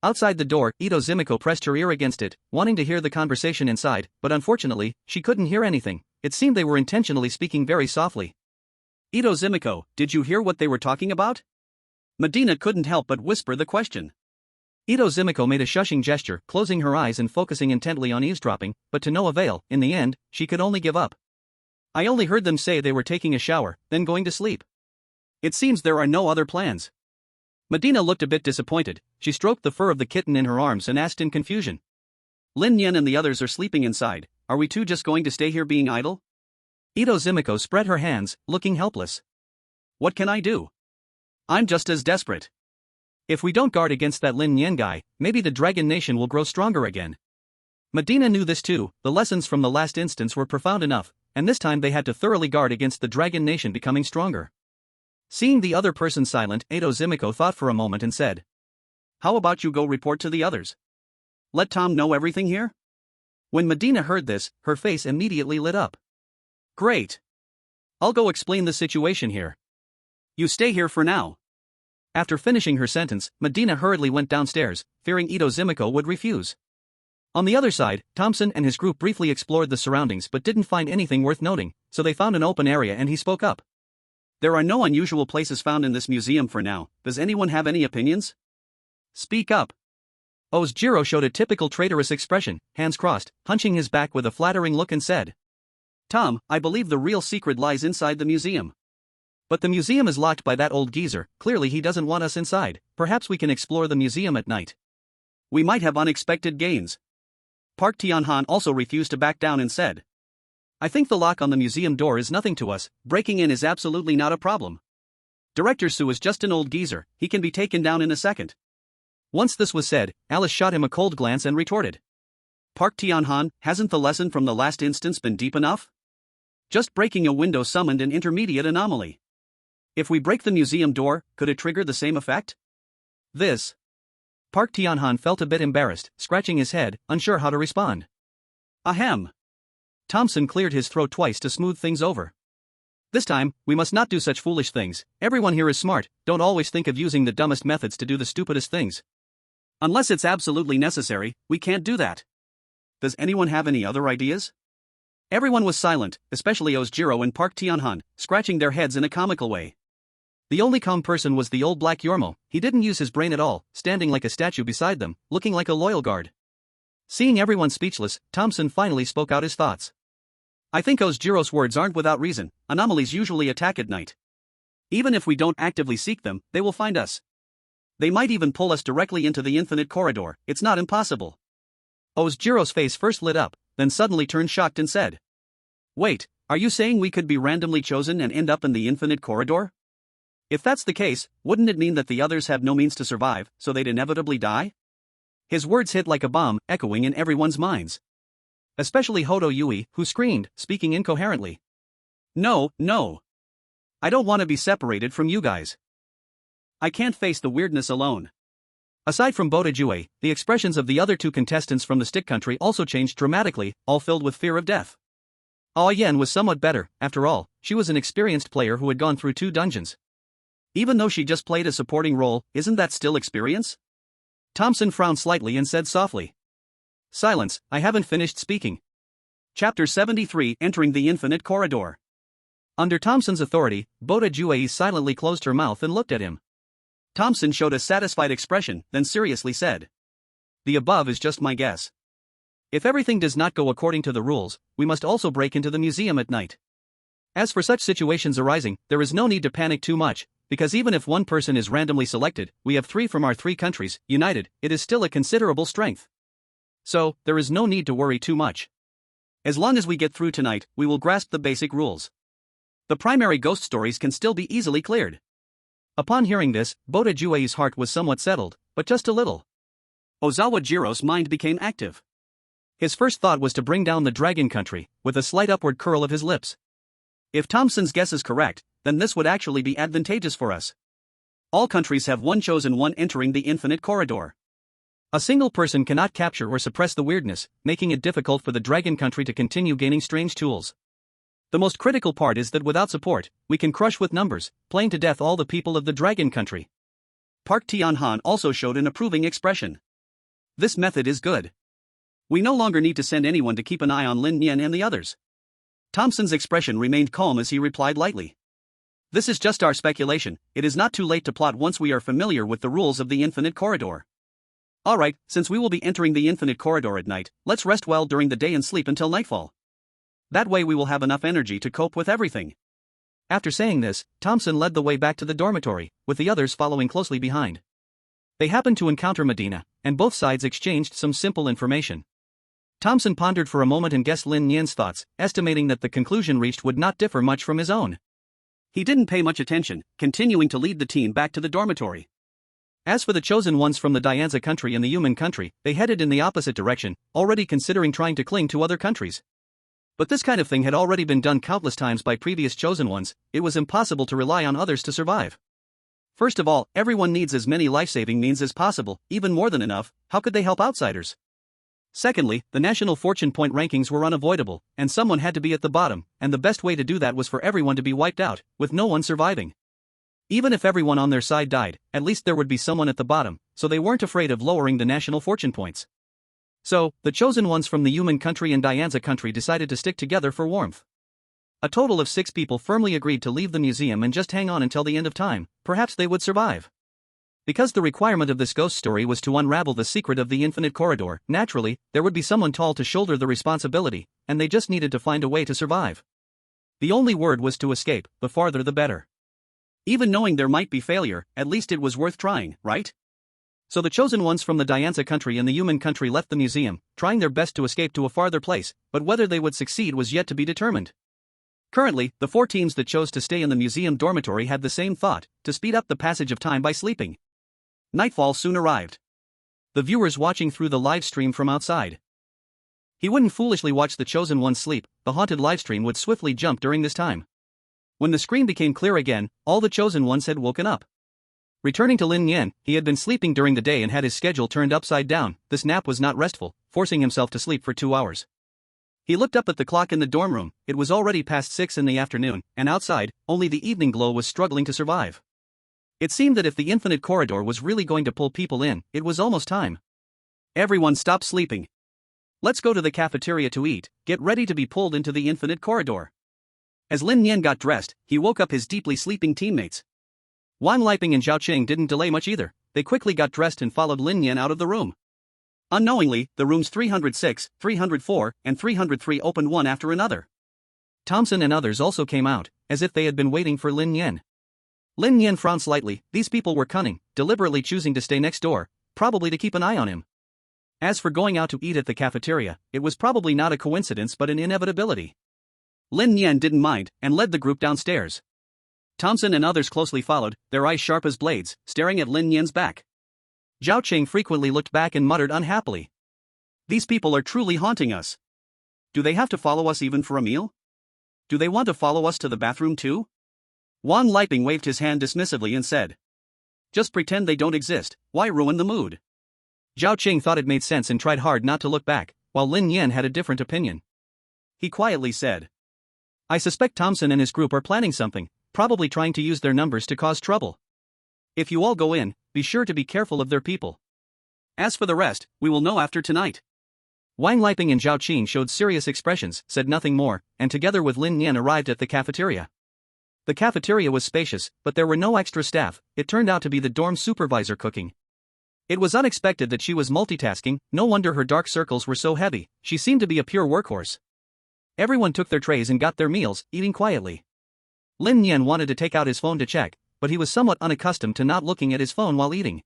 Outside the door, Ito Zimiko pressed her ear against it, wanting to hear the conversation inside, but unfortunately, she couldn't hear anything. It seemed they were intentionally speaking very softly. Ito Zimiko, did you hear what they were talking about? Medina couldn't help but whisper the question. Ito Zimiko made a shushing gesture, closing her eyes and focusing intently on eavesdropping, but to no avail. In the end, she could only give up. I only heard them say they were taking a shower, then going to sleep. It seems there are no other plans. Medina looked a bit disappointed. She stroked the fur of the kitten in her arms and asked in confusion. Lin Nian and the others are sleeping inside. Are we two just going to stay here being idle? Ito Zimiko spread her hands, looking helpless. What can I do? I'm just as desperate. If we don't guard against that Lin Nian guy, maybe the Dragon Nation will grow stronger again. Medina knew this too. The lessons from the last instance were profound enough, and this time they had to thoroughly guard against the Dragon Nation becoming stronger. Seeing the other person silent, Ito Zimiko thought for a moment and said, how about you go report to the others? Let Tom know everything here? When Medina heard this, her face immediately lit up. Great. I'll go explain the situation here. You stay here for now. After finishing her sentence, Medina hurriedly went downstairs, fearing Ito Zimiko would refuse. On the other side, Thompson and his group briefly explored the surroundings but didn't find anything worth noting, so they found an open area and he spoke up. There are no unusual places found in this museum for now. Does anyone have any opinions? Speak up. Ozawa Jiro showed a typical traitorous expression, hands crossed, hunching his back with a flattering look and said, Tom, I believe the real secret lies inside the museum. But the museum is locked by that old geezer. Clearly he doesn't want us inside. Perhaps we can explore the museum at night. We might have unexpected gains. Park Tianhan also refused to back down and said, I think the lock on the museum door is nothing to us. Breaking in is absolutely not a problem. Director Su is just an old geezer. He can be taken down in a second. Once this was said, Alice shot him a cold glance and retorted, Park Tianhan, hasn't the lesson from the last instance been deep enough? Just breaking a window summoned an intermediate anomaly. If we break the museum door, could it trigger the same effect? This. Park Tianhan felt a bit embarrassed, scratching his head, unsure how to respond. Ahem. Thompson cleared his throat twice to smooth things over. This time, we must not do such foolish things. Everyone here is smart. Don't always think of using the dumbest methods to do the stupidest things. Unless it's absolutely necessary, we can't do that. Does anyone have any other ideas? Everyone was silent, especially Ozawa Jiro and Park Tianhan, scratching their heads in a comical way. The only calm person was the old black Yormo. He didn't use his brain at all, standing like a statue beside them, looking like a loyal guard. Seeing everyone speechless, Thompson finally spoke out his thoughts. I think Ozawa Jiro's words aren't without reason. Anomalies usually attack at night. Even if we don't actively seek them, they will find us. They might even pull us directly into the infinite corridor. It's not impossible. Ozawa Jiro's face first lit up, then suddenly turned shocked and said, Wait, are you saying we could be randomly chosen and end up in the infinite corridor? If that's the case, wouldn't it mean that the others have no means to survive, so they'd inevitably die? His words hit like a bomb, echoing in everyone's minds. Especially Hodo Yui, who screamed, speaking incoherently. No, no. I don't want to be separated from you guys. I can't face the weirdness alone. Aside from Boda Jue, the expressions of the other 2 contestants from the stick country also changed dramatically, all filled with fear of death. Ah Yan was somewhat better, after all, she was an experienced player who had gone through 2 dungeons. Even though she just played a supporting role, isn't that still experience? Thompson frowned slightly and said softly. Silence, I haven't finished speaking. Chapter 73, Entering the Infinite Corridor. Under Thompson's authority, Boda Jue silently closed her mouth and looked at him. Thompson showed a satisfied expression, then seriously said. The above is just my guess. If everything does not go according to the rules, we must also break into the museum at night. As for such situations arising, there is no need to panic too much, because even if one person is randomly selected, we have 3 from our 3 countries, united, it is still a considerable strength. So, there is no need to worry too much. As long as we get through tonight, we will grasp the basic rules. The primary ghost stories can still be easily cleared. Upon hearing this, Boda Jue's heart was somewhat settled, but just a little. Ozawa Jiro's mind became active. His first thought was to bring down the dragon country, with a slight upward curl of his lips. If Thompson's guess is correct, then this would actually be advantageous for us. All countries have one chosen one entering the infinite corridor. A single person cannot capture or suppress the weirdness, making it difficult for the dragon country to continue gaining strange tools. The most critical part is that without support, we can crush with numbers, playing to death all the people of the dragon country. Park Tianhan also showed an approving expression. This method is good. We no longer need to send anyone to keep an eye on Lin Nian and the others. Thompson's expression remained calm as he replied lightly. This is just our speculation, it is not too late to plot once we are familiar with the rules of the infinite corridor. Alright, since we will be entering the infinite corridor at night, let's rest well during the day and sleep until nightfall. That way we will have enough energy to cope with everything. After saying this, Thompson led the way back to the dormitory, with the others following closely behind. They happened to encounter Medina, and both sides exchanged some simple information. Thompson pondered for a moment and guessed Lin Nian's thoughts, estimating that the conclusion reached would not differ much from his own. He didn't pay much attention, continuing to lead the team back to the dormitory. As for the chosen ones from the Dianza country and the human country, they headed in the opposite direction, already considering trying to cling to other countries. But this kind of thing had already been done countless times by previous chosen ones, it was impossible to rely on others to survive. First of all, everyone needs as many life-saving means as possible, even more than enough, how could they help outsiders? Secondly, the national fortune point rankings were unavoidable, and someone had to be at the bottom, and the best way to do that was for everyone to be wiped out, with no one surviving. Even if everyone on their side died, at least there would be someone at the bottom, so they weren't afraid of lowering the national fortune points. So, the chosen ones from the human country and Dianza country decided to stick together for warmth. A total of 6 people firmly agreed to leave the museum and just hang on until the end of time, perhaps they would survive. Because the requirement of this ghost story was to unravel the secret of the infinite corridor, naturally, there would be someone tall to shoulder the responsibility, and they just needed to find a way to survive. The only word was to escape, the farther the better. Even knowing there might be failure, at least it was worth trying, right? So the chosen ones from the Dianza country and the human country left the museum, trying their best to escape to a farther place, but whether they would succeed was yet to be determined. Currently, the 4 teams that chose to stay in the museum dormitory had the same thought, to speed up the passage of time by sleeping. Nightfall soon arrived. The viewers watching through the live stream from outside. He wouldn't foolishly watch the chosen ones sleep, the haunted livestream would swiftly jump during this time. When the screen became clear again, all the chosen ones had woken up. Returning to Lin Nian, he had been sleeping during the day and had his schedule turned upside down. This nap was not restful, forcing himself to sleep for 2 hours. He looked up at the clock in the dorm room, it was already past 6 in the afternoon, and outside, only the evening glow was struggling to survive. It seemed that if the infinite corridor was really going to pull people in, it was almost time. Everyone stop sleeping. Let's go to the cafeteria to eat, get ready to be pulled into the infinite corridor. As Lin Nian got dressed, he woke up his deeply sleeping teammates. Wan Liping and Zhao Qing didn't delay much either, they quickly got dressed and followed Lin Nian out of the room. Unknowingly, the rooms 306, 304, and 303 opened one after another. Thompson and others also came out, as if they had been waiting for Lin Nian. Lin Nian frowned slightly, these people were cunning, deliberately choosing to stay next door, probably to keep an eye on him. As for going out to eat at the cafeteria, it was probably not a coincidence but an inevitability. Lin Nian didn't mind, and led the group downstairs. Thompson and others closely followed, their eyes sharp as blades, staring at Lin Nian's back. Zhao Qing frequently looked back and muttered unhappily. These people are truly haunting us. Do they have to follow us even for a meal? Do they want to follow us to the bathroom too? Wan Liping waved his hand dismissively and said. Just pretend they don't exist, why ruin the mood? Zhao Qing thought it made sense and tried hard not to look back, while Lin Nian had a different opinion. He quietly said. I suspect Thompson and his group are planning something, probably trying to use their numbers to cause trouble. If you all go in, be sure to be careful of their people. As for the rest, we will know after tonight. Wang Liping and Zhao Qing showed serious expressions, said nothing more, and together with Lin Nian arrived at the cafeteria. The cafeteria was spacious, but there were no extra staff. It turned out to be the dorm supervisor cooking. It was unexpected that she was multitasking, no wonder her dark circles were so heavy, she seemed to be a pure workhorse. Everyone took their trays and got their meals, eating quietly. Lin Nian wanted to take out his phone to check, but he was somewhat unaccustomed to not looking at his phone while eating.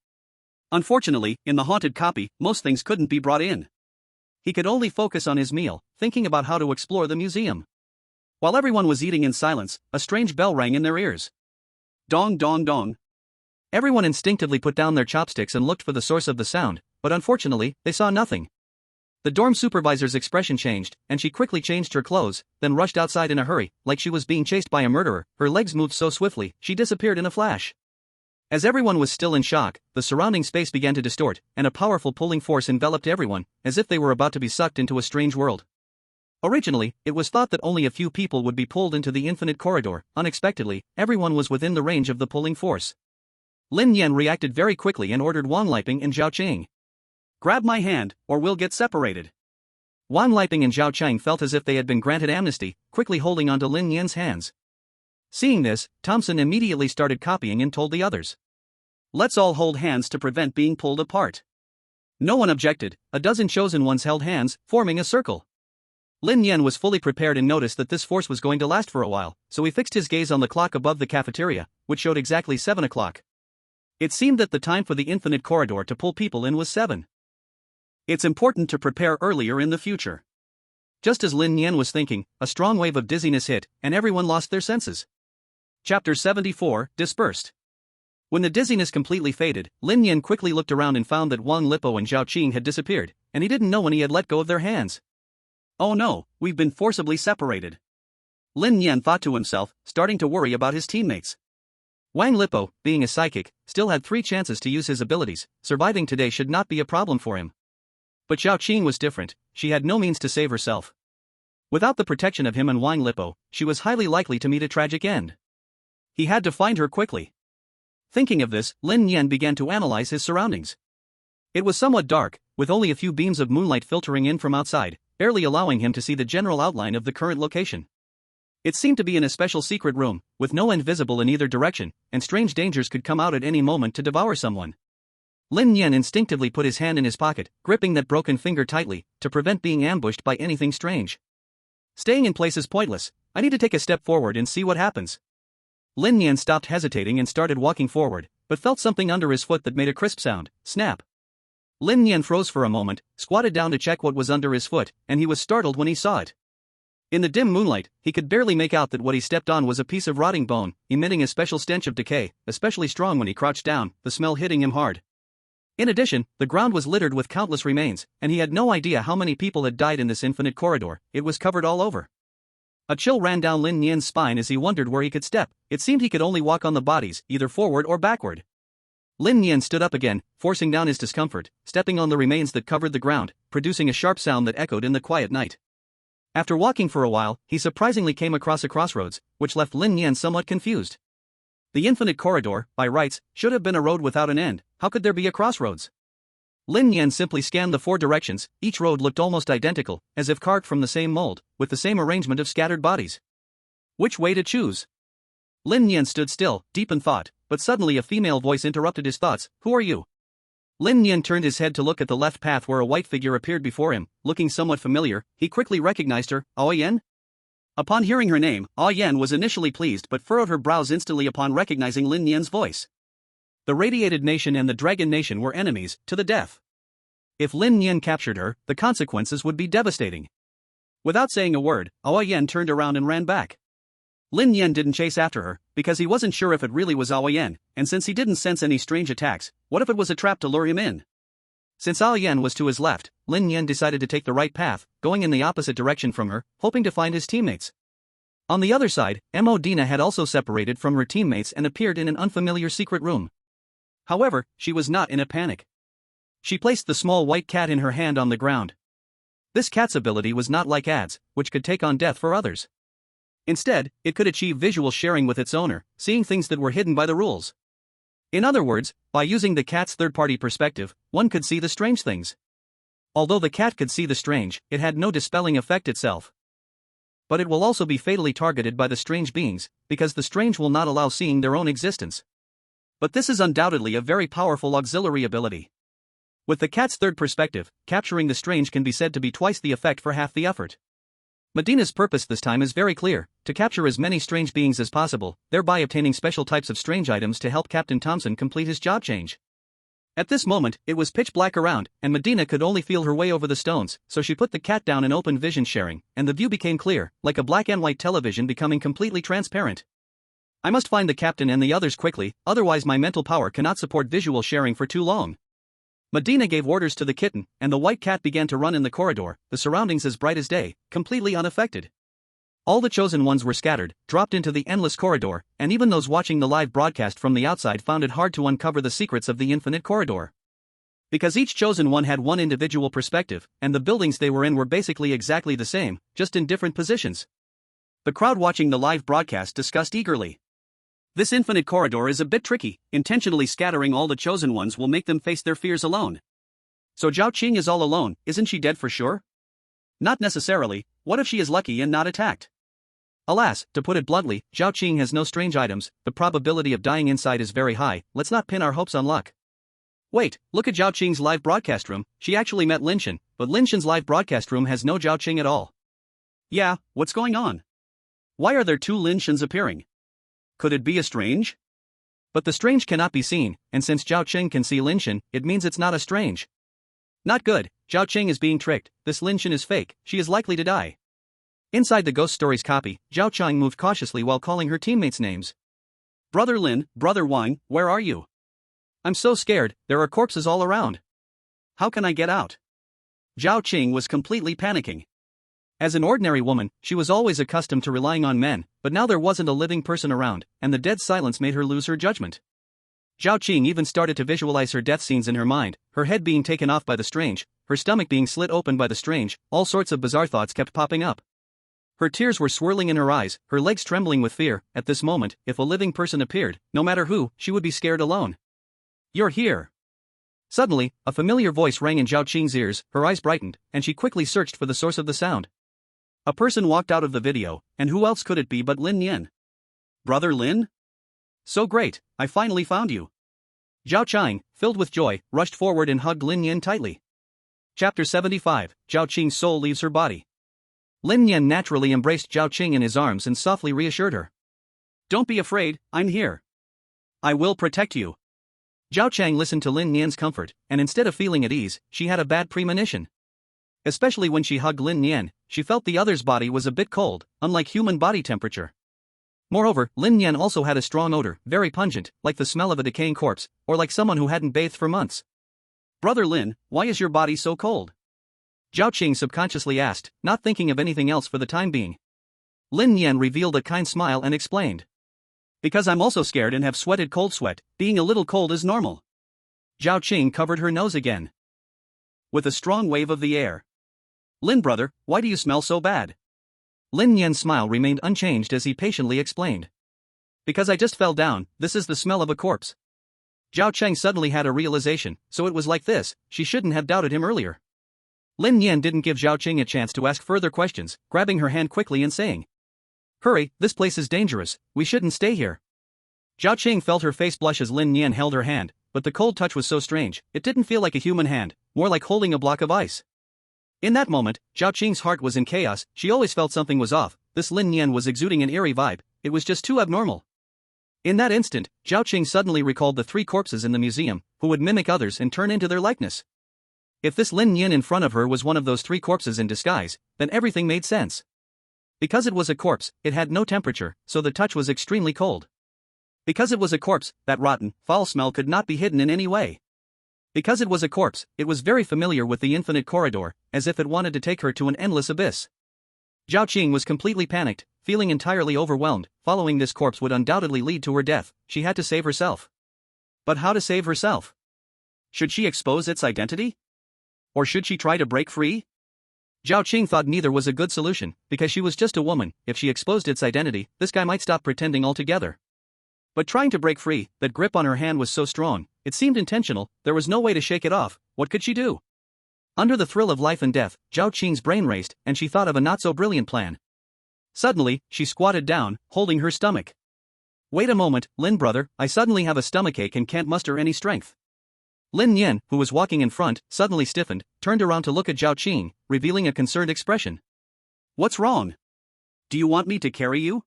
Unfortunately, in the haunted copy, most things couldn't be brought in. He could only focus on his meal, thinking about how to explore the museum. While everyone was eating in silence, a strange bell rang in their ears. Dong dong dong. Everyone instinctively put down their chopsticks and looked for the source of the sound, but unfortunately, they saw nothing. The dorm supervisor's expression changed, and she quickly changed her clothes, then rushed outside in a hurry, like she was being chased by a murderer. Her legs moved so swiftly, she disappeared in a flash. As everyone was still in shock, the surrounding space began to distort, and a powerful pulling force enveloped everyone, as if they were about to be sucked into a strange world. Originally, it was thought that only a few people would be pulled into the infinite corridor. Unexpectedly, everyone was within the range of the pulling force. Lin Nian reacted very quickly and ordered Wang Liping and Zhao Qing. Grab my hand, or we'll get separated. Wang Liping and Zhao Qing felt as if they had been granted amnesty, quickly holding onto Lin Nian's hands. Seeing this, Thompson immediately started copying and told the others. Let's all hold hands to prevent being pulled apart. No one objected. A dozen chosen ones held hands, forming a circle. Lin Nian was fully prepared and noticed that this force was going to last for a while, so he fixed his gaze on the clock above the cafeteria, which showed exactly 7 o'clock. It seemed that the time for the infinite corridor to pull people in was 7. It's important to prepare earlier in the future. Just as Lin Nian was thinking, a strong wave of dizziness hit, and everyone lost their senses. Chapter 74, Dispersed. When the dizziness completely faded, Lin Nian quickly looked around and found that Wang Lipo and Zhao Qing had disappeared, and he didn't know when he had let go of their hands. Oh no, we've been forcibly separated. Lin Nian thought to himself, starting to worry about his teammates. Wang Lipo, being a psychic, still had 3 chances to use his abilities. Surviving today should not be a problem for him. But Zhao Qing was different, she had no means to save herself. Without the protection of him and Wang Lipo, she was highly likely to meet a tragic end. He had to find her quickly. Thinking of this, Lin Nian began to analyze his surroundings. It was somewhat dark, with only a few beams of moonlight filtering in from outside, barely allowing him to see the general outline of the current location. It seemed to be in a special secret room, with no end visible in either direction, and strange dangers could come out at any moment to devour someone. Lin Nian instinctively put his hand in his pocket, gripping that broken finger tightly, to prevent being ambushed by anything strange. Staying in place is pointless. I need to take a step forward and see what happens. Lin Nian stopped hesitating and started walking forward, but felt something under his foot that made a crisp sound. Snap. Lin Nian froze for a moment, squatted down to check what was under his foot, and he was startled when he saw it. In the dim moonlight, he could barely make out that what he stepped on was a piece of rotting bone, emitting a special stench of decay, especially strong when he crouched down, the smell hitting him hard. In addition, the ground was littered with countless remains, and he had no idea how many people had died in this infinite corridor. It was covered all over. A chill ran down Lin Nian's spine as he wondered where he could step. It seemed he could only walk on the bodies, either forward or backward. Lin Nian stood up again, forcing down his discomfort, stepping on the remains that covered the ground, producing a sharp sound that echoed in the quiet night. After walking for a while, he surprisingly came across a crossroads, which left Lin Nian somewhat confused. The infinite corridor, by rights, should have been a road without an end. How could there be a crossroads? Lin Nian simply scanned the 4 directions. Each road looked almost identical, as if carved from the same mold, with the same arrangement of scattered bodies. Which way to choose? Lin Nian stood still, deep in thought, but suddenly a female voice interrupted his thoughts. Who are you? Lin Nian turned his head to look at the left path where a white figure appeared before him, looking somewhat familiar. He quickly recognized her. Ao Yan? Upon hearing her name, Ao Yan was initially pleased but furrowed her brows instantly upon recognizing Lin Nian's voice. The Radiated Nation and the Dragon Nation were enemies, to the death. If Lin Nian captured her, the consequences would be devastating. Without saying a word, Ao Yan turned around and ran back. Lin Nian didn't chase after her, because he wasn't sure if it really was Ao Yan, and since he didn't sense any strange attacks, what if it was a trap to lure him in? Since Ao Yan was to his left, Lin Nian decided to take the right path, going in the opposite direction from her, hoping to find his teammates. On the other side, Mo Dina had also separated from her teammates and appeared in an unfamiliar secret room. However, she was not in a panic. She placed the small white cat in her hand on the ground. This cat's ability was not like Ad's, which could take on death for others. Instead, it could achieve visual sharing with its owner, seeing things that were hidden by the rules. In other words, by using the cat's third-party perspective, one could see the strange things. Although the cat could see the strange, it had no dispelling effect itself. But it will also be fatally targeted by the strange beings, because the strange will not allow seeing their own existence. But this is undoubtedly a very powerful auxiliary ability. With the cat's third perspective, capturing the strange can be said to be twice the effect for half the effort. Medina's purpose this time is very clear: to capture as many strange beings as possible, thereby obtaining special types of strange items to help Captain Thompson complete his job change. At this moment, it was pitch black around, and Medina could only feel her way over the stones, so she put the cat down in open vision sharing, and the view became clear, like a black and white television becoming completely transparent. I must find the captain and the others quickly, otherwise my mental power cannot support visual sharing for too long. Medina gave orders to the kitten, and the white cat began to run in the corridor, the surroundings as bright as day, completely unaffected. All the chosen ones were scattered, dropped into the endless corridor, and even those watching the live broadcast from the outside found it hard to uncover the secrets of the infinite corridor. Because each chosen one had one individual perspective, and the buildings they were in were basically exactly the same, just in different positions. The crowd watching the live broadcast discussed eagerly. This infinite corridor is a bit tricky. Intentionally scattering all the chosen ones will make them face their fears alone. So Zhao Qing is all alone, isn't she dead for sure? Not necessarily. What if she is lucky and not attacked? Alas, to put it bluntly, Zhao Qing has no strange items, the probability of dying inside is very high, let's not pin our hopes on luck. Wait, look at Zhao Qing's live broadcast room. She actually met Lin Nian, but Lin Nian's live broadcast room has no Zhao Qing at all. Yeah, what's going on? Why are there two Lin Nians appearing? Could it be a strange? But the strange cannot be seen, and since Zhao Qing can see Lin Nian, it means it's not a strange. Not good, Zhao Qing is being tricked, this Lin Nian is fake, she is likely to die. Inside the Ghost Stories copy, Zhao Qing moved cautiously while calling her teammates names. Brother Lin, Brother Wang, where are you? I'm so scared, there are corpses all around. How can I get out? Zhao Qing was completely panicking. As an ordinary woman, she was always accustomed to relying on men, but now there wasn't a living person around, and the dead silence made her lose her judgment. Zhao Qing even started to visualize her death scenes in her mind, her head being taken off by the strange, her stomach being slit open by the strange, all sorts of bizarre thoughts kept popping up. Her tears were swirling in her eyes, her legs trembling with fear. At this moment, if a living person appeared, no matter who, she would be scared alone. You're here. Suddenly, a familiar voice rang in Zhao Qing's ears, her eyes brightened, and she quickly searched for the source of the sound. A person walked out of the video, and who else could it be but Lin Nian? Brother Lin? So great, I finally found you. Zhao Qing, filled with joy, rushed forward and hugged Lin Nian tightly. Chapter 75, Zhao Qing's soul leaves her body. Lin Nian naturally embraced Zhao Qing in his arms and softly reassured her. Don't be afraid, I'm here. I will protect you. Zhao Qing listened to Lin Nian's comfort, and instead of feeling at ease, she had a bad premonition. Especially when she hugged Lin Nian, she felt the other's body was a bit cold, unlike human body temperature. Moreover, Lin Nian also had a strong odor, very pungent, like the smell of a decaying corpse, or like someone who hadn't bathed for months. Brother Lin, why is your body so cold? Zhao Qing subconsciously asked, not thinking of anything else for the time being. Lin Nian revealed a kind smile and explained. Because I'm also scared and have sweated cold sweat, being a little cold is normal. Zhao Qing covered her nose again. With a strong wave of the air. Lin brother, why do you smell so bad? Lin Nian's smile remained unchanged as he patiently explained. Because I just fell down, this is the smell of a corpse. Zhao Qing suddenly had a realization, so it was like this, she shouldn't have doubted him earlier. Lin Nian didn't give Zhao Qing a chance to ask further questions, grabbing her hand quickly and saying. Hurry, this place is dangerous, we shouldn't stay here. Zhao Qing felt her face blush as Lin Nian held her hand, but the cold touch was so strange, it didn't feel like a human hand, more like holding a block of ice. In that moment, Zhao Qing's heart was in chaos, she always felt something was off, this Lin Nian was exuding an eerie vibe, it was just too abnormal. In that instant, Zhao Qing suddenly recalled the 3 corpses in the museum, who would mimic others and turn into their likeness. If this Lin Nian in front of her was one of those 3 corpses in disguise, then everything made sense. Because it was a corpse, it had no temperature, so the touch was extremely cold. Because it was a corpse, that rotten, foul smell could not be hidden in any way. Because it was a corpse, it was very familiar with the infinite corridor, as if it wanted to take her to an endless abyss. Zhao Qing was completely panicked, feeling entirely overwhelmed. Following this corpse would undoubtedly lead to her death, she had to save herself. But how to save herself? Should she expose its identity? Or should she try to break free? Zhao Qing thought neither was a good solution, because she was just a woman. If she exposed its identity, this guy might stop pretending altogether. But trying to break free, that grip on her hand was so strong, it seemed intentional, there was no way to shake it off. What could she do? Under the thrill of life and death, Zhao Qing's brain raced, and she thought of a not-so-brilliant plan. Suddenly, she squatted down, holding her stomach. Wait a moment, Lin brother, I suddenly have a stomachache and can't muster any strength. Lin Nian, who was walking in front, suddenly stiffened, turned around to look at Zhao Qing, revealing a concerned expression. What's wrong? Do you want me to carry you?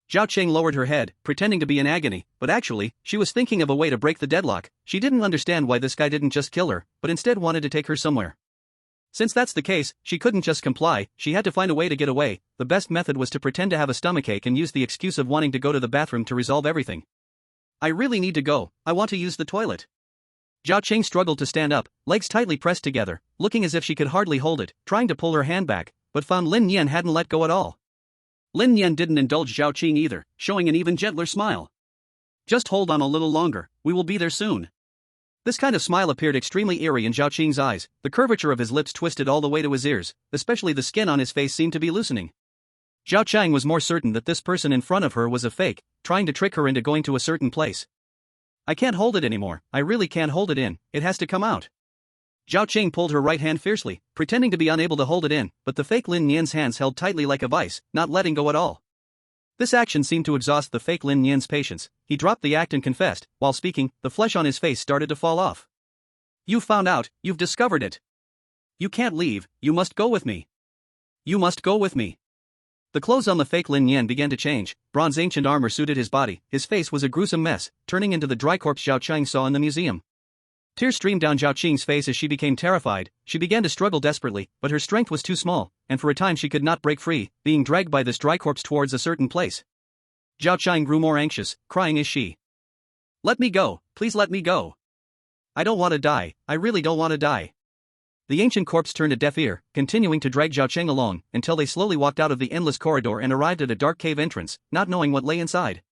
Zhao Qing lowered her head, pretending to be in agony, but actually, she was thinking of a way to break the deadlock. She didn't understand why this guy didn't just kill her, but instead wanted to take her somewhere. Since that's the case, she couldn't just comply, she had to find a way to get away. The best method was to pretend to have a stomachache and use the excuse of wanting to go to the bathroom to resolve everything. I really need to go, I want to use the toilet. Zhao Qing struggled to stand up, legs tightly pressed together, looking as if she could hardly hold it, trying to pull her hand back, but found Lin Nian hadn't let go at all. Lin Nian didn't indulge Zhao Qing either, showing an even gentler smile. Just hold on a little longer, we will be there soon. This kind of smile appeared extremely eerie in Zhao Qing's eyes, the curvature of his lips twisted all the way to his ears, especially the skin on his face seemed to be loosening. Zhao Qing was more certain that this person in front of her was a fake, trying to trick her into going to a certain place. I can't hold it anymore, I really can't hold it in, it has to come out. Zhao Qing pulled her right hand fiercely, pretending to be unable to hold it in, but the fake Lin Nian's hands held tightly like a vice, not letting go at all. This action seemed to exhaust the fake Lin Nian's patience. He dropped the act and confessed. While speaking, the flesh on his face started to fall off. You found out, you've discovered it. You can't leave, you must go with me. You must go with me. The clothes on the fake Lin Nian began to change, bronze ancient armor suited his body, his face was a gruesome mess, turning into the dry corpse Zhao Qing saw in the museum. Tears streamed down Zhao Qing's face as she became terrified. She began to struggle desperately, but her strength was too small, and for a time she could not break free, being dragged by this dry corpse towards a certain place. Zhao Qing grew more anxious, crying as she. Let me go, please let me go. I don't want to die, I really don't want to die. The ancient corpse turned a deaf ear, continuing to drag Zhao Qing along, until they slowly walked out of the endless corridor and arrived at a dark cave entrance, not knowing what lay inside.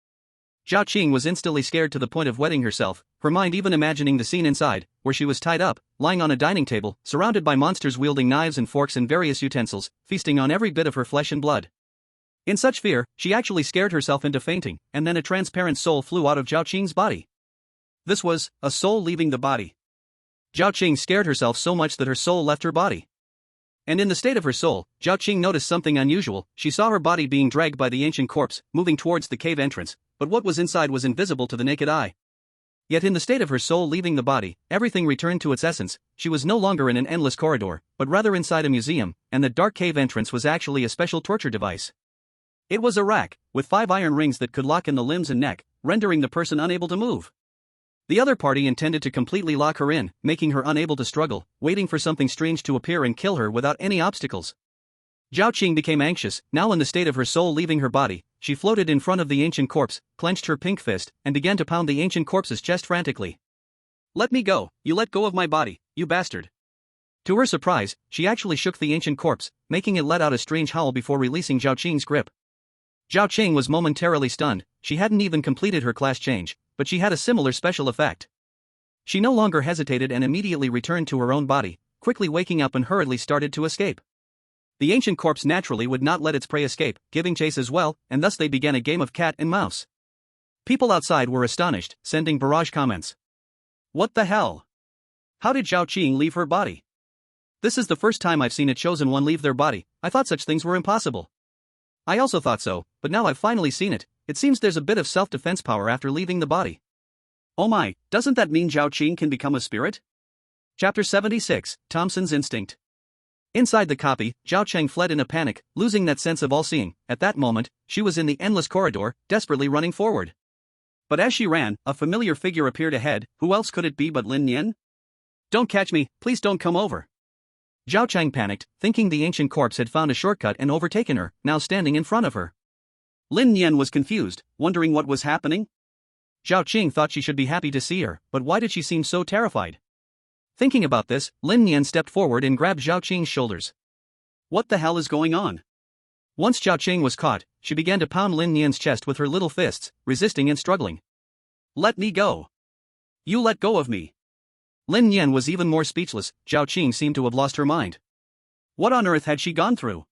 Zhao Qing was instantly scared to the point of wetting herself, her mind even imagining the scene inside, where she was tied up, lying on a dining table, surrounded by monsters wielding knives and forks and various utensils, feasting on every bit of her flesh and blood. In such fear, she actually scared herself into fainting, and then a transparent soul flew out of Zhao Qing's body. This was a soul leaving the body. Zhao Qing scared herself so much that her soul left her body. And in the state of her soul, Zhao Qing noticed something unusual. She saw her body being dragged by the ancient corpse, moving towards the cave entrance, but what was inside was invisible to the naked eye. Yet in the state of her soul leaving the body, everything returned to its essence. She was no longer in an endless corridor, but rather inside a museum, and the dark cave entrance was actually a special torture device. It was a rack, with 5 iron rings that could lock in the limbs and neck, rendering the person unable to move. The other party intended to completely lock her in, making her unable to struggle, waiting for something strange to appear and kill her without any obstacles. Zhao Qing became anxious, now in the state of her soul leaving her body. She floated in front of the ancient corpse, clenched her pink fist, and began to pound the ancient corpse's chest frantically. Let me go, you let go of my body, you bastard. To her surprise, she actually shook the ancient corpse, making it let out a strange howl before releasing Zhao Qing's grip. Zhao Qing was momentarily stunned. She hadn't even completed her class change, but she had a similar special effect. She no longer hesitated and immediately returned to her own body, quickly waking up and hurriedly started to escape. The ancient corpse naturally would not let its prey escape, giving chase as well, and thus they began a game of cat and mouse. People outside were astonished, sending barrage comments. What the hell? How did Zhao Qing leave her body? This is the first time I've seen a chosen one leave their body. I thought such things were impossible. I also thought so, but now I've finally seen it. It seems there's a bit of self-defense power after leaving the body. Oh my, doesn't that mean Zhao Qing can become a spirit? Chapter 76, Thompson's Instinct. Inside the copy, Zhao Qing fled in a panic, losing that sense of all-seeing. At that moment, she was in the endless corridor, desperately running forward. But as she ran, a familiar figure appeared ahead. Who else could it be but Lin Nian? Don't catch me, please don't come over. Zhao Qing panicked, thinking the ancient corpse had found a shortcut and overtaken her, now standing in front of her. Lin Nian was confused, wondering what was happening. Zhao Qing thought she should be happy to see her, but why did she seem so terrified? Thinking about this, Lin Nian stepped forward and grabbed Zhao Qing's shoulders. What the hell is going on? Once Zhao Qing was caught, she began to pound Lin Nian's chest with her little fists, resisting and struggling. Let me go. You let go of me. Lin Nian was even more speechless. Zhao Qing seemed to have lost her mind. What on earth had she gone through?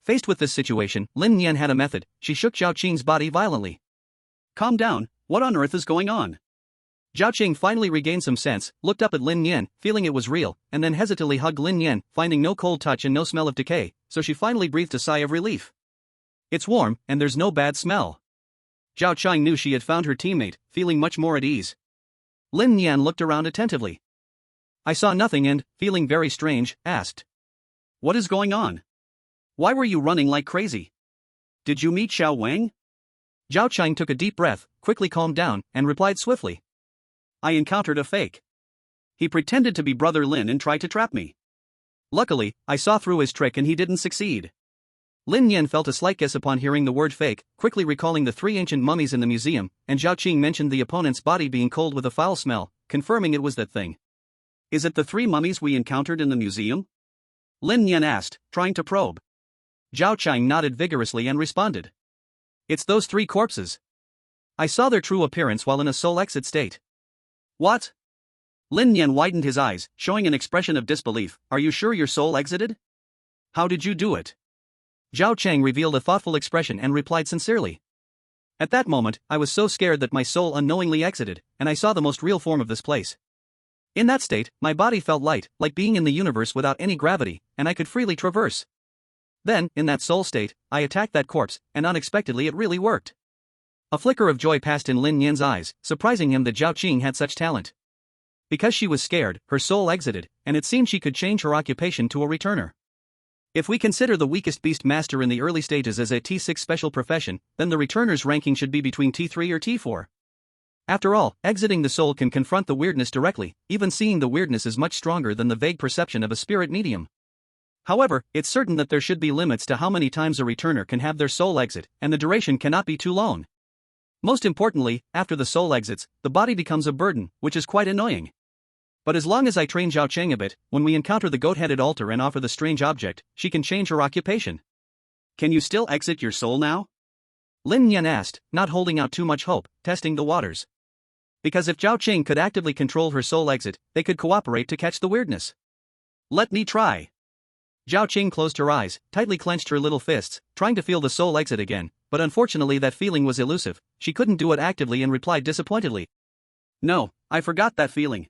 Faced with this situation, Lin Nian had a method. She shook Zhao Qing's body violently. Calm down, what on earth is going on? Zhao Qing finally regained some sense, looked up at Lin Nian, feeling it was real, and then hesitantly hugged Lin Nian, finding no cold touch and no smell of decay, so she finally breathed a sigh of relief. It's warm, and there's no bad smell. Zhao Qing knew she had found her teammate, feeling much more at ease. Lin Nian looked around attentively. I saw nothing and, feeling very strange, asked. What is going on? Why were you running like crazy? Did you meet Xiao Wang? Zhao Qing took a deep breath, quickly calmed down, and replied swiftly. I encountered a fake. He pretended to be Brother Lin and tried to trap me. Luckily, I saw through his trick and he didn't succeed. Lin Nian felt a slight guess upon hearing the word fake, quickly recalling the 3 ancient mummies in the museum, and Zhao Qing mentioned the opponent's body being cold with a foul smell, confirming it was that thing. Is it the 3 mummies we encountered in the museum? Lin Nian asked, trying to probe. Zhao Qing nodded vigorously and responded. It's those 3 corpses. I saw their true appearance while in a soul exit state. What? Lin Nian widened his eyes, showing an expression of disbelief. Are you sure your soul exited? How did you do it? Zhao Qing revealed a thoughtful expression and replied sincerely. At that moment, I was so scared that my soul unknowingly exited, and I saw the most real form of this place. In that state, my body felt light, like being in the universe without any gravity, and I could freely traverse. Then, in that soul state, I attacked that corpse, and unexpectedly it really worked. A flicker of joy passed in Lin Nian's eyes, surprising him that Zhao Qing had such talent. Because she was scared, her soul exited, and it seemed she could change her occupation to a returner. If we consider the weakest beast master in the early stages as a T6 special profession, then the returner's ranking should be between T3 or T4. After all, exiting the soul can confront the weirdness directly, even seeing the weirdness is much stronger than the vague perception of a spirit medium. However, it's certain that there should be limits to how many times a returner can have their soul exit, and the duration cannot be too long. Most importantly, after the soul exits, the body becomes a burden, which is quite annoying. But as long as I train Zhao Qing a bit, when we encounter the goat-headed altar and offer the strange object, she can change her occupation. Can you still exit your soul now? Lin Nian asked, not holding out too much hope, testing the waters. Because if Zhao Qing could actively control her soul exit, they could cooperate to catch the weirdness. Let me try. Zhao Qing closed her eyes, tightly clenched her little fists, trying to feel the soul exit again, but unfortunately that feeling was elusive. She couldn't do it actively and replied disappointedly. No, I forgot that feeling.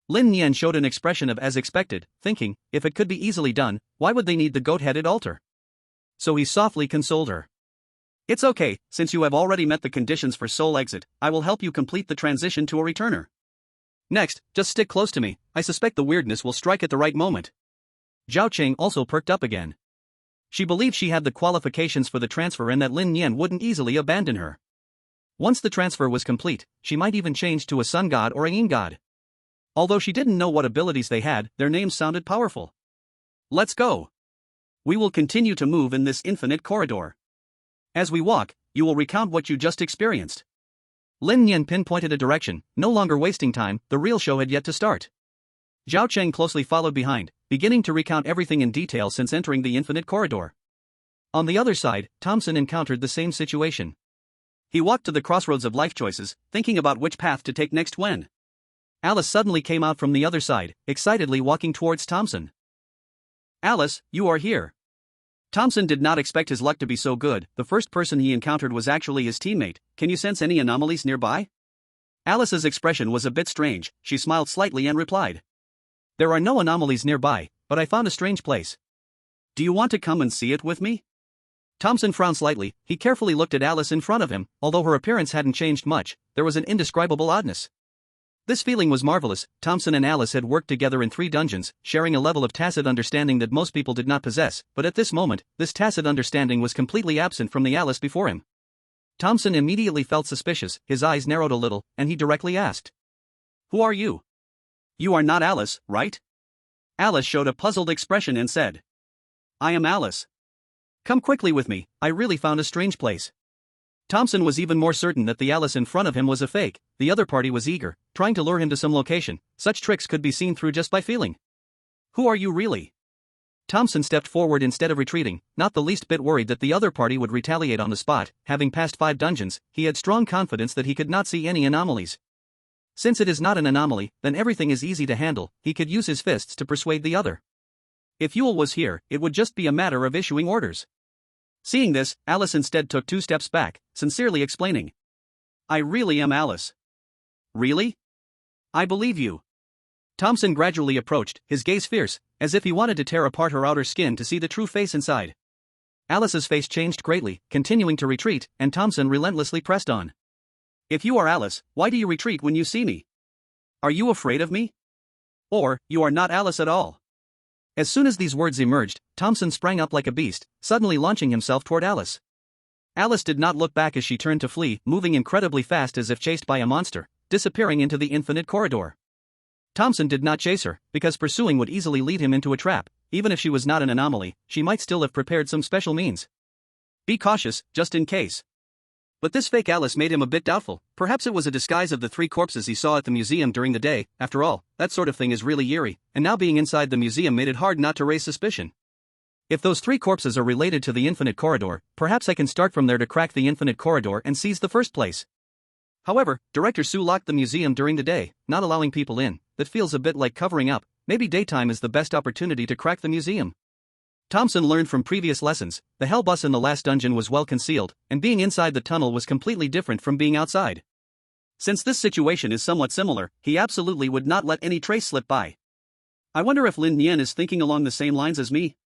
Lin Nian showed an expression of as expected, thinking, if it could be easily done, why would they need the goat-headed altar? So he softly consoled her. It's okay, since you have already met the conditions for soul exit, I will help you complete the transition to a returner. Next, just stick close to me, I suspect the weirdness will strike at the right moment. Zhao Qing also perked up again. She believed she had the qualifications for the transfer and that Lin Nian wouldn't easily abandon her. Once the transfer was complete, she might even change to a sun god or a yin god. Although she didn't know what abilities they had, their names sounded powerful. Let's go. We will continue to move in this infinite corridor. As we walk, you will recount what you just experienced. Lin Nian pinpointed a direction, no longer wasting time, the real show had yet to start. Zhao Qing closely followed behind, beginning to recount everything in detail since entering the infinite corridor. On the other side, Thompson encountered the same situation. He walked to the crossroads of life choices, thinking about which path to take next when Alice suddenly came out from the other side, excitedly walking towards Thompson. Alice, you are here. Thompson did not expect his luck to be so good. The first person he encountered was actually his teammate. Can you sense any anomalies nearby? Alice's expression was a bit strange. She smiled slightly and replied. There are no anomalies nearby, but I found a strange place. Do you want to come and see it with me? Thompson frowned slightly. He carefully looked at Alice in front of him. Although her appearance hadn't changed much, there was an indescribable oddness. This feeling was marvelous. Thompson and Alice had worked together in 3 dungeons, sharing a level of tacit understanding that most people did not possess, but at this moment, this tacit understanding was completely absent from the Alice before him. Thompson immediately felt suspicious, his eyes narrowed a little, and he directly asked. Who are you? You are not Alice, right? Alice showed a puzzled expression and said. I am Alice. Come quickly with me, I really found a strange place. Thompson was even more certain that the Alice in front of him was a fake. The other party was eager, trying to lure him to some location. Such tricks could be seen through just by feeling. Who are you really? Thompson stepped forward instead of retreating, not the least bit worried that the other party would retaliate on the spot. Having passed 5 dungeons, he had strong confidence that he could not see any anomalies. Since it is not an anomaly, then everything is easy to handle. He could use his fists to persuade the other. If Yule was here, it would just be a matter of issuing orders. Seeing this, Alice instead took 2 steps back, sincerely explaining. I really am Alice. Really? I believe you. Thompson gradually approached, his gaze fierce, as if he wanted to tear apart her outer skin to see the true face inside. Alice's face changed greatly, continuing to retreat, and Thompson relentlessly pressed on. If you are Alice, why do you retreat when you see me? Are you afraid of me? Or, you are not Alice at all? As soon as these words emerged, Thompson sprang up like a beast, suddenly launching himself toward Alice. Alice did not look back as she turned to flee, moving incredibly fast as if chased by a monster, disappearing into the infinite corridor. Thompson did not chase her, because pursuing would easily lead him into a trap. Even if she was not an anomaly, she might still have prepared some special means. Be cautious, just in case. But this fake Alice made him a bit doubtful. Perhaps it was a disguise of the 3 corpses he saw at the museum during the day. After all, that sort of thing is really eerie, and now being inside the museum made it hard not to raise suspicion. If those 3 corpses are related to the infinite corridor, perhaps I can start from there to crack the infinite corridor and seize the first place. However, Director Su locked the museum during the day, not allowing people in. That feels a bit like covering up. Maybe daytime is the best opportunity to crack the museum. Thompson learned from previous lessons, the hell bus in the last dungeon was well concealed, and being inside the tunnel was completely different from being outside. Since this situation is somewhat similar, he absolutely would not let any trace slip by. I wonder if Lin Nian is thinking along the same lines as me.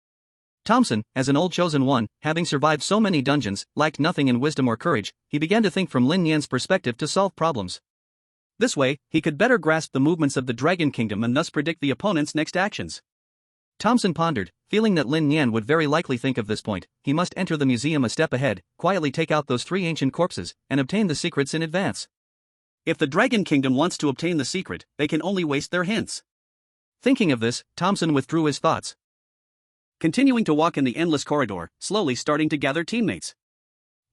Thompson, as an old chosen one, having survived so many dungeons, lacked nothing in wisdom or courage. He began to think from Lin Nian's perspective to solve problems. This way, he could better grasp the movements of the Dragon Kingdom and thus predict the opponent's next actions. Thompson pondered, feeling that Lin Nian would very likely think of this point. He must enter the museum a step ahead, quietly take out those 3 ancient corpses, and obtain the secrets in advance. If the Dragon Kingdom wants to obtain the secret, they can only waste their hints. Thinking of this, Thompson withdrew his thoughts, continuing to walk in the endless corridor, slowly starting to gather teammates.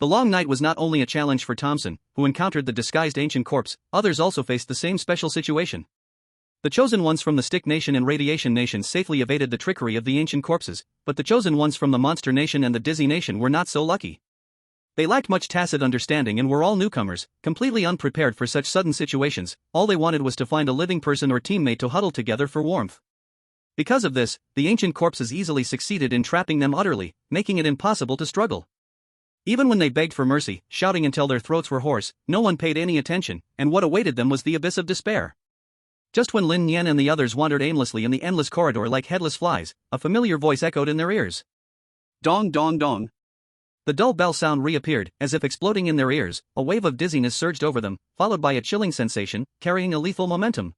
The long night was not only a challenge for Thompson, who encountered the disguised ancient corpse, others also faced the same special situation. The chosen ones from the Stick Nation and Radiation Nation safely evaded the trickery of the ancient corpses, but the chosen ones from the Monster Nation and the Dizzy Nation were not so lucky. They lacked much tacit understanding and were all newcomers, completely unprepared for such sudden situations. All they wanted was to find a living person or teammate to huddle together for warmth. Because of this, the ancient corpses easily succeeded in trapping them utterly, making it impossible to struggle. Even when they begged for mercy, shouting until their throats were hoarse, no one paid any attention, and what awaited them was the abyss of despair. Just when Lin Nian and the others wandered aimlessly in the endless corridor like headless flies, a familiar voice echoed in their ears. Dong dong dong. The dull bell sound reappeared, as if exploding in their ears. A wave of dizziness surged over them, followed by a chilling sensation, carrying a lethal momentum.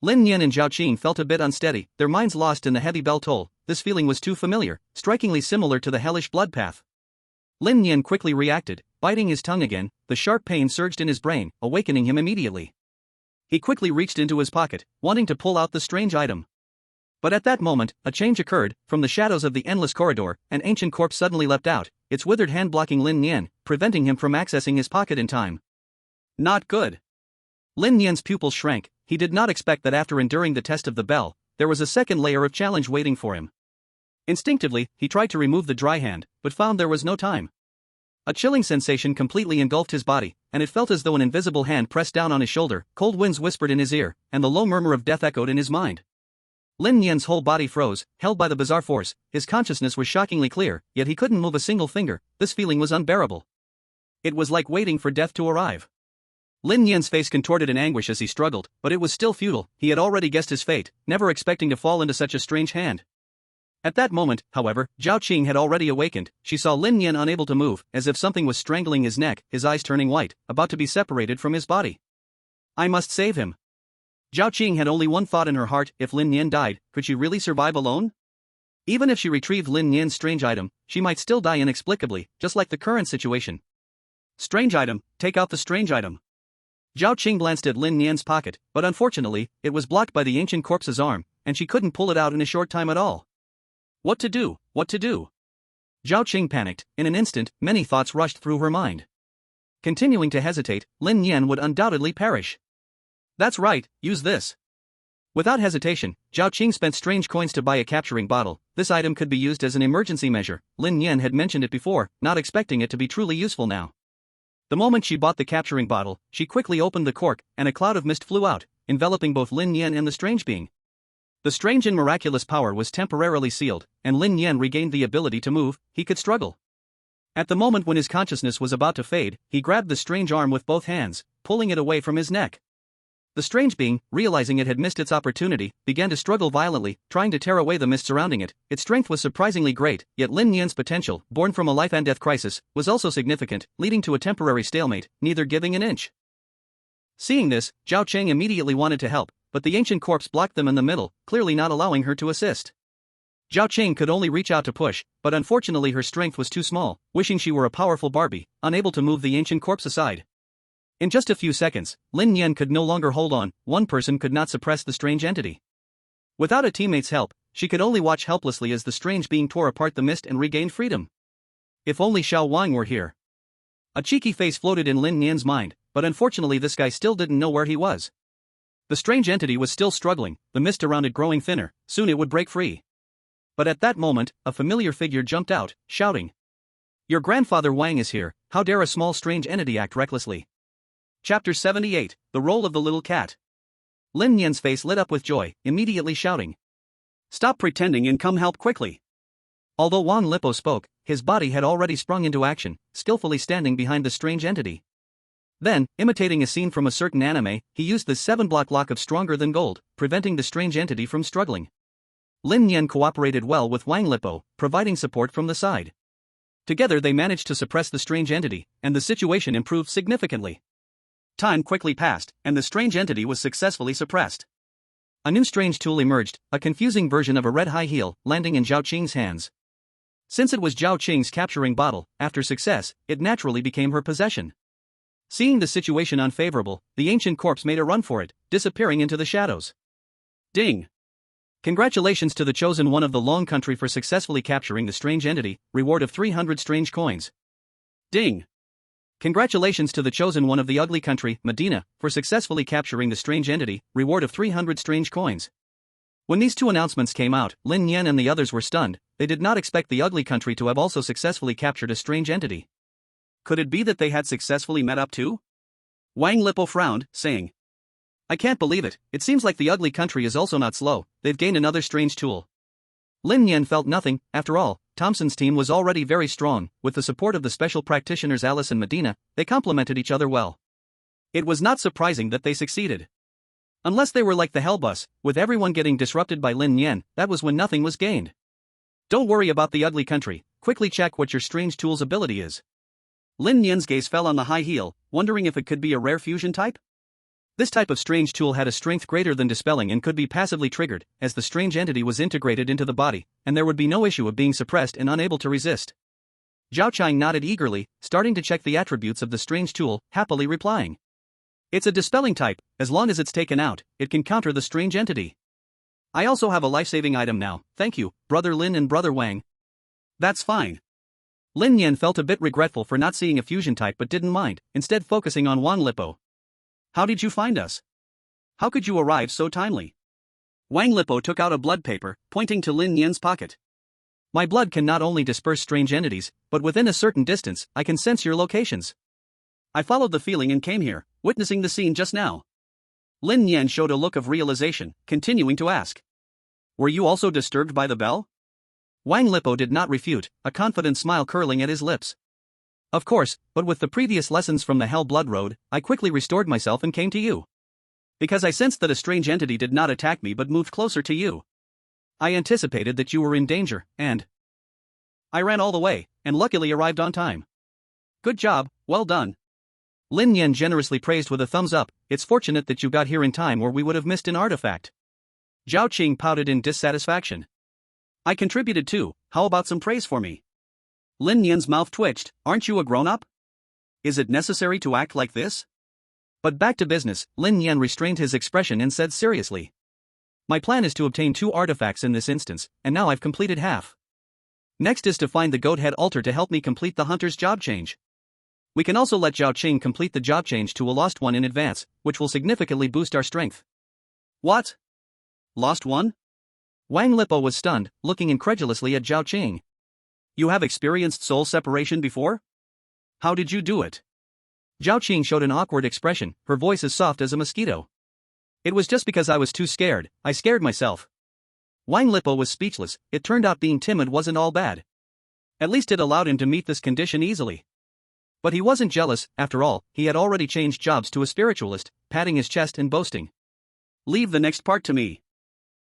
Lin Nian and Zhao Qing felt a bit unsteady, their minds lost in the heavy bell toll. This feeling was too familiar, strikingly similar to the hellish blood path. Lin Nian quickly reacted, biting his tongue again. The sharp pain surged in his brain, awakening him immediately. He quickly reached into his pocket, wanting to pull out the strange item. But at that moment, a change occurred. From the shadows of the endless corridor, an ancient corpse suddenly leapt out, its withered hand blocking Lin Nian, preventing him from accessing his pocket in time. Not good. Lin Nian's pupils shrank. He did not expect that after enduring the test of the bell, there was a second layer of challenge waiting for him. Instinctively, he tried to remove the dry hand, but found there was no time. A chilling sensation completely engulfed his body, and it felt as though an invisible hand pressed down on his shoulder. Cold winds whispered in his ear, and the low murmur of death echoed in his mind. Lin Nian's whole body froze, held by the bizarre force. His consciousness was shockingly clear, yet he couldn't move a single finger. This feeling was unbearable. It was like waiting for death to arrive. Lin Nian's face contorted in anguish as he struggled, but it was still futile. He had already guessed his fate, never expecting to fall into such a strange hand. At that moment, however, Zhao Qing had already awakened. She saw Lin Nian unable to move, as if something was strangling his neck, his eyes turning white, about to be separated from his body. I must save him. Zhao Qing had only one thought in her heart: if Lin Nian died, could she really survive alone? Even if she retrieved Lin Nian's strange item, she might still die inexplicably, just like the current situation. Strange item, take out the strange item. Zhao Qing glanced at Lin Nian's pocket, but unfortunately, it was blocked by the ancient corpse's arm, and she couldn't pull it out in a short time at all. What to do? What to do? Zhao Qing panicked. In an instant, many thoughts rushed through her mind. Continuing to hesitate, Lin Nian would undoubtedly perish. That's right, use this. Without hesitation, Zhao Qing spent strange coins to buy a capturing bottle. This item could be used as an emergency measure. Lin Nian had mentioned it before, not expecting it to be truly useful now. The moment she bought the capturing bottle, she quickly opened the cork, and a cloud of mist flew out, enveloping both Lin Nian and the strange being. The strange and miraculous power was temporarily sealed, and Lin Nian regained the ability to move. He could struggle. At the moment when his consciousness was about to fade, he grabbed the strange arm with both hands, pulling it away from his neck. The strange being, realizing it had missed its opportunity, began to struggle violently, trying to tear away the mist surrounding it. Its strength was surprisingly great, yet Lin Nian's potential, born from a life-and-death crisis, was also significant, leading to a temporary stalemate, neither giving an inch. Seeing this, Zhao Cheng immediately wanted to help, but the ancient corpse blocked them in the middle, clearly not allowing her to assist. Zhao Cheng could only reach out to push, but unfortunately her strength was too small, wishing she were a powerful Barbie, unable to move the ancient corpse aside. In just a few seconds, Lin Nian could no longer hold on. One person could not suppress the strange entity. Without a teammate's help, she could only watch helplessly as the strange being tore apart the mist and regained freedom. If only Xiao Wang were here. A cheeky face floated in Lin Nian's mind, but unfortunately this guy still didn't know where he was. The strange entity was still struggling, the mist around it growing thinner. Soon it would break free. But at that moment, a familiar figure jumped out, shouting, "Your grandfather Wang is here. How dare a small strange entity act recklessly?" Chapter 78, The Role of the Little Cat. Lin Nian's face lit up with joy, immediately shouting, "Stop pretending and come help quickly." Although Wang Lipo spoke, his body had already sprung into action, skillfully standing behind the strange entity. Then, imitating a scene from a certain anime, he used the 7-block lock of stronger than gold, preventing the strange entity from struggling. Lin Nian cooperated well with Wang Lipo, providing support from the side. Together they managed to suppress the strange entity, and the situation improved significantly. Time quickly passed, and the strange entity was successfully suppressed. A new strange tool emerged, a confusing version of a red high heel, landing in Zhao Qing's hands. Since it was Zhao Qing's capturing bottle, after success, it naturally became her possession. Seeing the situation unfavorable, the ancient corpse made a run for it, disappearing into the shadows. Ding! Congratulations to the chosen one of the Long Country for successfully capturing the strange entity, reward of 300 strange coins. Ding! Congratulations to the chosen one of the Ugly Country, Medina, for successfully capturing the strange entity, reward of 300 strange coins. When these two announcements came out, Lin Nian and the others were stunned. They did not expect the Ugly Country to have also successfully captured a strange entity. Could it be that they had successfully met up too? Wang Lipo frowned, saying, "I can't believe it. It seems like the Ugly Country is also not slow. They've gained another strange tool." Lin Nian felt nothing. After all, Thompson's team was already very strong. With the support of the special practitioners Alice and Medina, they complemented each other well. It was not surprising that they succeeded. Unless they were like the Hellbus, with everyone getting disrupted by Lin Nian, that was when nothing was gained. Don't worry about the Ugly Country, quickly check what your strange tool's ability is. Lin Nian's gaze fell on the high heel, wondering if it could be a rare fusion type? This type of strange tool had a strength greater than dispelling and could be passively triggered, as the strange entity was integrated into the body, and there would be no issue of being suppressed and unable to resist. Zhao Chang nodded eagerly, starting to check the attributes of the strange tool, happily replying, "It's a dispelling type. As long as it's taken out, it can counter the strange entity. I also have a life-saving item now, thank you, Brother Lin and Brother Wang." "That's fine." Lin Nian felt a bit regretful for not seeing a fusion type but didn't mind, instead focusing on Wang Lipo. "How did you find us? How could you arrive so timely?" Wang Lipo took out a blood paper, pointing to Lin Nian's pocket. "My blood can not only disperse strange entities, but within a certain distance, I can sense your locations. I followed the feeling and came here, witnessing the scene just now." Lin Nian showed a look of realization, continuing to ask, "Were you also disturbed by the bell?" Wang Lipo did not refute, a confident smile curling at his lips. "Of course, but with the previous lessons from the Hell Blood Road, I quickly restored myself and came to you. Because I sensed that a strange entity did not attack me but moved closer to you. I anticipated that you were in danger, and I ran all the way, and luckily arrived on time. Good job, well done." Lin Nian generously praised with a thumbs up. "It's fortunate that you got here in time or we would have missed an artifact." Zhao Qing pouted in dissatisfaction. "I contributed too, how about some praise for me?" Lin Nian's mouth twitched. "Aren't you a grown-up? Is it necessary to act like this?" But back to business, Lin Nian restrained his expression and said seriously, "My plan is to obtain 2 artifacts in this instance, and now I've completed half. Next is to find the goat head altar to help me complete the hunter's job change. We can also let Zhao Qing complete the job change to a lost one in advance, which will significantly boost our strength." "What? Lost one?" Wang Lipo was stunned, looking incredulously at Zhao Qing. "You have experienced soul separation before? How did you do it?" Zhao Qing showed an awkward expression, her voice as soft as a mosquito. "It was just because I was too scared, I scared myself. Wang Lipo was speechless. It turned out being timid wasn't all bad. At least it allowed him to meet this condition easily. But he wasn't jealous, after all, he had already changed jobs to a spiritualist, patting his chest and boasting. Leave the next part to me.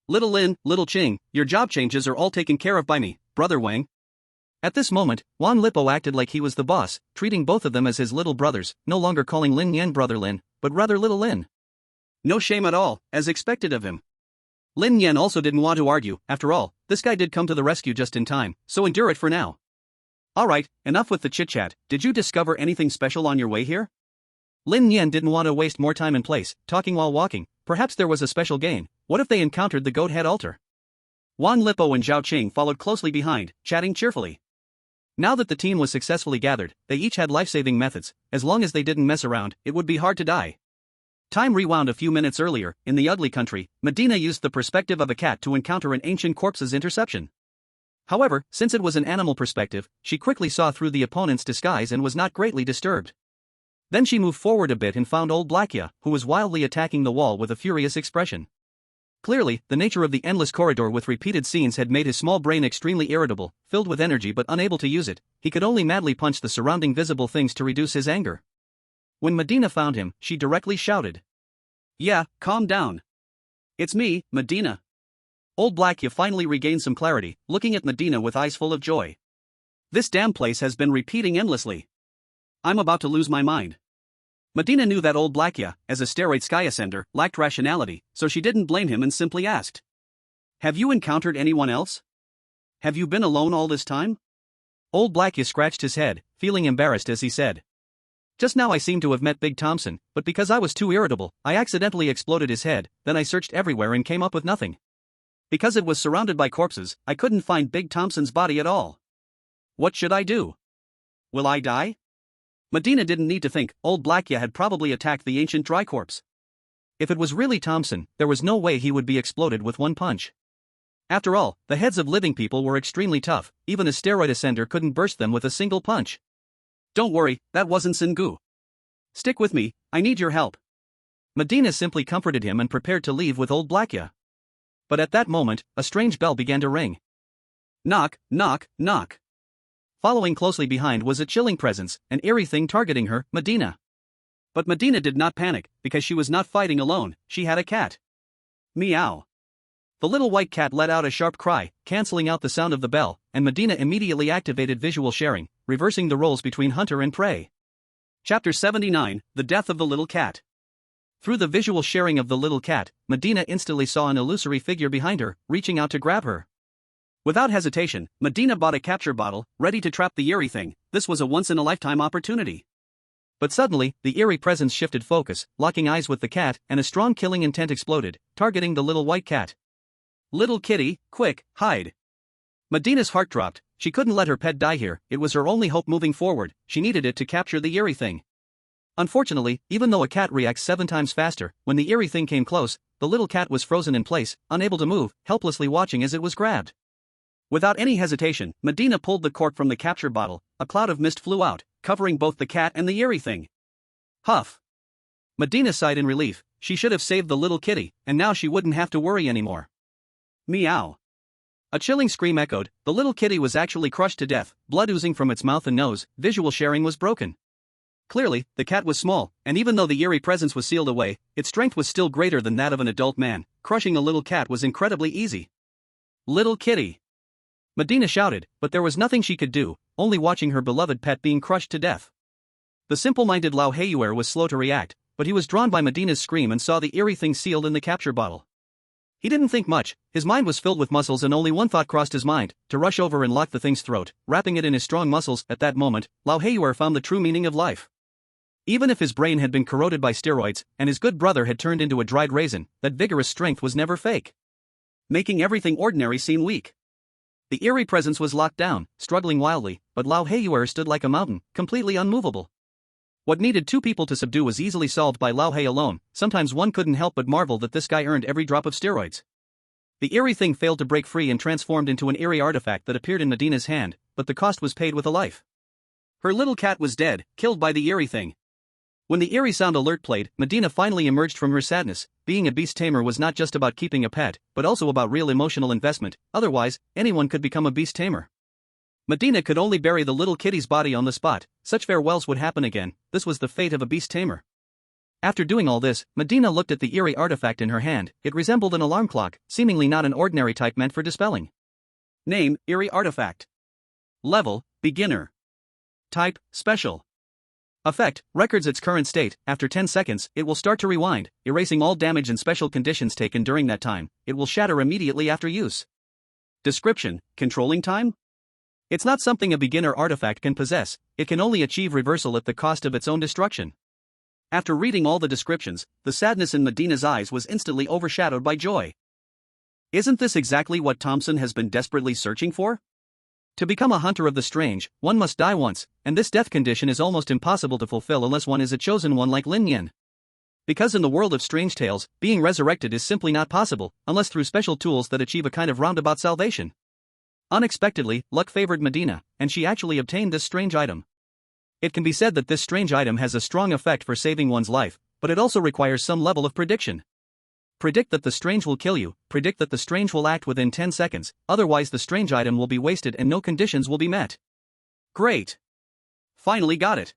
Little Lin, Little Qing, your job changes are all taken care of by me, Brother Wang. At this moment, Wang Lipo acted like he was the boss, treating both of them as his little brothers, no longer calling Lin Nian Brother Lin, but rather Little Lin. No shame at all, as expected of him. Lin Nian also didn't want to argue. After all, this guy did come to the rescue just in time, so endure it for now. Alright, enough with the chit-chat. Did you discover anything special on your way here? Lin Nian didn't want to waste more time in place, talking while walking. Perhaps there was a special gain. What if they encountered the goat head altar? Wang Lipo and Zhao Qing followed closely behind, chatting cheerfully. Now that the team was successfully gathered, they each had life-saving methods. As long as they didn't mess around, it would be hard to die. Time rewound a few minutes earlier. In the ugly country, Medina used the perspective of a cat to encounter an ancient corpse's interception. However, since it was an animal perspective, she quickly saw through the opponent's disguise and was not greatly disturbed. Then she moved forward a bit and found old Blackia, who was wildly attacking the wall with a furious expression. Clearly, the nature of the endless corridor with repeated scenes had made his small brain extremely irritable, filled with energy but unable to use it. He could only madly punch the surrounding visible things to reduce his anger. When Medina found him, she directly shouted. Yeah, calm down. It's me, Medina. Old Blackia finally regained some clarity, looking at Medina with eyes full of joy. This damn place has been repeating endlessly. I'm about to lose my mind. Medina knew that old Blackia, as a steroid sky ascender, lacked rationality, so she didn't blame him and simply asked. Have you encountered anyone else? Have you been alone all this time? Old Blackia scratched his head, feeling embarrassed as he said. Just now I seem to have met Big Thompson, but because I was too irritable, I accidentally exploded his head, then I searched everywhere and came up with nothing. Because it was surrounded by corpses, I couldn't find Big Thompson's body at all. What should I do? Will I die? Medina didn't need to think. Old Blackia had probably attacked the ancient dry corpse. If it was really Thompson, there was no way he would be exploded with one punch. After all, the heads of living people were extremely tough, even a steroid ascender couldn't burst them with a single punch. Don't worry, that wasn't Sengu. Stick with me, I need your help. Medina simply comforted him and prepared to leave with old Blackia. But at that moment, a strange bell began to ring. Knock, knock, knock. Following closely behind was a chilling presence, an eerie thing targeting her, Medina. But Medina did not panic, because she was not fighting alone, she had a cat. Meow. The little white cat let out a sharp cry, cancelling out the sound of the bell, and Medina immediately activated visual sharing, reversing the roles between hunter and prey. Chapter 79, The Death of the Little Cat. Through the visual sharing of the little cat, Medina instantly saw an illusory figure behind her, reaching out to grab her. Without hesitation, Medina bought a capture bottle, ready to trap the eerie thing. This was a once-in-a-lifetime opportunity. But suddenly, the eerie presence shifted focus, locking eyes with the cat, and a strong killing intent exploded, targeting the little white cat. Little kitty, quick, hide. Medina's heart dropped. She couldn't let her pet die here. It was her only hope moving forward. She needed it to capture the eerie thing. Unfortunately, even though a cat reacts 7 times faster, when the eerie thing came close, the little cat was frozen in place, unable to move, helplessly watching as it was grabbed. Without any hesitation, Medina pulled the cork from the capture bottle. A cloud of mist flew out, covering both the cat and the eerie thing. Huff. Medina sighed in relief. She should have saved the little kitty, and now she wouldn't have to worry anymore. Meow. A chilling scream echoed. The little kitty was actually crushed to death, blood oozing from its mouth and nose. Visual sharing was broken. Clearly, the cat was small, and even though the eerie presence was sealed away, its strength was still greater than that of an adult man. Crushing a little cat was incredibly easy. Little kitty. Medina shouted, but there was nothing she could do, only watching her beloved pet being crushed to death. The simple-minded Lao Heiyuer was slow to react, but he was drawn by Medina's scream and saw the eerie thing sealed in the capture bottle. He didn't think much. His mind was filled with muscles and only one thought crossed his mind, to rush over and lock the thing's throat, wrapping it in his strong muscles. At that moment, Lao Heiyuer found the true meaning of life. Even if his brain had been corroded by steroids, and his good brother had turned into a dried raisin, that vigorous strength was never fake, making everything ordinary seem weak. The eerie presence was locked down, struggling wildly, but Lao Heiyuer stood like a mountain, completely unmovable. What needed 2 people to subdue was easily solved by Lao Hei alone. Sometimes one couldn't help but marvel that this guy earned every drop of steroids. The eerie thing failed to break free and transformed into an eerie artifact that appeared in Medina's hand, but the cost was paid with a life. Her little cat was dead, killed by the eerie thing. When the eerie sound alert played, Medina finally emerged from her sadness. Being a beast tamer was not just about keeping a pet, but also about real emotional investment, otherwise, anyone could become a beast tamer. Medina could only bury the little kitty's body on the spot. Such farewells would happen again. This was the fate of a beast tamer. After doing all this, Medina looked at the eerie artifact in her hand. It resembled an alarm clock, seemingly not an ordinary type meant for dispelling. Name: Eerie Artifact. Level: Beginner. Type: Special. Effect: records its current state. After 10 seconds, it will start to rewind, erasing all damage and special conditions taken during that time. It will shatter immediately after use. Description: controlling time? It's not something a beginner artifact can possess. It can only achieve reversal at the cost of its own destruction. After reading all the descriptions, the sadness in Medina's eyes was instantly overshadowed by joy. Isn't this exactly what Thompson has been desperately searching for? To become a hunter of the strange, one must die once, and this death condition is almost impossible to fulfill unless one is a chosen one like Lin Nian. Because in the world of strange tales, being resurrected is simply not possible, unless through special tools that achieve a kind of roundabout salvation. Unexpectedly, luck favored Medina, and she actually obtained this strange item. It can be said that this strange item has a strong effect for saving one's life, but it also requires some level of prediction. Predict that the strange will kill you, predict that the strange will act within 10 seconds, otherwise the strange item will be wasted and no conditions will be met. Great! Finally got it!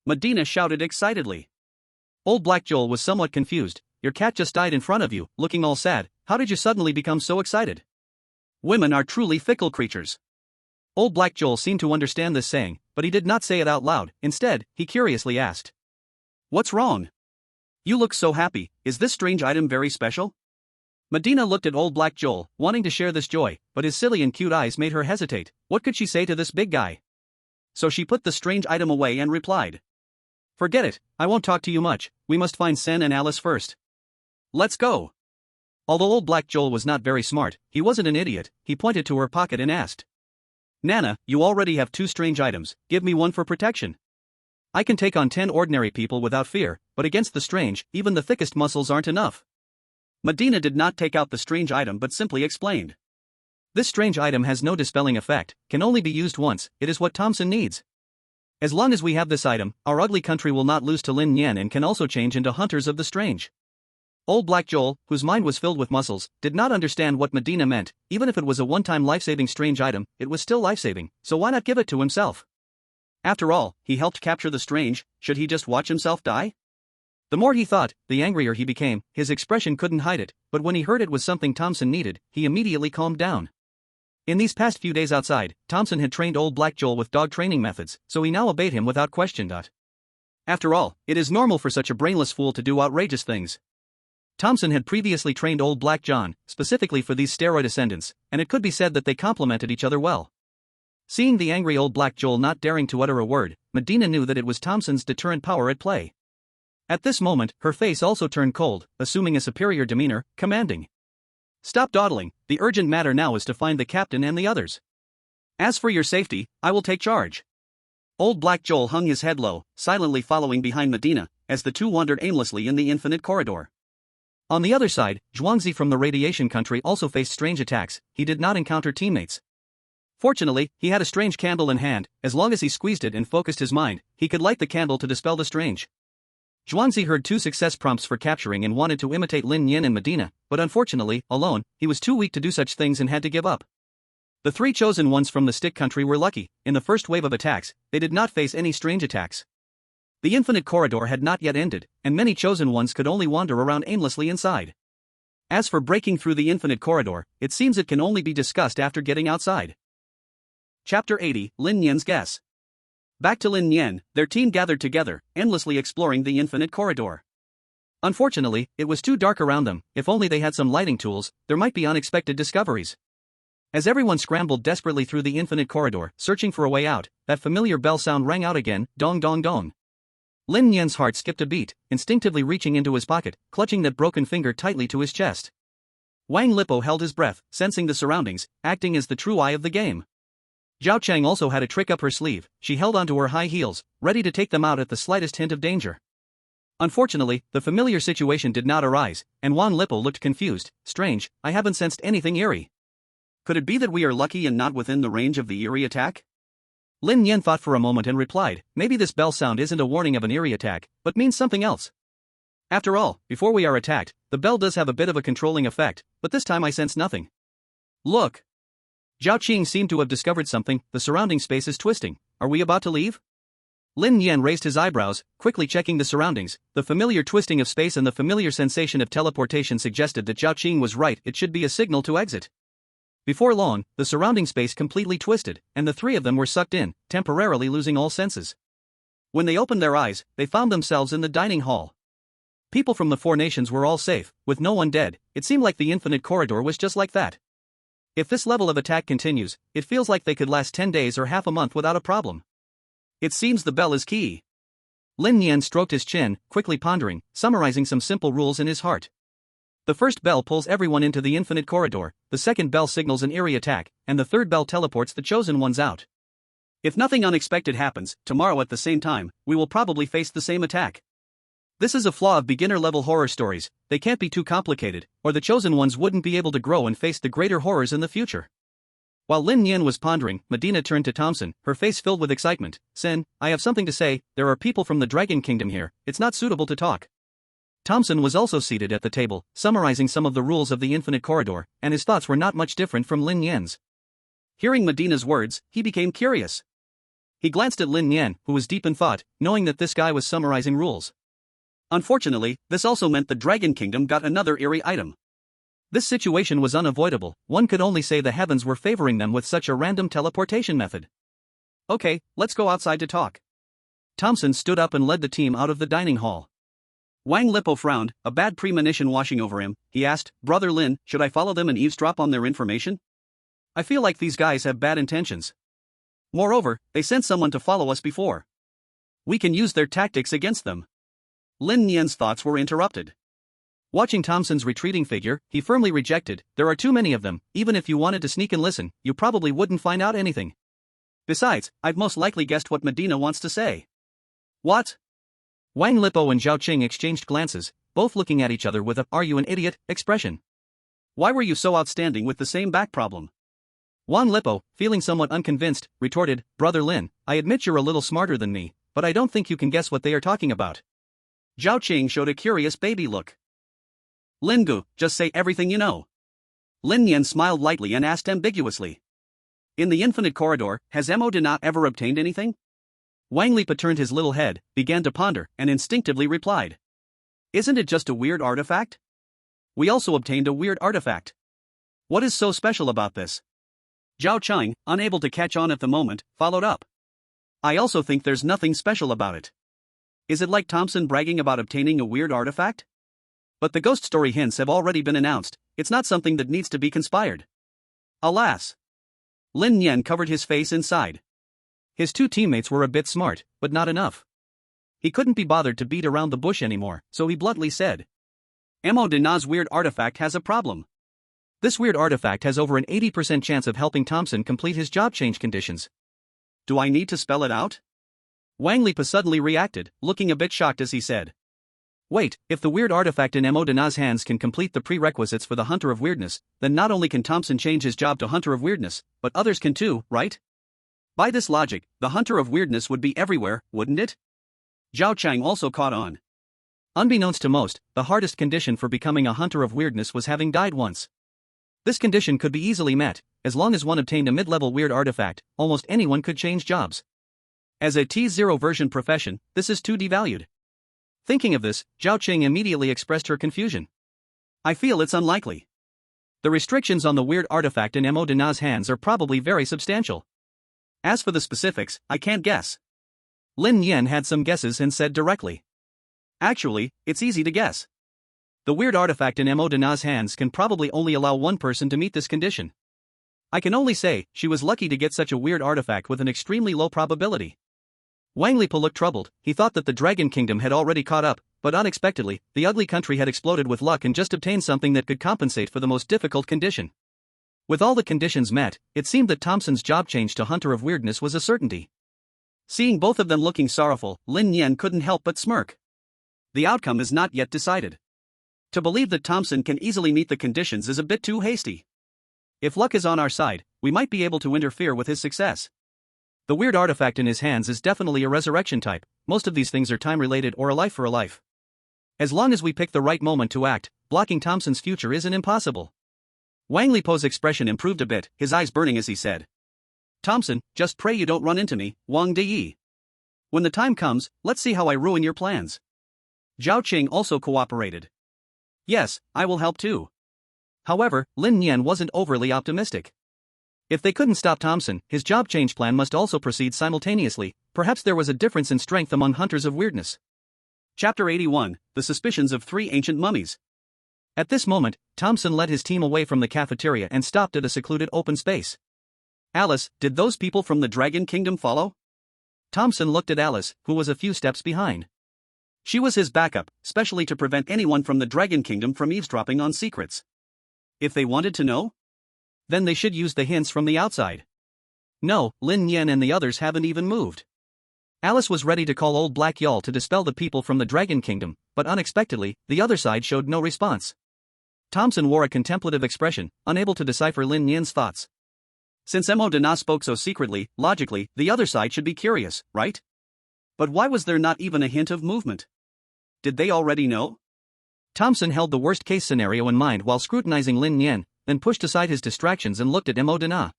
Medina shouted excitedly. Old Black Joel was somewhat confused. Your cat just died in front of you, looking all sad. How did you suddenly become so excited? Women are truly fickle creatures. Old Black Joel seemed to understand this saying, but he did not say it out loud. Instead, he curiously asked, "What's wrong? You look so happy. Is this strange item very special?" Medina looked at Old Black Joel, wanting to share this joy, but his silly and cute eyes made her hesitate. What could she say to this big guy? So she put the strange item away and replied, "Forget it, I won't talk to you much. We must find Sen and Alice first. Let's go." Although Old Black Joel was not very smart, he wasn't an idiot. He pointed to her pocket and asked, "Nana, you already have 2 strange items, give me one for protection. I can take on 10 ordinary people without fear, but against the strange, even the thickest muscles aren't enough." Medina did not take out the strange item but simply explained, "This strange item has no dispelling effect, can only be used once. It is what Thompson needs. As long as we have this item, our ugly country will not lose to Lin Nian and can also change into hunters of the strange." Old Black Joel, whose mind was filled with muscles, did not understand what Medina meant. Even if it was a one-time life-saving strange item, it was still life-saving, so why not give it to himself? After all, he helped capture the strange. Should he just watch himself die? The more he thought, the angrier he became. His expression couldn't hide it, but when he heard it was something Thompson needed, he immediately calmed down. In these past few days outside, Thompson had trained Old Black Joel with dog training methods, so he now obeyed him without question. After all, it is normal for such a brainless fool to do outrageous things. Thompson had previously trained Old Black John, specifically for these steroid ascendants, and it could be said that they complemented each other well. Seeing the angry Old Black Joel not daring to utter a word, Medina knew that it was Thompson's deterrent power at play. At this moment, her face also turned cold, assuming a superior demeanor, commanding, "Stop dawdling, the urgent matter now is to find the captain and the others. As for your safety, I will take charge." Old Black Joel hung his head low, silently following behind Medina, as the two wandered aimlessly in the infinite corridor. On the other side, Zhuangzi from the radiation country also faced strange attacks. He did not encounter teammates. Fortunately, he had a strange candle in hand. As long as he squeezed it and focused his mind, he could light the candle to dispel the strange. Zhuangzi heard 2 success prompts for capturing and wanted to imitate Lin Nian and Medina, but unfortunately, alone, he was too weak to do such things and had to give up. The 3 chosen ones from the stick country were lucky. In the first wave of attacks, they did not face any strange attacks. The infinite corridor had not yet ended, and many chosen ones could only wander around aimlessly inside. As for breaking through the infinite corridor, it seems it can only be discussed after getting outside. Chapter 80, Lin Nian's Guess. Back to Lin Nian, their team gathered together, endlessly exploring the infinite corridor. Unfortunately, it was too dark around them. If only they had some lighting tools, there might be unexpected discoveries. As everyone scrambled desperately through the infinite corridor, searching for a way out, that familiar bell sound rang out again, dong dong dong. Lin Nian's heart skipped a beat, instinctively reaching into his pocket, clutching that broken finger tightly to his chest. Wang Lipo held his breath, sensing the surroundings, acting as the true eye of the game. Zhao Cheng also had a trick up her sleeve. She held onto her high heels, ready to take them out at the slightest hint of danger. Unfortunately, the familiar situation did not arise, and Wang Lipo looked confused. Strange, I haven't sensed anything eerie. Could it be that we are lucky and not within the range of the eerie attack? Lin Nian thought for a moment and replied, maybe this bell sound isn't a warning of an eerie attack, but means something else. After all, before we are attacked, the bell does have a bit of a controlling effect, but this time I sense nothing. Look! Zhao Qing seemed to have discovered something, the surrounding space is twisting. Are we about to leave? Lin Nian raised his eyebrows, quickly checking the surroundings. The familiar twisting of space and the familiar sensation of teleportation suggested that Zhao Qing was right, it should be a signal to exit. Before long, the surrounding space completely twisted, and the three of them were sucked in, temporarily losing all senses. When they opened their eyes, they found themselves in the dining hall. People from the four nations were all safe, with no one dead. It seemed like the infinite corridor was just like that. If this level of attack continues, it feels like they could last 10 days or half a month without a problem. It seems the bell is key. Lin Nian stroked his chin, quickly pondering, summarizing some simple rules in his heart. The first bell pulls everyone into the infinite corridor, the second bell signals an eerie attack, and the third bell teleports the chosen ones out. If nothing unexpected happens, tomorrow at the same time, we will probably face the same attack. This is a flaw of beginner-level horror stories, they can't be too complicated, or the chosen ones wouldn't be able to grow and face the greater horrors in the future. While Lin Nian was pondering, Medina turned to Thompson, her face filled with excitement. Sen, I have something to say, there are people from the Dragon Kingdom here, it's not suitable to talk. Thompson was also seated at the table, summarizing some of the rules of the infinite corridor, and his thoughts were not much different from Lin Nian's. Hearing Medina's words, he became curious. He glanced at Lin Nian, who was deep in thought, knowing that this guy was summarizing rules. Unfortunately, this also meant the Dragon Kingdom got another eerie item. This situation was unavoidable, one could only say the heavens were favoring them with such a random teleportation method. Okay, let's go outside to talk. Thompson stood up and led the team out of the dining hall. Wang Lipo frowned, a bad premonition washing over him. He asked, Brother Lin, should I follow them and eavesdrop on their information? I feel like these guys have bad intentions. Moreover, they sent someone to follow us before. We can use their tactics against them. Lin Nian's thoughts were interrupted. Watching Thompson's retreating figure, he firmly rejected, there are too many of them, even if you wanted to sneak and listen, you probably wouldn't find out anything. Besides, I've most likely guessed what Medina wants to say. What? Wang Lipo and Zhao Qing exchanged glances, both looking at each other with a "are you an idiot" expression. Why were you so outstanding with the same back problem? Wang Lipo, feeling somewhat unconvinced, retorted, Brother Lin, I admit you're a little smarter than me, but I don't think you can guess what they are talking about. Zhao Qing showed a curious baby look. Lin Gu, just say everything you know. Lin Nian smiled lightly and asked ambiguously. In the infinite corridor, has Mo Dina ever obtained anything? Wang Lipa turned his little head, began to ponder, and instinctively replied. Isn't it just a weird artifact? We also obtained a weird artifact. What is so special about this? Zhao Qing, unable to catch on at the moment, followed up. I also think there's nothing special about it. Is it like Thompson bragging about obtaining a weird artifact? But the ghost story hints have already been announced, it's not something that needs to be conspired. Alas! Lin Nian covered his face inside. His two teammates were a bit smart, but not enough. He couldn't be bothered to beat around the bush anymore, so he bluntly said. Mo Dina's weird artifact has a problem. This weird artifact has over an 80% chance of helping Thompson complete his job change conditions. Do I need to spell it out? Wang Lipa suddenly reacted, looking a bit shocked as he said. Wait, if the weird artifact in Mo Dina's hands can complete the prerequisites for the Hunter of Weirdness, then not only can Thompson change his job to Hunter of Weirdness, but others can too, right? By this logic, the Hunter of Weirdness would be everywhere, wouldn't it? Zhao Qing also caught on. Unbeknownst to most, the hardest condition for becoming a Hunter of Weirdness was having died once. This condition could be easily met, as long as one obtained a mid-level weird artifact, almost anyone could change jobs. As a T0 version profession, this is too devalued. Thinking of this, Zhao Qing immediately expressed her confusion. I feel it's unlikely. The restrictions on the weird artifact in Mo Dina's hands are probably very substantial. As for the specifics, I can't guess. Lin Nian had some guesses and said directly. Actually, it's easy to guess. The weird artifact in Mo Dina's hands can probably only allow one person to meet this condition. I can only say, she was lucky to get such a weird artifact with an extremely low probability. Wang Lipa looked troubled, he thought that the Dragon Kingdom had already caught up, but unexpectedly, the ugly country had exploded with luck and just obtained something that could compensate for the most difficult condition. With all the conditions met, it seemed that Thompson's job change to Hunter of Weirdness was a certainty. Seeing both of them looking sorrowful, Lin Nian couldn't help but smirk. The outcome is not yet decided. To believe that Thompson can easily meet the conditions is a bit too hasty. If luck is on our side, we might be able to interfere with his success. The weird artifact in his hands is definitely a resurrection type. Most of these things are time-related or a life for a life. As long as we pick the right moment to act, blocking Thompson's future isn't impossible. Wang Lipo's expression improved a bit, his eyes burning as he said. Thompson, just pray you don't run into me, Wang Deyi. When the time comes, let's see how I ruin your plans. Zhao Qing also cooperated. Yes, I will help too. However, Lin Nian wasn't overly optimistic. If they couldn't stop Thompson, his job change plan must also proceed simultaneously. Perhaps there was a difference in strength among hunters of weirdness. Chapter 81, The Suspicions of Three Ancient Mummies. At this moment, Thompson led his team away from the cafeteria and stopped at a secluded open space. Alice, did those people from the Dragon Kingdom follow? Thompson looked at Alice, who was a few steps behind. She was his backup, specially to prevent anyone from the Dragon Kingdom from eavesdropping on secrets. If they wanted to know? Then they should use the hints from the outside. No, Lin Nian and the others haven't even moved. Alice was ready to call old Black Yawl to dispel the people from the Dragon Kingdom, but unexpectedly, the other side showed no response. Thompson wore a contemplative expression, unable to decipher Lin Nian's thoughts. Since Mo Dana spoke so secretly, logically, the other side should be curious, right? But why was there not even a hint of movement? Did they already know? Thompson held the worst-case scenario in mind while scrutinizing Lin Nian, then pushed aside his distractions and looked at Mo Dana.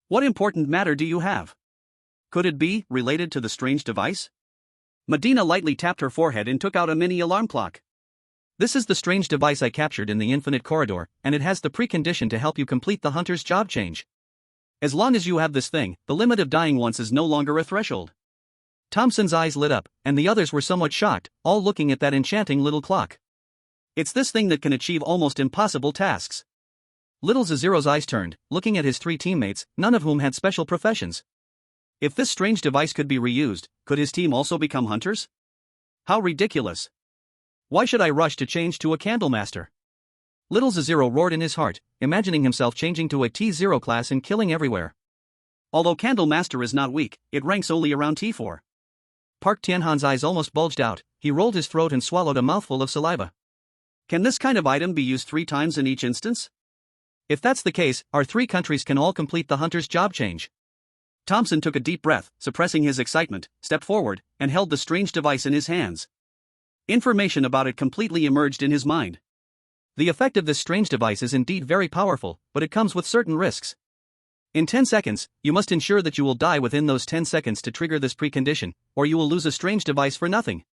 What important matter do you have? Could it be related to the strange device? Medina lightly tapped her forehead and took out a mini alarm clock. This is the strange device I captured in the infinite corridor, and it has the precondition to help you complete the hunter's job change. As long as you have this thing, the limit of dying once is no longer a threshold. Thompson's eyes lit up, and the others were somewhat shocked, all looking at that enchanting little clock. It's this thing that can achieve almost impossible tasks. Little Zero's eyes turned, looking at his three teammates, none of whom had special professions. If this strange device could be reused, could his team also become hunters? How ridiculous. Why should I rush to change to a Candlemaster? Little Zero roared in his heart, imagining himself changing to a T0 class and killing everywhere. Although Candlemaster is not weak, it ranks only around T4. Park Tianhan's eyes almost bulged out, he rolled his throat and swallowed a mouthful of saliva. Can this kind of item be used 3 times in each instance? If that's the case, our 3 countries can all complete the hunter's job change. Thompson took a deep breath, suppressing his excitement, stepped forward, and held the strange device in his hands. Information about it completely emerged in his mind. The effect of this strange device is indeed very powerful, but it comes with certain risks. In 10 seconds, you must ensure that you will die within those 10 seconds to trigger this precondition, or you will lose a strange device for nothing.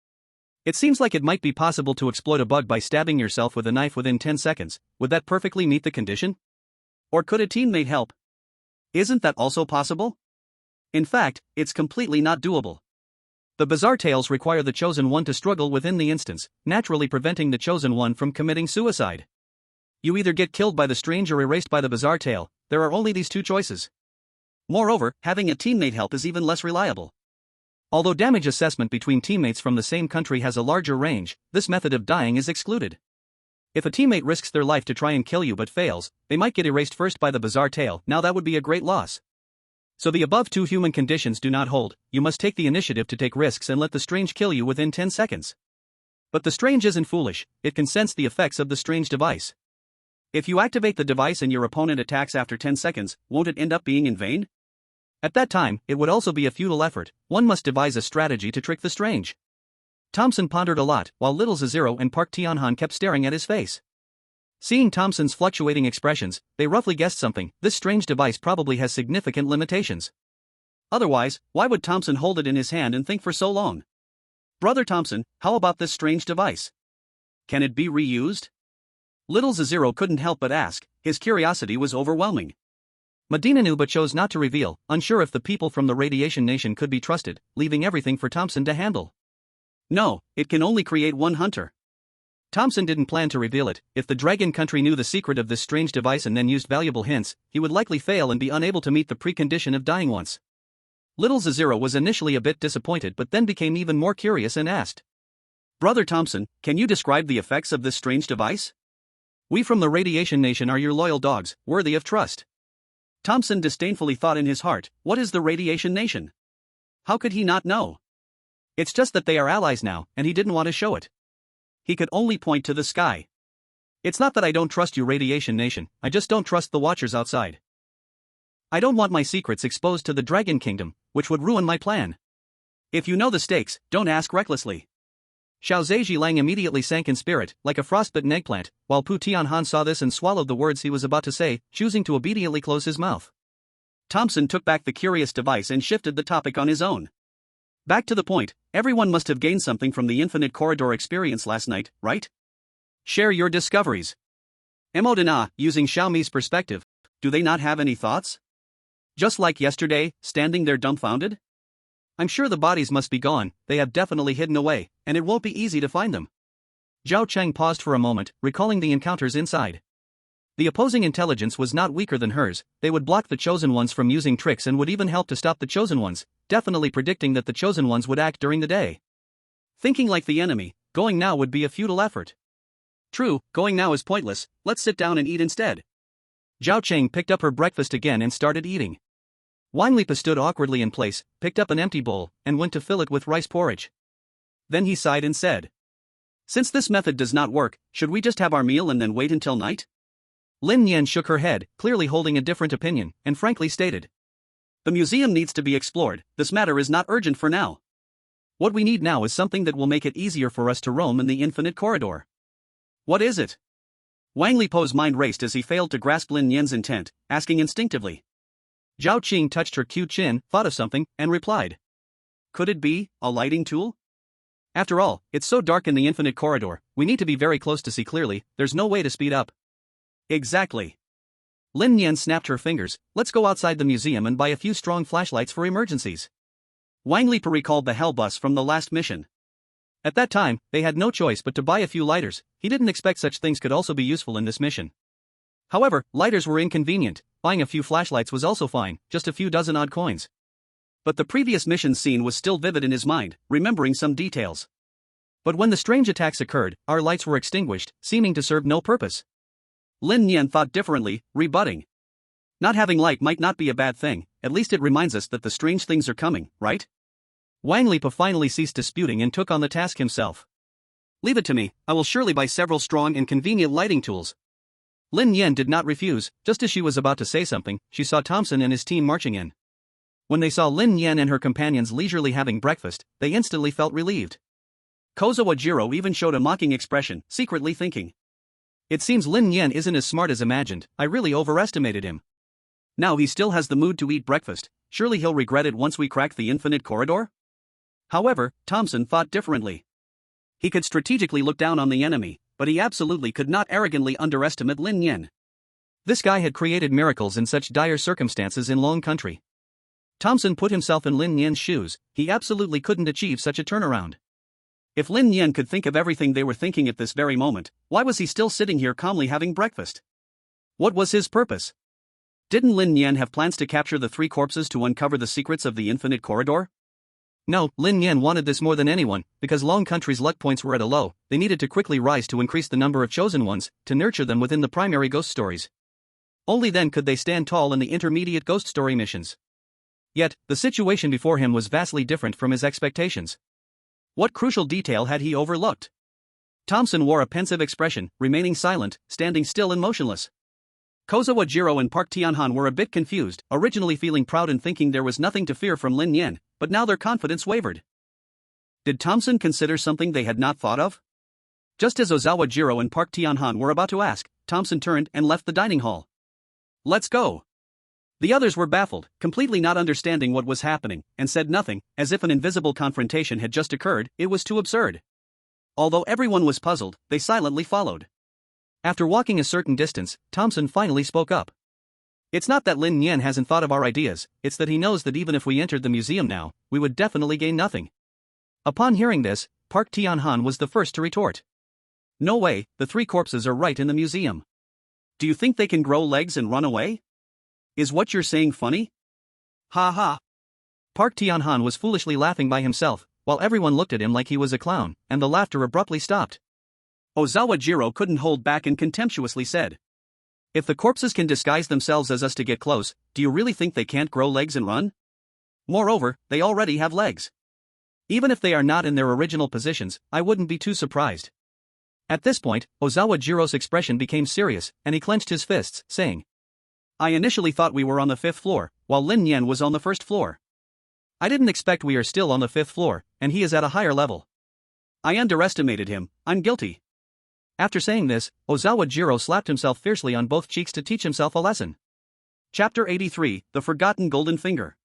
It seems like it might be possible to exploit a bug by stabbing yourself with a knife within 10 seconds, would that perfectly meet the condition? Or could a teammate help? Isn't that also possible? In fact, it's completely not doable. The bizarre tales require the chosen one to struggle within the instance, naturally preventing the chosen one from committing suicide. You either get killed by the strange or erased by the bizarre tale, there are only these 2 choices. Moreover, having a teammate help is even less reliable. Although damage assessment between teammates from the same country has a larger range, this method of dying is excluded. If a teammate risks their life to try and kill you but fails, they might get erased first by the bizarre tale. Now that would be a great loss. So the above 2 human conditions do not hold, you must take the initiative to take risks and let the strange kill you within 10 seconds. But the strange isn't foolish, it can sense the effects of the strange device. If you activate the device and your opponent attacks after 10 seconds, won't it end up being in vain? At that time, it would also be a futile effort, one must devise a strategy to trick the strange. Thompson pondered a lot, while Little Zero and Park Tianhan kept staring at his face. Seeing Thompson's fluctuating expressions, they roughly guessed something. This strange device probably has significant limitations. Otherwise, why would Thompson hold it in his hand and think for so long? Brother Thompson, how about this strange device? Can it be reused? Little Zero couldn't help but ask, his curiosity was overwhelming. Medina knew but chose not to reveal, unsure if the people from the Radiation Nation could be trusted, leaving everything for Thompson to handle. No, it can only create 1 hunter. Thompson didn't plan to reveal it. If the Dragon Country knew the secret of this strange device and then used valuable hints, he would likely fail and be unable to meet the precondition of dying once. Little Zero was initially a bit disappointed but then became even more curious and asked, Brother Thompson, can you describe the effects of this strange device? We from the Radiation Nation are your loyal dogs, worthy of trust. Thompson disdainfully thought in his heart, what is the Radiation Nation? How could he not know? It's just that they are allies now, and he didn't want to show it. He could only point to the sky. It's not that I don't trust you Radiation Nation, I just don't trust the Watchers outside. I don't want my secrets exposed to the Dragon Kingdom, which would ruin my plan. If you know the stakes, don't ask recklessly. Xiao Zhejiang immediately sank in spirit, like a frostbitten eggplant, while Pu Tianhan saw this and swallowed the words he was about to say, choosing to obediently close his mouth. Thompson took back the curious device and shifted the topic on his own. Back to the point, everyone must have gained something from the Infinite Corridor experience last night, right? Share your discoveries. Emodana, using Xiaomi's perspective, do they not have any thoughts? Just like yesterday, standing there dumbfounded? I'm sure the bodies must be gone, they have definitely hidden away, and it won't be easy to find them. Zhao Cheng paused for a moment, recalling the encounters inside. The opposing intelligence was not weaker than hers, they would block the Chosen Ones from using tricks and would even help to stop the Chosen Ones, definitely predicting that the Chosen Ones would act during the day. Thinking like the enemy, going now would be a futile effort. True, going now is pointless, let's sit down and eat instead. Zhao Cheng picked up her breakfast again and started eating. Wang Lipa stood awkwardly in place, picked up an empty bowl, and went to fill it with rice porridge. Then he sighed and said, "Since this method does not work, should we just have our meal and then wait until night?" Lin Nian shook her head, clearly holding a different opinion, and frankly stated, "The museum needs to be explored, this matter is not urgent for now. What we need now is something that will make it easier for us to roam in the Infinite Corridor." "What is it?" Wang Lipo's mind raced as he failed to grasp Lin Nian's intent, asking instinctively. Zhao Qing touched her cute chin, thought of something, and replied, "Could it be a lighting tool? After all, it's so dark in the Infinite Corridor, we need to be very close to see clearly, there's no way to speed up." "Exactly." Lin Nian snapped her fingers, "Let's go outside the museum and buy a few strong flashlights for emergencies." Wang Lipa recalled the hell bus from the last mission. At that time, they had no choice but to buy a few lighters, he didn't expect such things could also be useful in this mission. However, lighters were inconvenient, buying a few flashlights was also fine, just a few dozen odd coins. But the previous mission scene was still vivid in his mind, remembering some details. But when the strange attacks occurred, our lights were extinguished, seeming to serve no purpose. Lin Nian thought differently, rebutting. Not having light might not be a bad thing, at least it reminds us that the strange things are coming, right? Wang Lipa finally ceased disputing and took on the task himself. "Leave it to me, I will surely buy several strong and convenient lighting tools." Lin Nian did not refuse, just as she was about to say something, she saw Thompson and his team marching in. When they saw Lin Nian and her companions leisurely having breakfast, they instantly felt relieved. Ozawa Jiro even showed a mocking expression, secretly thinking, "It seems Lin Nian isn't as smart as imagined, I really overestimated him. Now he still has the mood to eat breakfast, surely he'll regret it once we crack the Infinite Corridor?" However, Thompson thought differently. He could strategically look down on the enemy, but he absolutely could not arrogantly underestimate Lin Nian. This guy had created miracles in such dire circumstances in Long Country. Thompson put himself in Lin Nian's shoes, he absolutely couldn't achieve such a turnaround. If Lin Nian could think of everything they were thinking at this very moment, why was he still sitting here calmly having breakfast? What was his purpose? Didn't Lin Nian have plans to capture the three corpses to uncover the secrets of the Infinite Corridor? No, Lin Nian wanted this more than anyone, because Long Country's luck points were at a low, they needed to quickly rise to increase the number of chosen ones, to nurture them within the primary ghost stories. Only then could they stand tall in the intermediate ghost story missions. Yet, the situation before him was vastly different from his expectations. What crucial detail had he overlooked? Thompson wore a pensive expression, remaining silent, standing still and motionless. Ozawa Jiro and Park Tianhan were a bit confused, originally feeling proud and thinking there was nothing to fear from Lin Nian, but now their confidence wavered. Did Thompson consider something they had not thought of? Just as Ozawa Jiro and Park Tianhan were about to ask, Thompson turned and left the dining hall. "Let's go." The others were baffled, completely not understanding what was happening, and said nothing, as if an invisible confrontation had just occurred, it was too absurd. Although everyone was puzzled, they silently followed. After walking a certain distance, Thompson finally spoke up. "It's not that Lin Nian hasn't thought of our ideas, it's that he knows that even if we entered the museum now, we would definitely gain nothing." Upon hearing this, Park Tianhan was the first to retort. "No way, the three corpses are right in the museum. Do you think they can grow legs and run away? Is what you're saying funny?" "Ha ha." Park Tianhan was foolishly laughing by himself, while everyone looked at him like he was a clown, and the laughter abruptly stopped. Ozawa Jiro couldn't hold back and contemptuously said, "If the corpses can disguise themselves as us to get close, do you really think they can't grow legs and run? Moreover, they already have legs. Even if they are not in their original positions, I wouldn't be too surprised." At this point, Ozawa Jiro's expression became serious, and he clenched his fists, saying, I initially thought we were on the 5th floor, while Lin Nian was on the 1st floor. I didn't expect we are still on the 5th floor, and he is at a higher level. I underestimated him, I'm guilty. After saying this, Ozawa Jiro slapped himself fiercely on both cheeks to teach himself a lesson. Chapter 83, The Forgotten Golden Finger.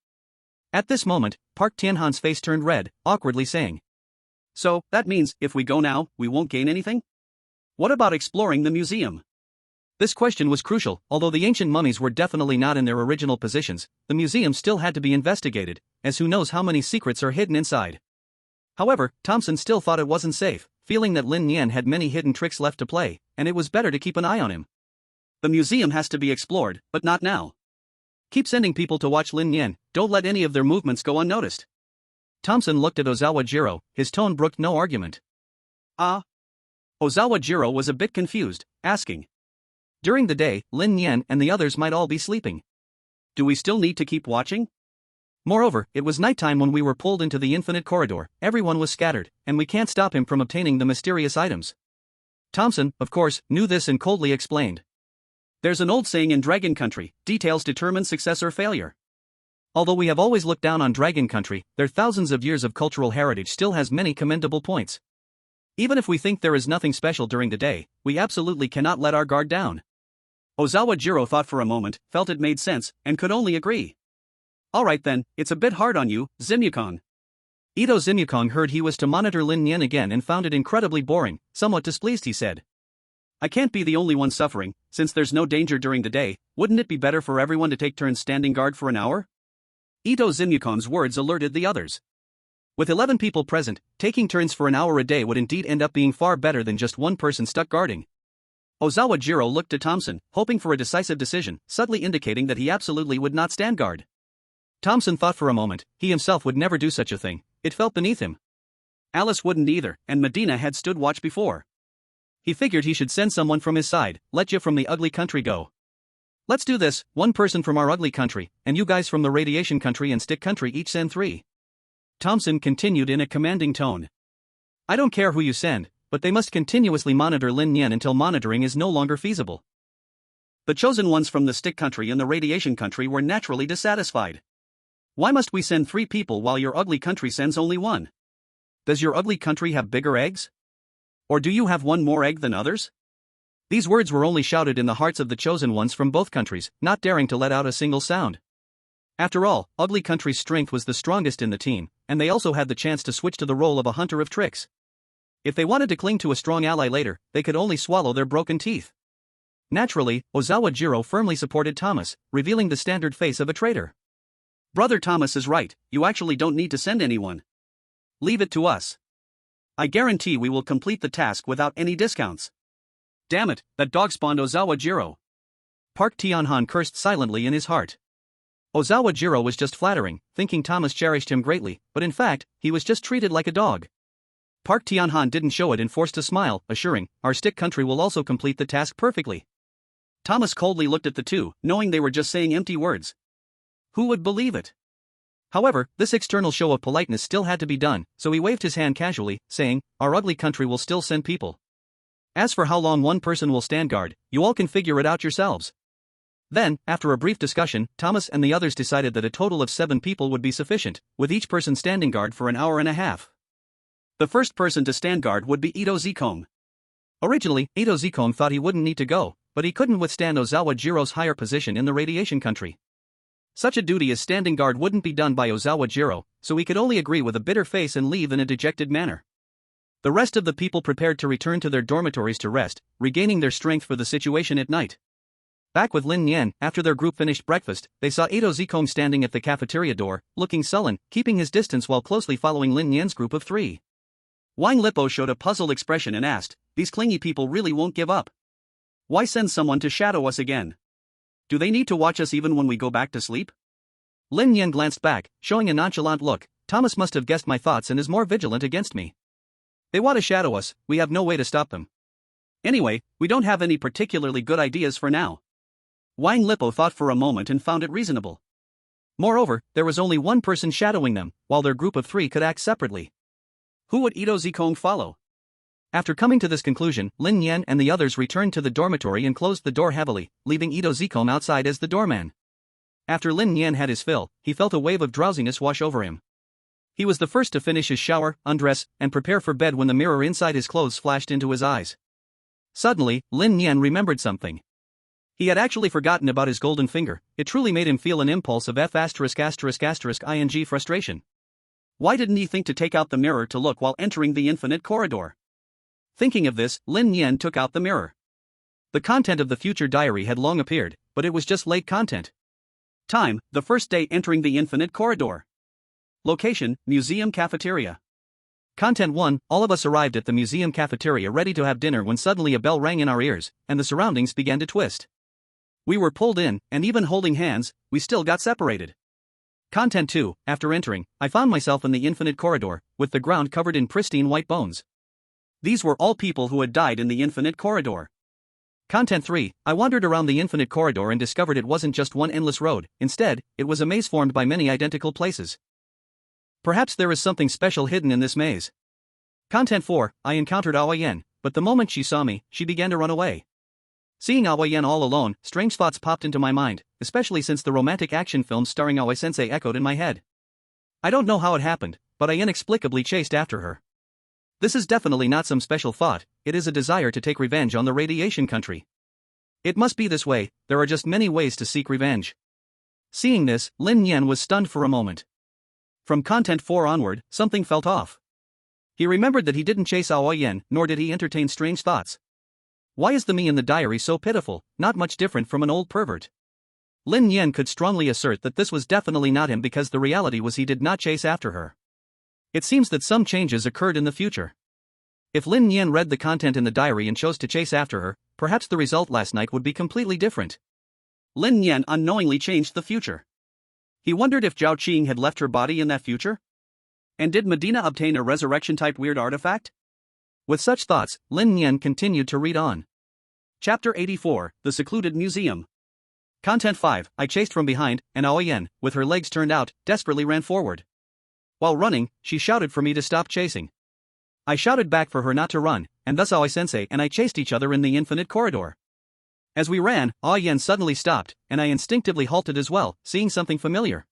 At this moment, Park Tianhan's face turned red, awkwardly saying. So, that means, if we go now, we won't gain anything? What about exploring the museum? This question was crucial. Although the ancient mummies were definitely not in their original positions, the museum still had to be investigated, as who knows how many secrets are hidden inside. However, Thompson still thought it wasn't safe, feeling that Lin Nian had many hidden tricks left to play, and it was better to keep an eye on him. The museum has to be explored, but not now. Keep sending people to watch Lin Nian, don't let any of their movements go unnoticed. Thompson looked at Ozawa Jiro, his tone brooked no argument. Ozawa Jiro was a bit confused, asking. During the day, Lin Nian and the others might all be sleeping. Do we still need to keep watching? Moreover, it was nighttime when we were pulled into the infinite corridor, everyone was scattered, and we can't stop him from obtaining the mysterious items. Thompson, of course, knew this and coldly explained. There's an old saying in Dragon Country, details determine success or failure. Although we have always looked down on Dragon Country, their thousands of years of cultural heritage still has many commendable points. Even if we think there is nothing special during the day, we absolutely cannot let our guard down. Ozawa Jiro thought for a moment, felt it made sense, and could only agree. Alright then, it's a bit hard on you, Zimyukong. Ito Zimyukong heard he was to monitor Lin Nian again and found it incredibly boring, somewhat displeased he said. I can't be the only one suffering, since there's no danger during the day, wouldn't it be better for everyone to take turns standing guard for an hour? Ito Zimyukong's words alerted the others. With 11 people present, taking turns for an hour a day would indeed end up being far better than just one person stuck guarding. Ozawa Jiro looked at Thompson, hoping for a decisive decision, subtly indicating that he absolutely would not stand guard. Thompson thought for a moment, he himself would never do such a thing, it felt beneath him. Alice wouldn't either, and Medina had stood watch before. He figured he should send someone from his side, let you from the ugly country go. Let's do this, one person from our ugly country, and you guys from the radiation country and stick country each send 3. Thompson continued in a commanding tone. I don't care who you send, but they must continuously monitor Lin Nian until monitoring is no longer feasible. The chosen ones from the stick country and the radiation country were naturally dissatisfied. Why must we send 3 people while your ugly country sends only 1? Does your ugly country have bigger eggs? Or do you have one more egg than others? These words were only shouted in the hearts of the chosen ones from both countries, not daring to let out a single sound. After all, ugly country's strength was the strongest in the team, and they also had the chance to switch to the role of a hunter of tricks. If they wanted to cling to a strong ally later, they could only swallow their broken teeth. Naturally, Ozawa Jiro firmly supported Thomas, revealing the standard face of a traitor. Brother Thomas is right, you actually don't need to send anyone. Leave it to us. I guarantee we will complete the task without any discounts. Damn it, that dog spawned Ozawa Jiro. Park Tianhan cursed silently in his heart. Ozawa Jiro was just flattering, thinking Thomas cherished him greatly, but in fact, he was just treated like a dog. Park Tianhan didn't show it and forced a smile, assuring, our stick country will also complete the task perfectly. Thomas coldly looked at the two, knowing they were just saying empty words. Who would believe it? However, this external show of politeness still had to be done, so he waved his hand casually, saying, our ugly country will still send people. As for how long one person will stand guard, you all can figure it out yourselves. Then, after a brief discussion, Thomas and the others decided that a total of 7 people would be sufficient, with each person standing guard for an hour and a half. The first person to stand guard would be Ito Zikong. Originally, Ito Zikong thought he wouldn't need to go, but he couldn't withstand Ozawa Jiro's higher position in the radiation country. Such a duty as standing guard wouldn't be done by Ozawa Jiro, so he could only agree with a bitter face and leave in a dejected manner. The rest of the people prepared to return to their dormitories to rest, regaining their strength for the situation at night. Back with Lin Nian, after their group finished breakfast, they saw Ito Zikong standing at the cafeteria door, looking sullen, keeping his distance while closely following Lin Nian's group of 3. Wang Lippo showed a puzzled expression and asked, these clingy people really won't give up. Why send someone to shadow us again? Do they need to watch us even when we go back to sleep? Lin Nian glanced back, showing a nonchalant look. Thomas must have guessed my thoughts and is more vigilant against me. They want to shadow us, we have no way to stop them. Anyway, we don't have any particularly good ideas for now. Wang Lippo thought for a moment and found it reasonable. Moreover, there was only one person shadowing them, while their group of 3 could act separately. Who would Ito Zikong follow? After coming to this conclusion, Lin Nian and the others returned to the dormitory and closed the door heavily, leaving Ito Zikom outside as the doorman. After Lin Nian had his fill, he felt a wave of drowsiness wash over him. He was the first to finish his shower, undress, and prepare for bed when the mirror inside his clothes flashed into his eyes. Suddenly, Lin Nian remembered something. He had actually forgotten about his golden finger. It truly made him feel an impulse of ****ing frustration. Why didn't he think to take out the mirror to look while entering the infinite corridor? Thinking of this, Lin Nian took out the mirror. The content of the future diary had long appeared, but it was just late content. Time, the first day entering the infinite corridor. Location, museum cafeteria. Content 1, all of us arrived at the museum cafeteria ready to have dinner when suddenly a bell rang in our ears, and the surroundings began to twist. We were pulled in, and even holding hands, we still got separated. Content 2, after entering, I found myself in the infinite corridor, with the ground covered in pristine white bones. These were all people who had died in the infinite corridor. Content 3, I wandered around the infinite corridor and discovered it wasn't just one endless road, instead, it was a maze formed by many identical places. Perhaps there is something special hidden in this maze. Content 4, I encountered Aoi Yen, but the moment she saw me, she began to run away. Seeing Aoi Yen all alone, strange thoughts popped into my mind, especially since the romantic action films starring Aoi-sensei echoed in my head. I don't know how it happened, but I inexplicably chased after her. This is definitely not some special thought, it is a desire to take revenge on the radiation country. It must be this way, there are just many ways to seek revenge. Seeing this, Lin Nian was stunned for a moment. From Content 4 onward, something felt off. He remembered that he didn't chase Aoi Yen, nor did he entertain strange thoughts. Why is the me in the diary so pitiful, not much different from an old pervert? Lin Nian could strongly assert that this was definitely not him because the reality was he did not chase after her. It seems that some changes occurred in the future. If Lin Nian read the content in the diary and chose to chase after her, perhaps the result last night would be completely different. Lin Nian unknowingly changed the future. He wondered if Zhao Qing had left her body in that future? And did Medina obtain a resurrection-type weird artifact? With such thoughts, Lin Nian continued to read on. Chapter 84, The Secluded Museum. Content 5, I chased from behind, and Aoi Yen, with her legs turned out, desperately ran forward. While running, she shouted for me to stop chasing. I shouted back for her not to run, and thus Aoi-sensei and I chased each other in the infinite corridor. As we ran, Aoi Yen suddenly stopped, and I instinctively halted as well, seeing something familiar.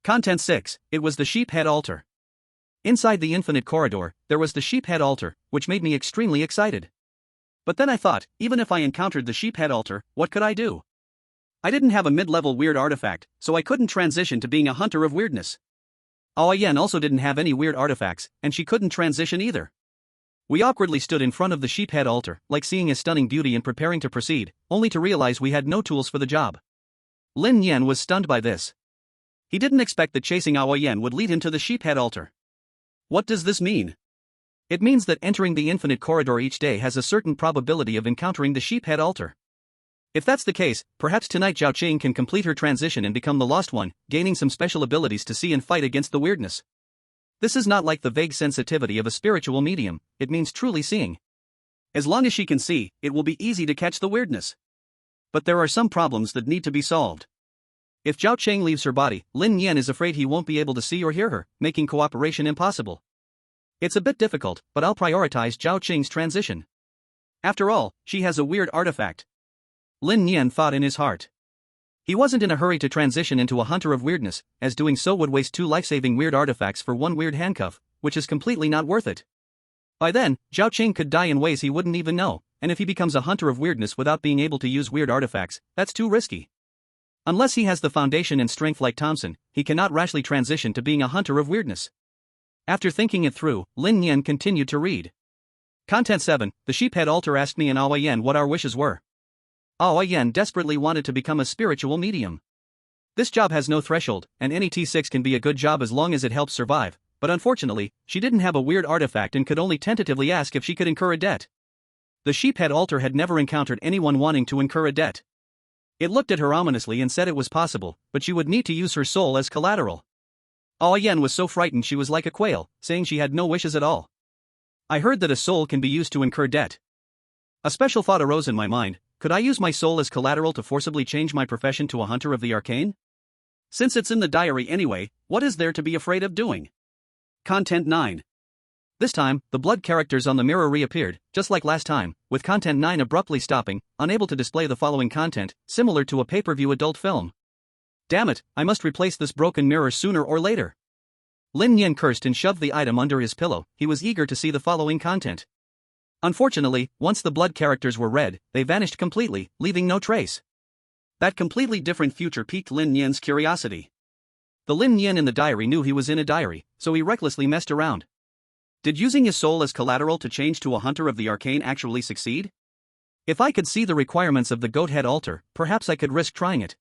Content 6, it was the sheep head altar. Inside the infinite corridor, there was the sheep head altar, which made me extremely excited. But then I thought, even if I encountered the sheep head altar, what could I do? I didn't have a mid-level weird artifact, so I couldn't transition to being a hunter of weirdness. Aoi Yen also didn't have any weird artifacts, and she couldn't transition either. We awkwardly stood in front of the sheep head altar, like seeing a stunning beauty and preparing to proceed, only to realize we had no tools for the job. Lin Nian was stunned by this. He didn't expect that chasing Aoi Yen would lead him to the sheep head altar. What does this mean? It means that entering the infinite corridor each day has a certain probability of encountering the sheep head altar. If that's the case, perhaps tonight Zhao Qing can complete her transition and become the Lost One, gaining some special abilities to see and fight against the weirdness. This is not like the vague sensitivity of a spiritual medium, it means truly seeing. As long as she can see, it will be easy to catch the weirdness. But there are some problems that need to be solved. If Zhao Qing leaves her body, Lin Nian is afraid he won't be able to see or hear her, making cooperation impossible. It's a bit difficult, but I'll prioritize Zhao Qing's transition. After all, she has a weird artifact. Lin Nian thought in his heart. He wasn't in a hurry to transition into a hunter of weirdness, as doing so would waste 2 life-saving weird artifacts for 1 weird handcuff, which is completely not worth it. By then, Zhao Qing could die in ways he wouldn't even know, and if he becomes a hunter of weirdness without being able to use weird artifacts, that's too risky. Unless he has the foundation and strength like Thompson, he cannot rashly transition to being a hunter of weirdness. After thinking it through, Lin Nian continued to read. Content 7, the sheephead altar asked me and Aoi Yen what our wishes were. Aoi Yen desperately wanted to become a spiritual medium. This job has no threshold, and any T6 can be a good job as long as it helps survive, but unfortunately, she didn't have a weird artifact and could only tentatively ask if she could incur a debt. The sheephead altar had never encountered anyone wanting to incur a debt. It looked at her ominously and said it was possible, but she would need to use her soul as collateral. Aoi Yen was so frightened she was like a quail, saying she had no wishes at all. I heard that a soul can be used to incur debt. A special thought arose in my mind. Could I use my soul as collateral to forcibly change my profession to a hunter of the arcane? Since it's in the diary anyway, what is there to be afraid of doing? Content 9. This time, the blood characters on the mirror reappeared, just like last time, with content 9 abruptly stopping, unable to display the following content, similar to a pay-per-view adult film. Damn it, I must replace this broken mirror sooner or later. Lin Nian cursed and shoved the item under his pillow. He was eager to see the following content. Unfortunately, once the blood characters were read, they vanished completely, leaving no trace. That completely different future piqued Lin Nian's curiosity. The Lin Nian in the diary knew he was in a diary, so he recklessly messed around. Did using his soul as collateral to change to a hunter of the arcane actually succeed? If I could see the requirements of the goat head altar, perhaps I could risk trying it.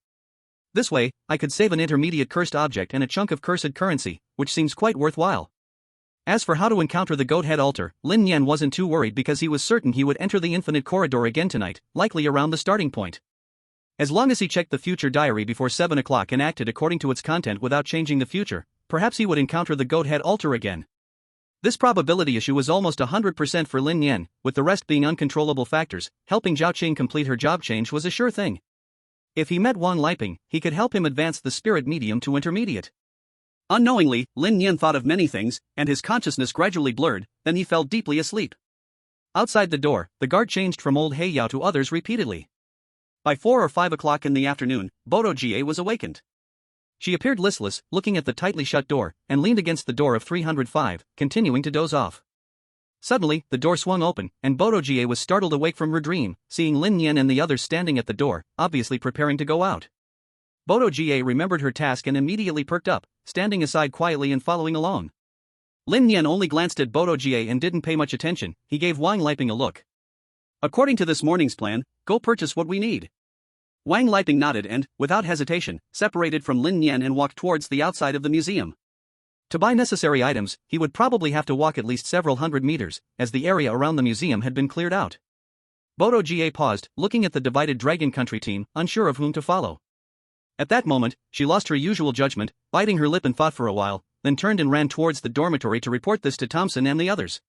This way, I could save an intermediate cursed object and a chunk of cursed currency, which seems quite worthwhile. As for how to encounter the goat head altar, Lin Nian wasn't too worried because he was certain he would enter the infinite corridor again tonight, likely around the starting point. As long as he checked the future diary before 7 o'clock and acted according to its content without changing the future, perhaps he would encounter the goat head altar again. This probability issue was almost 100% for Lin Nian, with the rest being uncontrollable factors. Helping Zhao Qing complete her job change was a sure thing. If he met Wang Liping, he could help him advance the spirit medium to intermediate. Unknowingly, Lin Nian thought of many things, and his consciousness gradually blurred, then he fell deeply asleep. Outside the door, the guard changed from old Heiyao to others repeatedly. By 4 or 5 o'clock in the afternoon, Bodo Jie was awakened. She appeared listless, looking at the tightly shut door, and leaned against the door of 305, continuing to doze off. Suddenly, the door swung open, and Bodo Jie was startled awake from her dream, seeing Lin Nian and the others standing at the door, obviously preparing to go out. Bodo Jie remembered her task and immediately perked up, standing aside quietly and following along. Lin Nian only glanced at Bodo Jie and didn't pay much attention. He gave Wang Liping a look. According to this morning's plan, go purchase what we need. Wang Liping nodded and, without hesitation, separated from Lin Nian and walked towards the outside of the museum. To buy necessary items, he would probably have to walk at least several hundred meters, as the area around the museum had been cleared out. Bodo Jie paused, looking at the divided Dragon Country team, unsure of whom to follow. At that moment, she lost her usual judgment, biting her lip and thought for a while, then turned and ran towards the dormitory to report this to Thompson and the others.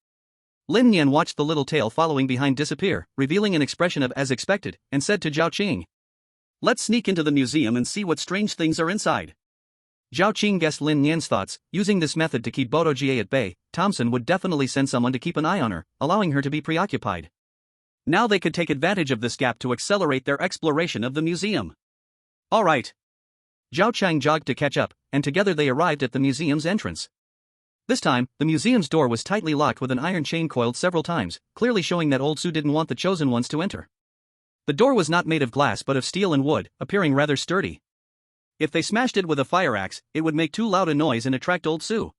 Lin Nian watched the little tail following behind disappear, revealing an expression of as expected, and said to Zhao Qing, "Let's sneak into the museum and see what strange things are inside." Zhao Qing guessed Lin Nian's thoughts. Using this method to keep Bodo Jie at bay, Thompson would definitely send someone to keep an eye on her, allowing her to be preoccupied. Now they could take advantage of this gap to accelerate their exploration of the museum. All right. Zhao Qing jogged to catch up, and together they arrived at the museum's entrance. This time, the museum's door was tightly locked with an iron chain coiled several times, clearly showing that Old Su didn't want the chosen ones to enter. The door was not made of glass but of steel and wood, appearing rather sturdy. If they smashed it with a fire axe, it would make too loud a noise and attract Old Su.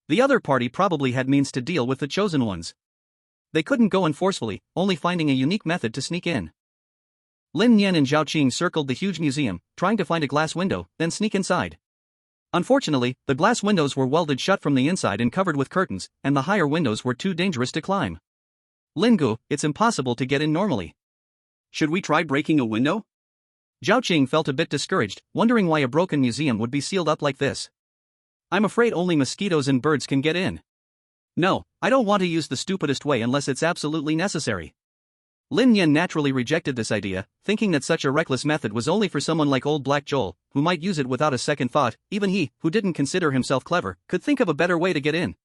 The other party probably had means to deal with the chosen ones. They couldn't go in forcefully, only finding a unique method to sneak in. Lin Nian and Zhao Qing circled the huge museum, trying to find a glass window, then sneak inside. Unfortunately, the glass windows were welded shut from the inside and covered with curtains, and the higher windows were too dangerous to climb. Lingu, it's impossible to get in normally. Should we try breaking a window? Zhao Qing felt a bit discouraged, wondering why a broken museum would be sealed up like this. I'm afraid only mosquitoes and birds can get in. No, I don't want to use the stupidest way unless it's absolutely necessary. Lin Nian naturally rejected this idea, thinking that such a reckless method was only for someone like old Black Joel, who might use it without a second thought. Even he, who didn't consider himself clever, could think of a better way to get in.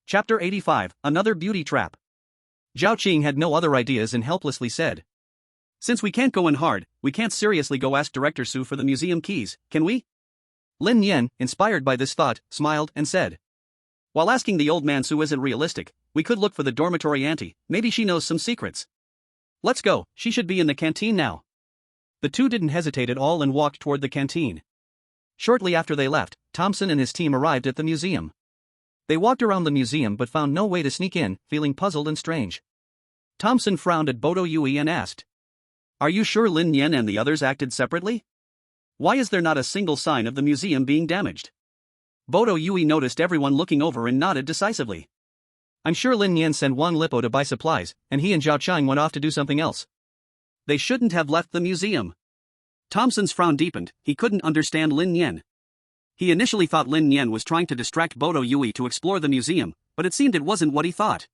Chapter 85, Another Beauty Trap. Zhao Qing had no other ideas and helplessly said, "Since we can't go in hard, we can't seriously go ask Director Su for the museum keys, can we?" Lin Nian, inspired by this thought, smiled and said, "While asking the old man Su isn't realistic, we could look for the dormitory auntie, maybe she knows some secrets. Let's go, she should be in the canteen now." The two didn't hesitate at all and walked toward the canteen. Shortly after they left, Thompson and his team arrived at the museum. They walked around the museum but found no way to sneak in, feeling puzzled and strange. Thompson frowned at Bodo Yui and asked, "Are you sure Lin Nian and the others acted separately? Why is there not a single sign of the museum being damaged?" Bodo Yui noticed everyone looking over and nodded decisively. "I'm sure Lin Nian sent Wang Lipo to buy supplies, and he and Zhao Qing went off to do something else. They shouldn't have left the museum." Thompson's frown deepened. He couldn't understand Lin Nian. He initially thought Lin Nian was trying to distract Bodo Yui to explore the museum, but it seemed it wasn't what he thought.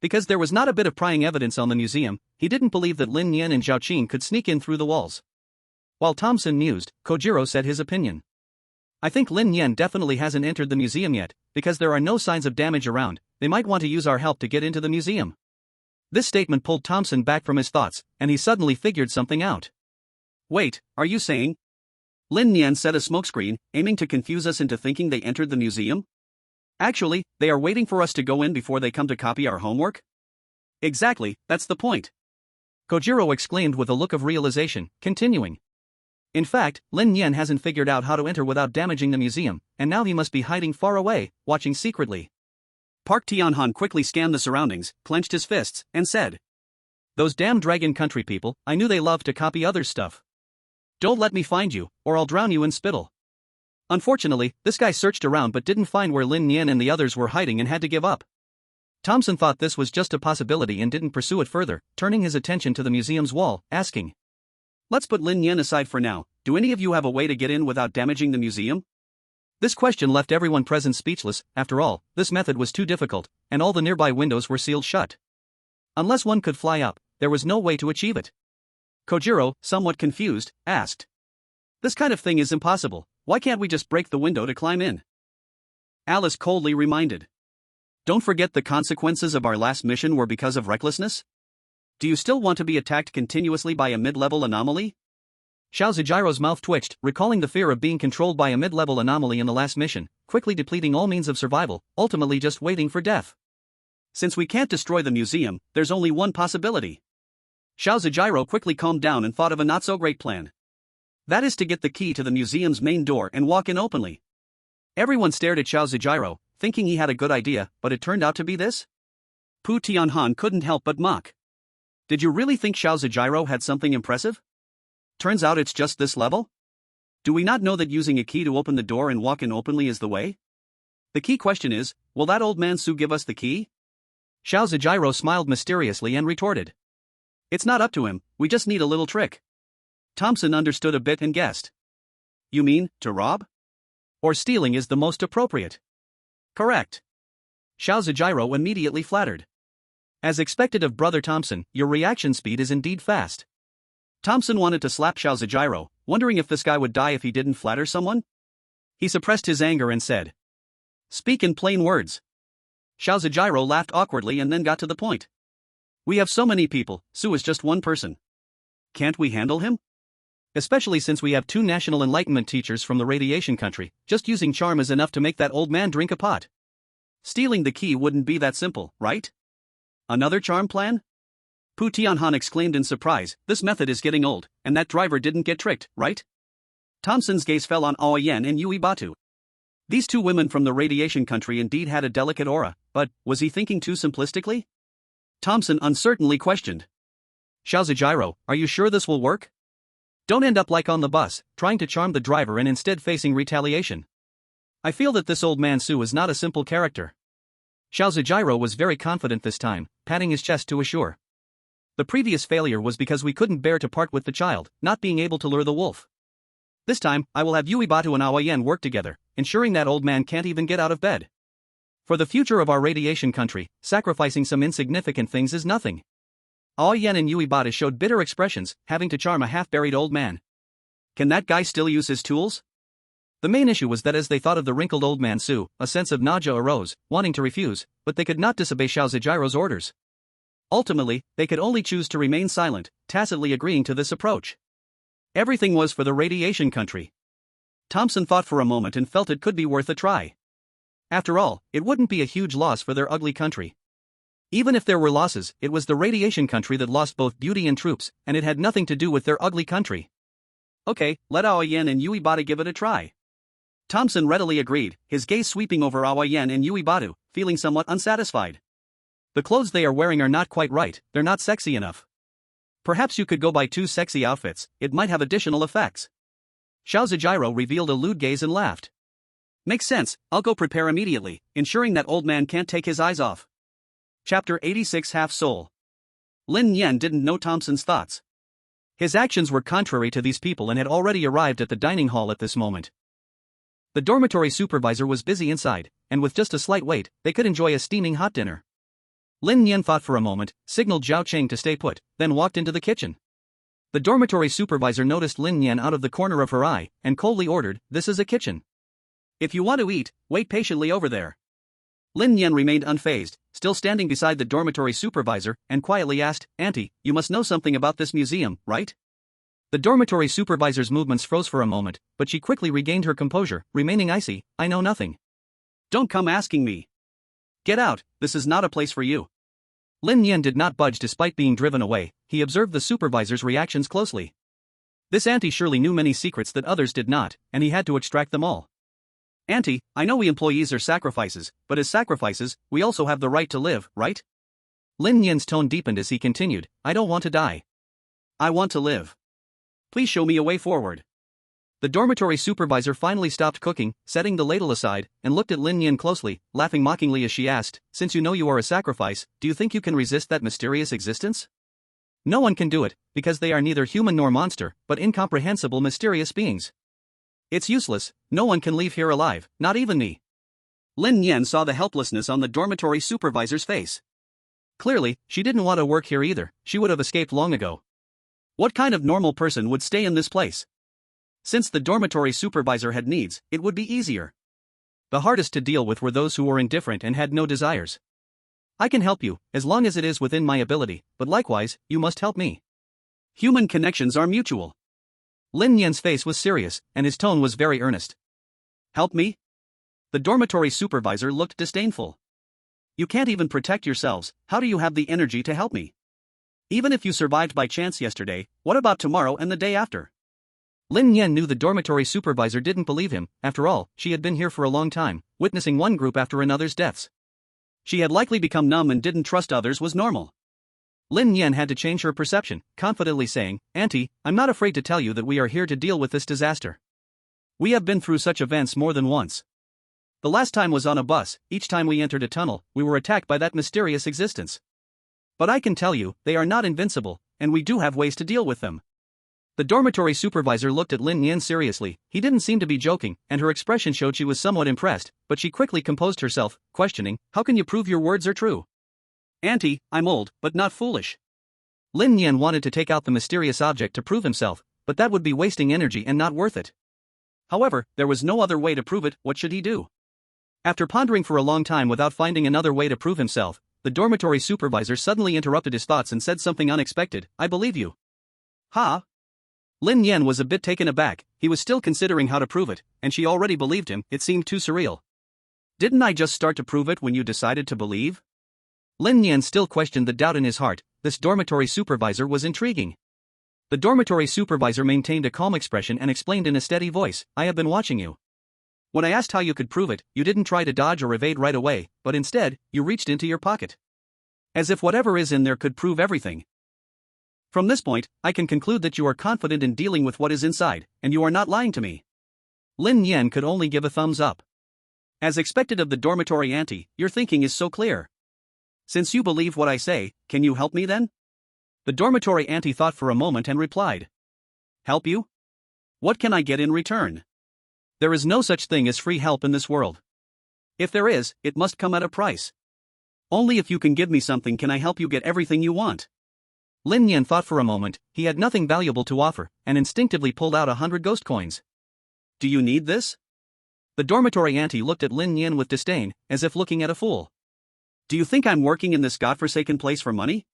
Because there was not a bit of prying evidence on the museum, he didn't believe that Lin Nian and Zhao Qing could sneak in through the walls. While Thompson mused, Kojiro said his opinion. "I think Lin Nian definitely hasn't entered the museum yet, because there are no signs of damage around, they might want to use our help to get into the museum. This statement pulled Thompson back from his thoughts, and he suddenly figured something out. Wait, are you saying? Lin Nian set a smokescreen, aiming to confuse us into thinking they entered the museum? Actually, they are waiting for us to go in before they come to copy our homework? Exactly, that's the point. Kojiro exclaimed with a look of realization, continuing. In fact, Lin Nian hasn't figured out how to enter without damaging the museum, and now he must be hiding far away, watching secretly. Park Tianhan quickly scanned the surroundings, clenched his fists, and said. Those damn Dragon Country people, I knew they loved to copy others' stuff. Don't let me find you, or I'll drown you in spittle. Unfortunately, this guy searched around but didn't find where Lin Nian and the others were hiding and had to give up. Thompson thought this was just a possibility and didn't pursue it further, turning his attention to the museum's wall, asking. Let's put Lin Nian aside for now, do any of you have a way to get in without damaging the museum? This question left everyone present speechless. After all, this method was too difficult, and all the nearby windows were sealed shut. Unless one could fly up, there was no way to achieve it. Kojiro, somewhat confused, asked. This kind of thing is impossible, why can't we just break the window to climb in? Alice coldly reminded. Don't forget the consequences of our last mission were because of recklessness? Do you still want to be attacked continuously by a mid-level anomaly? Jiro's mouth twitched, recalling the fear of being controlled by a mid-level anomaly in the last mission, quickly depleting all means of survival, ultimately just waiting for death. Since we can't destroy the museum, there's only one possibility. Jiro quickly calmed down and thought of a not-so-great plan. That is to get the key to the museum's main door and walk in openly. Everyone stared at Jiro, thinking he had a good idea, but it turned out to be this? Pu Tianhan couldn't help but mock. Did you really think Jiro had something impressive? Turns out it's just this level? Do we not know that using a key to open the door and walk in openly is the way? The key question is, will that old man Su give us the key? Jiro smiled mysteriously and retorted. It's not up to him, we just need a little trick. Thompson understood a bit and guessed. You mean, to rob? Or stealing is the most appropriate? Correct. Jiro immediately flattered. As expected of Brother Thompson, your reaction speed is indeed fast. Thompson wanted to slap Jiro, wondering if this guy would die if he didn't flatter someone? He suppressed his anger and said. Speak in plain words. Jiro laughed awkwardly and then got to the point. We have so many people, Su is just one person. Can't we handle him? Especially since we have 2 national enlightenment teachers from the radiation country, just using charm is enough to make that old man drink a pot. Stealing the key wouldn't be that simple, right? Another charm plan? Pu Tianhan exclaimed in surprise, this method is getting old, and that driver didn't get tricked, right? Thompson's gaze fell on Aoyen and Yui Batu. These 2 women from the radiation country indeed had a delicate aura, but, was he thinking too simplistically? Thompson uncertainly questioned. Jiro, are you sure this will work? Don't end up like on the bus, trying to charm the driver and instead facing retaliation. I feel that this old man Su is not a simple character. Jiro was very confident this time, patting his chest to assure. The previous failure was because we couldn't bear to part with the child, not being able to lure the wolf. This time, I will have Yui Batu and Aoyen work together, ensuring that old man can't even get out of bed. For the future of our radiation country, sacrificing some insignificant things is nothing. Aoyen and Yui Batu showed bitter expressions, having to charm a half-buried old man. Can that guy still use his tools? The main issue was that as they thought of the wrinkled old man Su, a sense of nausea arose, wanting to refuse, but they could not disobey Jiro's orders. Ultimately, they could only choose to remain silent, tacitly agreeing to this approach. Everything was for the radiation country. Thompson thought for a moment and felt it could be worth a try. After all, it wouldn't be a huge loss for their ugly country. Even if there were losses, it was the radiation country that lost both beauty and troops, and it had nothing to do with their ugly country. Okay, let Aoyen and Yui Batu give it a try. Thompson readily agreed, his gaze sweeping over Aoyen and Yui Batu, feeling somewhat unsatisfied. The clothes they are wearing are not quite right, they're not sexy enough. Perhaps you could go buy 2 sexy outfits, it might have additional effects. Jiro revealed a lewd gaze and laughed. Makes sense, I'll go prepare immediately, ensuring that old man can't take his eyes off. Chapter 86 Half Soul. Lin Nian didn't know Thompson's thoughts. His actions were contrary to these people and had already arrived at the dining hall at this moment. The dormitory supervisor was busy inside, and with just a slight wait, they could enjoy a steaming hot dinner. Lin Nian thought for a moment, signaled Zhao Cheng to stay put, then walked into the kitchen. The dormitory supervisor noticed Lin Nian out of the corner of her eye, and coldly ordered, "This is a kitchen. If you want to eat, wait patiently over there." Lin Nian remained unfazed, still standing beside the dormitory supervisor, and quietly asked, "Auntie, you must know something about this museum, right?" The dormitory supervisor's movements froze for a moment, but she quickly regained her composure, remaining icy. "I know nothing. Don't come asking me. Get out, this is not a place for you." Lin Nian did not budge despite being driven away. He observed the supervisor's reactions closely. This auntie surely knew many secrets that others did not, and he had to extract them all. "Auntie, I know we employees are sacrifices, but as sacrifices, we also have the right to live, right?" Lin Nian's tone deepened as he continued, "I don't want to die. I want to live. Please show me a way forward." The dormitory supervisor finally stopped cooking, setting the ladle aside, and looked at Lin Nian closely, laughing mockingly as she asked, "Since you know you are a sacrifice, do you think you can resist that mysterious existence?" "No one can do it, because they are neither human nor monster, but incomprehensible mysterious beings. It's useless, no one can leave here alive, not even me." Lin Nian saw the helplessness on the dormitory supervisor's face. Clearly, she didn't want to work here either, she would have escaped long ago. What kind of normal person would stay in this place? Since the dormitory supervisor had needs, it would be easier. The hardest to deal with were those who were indifferent and had no desires. "I can help you, as long as it is within my ability, but likewise, you must help me. Human connections are mutual." Lin Nian's face was serious, and his tone was very earnest. "Help me?" The dormitory supervisor looked disdainful. "You can't even protect yourselves, how do you have the energy to help me? Even if you survived by chance yesterday, what about tomorrow and the day after?" Lin Nian knew the dormitory supervisor didn't believe him. After all, she had been here for a long time, witnessing one group after another's deaths. She had likely become numb and didn't trust others was normal. Lin Nian had to change her perception, confidently saying, "Auntie, I'm not afraid to tell you that we are here to deal with this disaster. We have been through such events more than once. The last time was on a bus. Each time we entered a tunnel, we were attacked by that mysterious existence. But I can tell you, they are not invincible, and we do have ways to deal with them." The dormitory supervisor looked at Lin Nian seriously. He didn't seem to be joking, and her expression showed she was somewhat impressed, but she quickly composed herself, questioning, "How can you prove your words are true?" "Auntie, I'm old, but not foolish." Lin Nian wanted to take out the mysterious object to prove himself, but that would be wasting energy and not worth it. However, there was no other way to prove it. What should he do? After pondering for a long time without finding another way to prove himself, the dormitory supervisor suddenly interrupted his thoughts and said something unexpected, "I believe you." "Huh?" Lin Nian was a bit taken aback. He was still considering how to prove it, and she already believed him. It seemed too surreal. "Didn't I just start to prove it when you decided to believe?" Lin Nian still questioned the doubt in his heart. This dormitory supervisor was intriguing. The dormitory supervisor maintained a calm expression and explained in a steady voice, "I have been watching you. When I asked how you could prove it, you didn't try to dodge or evade right away, but instead, you reached into your pocket. As if whatever is in there could prove everything. From this point, I can conclude that you are confident in dealing with what is inside, and you are not lying to me." Lin Nian could only give a thumbs up. "As expected of the dormitory auntie, your thinking is so clear. Since you believe what I say, can you help me then?" The dormitory auntie thought for a moment and replied. "Help you? What can I get in return? There is no such thing as free help in this world. If there is, it must come at a price. Only if you can give me something can I help you get everything you want." Lin Nian thought for a moment. He had nothing valuable to offer, and instinctively pulled out 100 ghost coins. "Do you need this?" The dormitory auntie looked at Lin Nian with disdain, as if looking at a fool. "Do you think I'm working in this godforsaken place for money?"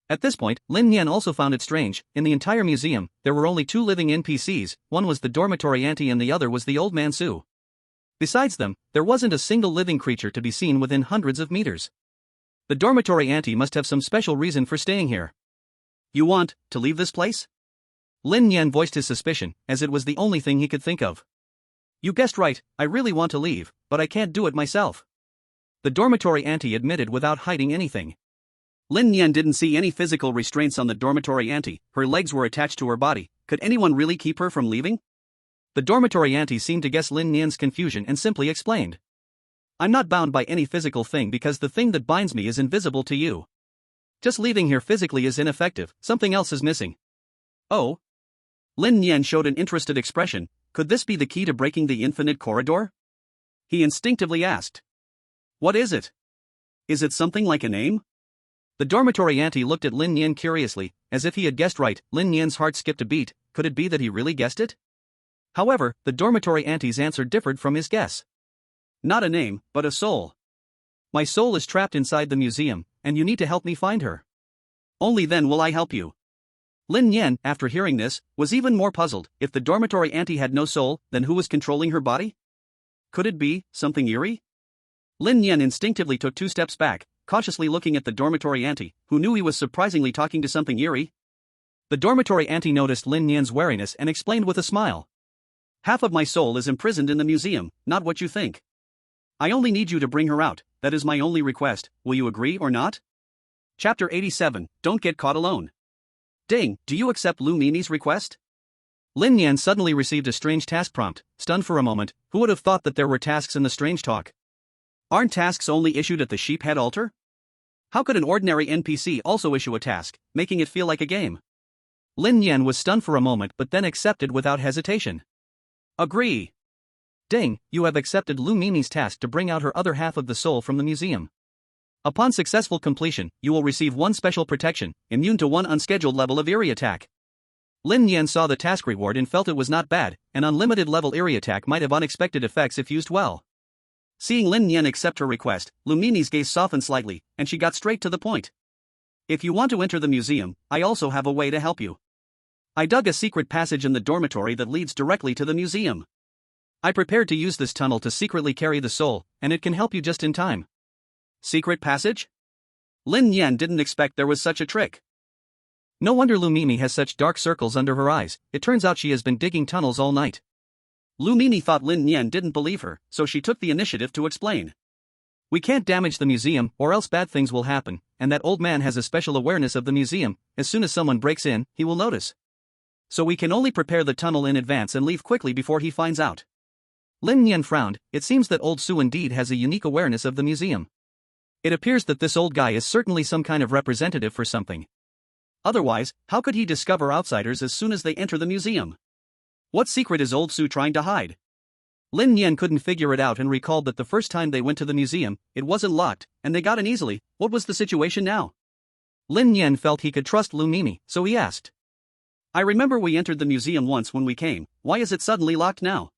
At this point, Lin Nian also found it strange. In the entire museum, there were only 2 living NPCs, one was the dormitory auntie and the other was the old man Su. Besides them, there wasn't a single living creature to be seen within hundreds of meters. The dormitory auntie must have some special reason for staying here. "You want to leave this place?" Lin Nian voiced his suspicion, as it was the only thing he could think of. "You guessed right, I really want to leave, but I can't do it myself." The dormitory auntie admitted without hiding anything. Lin Nian didn't see any physical restraints on the dormitory auntie. Her legs were attached to her body. Could anyone really keep her from leaving? The dormitory auntie seemed to guess Lin Nian's confusion and simply explained. "I'm not bound by any physical thing because the thing that binds me is invisible to you. Just leaving here physically is ineffective, something else is missing." "Oh?" Lin Nian showed an interested expression. Could this be the key to breaking the infinite corridor? He instinctively asked. "What is it? Is it something like a name?" The dormitory auntie looked at Lin Nian curiously, as if he had guessed right. Lin Nian's heart skipped a beat. Could it be that he really guessed it? However, the dormitory auntie's answer differed from his guess. "Not a name, but a soul." My soul is trapped inside the museum, and you need to help me find her. Only then will I help you. Lin Nian, after hearing this, was even more puzzled. If the dormitory auntie had no soul, then who was controlling her body? Could it be something eerie? Lin Nian instinctively took 2 steps back, cautiously looking at the dormitory auntie, who knew he was surprisingly talking to something eerie. The dormitory auntie noticed Lin Nian's wariness and explained with a smile. Half of my soul is imprisoned in the museum, not what you think. I only need you to bring her out, that is my only request, will you agree or not? Chapter 87, Don't Get Caught Alone. Ding, do you accept Lu Mimi's request? Lin Nian suddenly received a strange task prompt, stunned for a moment. Who would have thought that there were tasks in the strange talk? Aren't tasks only issued at the sheephead altar? How could an ordinary NPC also issue a task, making it feel like a game? Lin Nian was stunned for a moment but then accepted without hesitation. Agree. Ding, you have accepted Lu Mimi's task to bring out her other half of the soul from the museum. Upon successful completion, you will receive 1 special protection, immune to 1 unscheduled level of eerie attack. Lin Nian saw the task reward and felt it was not bad. An unlimited level eerie attack might have unexpected effects if used well. Seeing Lin Nian accept her request, Lu Mimi's gaze softened slightly, and she got straight to the point. If you want to enter the museum, I also have a way to help you. I dug a secret passage in the dormitory that leads directly to the museum. I prepared to use this tunnel to secretly carry the soul, and it can help you just in time. Secret passage? Lin Nian didn't expect there was such a trick. No wonder Lu Mimi has such dark circles under her eyes. It turns out she has been digging tunnels all night. Lu Mimi thought Lin Nian didn't believe her, so she took the initiative to explain. We can't damage the museum, or else bad things will happen, and that old man has a special awareness of the museum. As soon as someone breaks in, he will notice. So we can only prepare the tunnel in advance and leave quickly before he finds out. Lin Nian frowned. It seems that old Su indeed has a unique awareness of the museum. It appears that this old guy is certainly some kind of representative for something. Otherwise, how could he discover outsiders as soon as they enter the museum? What secret is old Su trying to hide? Lin Nian couldn't figure it out and recalled that the first time they went to the museum, it wasn't locked, and they got in easily. What was the situation now? Lin Nian felt he could trust Lu Mimi, so he asked. I remember we entered the museum once when we came. Why is it suddenly locked now?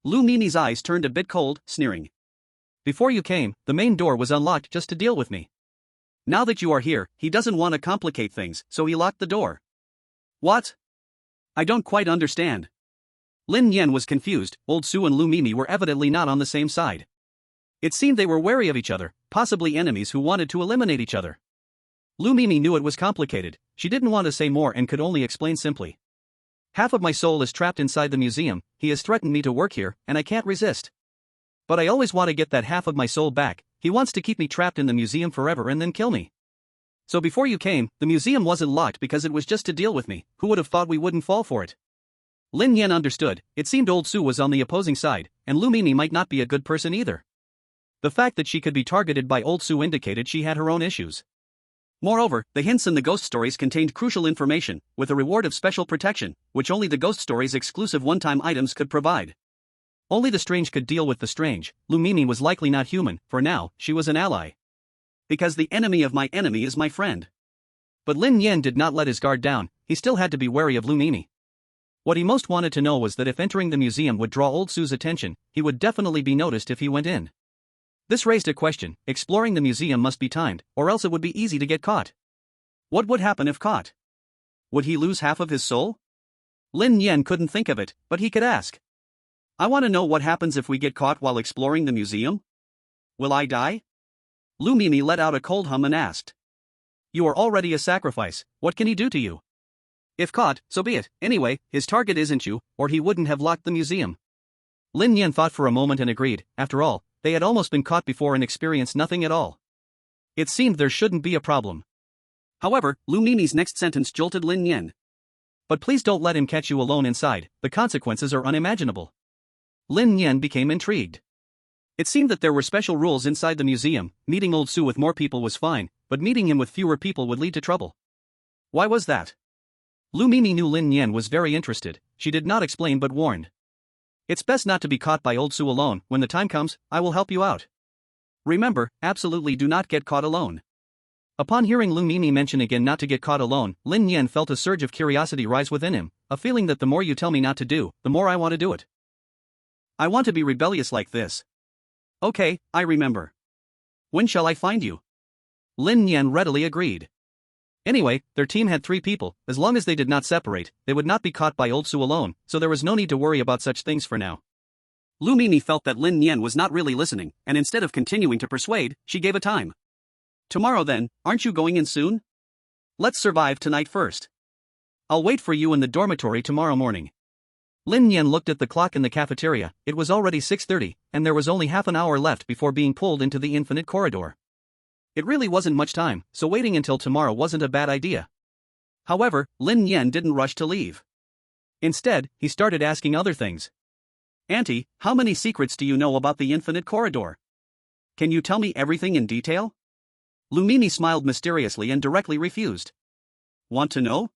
Lu Mimi's eyes turned a bit cold, sneering. Before you came, the main door was unlocked just to deal with me. Now that you are here, he doesn't want to complicate things, so he locked the door. What? I don't quite understand. Lin Nian was confused. Old Su and Lu Mimi were evidently not on the same side. It seemed they were wary of each other, possibly enemies who wanted to eliminate each other. Lu Mimi knew it was complicated. She didn't want to say more and could only explain simply. Half of my soul is trapped inside the museum. He has threatened me to work here, and I can't resist. But I always want to get that half of my soul back. He wants to keep me trapped in the museum forever and then kill me. So before you came, the museum wasn't locked because it was just to deal with me. Who would have thought we wouldn't fall for it? Lin Nian understood. It seemed old Su was on the opposing side, and Lu Mimi might not be a good person either. The fact that she could be targeted by old Su indicated she had her own issues. Moreover, the hints in the ghost stories contained crucial information, with a reward of special protection, which only the ghost stories' exclusive one-time items could provide. Only the strange could deal with the strange. Lu Mimi was likely not human. For now, she was an ally. Because the enemy of my enemy is my friend. But Lin Nian did not let his guard down. He still had to be wary of Lu Mimi. What he most wanted to know was that if entering the museum would draw old Su's attention, he would definitely be noticed if he went in. This raised a question. Exploring the museum must be timed, or else it would be easy to get caught. What would happen if caught? Would he lose half of his soul? Lin Nian couldn't think of it, but he could ask. I want to know what happens if we get caught while exploring the museum. Will I die? Lu Mimi let out a cold hum and asked. You are already a sacrifice. What can he do to you? If caught, so be it. Anyway, his target isn't you, or he wouldn't have locked the museum. Lin Nian thought for a moment and agreed. After all, they had almost been caught before and experienced nothing at all. It seemed there shouldn't be a problem. However, Lu Mimi's next sentence jolted Lin Nian. But please don't let him catch you alone inside. The consequences are unimaginable. Lin Nian became intrigued. It seemed that there were special rules inside the museum. Meeting old Su with more people was fine, but meeting him with fewer people would lead to trouble. Why was that? Lu Mimi knew Lin Nian was very interested. She did not explain but warned. It's best not to be caught by old Su alone. When the time comes, I will help you out. Remember, absolutely do not get caught alone. Upon hearing Lu Mimi mention again not to get caught alone, Lin Nian felt a surge of curiosity rise within him, a feeling that the more you tell me not to do, the more I want to do it. I want to be rebellious like this. Okay, I remember. When shall I find you? Lin Nian readily agreed. Anyway, their team had 3 people. As long as they did not separate, they would not be caught by Old Su alone, so there was no need to worry about such things for now. Lu Mimi felt that Lin Nian was not really listening, and instead of continuing to persuade, she gave a time. Tomorrow then, aren't you going in soon? Let's survive tonight first. I'll wait for you in the dormitory tomorrow morning. Lin Nian looked at the clock in the cafeteria. It was already 6:30, and there was only half an hour left before being pulled into the infinite corridor. It really wasn't much time, so waiting until tomorrow wasn't a bad idea. However, Lin Nian didn't rush to leave. Instead, he started asking other things. Auntie, how many secrets do you know about the infinite corridor? Can you tell me everything in detail? Lu Mimi smiled mysteriously and directly refused. Want to know?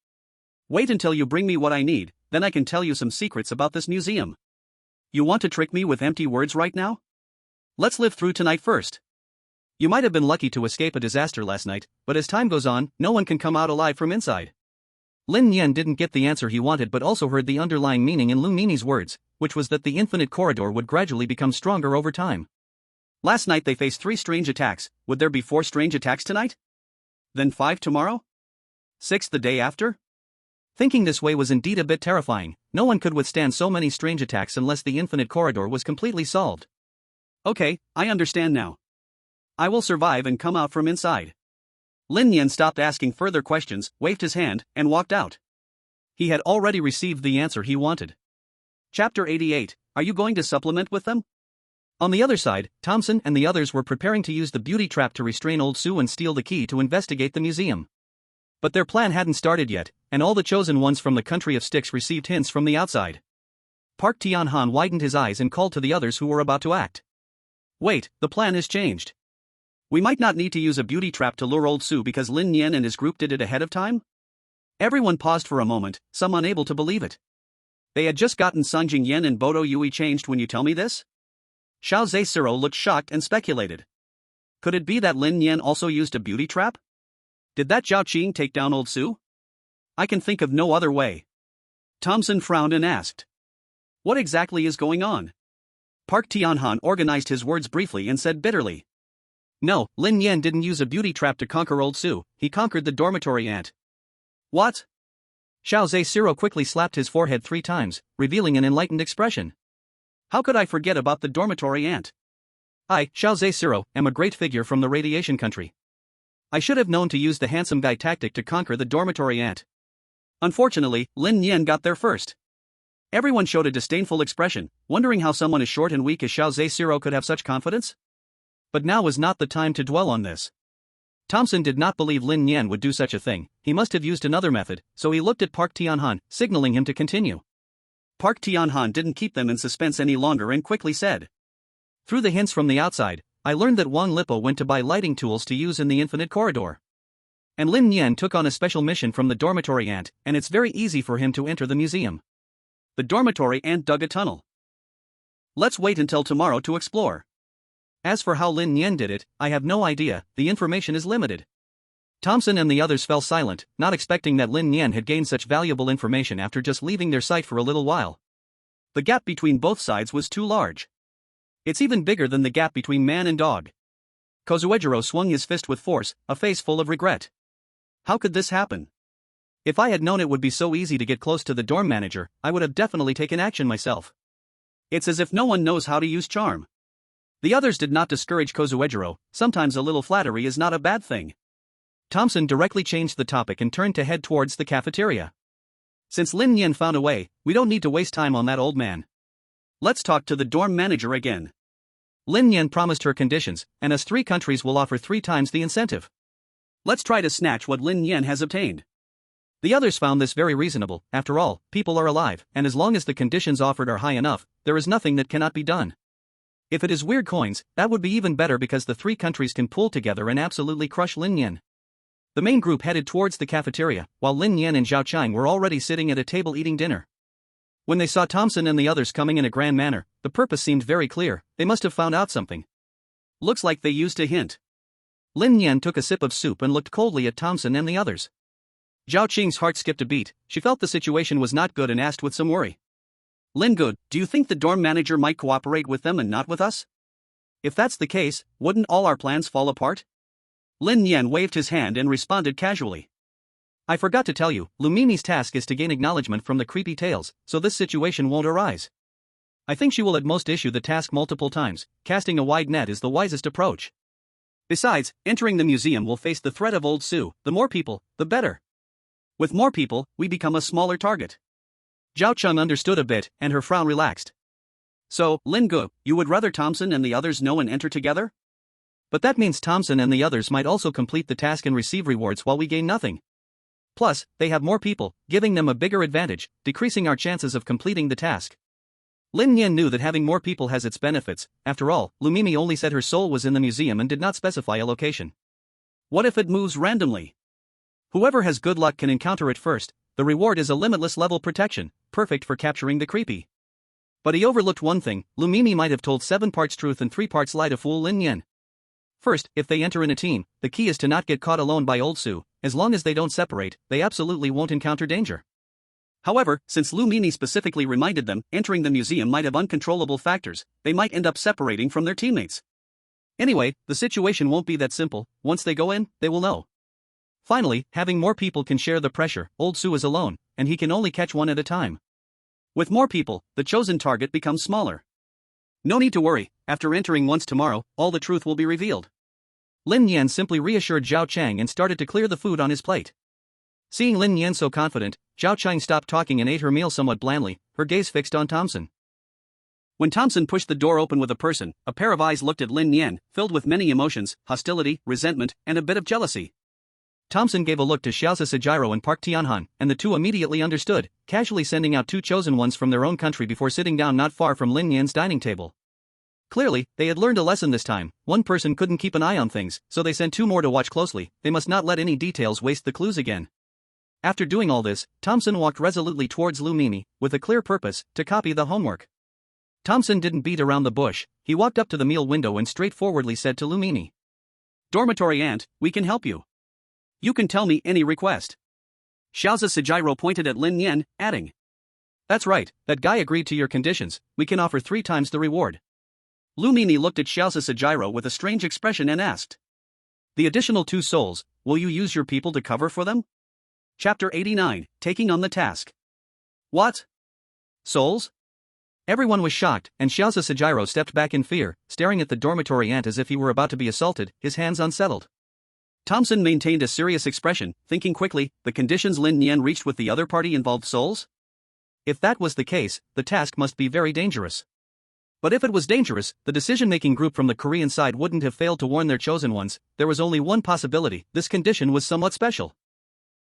Wait until you bring me what I need, then I can tell you some secrets about this museum. You want to trick me with empty words right now? Let's live through tonight first. You might have been lucky to escape a disaster last night, but as time goes on, no one can come out alive from inside. Lin Nian didn't get the answer he wanted but also heard the underlying meaning in Lu Mimi's words, which was that the infinite corridor would gradually become stronger over time. Last night they faced 3 strange attacks. Would there be 4 strange attacks tonight? Then 5 tomorrow? 6 the day after? Thinking this way was indeed a bit terrifying. No one could withstand so many strange attacks unless the infinite corridor was completely solved. Okay, I understand now. I will survive and come out from inside. Lin Nian stopped asking further questions, waved his hand, and walked out. He had already received the answer he wanted. Chapter 88, Are you going to supplement with them? On the other side, Thompson and the others were preparing to use the beauty trap to restrain Old Su and steal the key to investigate the museum. But their plan hadn't started yet, and all the chosen ones from the country of sticks received hints from the outside. Park Tianhan widened his eyes and called to the others who were about to act. Wait, the plan has changed. We might not need to use a beauty trap to lure Old Su because Lin Nian and his group did it ahead of time? Everyone paused for a moment, some unable to believe it. They had just gotten Sun Jingyan and Bodo Yui changed when you tell me this? Xiao Zhe-Siro looked shocked and speculated. Could it be that Lin Nian also used a beauty trap? Did that Zhao Qing take down Old Su? I can think of no other way. Thompson frowned and asked. What exactly is going on? Park Tianhan organized his words briefly and said bitterly. No, Lin Nian didn't use a beauty trap to conquer Old Su, he conquered the dormitory ant. What? Xiao Zhe-Siro quickly slapped his forehead 3 times, revealing an enlightened expression. How could I forget about the dormitory ant? I, Xiao Zhe-Siro, am a great figure from the radiation country. I should have known to use the handsome guy tactic to conquer the dormitory ant. Unfortunately, Lin Nian got there first. Everyone showed a disdainful expression, wondering how someone as short and weak as Xiao Zhe-Siro could have such confidence. But now was not the time to dwell on this. Thompson did not believe Lin Nian would do such a thing. He must have used another method, so he looked at Park Tianhan, signaling him to continue. Park Tianhan didn't keep them in suspense any longer and quickly said. Through the hints from the outside, I learned that Wang Lipo went to buy lighting tools to use in the infinite corridor. And Lin Nian took on a special mission from the dormitory ant, and it's very easy for him to enter the museum. The dormitory ant dug a tunnel. Let's wait until tomorrow to explore. As for how Lin Nian did it, I have no idea, the information is limited. Thompson and the others fell silent, not expecting that Lin Nian had gained such valuable information after just leaving their sight for a little while. The gap between both sides was too large. It's even bigger than the gap between man and dog. Ozawa Jiro swung his fist with force, a face full of regret. How could this happen? If I had known it would be so easy to get close to the dorm manager, I would have definitely taken action myself. It's as if no one knows how to use charm. The others did not discourage Ozawa Jiro. Sometimes a little flattery is not a bad thing. Thompson directly changed the topic and turned to head towards the cafeteria. Since Lin Nian found a way, we don't need to waste time on that old man. Let's talk to the dorm manager again. Lin Nian promised her conditions, and as 3 countries will offer 3 times the incentive. Let's try to snatch what Lin Nian has obtained. The others found this very reasonable. After all, people are alive, and as long as the conditions offered are high enough, there is nothing that cannot be done. If it is weird coins, that would be even better because the 3 countries can pool together and absolutely crush Lin Nian. The main group headed towards the cafeteria, while Lin Nian and Zhao Qing were already sitting at a table eating dinner. When they saw Thompson and the others coming in a grand manner, the purpose seemed very clear. They must have found out something. Looks like they used a hint. Lin Nian took a sip of soup and looked coldly at Thompson and the others. Zhao Qing's heart skipped a beat. She felt the situation was not good and asked with some worry. Lin Good, do you think the dorm manager might cooperate with them and not with us? If that's the case, wouldn't all our plans fall apart? Lin Nian waved his hand and responded casually. I forgot to tell you, Lumini's task is to gain acknowledgement from the creepy tales, so this situation won't arise. I think she will at most issue the task multiple times. Casting a wide net is the wisest approach. Besides, entering the museum will face the threat of Old Su. The more people, the better. With more people, we become a smaller target. Zhao Cheng understood a bit, and her frown relaxed. So, Lin Gu, you would rather Thompson and the others know and enter together? But that means Thompson and the others might also complete the task and receive rewards while we gain nothing. Plus, they have more people, giving them a bigger advantage, decreasing our chances of completing the task. Lin Nian knew that having more people has its benefits. After all, Lumimi only said her soul was in the museum and did not specify a location. What if it moves randomly? Whoever has good luck can encounter it first. The reward is a limitless level protection, perfect for capturing the creepy. But he overlooked one thing. Lumimi might have told 7 parts truth and 3 parts lie to fool Lin Nian. First, if they enter in a team, the key is to not get caught alone by Old Su. As long as they don't separate, they absolutely won't encounter danger. However, since Lumini specifically reminded them, entering the museum might have uncontrollable factors, they might end up separating from their teammates. Anyway, the situation won't be that simple. Once they go in, they will know. Finally, having more people can share the pressure. Old Su is alone, and he can only catch one at a time. With more people, the chosen target becomes smaller. No need to worry, after entering once tomorrow, all the truth will be revealed. Lin Nian simply reassured Zhao Chang and started to clear the food on his plate. Seeing Lin Nian so confident, Zhao Chang stopped talking and ate her meal somewhat blandly, her gaze fixed on Thompson. When Thompson pushed the door open with a pair of eyes looked at Lin Nian, filled with many emotions, hostility, resentment, and a bit of jealousy. Thompson gave a look to Xiaozi Jiro and Park Tianhan, and the two immediately understood, casually sending out 2 chosen ones from their own country before sitting down not far from Lin Nian's dining table. Clearly, they had learned a lesson this time. One person couldn't keep an eye on things, so they sent 2 more to watch closely. They must not let any details waste the clues again. After doing all this, Thompson walked resolutely towards Lumini, with a clear purpose, to copy the homework. Thompson didn't beat around the bush. He walked up to the meal window and straightforwardly said to Lumini. Dormitory aunt, we can help you. You can tell me any request. Xiaozi Jiro pointed at Lin Nian, adding. That's right, that guy agreed to your conditions. We can offer 3 times the reward. Lumini looked at Xiaozi Jiro with a strange expression and asked. The additional 2 souls, will you use your people to cover for them? Chapter 89, Taking on the Task. What? Souls? Everyone was shocked, and Xiaozi Jiro stepped back in fear, staring at the dormitory ant as if he were about to be assaulted, his hands unsettled. Thompson maintained a serious expression, thinking quickly. The conditions Lin Nian reached with the other party involved souls? If that was the case, the task must be very dangerous. But if it was dangerous, the decision-making group from the Korean side wouldn't have failed to warn their chosen ones. There was only one possibility: this condition was somewhat special.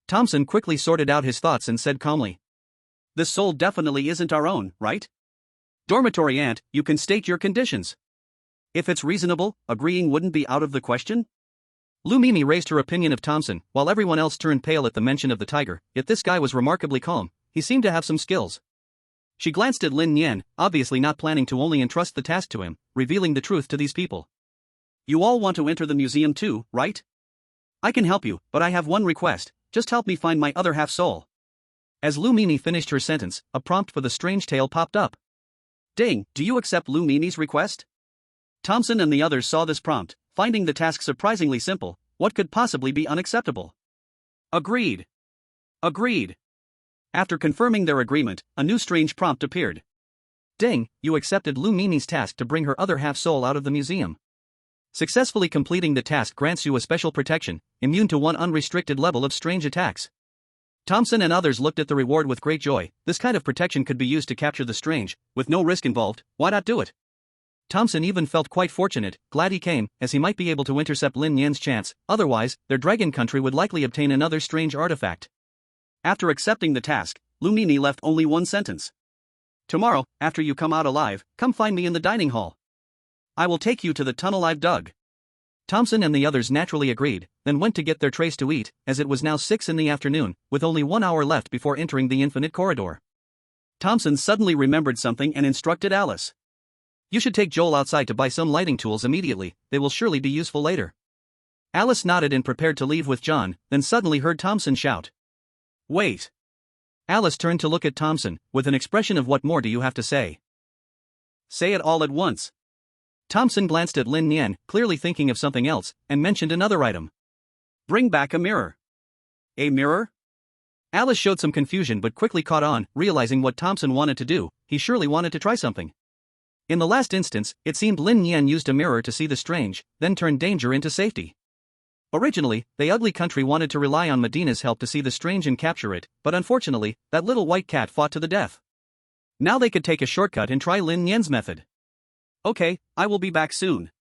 Thompson quickly sorted out his thoughts and said calmly. This soul definitely isn't our own, right? Dormitory aunt, you can state your conditions. If it's reasonable, agreeing wouldn't be out of the question? Lumimi raised her opinion of Thompson, while everyone else turned pale at the mention of the tiger, yet this guy was remarkably calm. He seemed to have some skills. She glanced at Lin Nian, obviously not planning to only entrust the task to him, revealing the truth to these people. You all want to enter the museum too, right? I can help you, but I have one request: just help me find my other half soul. As Lumini finished her sentence, a prompt for the strange tale popped up. Ding, do you accept Lumini's request? Thompson and the others saw this prompt, finding the task surprisingly simple. What could possibly be unacceptable? Agreed. Agreed. After confirming their agreement, a new strange prompt appeared. Ding, you accepted Lumini's task to bring her other half soul out of the museum. Successfully completing the task grants you a special protection, immune to 1 unrestricted level of strange attacks. Thompson and others looked at the reward with great joy. This kind of protection could be used to capture the strange, with no risk involved. Why not do it? Thompson even felt quite fortunate, glad he came, as he might be able to intercept Lin Nian's chance. Otherwise, their dragon country would likely obtain another strange artifact. After accepting the task, Lumini left only one sentence. Tomorrow, after you come out alive, come find me in the dining hall. I will take you to the tunnel I've dug. Thompson and the others naturally agreed, then went to get their trays to eat, as it was now 6 in the afternoon, with only 1 hour left before entering the infinite corridor. Thompson suddenly remembered something and instructed Alice. You should take Joel outside to buy some lighting tools immediately, they will surely be useful later. Alice nodded and prepared to leave with John, then suddenly heard Thompson shout. Wait. Alice turned to look at Thompson, with an expression of what more do you have to say? Say it all at once. Thompson glanced at Lin Nian, clearly thinking of something else, and mentioned another item. Bring back a mirror. A mirror? Alice showed some confusion but quickly caught on, realizing what Thompson wanted to do. He surely wanted to try something. In the last instance, it seemed Lin Nian used a mirror to see the strange, then turned danger into safety. Originally, the ugly country wanted to rely on Medina's help to see the strange and capture it, but unfortunately, that little white cat fought to the death. Now they could take a shortcut and try Lin Nian's method. Okay, I will be back soon.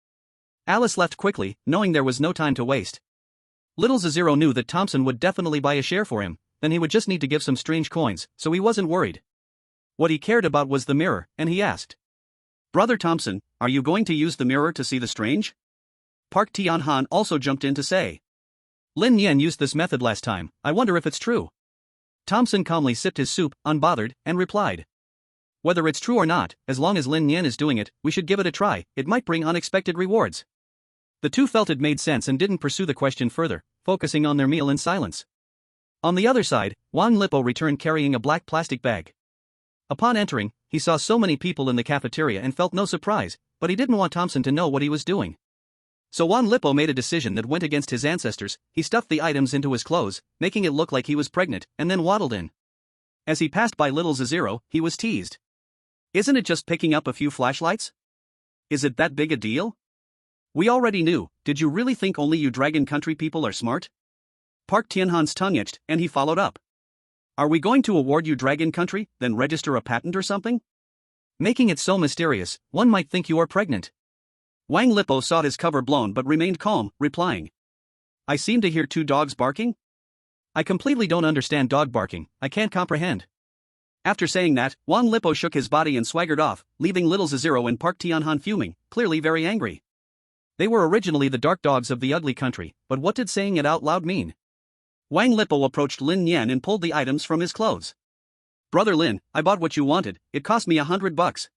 Alice left quickly, knowing there was no time to waste. Little Zero knew that Thompson would definitely buy a share for him, then he would just need to give some strange coins, so he wasn't worried. What he cared about was the mirror, and he asked. Brother Thompson, are you going to use the mirror to see the strange? Park Tianhan also jumped in to say. Lin Nian used this method last time, I wonder if it's true. Thompson calmly sipped his soup, unbothered, and replied. Whether it's true or not, as long as Lin Nian is doing it, we should give it a try, it might bring unexpected rewards. The two felt it made sense and didn't pursue the question further, focusing on their meal in silence. On the other side, Wang Lipo returned carrying a black plastic bag. Upon entering, he saw so many people in the cafeteria and felt no surprise, but he didn't want Thompson to know what he was doing. So Wang Lipo made a decision that went against his ancestors. He stuffed the items into his clothes, making it look like he was pregnant, and then waddled in. As he passed by little Zero, he was teased. Isn't it just picking up a few flashlights? Is it that big a deal? We already knew, did you really think only you Dragon Country people are smart? Park Tianhan's tongue itched, and he followed up. Are we going to award you Dragon Country, then register a patent or something? Making it so mysterious, one might think you are pregnant. Wang Lipo saw his cover blown but remained calm, replying. I seem to hear two dogs barking? I completely don't understand dog barking, I can't comprehend. After saying that, Wang Lipo shook his body and swaggered off, leaving little Zero and Park Tianhan fuming, clearly very angry. They were originally the dark dogs of the ugly country, but what did saying it out loud mean? Wang Lipo approached Lin Nian and pulled the items from his clothes. Brother Lin, I bought what you wanted, it cost me $100.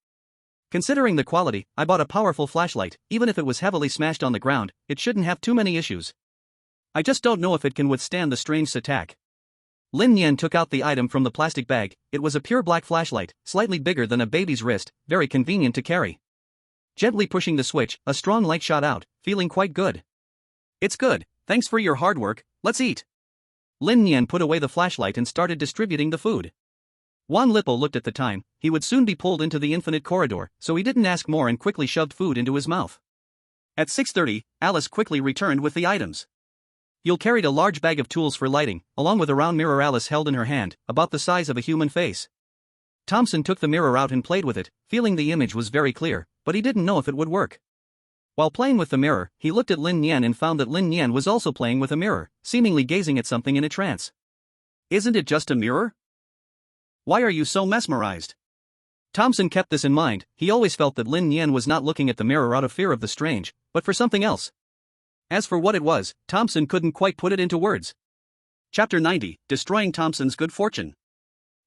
Considering the quality, I bought a powerful flashlight, even if it was heavily smashed on the ground, it shouldn't have too many issues. I just don't know if it can withstand the strange attack. Lin Nian took out the item from the plastic bag. It was a pure black flashlight, slightly bigger than a baby's wrist, very convenient to carry. Gently pushing the switch, a strong light shot out, feeling quite good. It's good, thanks for your hard work, let's eat. Lin Nian put away the flashlight and started distributing the food. Wang Lipo looked at the time, he would soon be pulled into the infinite corridor, so he didn't ask more and quickly shoved food into his mouth. At 6:30, Alice quickly returned with the items. Yul carried a large bag of tools for lighting, along with a round mirror Alice held in her hand, about the size of a human face. Thompson took the mirror out and played with it, feeling the image was very clear, but he didn't know if it would work. While playing with the mirror, he looked at Lin Nian and found that Lin Nian was also playing with a mirror, seemingly gazing at something in a trance. Isn't it just a mirror? Why are you so mesmerized? Thompson kept this in mind. He always felt that Lin Nian was not looking at the mirror out of fear of the strange, but for something else. As for what it was, Thompson couldn't quite put it into words. Chapter 90, Destroying Thompson's Good Fortune.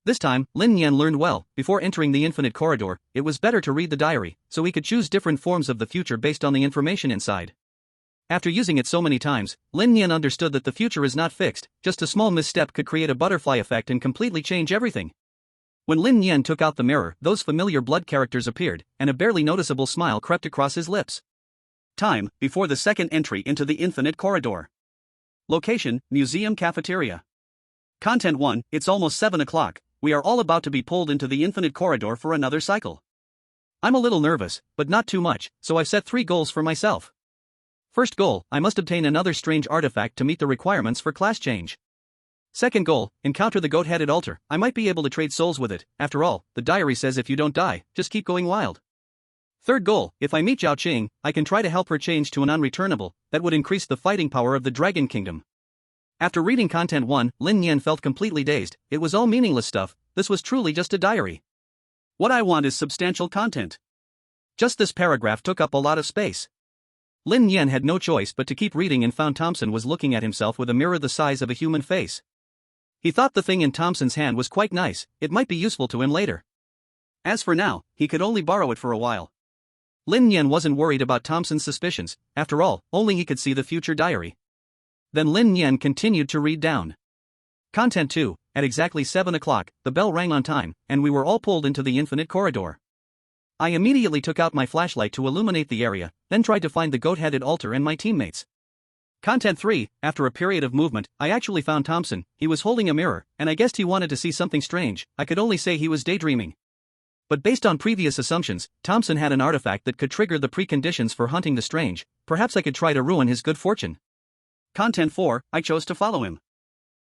This time, Lin Nian learned well. Before entering the infinite corridor, it was better to read the diary, so he could choose different forms of the future based on the information inside. After using it so many times, Lin Nian understood that the future is not fixed, just a small misstep could create a butterfly effect and completely change everything. When Lin Nian took out the mirror, those familiar blood characters appeared, and a barely noticeable smile crept across his lips. Time, before the second entry into the infinite corridor. Location, Museum Cafeteria. Content 1, it's almost 7 o'clock, we are all about to be pulled into the infinite corridor for another cycle. I'm a little nervous, but not too much, so I've set 3 goals for myself. First goal, I must obtain another strange artifact to meet the requirements for class change. Second goal, encounter the goat-headed altar, I might be able to trade souls with it, after all, the diary says if you don't die, just keep going wild. Third goal, if I meet Zhao Qing, I can try to help her change to an unreturnable, that would increase the fighting power of the Dragon Kingdom. After reading Content 1, Lin Nian felt completely dazed, it was all meaningless stuff, this was truly just a diary. What I want is substantial content. Just this paragraph took up a lot of space. Lin Nian had no choice but to keep reading and found Thompson was looking at himself with a mirror the size of a human face. He thought the thing in Thompson's hand was quite nice, it might be useful to him later. As for now, he could only borrow it for a while. Lin Nian wasn't worried about Thompson's suspicions, after all, only he could see the future diary. Then Lin Nian continued to read down. Content 2, at exactly 7 o'clock, the bell rang on time, and we were all pulled into the infinite corridor. I immediately took out my flashlight to illuminate the area, then tried to find the goat-headed altar and my teammates. Content 3, after a period of movement, I actually found Thompson. He was holding a mirror, and I guessed he wanted to see something strange. I could only say he was daydreaming. But based on previous assumptions, Thompson had an artifact that could trigger the preconditions for hunting the strange. Perhaps I could try to ruin his good fortune. Content 4, I chose to follow him.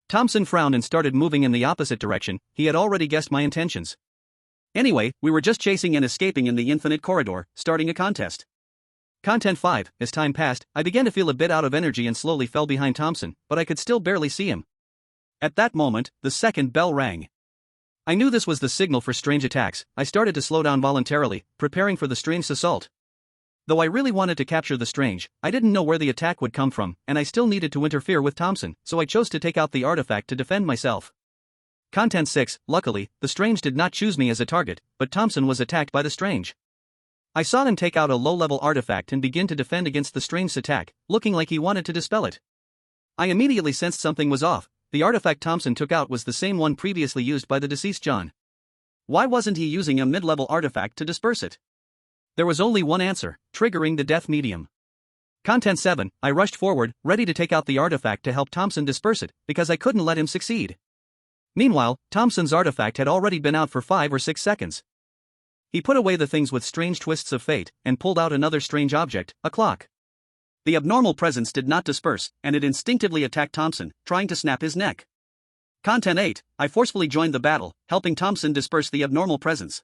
Thompson frowned and started moving in the opposite direction. He had already guessed my intentions. Anyway, we were just chasing and escaping in the infinite corridor, starting a contest. Content 5, as time passed, I began to feel a bit out of energy and slowly fell behind Thompson, but I could still barely see him. At that moment, the second bell rang. I knew this was the signal for strange attacks. I started to slow down voluntarily, preparing for the strange assault. Though I really wanted to capture the strange, I didn't know where the attack would come from, and I still needed to interfere with Thompson, so I chose to take out the artifact to defend myself. Content 6, luckily, the strange did not choose me as a target, but Thompson was attacked by the strange. I saw him take out a low-level artifact and begin to defend against the strange's attack, looking like he wanted to dispel it. I immediately sensed something was off. The artifact Thompson took out was the same one previously used by the deceased John. Why wasn't he using a mid-level artifact to disperse it? There was only one answer: triggering the death medium. Content 7, I rushed forward, ready to take out the artifact to help Thompson disperse it, because I couldn't let him succeed. Meanwhile, Thompson's artifact had already been out for 5 or 6 seconds. He put away the things with strange twists of fate, and pulled out another strange object, a clock. The abnormal presence did not disperse, and it instinctively attacked Thompson, trying to snap his neck. Content 8, I forcefully joined the battle, helping Thompson disperse the abnormal presence.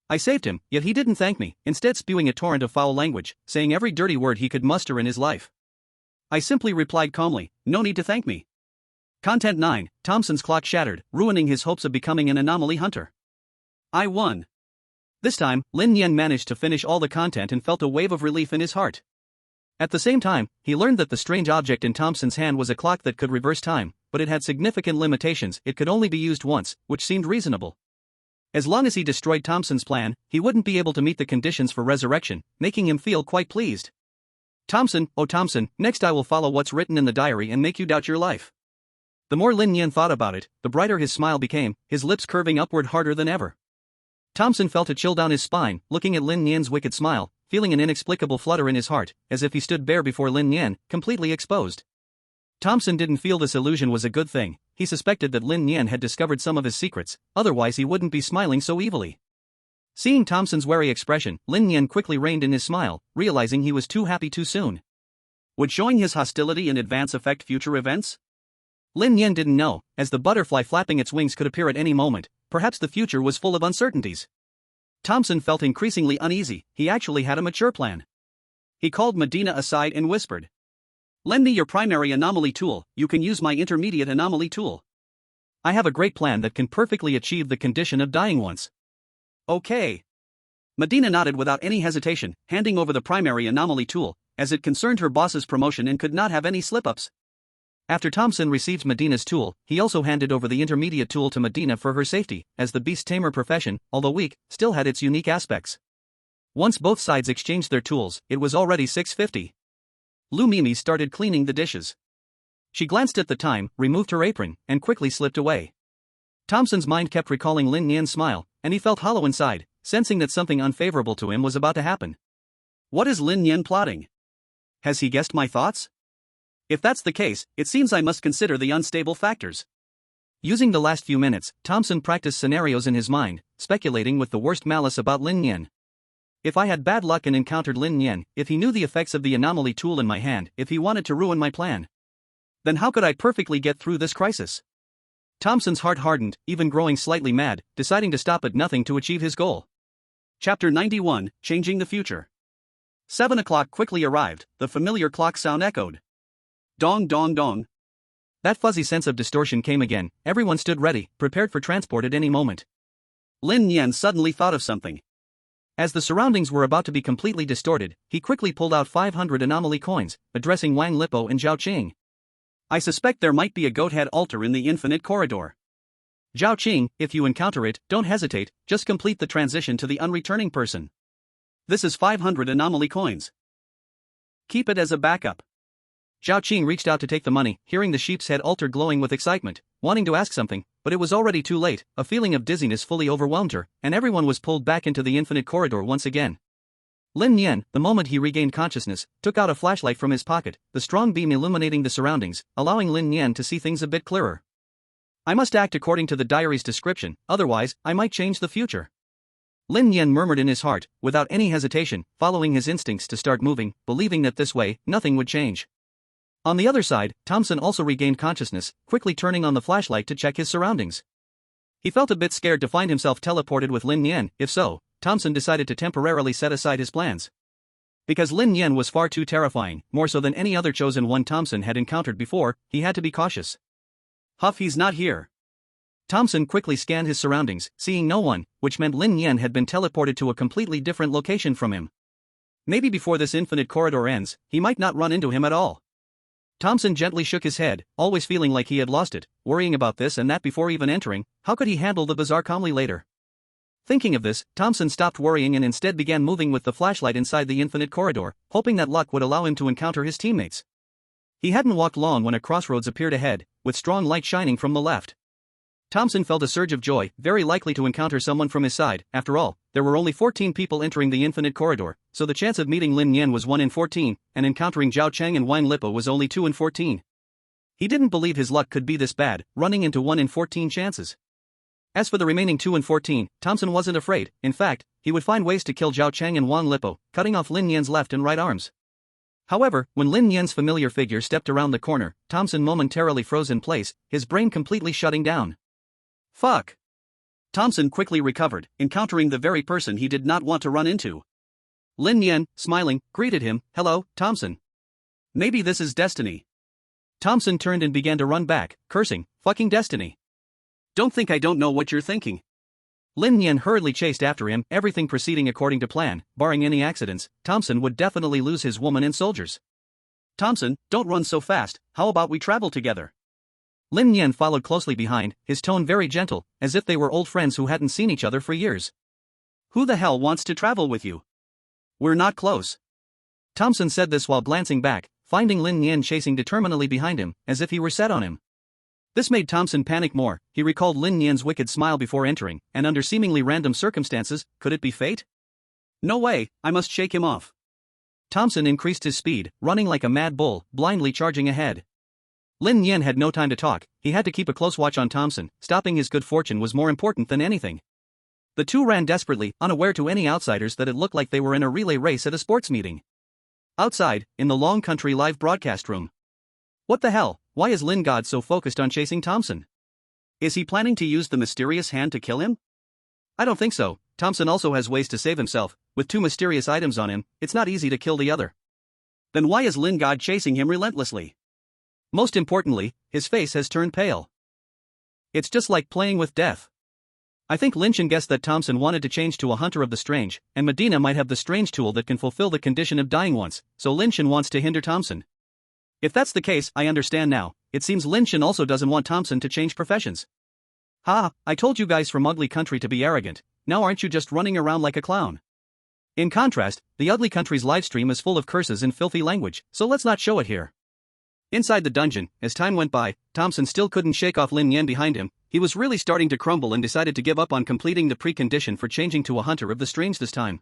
I saved him, yet he didn't thank me, instead spewing a torrent of foul language, saying every dirty word he could muster in his life. I simply replied calmly, no need to thank me. Content 9, Thompson's clock shattered, ruining his hopes of becoming an anomaly hunter. I won. This time, Lin Nian managed to finish all the content and felt a wave of relief in his heart. At the same time, he learned that the strange object in Thompson's hand was a clock that could reverse time, but it had significant limitations. It could only be used once, which seemed reasonable. As long as he destroyed Thompson's plan, he wouldn't be able to meet the conditions for resurrection, making him feel quite pleased. Thompson, oh Thompson, next I will follow what's written in the diary and make you doubt your life. The more Lin Nian thought about it, the brighter his smile became, his lips curving upward harder than ever. Thompson felt a chill down his spine, looking at Lin Nian's wicked smile, feeling an inexplicable flutter in his heart, as if he stood bare before Lin Nian, completely exposed. Thompson didn't feel this illusion was a good thing. He suspected that Lin Nian had discovered some of his secrets, otherwise he wouldn't be smiling so evilly. Seeing Thompson's wary expression, Lin Nian quickly reined in his smile, realizing he was too happy too soon. Would showing his hostility in advance affect future events? Lin Nian didn't know, as the butterfly flapping its wings could appear at any moment. Perhaps the future was full of uncertainties. Thompson felt increasingly uneasy. He actually had a mature plan. He called Medina aside and whispered, "Lend me your primary anomaly tool, you can use my intermediate anomaly tool. I have a great plan that can perfectly achieve the condition of dying once." Okay. Medina nodded without any hesitation, handing over the primary anomaly tool, as it concerned her boss's promotion and could not have any slip-ups. After Thompson received Medina's tool, he also handed over the intermediate tool to Medina for her safety, as the beast tamer profession, although weak, still had its unique aspects. Once both sides exchanged their tools, it was already 6:50. Lu Mimi started cleaning the dishes. She glanced at the time, removed her apron, and quickly slipped away. Thompson's mind kept recalling Lin Nian's smile, and he felt hollow inside, sensing that something unfavorable to him was about to happen. What is Lin Nian plotting? Has he guessed my thoughts? If that's the case, it seems I must consider the unstable factors. Using the last few minutes, Thompson practiced scenarios in his mind, speculating with the worst malice about Lin Nian. If I had bad luck and encountered Lin Nian, if he knew the effects of the anomaly tool in my hand, if he wanted to ruin my plan, then how could I perfectly get through this crisis? Thompson's heart hardened, even growing slightly mad, deciding to stop at nothing to achieve his goal. Chapter 91, Changing the Future. 7 o'clock quickly arrived, the familiar clock sound echoed. Dong dong dong. That fuzzy sense of distortion came again. Everyone stood ready, prepared for transport at any moment. Lin Nian suddenly thought of something. As the surroundings were about to be completely distorted, he quickly pulled out 500 anomaly coins, addressing Wang Lipo and Zhao Qing. I suspect there might be a goat-head altar in the infinite corridor. Zhao Qing, if you encounter it, don't hesitate, just complete the transition to the unreturning person. This is 500 anomaly coins. Keep it as a backup. Zhao Qing reached out to take the money, hearing the sheep's head alter glowing with excitement, wanting to ask something, but it was already too late. A feeling of dizziness fully overwhelmed her, and everyone was pulled back into the infinite corridor once again. Lin Nian, the moment he regained consciousness, took out a flashlight from his pocket, the strong beam illuminating the surroundings, allowing Lin Nian to see things a bit clearer. I must act according to the diary's description, otherwise, I might change the future. Lin Nian murmured in his heart, without any hesitation, following his instincts to start moving, believing that this way, nothing would change. On the other side, Thompson also regained consciousness, quickly turning on the flashlight to check his surroundings. He felt a bit scared to find himself teleported with Lin Nian. If so, Thompson decided to temporarily set aside his plans. Because Lin Nian was far too terrifying, more so than any other chosen one Thompson had encountered before, he had to be cautious. Huff, he's not here. Thompson quickly scanned his surroundings, seeing no one, which meant Lin Nian had been teleported to a completely different location from him. Maybe before this infinite corridor ends, he might not run into him at all. Thompson gently shook his head, always feeling like he had lost it, worrying about this and that before even entering. How could he handle the bizarre calmly later? Thinking of this, Thompson stopped worrying and instead began moving with the flashlight inside the infinite corridor, hoping that luck would allow him to encounter his teammates. He hadn't walked long when a crossroads appeared ahead, with strong light shining from the left. Thompson felt a surge of joy, very likely to encounter someone from his side. After all, there were only 14 people entering the infinite corridor, so the chance of meeting Lin Nian was 1 in 14, and encountering Zhao Cheng and Wang Lipo was only 2 in 14. He didn't believe his luck could be this bad, running into 1 in 14 chances. As for the remaining 2 in 14, Thompson wasn't afraid. In fact, he would find ways to kill Zhao Cheng and Wang Lipo, cutting off Lin Nian's left and right arms. However, when Lin Nian's familiar figure stepped around the corner, Thompson momentarily froze in place, his brain completely shutting down. Fuck! Thompson quickly recovered, encountering the very person he did not want to run into. Lin Nian, smiling, greeted him. Hello, Thompson. Maybe this is destiny. Thompson turned and began to run back, cursing, fucking destiny. Don't think I don't know what you're thinking. Lin Nian hurriedly chased after him, everything proceeding according to plan. Barring any accidents, Thompson would definitely lose his woman and soldiers. Thompson, don't run so fast, how about we travel together? Lin Nian followed closely behind, his tone very gentle, as if they were old friends who hadn't seen each other for years. Who the hell wants to travel with you? We're not close. Thompson said this while glancing back, finding Lin Nian chasing determinedly behind him, as if he were set on him. This made Thompson panic more. He recalled Lin Nian's wicked smile before entering, and under seemingly random circumstances, could it be fate? No way, I must shake him off. Thompson increased his speed, running like a mad bull, blindly charging ahead. Lin Nian had no time to talk, he had to keep a close watch on Thompson. Stopping his good fortune was more important than anything. The two ran desperately, unaware to any outsiders that it looked like they were in a relay race at a sports meeting. Outside, in the Long Country live broadcast room. What the hell, why is Lin God so focused on chasing Thompson? Is he planning to use the mysterious hand to kill him? I don't think so. Thompson also has ways to save himself. With 2 mysterious items on him, it's not easy to kill the other. Then why is Lin God chasing him relentlessly? Most importantly, his face has turned pale. It's just like playing with death. I think Lin Nian guessed that Thompson wanted to change to a hunter of the strange, and Medina might have the strange tool that can fulfill the condition of dying once, so Lin Nian wants to hinder Thompson. If that's the case, I understand now. It seems Lin Nian also doesn't want Thompson to change professions. Ha, I told you guys from Ugly Country to be arrogant, now aren't you just running around like a clown? In contrast, the Ugly Country's livestream is full of curses and filthy language, so let's not show it here. Inside the dungeon, as time went by, Thompson still couldn't shake off Lin Nian behind him. He was really starting to crumble and decided to give up on completing the precondition for changing to a hunter of the strange this time.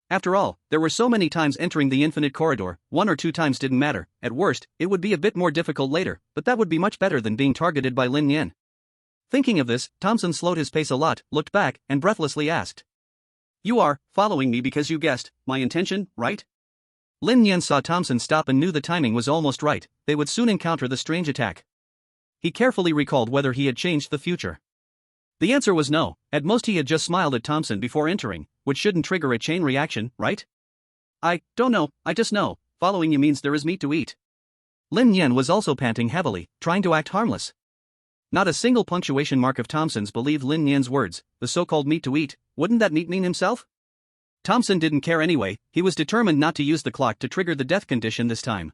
After all, there were so many times entering the infinite corridor, 1 or 2 times didn't matter. At worst, it would be a bit more difficult later, but that would be much better than being targeted by Lin Nian. Thinking of this, Thompson slowed his pace a lot, looked back, and breathlessly asked. You are following me because you guessed my intention, right? Lin Nian saw Thompson stop and knew the timing was almost right. They would soon encounter the strange attack. He carefully recalled whether he had changed the future. The answer was no. At most he had just smiled at Thompson before entering, which shouldn't trigger a chain reaction, right? I don't know, I just know, following you means there is meat to eat. Lin Nian was also panting heavily, trying to act harmless. Not a single punctuation mark of Thompson's believed Lin Nian's words, the so-called meat to eat. Wouldn't that meat mean himself? Thompson didn't care anyway, he was determined not to use the clock to trigger the death condition this time.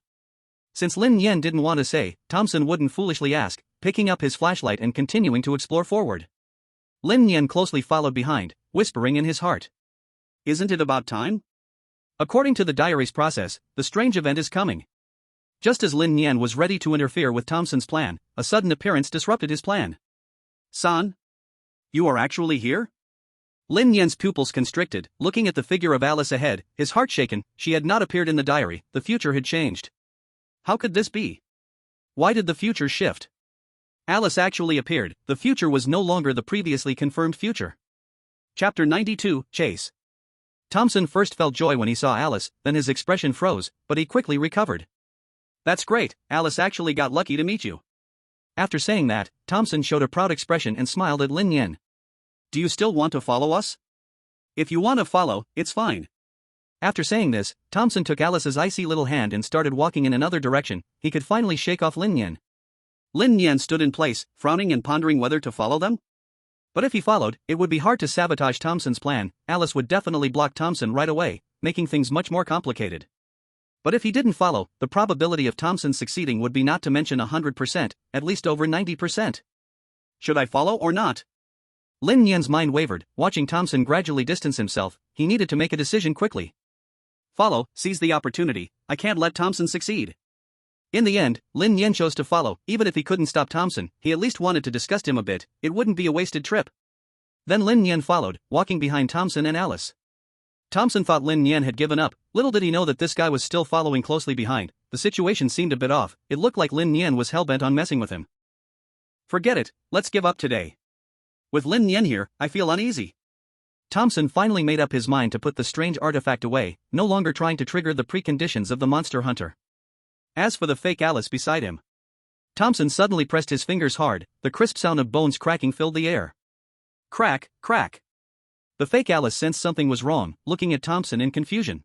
Since Lin Nian didn't want to say, Thompson wouldn't foolishly ask, picking up his flashlight and continuing to explore forward. Lin Nian closely followed behind, whispering in his heart. Isn't it about time? According to the diary's process, the strange event is coming. Just as Lin Nian was ready to interfere with Thompson's plan, a sudden appearance disrupted his plan. "San? You are actually here?" Lin Nian's pupils constricted, looking at the figure of Alice ahead, his heart shaken. She had not appeared in the diary, the future had changed. How could this be? Why did the future shift? Alice actually appeared, the future was no longer the previously confirmed future. Chapter 92, Chase. Thompson first felt joy when he saw Alice, then his expression froze, but he quickly recovered. "That's great, Alice actually got lucky to meet you." After saying that, Thompson showed a proud expression and smiled at Lin Nian. "Do you still want to follow us?" "If you want to follow, it's fine." After saying this, Thompson took Alice's icy little hand and started walking in another direction. He could finally shake off Lin Nian. Lin Nian stood in place, frowning and pondering whether to follow them. But if he followed, it would be hard to sabotage Thompson's plan. Alice would definitely block Thompson right away, making things much more complicated. But if he didn't follow, the probability of Thompson succeeding would be not to mention 100%, at least over 90%. Should I follow or not? Lin Nian's mind wavered, watching Thompson gradually distance himself. He needed to make a decision quickly. Follow, seize the opportunity. I can't let Thompson succeed. In the end, Lin Nian chose to follow. Even if he couldn't stop Thompson, he at least wanted to disgust him a bit. It wouldn't be a wasted trip. Then Lin Nian followed, walking behind Thompson and Alice. Thompson thought Lin Nian had given up. Little did he know that this guy was still following closely behind. The situation seemed a bit off. It looked like Lin Nian was hell-bent on messing with him. Forget it, let's give up today. With Lin Nian here, I feel uneasy. Thompson finally made up his mind to put the strange artifact away, no longer trying to trigger the preconditions of the monster hunter. As for the fake Alice beside him, Thompson suddenly pressed his fingers hard. The crisp sound of bones cracking filled the air. Crack, crack. The fake Alice sensed something was wrong, looking at Thompson in confusion.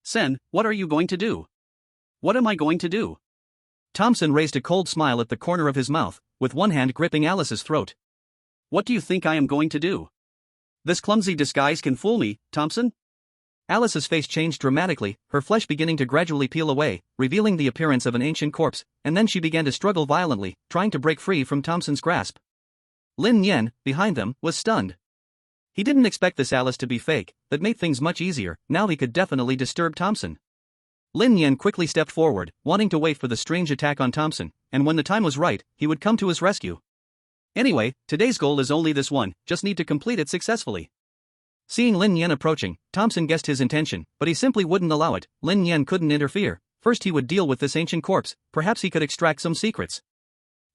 "Sen, what are you going to do?" "What am I going to do?" Thompson raised a cold smile at the corner of his mouth, with one hand gripping Alice's throat. "What do you think I am going to do? This clumsy disguise can fool me, Thompson?" Alice's face changed dramatically, her flesh beginning to gradually peel away, revealing the appearance of an ancient corpse, and then she began to struggle violently, trying to break free from Thompson's grasp. Lin Nian, behind them, was stunned. He didn't expect this Alice to be fake. That made things much easier. Now he could definitely disturb Thompson. Lin Nian quickly stepped forward, wanting to wait for the strange attack on Thompson, and when the time was right, he would come to his rescue. Anyway, today's goal is only this one, just need to complete it successfully. Seeing Lin Nian approaching, Thompson guessed his intention, but he simply wouldn't allow it. Lin Nian couldn't interfere. First he would deal with this ancient corpse, perhaps he could extract some secrets.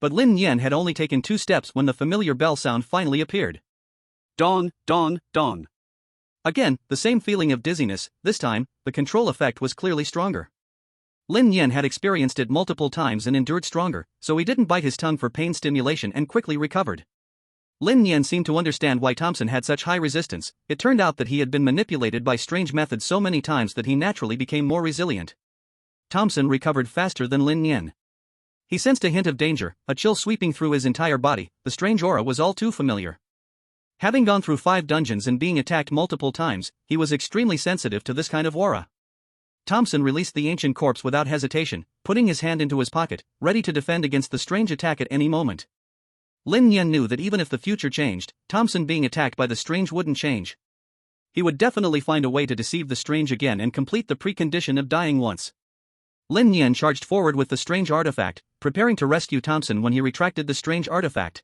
But Lin Nian had only taken 2 steps when the familiar bell sound finally appeared. Dong, dong, dong. Again, the same feeling of dizziness. This time, the control effect was clearly stronger. Lin Nian had experienced it multiple times and endured stronger, so he didn't bite his tongue for pain stimulation and quickly recovered. Lin Nian seemed to understand why Thompson had such high resistance. It turned out that he had been manipulated by strange methods so many times that he naturally became more resilient. Thompson recovered faster than Lin Nian. He sensed a hint of danger, a chill sweeping through his entire body. The strange aura was all too familiar. Having gone through 5 dungeons and being attacked multiple times, he was extremely sensitive to this kind of aura. Thompson released the ancient corpse without hesitation, putting his hand into his pocket, ready to defend against the strange attack at any moment. Lin Nian knew that even if the future changed, Thompson being attacked by the strange wouldn't change. He would definitely find a way to deceive the strange again and complete the precondition of dying once. Lin Nian charged forward with the strange artifact, preparing to rescue Thompson when he retracted the strange artifact.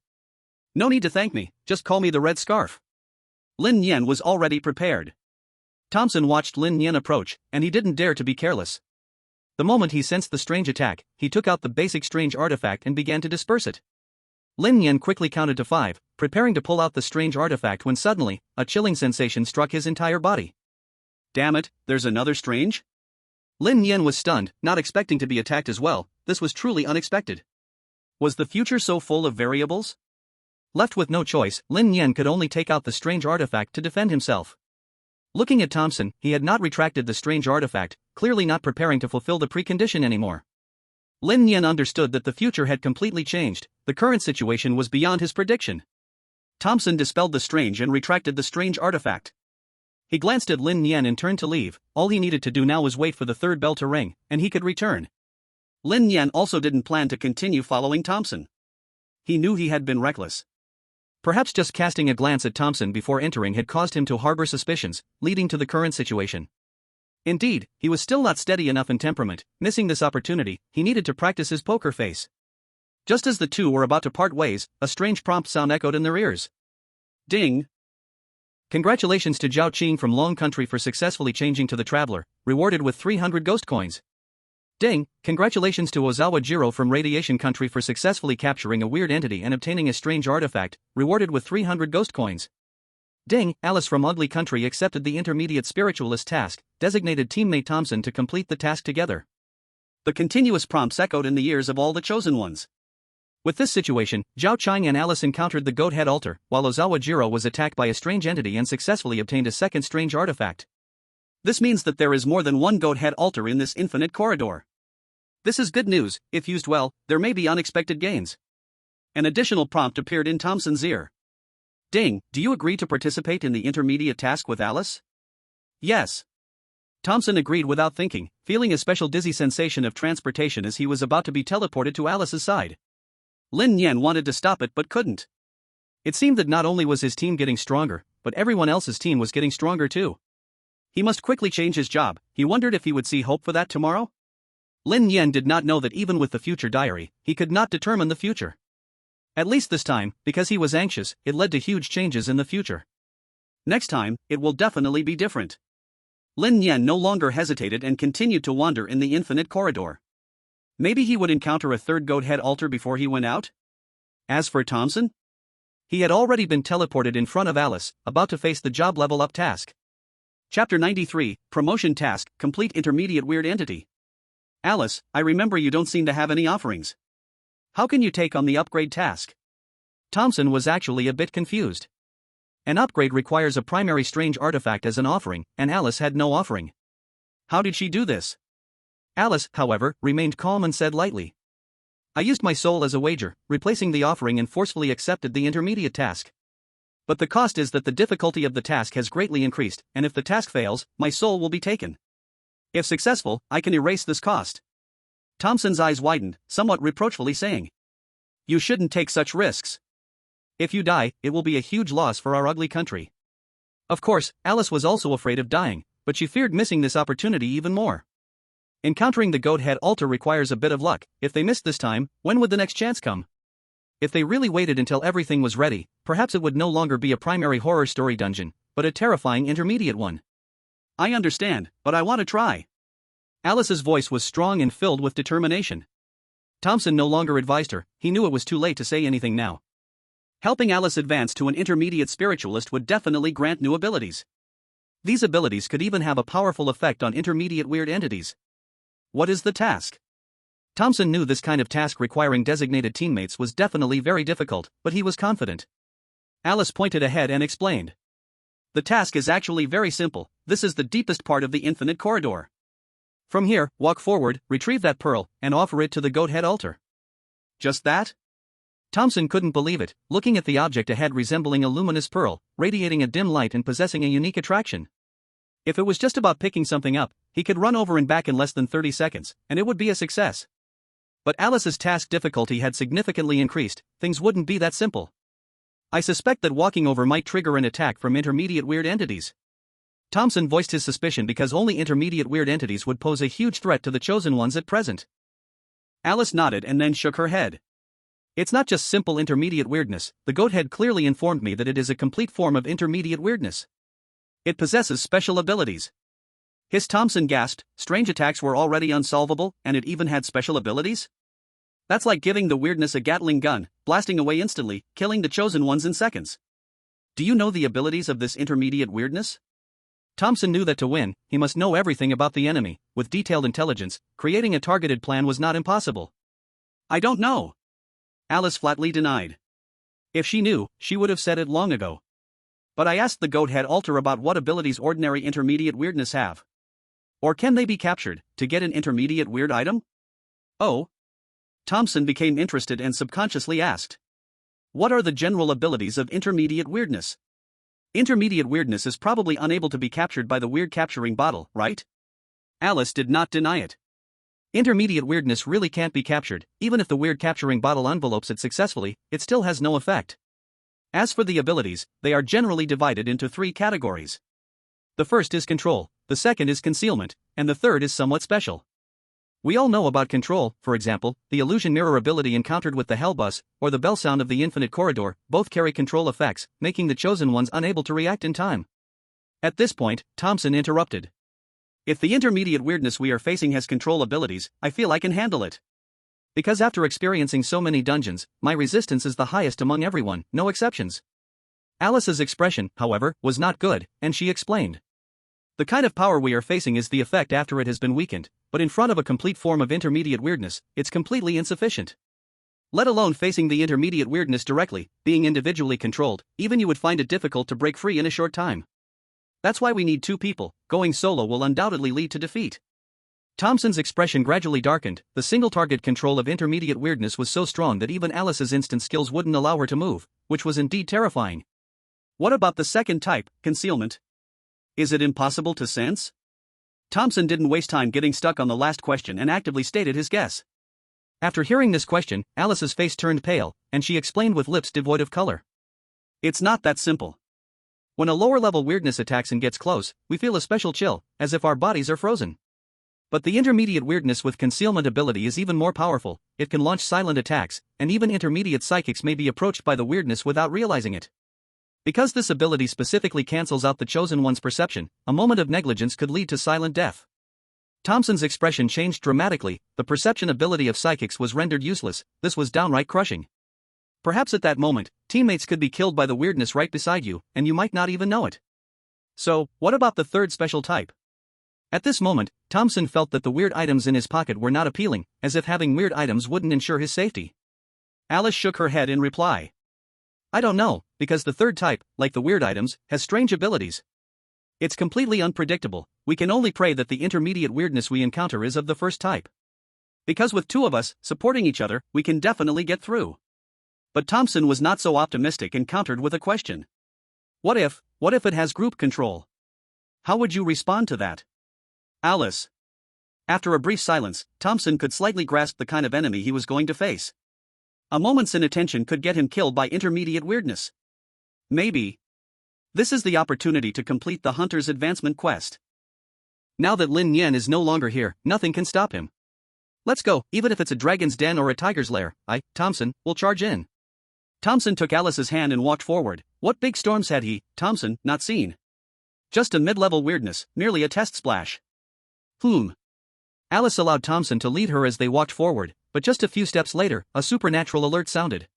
"No need to thank me, just call me the Red Scarf." Lin Nian was already prepared. Thompson watched Lin Nian approach, and he didn't dare to be careless. The moment he sensed the strange attack, he took out the basic strange artifact and began to disperse it. Lin Nian quickly counted to 5, preparing to pull out the strange artifact when suddenly, a chilling sensation struck his entire body. "Damn it, there's another strange?" Lin Nian was stunned, not expecting to be attacked as well. This was truly unexpected. Was the future so full of variables? Left with no choice, Lin Nian could only take out the strange artifact to defend himself. Looking at Thompson, he had not retracted the strange artifact, clearly not preparing to fulfill the precondition anymore. Lin Nian understood that the future had completely changed. The current situation was beyond his prediction. Thompson dispelled the strange and retracted the strange artifact. He glanced at Lin Nian and turned to leave. All he needed to do now was wait for the 3rd bell to ring, and he could return. Lin Nian also didn't plan to continue following Thompson. He knew he had been reckless. Perhaps just casting a glance at Thompson before entering had caused him to harbor suspicions, leading to the current situation. Indeed, he was still not steady enough in temperament. Missing this opportunity, he needed to practice his poker face. Just as the two were about to part ways, a strange prompt sound echoed in their ears. Ding! Congratulations to Zhao Qing from Long Country for successfully changing to the Traveler, rewarded with 300 ghost coins. Ding! Congratulations to Ozawa Jiro from Radiation Country for successfully capturing a weird entity and obtaining a strange artifact, rewarded with 300 ghost coins. Ding! Alice from Ugly Country accepted the intermediate spiritualist task, designated teammate Thompson to complete the task together. The continuous prompts echoed in the ears of all the chosen ones. With this situation, Zhao Qing and Alice encountered the goat head altar, while Ozawa Jiro was attacked by a strange entity and successfully obtained a second strange artifact. This means that there is more than one goat head altar in this infinite corridor. This is good news. If used well, there may be unexpected gains. An additional prompt appeared in Thompson's ear. Ding! Do you agree to participate in the intermediate task with Alice? Yes. Thompson agreed without thinking, feeling a special dizzy sensation of transportation as he was about to be teleported to Alice's side. Lin Nian wanted to stop it but couldn't. It seemed that not only was his team getting stronger, but everyone else's team was getting stronger too. He must quickly change his job. He wondered if he would see hope for that tomorrow? Lin Nian did not know that even with the future diary, he could not determine the future. At least this time, because he was anxious, it led to huge changes in the future. Next time, it will definitely be different. Lin Nian no longer hesitated and continued to wander in the infinite corridor. Maybe he would encounter a third goat head altar before he went out? As for Thompson? He had already been teleported in front of Alice, about to face the job level up task. Chapter 93, Promotion Task, Complete Intermediate Weird Entity. Alice, I remember you don't seem to have any offerings. How can you take on the upgrade task? Thompson was actually a bit confused. An upgrade requires a primary strange artifact as an offering, and Alice had no offering. How did she do this? Alice, however, remained calm and said lightly. I used my soul as a wager, replacing the offering and forcefully accepted the intermediate task. But the cost is that the difficulty of the task has greatly increased, and if the task fails, my soul will be taken. If successful, I can erase this cost. Thompson's eyes widened, somewhat reproachfully saying. You shouldn't take such risks. If you die, it will be a huge loss for our ugly country. Of course, Alice was also afraid of dying, but she feared missing this opportunity even more. Encountering the goat head altar requires a bit of luck. If they missed this time, when would the next chance come? If they really waited until everything was ready, perhaps it would no longer be a primary horror story dungeon, but a terrifying intermediate one. I understand, but I want to try. Alice's voice was strong and filled with determination. Thompson no longer advised her, he knew it was too late to say anything now. Helping Alice advance to an intermediate spiritualist would definitely grant new abilities. These abilities could even have a powerful effect on intermediate weird entities. What is the task? Thompson knew this kind of task requiring designated teammates was definitely very difficult, but he was confident. Alice pointed ahead and explained. The task is actually very simple. This is the deepest part of the infinite corridor. From here, walk forward, retrieve that pearl, and offer it to the goat head altar. Just that? Thompson couldn't believe it, looking at the object ahead resembling a luminous pearl, radiating a dim light and possessing a unique attraction. If it was just about picking something up, he could run over and back in less than 30 seconds, and it would be a success. But Alice's task difficulty had significantly increased, things wouldn't be that simple. I suspect that walking over might trigger an attack from intermediate weird entities. Thompson voiced his suspicion because only intermediate weird entities would pose a huge threat to the chosen ones at present. Alice nodded and then shook her head. It's not just simple intermediate weirdness, the goat head clearly informed me that it is a complete form of intermediate weirdness. It possesses special abilities. Thompson gasped, strange attacks were already unsolvable, and it even had special abilities? That's like giving the weirdness a Gatling gun, blasting away instantly, killing the chosen ones in seconds. Do you know the abilities of this intermediate weirdness? Thompson knew that to win, he must know everything about the enemy. With detailed intelligence, creating a targeted plan was not impossible. I don't know. Alice flatly denied. If she knew, she would have said it long ago. But I asked the goat head altar about what abilities ordinary intermediate weirdness have. Or can they be captured, to get an intermediate weird item? Oh? Thompson became interested and subconsciously asked. What are the general abilities of intermediate weirdness? Intermediate weirdness is probably unable to be captured by the weird capturing bottle, right? Alice did not deny it. Intermediate weirdness really can't be captured, even if the weird capturing bottle envelopes it successfully, it still has no effect. As for the abilities, they are generally divided into 3 categories. The first is control. the second is concealment, and the third is somewhat special. We all know about control, for example, the illusion mirror ability encountered with the Hell Bus, or the bell sound of the infinite corridor, both carry control effects, making the chosen ones unable to react in time. At this point, Thompson interrupted. If the intermediate weirdness we are facing has control abilities, I feel I can handle it. Because after experiencing so many dungeons, my resistance is the highest among everyone, no exceptions. Alice's expression, however, was not good, and she explained. The kind of power we are facing is the effect after it has been weakened, but in front of a complete form of intermediate weirdness, it's completely insufficient. Let alone facing the intermediate weirdness directly, being individually controlled, even you would find it difficult to break free in a short time. That's why we need two people. Going solo will undoubtedly lead to defeat. Thompson's expression gradually darkened. The single target control of intermediate weirdness was so strong that even Alice's instant skills wouldn't allow her to move, which was indeed terrifying. What about the second type, concealment? Is it impossible to sense? Thompson didn't waste time getting stuck on the last question and actively stated his guess. After hearing this question, Alice's face turned pale, and she explained with lips devoid of color. It's not that simple. When a lower-level weirdness attacks and gets close, we feel a special chill, as if our bodies are frozen. But the intermediate weirdness with concealment ability is even more powerful. It can launch silent attacks, and even intermediate psychics may be approached by the weirdness without realizing it. Because this ability specifically cancels out the chosen one's perception, a moment of negligence could lead to silent death. Thompson's expression changed dramatically. The perception ability of psychics was rendered useless. This was downright crushing. Perhaps at that moment, teammates could be killed by the weirdness right beside you, and you might not even know it. So, what about the third special type? At this moment, Thompson felt that the weird items in his pocket were not appealing, as if having weird items wouldn't ensure his safety. Alice shook her head in reply. I don't know, because the third type, like the weird items, has strange abilities. It's completely unpredictable. We can only pray that the intermediate weirdness we encounter is of the first type. Because with two of us, supporting each other, we can definitely get through. But Thompson was not so optimistic and countered with a question. What if it has group control? How would you respond to that? Alice. After a brief silence, Thompson could slightly grasp the kind of enemy he was going to face. A moment's inattention could get him killed by intermediate weirdness. Maybe. This is the opportunity to complete the hunter's advancement quest. Now that Lin Nian is no longer here, nothing can stop him. Let's go, even if it's a dragon's den or a tiger's lair. Thompson, will charge in. Thompson took Alice's hand and walked forward. What big storms had he, Thompson, not seen? Just a mid-level weirdness, merely a test splash. Alice allowed Thompson to lead her as they walked forward, but just a few steps later, a supernatural alert sounded.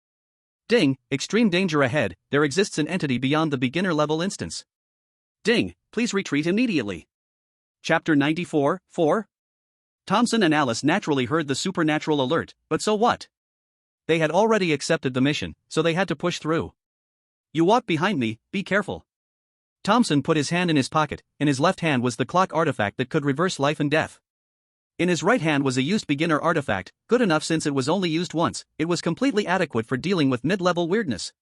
Ding, extreme danger ahead, there exists an entity beyond the beginner-level instance. Ding, please retreat immediately. Chapter 94, 4. Thompson and Alice naturally heard the supernatural alert, but so what? They had already accepted the mission, so they had to push through. You walk behind me, be careful. Thompson put his hand in his pocket. In his left hand was the clock artifact that could reverse life and death. In his right hand was a used beginner artifact, good enough since it was only used once. It was completely adequate for dealing with mid-level weirdness.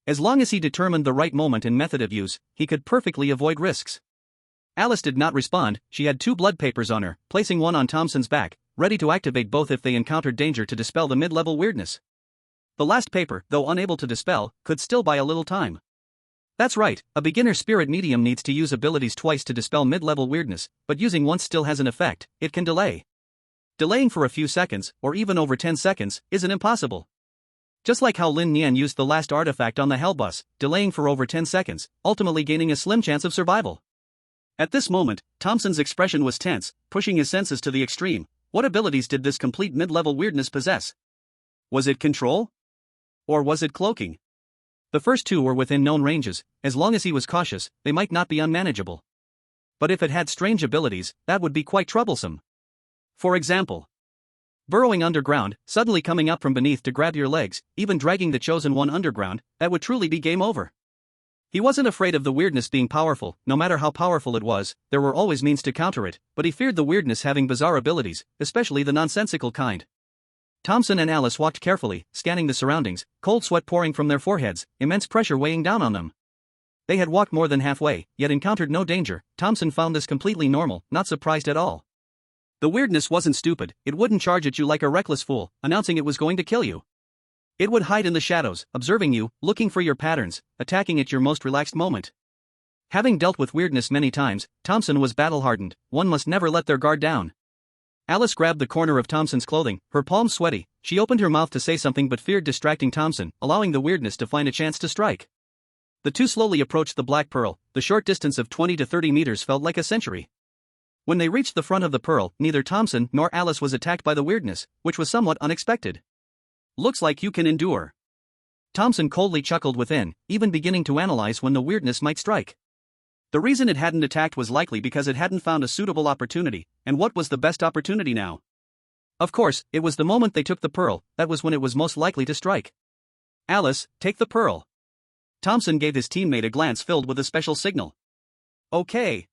As long as he determined the right moment and method of use, he could perfectly avoid risks. Alice did not respond. She had 2 blood papers on her, placing one on Thompson's back, ready to activate both if they encountered danger to dispel the mid-level weirdness. The last paper, though unable to dispel, could still buy a little time. That's right, a beginner spirit medium needs to use abilities twice to dispel mid-level weirdness, but using once still has an effect. It can delay. Delaying for a few seconds, or even over 10 seconds, isn't impossible. Just like how Lin Nian used the last artifact on the Hell Bus, delaying for over 10 seconds, ultimately gaining a slim chance of survival. At this moment, Thompson's expression was tense, pushing his senses to the extreme. What abilities did this complete mid-level weirdness possess? Was it control? Or was it cloaking? The first two were within known ranges. As long as he was cautious, they might not be unmanageable. But if it had strange abilities, that would be quite troublesome. For example, burrowing underground, suddenly coming up from beneath to grab your legs, even dragging the chosen one underground, that would truly be game over. He wasn't afraid of the weirdness being powerful. No matter how powerful it was, there were always means to counter it, but he feared the weirdness having bizarre abilities, especially the nonsensical kind. Thompson and Alice walked carefully, scanning the surroundings, cold sweat pouring from their foreheads, immense pressure weighing down on them. They had walked more than halfway, yet encountered no danger. Thompson found this completely normal, not surprised at all. The weirdness wasn't stupid. It wouldn't charge at you like a reckless fool, announcing it was going to kill you. It would hide in the shadows, observing you, looking for your patterns, attacking at your most relaxed moment. Having dealt with weirdness many times, Thompson was battle-hardened. One must never let their guard down. Alice grabbed the corner of Thompson's clothing, her palms sweaty. She opened her mouth to say something but feared distracting Thompson, allowing the weirdness to find a chance to strike. The two slowly approached the Black Pearl. The short distance of 20 to 30 meters felt like a century. When they reached the front of the pearl, neither Thompson nor Alice was attacked by the weirdness, which was somewhat unexpected. "Looks like you can endure." Thompson coldly chuckled within, even beginning to analyze when the weirdness might strike. The reason it hadn't attacked was likely because it hadn't found a suitable opportunity, and what was the best opportunity now? Of course, it was the moment they took the pearl. That was when it was most likely to strike. "Alice, take the pearl." Thompson gave his teammate a glance filled with a special signal. "Okay."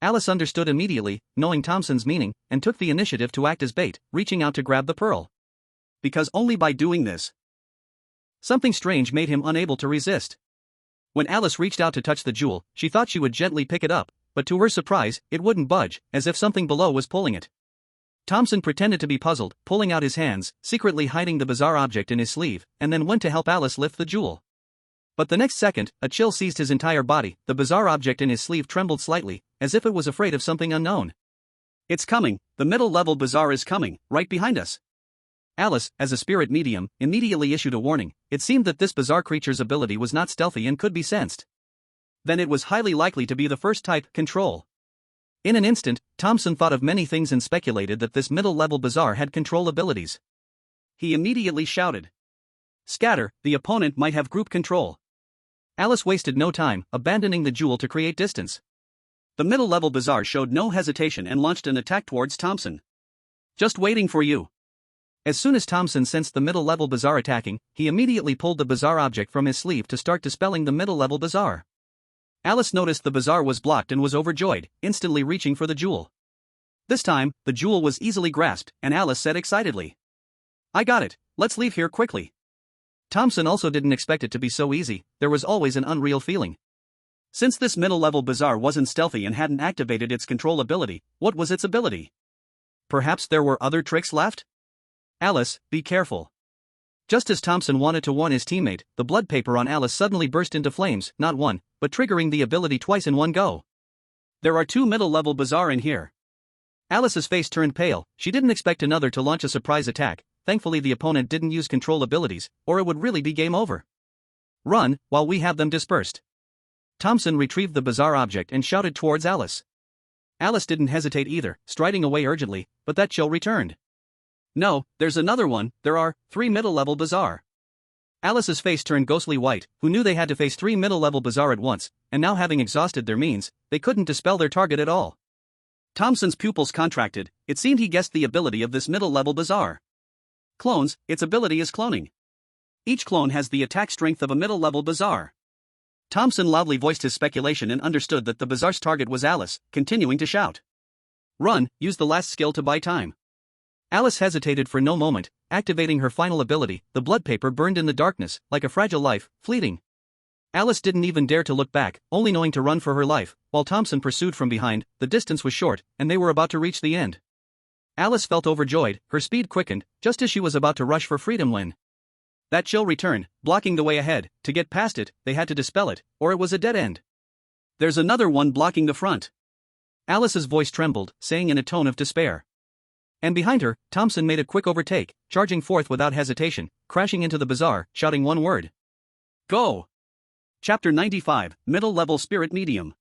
Alice understood immediately, knowing Thompson's meaning, and took the initiative to act as bait, reaching out to grab the pearl. Because only by doing this, something strange made him unable to resist. When Alice reached out to touch the jewel, she thought she would gently pick it up, but to her surprise, it wouldn't budge, as if something below was pulling it. Thompson pretended to be puzzled, pulling out his hands, secretly hiding the bizarre object in his sleeve, and then went to help Alice lift the jewel. But the next second, a chill seized his entire body. The bizarre object in his sleeve trembled slightly, as if it was afraid of something unknown. "It's coming, the middle-level bizarre is coming, right behind us." Alice, as a spirit medium, immediately issued a warning. It seemed that this bizarre creature's ability was not stealthy and could be sensed. Then it was highly likely to be the first type, control. In an instant, Thompson thought of many things and speculated that this middle-level bizarre had control abilities. He immediately shouted, "Scatter, the opponent might have group control." Alice wasted no time, abandoning the jewel to create distance. The middle-level bizarre showed no hesitation and launched an attack towards Thompson. "Just waiting for you." As soon as Thompson sensed the middle-level bizarre attacking, he immediately pulled the bizarre object from his sleeve to start dispelling the middle-level bizarre. Alice noticed the bizarre was blocked and was overjoyed, instantly reaching for the jewel. This time, the jewel was easily grasped, and Alice said excitedly, "I got it, let's leave here quickly." Thompson also didn't expect it to be so easy. There was always an unreal feeling. Since this middle-level bizarre wasn't stealthy and hadn't activated its control ability, what was its ability? Perhaps there were other tricks left? "Alice, be careful." Just as Thompson wanted to warn his teammate, the blood paper on Alice suddenly burst into flames, not one, but triggering the ability twice in one go. "There are two middle-level bizarre in here." Alice's face turned pale. She didn't expect another to launch a surprise attack. Thankfully the opponent didn't use control abilities, or it would really be game over. "Run, while we have them dispersed." Thompson retrieved the bizarre object and shouted towards Alice. Alice didn't hesitate either, striding away urgently, but that chill returned. "No, there's another one. There are 3 middle-level bizarre." Alice's face turned ghostly white, who knew they had to face 3 middle-level bizarre at once, and now having exhausted their means, they couldn't dispel their target at all. Thompson's pupils contracted. It seemed he guessed the ability of this middle-level bizarre. Clones, its ability is cloning. Each clone has the attack strength of a middle-level bizarre. Thompson loudly voiced his speculation and understood that the bizarre's target was Alice, continuing to shout, "Run, use the last skill to buy time." Alice hesitated for no moment, activating her final ability. The blood paper burned in the darkness, like a fragile life, fleeting. Alice didn't even dare to look back, only knowing to run for her life, while Thompson pursued from behind. The distance was short, and they were about to reach the end. Alice felt overjoyed, her speed quickened, just as she was about to rush for freedom when that chill returned, blocking the way ahead. To get past it, they had to dispel it, or it was a dead end. "There's another one blocking the front." Alice's voice trembled, saying in a tone of despair. And behind her, Thompson made a quick overtake, charging forth without hesitation, crashing into the bizarre, shouting one word. "Go!" Chapter 95, Middle-Level Spirit Medium.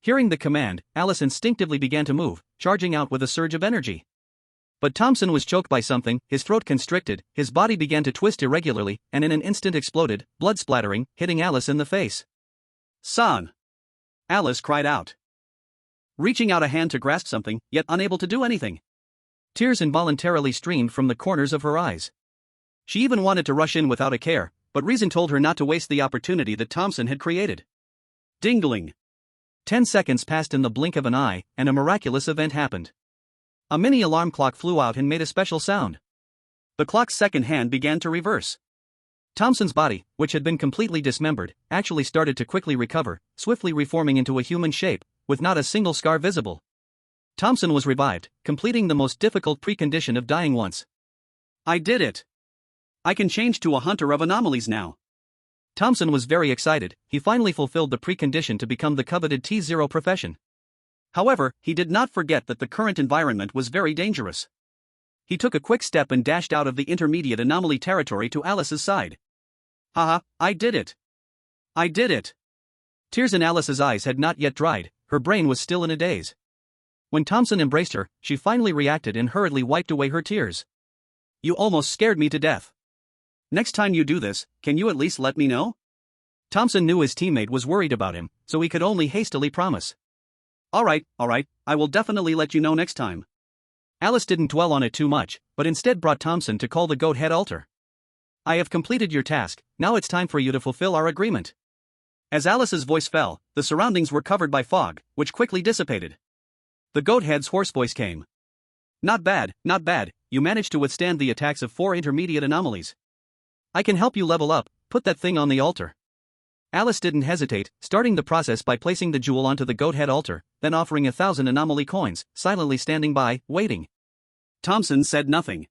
Hearing the command, Alice instinctively began to move, charging out with a surge of energy. But Thompson was choked by something, his throat constricted, his body began to twist irregularly, and in an instant exploded, blood splattering, hitting Alice in the face. "Son!" Alice cried out, reaching out a hand to grasp something, yet unable to do anything. Tears involuntarily streamed from the corners of her eyes. She even wanted to rush in without a care, but reason told her not to waste the opportunity that Thompson had created. Dingling. 10 seconds passed in the blink of an eye, and a miraculous event happened. A mini alarm clock flew out and made a special sound. The clock's second hand began to reverse. Thompson's body, which had been completely dismembered, actually started to quickly recover, swiftly reforming into a human shape, with not a single scar visible. Thompson was revived, completing the most difficult precondition of dying once. "I did it! I can change to a hunter of anomalies now." Thompson was very excited. He finally fulfilled the precondition to become the coveted T0 profession. However, he did not forget that the current environment was very dangerous. He took a quick step and dashed out of the intermediate anomaly territory to Alice's side. Haha, I did it! I did it! Tears in Alice's eyes had not yet dried, her brain was still in a daze. When Thompson embraced her, she finally reacted and hurriedly wiped away her tears. You almost scared me to death. Next time you do this, can you at least let me know? Thompson knew his teammate was worried about him, so he could only hastily promise. Alright, I will definitely let you know next time. Alice didn't dwell on it too much, but instead brought Thompson to call the goat head altar. I have completed your task, now it's time for you to fulfill our agreement. As Alice's voice fell, the surroundings were covered by fog, which quickly dissipated. The goat head's hoarse voice came. Not bad, you managed to withstand the attacks of 4 intermediate anomalies. I can help you level up, put that thing on the altar. Alice didn't hesitate, starting the process by placing the jewel onto the goat head altar, then offering 1,000 anomaly coins, silently standing by, waiting. Thompson said nothing.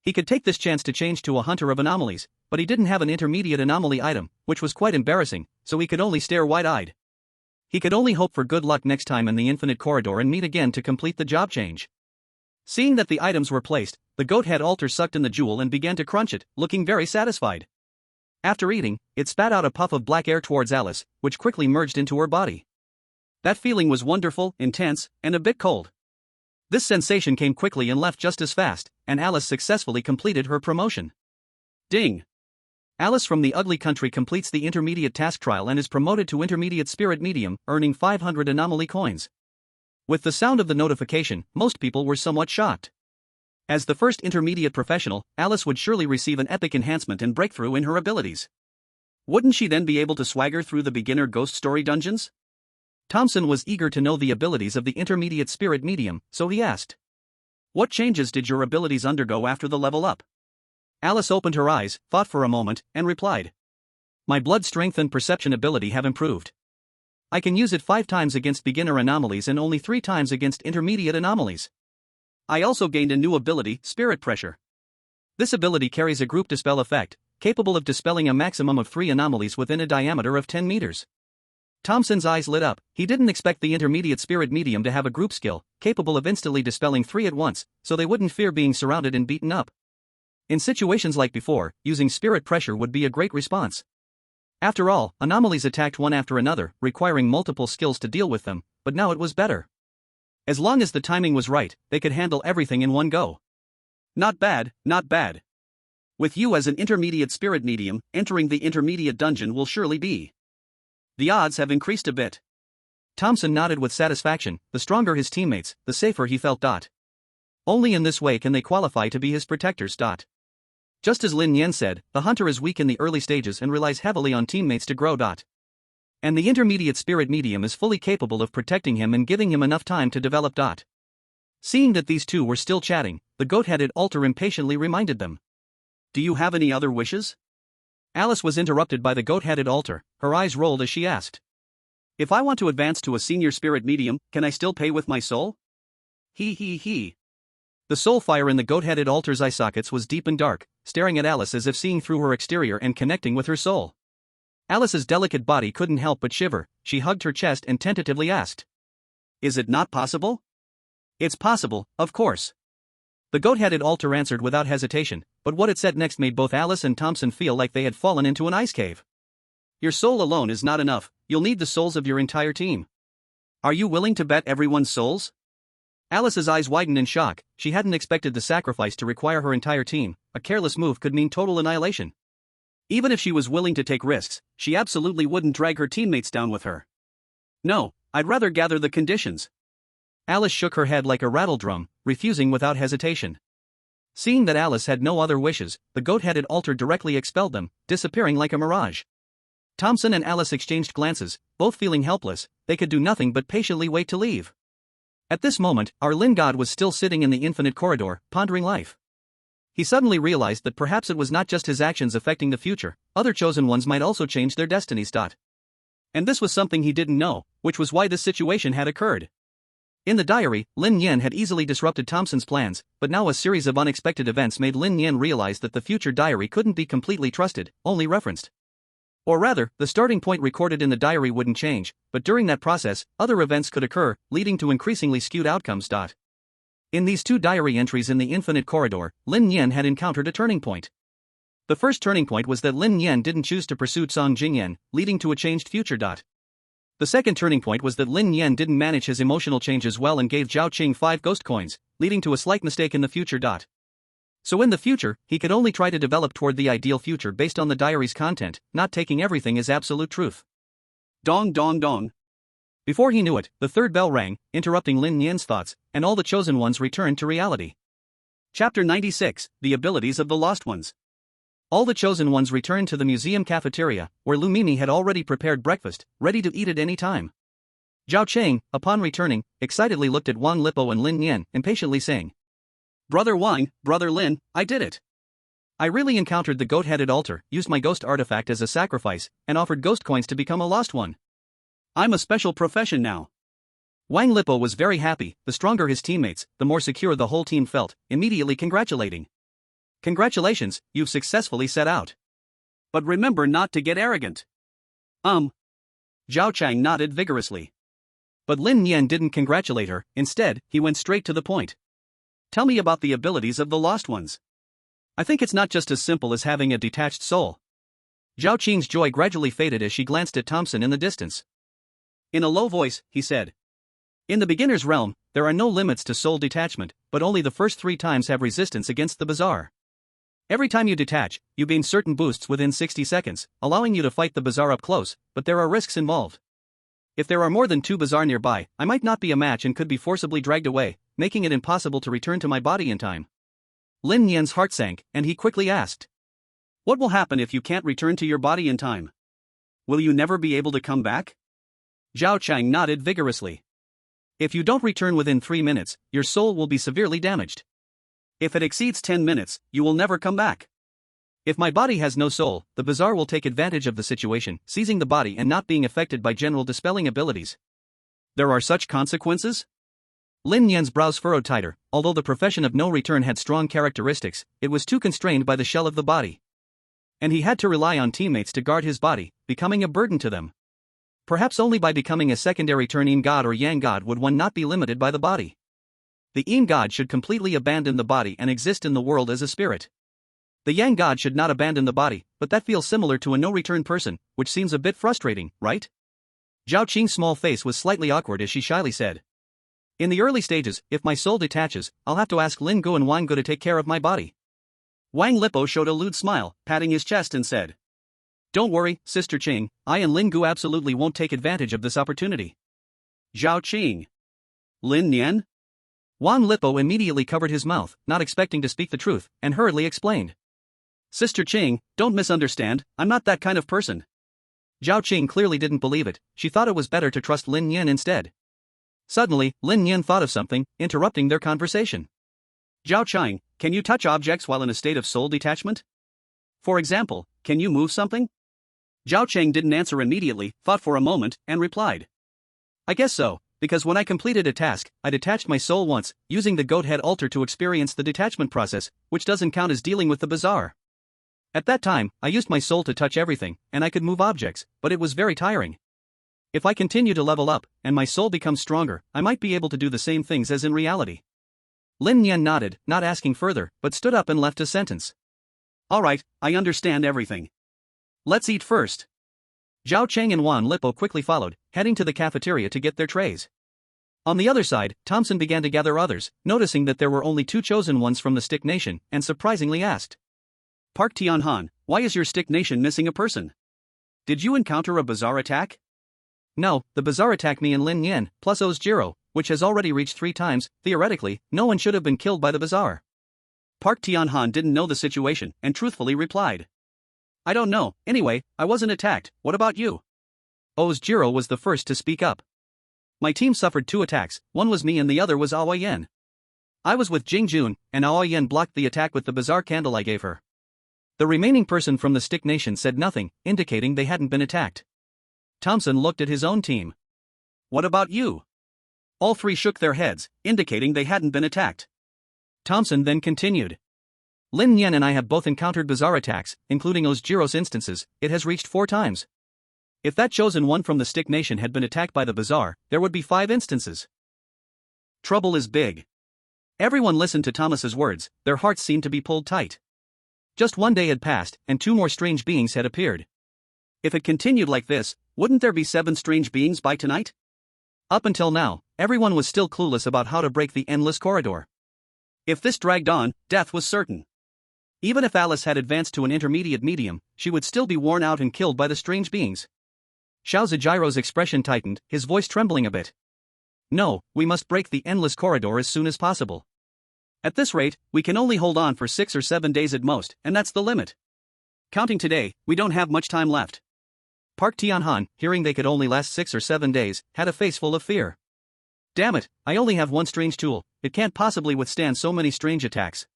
He could take this chance to change to a hunter of anomalies, but he didn't have an intermediate anomaly item, which was quite embarrassing, so he could only stare wide-eyed. He could only hope for good luck next time in the infinite corridor and meet again to complete the job change. Seeing that the items were placed, the goat head altar sucked in the jewel and began to crunch it, looking very satisfied. After eating, it spat out a puff of black air towards Alice, which quickly merged into her body. That feeling was wonderful, intense, and a bit cold. This sensation came quickly and left just as fast, and Alice successfully completed her promotion. Ding! Alice from the ugly country completes the intermediate task trial and is promoted to intermediate spirit medium, earning 500 anomaly coins. With the sound of the notification, most people were somewhat shocked. As the first intermediate professional, Alice would surely receive an epic enhancement and breakthrough in her abilities. Wouldn't she then be able to swagger through the beginner ghost story dungeons? Thompson was eager to know the abilities of the intermediate spirit medium, so he asked. What changes did your abilities undergo after the level up? Alice opened her eyes, thought for a moment, and replied. My blood strength and perception ability have improved. I can use it 5 times against beginner anomalies and only 3 times against intermediate anomalies. I also gained a new ability, Spirit Pressure. This ability carries a group dispel effect, capable of dispelling a maximum of 3 anomalies within a diameter of 10 meters. Thompson's eyes lit up. He didn't expect the intermediate spirit medium to have a group skill, capable of instantly dispelling 3 at once, so they wouldn't fear being surrounded and beaten up. In situations like before, using Spirit Pressure would be a great response. After all, anomalies attacked one after another, requiring multiple skills to deal with them, but now it was better. As long as the timing was right, they could handle everything in one go. Not bad. With you as an intermediate spirit medium, entering the intermediate dungeon will surely be. The odds have increased a bit. Thompson nodded with satisfaction. The stronger his teammates, the safer he felt. Only in this way can they qualify to be his protectors. Just as Lin Nian said, the hunter is weak in the early stages and relies heavily on teammates to grow. And the intermediate spirit medium is fully capable of protecting him and giving him enough time to develop. Seeing that these two were still chatting, the goat-headed altar impatiently reminded them. Do you have any other wishes? Alice was interrupted by the goat-headed altar, her eyes rolled as she asked. If I want to advance to a senior spirit medium, can I still pay with my soul? He. The soul fire in the goat-headed altar's eye sockets was deep and dark, staring at Alice as if seeing through her exterior and connecting with her soul. Alice's delicate body couldn't help but shiver. She hugged her chest and tentatively asked. Is it not possible? It's possible, of course. The goat-headed altar answered without hesitation, but what it said next made both Alice and Thompson feel like they had fallen into an ice cave. Your soul alone is not enough, you'll need the souls of your entire team. Are you willing to bet everyone's souls? Alice's eyes widened in shock. She hadn't expected the sacrifice to require her entire team. A careless move could mean total annihilation. Even if she was willing to take risks, she absolutely wouldn't drag her teammates down with her. No, I'd rather gather the conditions. Alice shook her head like a rattle drum, refusing without hesitation. Seeing that Alice had no other wishes, the goat-headed altar directly expelled them, disappearing like a mirage. Thompson and Alice exchanged glances, both feeling helpless. They could do nothing but patiently wait to leave. At this moment, our Lin God was still sitting in the infinite corridor, pondering life. He suddenly realized that perhaps it was not just his actions affecting the future, other chosen ones might also change their destinies. And this was something he didn't know, which was why this situation had occurred. In the diary, Lin Nian had easily disrupted Thompson's plans, but now a series of unexpected events made Lin Nian realize that the future diary couldn't be completely trusted, only referenced. Or rather, the starting point recorded in the diary wouldn't change, but during that process, other events could occur, leading to increasingly skewed outcomes. In these two diary entries in the infinite corridor, Lin Nian had encountered a turning point. The first turning point was that Lin Nian didn't choose to pursue Song Jingyan, leading to a changed future. The second turning point was that Lin Nian didn't manage his emotional changes well and gave Zhao Qing 5 ghost coins, leading to a slight mistake in the future. So in the future, he could only try to develop toward the ideal future based on the diary's content, not taking everything as absolute truth. Dong dong dong. Before he knew it, the third bell rang, interrupting Lin Nian's thoughts, and all the chosen ones returned to reality. Chapter 96, The Abilities of the Lost Ones. All the chosen ones returned to the museum cafeteria, where Lu Mimi had already prepared breakfast, ready to eat at any time. Zhao Cheng, upon returning, excitedly looked at Wang Lipo and Lin Nian, impatiently saying, "Brother Wang, Brother Lin, I did it. I really encountered the goat-headed altar, used my ghost artifact as a sacrifice, and offered ghost coins to become a lost one. I'm a special profession now." Wang Lipo was very happy. The stronger his teammates, the more secure the whole team felt, immediately congratulating. "Congratulations, you've successfully set out. But remember not to get arrogant." Zhao Chang nodded vigorously. But Lin Nian didn't congratulate her, instead, he went straight to the point. "Tell me about the abilities of the lost ones. I think it's not just as simple as having a detached soul." Zhao Qing's joy gradually faded as she glanced at Thompson in the distance. In a low voice, he said, "In the beginner's realm, there are no limits to soul detachment, but only the first 3 times have resistance against the bazaar. Every time you detach, you gain certain boosts within 60 seconds, allowing you to fight the bazaar up close, but there are risks involved. If there are more than 2 bazaar nearby, I might not be a match and could be forcibly dragged away, making it impossible to return to my body in time." Lin Nian's heart sank, and he quickly asked, "What will happen if you can't return to your body in time? Will you never be able to come back?" Zhao Chang nodded vigorously. "If you don't return within 3 minutes, your soul will be severely damaged. If it exceeds 10 minutes, you will never come back. If my body has no soul, the bazaar will take advantage of the situation, seizing the body and not being affected by general dispelling abilities." "There are such consequences?" Lin Nian's brows furrowed tighter. Although the profession of no return had strong characteristics, it was too constrained by the shell of the body. And he had to rely on teammates to guard his body, becoming a burden to them. Perhaps only by becoming a secondary turn Yin God or Yang God would one not be limited by the body. The Yin God should completely abandon the body and exist in the world as a spirit. The Yang God should not abandon the body, but that feels similar to a no-return person, which seems a bit frustrating, right? Zhao Qing's small face was slightly awkward as she shyly said, "In the early stages, if my soul detaches, I'll have to ask Lin Gu and Wang Gu to take care of my body." Wang Lipo showed a lewd smile, patting his chest and said, "Don't worry, Sister Qing, I and Lin Gu absolutely won't take advantage of this opportunity." "Zhao Qing? Lin Nian?" Wang Lipo immediately covered his mouth, not expecting to speak the truth, and hurriedly explained, "Sister Qing, don't misunderstand, I'm not that kind of person." Zhao Qing clearly didn't believe it. She thought it was better to trust Lin Nian instead. Suddenly, Lin Nian thought of something, interrupting their conversation. "Zhao Qing, can you touch objects while in a state of soul detachment? For example, can you move something?" Zhao Cheng didn't answer immediately, thought for a moment, and replied, "I guess so, because when I completed a task, I detached my soul once, using the goat head altar to experience the detachment process, which doesn't count as dealing with the bazaar. At that time, I used my soul to touch everything, and I could move objects, but it was very tiring. If I continue to level up, and my soul becomes stronger, I might be able to do the same things as in reality." Lin Nian nodded, not asking further, but stood up and left a sentence. "Alright, I understand everything. Let's eat first." Zhao Cheng and Wan Lipo quickly followed, heading to the cafeteria to get their trays. On the other side, Thompson began to gather others, noticing that there were only 2 chosen ones from the Stick Nation, and surprisingly asked, "Park Tianhan, why is your Stick Nation missing a person? Did you encounter a bazaar attack?" "No, the bazaar attacked me and Lin Nian, plus Ozawa Jiro, which has already reached 3 times. Theoretically, no one should have been killed by the bazaar." Park Tianhan didn't know the situation, and truthfully replied, "I don't know, anyway, I wasn't attacked, what about you?" Ozawa Jiro was the first to speak up. "My team suffered 2 attacks, one was me and the other was Awa Yen. I was with Jing Jun, and Awa Yen blocked the attack with the bazaar candle I gave her." The remaining person from the Stick Nation said nothing, indicating they hadn't been attacked. Thompson looked at his own team. "What about you?" All 3 shook their heads, indicating they hadn't been attacked. Thompson then continued, Lin Nian and I have both encountered bizarre attacks, including Ozawa Jiro's instances. It has reached 4 times. If that chosen one from the Stick Nation had been attacked by the Bazaar, there would be 5 instances. Trouble is big. Everyone listened to Thomas's words, their hearts seemed to be pulled tight. Just 1 day had passed, and 2 more strange beings had appeared. If it continued like this, wouldn't there be 7 strange beings by tonight? Up until now, everyone was still clueless about how to break the endless corridor. If this dragged on, death was certain. Even if Alice had advanced to an intermediate medium, she would still be worn out and killed by the strange beings. Ozawa Jiro's expression tightened, his voice trembling a bit. No, we must break the endless corridor as soon as possible. At this rate, we can only hold on for 6 or 7 days at most, and that's the limit. Counting today, we don't have much time left. Park Tianhan, hearing they could only last 6 or 7 days, had a face full of fear. Damn it, I only have one strange tool, it can't possibly withstand so many strange attacks.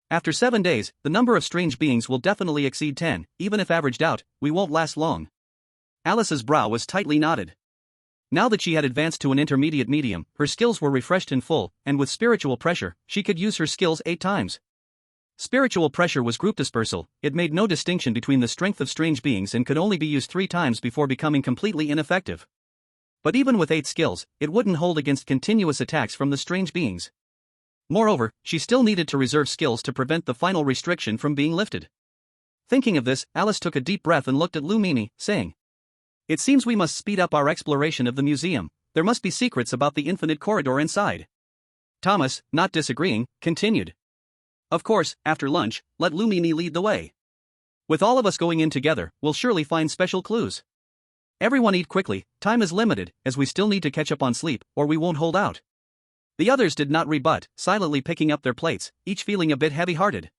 After 7 days, the number of strange beings will definitely exceed 10, even if averaged out, we won't last long. Alice's brow was tightly knotted. Now that she had advanced to an intermediate medium, her skills were refreshed in full, and with spiritual pressure, she could use her skills 8 times. Spiritual pressure was group dispersal, it made no distinction between the strength of strange beings and could only be used 3 times before becoming completely ineffective. But even with 8 skills, it wouldn't hold against continuous attacks from the strange beings. Moreover, she still needed to reserve skills to prevent the final restriction from being lifted. Thinking of this, Alice took a deep breath and looked at Lu Mimi, saying, "It seems we must speed up our exploration of the museum, there must be secrets about the infinite corridor inside." Thomas, not disagreeing, continued. "Of course, after lunch, let Lu Mimi lead the way. With all of us going in together, we'll surely find special clues. Everyone eat quickly, time is limited, as we still need to catch up on sleep, or we won't hold out." The others did not rebut, silently picking up their plates, each feeling a bit heavy-hearted.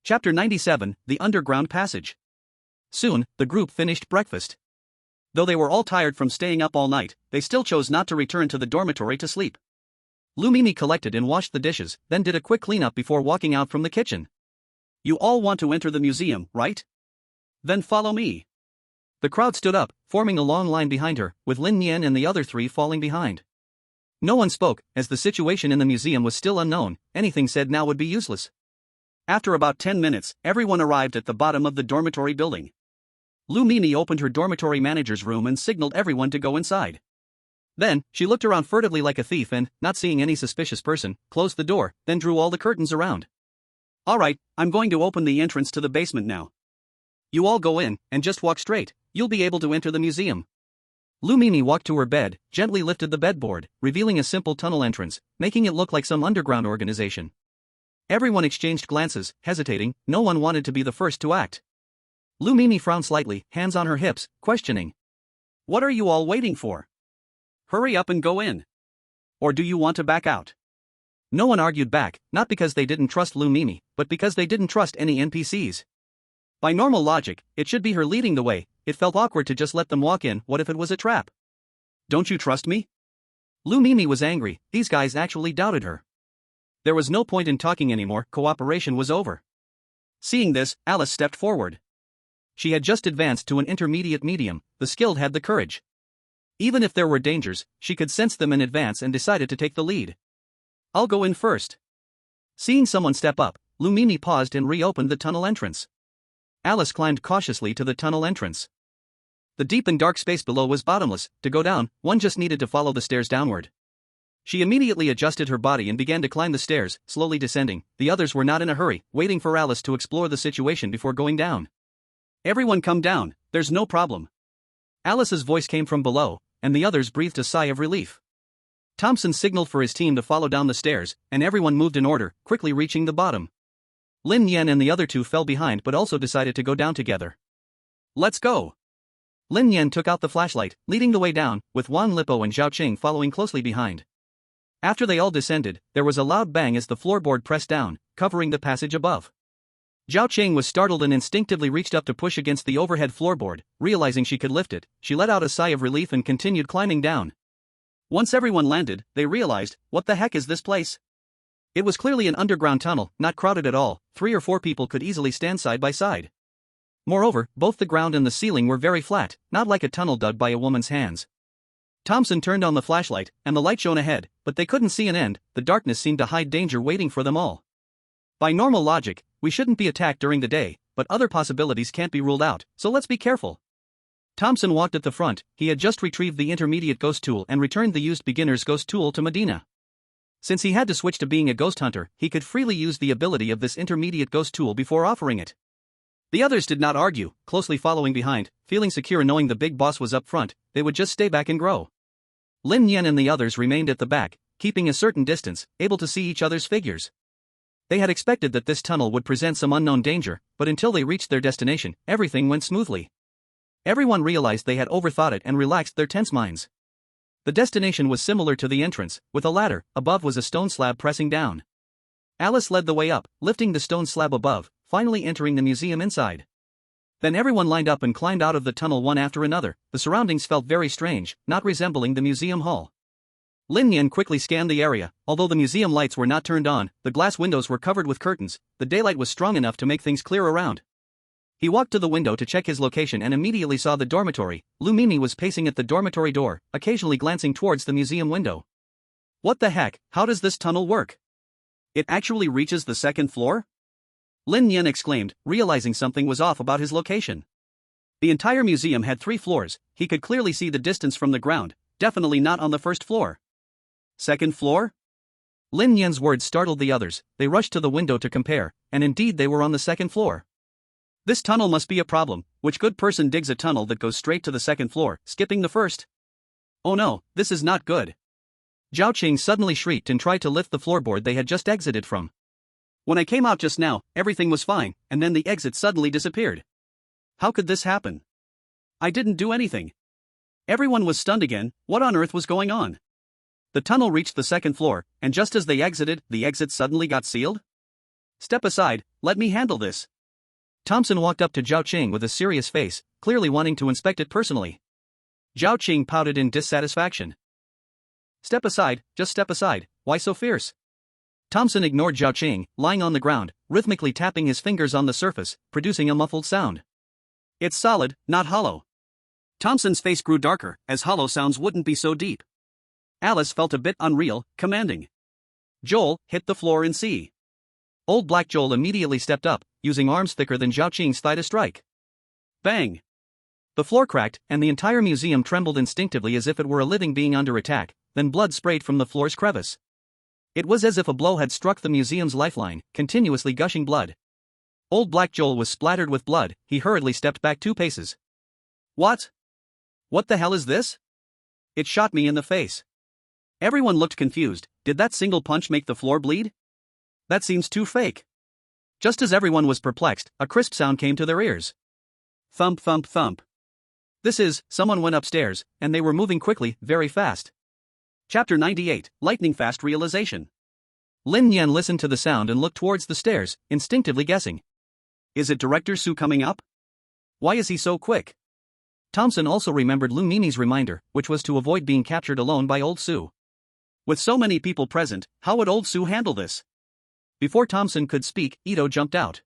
Chapter 97, The Underground Passage. Soon, the group finished breakfast. Though they were all tired from staying up all night, they still chose not to return to the dormitory to sleep. Lu Mimi collected and washed the dishes, then did a quick cleanup before walking out from the kitchen. "You all want to enter the museum, right? Then follow me." The crowd stood up, forming a long line behind her, with Lin Nian and the other 3 falling behind. No one spoke, as the situation in the museum was still unknown, anything said now would be useless. After about 10 minutes, everyone arrived at the bottom of the dormitory building. Lu Mimi opened her dormitory manager's room and signaled everyone to go inside. Then, she looked around furtively like a thief and, not seeing any suspicious person, closed the door, then drew all the curtains around. "Alright, I'm going to open the entrance to the basement now. You all go in, and just walk straight, you'll be able to enter the museum." Lu Mimi walked to her bed, gently lifted the bedboard, revealing a simple tunnel entrance, making it look like some underground organization. Everyone exchanged glances, hesitating, no one wanted to be the first to act. Lu Mimi frowned slightly, hands on her hips, questioning. "What are you all waiting for? Hurry up and go in. Or do you want to back out?" No one argued back, not because they didn't trust Lu Mimi, but because they didn't trust any NPCs. By normal logic, it should be her leading the way, it felt awkward to just let them walk in, what if it was a trap? "Don't you trust me?" Lu Mimi was angry, these guys actually doubted her. There was no point in talking anymore, cooperation was over. Seeing this, Alice stepped forward. She had just advanced to an intermediate medium, the skilled had the courage. Even if there were dangers, she could sense them in advance and decided to take the lead. "I'll go in first." Seeing someone step up, Lu Mimi paused and reopened the tunnel entrance. Alice climbed cautiously to the tunnel entrance. The deep and dark space below was bottomless, to go down, one just needed to follow the stairs downward. She immediately adjusted her body and began to climb the stairs, slowly descending. The others were not in a hurry, waiting for Alice to explore the situation before going down. "Everyone come down, there's no problem." Alice's voice came from below, and the others breathed a sigh of relief. Thompson signaled for his team to follow down the stairs, and everyone moved in order, quickly reaching the bottom. Lin Nian and the other 2 fell behind but also decided to go down together. "Let's go." Lin Nian took out the flashlight, leading the way down, with Wan Lipo and Zhao Qing following closely behind. After they all descended, there was a loud bang as the floorboard pressed down, covering the passage above. Zhao Qing was startled and instinctively reached up to push against the overhead floorboard, realizing she could lift it, she let out a sigh of relief and continued climbing down. Once everyone landed, they realized, what the heck is this place? It was clearly an underground tunnel, not crowded at all, 3 or 4 people could easily stand side by side. Moreover, both the ground and the ceiling were very flat, not like a tunnel dug by a woman's hands. Thompson turned on the flashlight, and the light shone ahead, but they couldn't see an end, the darkness seemed to hide danger waiting for them all. By normal logic, we shouldn't be attacked during the day, but other possibilities can't be ruled out, so let's be careful. Thompson walked at the front. He had just retrieved the intermediate ghost tool and returned the used beginner's ghost tool to Medina. Since he had to switch to being a ghost hunter, he could freely use the ability of this intermediate ghost tool before offering it. The others did not argue, closely following behind, feeling secure knowing the big boss was up front. They would just stay back and grow. Lin Nian and the others remained at the back, keeping a certain distance, able to see each other's figures. They had expected that this tunnel would present some unknown danger, but until they reached their destination, everything went smoothly. Everyone realized they had overthought it and relaxed their tense minds. The destination was similar to the entrance, with a ladder. Above was a stone slab pressing down. Alice led the way up, lifting the stone slab above, finally entering the museum inside. Then everyone lined up and climbed out of the tunnel one after another. The surroundings felt very strange, not resembling the museum hall. Lin Nian quickly scanned the area. Although the museum lights were not turned on, the glass windows were covered with curtains. The daylight was strong enough to make things clear around. He walked to the window to check his location and immediately saw the dormitory. Lu Mimi was pacing at the dormitory door, occasionally glancing towards the museum window. What the heck, how does this tunnel work? It actually reaches the second floor? Lin Nian exclaimed, realizing something was off about his location. The entire museum had 3 floors. He could clearly see the distance from the ground, definitely not on the first floor. Second floor? Lin Nian's words startled the others. They rushed to the window to compare, and indeed they were on the second floor. This tunnel must be a problem. Which good person digs a tunnel that goes straight to the second floor, skipping the first? Oh no, this is not good. Zhao Qing suddenly shrieked and tried to lift the floorboard they had just exited from. When I came out just now, everything was fine, and then the exit suddenly disappeared. How could this happen? I didn't do anything. Everyone was stunned again. What on earth was going on? The tunnel reached the second floor, and just as they exited, the exit suddenly got sealed? Step aside, let me handle this. Thompson walked up to Zhao Qing with a serious face, clearly wanting to inspect it personally. Zhao Qing pouted in dissatisfaction. Step aside, just step aside, why so fierce? Thompson ignored Zhao Qing, lying on the ground, rhythmically tapping his fingers on the surface, producing a muffled sound. It's solid, not hollow. Thompson's face grew darker, as hollow sounds wouldn't be so deep. Alice felt a bit unreal, commanding. Joel, hit the floor and see. Old Black Joel immediately stepped up, using arms thicker than Zhao Qing's thigh to strike. Bang! The floor cracked, and the entire museum trembled instinctively as if it were a living being under attack, then blood sprayed from the floor's crevice. It was as if a blow had struck the museum's lifeline, continuously gushing blood. Old Black Joel was splattered with blood. He hurriedly stepped back 2 paces. What? What the hell is this? It shot me in the face. Everyone looked confused. Did that single punch make the floor bleed? That seems too fake. Just as everyone was perplexed, a crisp sound came to their ears. Thump thump thump. Someone went upstairs, and they were moving quickly, very fast. Chapter 98, Lightning Fast Realization. Lin Nian listened to the sound and looked towards the stairs, instinctively guessing. Is it Director Su coming up? Why is he so quick? Thompson also remembered Lu Mimi's reminder, which was to avoid being captured alone by old Su. With so many people present, how would old Su handle this? Before Thompson could speak, Ito jumped out.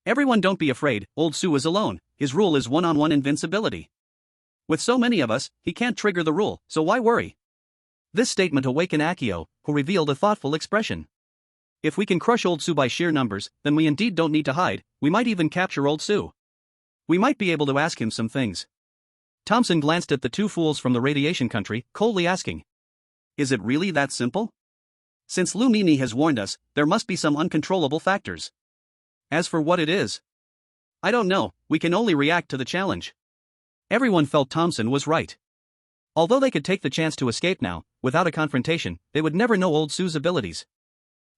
Everyone don't be afraid, old Su is alone. His rule is one-on-one invincibility. With so many of us, he can't trigger the rule, so why worry? This statement awakened Akio, who revealed a thoughtful expression. If we can crush old Su by sheer numbers, then we indeed don't need to hide. We might even capture old Su. We might be able to ask him some things. Thompson glanced at the 2 fools from the radiation country, coldly asking. Is it really that simple? Since Lu Mimi has warned us, there must be some uncontrollable factors. As for what it is, I don't know, we can only react to the challenge. Everyone felt Thompson was right. Although they could take the chance to escape now, without a confrontation, they would never know old Su's abilities.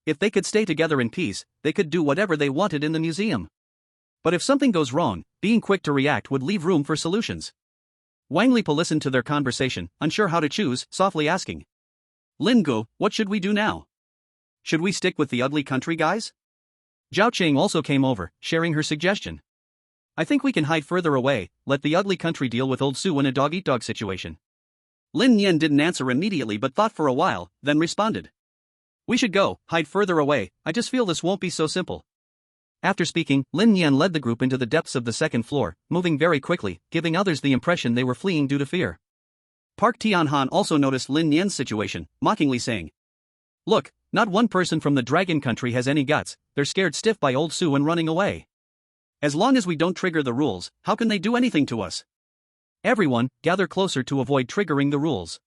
If they could stay together in peace, they could do whatever they wanted in the museum. But if something goes wrong, being quick to react would leave room for solutions. Wang Lipa listened to their conversation, unsure how to choose, softly asking. Lin Gu, what should we do now? Should we stick with the ugly country guys? Zhao Qing also came over, sharing her suggestion. I think we can hide further away, let the ugly country deal with old Su in a dog-eat-dog situation. Lin Nian didn't answer immediately but thought for a while, then responded. We should go, hide further away, I just feel this won't be so simple. After speaking, Lin Nian led the group into the depths of the second floor, moving very quickly, giving others the impression they were fleeing due to fear. Park Tianhan also noticed Lin Nian's situation, mockingly saying. Look, Not one person from the dragon country has any guts, they're scared stiff by old Sue and running away. As long as we don't trigger the rules, how can they do anything to us? Everyone, gather closer to avoid triggering the rules.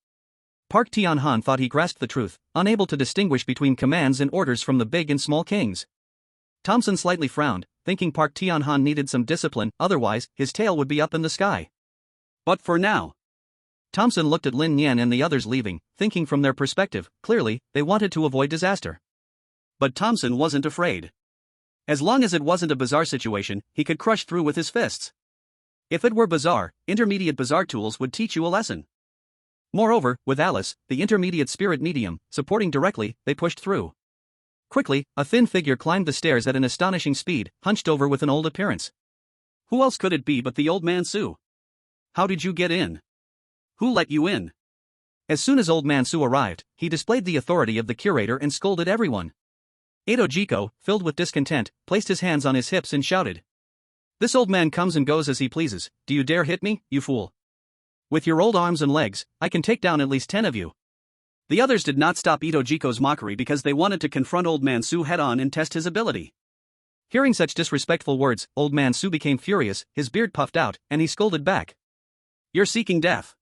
Park Tian-han thought he grasped the truth, unable to distinguish between commands and orders from the big and small kings. Thompson slightly frowned, thinking Park Tian-han needed some discipline, otherwise, his tail would be up in the sky. But for now. Thompson looked at Lin Nian and the others leaving, thinking from their perspective, clearly, they wanted to avoid disaster. But Thompson wasn't afraid. As long as it wasn't a bizarre situation, he could crush through with his fists. If it were bizarre, intermediate bizarre tools would teach you a lesson. Moreover, with Alice, the intermediate spirit medium, supporting directly, they pushed through. Quickly, a thin figure climbed the stairs at an astonishing speed, hunched over with an old appearance. Who else could it be but the old man Su? How did you get in? Who let you in? As soon as old man Su arrived, he displayed the authority of the curator and scolded everyone. Edo Jiko, filled with discontent, placed his hands on his hips and shouted. This old man comes and goes as he pleases, do you dare hit me, you fool? With your old arms and legs, I can take down at least 10 of you. The others did not stop Edo Jiko's mockery because they wanted to confront old man Su head-on and test his ability. Hearing such disrespectful words, old man Su became furious, his beard puffed out, and he scolded back. You're seeking death.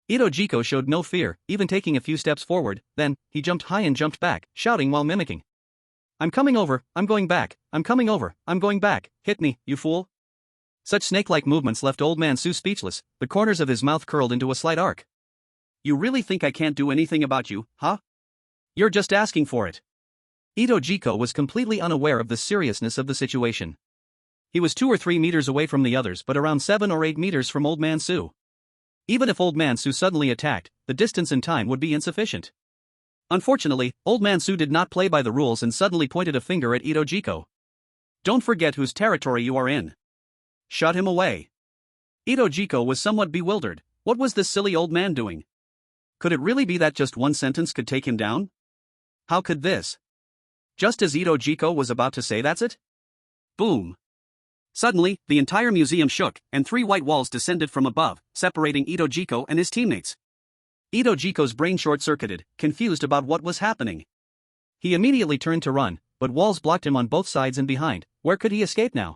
Edo Jiko showed no fear, even taking a few steps forward, then, he jumped high and jumped back, shouting while mimicking. I'm coming over, I'm going back, I'm coming over, I'm going back, hit me, you fool. Such snake-like movements left old man Su speechless, the corners of his mouth curled into a slight arc. You really think I can't do anything about you, huh? You're just asking for it. Edo Jiko was completely unaware of the seriousness of the situation. He was 2 or 3 meters away from the others but around 7 or 8 meters from old man Su. Even if old man Su suddenly attacked, the distance and time would be insufficient. Unfortunately, old man Su did not play by the rules and suddenly pointed a finger at Edo Jiko. Don't forget whose territory you are in. Shut him away. Edo Jiko was somewhat bewildered. What was this silly old man doing? Could it really be that just one sentence could take him down? How could this? Just as Edo Jiko was about to say that's it? Boom. Suddenly, the entire museum shook, and 3 white walls descended from above, separating Edo Jiko and his teammates. Edo Jiko's brain short-circuited, confused about what was happening. He immediately turned to run, but walls blocked him on both sides and behind. Where could he escape now?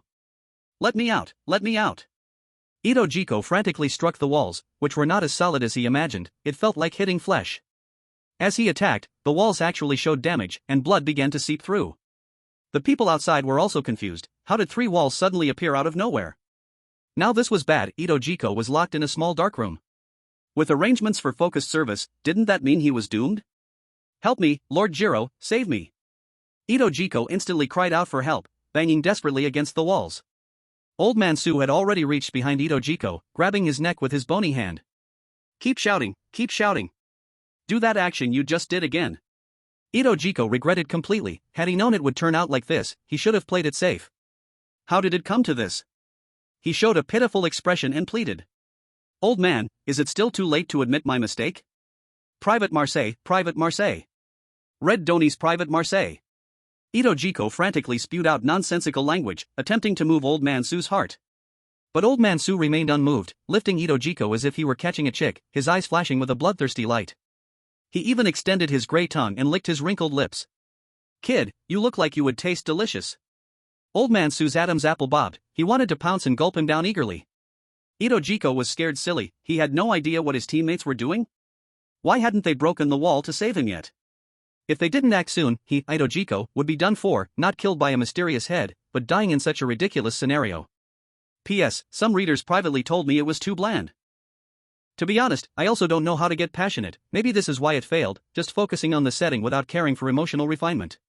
Let me out, let me out. Edo Jiko frantically struck the walls, which were not as solid as he imagined, it felt like hitting flesh. As he attacked, the walls actually showed damage, and blood began to seep through. The people outside were also confused. How did 3 walls suddenly appear out of nowhere? Now this was bad. Edo Jiko was locked in a small dark room. With arrangements for focused service, didn't that mean he was doomed? Help me, Lord Jiro, save me. Edo Jiko instantly cried out for help, banging desperately against the walls. Old man Su had already reached behind Edo Jiko, grabbing his neck with his bony hand. Keep shouting, keep shouting. Do that action you just did again. Edo Jiko regretted completely. Had he known it would turn out like this, he should have played it safe. How did it come to this? He showed a pitiful expression and pleaded. Old man, is it still too late to admit my mistake? Private Marseille, Private Marseille. Red Donnie's Private Marseille. Edo Jiko frantically spewed out nonsensical language, attempting to move old man Su's heart. But old man Su remained unmoved, lifting Edo Jiko as if he were catching a chick, his eyes flashing with a bloodthirsty light. He even extended his gray tongue and licked his wrinkled lips. Kid, you look like you would taste delicious. Old man Su's Adam's apple bobbed, he wanted to pounce and gulp him down eagerly. Edo Jiko was scared silly, he had no idea what his teammates were doing? Why hadn't they broken the wall to save him yet? If they didn't act soon, he, Edo Jiko, would be done for, not killed by a mysterious head, but dying in such a ridiculous scenario. P.S. Some readers privately told me it was too bland. To be honest, I also don't know how to get passionate, maybe this is why it failed, just focusing on the setting without caring for emotional refinement.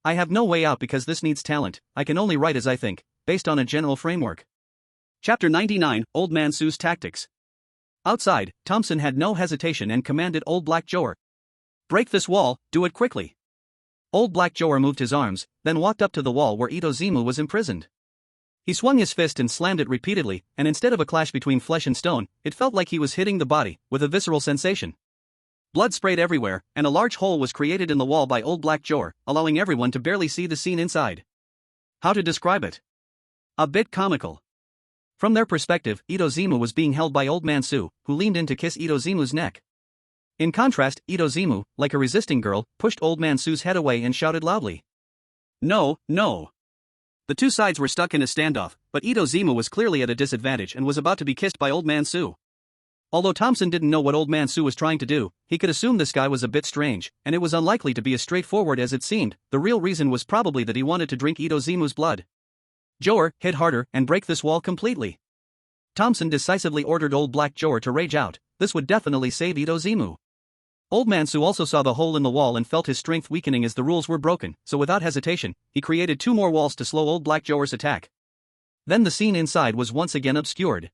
I have no way out because this needs talent, I can only write as I think, based on a general framework. Chapter 99, Old Man Su's Tactics. Outside, Thompson had no hesitation and commanded Old Black Joer. Break this wall, do it quickly. Old Black Joer moved his arms, then walked up to the wall where Ito Zimu was imprisoned. He swung his fist and slammed it repeatedly, and instead of a clash between flesh and stone, it felt like he was hitting the body, with a visceral sensation. Blood sprayed everywhere, and a large hole was created in the wall by Old Black Joer, allowing everyone to barely see the scene inside. How to describe it? A bit comical. From their perspective, Ito Zimu was being held by Old Man Su, who leaned in to kiss Ito Zimu's neck. In contrast, Itozimu, like a resisting girl, pushed Old Man Su's head away and shouted loudly. No, no. The two sides were stuck in a standoff, but Itozimu was clearly at a disadvantage and was about to be kissed by Old Man Su. Although Thompson didn't know what Old Man Su was trying to do, he could assume this guy was a bit strange, and it was unlikely to be as straightforward as it seemed. The real reason was probably that he wanted to drink Itozimu's blood. Joer, hit harder and break this wall completely. Thompson decisively ordered Old Black Joer to rage out. This would definitely save Itozimu. Old Man Su also saw the hole in the wall and felt his strength weakening as the rules were broken, so without hesitation, he created 2 more walls to slow Old Black Joer's attack. Then the scene inside was once again obscured.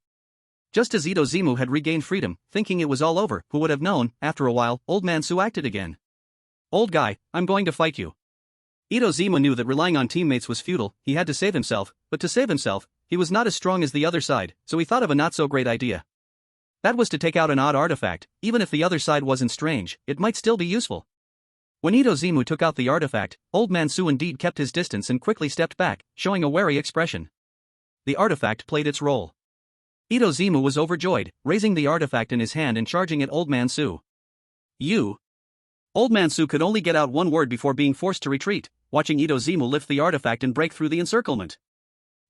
Just as Itozimu had regained freedom, thinking it was all over, who would have known, after a while, Old Man Su acted again. Old guy, I'm going to fight you. Itozimu knew that relying on teammates was futile, he had to save himself, but to save himself, he was not as strong as the other side, so he thought of a not-so-great idea. That was to take out an odd artifact. Even if the other side wasn't strange, it might still be useful. When Itozimu took out the artifact, Old Man Su indeed kept his distance and quickly stepped back, showing a wary expression. The artifact played its role. Itozimu was overjoyed, raising the artifact in his hand and charging at Old Man Su. You. Old Man Su could only get out one word before being forced to retreat, watching Itozimu lift the artifact and break through the encirclement.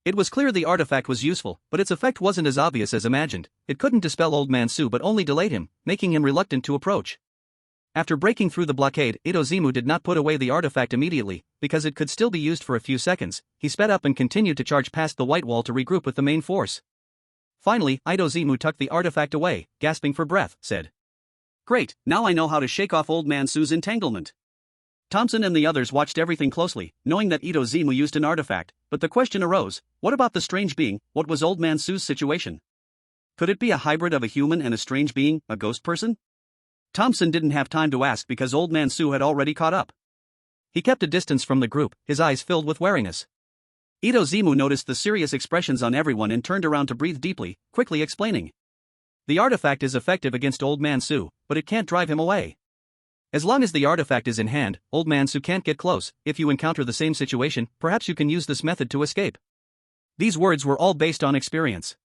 It was clear the artifact was useful, but its effect wasn't as obvious as imagined. It couldn't dispel Old Man Su but only delayed him, making him reluctant to approach. After breaking through the blockade, Itozimu did not put away the artifact immediately, because it could still be used for a few seconds. He sped up and continued to charge past the white wall to regroup with the main force. Finally, Itozimu tucked the artifact away, gasping for breath, said. Great, now I know how to shake off Old Man Su's entanglement. Thompson and the others watched everything closely, knowing that Itozimu used an artifact, but the question arose, what about the strange being? What was Old Man Su's situation? Could it be a hybrid of a human and a strange being, a ghost person? Thompson didn't have time to ask because Old Man Su had already caught up. He kept a distance from the group, his eyes filled with wariness. Itozimu noticed the serious expressions on everyone and turned around to breathe deeply, quickly explaining. The artifact is effective against Old Man Su, but it can't drive him away. As long as the artifact is in hand, Old Man Su can't get close. If you encounter the same situation, perhaps you can use this method to escape. These words were all based on experience.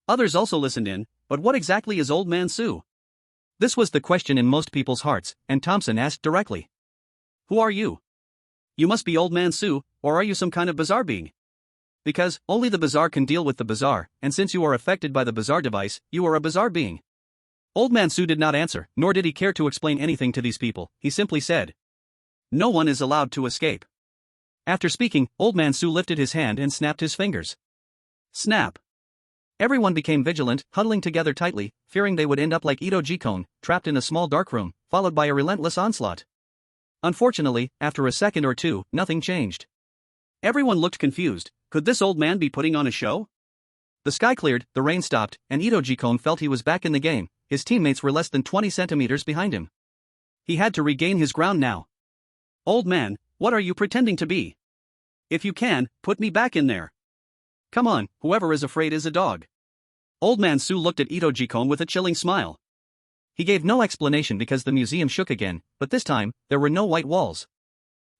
Others also listened in, but what exactly is Old Man Su? This was the question in most people's hearts, and Thompson asked directly. Who are you? You must be Old Man Su, or are you some kind of bizarre being? Because, only the bizarre can deal with the bizarre, and since you are affected by the bizarre device, you are a bizarre being. Old Man Su did not answer, nor did he care to explain anything to these people. He simply said, no one is allowed to escape. After speaking, Old Man Su lifted his hand and snapped his fingers. Snap. Everyone became vigilant, huddling together tightly, fearing they would end up like Ito Jikon, trapped in a small dark room, followed by a relentless onslaught. Unfortunately, after a second or two, nothing changed. Everyone looked confused. Could this old man be putting on a show? The sky cleared, the rain stopped, and Ito Jikon felt he was back in the game. His teammates were less than 20 centimeters behind him. He had to regain his ground now. Old man, what are you pretending to be? If you can, put me back in there. Come on, whoever is afraid is a dog. Old Man Su looked at Ito Jikon with a chilling smile. He gave no explanation because the museum shook again, but this time, there were no white walls.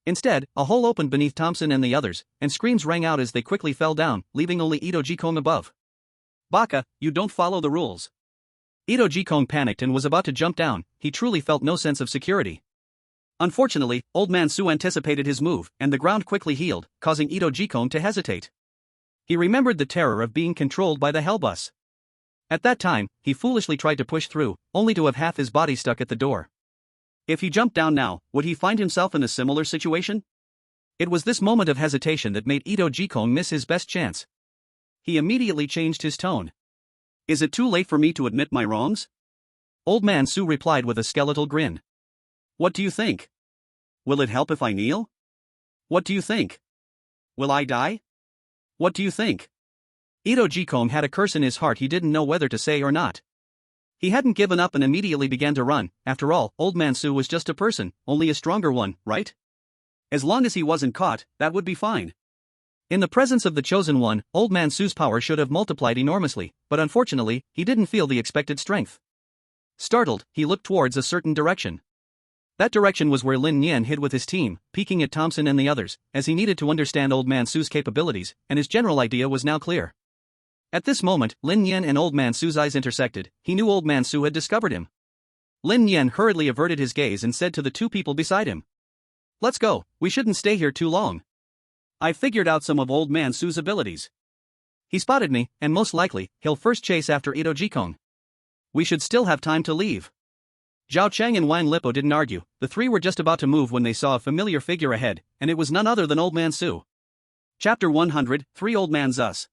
Instead, a hole opened beneath Thompson and the others, and screams rang out as they quickly fell down, leaving only Ito Jikon above. Baka, you don't follow the rules. Ito Jikon panicked and was about to jump down. He truly felt no sense of security. Unfortunately, Old Man Su anticipated his move, and the ground quickly healed, causing Ito Jikon to hesitate. He remembered the terror of being controlled by the Hellbus. At that time, he foolishly tried to push through, only to have half his body stuck at the door. If he jumped down now, would he find himself in a similar situation? It was this moment of hesitation that made Ito Jikon miss his best chance. He immediately changed his tone. Is it too late for me to admit my wrongs? Old Man Su replied with a skeletal grin. What do you think? Will it help if I kneel? What do you think? Will I die? What do you think? Ito Jikon had a curse in his heart he didn't know whether to say or not. He hadn't given up and immediately began to run. After all, Old Man Su was just a person, only a stronger one, right? As long as he wasn't caught, that would be fine. In the presence of the Chosen One, Old Man Su's power should have multiplied enormously, but unfortunately, he didn't feel the expected strength. Startled, he looked towards a certain direction. That direction was where Lin Nian hid with his team, peeking at Thompson and the others, as he needed to understand Old Man Su's capabilities, and his general idea was now clear. At this moment, Lin Nian and Old Man Su's eyes intersected. He knew Old Man Su had discovered him. Lin Nian hurriedly averted his gaze and said to the two people beside him. Let's go, we shouldn't stay here too long. I figured out some of Old Man Su's abilities. He spotted me, and most likely, he'll first chase after Ito Jikong. We should still have time to leave. Zhao Chang and Wang Lipo didn't argue, the three were just about to move when they saw a familiar figure ahead, and it was none other than Old Man Su. Chapter 100, Three Old Man's Us.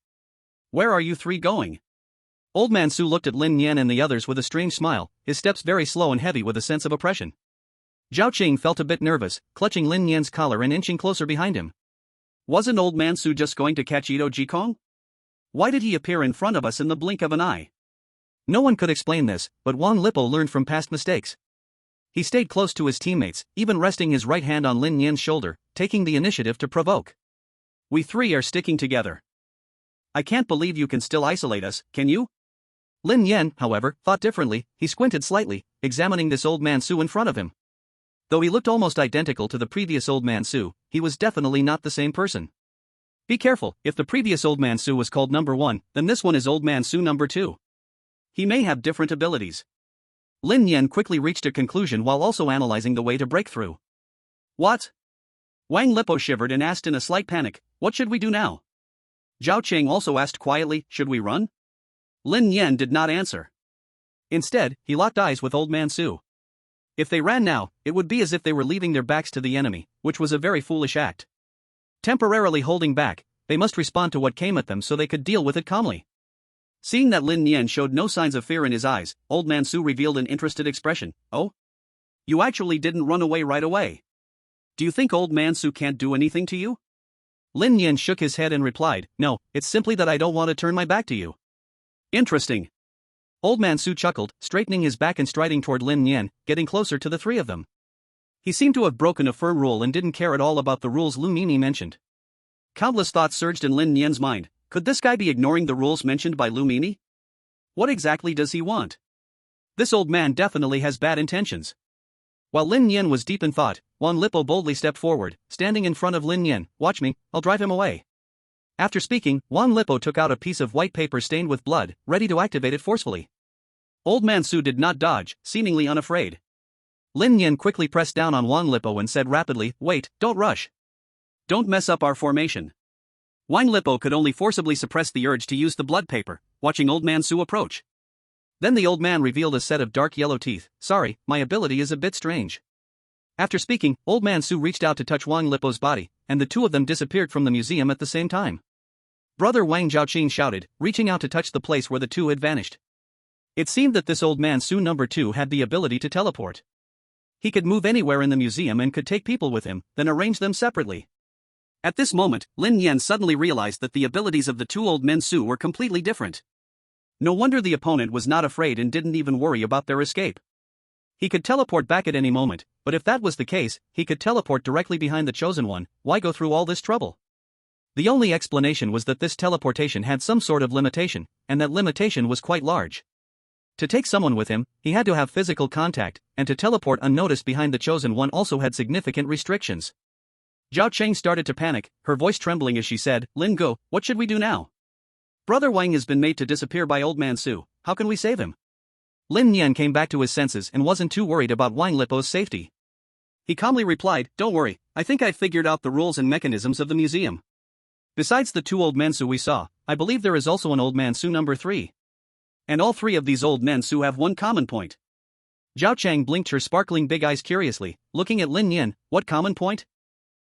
Where are you three going? Old Man Su looked at Lin Nian and the others with a strange smile, his steps very slow and heavy with a sense of oppression. Zhao Qing felt a bit nervous, clutching Lin Nian's collar and inching closer behind him. Wasn't Old Man Su just going to catch Ito Jikong? Why did he appear in front of us in the blink of an eye? No one could explain this, but Wang Lipo learned from past mistakes. He stayed close to his teammates, even resting his right hand on Lin Nian's shoulder, taking the initiative to provoke. We three are sticking together. I can't believe you can still isolate us, can you? Lin Nian, however, thought differently. He squinted slightly, examining this Old Man Su in front of him. Though he looked almost identical to the previous Old Man Su, he was definitely not the same person. Be careful, if the previous Old Man Su was called number 1, then this one is Old Man Su number 2. He may have different abilities. Lin Nian quickly reached a conclusion while also analyzing the way to break through. What? Wang Lipo shivered and asked in a slight panic, what should we do now? Zhao Qing also asked quietly, should we run? Lin Nian did not answer. Instead, he locked eyes with Old Man Su. If they ran now, it would be as if they were leaving their backs to the enemy, which was a very foolish act. Temporarily holding back, they must respond to what came at them so they could deal with it calmly. Seeing that Lin Nian showed no signs of fear in his eyes, Old Man Su revealed an interested expression. Oh? You actually didn't run away right away. Do you think Old Man Su can't do anything to you? Lin Nian shook his head and replied, no, it's simply that I don't want to turn my back to you. Interesting. Old Man Su chuckled, straightening his back and striding toward Lin Nian, getting closer to the three of them. He seemed to have broken a firm rule and didn't care at all about the rules Lu Mimi mentioned. Countless thoughts surged in Lin Nian's mind. Could this guy be ignoring the rules mentioned by Lu Mimi? What exactly does he want? This old man definitely has bad intentions. While Lin Nian was deep in thought, Wang Lipo boldly stepped forward, standing in front of Lin Nian. Watch me, I'll drive him away. After speaking, Wang Lipo took out a piece of white paper stained with blood, ready to activate it forcefully. Old Man Su did not dodge, seemingly unafraid. Lin Nian quickly pressed down on Wang Lipo and said rapidly, wait, don't rush. Don't mess up our formation. Wang Lipo could only forcibly suppress the urge to use the blood paper, watching Old Man Su approach. Then the old man revealed a set of dark yellow teeth. Sorry, my ability is a bit strange. After speaking, Old Man Su reached out to touch Wang Lipo's body, and the two of them disappeared from the museum at the same time. Brother Wang Zhaoqing shouted, reaching out to touch the place where the two had vanished. It seemed that this Old Man Su number 2 had the ability to teleport. He could move anywhere in the museum and could take people with him, then arrange them separately. At this moment, Lin Nian suddenly realized that the abilities of the two Old Men Su were completely different. No wonder the opponent was not afraid and didn't even worry about their escape. He could teleport back at any moment, but if that was the case, he could teleport directly behind the Chosen One. Why go through all this trouble? The only explanation was that this teleportation had some sort of limitation, and that limitation was quite large. To take someone with him, he had to have physical contact, and to teleport unnoticed behind the Chosen One also had significant restrictions. Zhao Cheng started to panic, her voice trembling as she said, Lin Go, what should we do now? Brother Wang has been made to disappear by Old Man Su, how can we save him? Lin Nian came back to his senses and wasn't too worried about Wang Lipo's safety. He calmly replied, don't worry, I think I figured out the rules and mechanisms of the museum. Besides the two Old Men Su we saw, I believe there is also an Old Man Su number 3. And all three of these Old Men Su have one common point. Zhao Chang blinked her sparkling big eyes curiously, looking at Lin Nian, what common point?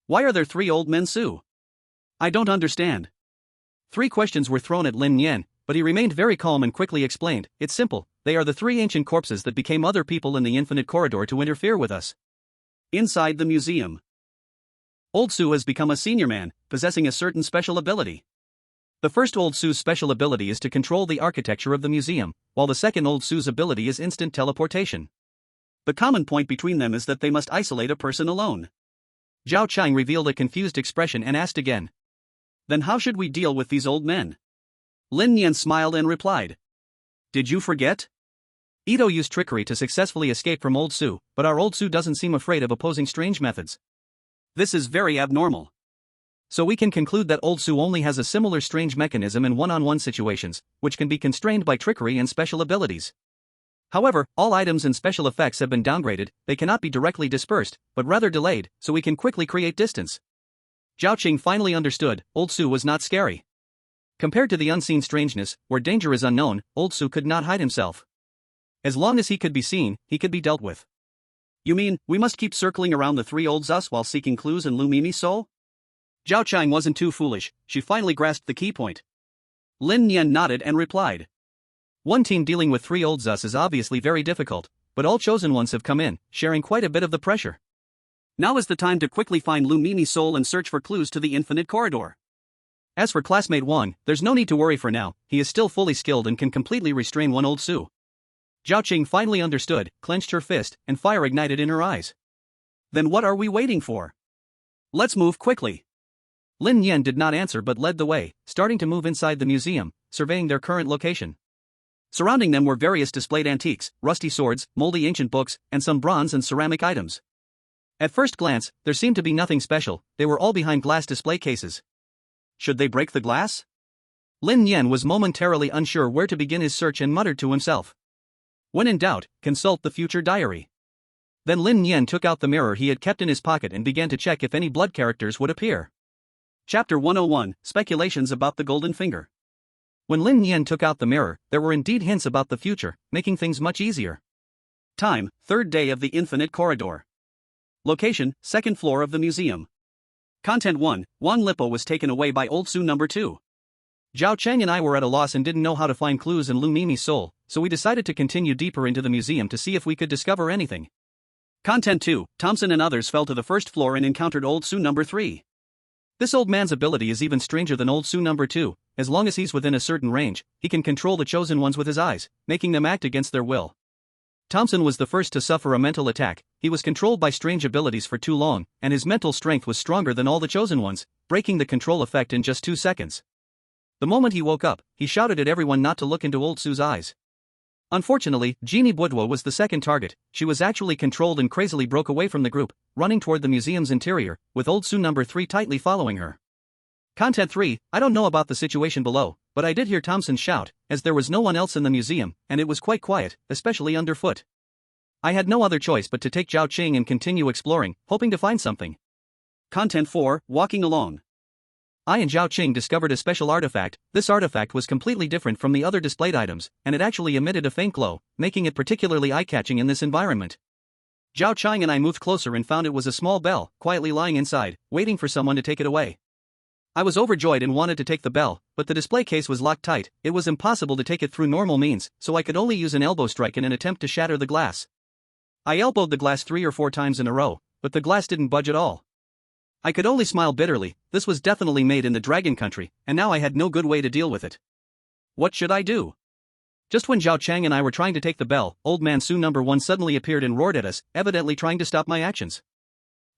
Why are there 3 Old Men Su? I don't understand. 3 questions were thrown at Lin Nian, but he remained very calm and quickly explained, it's simple, they are the 3 ancient corpses that became other people in the infinite corridor to interfere with us. Inside the museum. Old Su has become a senior man, possessing a certain special ability. The first Old Su's special ability is to control the architecture of the museum, while the second Old Su's ability is instant teleportation. The common point between them is that they must isolate a person alone. Zhao Chang revealed a confused expression and asked again. Then how should we deal with these old men? Lin Nian smiled and replied. Did you forget? Ito used trickery to successfully escape from Old Su, but our Old Su doesn't seem afraid of opposing strange methods. This is very abnormal. So we can conclude that Old Su only has a similar strange mechanism in one-on-one situations, which can be constrained by trickery and special abilities. However, all items and special effects have been downgraded, they cannot be directly dispersed, but rather delayed, so we can quickly create distance. Zhao Qing finally understood, Old Su was not scary. Compared to the unseen strangeness, where danger is unknown, Old Su could not hide himself. As long as he could be seen, he could be dealt with. You mean, we must keep circling around the three old Zus while seeking clues in Lu Mimi's soul? Zhao Qing wasn't too foolish, she finally grasped the key point. Lin Nian nodded and replied. One team dealing with three old Zus is obviously very difficult, but all chosen ones have come in, sharing quite a bit of the pressure. Now is the time to quickly find Lu Mimi's soul and search for clues to the infinite corridor. As for classmate Wang, there's no need to worry for now, he is still fully skilled and can completely restrain one old Su. Zhao Qing finally understood, clenched her fist, and fire ignited in her eyes. Then what are we waiting for? Let's move quickly. Lin Nian did not answer but led the way, starting to move inside the museum, surveying their current location. Surrounding them were various displayed antiques, rusty swords, moldy ancient books, and some bronze and ceramic items. At first glance, there seemed to be nothing special, they were all behind glass display cases. Should they break the glass? Lin Nian was momentarily unsure where to begin his search and muttered to himself. When in doubt, consult the future diary. Then Lin Nian took out the mirror he had kept in his pocket and began to check if any blood characters would appear. Chapter 101, Speculations about the Golden Finger. When Lin Nian took out the mirror, there were indeed hints about the future, making things much easier. Time, third day of the infinite corridor. Location, second floor of the museum. Content 1, Wang Lipo was taken away by Old Su number 2. Zhao Cheng and I were at a loss and didn't know how to find clues in Lu Mimi's soul, so we decided to continue deeper into the museum to see if we could discover anything. Content 2, Thompson and others fell to the first floor and encountered Old Su number 3. This old man's ability is even stranger than Old Su number 2, as long as he's within a certain range, he can control the chosen ones with his eyes, making them act against their will. Thompson was the first to suffer a mental attack, he was controlled by strange abilities for too long, and his mental strength was stronger than all the chosen ones, breaking the control effect in just 2 seconds. The moment he woke up, he shouted at everyone not to look into Old Su's eyes. Unfortunately, Jeannie Boudoir was the second target, she was actually controlled and crazily broke away from the group, running toward the museum's interior, with Old Su number 3 tightly following her. Content 3, I don't know about the situation below, but I did hear Thompson shout, as there was no one else in the museum, and it was quite quiet, especially underfoot. I had no other choice but to take Zhao Qing and continue exploring, hoping to find something. Content 4, Walking along. I and Zhao Qing discovered a special artifact. This artifact was completely different from the other displayed items, and it actually emitted a faint glow, making it particularly eye-catching in this environment. Zhao Qing and I moved closer and found it was a small bell, quietly lying inside, waiting for someone to take it away. I was overjoyed and wanted to take the bell, but the display case was locked tight, it was impossible to take it through normal means, so I could only use an elbow strike in an attempt to shatter the glass. I elbowed the glass 3 or 4 times in a row, but the glass didn't budge at all. I could only smile bitterly, this was definitely made in the Dragon Country, and now I had no good way to deal with it. What should I do? Just when Zhao Chang and I were trying to take the bell, Old Man Su number 1 suddenly appeared and roared at us, evidently trying to stop my actions.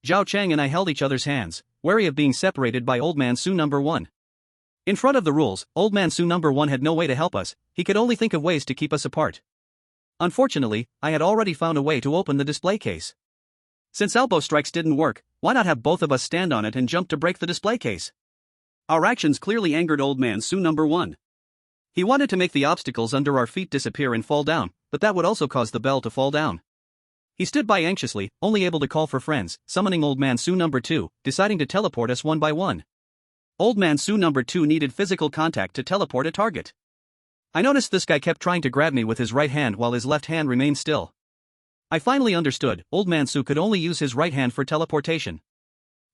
Zhao Chang and I held each other's hands, wary of being separated by Old Man Su number 1. In front of the rules, Old Man Su number 1 had no way to help us, he could only think of ways to keep us apart. Unfortunately, I had already found a way to open the display case. Since elbow strikes didn't work, why not have both of us stand on it and jump to break the display case? Our actions clearly angered Old Man Su number 1. He wanted to make the obstacles under our feet disappear and fall down, but that would also cause the bell to fall down. He stood by anxiously, only able to call for friends, summoning Old Man Su number 2, deciding to teleport us one by one. Old Man Su number 2 needed physical contact to teleport a target. I noticed this guy kept trying to grab me with his right hand while his left hand remained still. I finally understood, Old Man Su could only use his right hand for teleportation.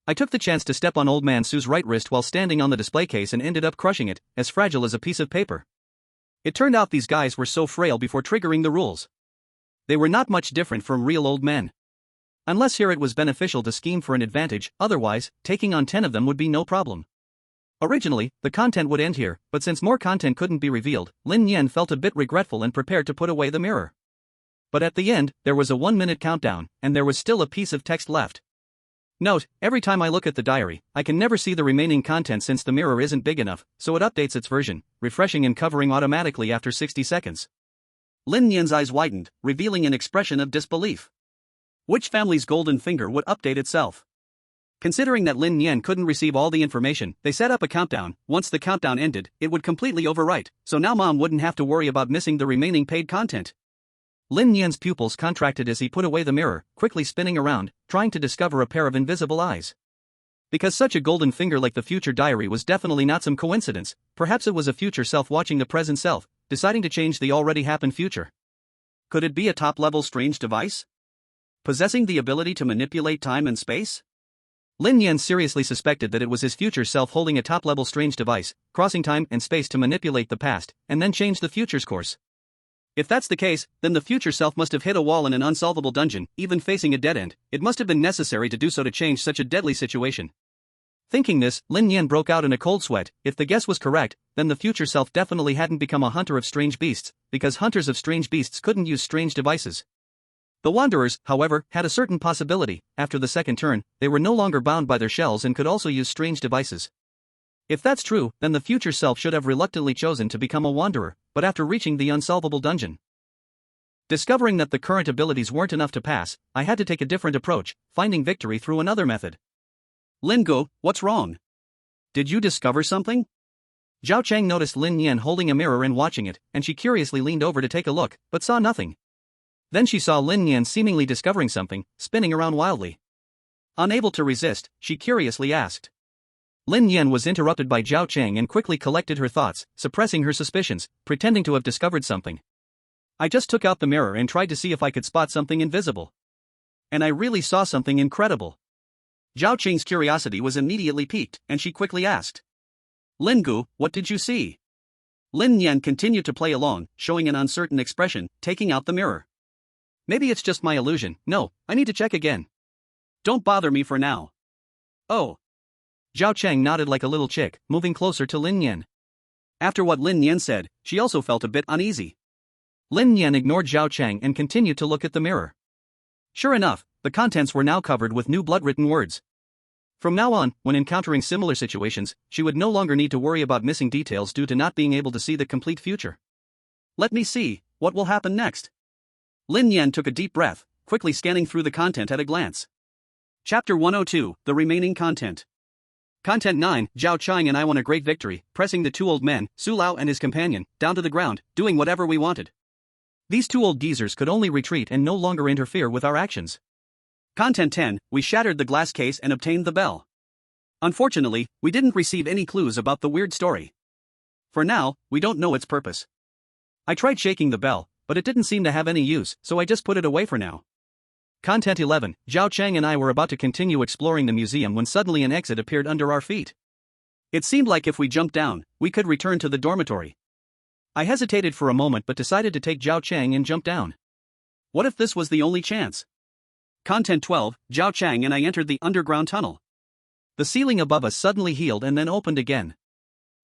I took the chance to step on Old Man Su's right wrist while standing on the display case and ended up crushing it, as fragile as a piece of paper. It turned out these guys were so frail before triggering the rules. They were not much different from real old men. Unless here it was beneficial to scheme for an advantage, otherwise, taking on 10 of them would be no problem. Originally, the content would end here, but since more content couldn't be revealed, Lin Nian felt a bit regretful and prepared to put away the mirror. But at the end, there was a 1-minute countdown, and there was still a piece of text left. Note, every time I look at the diary, I can never see the remaining content since the mirror isn't big enough, so it updates its version, refreshing and covering automatically after 60 seconds. Lin Nian's eyes widened, revealing an expression of disbelief. Which family's golden finger would update itself? Considering that Lin Nian couldn't receive all the information, they set up a countdown. Once the countdown ended, it would completely overwrite, so now Mom wouldn't have to worry about missing the remaining paid content. Lin Nian's pupils contracted as he put away the mirror, quickly spinning around, trying to discover a pair of invisible eyes. Because such a golden finger like the future diary was definitely not some coincidence, perhaps it was a future self watching the present self, deciding to change the already happened future. Could it be a top-level strange device? Possessing the ability to manipulate time and space? Lin Nian seriously suspected that it was his future self holding a top-level strange device, crossing time and space to manipulate the past, and then change the future's course. If that's the case, then the future self must have hit a wall in an unsolvable dungeon, even facing a dead end. It must have been necessary to do so to change such a deadly situation. Thinking this, Lin Nian broke out in a cold sweat. If the guess was correct, then the future self definitely hadn't become a hunter of strange beasts, because hunters of strange beasts couldn't use strange devices. The Wanderers, however, had a certain possibility. After the second turn, they were no longer bound by their shells and could also use strange devices. If that's true, then the future self should have reluctantly chosen to become a wanderer, but after reaching the unsolvable dungeon. Discovering that the current abilities weren't enough to pass, I had to take a different approach, finding victory through another method. Lin Gu, what's wrong? Did you discover something? Zhao Chang noticed Lin Nian holding a mirror and watching it, and she curiously leaned over to take a look, but saw nothing. Then she saw Lin Nian seemingly discovering something, spinning around wildly. Unable to resist, she curiously asked. Lin Nian was interrupted by Zhao Chang and quickly collected her thoughts, suppressing her suspicions, pretending to have discovered something. I just took out the mirror and tried to see if I could spot something invisible. And I really saw something incredible. Zhao Chang's curiosity was immediately piqued, and she quickly asked. Lin Gu, what did you see? Lin Nian continued to play along, showing an uncertain expression, taking out the mirror. Maybe it's just my illusion. No, I need to check again. Don't bother me for now. Oh. Zhao Chang nodded like a little chick, moving closer to Lin Nian. After what Lin Nian said, she also felt a bit uneasy. Lin Nian ignored Zhao Chang and continued to look at the mirror. Sure enough, the contents were now covered with new blood-written words. From now on, when encountering similar situations, she would no longer need to worry about missing details due to not being able to see the complete future. Let me see, what will happen next? Lin Nian took a deep breath, quickly scanning through the content at a glance. Chapter 102, The Remaining Content. Content 9, Zhao Chang and I won a great victory, pressing the two old men, Su Lao and his companion, down to the ground, doing whatever we wanted. These two old geezers could only retreat and no longer interfere with our actions. Content 10, we shattered the glass case and obtained the bell. Unfortunately, we didn't receive any clues about the weird story. For now, we don't know its purpose. I tried shaking the bell, but it didn't seem to have any use, so I just put it away for now. Content 11, Zhao Chang and I were about to continue exploring the museum when suddenly an exit appeared under our feet. It seemed like if we jumped down, we could return to the dormitory. I hesitated for a moment but decided to take Zhao Chang and jump down. What if this was the only chance? Content 12, Zhao Chang and I entered the underground tunnel. The ceiling above us suddenly healed and then opened again.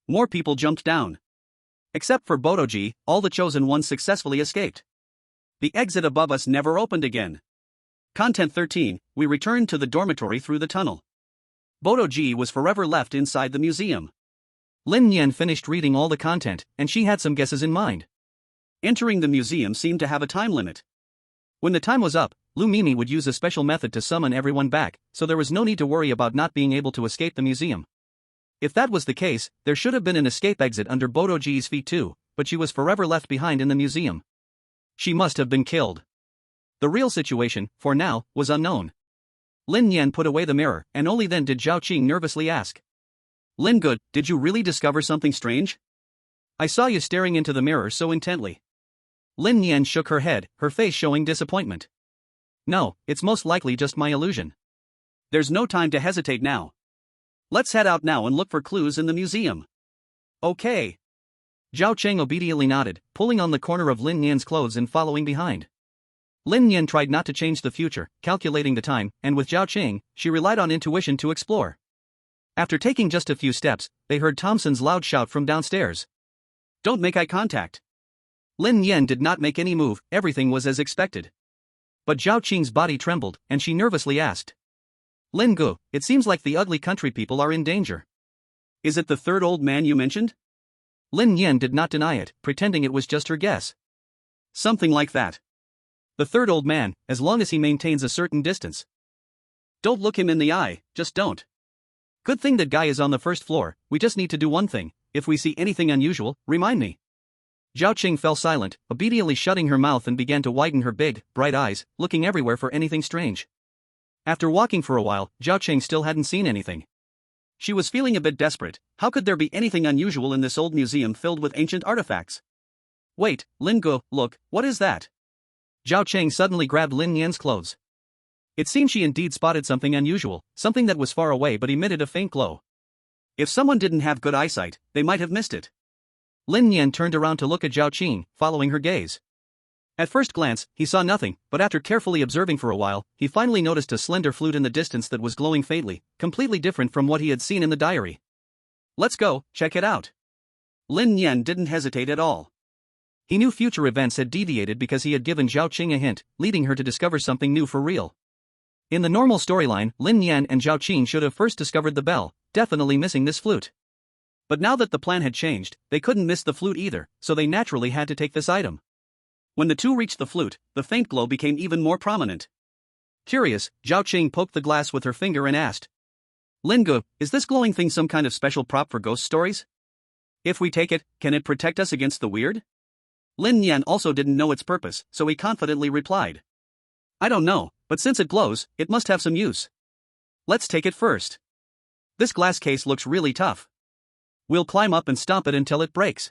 More people jumped down. Except for Bodoji, all the chosen ones successfully escaped. The exit above us never opened again. Content 13, we returned to the dormitory through the tunnel. Bodoji was forever left inside the museum. Lin Nian finished reading all the content, and she had some guesses in mind. Entering the museum seemed to have a time limit. When the time was up, Lu Mimi would use a special method to summon everyone back, so there was no need to worry about not being able to escape the museum. If that was the case, there should have been an escape exit under Bodoji's feet too, but she was forever left behind in the museum. She must have been killed. The real situation, for now, was unknown. Lin Nian put away the mirror, and only then did Zhao Qing nervously ask. Lin Good, did you really discover something strange? I saw you staring into the mirror so intently. Lin Nian shook her head, her face showing disappointment. No, it's most likely just my illusion. There's no time to hesitate now. Let's head out now and look for clues in the museum. Okay. Zhao Cheng obediently nodded, pulling on the corner of Lin Nian's clothes and following behind. Lin Nian tried not to change the future, calculating the time, and with Zhao Cheng, she relied on intuition to explore. After taking just a few steps, they heard Thompson's loud shout from downstairs. Don't make eye contact. Lin Nian did not make any move, everything was as expected. But Zhao Qing's body trembled, and she nervously asked. Lin Gu, it seems like the ugly country people are in danger. Is it the third old man you mentioned? Lin Nian did not deny it, pretending it was just her guess. Something like that. The third old man, as long as he maintains a certain distance. Don't look him in the eye, just don't. Good thing that guy is on the first floor, we just need to do one thing, if we see anything unusual, remind me. Zhao Qing fell silent, obediently shutting her mouth and began to widen her big, bright eyes, looking everywhere for anything strange. After walking for a while, Zhao Qing still hadn't seen anything. She was feeling a bit desperate. How could there be anything unusual in this old museum filled with ancient artifacts? Wait, Lin Go, look, what is that? Zhao Qing suddenly grabbed Lin Nian's clothes. It seemed she indeed spotted something unusual, something that was far away but emitted a faint glow. If someone didn't have good eyesight, they might have missed it. Lin Nian turned around to look at Zhao Qing, following her gaze. At first glance, he saw nothing, but after carefully observing for a while, he finally noticed a slender flute in the distance that was glowing faintly, completely different from what he had seen in the diary. Let's go, check it out. Lin Nian didn't hesitate at all. He knew future events had deviated because he had given Zhao Qing a hint, leading her to discover something new for real. In the normal storyline, Lin Nian and Zhao Qing should have first discovered the bell, definitely missing this flute. But now that the plan had changed, they couldn't miss the flute either, so they naturally had to take this item. When the two reached the flute, the faint glow became even more prominent. Curious, Zhao Qing poked the glass with her finger and asked, Lin Gu, is this glowing thing some kind of special prop for ghost stories? If we take it, can it protect us against the weird? Lin Nian also didn't know its purpose, so he confidently replied, I don't know, but since it glows, it must have some use. Let's take it first. This glass case looks really tough. We'll climb up and stomp it until it breaks.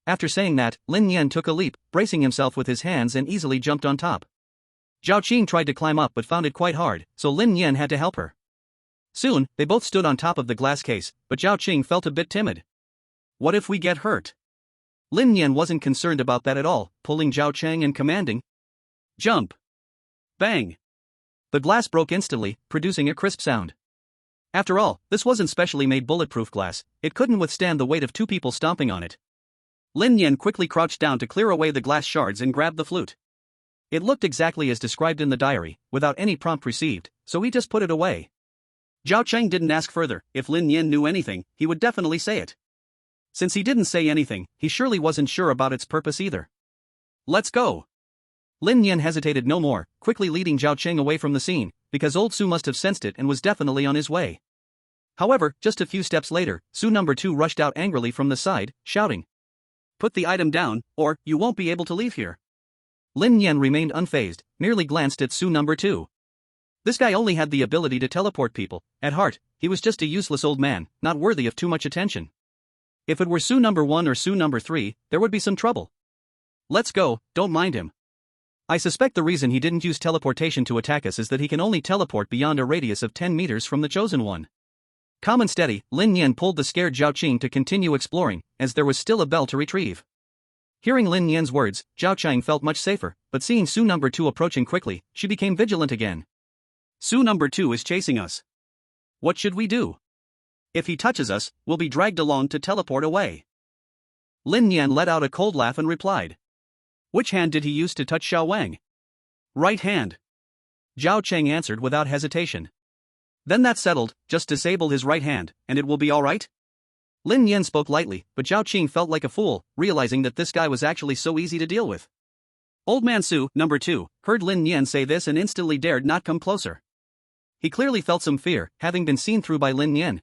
After saying that, Lin Nian took a leap, bracing himself with his hands and easily jumped on top. Zhao Qing tried to climb up but found it quite hard, so Lin Nian had to help her. Soon, they both stood on top of the glass case, but Zhao Qing felt a bit timid. What if we get hurt? Lin Nian wasn't concerned about that at all, pulling Zhao Qing and commanding, jump! Bang! The glass broke instantly, producing a crisp sound. After all, this wasn't specially made bulletproof glass, it couldn't withstand the weight of two people stomping on it. Lin Nian quickly crouched down to clear away the glass shards and grabbed the flute. It looked exactly as described in the diary, without any prompt received, so he just put it away. Zhao Qing didn't ask further. If Lin Nian knew anything, he would definitely say it. Since he didn't say anything, he surely wasn't sure about its purpose either. Let's go! Lin Nian hesitated no more, quickly leading Zhao Qing away from the scene, because old Su must have sensed it and was definitely on his way. However, just a few steps later, Su number 2 rushed out angrily from the side, shouting, Put the item down, or you won't be able to leave here. Lin Nian remained unfazed, merely glanced at Su number 2. This guy only had the ability to teleport people. At heart, he was just a useless old man, not worthy of too much attention. If it were Su number 1 or Su number 3, there would be some trouble. Let's go, don't mind him. I suspect the reason he didn't use teleportation to attack us is that he can only teleport beyond a radius of 10 meters from the chosen one. Calm and steady, Lin Nian pulled the scared Zhao Qing to continue exploring, as there was still a bell to retrieve. Hearing Lin Nian's words, Zhao Qing felt much safer, but seeing Su number 2 approaching quickly, she became vigilant again. Su number 2 is chasing us. What should we do? If he touches us, we'll be dragged along to teleport away. Lin Nian let out a cold laugh and replied. Which hand did he use to touch Xiao Wang? Right hand. Zhao Qing answered without hesitation. Then that's settled, just disable his right hand, and it will be alright? Lin Nian spoke lightly, but Zhao Qing felt like a fool, realizing that this guy was actually so easy to deal with. Old man Su, number 2, heard Lin Nian say this and instantly dared not come closer. He clearly felt some fear, having been seen through by Lin Nian,